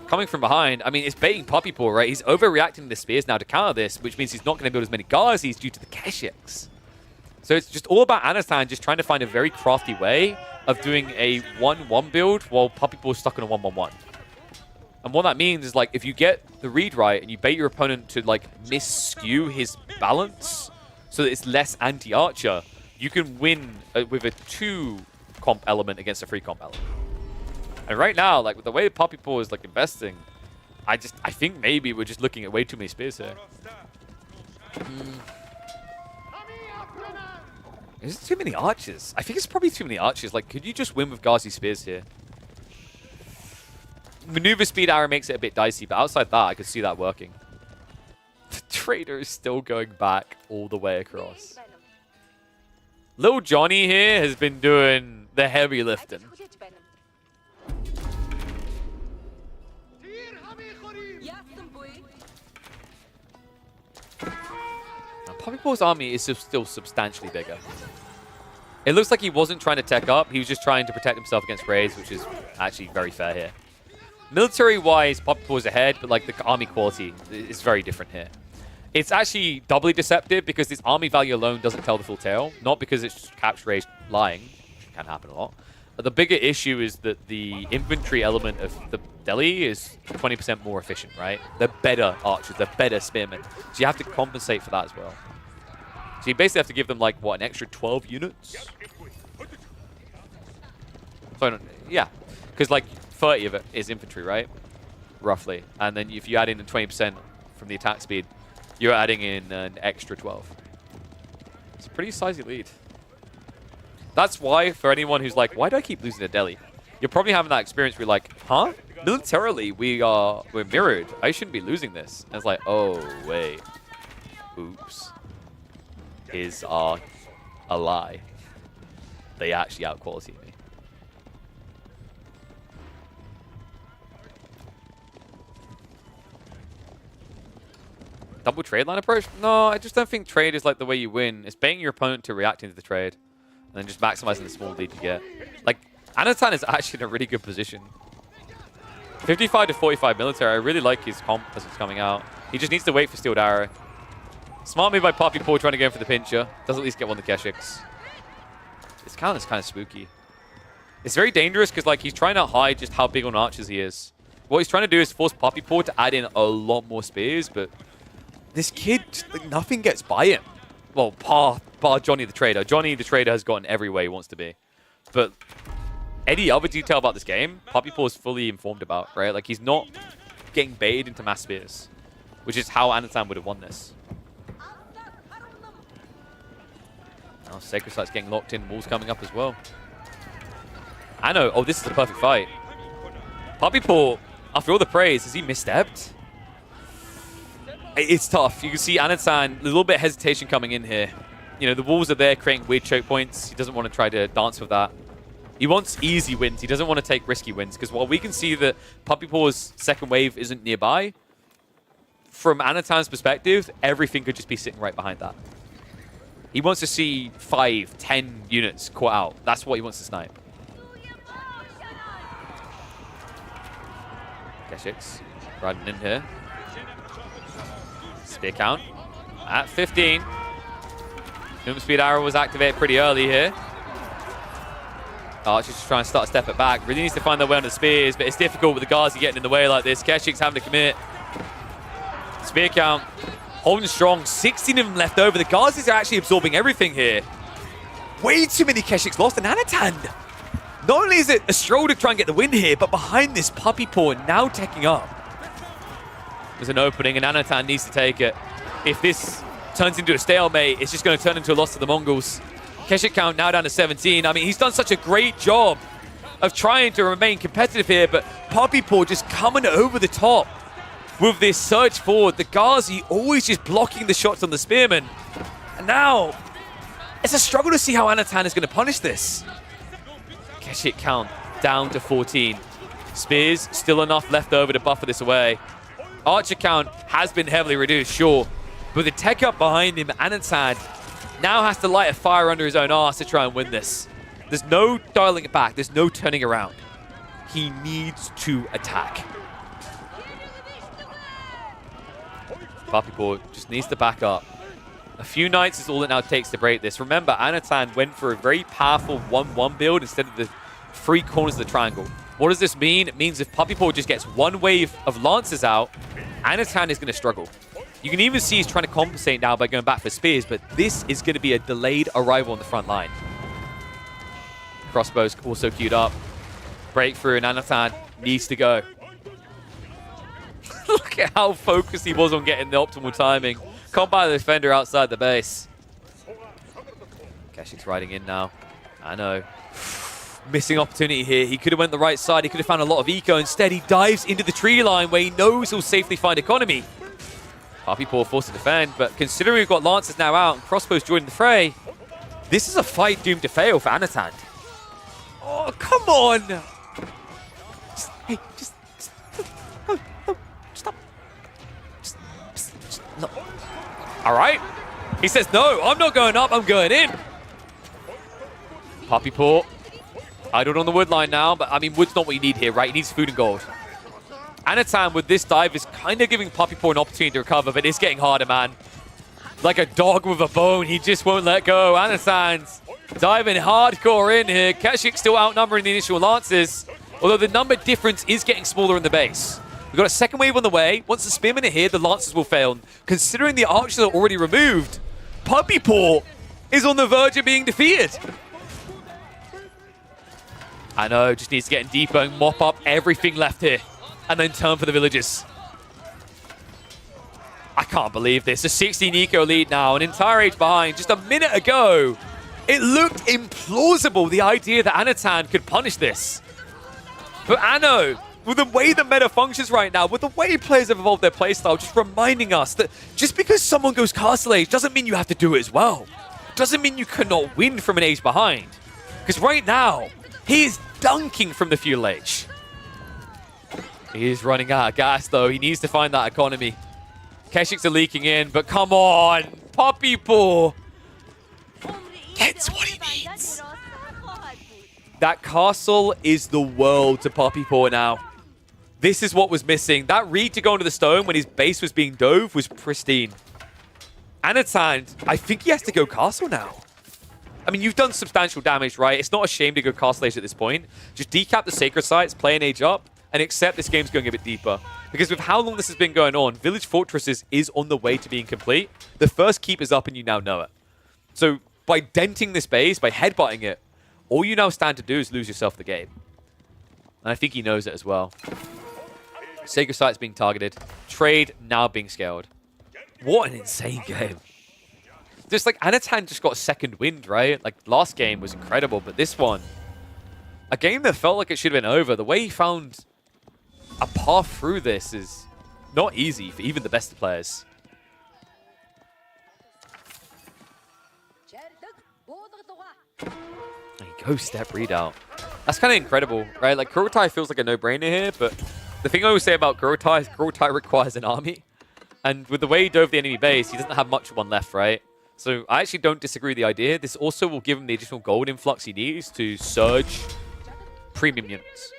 coming from behind. I mean, it's baiting Puppypaw, right? He's overreacting the spears now to counter this, which means he's not going to build as many Ghazis due to the Keshiks. So it's just all about Anotand just trying to find a very crafty way of doing a 1-1 build while Puppypaw's stuck on a 1-1-1. And what that means is, like, if you get the read right and you bait your opponent to, like, mis-skew his balance so that it's less anti-archer, you can win with a 2 comp element against a 3 comp element. And right now, like, with the way Puppypaw is, like, investing, I think maybe we're just looking at way too many spears here. Is it too many archers? I think it's probably too many archers. Like, could you just win with Ghazi spears here? Maneuver speed arrow makes it a bit dicey, but outside that, I could see that working. The trader is still going back all the way across. Little Johnny here has been doing the heavy lifting. Puppypaw's army is still substantially bigger. It looks like he wasn't trying to tech up. He was just trying to protect himself against raids, which is actually very fair here. Military-wise, Puppypaw's ahead, but like the army quality is very different here. It's actually doubly deceptive because this army value alone doesn't tell the full tale. Not because it's just capture rage lying, which can happen a lot. But the bigger issue is that the infantry element of the Delhi is 20% more efficient, right? They're better archers, they're better spearmen. So you have to compensate for that as well. So you basically have to give them, like, what, an extra 12 units? So, yeah. Because, like, 30 of it is infantry, right? Roughly. And then if you add in the 20% from the attack speed, you're adding in an extra 12. It's a pretty sizey lead. That's why, for anyone who's like, why do I keep losing to Delhi? You're probably having that experience where you're like, huh? Militarily, we're mirrored. I shouldn't be losing this. And it's like, oh, wait. Oops. Is a lie. They actually out-quality me. Double trade line approach? No, I just don't think trade is like the way you win. It's baiting your opponent to react into the trade. And then just maximizing the small lead you get. Like, Anotand is actually in a really good position. 55 to 45 military. I really like his comp as it's coming out. He just needs to wait for Steeled Arrow. Smart move by Puppypaw trying to go in for the pincher. Does at least get one of the Keshiks. This count is kind of spooky. It's very dangerous because, like, he's trying to hide just how big on archers he is. What he's trying to do is force Puppypaw to add in a lot more spears, but this kid, like, nothing gets by him. Well, bar Johnny the Trader. Johnny the Trader has gotten every way he wants to be. But any other detail about this game, Puppypaw is fully informed about, right? Like, he's not getting baited into mass spears, which is how Anotand would have won this. Now Sacred Sight's getting locked in. Walls coming up as well. I know. Oh, this is the perfect fight. Puppypaw, after all the praise, has he misstepped? It's tough. You can see Anotand, a little bit of hesitation coming in here. You know, the walls are there creating weird choke points. He doesn't want to try to dance with that. He wants easy wins. He doesn't want to take risky wins. Because while we can see that Puppypaw's second wave isn't nearby, from Anatand's perspective, everything could just be sitting right behind that. He wants to see 5, 10 units caught out. That's what he wants to snipe. Keshix riding in here. Spear count at 15. Movement speed arrow was activated pretty early here. Archer's just trying to start a step it back. Really needs to find their way on the spears, but it's difficult with the guards getting in the way like this. Keshix having to commit. Spear count holding strong. 16 of them left over. The guards are actually absorbing everything here. Way too many Keshix lost. And Anotand, not only is it a stroll to try and get the win here, but behind this, Puppypaw now taking up. There's an opening, and Anotand needs to take it. If this turns into a stalemate, it's just going to turn into a loss to the Mongols. Keshix count now down to 17. I mean, he's done such a great job of trying to remain competitive here, but Puppypaw just coming over the top with this surge forward. The Ghazi always just blocking the shots on the spearmen. And now, it's a struggle to see how Anotand is going to punish this. Keshix count down to 14. Spears, still enough left over to buffer this away. Archer count has been heavily reduced, sure. But the tech up behind him, Anotand now has to light a fire under his own arse to try and win this. There's no dialing it back. There's no turning around. He needs to attack. Puppypaw just needs to back up. A few knights is all it now takes to break this. Remember, Anotand went for a very powerful 1-1 build instead of the 3 corners of the triangle. What does this mean? It means if Puppypaw just gets one wave of lances out, Anotand is going to struggle. You can even see he's trying to compensate now by going back for spears, but this is going to be a delayed arrival on the front line. Crossbows also queued up. Breakthrough, and Anotand needs to go. Look at how focused he was on getting the optimal timing. Caught by the defender outside the base. Keshix riding in now. I know. Missing opportunity here. He could have went the right side. He could have found a lot of eco. Instead, he dives into the tree line where he knows he'll safely find economy. Puppypaw forced to defend, but considering we've got Lancers now out and crossbows joining the fray, this is a fight doomed to fail for Anotand. Oh, come on! Stop. No. All right. He says, no, I'm not going up, I'm going in. Puppypaw, idled on the wood line now, but I mean, wood's not what you need here, right? He needs food and gold. Anotand with this dive is kind of giving Puppypaw an opportunity to recover, but it's getting harder, man. Like a dog with a bone, he just won't let go. Anotand's diving hardcore in here. Keshix still outnumbering the initial lances, although the number difference is getting smaller in the base. We've got a second wave on the way. Once the spearmen are here, the lances will fail. Considering the archers are already removed, Puppypaw is on the verge of being defeated. I know, just needs to get in deeper and mop up everything left here. And then turn for the villagers. I can't believe this. A 16 eco lead now, an entire age behind. Just a minute ago, it looked implausible, the idea that Anotand could punish this. But Anno, with the way the meta functions right now, with the way players have evolved their playstyle, just reminding us that just because someone goes castle age doesn't mean you have to do it as well. Doesn't mean you cannot win from an age behind. Because right now, he is dunking from the feudal age. He is running out of gas, though. He needs to find that economy. Keshix are leaking in, but come on. Puppypaw gets what he needs. That castle is the world to Puppypaw now. This is what was missing. That read to go into the stone when his base was being dove was pristine. Anotand, I think he has to go castle now. I mean, you've done substantial damage, right? It's not a shame to go castle age at this point. Just decap the sacred sites, play an age up, and accept this game's going a bit deeper. Because with how long this has been going on, Village Fortresses is on the way to being complete. The first keep is up and you now know it. So by denting this base, by headbutting it, all you now stand to do is lose yourself the game. And I think he knows it as well. Sacred Site's being targeted. Trade now being scaled. What an insane game. Just like Anotand just got a second wind, right? Like last game was incredible, but this one, a game that felt like it should have been over. The way he found a path through this is not easy for even the best of players. And he goes step readout. That's kind of incredible, right? Like Kurotai feels like a no-brainer here, but the thing I always say about Kurotai is Kurotai requires an army. And with the way he dove the enemy base, he doesn't have much of one left, right? So I actually don't disagree with the idea. This also will give him the additional gold influx he needs to surge premium units.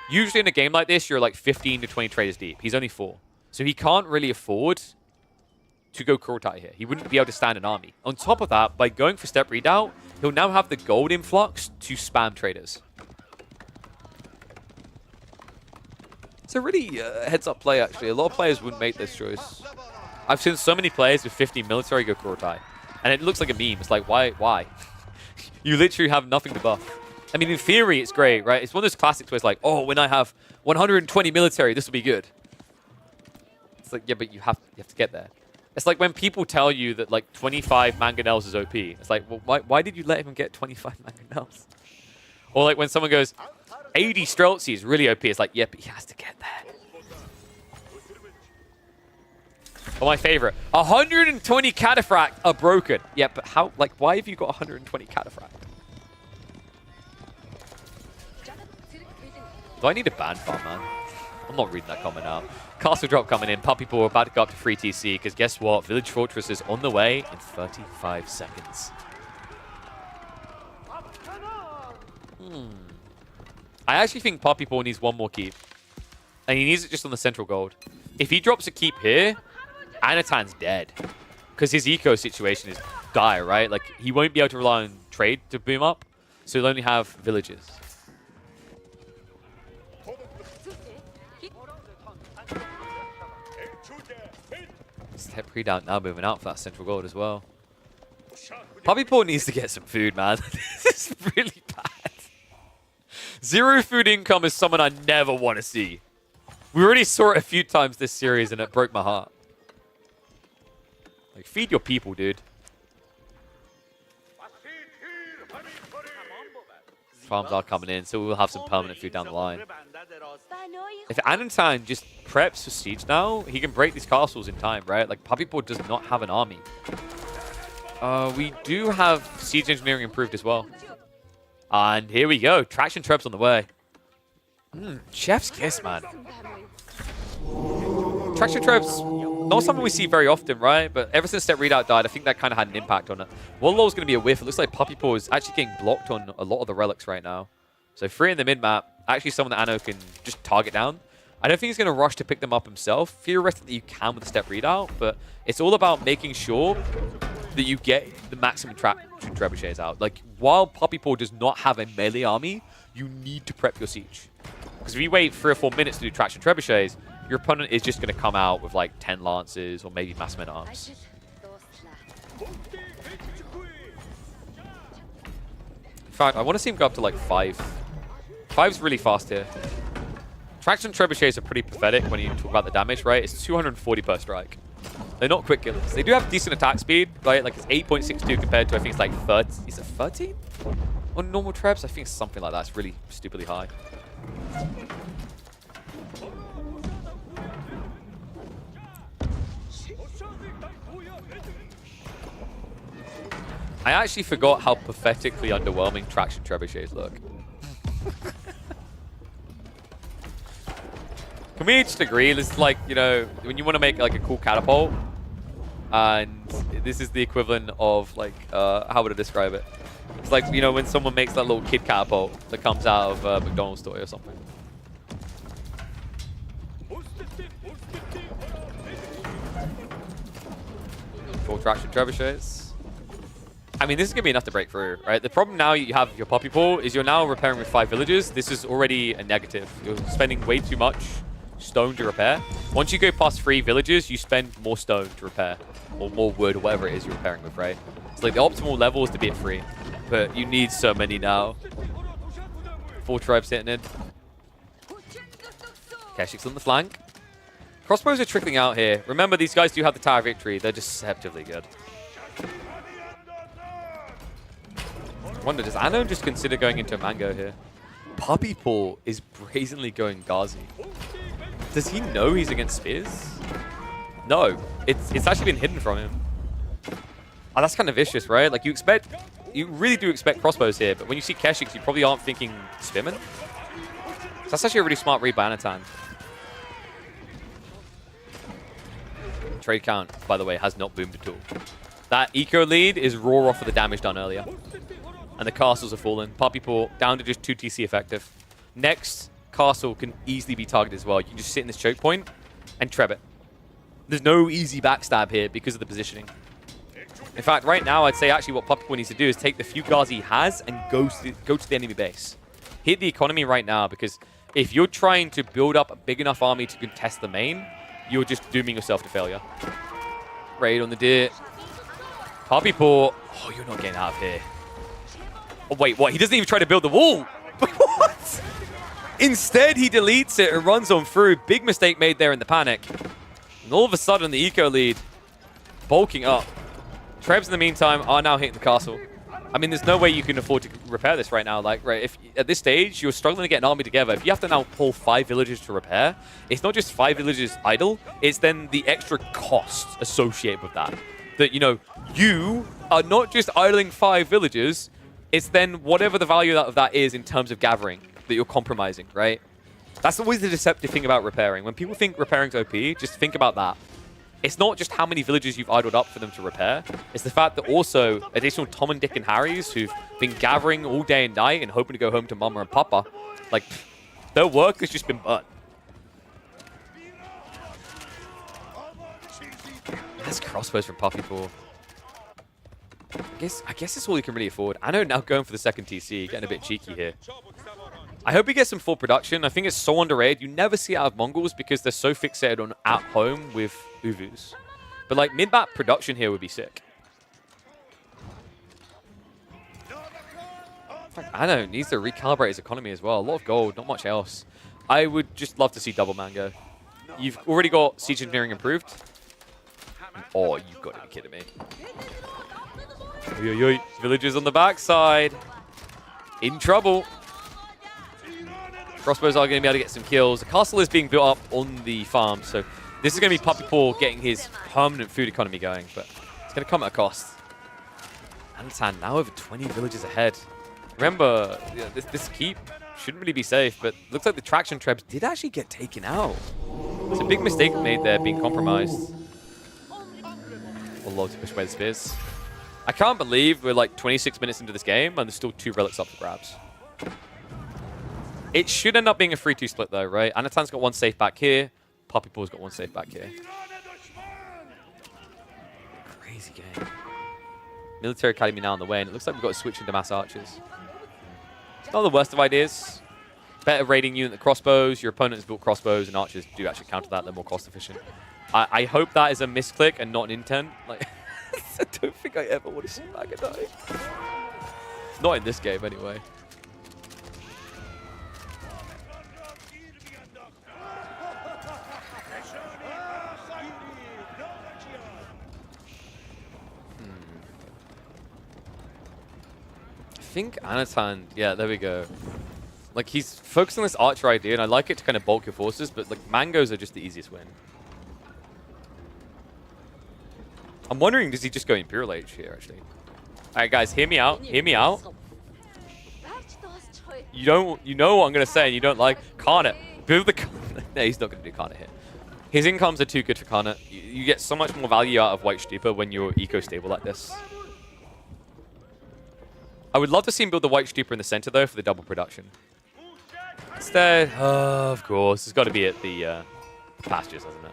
Usually in a game like this, you're like 15 to 20 traders deep. He's only 4. So he can't really afford to go Kurtai here. He wouldn't be able to stand an army. On top of that, by going for step redoubt, he'll now have the gold influx to spam traders. It's a really heads-up play, actually. A lot of players wouldn't make this choice. I've seen so many players with 50 military go Kurtai. And it looks like a meme. It's like, why? Why? You literally have nothing to buff. I mean, in theory, it's great, right? It's one of those classics where it's like, oh, when I have 120 military, this will be good. It's like, yeah, but you have to get there. It's like when people tell you that like 25 mangonels is OP. It's like, well, why did you let him get 25 mangonels? Or like when someone goes, 80 Streltsy is really OP. It's like, yeah, but he has to get there. Or my favorite, 120 Cataphract are broken. Yeah, but how? Like, why have you got 120 Cataphract? Do I need a ban farm, man? I'm not reading that comment out. Castle drop coming in. Puppypaw about to go up to free TC because guess what? Village Fortress is on the way in 35 seconds. I actually think Puppypaw needs one more keep. And he needs it just on the central gold. If he drops a keep here, Anotand's dead. Because his eco situation is dire, right? Like, he won't be able to rely on trade to boom up. So he'll only have villages. Step redoubt now moving out for that central gold as well. Puppypaw needs to get some food, man. This is really bad. 0 food income is someone I never want to see. We already saw it a few times this series and it broke my heart. Like, feed your people, dude. Farms are coming in, so we'll have some permanent food down the line. If Anotand just preps for siege now, he can break these castles in time, right? Like, Puppypaw does not have an army. We do have siege engineering improved as well. And here we go. Traction traps on the way. Chef's kiss, man. Traction traps, not something we see very often, right? But ever since Step Redoubt died, I think that kind of had an impact on it. Wallow's going to be a whiff. It looks like Puppypaw is actually getting blocked on a lot of the relics right now. So free in the mid-map. Actually someone that Anno can just target down. I don't think he's going to rush to pick them up himself. Theoretically, you can with the Step Redoubt, but it's all about making sure that you get the maximum traction trebuchets out. Like, while Puppypaw does not have a melee army, you need to prep your siege. Because if you wait 3 or 4 minutes to do traction trebuchets, your opponent is just going to come out with like 10 lances or maybe mass men at arms. In fact, I want to see him go up to like 5. 5's really fast here. Traction trebuchets are pretty pathetic when you talk about the damage, right? It's 240 per strike. They're not quick killers. They do have decent attack speed, right? Like it's 8.62 compared to I think it's like 30. Is it 13? On normal trebs? I think it's something like that. It's really stupidly high. I actually forgot how pathetically underwhelming traction trebuchets look. Can we just agree? This is like, you know, when you want to make like a cool catapult, and this is the equivalent of like, how would I describe it? It's like, you know, when someone makes that little kid catapult that comes out of a McDonald's toy or something. Full traction trebuchets. I mean, this is going to be enough to break through, right? The problem now you have your Puppypaw is you're now repairing with 5 villages. This is already a negative. You're spending way too much stone to repair. Once you go past 3 villages, you spend more stone to repair. Or more wood, or whatever it is you're repairing with, right? It's like the optimal level is to be at 3. But you need so many now. 4 tribes hitting in. Keshik's on the flank. Crossbows are trickling out here. Remember, these guys do have the Tower of Victory. They're deceptively good. I wonder, does Anno just consider going into a Mango here? Puppypaw is brazenly going Ghazi. Does he know he's against spears? No. It's actually been hidden from him. Oh, that's kind of vicious, right? Like, you really do expect crossbows here, but when you see Keshiks, you probably aren't thinking Spearman. So that's actually a really smart read by Anotand. trade count, by the way, has not boomed at all. That eco lead is raw off of the damage done earlier. And the castles have fallen. Puppypaw down to just 2 TC effective. Next castle can easily be targeted as well. You can just sit in this choke point and treb it. There's no easy backstab here because of the positioning. In fact, right now, I'd say actually what Puppypaw needs to do is take the few guards he has and go to the enemy base. Hit the economy right now, because if you're trying to build up a big enough army to contest the main, you're just dooming yourself to failure. Raid on the deer. Puppypaw. Oh, you're not getting out of here. Oh, wait, what? He doesn't even try to build the wall. Wait, what? Instead, he deletes it and runs on through. Big mistake made there in the panic. And all of a sudden, the eco lead bulking up. Trebs, in the meantime, are now hitting the castle. I mean, there's no way you can afford to repair this right now. Like, right, if at this stage, you're struggling to get an army together. If you have to now pull 5 villages to repair, it's not just 5 villages idle, it's then the extra cost associated with that. That, you know, you are not just idling 5 villages, it's then whatever the value of that is in terms of gathering that you're compromising, right? That's always the deceptive thing about repairing. When people think repairing's OP, just think about that. It's not just how many villages you've idled up for them to repair. It's the fact that also additional Tom and Dick and Harrys who've been gathering all day and night and hoping to go home to Mama and Papa, like, their work has just been burnt. That's crossbows from Puppypaw. I guess it's all you can really afford. I know now going for the second TC, getting a bit cheeky here. I hope he gets some full production. I think it's so underrated. You never see it out of Mongols because they're so fixated on at home with Uvus. But like mid-map production here would be sick. I don't know, needs to recalibrate his economy as well. A lot of gold, not much else. I would just love to see double mango. You've already got siege engineering improved. Oh, you've got to be kidding me. Oy, oy, oy. Villagers on the backside. In trouble. Crossbows are going to be able to get some kills. The castle is being built up on the farm, so this is going to be Puppypaw getting his permanent food economy going, but it's going to come at a cost. Anotand now over 20 villages ahead. Remember, yeah, this keep shouldn't really be safe, but looks like the traction trebs did actually get taken out. There's a big mistake made there, being compromised. We'll love to push away the spears. I can't believe we're like 26 minutes into this game and there's still 2 relics up for grabs. It should end up being a 3-2 split though, right? Anotand's got 1 safe back here. Puppypaw's got 1 safe back here. Crazy game. Military Academy now on the way, and it looks like we've got to switch into mass archers. It's not the worst of ideas. Better raiding unit than crossbows. Your opponent has built crossbows, and archers do actually counter that. They're more cost efficient. I hope that is a misclick and not an intent. Like, I don't think I ever want to see Maga die. Not in this game, anyway. I think Anotand, yeah, there we go. Like, he's focusing on this archer idea, and I like it to kind of bulk your forces, but like mangoes are just the easiest win. I'm wondering, does he just go Imperial Age here, actually? Alright, guys, hear me out. Hear me out. You know what I'm going to say, and you don't like Karnat. Build the No, he's not going to do Karnat here. His incomes are too good for Karnat. You get so much more value out of White Stupa when you're eco-stable like this. I would love to see him build the White Stupa in the center, though, for the double production. Instead, of course, it's got to be at the pastures, hasn't it?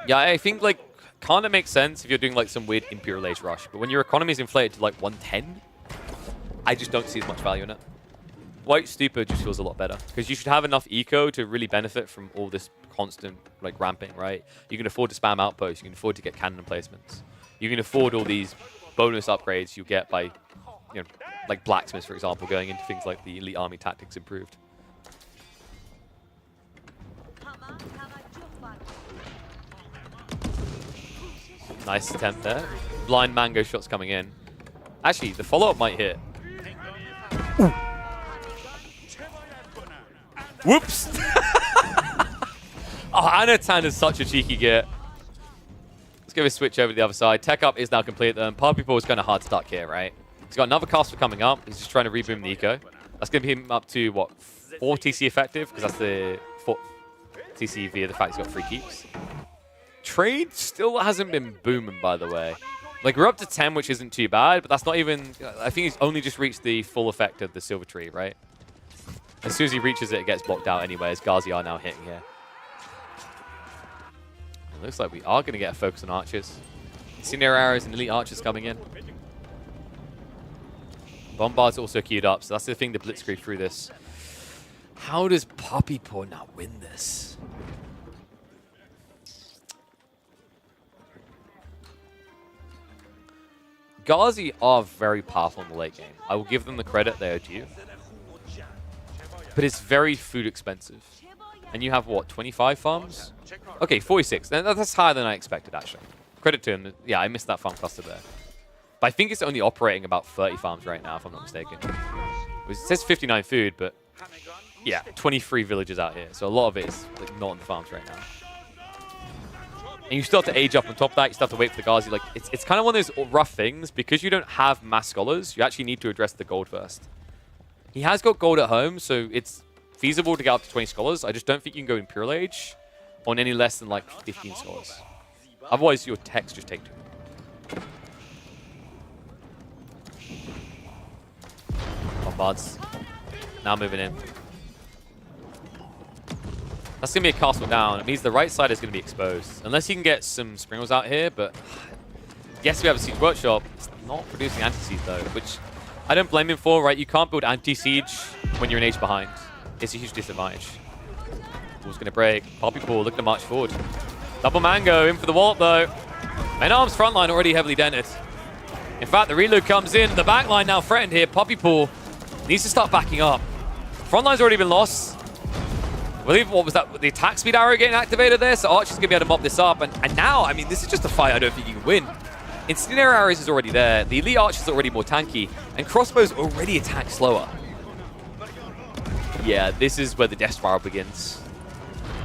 Yeah, I think, like, kind of makes sense if you're doing, like, some weird Imperial Age rush. But when your economy is inflated to, like, 110, I just don't see as much value in it. White Stupa just feels a lot better. Because you should have enough eco to really benefit from all this constant, like, ramping, right? You can afford to spam outposts. You can afford to get cannon placements. You can afford all these bonus upgrades you get by, you know, like blacksmiths, for example, going into things like the elite army tactics improved. Nice attempt there. Blind mango shots coming in. Actually, the follow-up might hit. Ooh. Whoops! Oh, Anotand is such a cheeky git. Let's give a switch over to the other side. Tech up is now complete then. Puppypaw is kind of hard to duck here, right? He's got another castle coming up. He's just trying to reboom the eco. That's going to be him up to, what, 4 TC effective? Because that's the 4 TC via the fact he's got 3 keeps. Trade still hasn't been booming, by the way. Like, we're up to 10, which isn't too bad, but that's not even... I think he's only just reached the full effect of the silver tree, right? As soon as he reaches it, it gets blocked out anyway, as Ghazi are now hitting here. It looks like we are going to get a focus on archers. Senior arrows and elite archers coming in. Bombard's also queued up, so that's the thing to blitzkrieg through this. How does Puppypaw not win this? Ghazi are very powerful in the late game. I will give them the credit they are due. But it's very food expensive. And you have, what, 25 farms? Okay, 46. That's higher than I expected, actually. Credit to him. Yeah, I missed that farm cluster there. But I think it's only operating about 30 farms right now, if I'm not mistaken. It says 59 food, but yeah, 23 villages out here. So a lot of it is like, not on the farms right now. And you still have to age up on top of that. You still have to wait for the Ghazi. Like, it's kind of one of those rough things. Because you don't have mass scholars, you actually need to address the gold first. He has got gold at home, so it's feasible to get up to 20 scholars. I just don't think you can go Imperial Age on any less than like 15 scholars. Otherwise, your techs just take too. Bombards. Now moving in. That's going to be a castle down. It means the right side is going to be exposed. Unless you can get some springles out here, but... Yes, we have a siege workshop. It's not producing anti-siege, though, which I don't blame him for, right? You can't build anti-siege when you're an age behind. It's a huge disadvantage. Wall's going to break. Puppypaw looking to march forward. Double mango in for the vault, though. Men arms front line already heavily dented. In fact, the reload comes in. The back line now threatened here. Puppypaw needs to start backing up. Front line's already been lost. I believe, what was that? The attack speed arrow getting activated there, so Archer's going to be able to mop this up. And now, I mean, this is just a fight I don't think you can win. Incendiary arrows is already there. The elite archer's already more tanky. And crossbows already attack slower. Yeah, this is where the death spiral begins.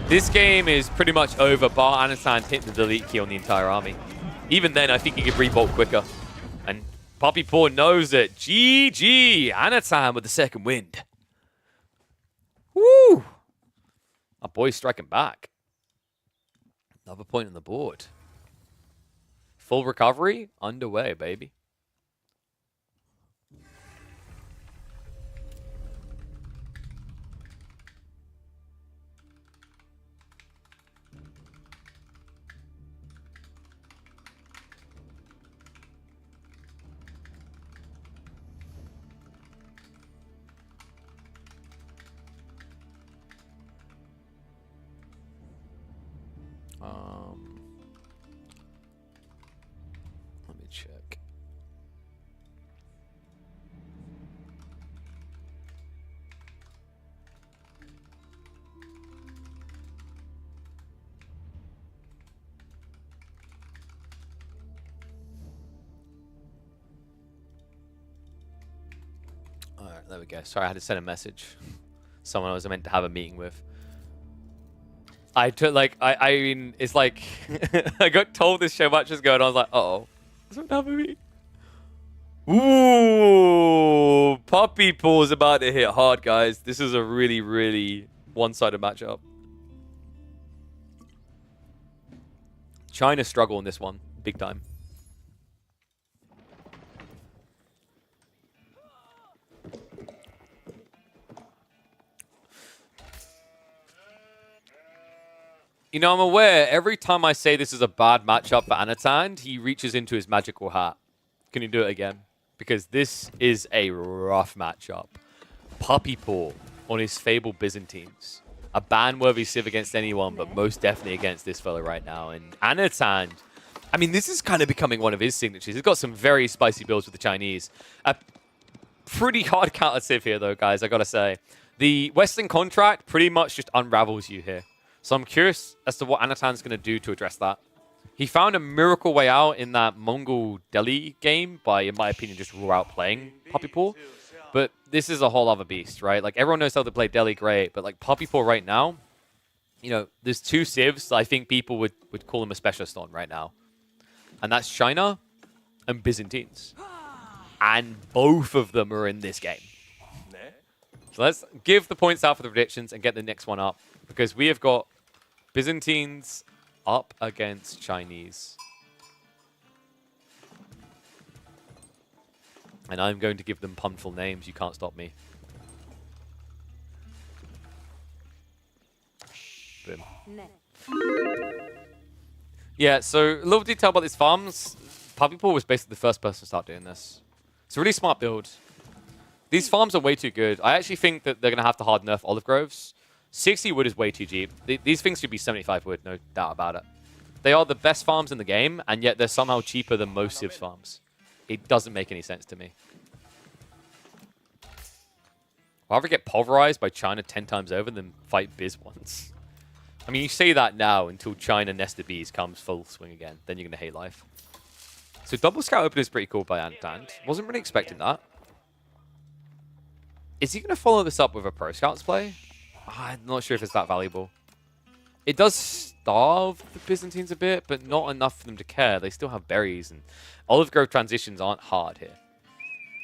This game is pretty much over, bar Anotand hitting the delete key on the entire army. Even then, I think he could rebolt quicker. And Puppypaw knows it. GG! Anotand with the second wind. Woo! Our boy's striking back. Another point on the board. Full recovery underway, baby. Let me check. All right, there we go. Sorry, I had to send a message. Someone I was meant to have a meeting with. I took like I mean it's like I got told this Showmatch was going on. I was like, uh-oh. What's what happened to me? Ooh, Puppypaw's about to hit hard, guys. This is a really, really one-sided matchup. China struggle in this one, big time. You know, I'm aware every time I say this is a bad matchup for Anotand, he reaches into his magical hat. Can you do it again? Because this is a rough matchup. Puppypaw on his fabled Byzantines. A ban-worthy civ against anyone, but most definitely against this fella right now. And Anotand, I mean, this is kind of becoming one of his signatures. He's got some very spicy builds with the Chinese. A pretty hard counter civ here, though, guys, I gotta say. The Western contract pretty much just unravels you here. So I'm curious as to what Anotand's going to do to address that. He found a miracle way out in that Mongol Delhi game by, in my opinion, just raw out playing Puppypaw. But this is a whole other beast, right? Like, everyone knows how to play Delhi great, but like Puppypaw right now, you know, there's two civs I think people would call him a specialist on right now. And that's China and Byzantines. And both of them are in this game. So let's give the points out for the predictions and get the next one up. Because we have got Byzantines up against Chinese. And I'm going to give them punful names. You can't stop me. Boom. Yeah, so a little detail about these farms. Puppypaw was basically the first person to start doing this. It's a really smart build. These farms are way too good. I actually think that they're going to have to hard nerf olive groves. 60 wood is way too cheap. These things should be 75 wood, no doubt about it. They are the best farms in the game, and yet they're somehow cheaper than most Civs farms. It doesn't make any sense to me. I'll rather get pulverized by China 10 times over than fight Biz once. I mean, you say that now until China Nested Bees comes full swing again. Then you're going to hate life. So double scout open is pretty cool by Anotand. Wasn't really expecting that. Is he going to follow this up with a pro scouts play? I'm not sure if it's that valuable. It does starve the Byzantines a bit, but not enough for them to care. They still have berries, and olive grove transitions aren't hard here.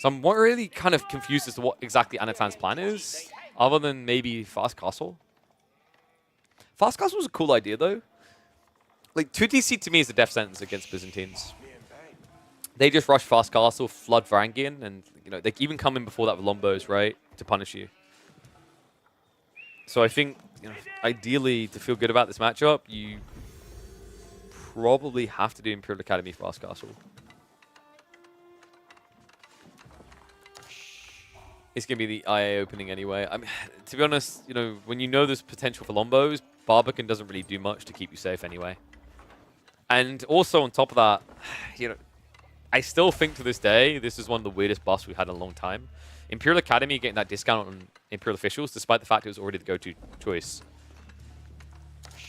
So I'm really kind of confused as to what exactly Anotand's plan is, other than maybe Fast Castle. Fast Castle was a cool idea, though. Like, 2DC to me is a death sentence against Byzantines. They just rush Fast Castle, flood Varangian, and you know they even come in before that with Lombos, right, to punish you. So I think, you know, ideally, to feel good about this matchup, you probably have to do Imperial Academy Fast Castle. It's going to be the IA opening anyway. I mean, to be honest, you know, when you know there's potential for Lombos, Barbican doesn't really do much to keep you safe anyway. And also on top of that, you know, I still think to this day, this is one of the weirdest buffs we've had in a long time. Imperial Academy getting that discount on Imperial officials, despite the fact it was already the go-to choice.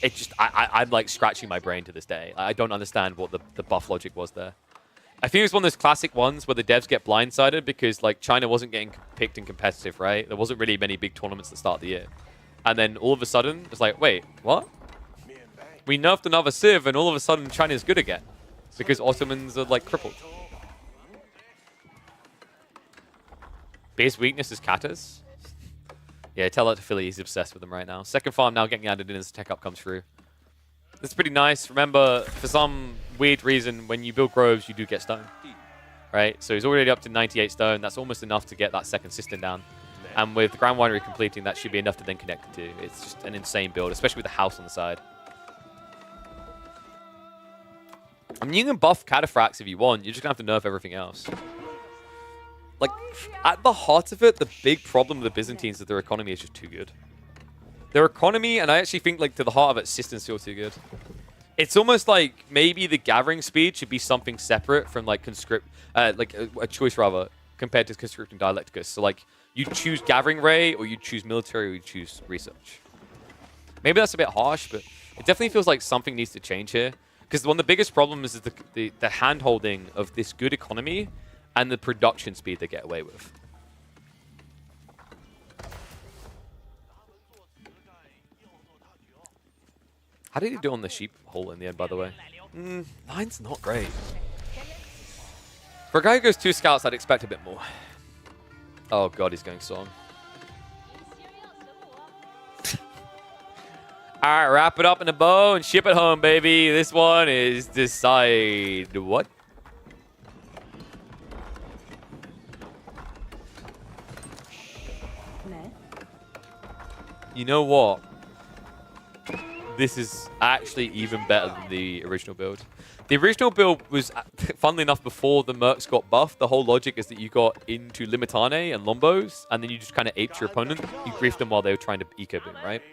It just, I'm like scratching my brain to this day. I don't understand what the buff logic was there. I think it was one of those classic ones where the devs get blindsided because like China wasn't getting picked in competitive, right? There wasn't really many big tournaments at the start of the year. And then all of a sudden, it's like, wait, what? We nerfed another Civ and all of a sudden China's good again. Because Ottomans are like crippled. Base weakness is Katas. Yeah, tell that to Philly, he's obsessed with them right now. Second farm now getting added in as the tech up comes through. That's pretty nice. Remember, for some weird reason, when you build groves, you do get stone. Right? So he's already up to 98 stone. That's almost enough to get that second cistern down. And with the Grand Winery completing, that should be enough to then connect the two. It's just an insane build, especially with the house on the side. I mean, you can buff Cataphracts if you want. You're just going to have to nerf everything else. Like, at the heart of it, the big problem with the Byzantines is that their economy is just too good. Their economy, and I actually think, like, to the heart of it, system's still too good. It's almost like maybe the gathering speed should be something separate from, like, conscript, like, a choice, rather, compared to conscript and dialecticus. So, like, you choose gathering ray, or you choose military, or you choose research. Maybe that's a bit harsh, but it definitely feels like something needs to change here. Because one of the biggest problems is the hand-holding of this good economy and the production speed they get away with. How did he do on the sheep hole in the end, by the way? 9's not great. For a guy who goes 2 scouts, I'd expect a bit more. Oh god, he's going song. Alright, wrap it up in a bow and ship it home, baby. This one is decide what? You know what? This is actually even better than the original build. The original build was, funnily enough, before the Mercs got buffed. The whole logic is that you got into Limitane and Lombos, and then you just kind of aped your opponent. You griefed them while they were trying to eco boom, right?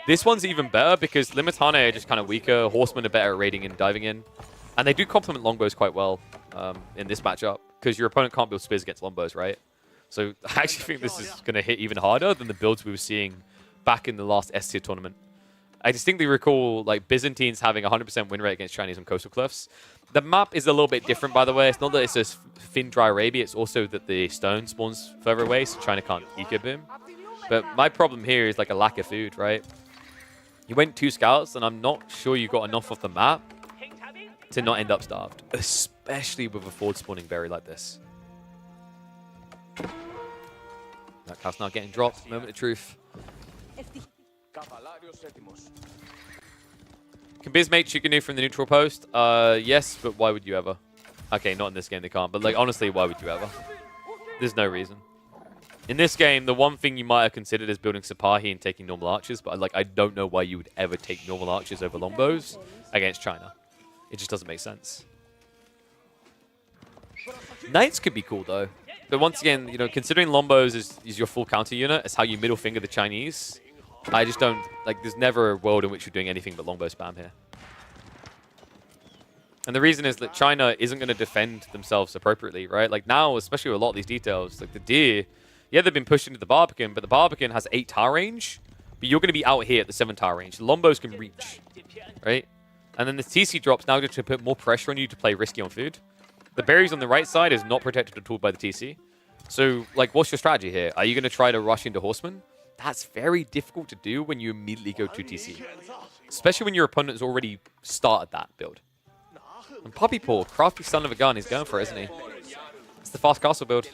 This one's even better because Limitane are just kind of weaker. Horsemen are better at raiding and diving in. And they do complement Longbows quite well in this matchup because your opponent can't build spears against Longbows, right? So I actually think this is going to hit even harder than the builds we were seeing back in the last S-tier tournament. I distinctly recall like Byzantines having 100% win rate against Chinese on coastal cliffs. The map is a little bit different, by the way. It's not that it's a thin, dry Arabia. It's also that the stone spawns further away, so China can't eco boom. But my problem here is like a lack of food, right? You went 2 scouts, and I'm not sure you got enough of the map to not end up starved, especially with a forward spawning berry like this. That cast now getting dropped. Moment of truth. Cavalario sétimos. Can Biz make Chikunu from the neutral post? Yes, but why would you ever? Okay, not in this game they can't, but like honestly, why would you ever? There's no reason. In this game, the one thing you might have considered is building Sipahi and taking normal archers, but like I don't know why you would ever take normal archers over longbows against China. It just doesn't make sense. Knights could be cool though. But once again, you know, considering longbows is your full counter unit, it's how you middle finger the Chinese. I just don't, like, there's never a world in which you're doing anything but longbow spam here. And the reason is that China isn't going to defend themselves appropriately, right? Like now, especially with a lot of these details, like the deer, yeah, they've been pushed into the Barbican, but the Barbican has 8 tower range, but you're going to be out here at the 7 tower range. The longbows can reach, right? And then the TC drops now to put more pressure on you to play risky on food. The berries on the right side is not protected at all by the TC. So, like, what's your strategy here? Are you going to try to rush into Horseman? That's very difficult to do when you immediately go to TC. Especially when your opponent has already started that build. And Puppypaw, crafty son of a gun, he's going for it, isn't he? It's the fast castle build.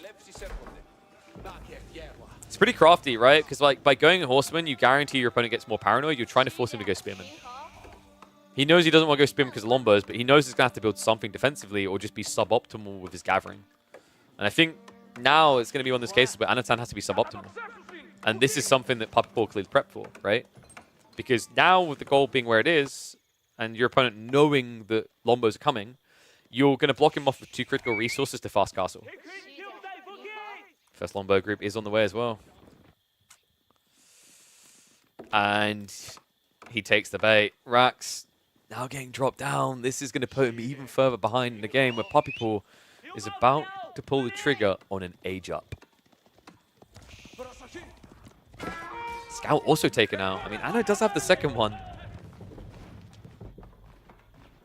It's pretty crafty, right? Because like by going Horseman, you guarantee your opponent gets more paranoid. You're trying to force him to go Spearman. He knows he doesn't want to go Spearman because of Lombos, but he knows he's going to have to build something defensively or just be suboptimal with his gathering. And I think now it's going to be one of those cases where Anotand has to be suboptimal. And this is something that Puppypaw clearly prepped for, right? Because now with the goal being where it is, and your opponent knowing that Lombos are coming, you're going to block him off with 2 critical resources to fast castle. First Lombo group is on the way as well. And he takes the bait. Rax now getting dropped down. This is going to put him even further behind in the game where Puppypaw is about to pull the trigger on an age up. Scout also taken out. I mean, Anna does have the second one.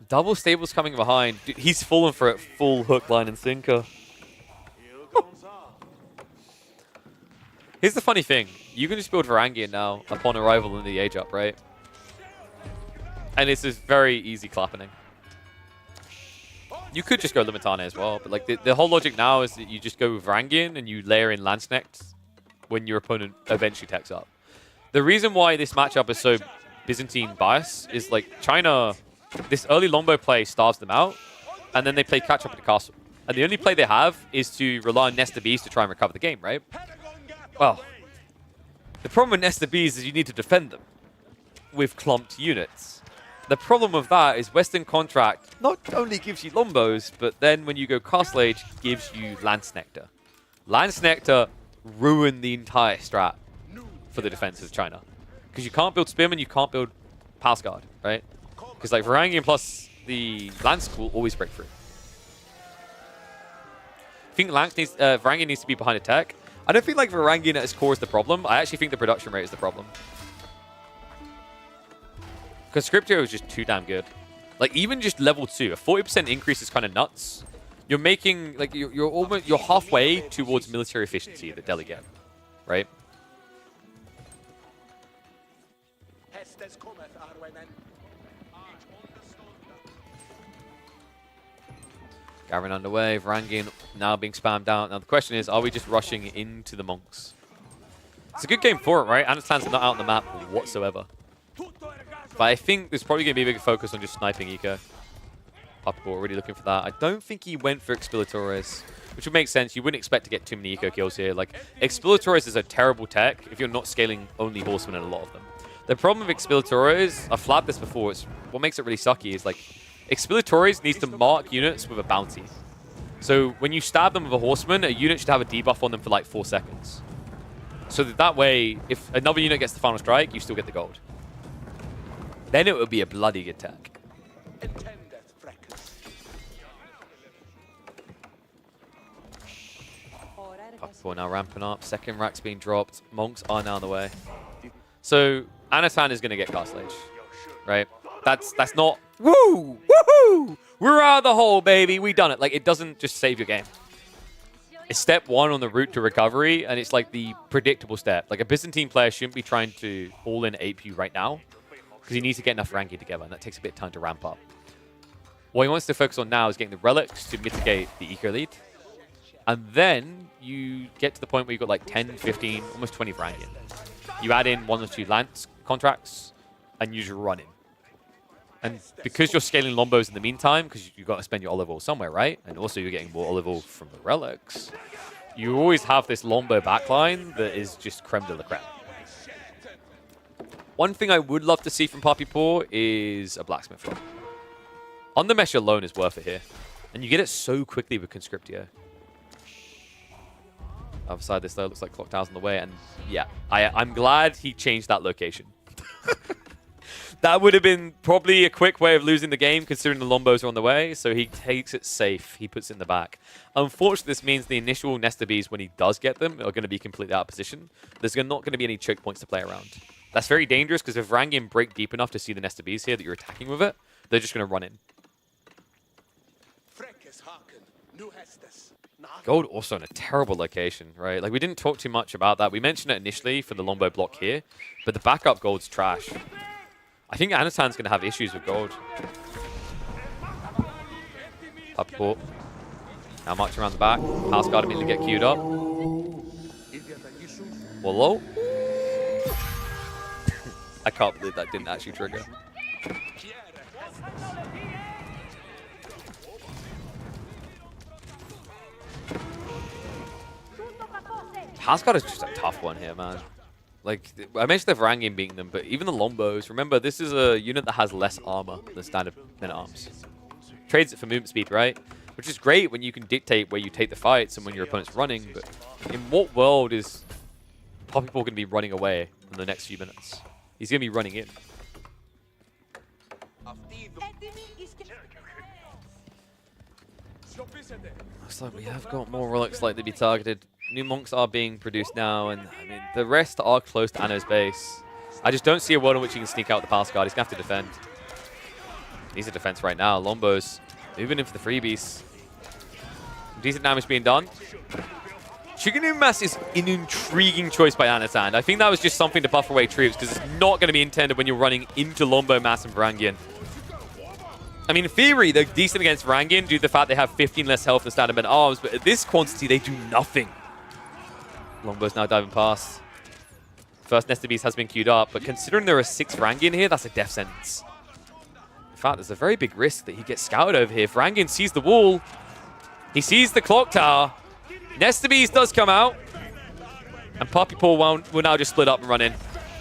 Double stables coming behind. Dude, he's fallen for it full hook, line, and sinker. Here's the funny thing. You can just build Varangian now upon arrival in the age up, right? And it's this very easy clapping. You could just go Limitane as well, but like the whole logic now is that you just go Varangian and you layer in Landsnecht when your opponent eventually techs up. The reason why this matchup is so Byzantine bias is like China, this early longbow play starves them out, and then they play catch up at the castle. And the only play they have is to rely on Nesta Bees to try and recover the game, right? Well, the problem with Nesta Bees is you need to defend them with clumped units. The problem with that is Western Contract not only gives you Lombos, but then when you go Castle Age, gives you Landsnechter. Landsnechter ruined the entire strat for the defense of China. Because you can't build Spearman, you can't build Palace Guard, right? Because like Varangian plus the Lance will always break through. I think Varangian needs to be behind attack. I don't think like Varangian at its core is the problem. I actually think the production rate is the problem. Because Scriptio is just too damn good. Like even just level 2, a 40% increase is kind of nuts. You're making like you're halfway towards military efficiency that Delhi get, right? Gavin underway, Varangian now being spammed out. Now the question is, are we just rushing into the monks? It's a good game for it, right? Anotand's not out on the map whatsoever. But I think there's probably going to be a bigger focus on just sniping Eco. Puppypaw already looking for that. I don't think he went for Expilatores, which would make sense. You wouldn't expect to get too many Eco kills here. Like, Expilatores is a terrible tech if you're not scaling only Horsemen and a lot of them. The problem with Expilatores, I've flagged this before, it's what makes it really sucky is like, Expilatores needs to mark units with a bounty. So when you stab them with a Horseman, a unit should have a debuff on them for like 4 seconds. So that way, if another unit gets the final strike, you still get the gold. Then it would be a bloody good tech. Puppypaw now ramping up. Second rack's being dropped. Monks are now on the way. So Anotand is going to get Castle Age, right? That's not... Woo! Woohoo! We're out of the hole, baby. We done it. Like, it doesn't just save your game. It's step 1 on the route to recovery, and it's like the predictable step. Like, a Byzantine player shouldn't be trying to all-in ape you right now, because he needs to get enough ranking together, and that takes a bit of time to ramp up. What he wants to focus on now is getting the relics to mitigate the eco lead. And then you get to the point where you've got like 10, 15, almost 20 Varangian. You add in 1 or 2 Lance contracts, and you just run in. And because you're scaling Lombos in the meantime, because you've got to spend your olive oil somewhere, right? And also you're getting more olive oil from the relics, you always have this Lombo backline that is just creme de la creme. One thing I would love to see from Puppypaw is a blacksmith floor. On the mesh alone is worth it here. And you get it so quickly with Conscriptio. Other side this though looks like Clock Tower's on the way, and yeah, I'm glad he changed that location. That would have been probably a quick way of losing the game considering the Lombos are on the way, so he takes it safe. He puts it in the back. Unfortunately, this means the initial Nesta Bees, when he does get them, are going to be completely out of position. There's not going to be any choke points to play around. That's very dangerous because if Varangian break deep enough to see the Nesta Bees here that you're attacking with it, they're just going to run in. Gold also in a terrible location, right? Like, we didn't talk too much about that. We mentioned it initially for the Lombo block here, but the backup gold's trash. I think Anotand's going to have issues with gold. Puppypaw. Now march around the back. House guard immediately get queued up. Hello? I can't believe that didn't actually trigger. House guard is just a tough one here, man. Like, I mentioned the Varangian beating them, but even the Lombos, remember, this is a unit that has less armor than standard men-at-arms. Trades it for movement speed, right? Which is great when you can dictate where you take the fights and when your opponent's running, but in what world is Puppypaw going to be running away in the next few minutes? He's going to be running in. Looks like we have got more relics likely to be targeted. New monks are being produced now, and I mean, the rest are close to Anno's base. I just don't see a world in which he can sneak out the pass guard. He's going to have to defend. He's a defense right now. Lombos moving in for the freebies. Decent damage being done. Shiganu Mass is an intriguing choice by Anotand. I think that was just something to buff away troops, because it's not going to be intended when you're running into Lombo, Mass, and Varangian. I mean, in theory, they're decent against Varangian due to the fact they have 15 less health than standard men-at-arms, but at this quantity, they do nothing. Lombo's now diving past. First Nesta Beast has been queued up, but considering there are 6 Varangian here, that's a death sentence. In fact, there's a very big risk that he gets scouted over here. Varangian sees the wall. He sees the clock tower. Nesta Beast does come out. And Puppypaw will now just split up and run in.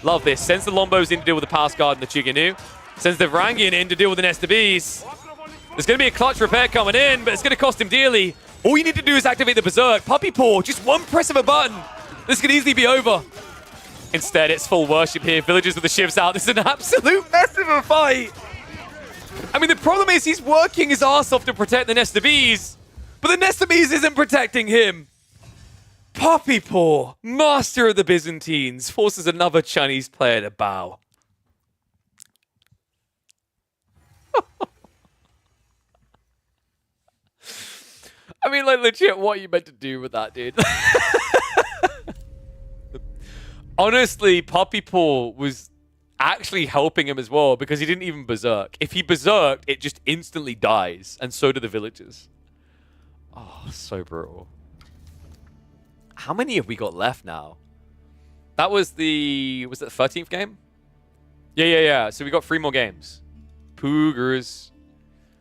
Love this. Sends the Lombos in to deal with the pass guard and the Chiganu. Sends the Varangian in to deal with the Nesta Beast. There's going to be a clutch repair coming in, but it's going to cost him dearly. All you need to do is activate the Berserk. Puppypaw, just one press of a button. This could easily be over. Instead, it's full worship here. Villagers with the shivs out. This is an absolute mess of a fight. I mean, the problem is he's working his ass off to protect the Nesta Bees, but the Nesta Bees isn't protecting him. Puppypaw, master of the Byzantines, forces another Chinese player to bow. I mean, like, legit, what are you meant to do with that, dude? Honestly, Puppypaw was actually helping him as well because he didn't even berserk. If he berserked, it just instantly dies, and so do the villagers. Oh, so brutal. How many have we got left now? That was the... was it the 13th game? Yeah. So we got 3 more games. Poogers.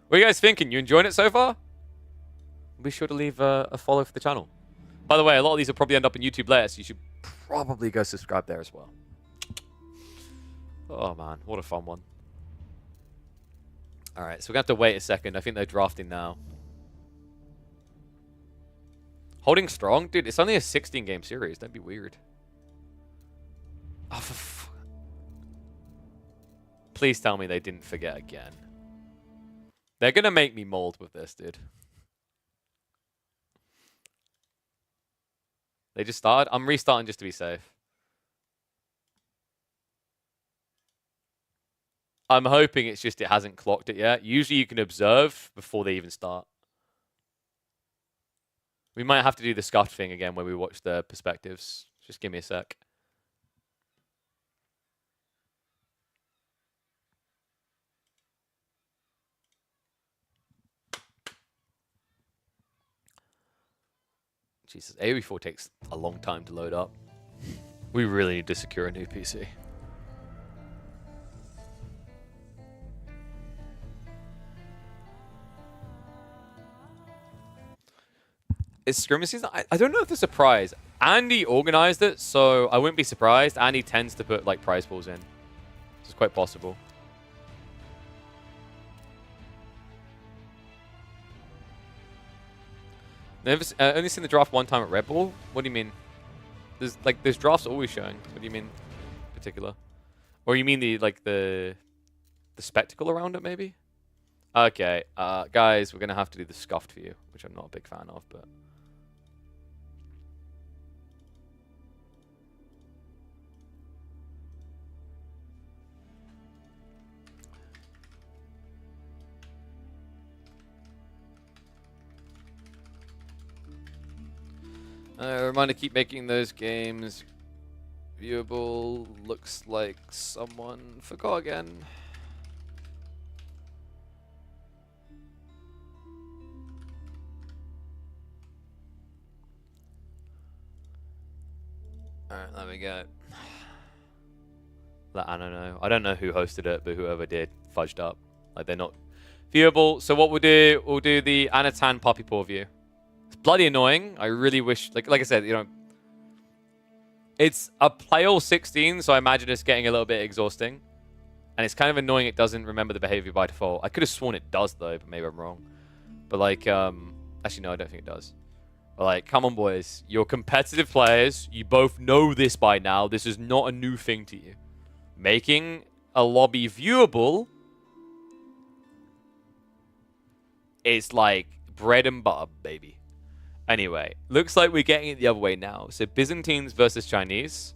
What are you guys thinking? You enjoying it so far? Be sure to leave a follow for the channel. By the way, a lot of these will probably end up in YouTube later, so you should probably go subscribe there as well. Oh, man. What a fun one. All right, so we're going to have to wait a second. I think they're drafting now. Holding strong? Dude, it's only a 16-game series. That'd be weird. Oh, please tell me they didn't forget again. They're going to make me mold with this, dude. They just started? I'm restarting just to be safe. I'm hoping it's just it hasn't clocked it yet. Usually you can observe before they even start. We might have to do the scuffed thing again where we watch the perspectives. Just give me a sec. Jesus, AoE4 takes a long time to load up. We really need to secure a new PC. It's scrimmage season. I don't know if it's a prize. Andy organized it, so I wouldn't be surprised. Andy tends to put like prize pools in. It's quite possible. Never only seen the draft one time at Red Bull. What do you mean? There's drafts always showing. What do you mean, in particular? Or you mean the spectacle around it, maybe? Okay, guys, we're gonna have to do the scuffed for you, which I'm not a big fan of, but. Reminder, keep making those games viewable. Looks like someone forgot again. Alright, there we go. Let Anna know. I don't know who hosted it, but whoever did fudged up. Like, they're not viewable. So what we'll do the Anotand Puppypaw view. It's bloody annoying. I really wish, like I said, you know, it's a play all 16, so I imagine it's getting a little bit exhausting. And it's kind of annoying it doesn't remember the behavior by default. I could have sworn it does, though, but maybe I'm wrong. But, like, actually, no, I don't think it does. But, like, come on, boys. You're competitive players. You both know this by now. This is not a new thing to you. Making a lobby viewable is, like, bread and butter, baby. Anyway, looks like we're getting it the other way now. So Byzantines versus Chinese.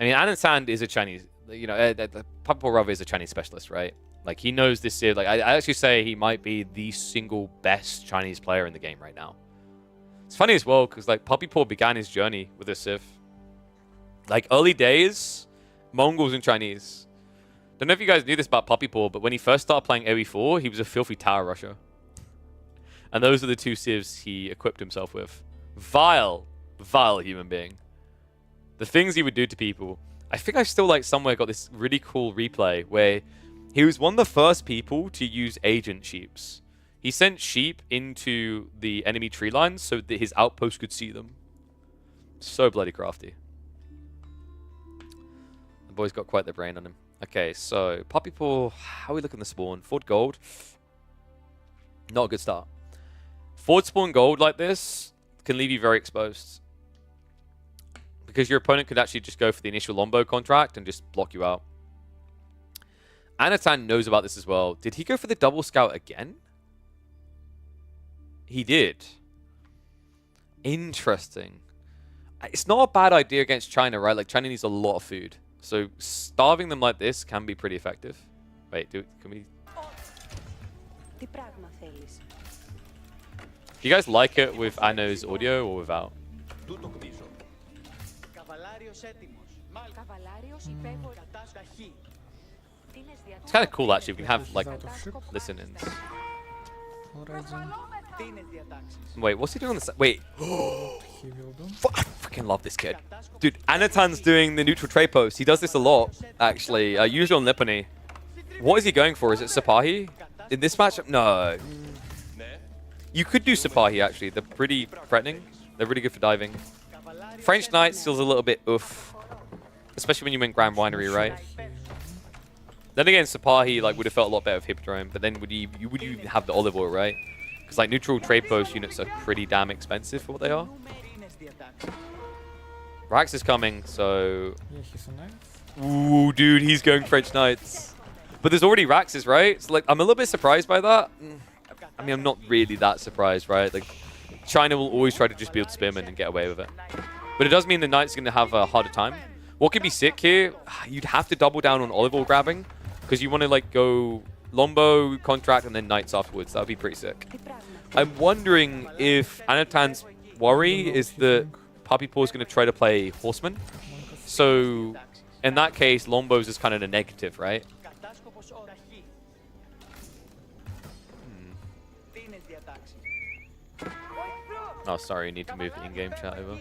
I mean, Anotand is a Chinese, you know, Puppypaw rather is a Chinese specialist, right? Like, he knows this Civ. Like, I actually say he might be the single best Chinese player in the game right now. It's funny as well, because, like, Puppypaw began his journey with a Civ. Like, early days, Mongols and Chinese. Don't know if you guys knew this about Puppypaw, but when he first started playing AoE4, he was a filthy tower rusher. And those are the two civs he equipped himself with. Vile, vile human being. The things he would do to people. I think I still, like, somewhere got this really cool replay where he was one of the first people to use agent sheeps. He sent sheep into the enemy tree lines so that his outpost could see them. So bloody crafty. The boy's got quite the brain on him. Okay, so Puppypaw, how are we looking to spawn? Ford gold. Not a good start. Forward spawn gold like this can leave you very exposed. Because your opponent could actually just go for the initial Lombo contract and just block you out. Anotand knows about this as well. Did he go for the double scout again? He did. Interesting. It's not a bad idea against China, right? Like, China needs a lot of food. So starving them like this can be pretty effective. Wait, can we... Do you guys like it with Anno's audio or without? It's kind of cool, actually. We can have, like, listen-ins. Wait, what's he doing on the side? Wait. I freaking love this kid. Dude, Anotand's doing the neutral trade post. He does this a lot, actually. Usually on Lipony. What is he going for? Is it Sipahi? In this matchup? No. You could do Sipahi, actually. They're pretty threatening. They're really good for diving. French Knights feels a little bit oof. Especially when you win Grand Winery, right? Then again, Sipahi like would have felt a lot better with Hippodrome, but then would you have the olive oil, right? Because like neutral trade post units are pretty damn expensive for what they are. Rax is coming, so... Yeah, he's a knight. Ooh, dude, he's going French Knights. But there's already Raxes, right? So like, I'm a little bit surprised by that. I mean, I'm not really that surprised, right? Like, China will always try to just build Spearmen and get away with it. But it does mean the Knight's going to have a harder time. What could be sick here? You'd have to double down on olive oil grabbing. Because you want to, like, go Lombo, Contract, and then Knights afterwards. That would be pretty sick. I'm wondering if Anotand's worry is that Puppypaw is going to try to play Horseman. So, in that case, Lombo's is kind of a negative, right? Oh, sorry, you need to move the in-game chat over.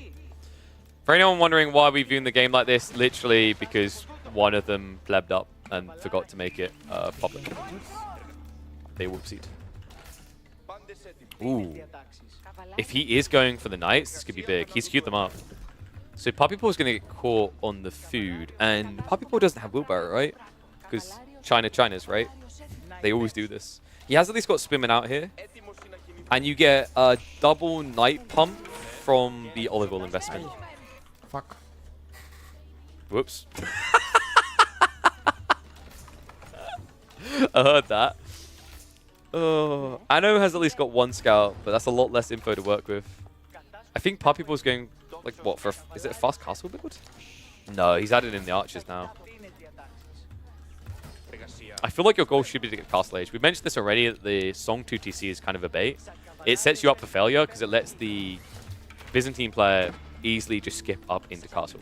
For anyone wondering why we're viewing the game like this, literally because one of them blebbed up and forgot to make it public. They whoopsied. Ooh. If he is going for the knights, this could be big. He's queued them up. So Puppypaw is going to get caught on the food. And Puppypaw doesn't have wheelbarrow, right? Because China's, right? They always do this. He has at least got swimming out here. And you get a double knight pump from the olive oil investment. Fuck. Whoops. I heard that. Oh, Anno has at least got one scout, but that's a lot less info to work with. I think Puppypaw's going, like, what, for is it a fast castle build? No, he's added in the archers now. I feel like your goal should be to get castle age. We mentioned this already, that the Song 2 TC is kind of a bait. It sets you up for failure because it lets the Byzantine player easily just skip up into castle.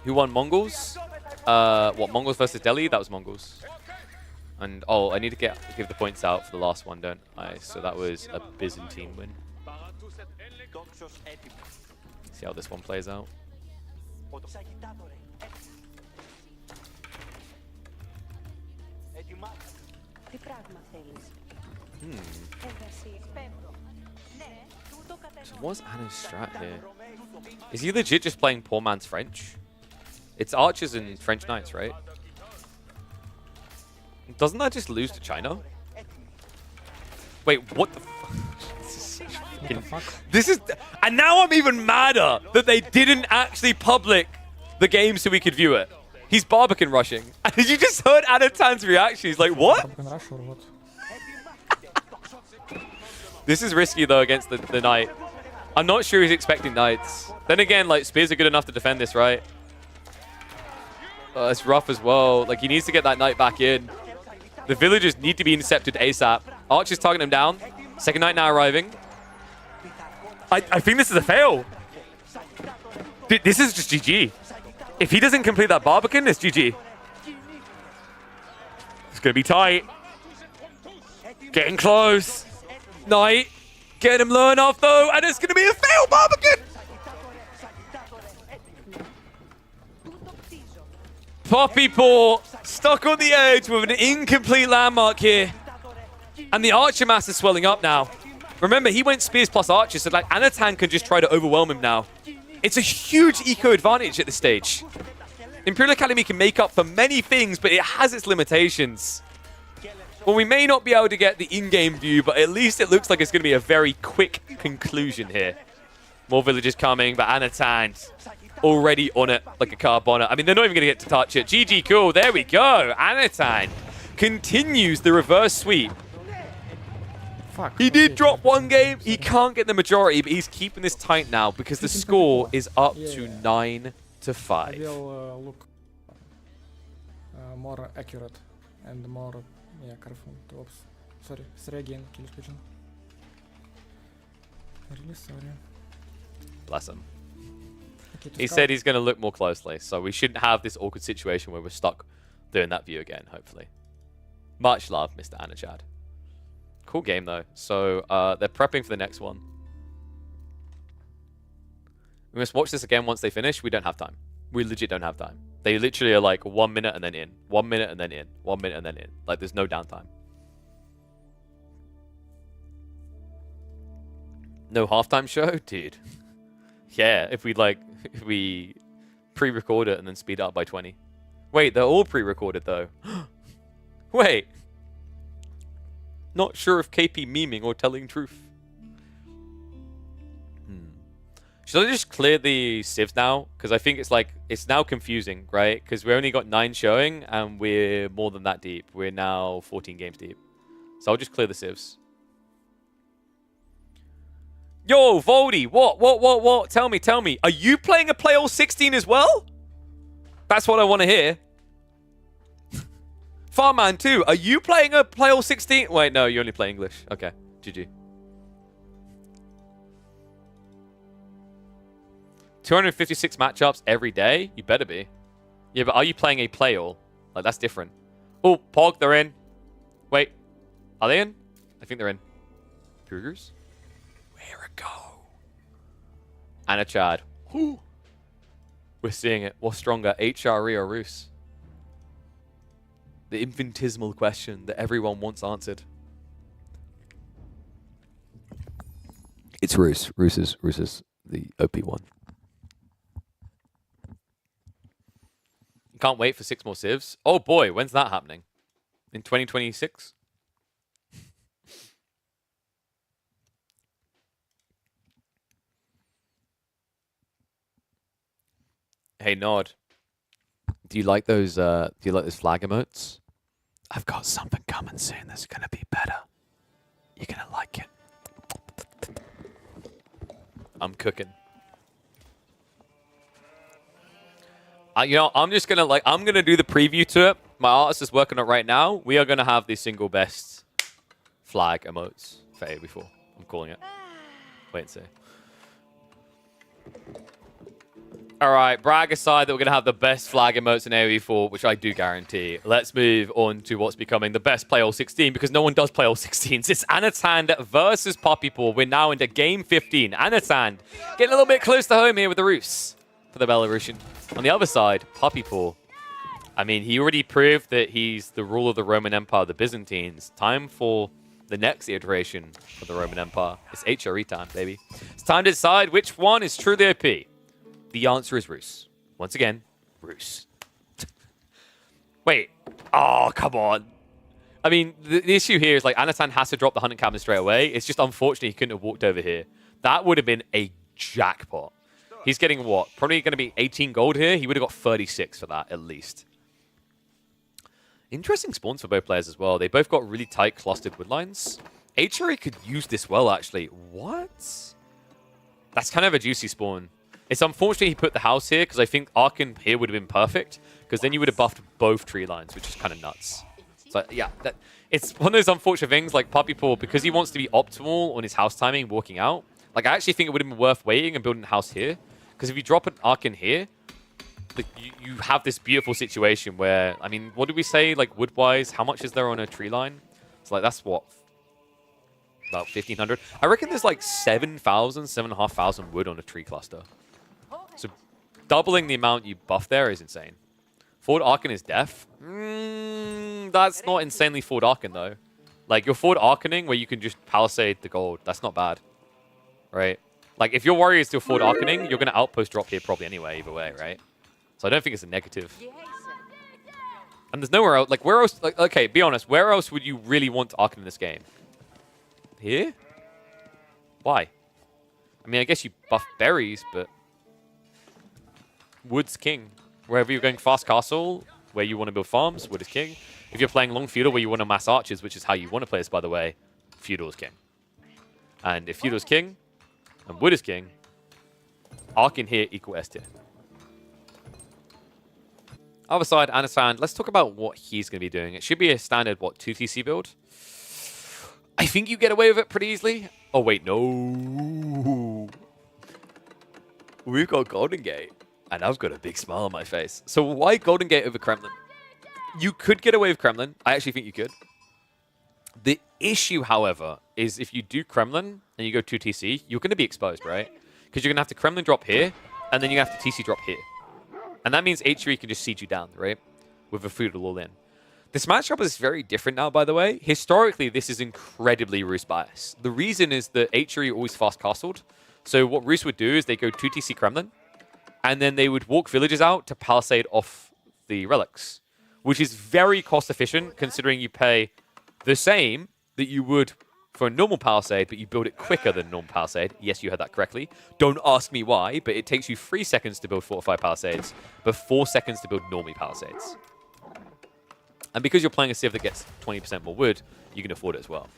Who won? Mongols? What, Mongols versus Delhi? That was Mongols. And, oh, I need to give the points out for the last one, don't I? So that was a Byzantine win. See how this one plays out. So what's Anna's strat here? Is he legit just playing poor man's French? It's archers and French knights, right? Doesn't that just lose to China? Wait, what the fuck? This is... And now I'm even madder that they didn't actually public the game so we could view it. He's Barbican rushing. And you just heard Anatand's reaction. He's like, what? This is risky, though, against the knight. I'm not sure he's expecting knights. Then again, like, spears are good enough to defend this, right? It's rough as well. Like, he needs to get that knight back in. The villagers need to be intercepted ASAP. Archer's targeting him down. Second knight now arriving. I think this is a fail. Dude, this is just GG. If he doesn't complete that Barbican, it's GG. It's going to be tight. Getting close. Knight. Getting him low enough, though. And it's going to be a fail Barbican. Puppypaw stuck on the edge with an incomplete landmark here. And the archer mass is swelling up now. Remember, he went spears plus archers, so like Anotand can just try to overwhelm him now. It's a huge eco advantage at this stage. Imperial Academy can make up for many things, but it has its limitations. Well, we may not be able to get the in-game view, but at least it looks like it's going to be a very quick conclusion here. More villagers coming, but Anotand already on it like a car bonnet. I mean, they're not even going to get to touch it. GG, cool. There we go. Anotand continues the reverse sweep. Fuck. He did drop one game. He can't get the majority, but he's keeping this tight now because the score is up to 9-5. I will look more accurate and more careful. Oops. Sorry again, kill pigeon. Really sorry. Bless him. Okay, He said he's going to look more closely, so we shouldn't have this awkward situation where we're stuck doing that view again, hopefully. Much love, Mr. Anachad. Cool game, though. So they're prepping for the next one. We must watch this again once they finish. We don't have time. We legit don't have time. They literally are like 1 minute and then in. 1 minute and then in. 1 minute and then in. Like, there's no downtime. No halftime show? Dude. Yeah, if we pre-record it and then speed it up by 20. Wait, they're all pre-recorded, though. Wait. Not sure if KP memeing or telling truth. Should I just clear the civs now? Because I think it's now confusing, right? Because we only got 9 showing and we're more than that deep. We're now 14 games deep. So I'll just clear the civs. Yo, Voldy, what? Tell me. Are you playing a play all 16 as well? That's what I want to hear. Farman too, are you playing a play all 16? Wait, no, you only play English. Okay, GG. 256 matchups every day? You better be. Yeah, but are you playing a play all? Like, that's different. Oh, Pog, they're in. Wait, are they in? I think they're in. Cougars? Anotand. Whew. We're seeing it. What's stronger, HRE or Rus? The infinitesimal question that everyone wants answered. It's Rus. Rus is the OP one. Can't wait for 6 more civs. Oh boy, when's that happening? In 2026? Hey Nod, do you like those flag emotes? I've got something coming soon that's gonna be better. You're gonna like it. I'm cooking. You know, I'm just gonna I'm gonna do the preview to it. My artist is working on it right now. We are gonna have the single best flag emotes for AoE4. I'm calling it. Wait and see. Alright, brag aside that we're going to have the best flag emotes in AoE4, which I do guarantee. Let's move on to what's becoming the best play all 16, because no one does play all 16s. It's Anotand versus Puppypaw. We're now into game 15. Anotand getting a little bit close to home here with the Rus for the Belarusian. On the other side, Puppypaw. I mean, he already proved that he's the ruler of the Roman Empire, the Byzantines. Time for the next iteration of the Roman Empire. It's HRE time, baby. It's time to decide which one is truly OP. The answer is Rus. Once again, Rus. Wait. Oh, come on. I mean, the issue here is, like, Anotand has to drop the hunting cabin straight away. It's just unfortunate he couldn't have walked over here. That would have been a jackpot. He's getting what? Probably going to be 18 gold here. He would have got 36 for that, at least. Interesting spawns for both players as well. They both got really tight clustered wood lines. HRE could use this well, actually. What? That's kind of a juicy spawn. It's unfortunate he put the house here, because I think Arkan here would have been perfect, because then you would have buffed both tree lines, which is kind of nuts. So, yeah, it's one of those unfortunate things, like Puppypaw, because he wants to be optimal on his house timing, walking out. Like, I actually think it would have been worth waiting and building a house here, because if you drop an Arkan here, like, you have this beautiful situation where, I mean, what did we say, like, wood-wise, how much is there on a tree line? It's like, that's what? About 1,500? I reckon there's like 7,000, 7,500 wood on a tree cluster. So doubling the amount you buff there is insane. Forward Arkan is deaf. That's not insanely forward Arkan, though. Like, you're forward Arkaning where you can just palisade the gold. That's not bad. Right? Like, if your warrior is still forward Arkaning, you're going to outpost drop here probably anyway, either way, right? So I don't think it's a negative. And there's nowhere else. Like, where else? Like, okay, be honest. Where else would you really want to Arkan in this game? Here? Why? I mean, I guess you buff berries, but... Wood's king. Wherever you're going fast castle, where you want to build farms, wood is king. If you're playing long feudal, where you want to mass archers, which is how you want to play this, by the way, feudal is king. And if feudal is king, and wood is king, Arkan here equal S tier. Other side, Anotand. Let's talk about what he's going to be doing. It should be a standard, what, 2TC build? I think you get away with it pretty easily. Oh, wait, no. We've got Golden Gate. And I've got a big smile on my face. So why Golden Gate over Kremlin? You could get away with Kremlin. I actually think you could. The issue, however, is if you do Kremlin and you go 2TC, you're going to be exposed, right? Because you're going to have to Kremlin drop here, and then you have to TC drop here. And that means HRE can just siege you down, right? With a feudal all in. This matchup is very different now, by the way. Historically, this is incredibly Rus bias. The reason is that HRE always fast castled. So what Rus would do is they go 2TC Kremlin, and then they would walk villages out to palisade off the relics, which is very cost efficient considering you pay the same that you would for a normal palisade, but you build it quicker than normal palisade. Yes, you heard that correctly. Don't ask me why, but it takes you 3 seconds to build fortified palisades, but 4 seconds to build normal palisades. And because you're playing a civ that gets 20% more wood, you can afford it as well.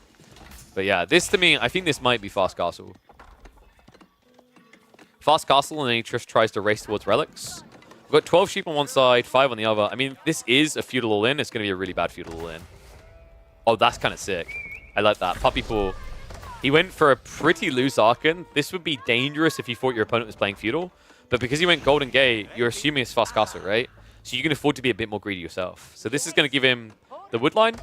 But yeah, this to me, I think this might be fast castle. Fast castle, and then he just tries to race towards relics. We've got 12 sheep on one side, 5 on the other. I mean, this is a feudal all-in. It's going to be a really bad feudal all-in. Oh, that's kind of sick. I like that. Puppypaw. He went for a pretty loose Arkan. This would be dangerous if you thought your opponent was playing feudal. But because he went Golden Gate, you're assuming it's fast castle, right? So you can afford to be a bit more greedy yourself. So this is going to give him the wood line,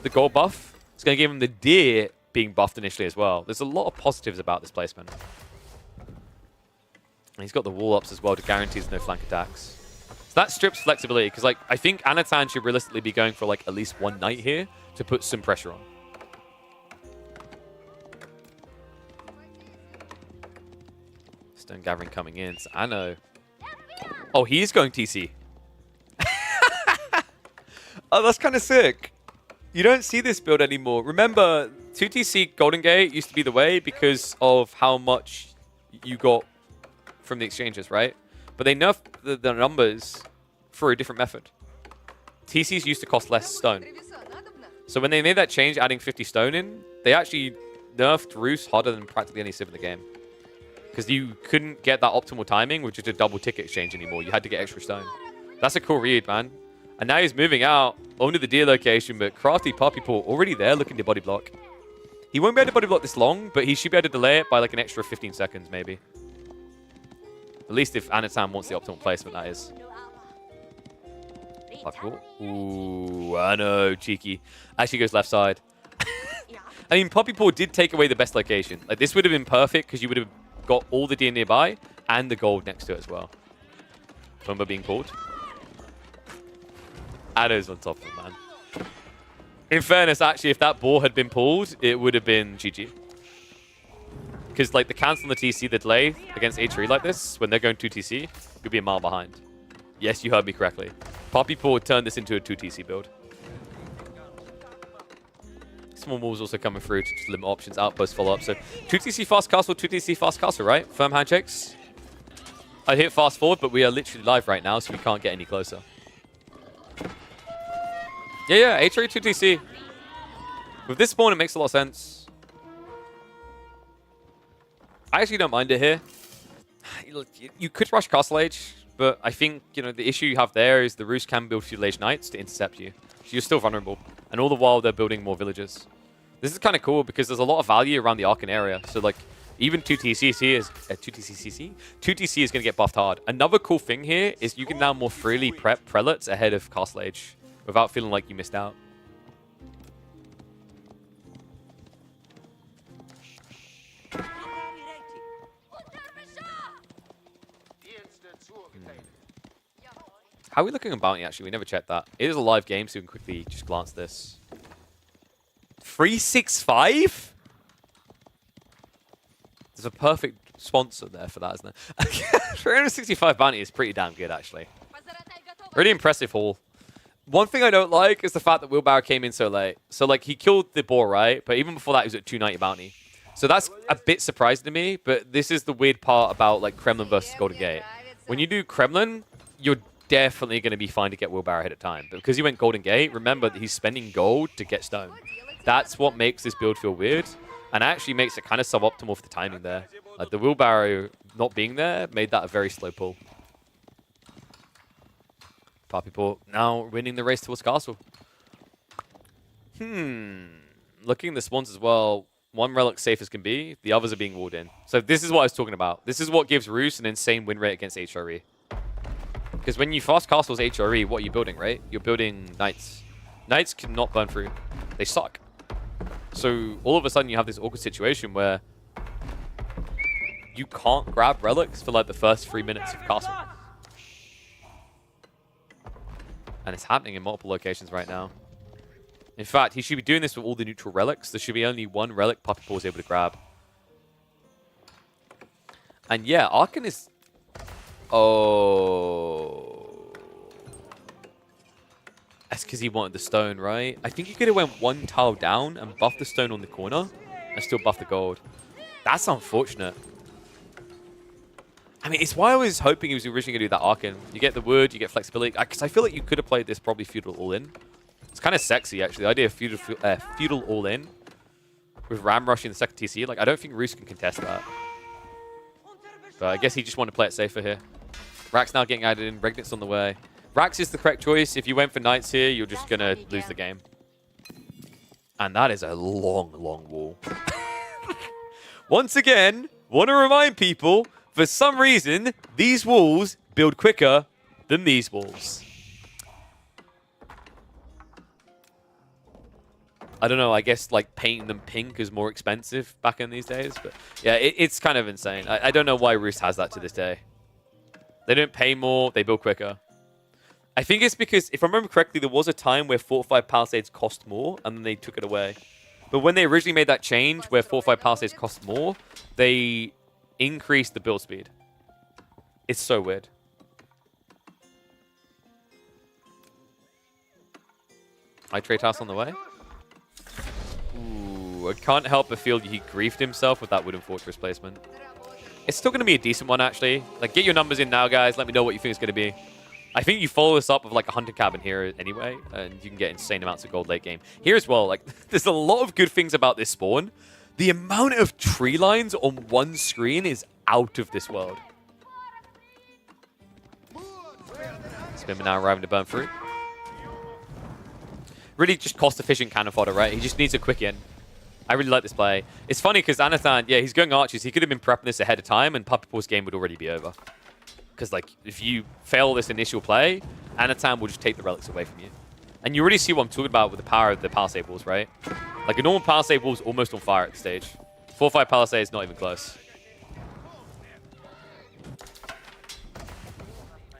the gold buff. It's going to give him the deer being buffed initially as well. There's a lot of positives about this placement. And he's got the wall ups as well to guarantee no flank attacks. So that strips flexibility, because like I think Anotand should realistically be going for like at least one knight here to put some pressure on. Stone gathering coming in. So Anno. Oh, he is going TC. Oh, that's kind of sick. You don't see this build anymore. Remember, 2TC Golden Gate used to be the way because of how much you got from the exchanges, right? But they nerfed the numbers for a different method. TCs used to cost less stone. So when they made that change, adding 50 stone in, they actually nerfed Roost harder than practically any civ in the game. Because you couldn't get that optimal timing with just a double ticket exchange anymore. You had to get extra stone. That's a cool read, man. And now he's moving out onto the deer location, but crafty Puppypaw already there looking to body block. He won't be able to body block this long, but he should be able to delay it by like an extra 15 seconds, maybe. At least if Anotand wants the optimal placement, that is. Puppypaw. Ooh, I know, cheeky. Actually goes left side. I mean, Puppypaw did take away the best location. Like, this would have been perfect because you would have got all the deer nearby and the gold next to it as well. Remember being pulled? Addo's on top of him, man. In fairness, actually, if that ball had been pulled, it would have been GG. Because, like, the cancel on the TC, the delay against H3 like this, when they're going 2TC, you'll be a mile behind. Yes, you heard me correctly. Puppypaw turned this into a 2TC build. Small walls also coming through to just limit options, outpost follow-up. So 2TC fast castle, 2TC fast castle, right? Firm handshakes. I hit fast forward, but we are literally live right now, so we can't get any closer. Yeah, H3 2TC. With this spawn, it makes a lot of sense. I actually don't mind it here. You could rush Castle Age, but I think, you know, the issue you have there is the Roost can build Feudal Age Knights to intercept you. So you're still vulnerable. And all the while, they're building more villages. This is kind of cool because there's a lot of value around the Arkan area. So, like, even 2TC is... 2TC is going to get buffed hard. Another cool thing here is you can now more freely prep Prelates ahead of Castle Age without feeling like you missed out. How are we looking on bounty, actually? We never checked that. It is a live game, so we can quickly just glance this. 365? There's a perfect sponsor there for that, isn't there? 365 bounty is pretty damn good, actually. Really impressive haul. One thing I don't like is the fact that Wheelbarrow came in so late. So, like, he killed the boar, right? But even before that, he was at 290 bounty. So that's a bit surprising to me, but this is the weird part about, like, Kremlin versus Golden Gate. When you do Kremlin, you're definitely going to be fine to get Wheelbarrow ahead of time. But because he went Golden Gate, remember that he's spending gold to get stone. That's what makes this build feel weird, and actually makes it kind of suboptimal for the timing there. Like, the Wheelbarrow not being there made that a very slow pull. Puppypaw now winning the race towards castle. Looking at the spawns as well, one relic safe as can be, the others are being walled in. So this is what I was talking about. This is what gives Roost an insane win rate against HRE. Because when you fast castle as HRE, what are you building, right? You're building knights. Knights cannot burn through. They suck. So all of a sudden you have this awkward situation where you can't grab relics for like the first 3 minutes of castle. And it's happening in multiple locations right now. In fact, he should be doing this with all the neutral relics. There should be only one relic Puppypaw is able to grab. And yeah, Arkan is... Oh... That's because he wanted the stone, right? I think he could have went one tile down and buffed the stone on the corner and still buff the gold. That's unfortunate. I mean, it's why I was hoping he was originally going to do that Arkan. You get the wood, you get flexibility. Because I feel like you could have played this probably feudal all-in. It's kind of sexy, actually. The idea of feudal all-in with Ram rushing the second TC. Like, I don't think Roost can contest that. But I guess he just wanted to play it safer here. Rax now getting added in. Regnit's on the way. Rax is the correct choice. If you went for Knights here, you're just going to lose the game. And that is a long, long wall. Once again, want to remind people... For some reason, these walls build quicker than these walls. I don't know, I guess like painting them pink is more expensive back in these days. But yeah, it's kind of insane. I don't know why Roost has that to this day. They don't pay more, they build quicker. I think it's because, if I remember correctly, there was a time where fortified palisades cost more, and then they took it away. But when they originally made that change, where fortified palisades cost more, they increased the build speed. It's so weird. I trade house on the way. Ooh, I can't help but feel he griefed himself with that wooden fortress placement. It's still going to be a decent one, actually. Like, get your numbers in now, guys. Let me know what you think it's going to be. I think you follow this up with, like, a hunting cabin here anyway, and you can get insane amounts of gold late game. Here as well, like, there's a lot of good things about this spawn. The amount of tree lines on one screen is out of this world. Spimmer now arriving to burn fruit. Really just cost-efficient cannon fodder, right? He just needs a quick in. I really like this play. It's funny because Anotand, yeah, he's going archers. He could have been prepping this ahead of time, and Puppypaw's game would already be over. Because, like, if you fail this initial play, Anotand will just take the relics away from you. And you already see what I'm talking about with the power of the Palisade Walls, right? Like, a normal Palisade Wall is almost on fire at this stage. 4-5 Palisade is not even close.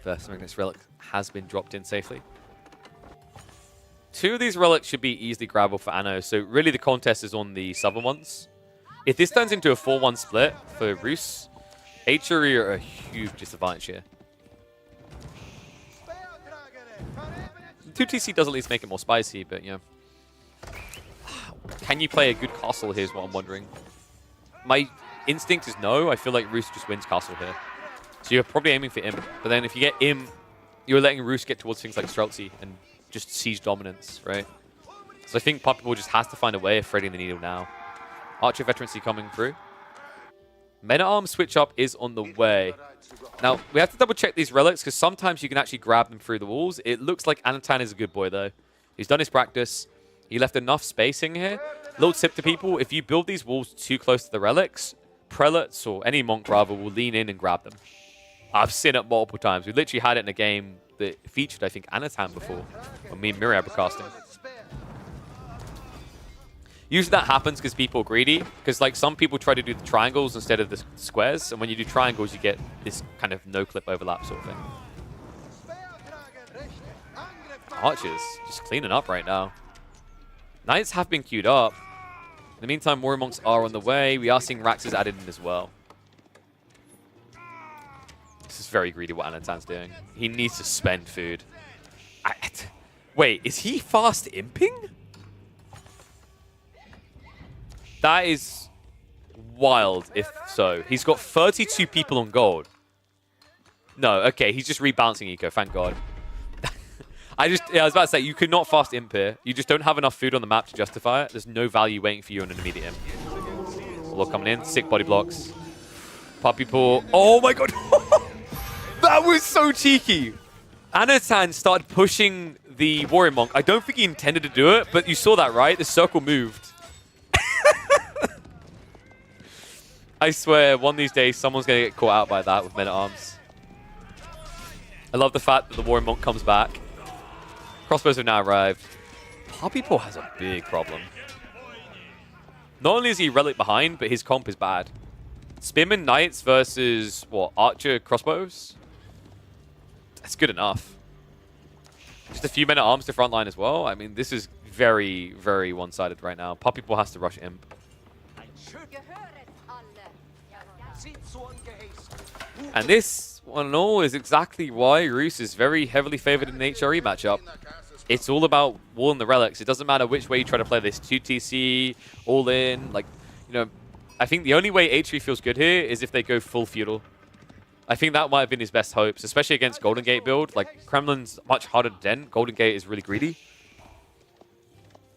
First Magnus Relic has been dropped in safely. 2 of these relics should be easily grabbable for Anno, so really the contest is on the southern ones. If this turns into a 4-1 split for Rus, HRE are a huge disadvantage here. 2TC does at least make it more spicy, but, you know. Can you play a good castle here is what I'm wondering. My instinct is no. I feel like Rus just wins castle here. So you're probably aiming for Imp. But then if you get Imp, you're letting Rus get towards things like Streltsy and just siege dominance, right? So I think Puppypaw just has to find a way of threading the needle now. Archer veterancy coming through. Men-at-Arms switch up is on the way. Now, we have to double check these relics because sometimes you can actually grab them through the walls. It looks like Anotand is a good boy, though. He's done his practice. He left enough spacing here. Little tip to people, if you build these walls too close to the relics, prelates, or any monk rather, will lean in and grab them. I've seen it multiple times. We literally had it in a game that featured, I think, Anotand before, when me and Myriad were casting. Usually that happens because people are greedy, because like some people try to do the triangles instead of the squares, and when you do triangles, you get this kind of no-clip overlap sort of thing. Archers, just cleaning up right now. Knights have been queued up. In the meantime, Warrior Monks are on the way. We are seeing Raxes added in as well. This is very greedy what Anotand's doing. He needs to spend food. Wait, is he fast imping? That is wild if so. He's got 32 people on gold. No, okay, he's just rebalancing eco, thank God. I was about to say, you could not fast imp here. You just don't have enough food on the map to justify it. There's no value waiting for you on an immediate imp. Look coming in, sick body blocks. Puppypaw. Oh my God. That was so cheeky. Anotand started pushing the Warrior Monk. I don't think he intended to do it, but you saw that, right? The circle moved. I swear, one of these days, someone's going to get caught out by that with Men-at-Arms. I love the fact that the Warrior Monk comes back. Crossbows have now arrived. Puppypaw has a big problem. Not only is he relic behind, but his comp is bad. Spearman Knights versus, what, Archer Crossbows? That's good enough. Just a few Men-at-Arms to frontline as well. I mean, this is very, very one-sided right now. Puppypaw has to rush Imp. And this, one and all, is exactly why Rus is very heavily favored in the HRE matchup. It's all about walling the relics. It doesn't matter which way you try to play this. 2TC, all in. Like, you know, I think the only way HRE feels good here is if they go full feudal. I think that might have been his best hopes, especially against Golden Gate build. Like, Kremlin's much harder to dent. Golden Gate is really greedy.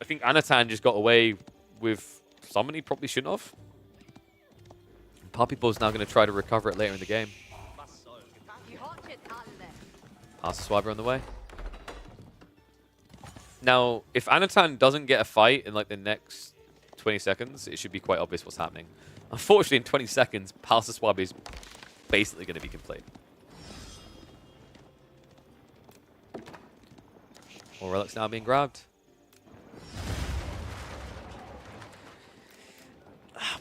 I think Anotand just got away with something he probably shouldn't have. Puppypaw's now going to try to recover it later in the game. Pass the Swabber on the way. Now, if Anotand doesn't get a fight in like the next 20 seconds, it should be quite obvious what's happening. Unfortunately, in 20 seconds, Pass the Swabber is basically going to be complete. More relics now being grabbed.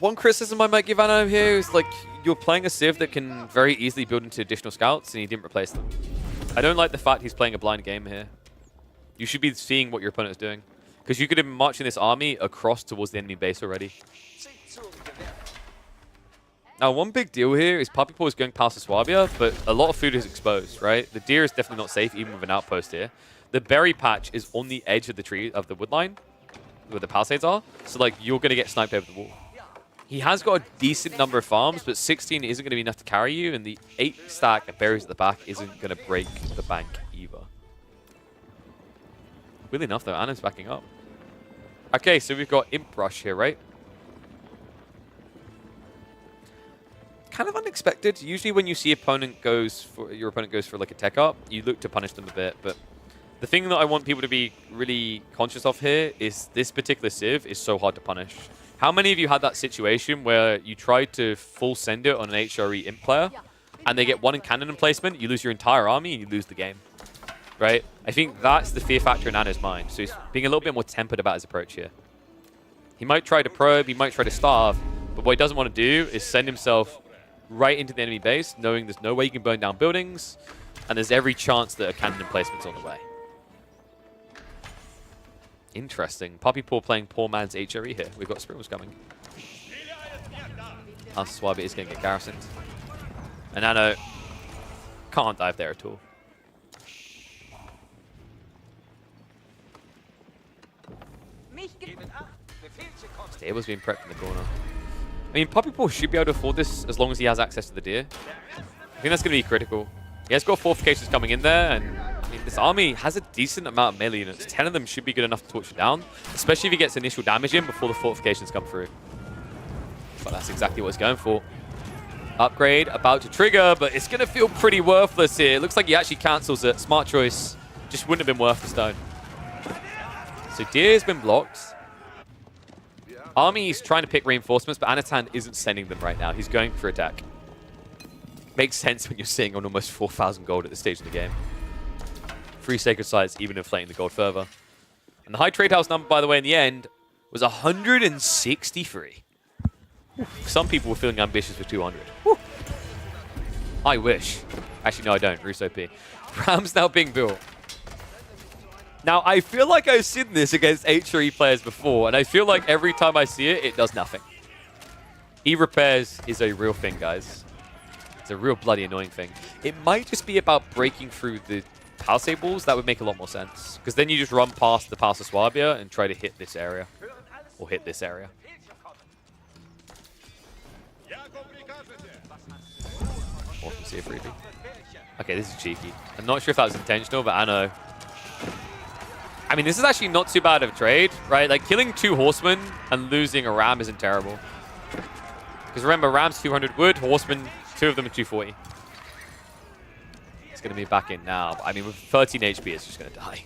one criticism I might give Anno here is like you're playing a Civ that can very easily build into additional scouts, and he didn't replace them. I don't like the fact he's playing a blind game here. You should be seeing what your opponent is doing, because you could have been marching this army across towards the enemy base already. Now, one big deal here is Puppypaw is going past the Swabia, but a lot of food is exposed, right? The deer is definitely not safe, even with an outpost here. The berry patch is on the edge of the tree of the wood line, where the palisades are. So, like, you're going to get sniped over the wall. He has got a decent number of farms, but 16 isn't going to be enough to carry you, and the 8 stack of berries at the back isn't going to break the bank either. Weirdly enough, though, Anna's backing up. Okay, so we've got Imp Rush here, right? Kind of unexpected. Usually when you see your opponent goes for like a tech up, you look to punish them a bit, but the thing that I want people to be really conscious of here is this particular Civ is so hard to punish. How many of you had that situation where you tried to full send it on an HRE Imp player, and they get one cannon emplacement, you lose your entire army, and you lose the game? Right? I think that's the fear factor in Anna's mind, so he's being a little bit more tempered about his approach here. He might try to probe, he might try to starve, but what he doesn't want to do is send himself right into the enemy base, knowing there's no way you can burn down buildings, and there's every chance that a cannon emplacement's on the way. Interesting. Puppypaw playing poor man's HRE here. We've got Sprinkles coming. House Swabby is going to get garrisoned. And Nano can't dive there at all. Stable's being prepped in the corner. I mean, Puppypaw should be able to afford this as long as he has access to the deer. I think that's going to be critical. He has got fortifications coming in there, and I mean, this army has a decent amount of melee units. 10 of them should be good enough to torch him down, especially if he gets initial damage in before the fortifications come through. But that's exactly what he's going for. Upgrade about to trigger, but it's going to feel pretty worthless here. It looks like he actually cancels it. Smart choice. Just wouldn't have been worth the stone. So deer has been blocked. Army's trying to pick reinforcements, but Anotand isn't sending them right now. He's going for attack. Makes sense when you're sitting on almost 4,000 gold at this stage of the game. 3 sacred sites, even inflating the gold further. And the high trade house number, by the way, in the end, was 163. Some people were feeling ambitious with 200. Whew. I wish. Actually, no, I don't. Russo P. Ram's now being built. Now, I feel like I've seen this against HRE players before, and I feel like every time I see it, it does nothing. E-repairs is a real thing, guys. It's a real bloody annoying thing. It might just be about breaking through the palisade walls. That would make a lot more sense. Because then you just run past the Palace of Swabia and try to hit this area. Or hit this area. Awesome, see a freebie. Okay, this is cheeky. I'm not sure if that was intentional, but I know. I mean, this is actually not too bad of a trade, right? Like, killing 2 horsemen and losing a ram isn't terrible. Because remember, ram's 200 wood, horsemen, 2 of them are 240. It's going to be back in now. But, I mean, with 13 HP, it's just going to die.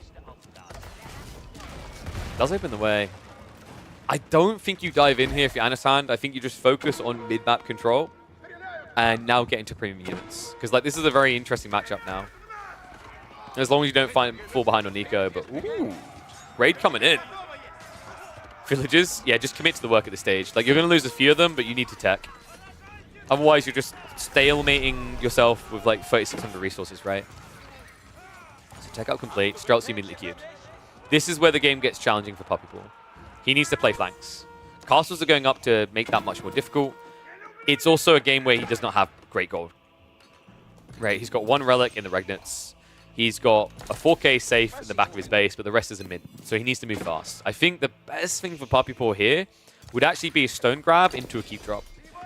Does open the way. I don't think you dive in here if you're Anotand. I think you just focus on mid-map control and now get into premium units. Because, like, this is a very interesting matchup now. As long as you don't fall behind on Nico, but ooh, raid coming in. Villagers, yeah, just commit to the work at this stage. Like, you're going to lose a few of them, but you need to tech. Otherwise, you're just stalemating yourself with like 3,600 resources, right? So tech up complete, Streltsy immediately queued. This is where the game gets challenging for Puppypaw. He needs to play flanks. Castles are going up to make that much more difficult. It's also a game where he does not have great gold. Right, he's got 1 relic in the Regnants. He's got a 4K safe in the back of his base, but the rest is in mid. So he needs to move fast. I think the best thing for Puppypaw here would actually be a stone grab into a keep drop.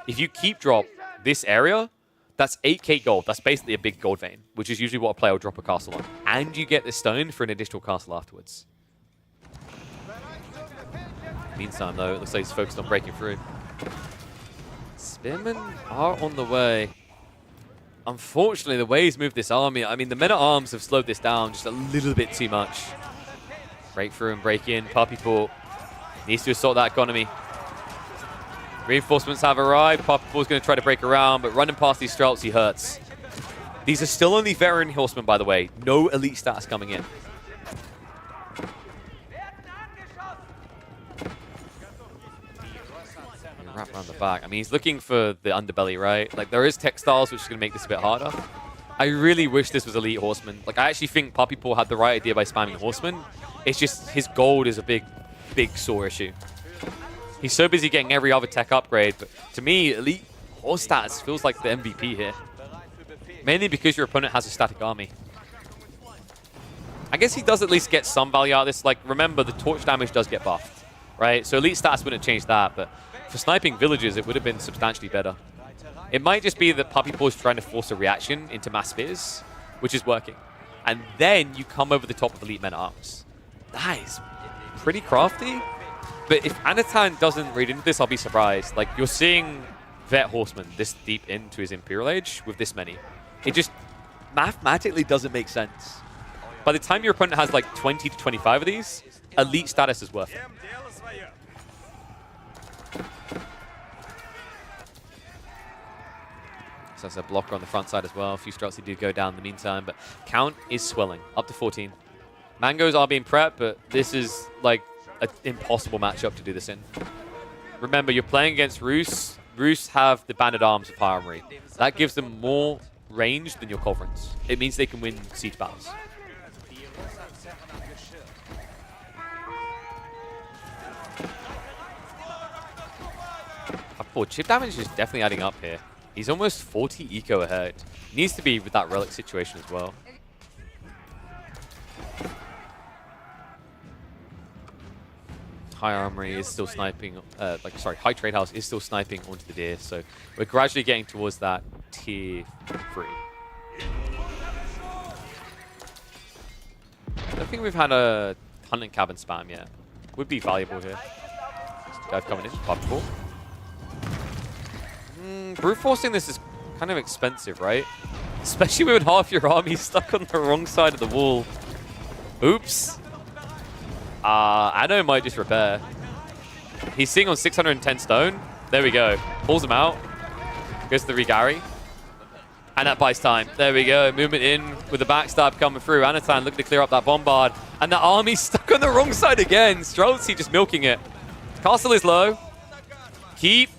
If you keep drop this area, that's 8K gold. That's basically a big gold vein, which is usually what a player will drop a castle on. And you get the stone for an additional castle afterwards. Meantime, though, it looks like he's focused on breaking through. Spearmen are on the way. Unfortunately, the way he's moved this army, I mean, the men-at-arms have slowed this down just a little bit too much. Break through and break in. Puppypaw needs to assault that economy. Reinforcements have arrived. Puppypaw's going to try to break around, but running past these Strelts, he hurts. These are still only veteran horsemen, by the way. No elite stats coming in. Wrap around the back. I mean, he's looking for the underbelly, right? Like, there is textiles, which is going to make this a bit harder. I really wish this was Elite Horseman. Like, I actually think Puppypaw had the right idea by spamming Horseman. It's just his gold is a big sore issue. He's so busy getting every other tech upgrade, but to me, Elite Horse stats feels like the MVP here. Mainly because your opponent has a static army. I guess he does at least get some value out of this. Like, remember, the torch damage does get buffed, right? So Elite stats wouldn't change that, but for sniping villages, it would have been substantially better. It might just be that Puppypaw is trying to force a reaction into mass spears, which is working. And then you come over the top of Elite Men-at-Arms. That is pretty crafty. But if Anotand doesn't read into this, I'll be surprised. Like, you're seeing Vet Horseman this deep into his Imperial Age with this many. It just mathematically doesn't make sense. By the time your opponent has like 20 to 25 of these, Elite status is worth it. So that's a blocker on the front side as well. A few Streltsy do go down in the meantime, but count is swelling up to 14. Mangoes are being prepped, but this is like an impossible matchup to do this in. Remember, you're playing against Rus. Rus have the Banded Arms of High Armory. That gives them more range than your Culverins. It means they can win siege battles. Oh, chip damage is definitely adding up here. He's almost 40 eco ahead. Needs to be with that relic situation as well. High Armory is still sniping, High Trade House is still sniping onto the deer, so we're gradually getting towards that tier 3. I don't think we've had a hunting cabin spam yet. Would be valuable here. Dive coming in, Puppypaw. Brute forcing this is kind of expensive, right? Especially when half your army stuck on the wrong side of the wall. Oops. Anno might just repair. He's sitting on 610 stone. There we go. Pulls him out. Goes to the Regari. And that buys time. There we go. Movement in with the backstab coming through. Anotand looking to clear up that bombard. And that army's stuck on the wrong side again. Streltsy just milking it. Castle is low. Keep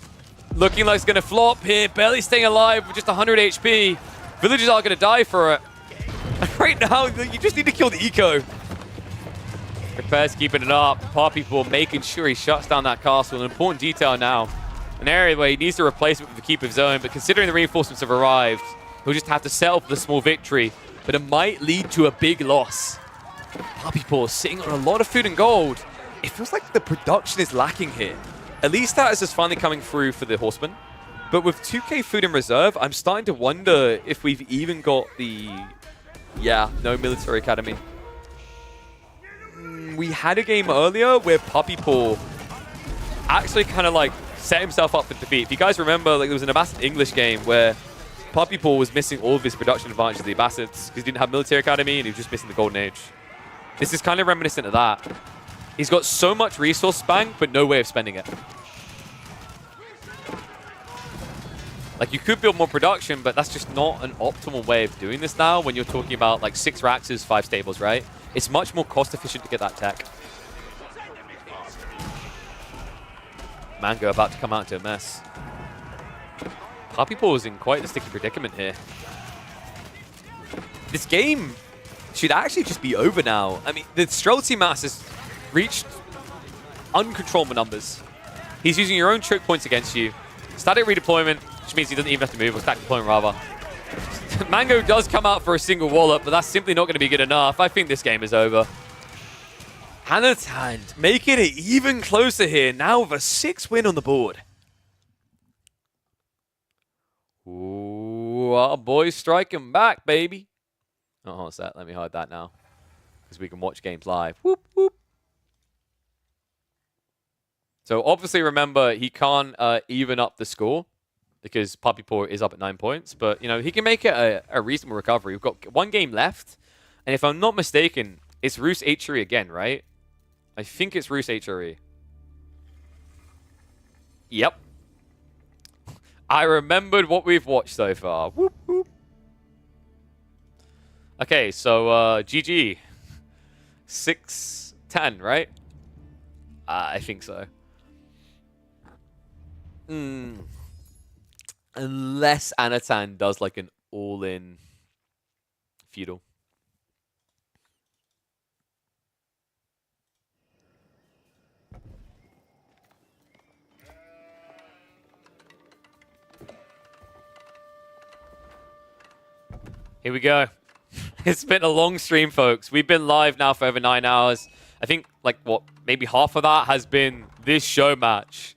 looking like it's going to flop here. Barely staying alive with just 100 HP. Villagers are going to die for it. Right now, you just need to kill the eco. Repairs keeping it up. Puppypaw making sure he shuts down that castle. An important detail now. An area where he needs to replace it with the keep of zone, but considering the reinforcements have arrived, he'll just have to settle for the small victory. But it might lead to a big loss. Puppypaw sitting on a lot of food and gold. It feels like the production is lacking here. Elite status is finally coming through for the Horsemen. But with 2k food in reserve, I'm starting to wonder if we've even got the... Yeah, no military academy. We had a game earlier where Puppypaw actually kind of like set himself up for defeat. If you guys remember, like there was an Abbasid English game where Puppypaw was missing all of his production advantages of the Abbasids because he didn't have military academy and he was just missing the Golden Age. This is kind of reminiscent of that. He's got so much resource bank, but no way of spending it. Like, you could build more production, but that's just not an optimal way of doing this now when you're talking about, like, 6 Raxes, 5 stables, right? It's much more cost-efficient to get that tech. Mango about to come out into a mess. Puppypaw is in quite a sticky predicament here. This game should actually just be over now. I mean, the Streltsy mass has reached uncontrollable numbers. He's using your own choke points against you. Static redeployment, which means he doesn't even have to move, or static deployment rather. Mango does come out for a single wallop, but that's simply not going to be good enough. I think this game is over. Anotand making it even closer here, now with a 6 win on the board. Ooh, our boy's striking back, baby. Oh, what's that? Let me hide that now, because we can watch games live. Whoop, whoop. So obviously, remember, he can't even up the score because Puppypaw is up at 9 points. But, you know, he can make it a reasonable recovery. We've got 1 game left. And if I'm not mistaken, it's Rus HRE again, right? I think it's Rus HRE. Yep. I remembered what we've watched so far. Whoop, whoop. Okay, so GG. 6-10, right? I think so. Unless Anotand does like an all-in feudal. Here we go. It's been a long stream, folks. We've been live now for over 9 hours. I think, like, what, maybe half of that has been this show match.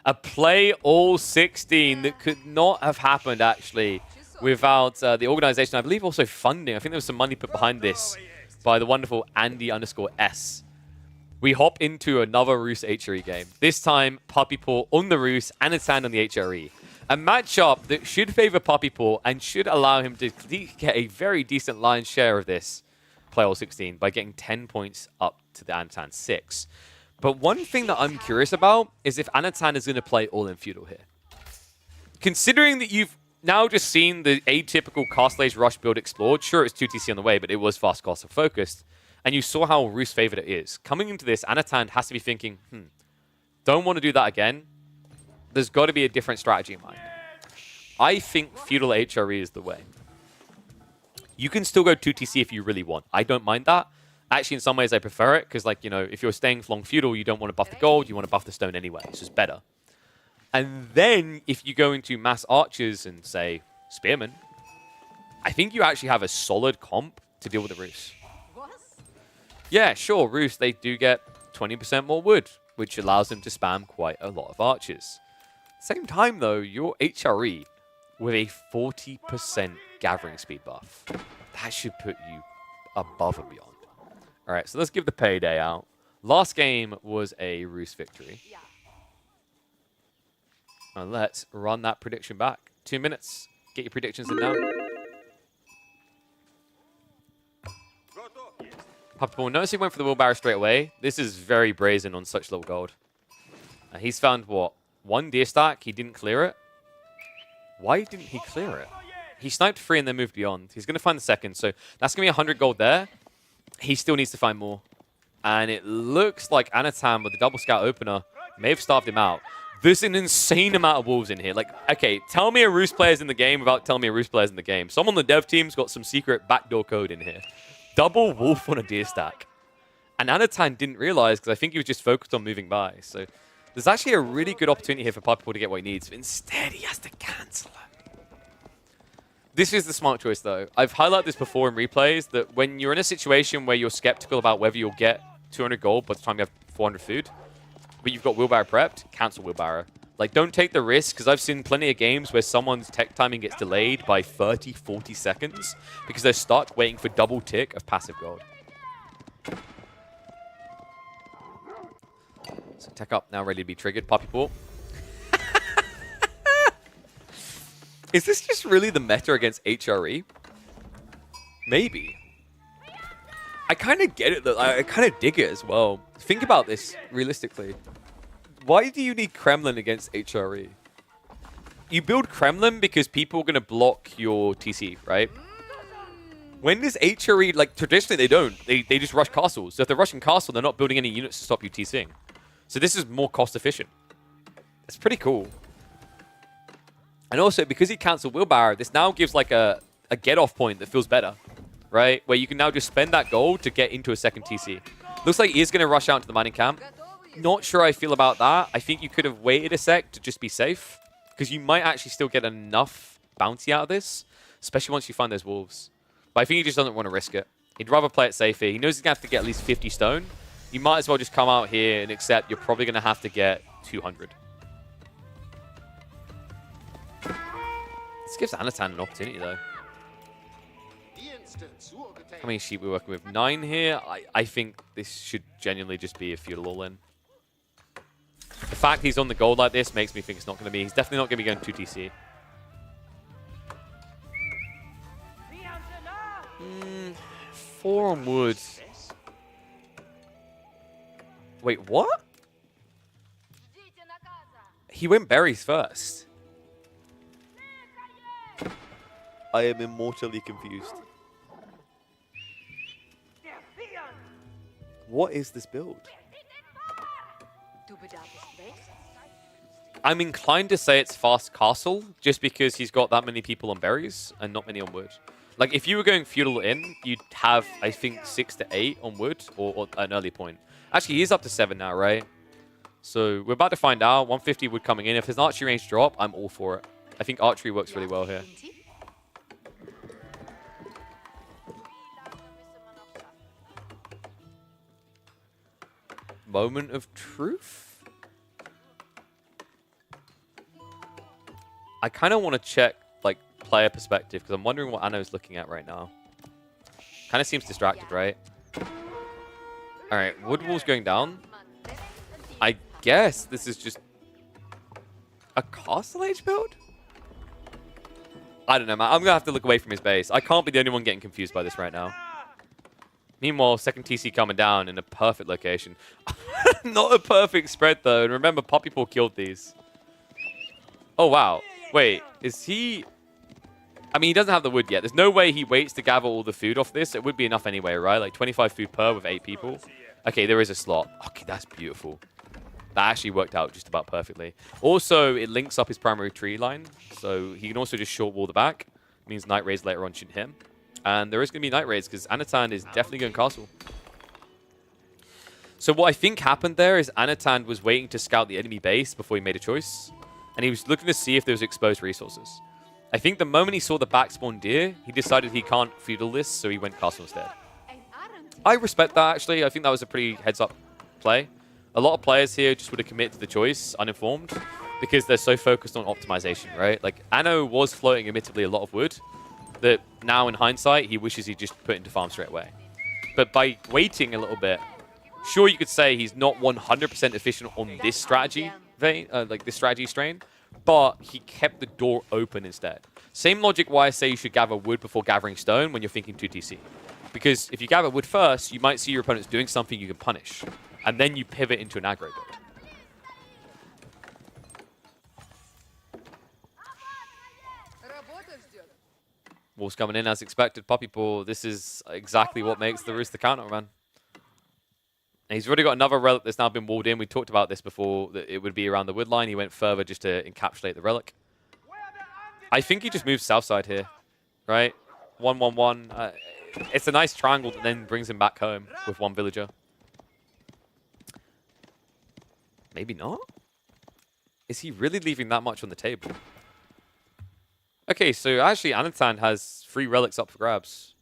A play all 16 that could not have happened, actually, without the organization. I believe also funding. I think there was some money put behind this by the wonderful Andy_S. We hop into another Roos HRE game. This time, Puppypaw on the Roos, Anotand on the HRE. A matchup that should favor Puppypaw and should allow him to get a very decent lion's share of this play all 16 by getting 10 points up to the Anotand 6. But one thing that I'm curious about is if Anotand is going to play all-in feudal here. Considering that you've now just seen the atypical Castlades Rush build explored, sure, it's 2TC on the way, but it was fast castle focused, and you saw how Roos favored it is. Coming into this, Anotand has to be thinking, don't want to do that again. There's got to be a different strategy in mind. I think feudal HRE is the way. You can still go 2TC if you really want. I don't mind that. Actually, in some ways, I prefer it because, like, you know, if you're staying long feudal, you don't want to buff the gold, you want to buff the stone anyway. It's just better. And then, if you go into mass archers and, say, spearmen, I think you actually have a solid comp to deal with the Roos. Yeah, sure, Roos, they do get 20% more wood, which allows them to spam quite a lot of archers. Same time, though, your HRE with a 40% gathering speed buff. That should put you above and beyond. All right, so let's give the payday out. Last game was a Roos victory. And let's run that prediction back. 2 minutes. Get your predictions in now. Puppypaw, notice he went for the wheelbarrow straight away. This is very brazen on such low gold. He's found, what, 1 deer stack? He didn't clear it? Why didn't he clear it? He sniped 3 and then moved beyond. He's going to find the second, so that's going to be 100 gold there. He still needs to find more. And it looks like Anotand with the double scout opener may have starved him out. There's an insane amount of wolves in here. Like, okay, tell me a Roos player's in the game without telling me a Roos player's in the game. Someone on the dev team's got some secret backdoor code in here. Double wolf on a deer stack. And Anotand didn't realize because I think he was just focused on moving by. So there's actually a really good opportunity here for Puppypaw to get what he needs. But instead, he has to cancel it. This is the smart choice, though. I've highlighted this before in replays, that when you're in a situation where you're skeptical about whether you'll get 200 gold by the time you have 400 food, but you've got wheelbarrow prepped, cancel wheelbarrow. Like, don't take the risk, because I've seen plenty of games where someone's tech timing gets delayed by 30, 40 seconds because they're stuck waiting for double tick of passive gold. So tech up, now ready to be triggered. Puppypaw. Is this just really the meta against HRE? Maybe. I kind of get it, though. I kind of dig it as well. Think about this realistically. Why do you need Kremlin against HRE? You build Kremlin because people are going to block your TC, right? When does HRE, like, traditionally they don't. They just rush castles. So if they're rushing castle, they're not building any units to stop you TCing. So this is more cost efficient. It's pretty cool. And also, because he cancelled wheelbarrow, this now gives like a get-off point that feels better, right? Where you can now just spend that gold to get into a second TC. Looks like he is going to rush out into the mining camp. Not sure how I feel about that. I think you could have waited a sec to just be safe, because you might actually still get enough bounty out of this, especially once you find those wolves. But I think he just doesn't want to risk it. He'd rather play it safe here. He knows he's going to have to get at least 50 stone. You might as well just come out here and accept you're probably going to have to get 200. This gives Anotand an opportunity, though. How many sheep we're working with? 9 here. I think this should genuinely just be a feudal all-in. The fact he's on the gold like this makes me think it's not going to be. He's definitely not going to be going 2TC. 4 on wood. Wait, what? He went berries first. I am immortally confused. What is this build? I'm inclined to say it's fast castle, just because he's got that many people on berries and not many on wood. Like, if you were going feudal in, you'd have, I think, 6 to 8 on wood, or an early point. Actually, he's up to 7 now, right? So, we're about to find out. 150 wood coming in. If there's an archery range drop, I'm all for it. I think archery works really well here. Moment of truth? I kind of want to check, like, player perspective, because I'm wondering what Anno's looking at right now. Kind of seems distracted, right? Alright, wood wall's going down. I guess this is just a Castle Age build? I don't know, man. I'm going to have to look away from his base. I can't be the only one getting confused by this right now. Meanwhile, second TC coming down in a perfect location. Not a perfect spread, though. And remember, Puppypaw killed these. Oh, wow. Wait, is he... I mean, he doesn't have the wood yet. There's no way he waits to gather all the food off this. It would be enough anyway, right? Like 25 food per with 8 people. Okay, there is a slot. Okay, that's beautiful. That actually worked out just about perfectly. Also, it links up his primary tree line. So he can also just short wall the back. Means night raids later on shouldn't hit him. And there is going to be night raids because Anotand is definitely going castle. So what I think happened there is Anotand was waiting to scout the enemy base before he made a choice. And he was looking to see if there was exposed resources. I think the moment he saw the back spawn deer, he decided he can't feudal this, so he went castle instead. I respect that, actually. I think that was a pretty heads-up play. A lot of players here just would have committed to the choice, uninformed, because they're so focused on optimization, right? Like, Anno was floating, admittedly, a lot of wood, that now, in hindsight, he wishes he just put into farm straight away. But by waiting a little bit, sure, you could say he's not 100% efficient on this strategy vein, like this strategy strain, but he kept the door open instead. Same logic why I say you should gather wood before gathering stone when you're thinking 2TC. Because if you gather wood first, you might see your opponents doing something you can punish. And then you pivot into an aggro build. Wolves coming in as expected. Puppypaw, this is exactly what makes the Rooster counter, man. And he's already got another relic that's now been walled in. We talked about this before, that it would be around the wood line. He went further just to encapsulate the relic. I think he just moves south side here, right? 1-1-1. It's a nice triangle that then brings him back home with one villager. Maybe not? Is he really leaving that much on the table? Okay, so actually Anotand has 3 relics up for grabs.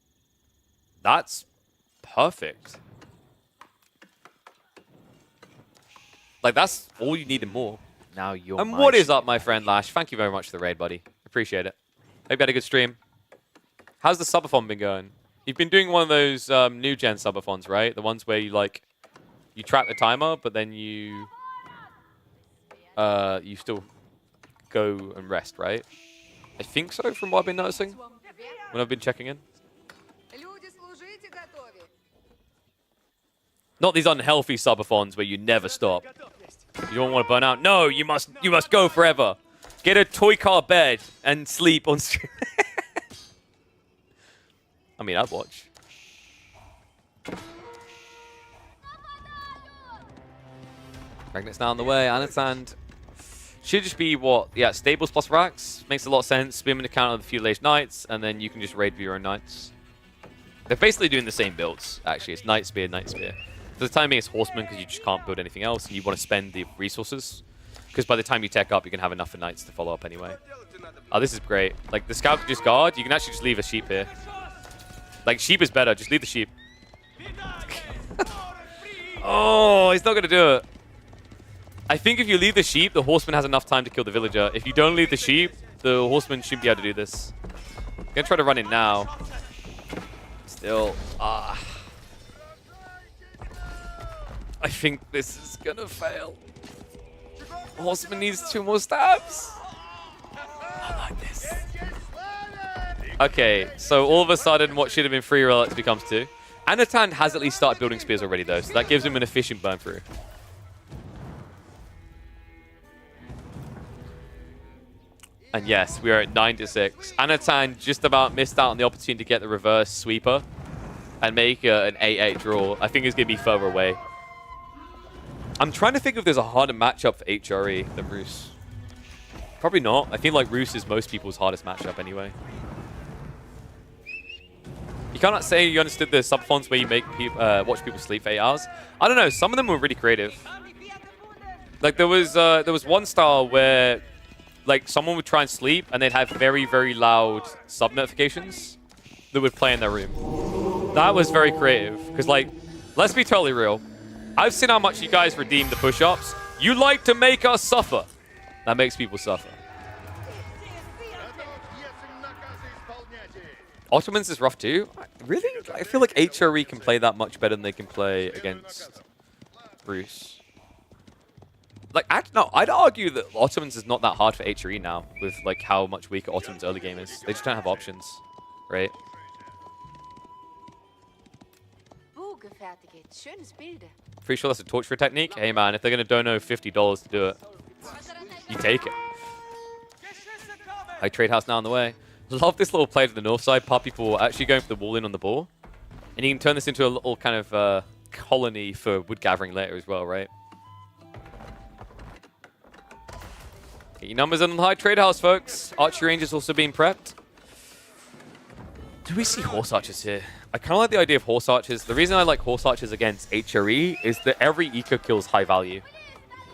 That's perfect. Like, that's all you need and more. Now you're And what is up, my friend Lash? Thank you very much for the raid, buddy. Appreciate it. Hope you had a good stream. How's the subathon been going? You've been doing one of those new gen subathons, right? The ones where you, like, you track the timer, but then you still go and rest, right? I think so, from what I've been noticing when I've been checking in. Not these unhealthy subathons where you never stop. You don't want to burn out. No, you must go forever. Get a toy car bed and sleep on stream. I mean, I'd watch. Magnet's now on the way. Anotand should just be what? Yeah, stables plus racks. Makes a lot of sense. Spin into counter the feudal age knights, and then you can just raid with your own knights. They're basically doing the same builds, actually. It's knight spear, knight spear. For the time being, it's horseman because you just can't build anything else, and you want to spend the resources. Because by the time you tech up, you can have enough for knights to follow up anyway. Oh, this is great. Like, the scout can just guard. You can actually just leave a sheep here. Like, sheep is better. Just leave the sheep. Oh, he's not going to do it. I think if you leave the sheep, the horseman has enough time to kill the villager. If you don't leave the sheep, the horseman shouldn't be able to do this. I'm going to try to run in now. Still. I think this is going to fail. Horseman needs 2 more stabs. I like this. Okay, so all of a sudden, what should have been 3 relics becomes 2. Anotand has at least started building spears already, though, so that gives him an efficient burn through. And yes, we are at 9-6. Anotand just about missed out on the opportunity to get the reverse sweeper and make an 8-8 draw. I think it's going to be further away. I'm trying to think if there's a harder matchup for HRE than Bruce. Probably not. I feel like Roos is most people's hardest matchup anyway. You cannot say you understood the sub-fonts where you make watch people sleep for 8 hours. I don't know. Some of them were really creative. Like there was one style where like someone would try and sleep and they'd have very, very loud sub notifications that would play in their room. That was very creative because, like, let's be totally real. I've seen how much you guys redeem the push-ups. You like to make us suffer. That makes people suffer. Ottomans is rough too. Really? I feel like HRE can play that much better than they can play against Bruce. Like, I'd argue that Ottomans is not that hard for HRE now, with like how much weaker Ottomans early game is. They just don't have options, right? Pretty sure that's a torture technique. Hey man, if they're gonna dono $50 to do it, you take it. High trade house now on the way. Love this little play to the north side. Puppypaw actually going for the wall in on the ball, and you can turn this into a little kind of colony for wood gathering later as well, right? Get your numbers on the high trade house, folks. Archery range is also being prepped. Do we see horse archers here? I kind of like the idea of horse archers. The reason I like horse archers against HRE is that every eco kill is high value.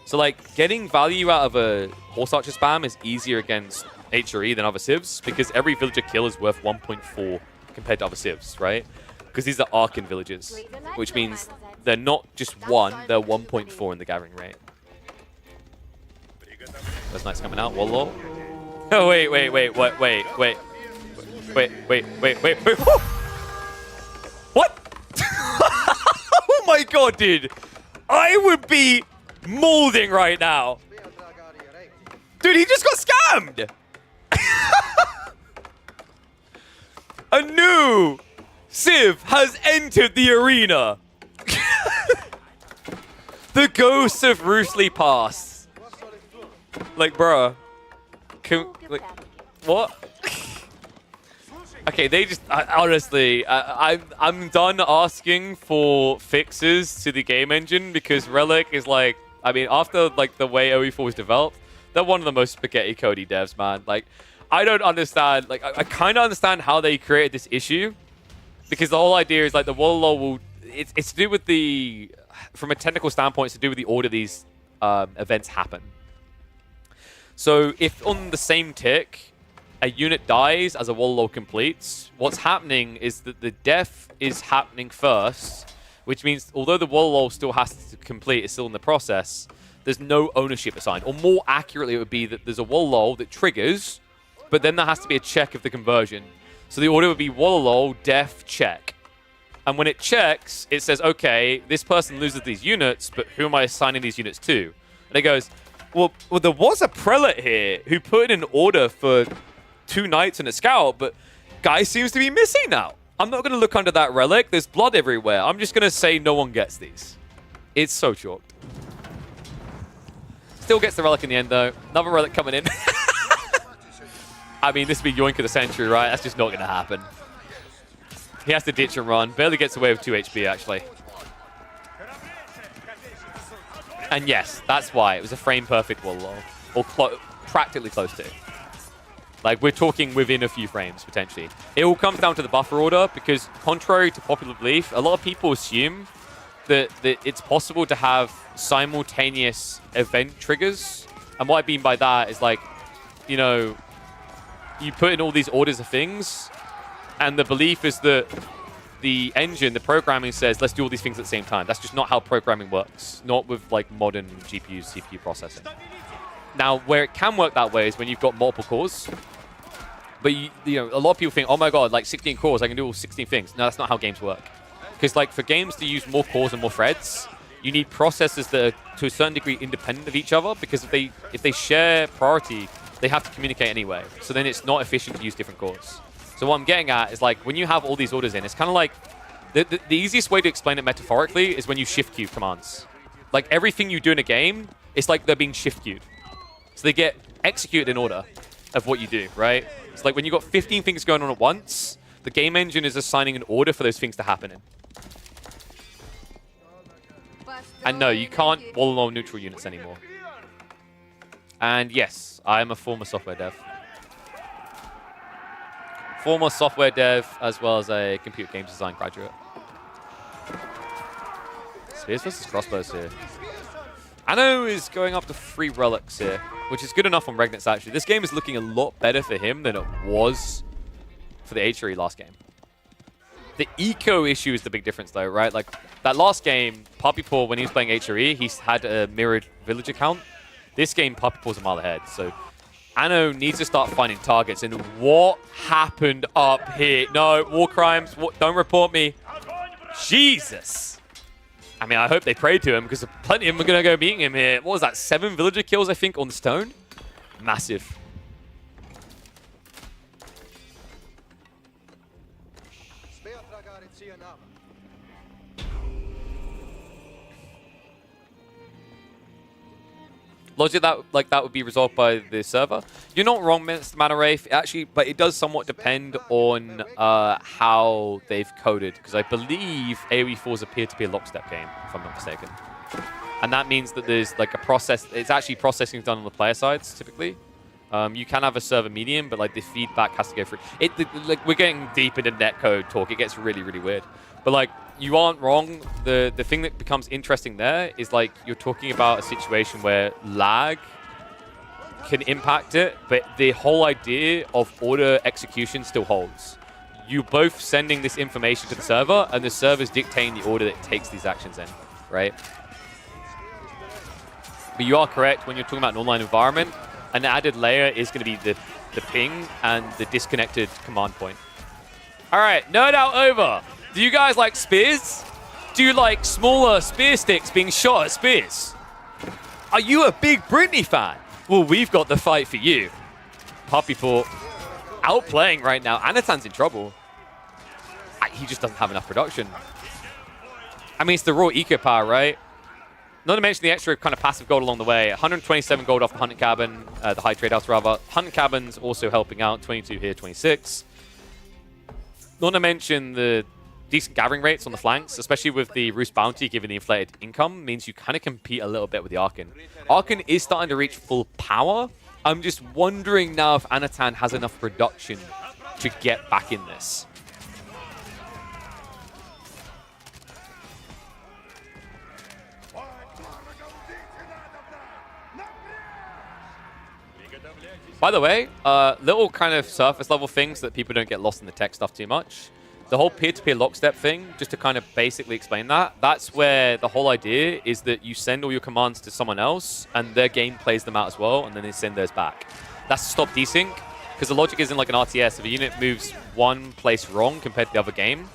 So like getting value out of a horse archer spam is easier against HRE than other civs because every villager kill is worth 1.4 compared to other civs, right? Because these are Arkan villages, which means they're not just 1, they're 1.4 in the gathering rate. That's nice coming out. Wallo. Oh, wait. What? Oh my god, dude. I would be molding right now. Dude, he just got scammed. A new civ has entered the arena. The ghosts of Roosely Pass. Like, bruh. Like, what? Okay, they just honestly, I'm done asking for fixes to the game engine because Relic is like, I mean, after like the way OE4 was developed, they're one of the most spaghetti Cody devs, man. Like, I don't understand. Like, I kind of understand how they created this issue because the whole idea is like the Wallalow will. It's to do with the, from a technical standpoint, it's to do with the order these events happen. So if on the same tick, a unit dies as a Wallalow completes, what's happening is that the death is happening first, which means although the Wallalow still has to complete, it's still in the process, there's no ownership assigned. Or more accurately, it would be that there's a Wallalow that triggers, but then there has to be a check of the conversion. So the order would be Wallalow, death, check. And when it checks, it says, okay, this person loses these units, but who am I assigning these units to? And it goes, well, there was a prelate here who put in an order for 2 knights and a scout, but guy seems to be missing now. I'm not going to look under that relic. There's blood everywhere. I'm just going to say no one gets these. It's so chalked. Still gets the relic in the end, though. Another relic coming in. I mean, this would be Yoink of the century, right? That's just not going to happen. He has to ditch and run. Barely gets away with 2 HP, actually. And yes, that's why. It was a frame-perfect Wallalow. Or practically close to. Like, we're talking within a few frames, potentially. It all comes down to the buffer order, because contrary to popular belief, a lot of people assume that it's possible to have simultaneous event triggers. And what I mean by that is, like, you know, you put in all these orders of things, and the belief is that the engine, the programming says, let's do all these things at the same time. That's just not how programming works. Not with, like, modern GPU, CPU processing. Now, where it can work that way is when you've got multiple cores. But, you know, a lot of people think, oh my god, like 16 cores, I can do all 16 things. No, that's not how games work. Because, like, for games to use more cores and more threads, you need processors that are, to a certain degree, independent of each other. Because if they share priority, they have to communicate anyway. So then it's not efficient to use different cores. So what I'm getting at is, like, when you have all these orders in, it's kind of like... The easiest way to explain it metaphorically is when you shift queue commands. Like, everything you do in a game, it's like they're being shift queued. So they get executed in order of what you do, right? It's like when you've got 15 things going on at once, the game engine is assigning an order for those things to happen in. And no, you can't Wallalow neutral units anymore. And yes, I am a former software dev. Former software dev, as well as a computer games design graduate. Spears versus crossbows here. Anno is going up to 3 relics here, which is good enough on Regnitz, actually. This game is looking a lot better for him than it was for the HRE last game. The eco issue is the big difference, though, right? Like, that last game, Puppypaw, when he was playing HRE, he had a mirrored villager count. This game, Puppypaw's a mile ahead, so Anno needs to start finding targets. And what happened up here? No, war crimes. Don't report me. Jesus. I mean, I hope they prayed to him because plenty of them are going to go beating him here. What was that? 7 villager kills, I think, on the stone? Massive. Logic that would be resolved by the server. You're not wrong, Mr. Manarafe, actually, but it does somewhat depend on how they've coded, because I believe AoE 4 is a peer-to-peer lockstep game, if I'm not mistaken. And that means that there's like a process. It's actually processing done on the player sides typically. You can have a server medium, but like the feedback has to go through. Like we're getting deep into netcode talk. It gets really, really weird. But like you aren't wrong. The thing that becomes interesting there is like you're talking about a situation where lag can impact it, but the whole idea of order execution still holds. You both sending this information to the server, and the server's dictating the order that it takes these actions in, right? But you are correct when you're talking about an online environment. An added layer is going to be the ping and the disconnected command point. All right, nerd out over. Do you guys like spears? Do you like smaller spear sticks being shot at spears? Are you a big Britney fan? Well, we've got the fight for you. Puppypaw outplaying right now. Anotand's in trouble. He just doesn't have enough production. I mean, it's the raw eco power, right? Not to mention the extra kind of passive gold along the way. 127 gold off the hunting cabin, the high trade house rather. Hunting cabin's also helping out. 22 here, 26. Not to mention the decent gathering rates on the flanks, especially with the Roost bounty giving the inflated income, means you kind of compete a little bit with the Archon. Archon is starting to reach full power. I'm just wondering now if Anotand has enough production to get back in this. By the way, little kind of surface level things that people don't get lost in the tech stuff too much. The whole peer-to-peer lockstep thing, just to kind of basically explain that, that's where the whole idea is that you send all your commands to someone else and their game plays them out as well, and then they send theirs back. That's to stop desync, because the logic isn't like an RTS. If a unit moves one place wrong compared to the other game,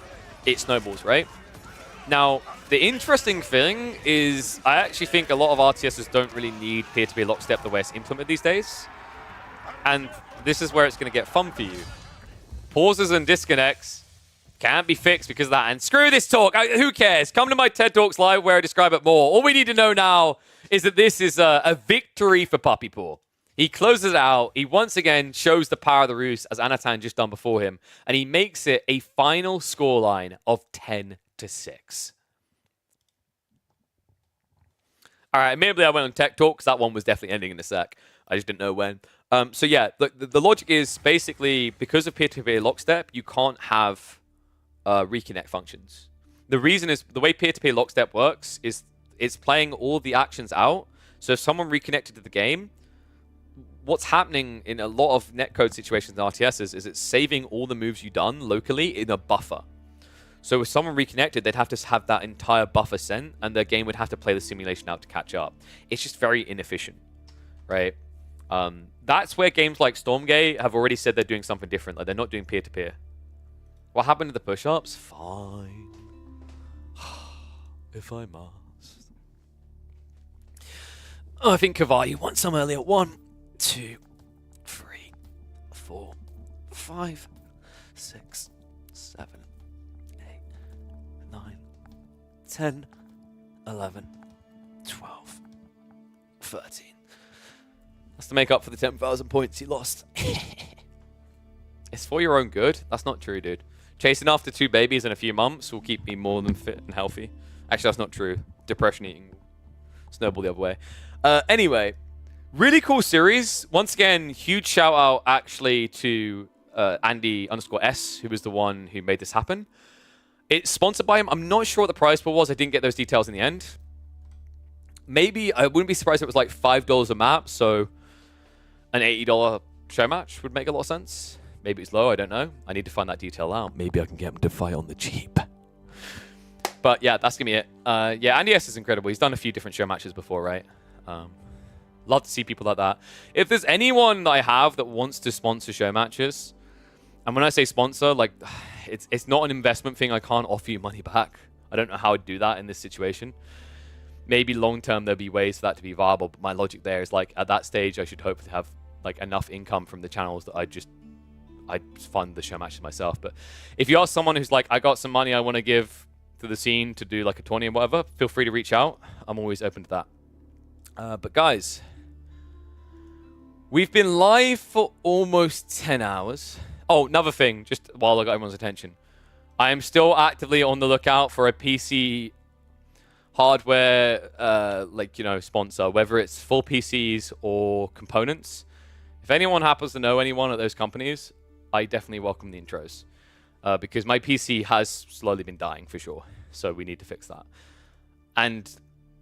it snowballs, right? Now, the interesting thing is I actually think a lot of RTSs don't really need peer-to-peer lockstep the way it's implemented these days. And this is where it's going to get fun for you. Pauses and disconnects can't be fixed because of that. And screw this talk. Who cares? Come to my TED Talks live where I describe it more. All we need to know now is that this is a victory for Puppypaw. He closes it out. He once again shows the power of the Roost as Anotand just done before him. And he makes it a final scoreline of 10-6. All right, admittedly I went on Tech Talk because that one was definitely ending in a sec. I just didn't know when. So yeah, the logic is basically because of peer-to-peer lockstep, you can't have reconnect functions. The reason is the way peer-to-peer lockstep works is it's playing all the actions out. So if someone reconnected to the game, what's happening in a lot of netcode situations in RTSs is it's saving all the moves you've done locally in a buffer. So if someone reconnected, they'd have to have that entire buffer sent, and their game would have to play the simulation out to catch up. It's just very inefficient, right? That's where games like Stormgate have already said they're doing something different. Like they're not doing peer-to-peer. What happened to the push-ups? Fine. If I must. Oh, I think Kavai won some earlier. 1, 2, 3, 4, 5, 6, 7, 8, 9, 10, 11, 12, 13. That's to make up for the 10,000 points he lost. It's for your own good. That's not true, dude. Chasing after 2 babies in a few months will keep me more than fit and healthy. Actually, that's not true. Depression eating will snowball the other way. Anyway, Really cool series. Once again, huge shout out actually to Andy_S, who was the one who made this happen. It's sponsored by him. I'm not sure what the prize pool was. I didn't get those details in the end. Maybe, I wouldn't be surprised if it was like $5 a map, so an $80 show match would make a lot of sense. Maybe it's low, I don't know. I need to find that detail out. Maybe I can get him to fight on the cheap. But yeah, that's going to be it. Yeah, Andy S is incredible. He's done a few different show matches before, right? Love to see people like that. If there's anyone that I have that wants to sponsor show matches, and when I say sponsor, like, it's not an investment thing. I can't offer you money back. I don't know how I'd do that in this situation. Maybe long-term there'll be ways for that to be viable, but my logic there is like, at that stage, I should hopefully have like enough income from the channels that I fund the show matches myself. But if you are someone who's like, I got some money I want to give to the scene to do like a tourney or whatever, feel free to reach out. I'm always open to that. But guys, we've been live for almost 10 hours. Oh, another thing, just while I got everyone's attention. I am still actively on the lookout for a PC hardware, sponsor, whether it's full PCs or components. If anyone happens to know anyone at those companies, I definitely welcome the intros. Because my PC has slowly been dying, for sure. So we need to fix that. And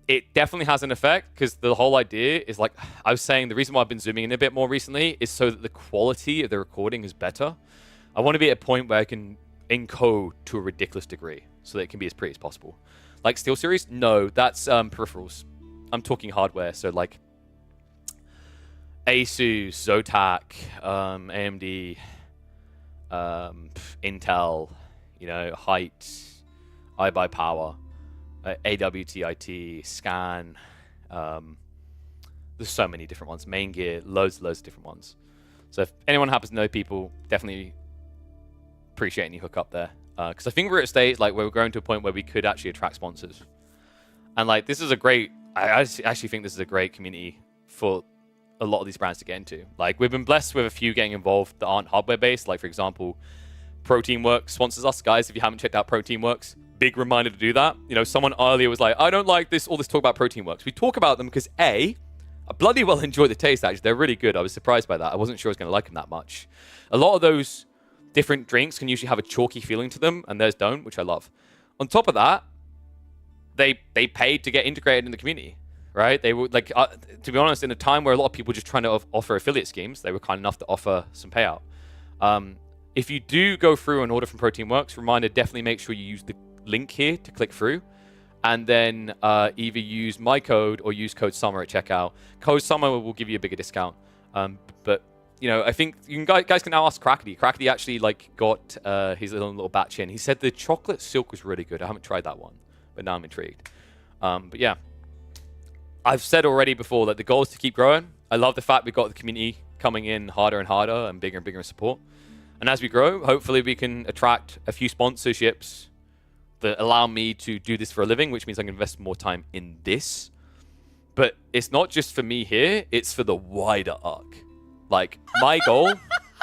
it definitely has an effect, because the whole idea is, like I was saying, the reason why I've been zooming in a bit more recently is so that the quality of the recording is better. I want to be at a point where I can encode to a ridiculous degree, so that it can be as pretty as possible. Like SteelSeries? No, that's peripherals. I'm talking hardware, so like Asus, Zotac, AMD, Intel, Height, iBuyPower, AWTIT, Scan. There's so many different ones. Main Gear, loads of different ones. So if anyone happens to know people, definitely appreciate any hook up there. Because I think we're at a stage like where we're growing to a point where we could actually attract sponsors. And like this is a great, I actually think this is a great community for a lot of these brands to get into. Like we've been blessed with a few getting involved that aren't hardware based. Like for example, Proteinworks sponsors us. Guys, if you haven't checked out Proteinworks, big reminder to do that. Someone earlier was like, I don't like all this talk about Proteinworks. We talk about them because I bloody well enjoy the taste actually. They're really good. I was surprised by that. I wasn't sure I was going to like them that much. A lot of those different drinks can usually have a chalky feeling to them, and theirs don't, which I love. On top of that, they paid to get integrated in the community, right? They were like, to be honest, in a time where a lot of people were just trying to offer affiliate schemes, they were kind enough to offer some payout. If you do go through and order from Proteinworks, reminder, definitely make sure you use the link here to click through, and then either use my code or use code SUMMER at checkout. Code SUMMER will give you a bigger discount. But I think guys can now ask Crackety. Crackety actually got his little batch in. He said the chocolate silk was really good. I haven't tried that one, but now I'm intrigued. But yeah, I've said already before that the goal is to keep growing. I love the fact we've got the community coming in harder and harder and bigger in support. And as we grow, hopefully we can attract a few sponsorships that allow me to do this for a living, which means I can invest more time in this. But it's not just for me here, it's for the wider arc. Like, my goal...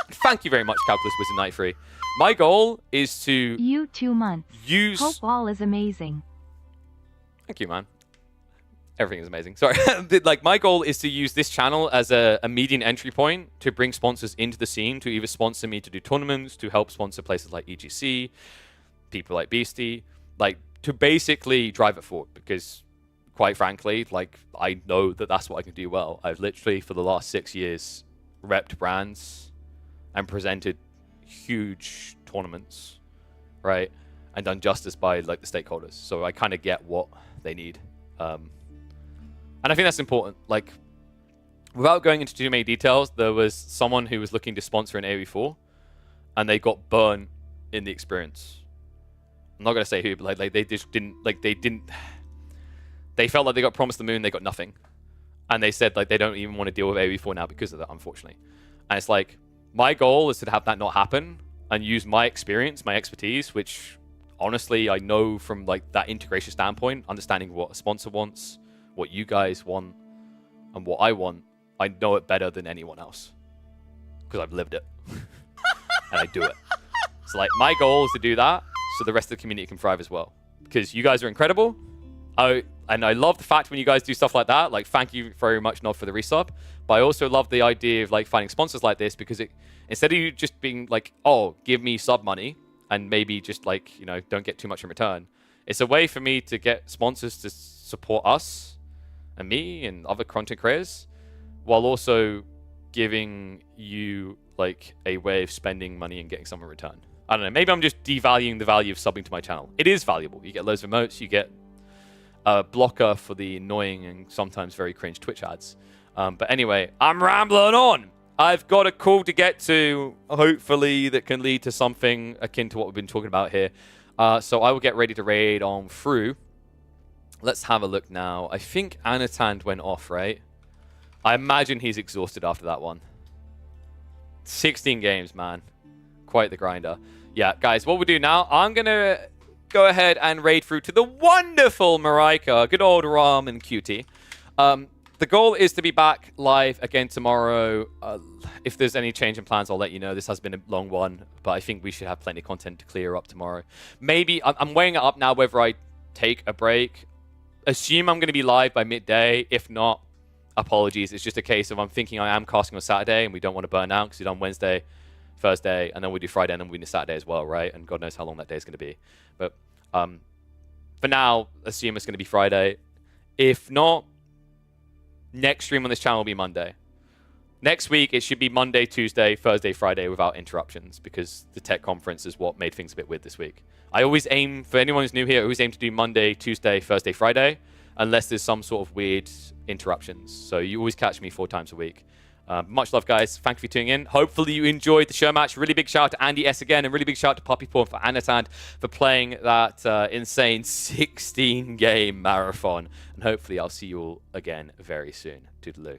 Thank you very much, Calculus Wizard 93. My goal is to... You 2 months. Use... Hope all is amazing. Thank you, man. Everything is amazing. Sorry. My goal is to use this channel as a median entry point to bring sponsors into the scene, to either sponsor me to do tournaments, to help sponsor places like EGC, people like Beastie, to basically drive it forward. Because, quite frankly, I know that that's what I can do well. I've literally, for the last 6 years, repped brands and presented huge tournaments, right? And done justice by, the stakeholders. So I kind of get what they need. And I think that's important. Without going into too many details, there was someone who was looking to sponsor an AoE4, and they got burnt in the experience. I'm not going to say who, but they just didn't, they felt like they got promised the moon, they got nothing. And they said they don't even want to deal with AoE4 now because of that, unfortunately. And it's my goal is to have that not happen and use my experience, my expertise, which honestly I know from that integration standpoint, understanding what a sponsor wants, what you guys want, and what I want. I know it better than anyone else because I've lived it and I do it. So my goal is to do that so the rest of the community can thrive as well, because you guys are incredible. I And I love the fact when you guys do stuff like that, like thank you very much, Nod, for the resub. But I also love the idea of like finding sponsors like this because it, instead of you just being like, oh, give me sub money and maybe just like, you know, don't get too much in return. It's a way for me to get sponsors to support us and me and other content creators while also giving you like a way of spending money and getting some in return. I don't know, maybe I'm just devaluing the value of subbing to my channel. It is valuable. You get loads of emotes, you get a blocker for the annoying and sometimes very cringe Twitch ads. But anyway, I'm rambling on. I've got a call to get to, hopefully, that can lead to something akin to what we've been talking about here. So I will get ready to raid on through. Let's have a look now. I think Anotand went off, right? I imagine he's exhausted after that one. 16 games, man. Quite the grinder. Yeah, guys, what we'll do now, I'm going to go ahead and raid through to the wonderful Marika, good old Ram and Cutie. The goal is to be back live again tomorrow. If there's any change in plans, I'll let you know. This has been a long one, but I think we should have plenty of content to clear up tomorrow. Maybe, I'm weighing it up now whether I take a break. Assume I'm going to be live by midday. If not, apologies. It's just a case of I'm thinking I am casting on Saturday and we don't want to burn out because we've done Wednesday, Thursday, and then we do Friday, and then we do Saturday as well, right? And God knows how long that day is going to be. But for now, assume it's going to be Friday. If not, next stream on this channel will be Monday. Next week, it should be Monday, Tuesday, Thursday, Friday without interruptions because the tech conference is what made things a bit weird this week. I always aim, for anyone who's new here, I always aim to do Monday, Tuesday, Thursday, Friday, unless there's some sort of weird interruptions. So you always catch me 4 times a week. Much love, guys. Thank you for tuning in. Hopefully you enjoyed the show match. Really big shout out to Andy S again, and really big shout out to Puppypaw and for Anotand for playing that insane 16-game marathon. And hopefully I'll see you all again very soon. Toodaloo.